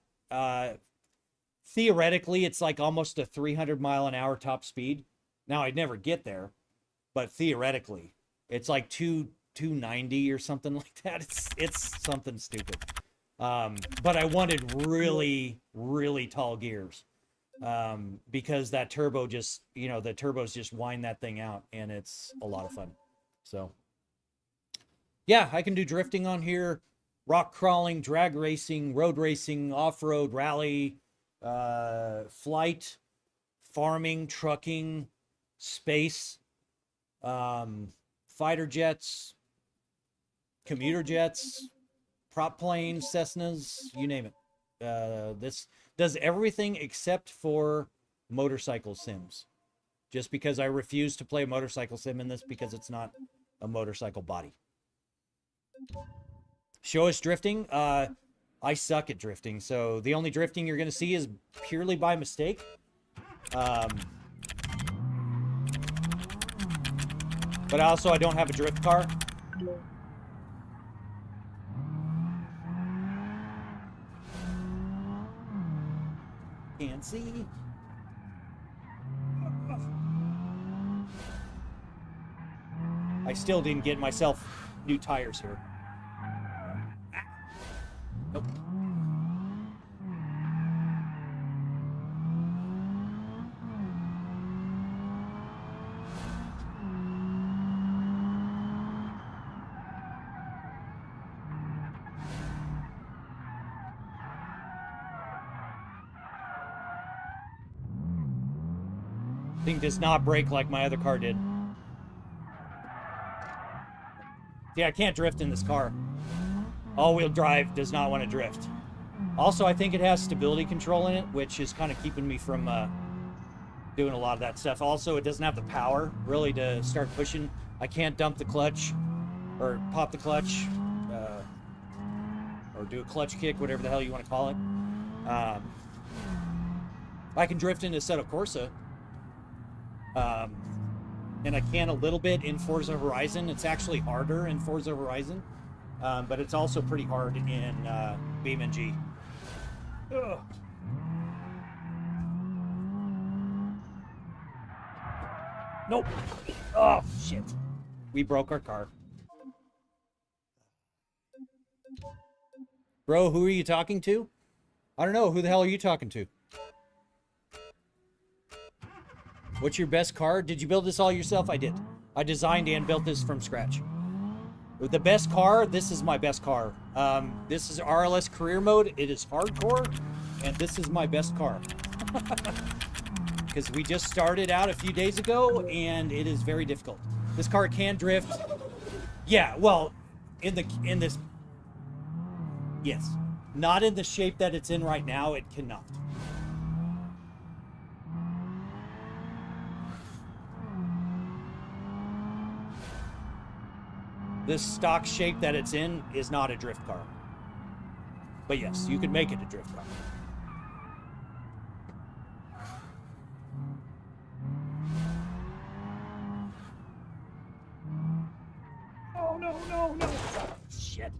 A: theoretically, it's like almost a 300 mile an hour top speed. Now, I'd never get there, but theoretically, it's like 290 or something like that. It's something stupid. But I wanted really, really tall gears. Because that turbo just, you know, the turbos just wind that thing out, and it's a lot of fun. So, yeah, I can do drifting on here, rock crawling, drag racing, road racing, off-road, rally, flight, farming, trucking, space, fighter jets, commuter jets, prop planes, Cessnas, you name it. This does everything except for motorcycle sims. Just because I refuse to play a motorcycle sim in this because it's not a motorcycle body. Show us drifting. I suck at drifting, so the only drifting you're going to see is purely by mistake. But also, I don't have a drift car. Can't see. I still didn't get myself new tires here. Nope. Thing does not brake like my other car did. Yeah, I can't drift in this car. All-wheel drive does not want to drift. Also, I think it has stability control in it, which is kind of keeping me from doing a lot of that stuff. Also, it doesn't have the power, really, to start pushing. I can't dump the clutch, or pop the clutch, or do a clutch kick, whatever the hell you want to call it. I can drift into Assetto Corsa. And I can a little bit in Forza Horizon. It's actually harder in Forza Horizon, but it's also pretty hard in BeamNG. Ugh. Nope. Oh, shit. We broke our car. Bro, who are you talking to? I don't know. Who the hell are you talking to? What's your best car? Did you build this all yourself? I did. I designed and built this from scratch. With the best car, this is my best car. This is RLS career mode. It is hardcore, and this is my best car. Because we just started out a few days ago, and it is very difficult. This car can drift. Yeah, well, in this, yes. Not in the shape that it's in right now, it cannot. this stock shape that it's in is not a drift car. But yes, you could make it a drift car. Oh, no, no, no. Oh, shit.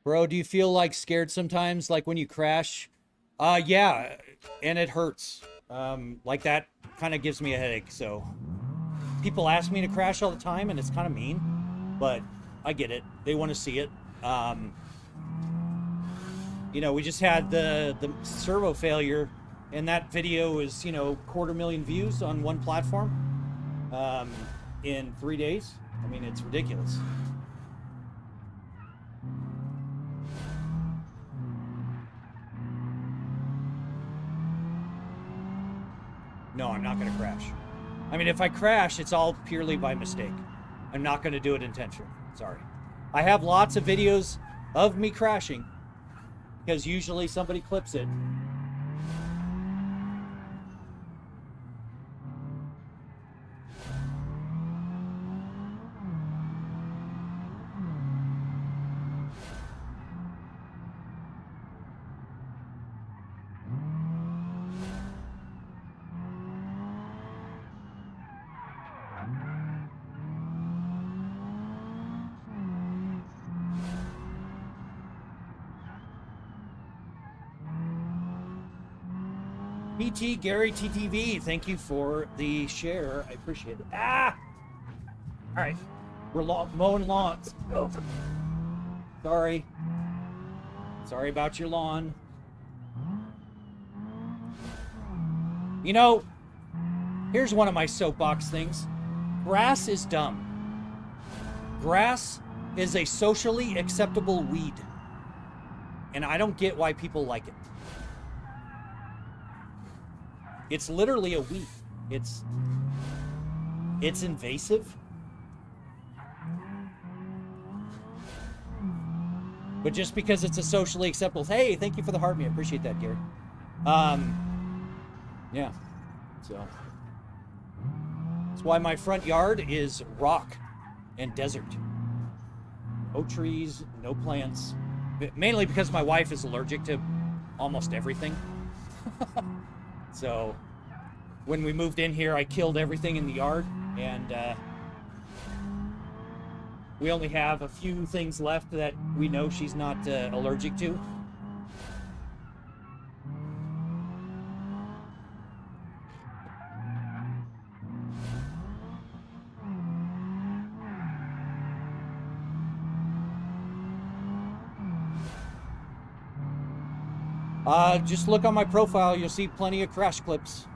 A: Bro, do you feel like scared sometimes, like when you crash? Yeah, and it hurts. Like that kind of gives me a headache, so. People ask me to crash all the time, and it's kind of mean, but I get it. They want to see it. You know, we just had the servo failure, and that video is, you know, 250,000 views on one platform in 3 days. I mean, it's ridiculous. No, I'm not going to crash. I mean, if I crash, it's all purely by mistake. I'm not going to do it intentionally. Sorry. I have lots of videos of me crashing because usually somebody clips it. PT Gary TTV, thank you for the share. I appreciate it. Ah! All right. We're mowing lawns. Oh. Sorry. Sorry about your lawn. You know, here's one of my soapbox things. Grass is dumb. Grass is a socially acceptable weed. And I don't get why people like it. It's literally a weed. It's invasive. But just because it's a socially acceptable, hey, thank you for the heart me. I appreciate that, Gary. Yeah. So that's why my front yard is rock and desert. No trees, no plants. Mainly because my wife is allergic to almost everything. So when we moved in here, I killed everything in the yard, and we only have a few things left that we know she's not allergic to. Just look on my profile, you'll see plenty of crash clips.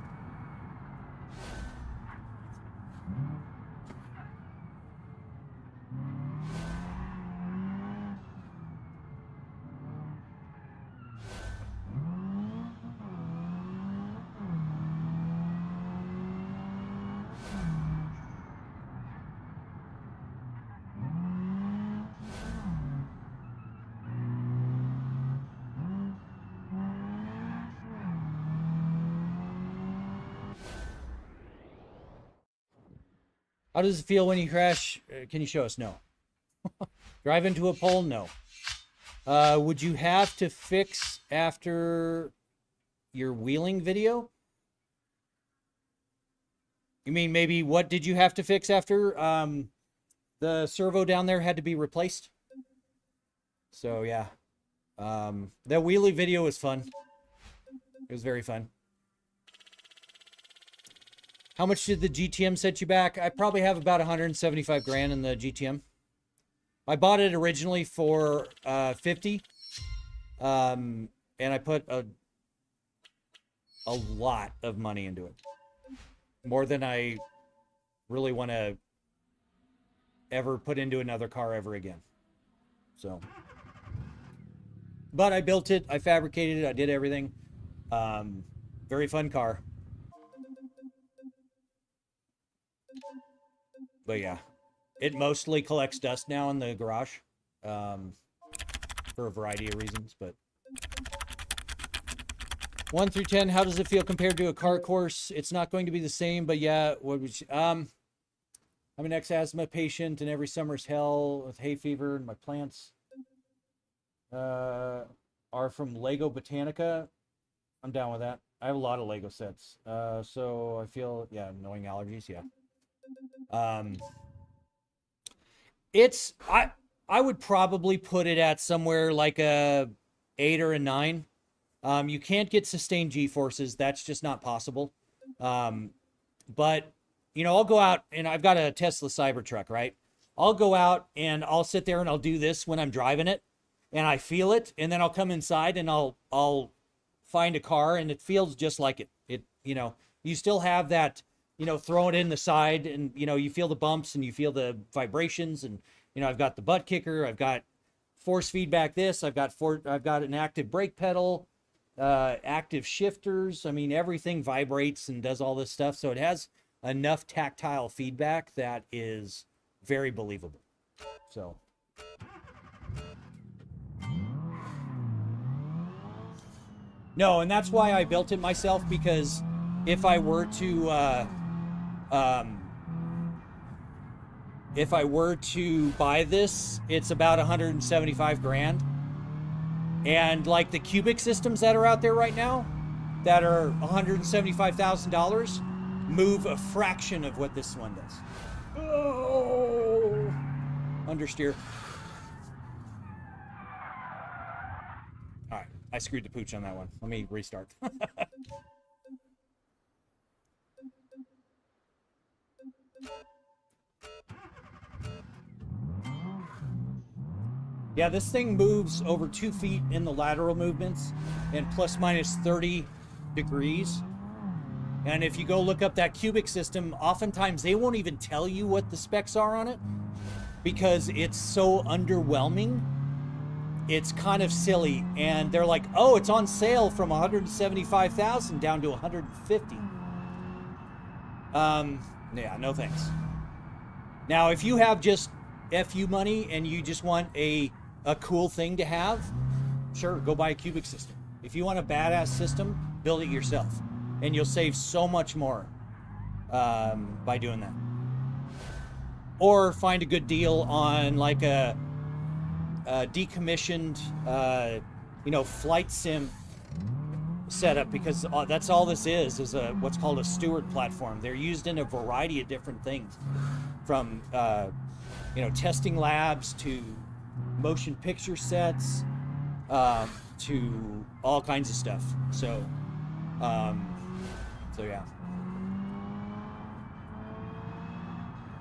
A: How does it feel when you crash? Can you show us? No. Drive into a pole? No. Would you have to fix after your wheeling video? You mean maybe what did you have to fix after the servo down there had to be replaced? So yeah. That wheelie video was fun. It was very fun. How much did the GTM set you back? I probably have about 175 grand in the GTM. I bought it originally for 50. And I put a lot of money into it. More than I really want to ever put into another car ever again. So. But I built it. I fabricated it. I did everything. Very fun car. But yeah, it mostly collects dust now in the garage for a variety of reasons, but 1 through 10, how does it feel compared to a car course? It's not going to be the same, but yeah, what would you, I'm an ex-asthma patient, and every summer's hell with hay fever, and my plants are from Lego Botanica. I'm down with that. I have a lot of Lego sets, so I feel, yeah, knowing allergies, yeah. It's, I would probably put it at somewhere like a 8 or a 9. You can't get sustained G-forces. That's just not possible. But, you know, I'll go out, and I've got a Tesla Cybertruck, right? I'll go out and I'll sit there and I'll do this when I'm driving it, and I feel it, and then I'll come inside and I'll find a car, and it feels just like it. It, you know, you still have that, you know, throw it in the side, and, you know, you feel the bumps and you feel the vibrations, and, you know, I've got the butt kicker, I've got force feedback this, I've got an active brake pedal, active shifters. I mean, everything vibrates and does all this stuff, so it has enough tactile feedback that is very believable. So no, and that's why I built it myself, because if I were to buy this, it's about 175 grand. And like the cubic systems that are out there right now that are $175,000 move a fraction of what this one does. Oh, understeer. All right, I screwed the pooch on that one. Let me restart. Yeah, this thing moves over 2 feet in the lateral movements and plus minus 30 degrees. And if you go look up that cubic system, oftentimes they won't even tell you what the specs are on it because it's so underwhelming. It's kind of silly. And they're like, oh, it's on sale from 175,000 down to 150. Yeah, no thanks. Now, if you have just FU money and you just want a cool thing to have, sure, go buy a cubic system. If you want a badass system, build it yourself, and you'll save so much more by doing that. Or find a good deal on like a decommissioned, you know, flight sim setup, because that's all this is a what's called a steward platform. They're used in a variety of different things, from you know, testing labs to motion picture sets, to all kinds of stuff. So yeah.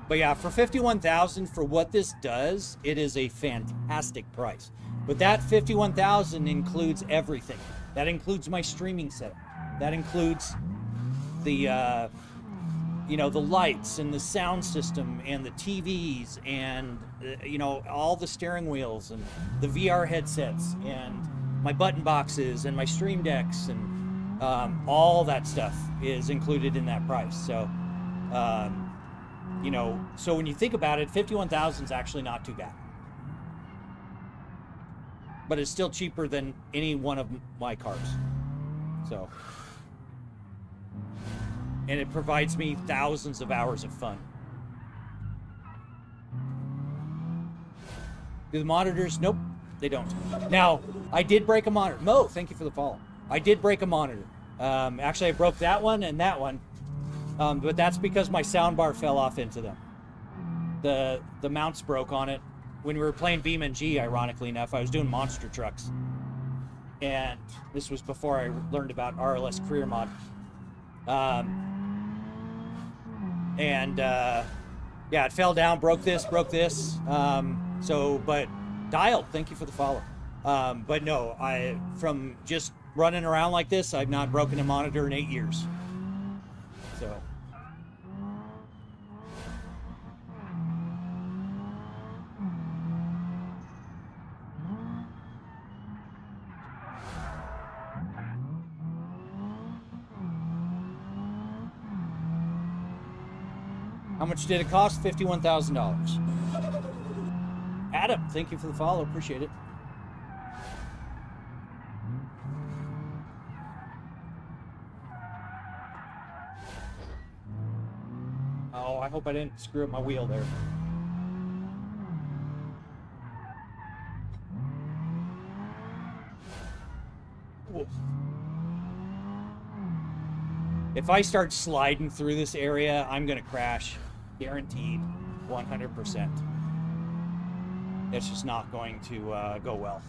A: But yeah, for $51,000 for what this does, it is a fantastic price. But that $51,000 includes everything. That includes my streaming setup. That includes the you know, the lights and the sound system and the TVs and, you know, all the steering wheels and the VR headsets and my button boxes and my stream decks, and all that stuff is included in that price. So, you know, so when you think about it, $51,000 is actually not too bad. But it's still cheaper than any one of my cars. So. And it provides me thousands of hours of fun. Do the monitors? Nope, they don't. Now, I did break a monitor. Mo, thank you for the follow. I did break a monitor. Actually, I broke that one and that one. But that's because my soundbar fell off into them. The mounts broke on it. When we were playing BeamNG, ironically enough, I was doing monster trucks. And this was before I learned about RLS career mod. Yeah, it fell down, broke this. But Dial, thank you for the follow. But no, from just running around like this, I've not broken a monitor in 8 years. So. How much did it cost? $51,000. Adam, thank you for the follow. Appreciate it. hope I didn't screw up my wheel there. Whoa. If I start sliding through this area, I'm gonna crash. Guaranteed. 100%. It's just not going to go well.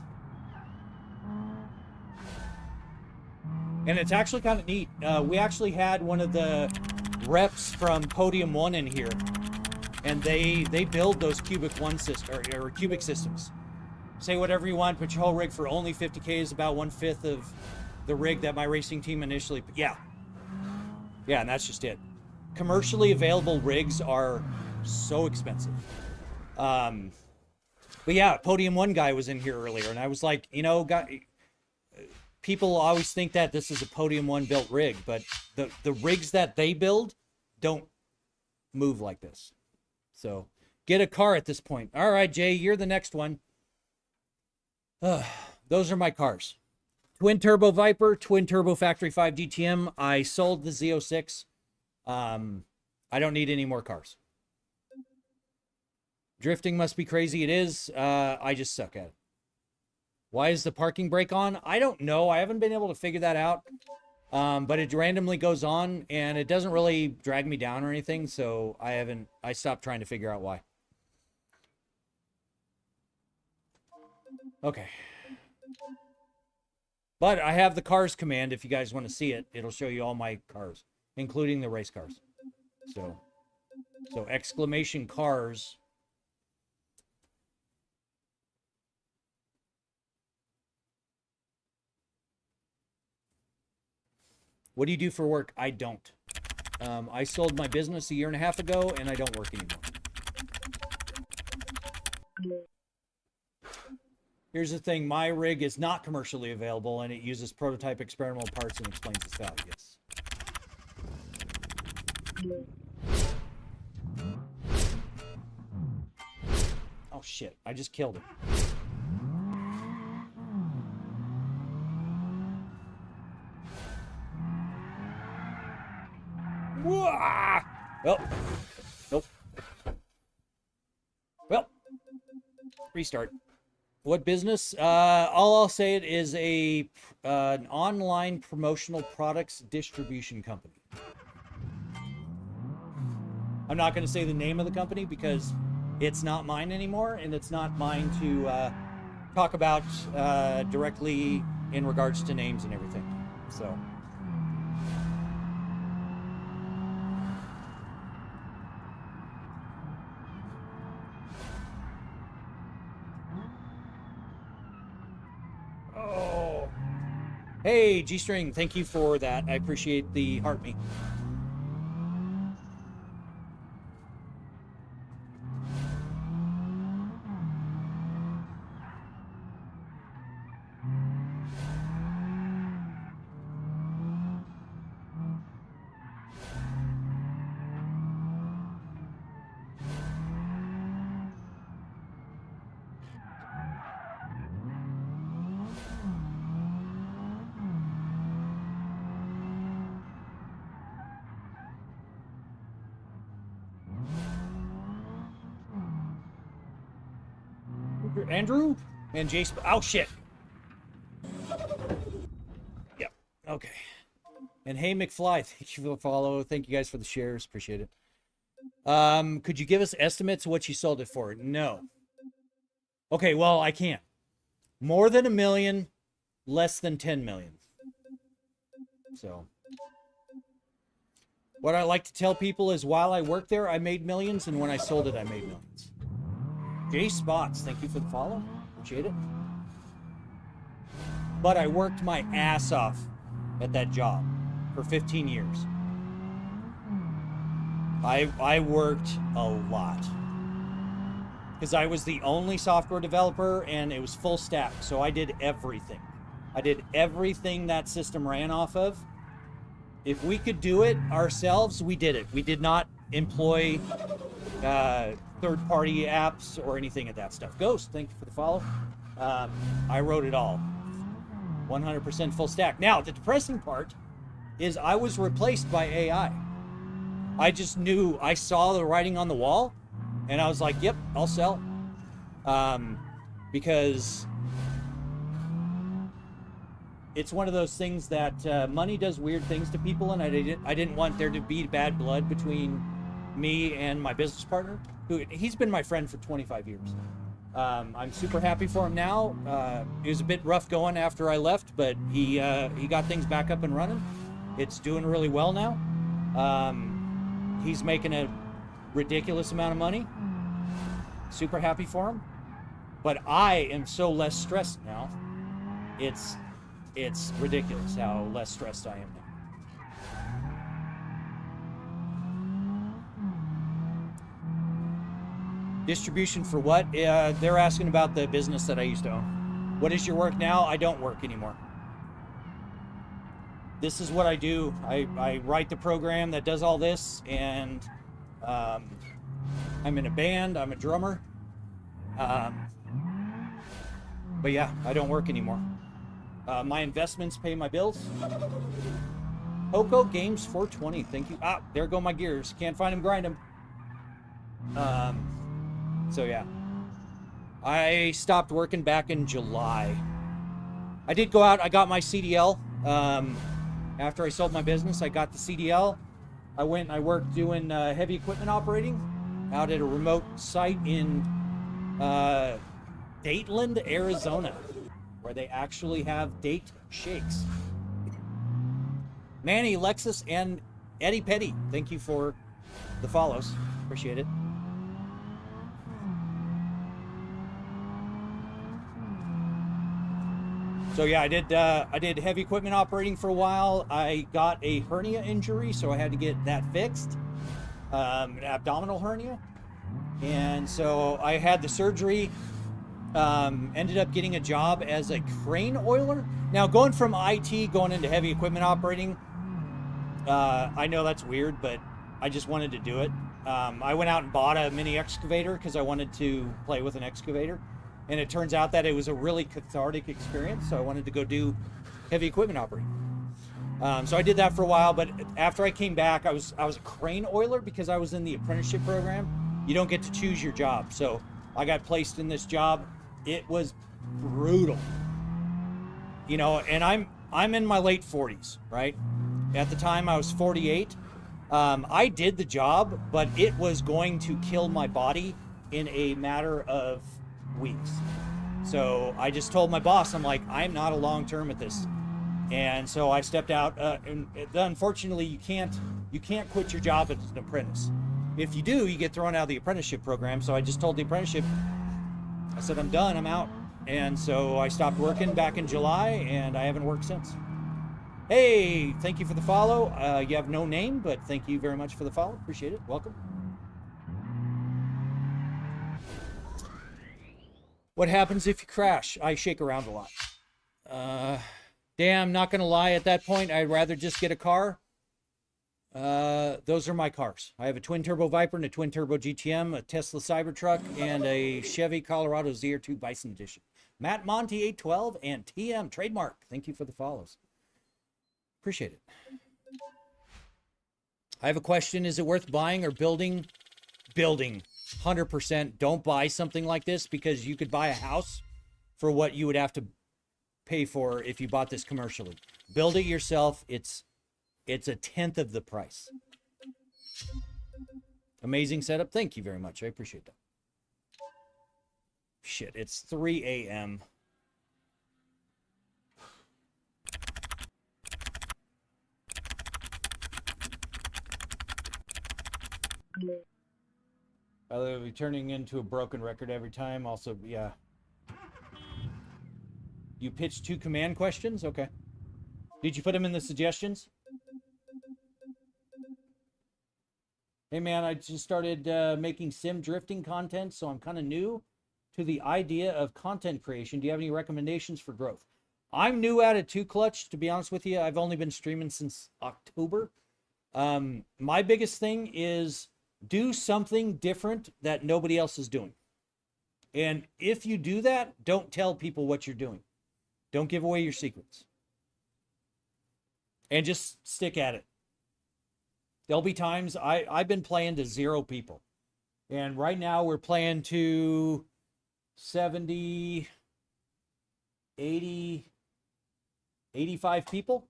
A: And it's actually kind of neat. We actually had one of the reps from Podium 1 in here. And they build those cubic or cubic systems. Say whatever you want, but your whole rig for only 50K is about 1/5 of the rig that my racing team initially... Yeah. Yeah, and that's just it. Commercially available rigs are so expensive. But yeah, Podium 1 guy was in here earlier, and I was like, you know, people always think that this is a Podium 1 built rig, but the rigs that they build don't move like this. So get a car at this point. All right, Jay, you're the next one. Those are my cars. Twin Turbo Viper, Twin Turbo Factory 5 DTM. I sold the Z06. I don't need any more cars. Drifting must be crazy. It is. I just suck at it. Why is the parking brake on? I don't know. I haven't been able to figure that out. But it randomly goes on, and it doesn't really drag me down or anything, so I stopped trying to figure out why. Okay. But I have the cars command if you guys want to see it. It'll show you all my cars, including the race cars. So exclamation cars. What do you do for work? I don't. I sold my business a year and a half ago, and I don't work anymore. Here's the thing. My rig is not commercially available, and it uses prototype experimental parts and explains its value. Yes. Oh, shit. I just killed it. Well, nope. Well, restart. What business? All I'll say it is an online promotional products distribution company. I'm not going to say the name of the company because it's not mine anymore, and it's not mine to talk about directly in regards to names and everything. So. Hey, G-String, thank you for that. I appreciate the heart me. Andrew and Jace. Oh shit. Yep. Okay. And hey, McFly, thank you for the follow. Thank you guys for the shares. Appreciate it. Could you give us estimates of what you sold it for? No. Okay, well, I can't. More than 1 million, less than 10 million. So. What I like to tell people is while I worked there, I made millions, and when I sold it, I made millions. Jay Spots, thank you for the follow. Appreciate it. But I worked my ass off at that job for 15 years. I worked a lot. Because I was the only software developer, and it was full stack, so I did everything. I did everything that system ran off of. If we could do it ourselves, we did it. We did not employ third-party apps or anything of that stuff. Ghost, thank you for the follow. I wrote it all. 100% full stack. Now, the depressing part is I was replaced by AI. I just knew, I saw the writing on the wall, and I was like, yep, I'll sell. Because it's one of those things that money does weird things to people, and I didn't want there to be bad blood between me and my business partner, who he's been my friend for 25 years. I'm super happy for him now. It was a bit rough going after I left, but he got things back up and running. It's doing really well now. He's making a ridiculous amount of money. Super happy for him. But I am so less stressed now. It's ridiculous how less stressed I am now. Distribution for what? They're asking about the business that I used to own. What is your work now? I don't work anymore. This is what I do. I write the program that does all this, and I'm in a band. I'm a drummer. But yeah, I don't work anymore. My investments pay my bills. Poco Games 420. Thank you. Ah, there go my gears. Can't find them, grind them. So yeah, I stopped working back in July. I did go out. I got my CDL. After I sold my business, I got the CDL. I went and I worked doing heavy equipment operating out at a remote site in Dateland, Arizona, where they actually have date shakes. Manny, Lexus, and Eddie Petty, thank you for the follows. Appreciate it. So yeah, I did heavy equipment operating for a while. I got a hernia injury, so I had to get that fixed, an abdominal hernia. And so I had the surgery, ended up getting a job as a crane oiler. Now going from IT, going into heavy equipment operating, I know that's weird, but I just wanted to do it. I went out and bought a mini excavator because I wanted to play with an excavator. And it turns out that it was a really cathartic experience, so I wanted to go do heavy equipment operating. So I did that for a while, but after I came back, I was a crane oiler because I was in the apprenticeship program. You don't get to choose your job, so I got placed in this job. It was brutal, you know. And I'm in my late 40s, right? At the time, I was 48. I did the job, but it was going to kill my body in a matter of weeks. So I just told my boss, I'm like, I'm not a long-term at this. And so I stepped out. And unfortunately, you can't quit your job as an apprentice. If you do, you get thrown out of the apprenticeship program. So I just told the apprenticeship, I said, I'm done, I'm out. And so I stopped working back in July, and I haven't worked since. Hey, thank you for the follow. You have no name, but thank you very much for the follow. Appreciate it. Welcome. What happens if you crash? I shake around a lot. Damn, not gonna lie, at that point, I'd rather just get a car. Those are my cars. I have a twin turbo Viper and a twin turbo GTM, a Tesla Cybertruck, and a Chevy Colorado ZR2 Bison Edition. Matt Monty 812 and TM trademark. Thank you for the follows. Appreciate it. I have a question. Is it worth buying or building? Building. 100%. Don't buy something like this because you could buy a house for what you would have to pay for if you bought this commercially. Build it yourself. It's a 1/10 of the price. Amazing setup. Thank you very much. I appreciate that. Shit, it's 3 a.m. I'll be turning into a broken record every time. Also, yeah. You pitched 2 command questions? Okay. Did you put them in the suggestions? Hey man, I just started making sim drifting content, so I'm kind of new to the idea of content creation. Do you have any recommendations for growth? I'm new at it too, Clutch, to be honest with you. I've only been streaming since October. My biggest thing is do something different that nobody else is doing. And if you do that, don't tell people what you're doing. Don't give away your secrets. And just stick at it. There'll be times I've been playing to 0 people. And right now we're playing to 70, 80, 85 people.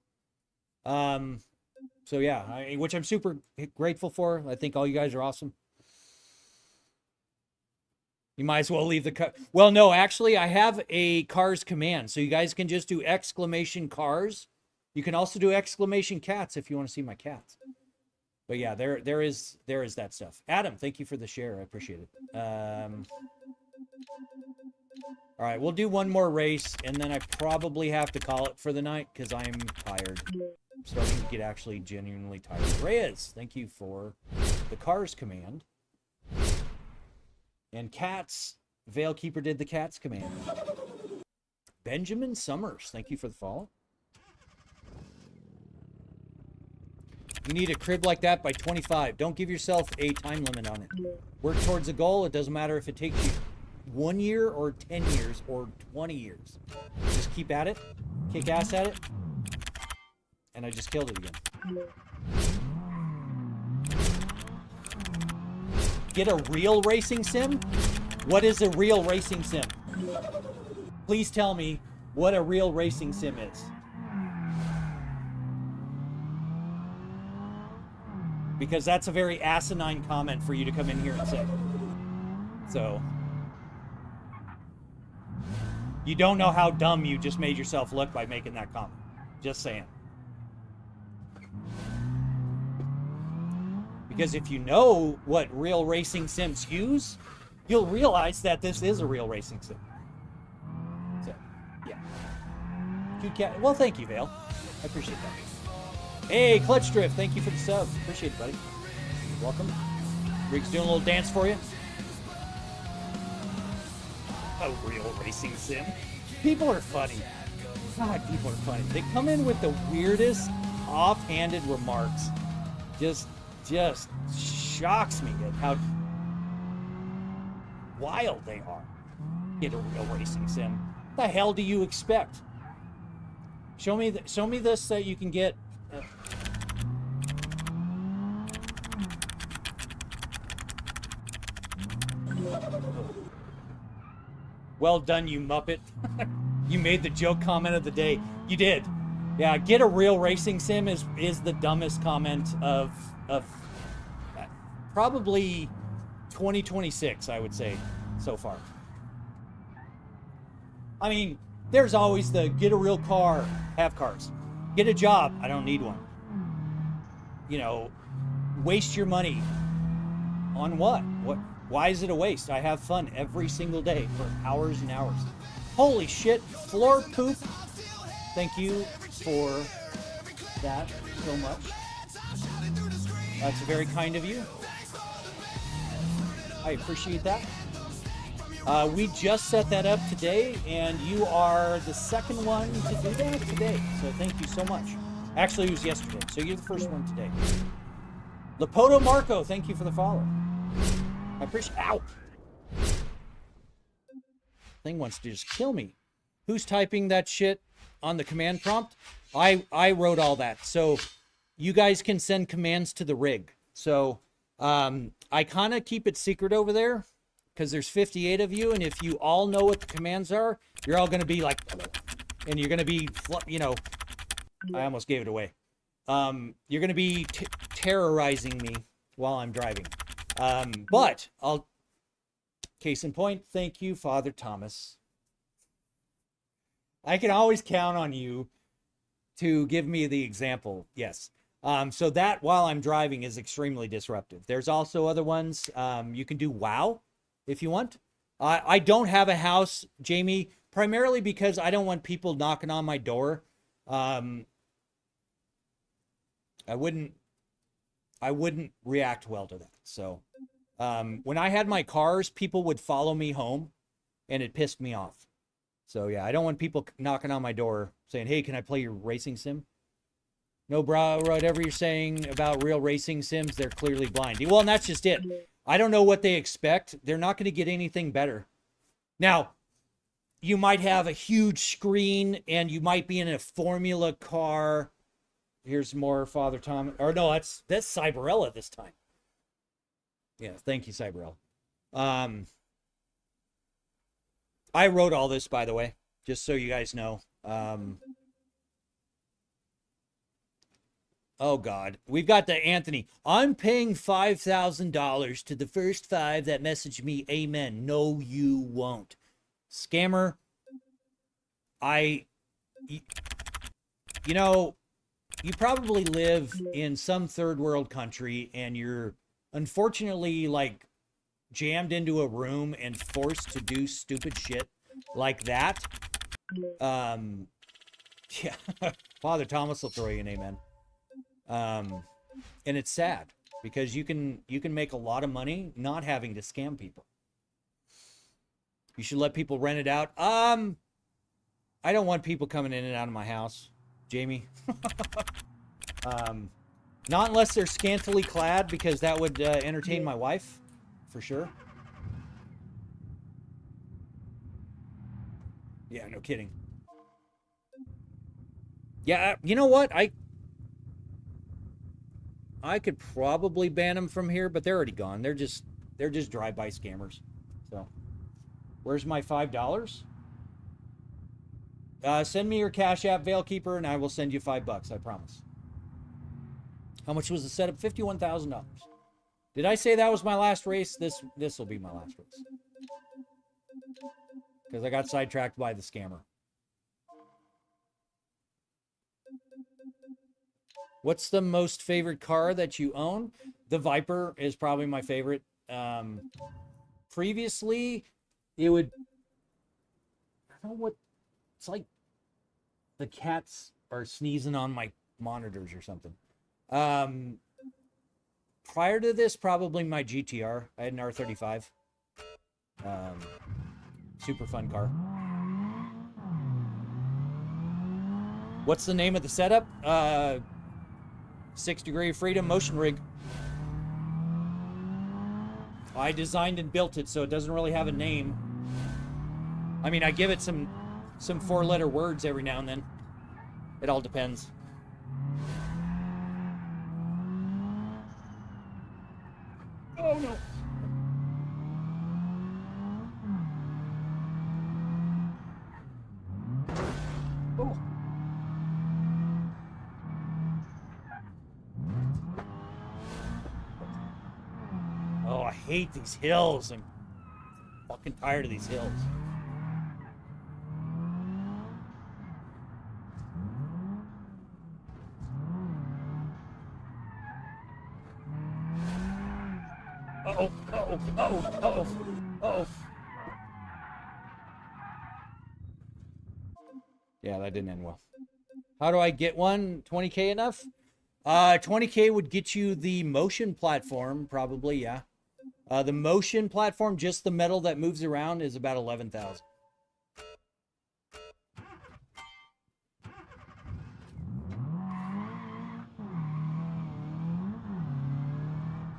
A: So yeah, which I'm super grateful for. I think all you guys are awesome. You might as well leave the cut. Well, no, actually I have a cars command. So you guys can just do exclamation cars. You can also do exclamation cats if you want to see my cats. But yeah, there is that stuff. Adam, thank you for the share. I appreciate it. All right, we'll do one more race, and then I probably have to call it for the night because I'm tired. I'm starting to get actually genuinely tired. Reyes, thank you for the cars command. And cats, Veilkeeper did the cats command. Benjamin Summers, thank you for the follow. You need a crib like that by 25. Don't give yourself a time limit on it. Work towards a goal. It doesn't matter if it takes you 1 year or 10 years or 20 years. Just keep at it. Kick ass at it. And I just killed it again. Get a real racing sim? What is a real racing sim? Please tell me what a real racing sim is. Because that's a very asinine comment for you to come in here and say. So, you don't know how dumb you just made yourself look by making that comment. Just saying. Because if you know what real racing sims use, you'll realize that this is a real racing sim. So, yeah. Cute cat. Well, thank you, Vale. I appreciate that. Hey, Clutch Drift, thank you for the sub. Appreciate it, buddy. Welcome. Rig's doing a little dance for you. A real racing sim. People are funny. God, people are funny. They come in with the weirdest offhanded remarks. Just shocks me at how wild they are. Get a real racing sim. What the hell do you expect? Show me this that you can get. Well done, you Muppet. You made the joke comment of the day. You did. Yeah, get a real racing sim is the dumbest comment of probably 2026, I would say, so far. I mean, there's always the get a real car, have cars. Get a job, I don't need one. You know, waste your money on what? Why is it a waste? I have fun every single day for hours and hours. Holy shit, floor poop. Thank you for that so much. That's very kind of you. I appreciate that. We just set that up today, and you are the second one to do that today. So thank you so much. Actually, it was yesterday, so you're the first one today. Lepoto Marco, thank you for the follow. I appreciate. Ow! Thing wants to just kill me. Who's typing that shit on the command prompt? I wrote all that, so you guys can send commands to the rig. So I kind of keep it secret over there because there's 58 of you, and if you all know what the commands are, you're all going to be like, and you're going to be, you know, I almost gave it away. You're going to be terrorizing me while I'm driving. But I'll, case in point, thank you, Father Thomas. I can always count on you to give me the example. Yes. So that while I'm driving is extremely disruptive. There's also other ones. You can do WoW if you want. I don't have a house, Jamie, primarily because I don't want people knocking on my door. I wouldn't react well to that. So when I had my cars, people would follow me home and it pissed me off. So yeah, I don't want people knocking on my door saying, hey, can I play your racing sim? No, bro, whatever you're saying about real racing sims, they're clearly blind. Well, and that's just it. I don't know what they expect. They're not going to get anything better. Now, you might have a huge screen and you might be in a Formula car Here's more Father Tom. Or no, that's Cyberella this time. Yeah, thank you, Cyberella. I wrote all this, by the way, just so you guys know. Oh, God. We've got the Anthony. I'm paying $5,000 to the first 5 that message me. Amen. No, you won't. Scammer. You know, you probably live in some third world country and you're unfortunately like jammed into a room and forced to do stupid shit like that. Yeah. Father Thomas will throw you an amen. And it's sad because you can make a lot of money not having to scam people. You should let people rent it out. I don't want people coming in and out of my house, Jamie. Not unless they're scantily clad, because that would entertain my wife, for sure. Yeah, no kidding. Yeah, you know what? I could probably ban them from here, but they're already gone. They're just drive-by scammers. So, where's my $5? Send me your Cash App, Veilkeeper, and I will send you $5, I promise. How much was the setup? $51,000. Did I say that was my last race? This will be my last race. Because I got sidetracked by the scammer. What's the most favorite car that you own? The Viper is probably my favorite. Previously, it would... I don't know what... It's like the cats are sneezing on my monitors or something. Prior to this, probably my GTR. I had an R35. Super fun car. What's the name of the setup? 6 Degree of Freedom motion rig. I designed and built it, so it doesn't really have a name. I mean, I give it some 4-letter words every now and then. It all depends. Oh no. Oh. Oh, I hate these hills. I'm fucking tired of these hills. Uh-oh. Yeah, that didn't end well. How do I get one? 20K enough? 20K would get you the motion platform, probably, yeah. The motion platform, just the metal that moves around, is about 11,000.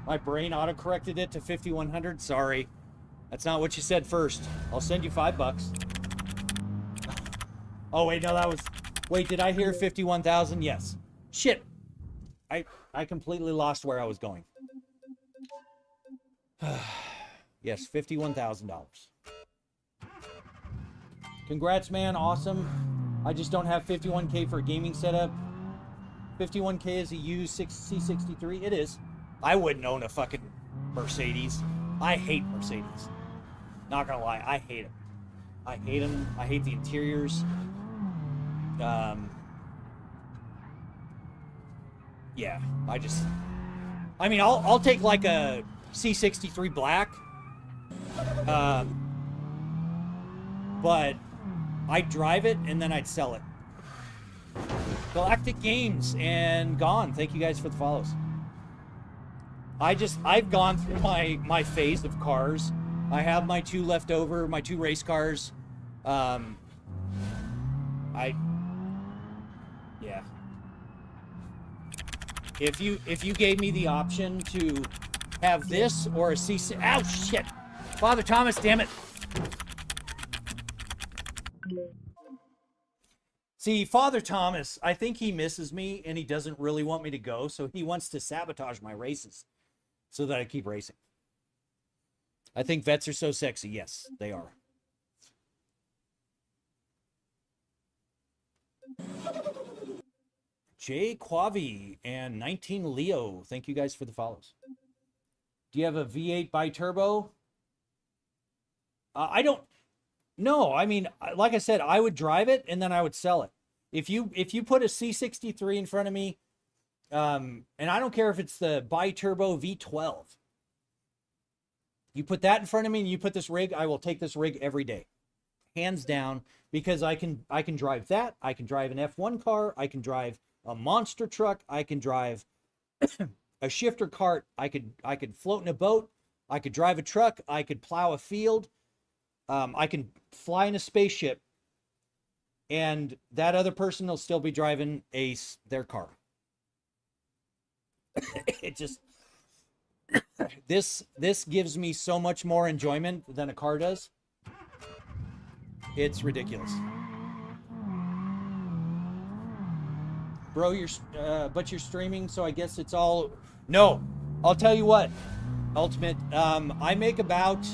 A: My brain auto-corrected it to 5,100. Sorry. That's not what you said first. I'll send you $5. Oh, wait, no, that was... Wait, did I hear 51,000? Yes. Shit. I completely lost where I was going. Yes, $51,000. Congrats, man. Awesome. I just don't have 51K for a gaming setup. 51K is a used C63. It is. I wouldn't own a fucking Mercedes. I hate Mercedes. Not gonna lie, I hate them. I hate them. I hate the interiors. Yeah, I mean, I'll take like a C63 black. But I'd drive it and then I'd sell it. Galactic Games and Gone. Thank you guys for the follows. I've gone through my phase of cars. I have my 2 left over, my 2 race cars. Yeah. If you gave me the option to have this or a C6, ow shit, Father Thomas, damn it. See, Father Thomas, I think he misses me and he doesn't really want me to go, so he wants to sabotage my races so that I keep racing. I think vets are so sexy. Yes, they are. Jay Quavi and 19 Leo, thank you guys for the follows. Do you have a V8 bi-turbo? I don't. No, I mean, like I said, I would drive it and then I would sell it. If you put a C63 in front of me, and I don't care if it's the bi-turbo V12, you put that in front of me and you put this rig, I will take this rig every day, hands down, because I can drive that. I can drive an F1 car. I can drive a monster truck. I can drive a shifter cart. I could float in a boat. I could drive a truck. I could plow a field. I can fly in a spaceship, and that other person will still be driving their car. It just this gives me so much more enjoyment than a car does. It's ridiculous. Bro, but you're streaming, so I guess it's all... No, I'll tell you what, Ultimate, I make about,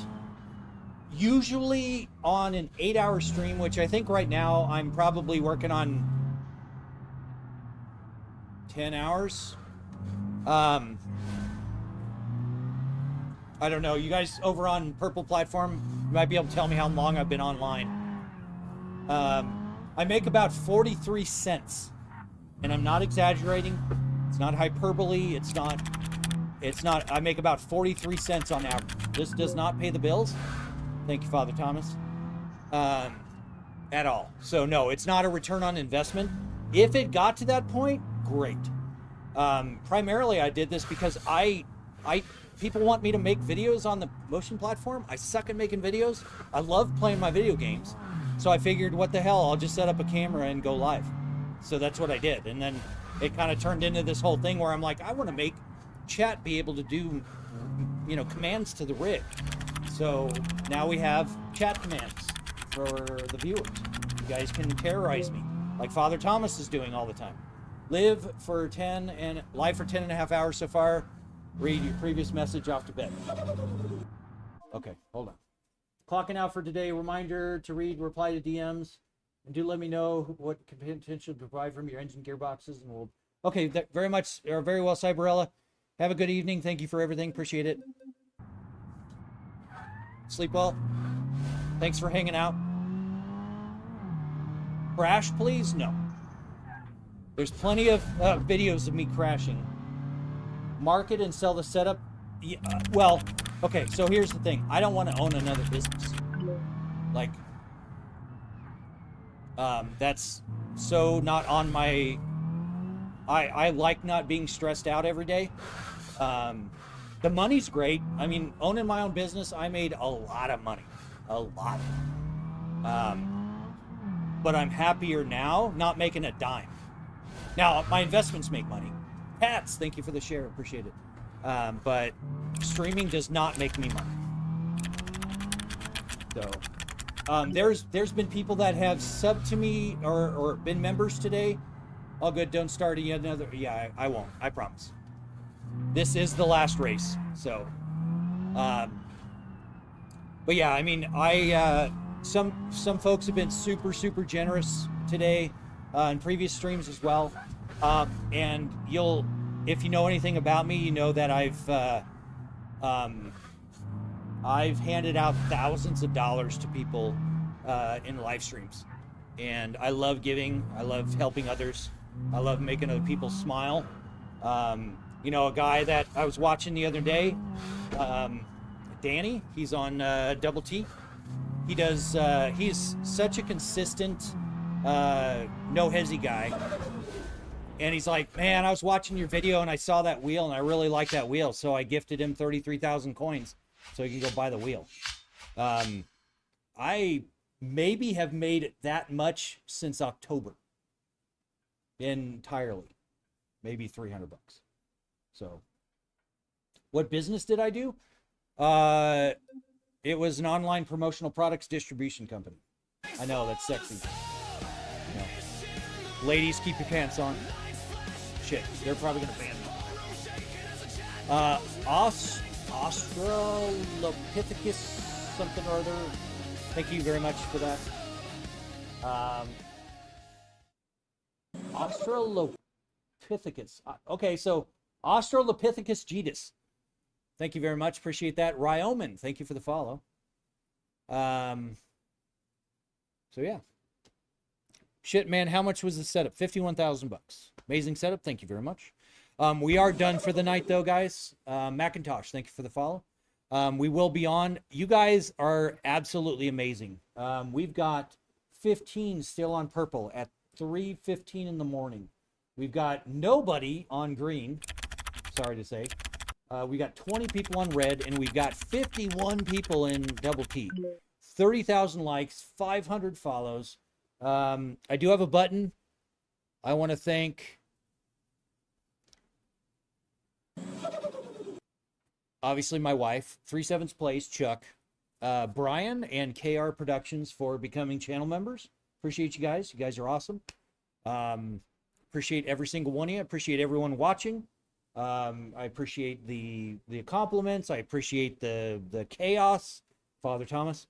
A: usually on an 8-hour stream, which I think right now I'm probably working on 10 hours. I don't know, you guys over on Purple Platform, you might be able to tell me how long I've been online. I make about 43 cents, and I'm not exaggerating. It's not hyperbole. It's not, I make about 43 cents on average. This does not pay the bills. Thank you, Father Thomas. At all. So no, it's not a return on investment. If it got to that point, great. Primarily I did this because people want me to make videos on the motion platform. I suck at making videos. I love playing my video games. So I figured, what the hell, I'll just set up a camera and go live. So that's what I did. And then it kind of turned into this whole thing where I'm like, I want to make chat be able to do, commands to the rig. So now we have chat commands for the viewers. You guys can terrorize me like Father Thomas is doing all the time. Live for 10 and a half hours so far. Read your previous message off to bed. Okay, hold on. Clocking out for today. Reminder to reply to DMs, and do let me know what potential to provide from your engine gearboxes, and we'll. Okay, very much or very well, Cyberella. Have a good evening. Thank you for everything. Appreciate it. Sleep well. Thanks for hanging out. Crash, please? No. There's plenty of videos of me crashing. Market and sell the setup. Yeah, well, okay, so here's the thing. I don't want to own another business. Like, that's so not on my... I like not being stressed out every day. The money's great. I mean, owning my own business, I made a lot of money. A lot. But I'm happier now, not making a dime. Now, my investments make money. Pats, thank you for the share. Appreciate it. But streaming does not make me money. So, there's been people that have subbed to me or been members today. All good. Don't start yet another. Yeah, I won't. I promise. This is the last race. So, but yeah, I mean, some folks have been super generous today, in previous streams as well. And if you know anything about me, you know that I've handed out thousands of dollars to people in live streams, and I love giving. I love helping others. I love making other people smile. A guy that I was watching the other day, Danny. He's on Double T. He does. He's such a consistent, no hezzy guy. And he's like, man, I was watching your video and I saw that wheel and I really like that wheel. So I gifted him 33,000 coins so he can go buy the wheel. I maybe have made that much since October. Entirely. Maybe 300 bucks. So what business did I do? It was an online promotional products distribution company. I know, that's sexy. No. Ladies, keep your pants on. Shit, they're probably gonna ban me. Australopithecus something or other. Thank you very much for that. Australopithecus. Okay, so Australopithecus Jetus. Thank you very much. Appreciate that. Ryoman, thank you for the follow. So yeah. Shit, man, how much was the setup? $51,000. Amazing setup. Thank you very much. We are done for the night, though, guys. Macintosh, thank you for the follow. We will be on. You guys are absolutely amazing. We've got 15 still on purple at 3:15 in the morning. We've got nobody on green. Sorry to say. We got 20 people on red, and we've got 51 people in double T. 30,000 likes, 500 follows. I do have a button. I want to thank obviously my wife, 37's Place, Chuck, Brian, and KR Productions for becoming channel members. Appreciate you guys. You guys are awesome. Appreciate every single one of you. Appreciate everyone watching. I appreciate the compliments. I appreciate the chaos, Father Thomas.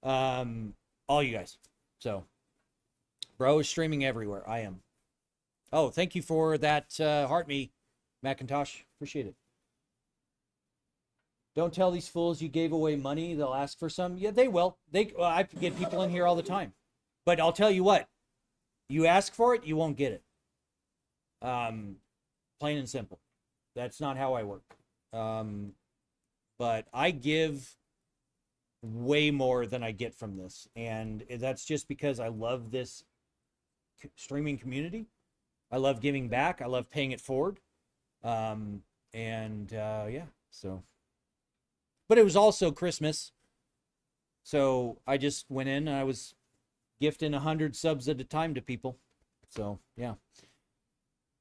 A: All you guys. So, bro is streaming everywhere. I am. Oh, thank you for that heart me, Macintosh. Appreciate it. Don't tell these fools you gave away money. They'll ask for some. Yeah, they will. I get people in here all the time. But I'll tell you what. You ask for it, you won't get it. Plain and simple. That's not how I work. But I give way more than I get from this. And that's just because I love this streaming community. I love giving back. I love paying it forward. Yeah, so. But it was also Christmas. So I just went in and I was gifting 100 subs at a time to people. So, yeah.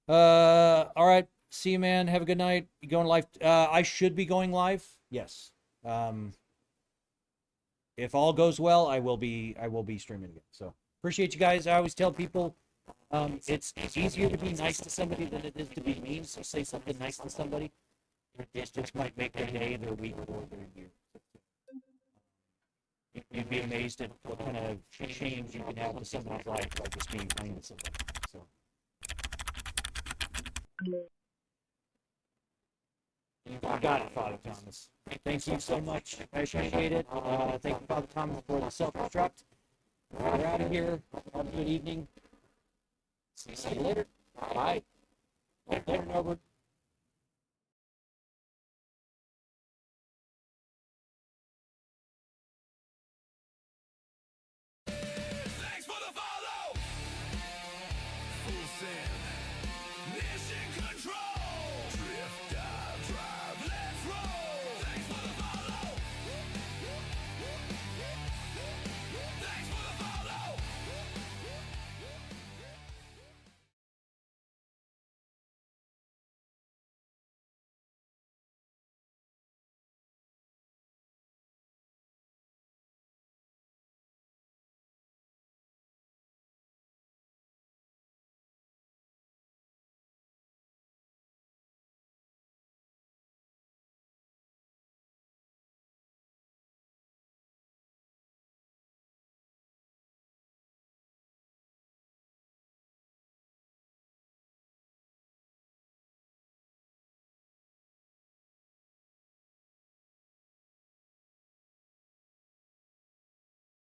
A: All right. See you, man. Have a good night. You going live? I should be going live. Yes. If all goes well, I will be streaming again. So appreciate you guys. I always tell people, it's easier to be nice to somebody than it is to be mean. So say something nice to somebody. It just might make their day, their week, or their year. You'd be amazed at what kind of change you can have with somebody's life by just being kind to somebody. So. You got it, Father Thomas. Thank you so much. I appreciate it. Thank you, Father Thomas, for the self-destruct. We're out of here. Have a good evening. See you later. Bye. Later, Norbert.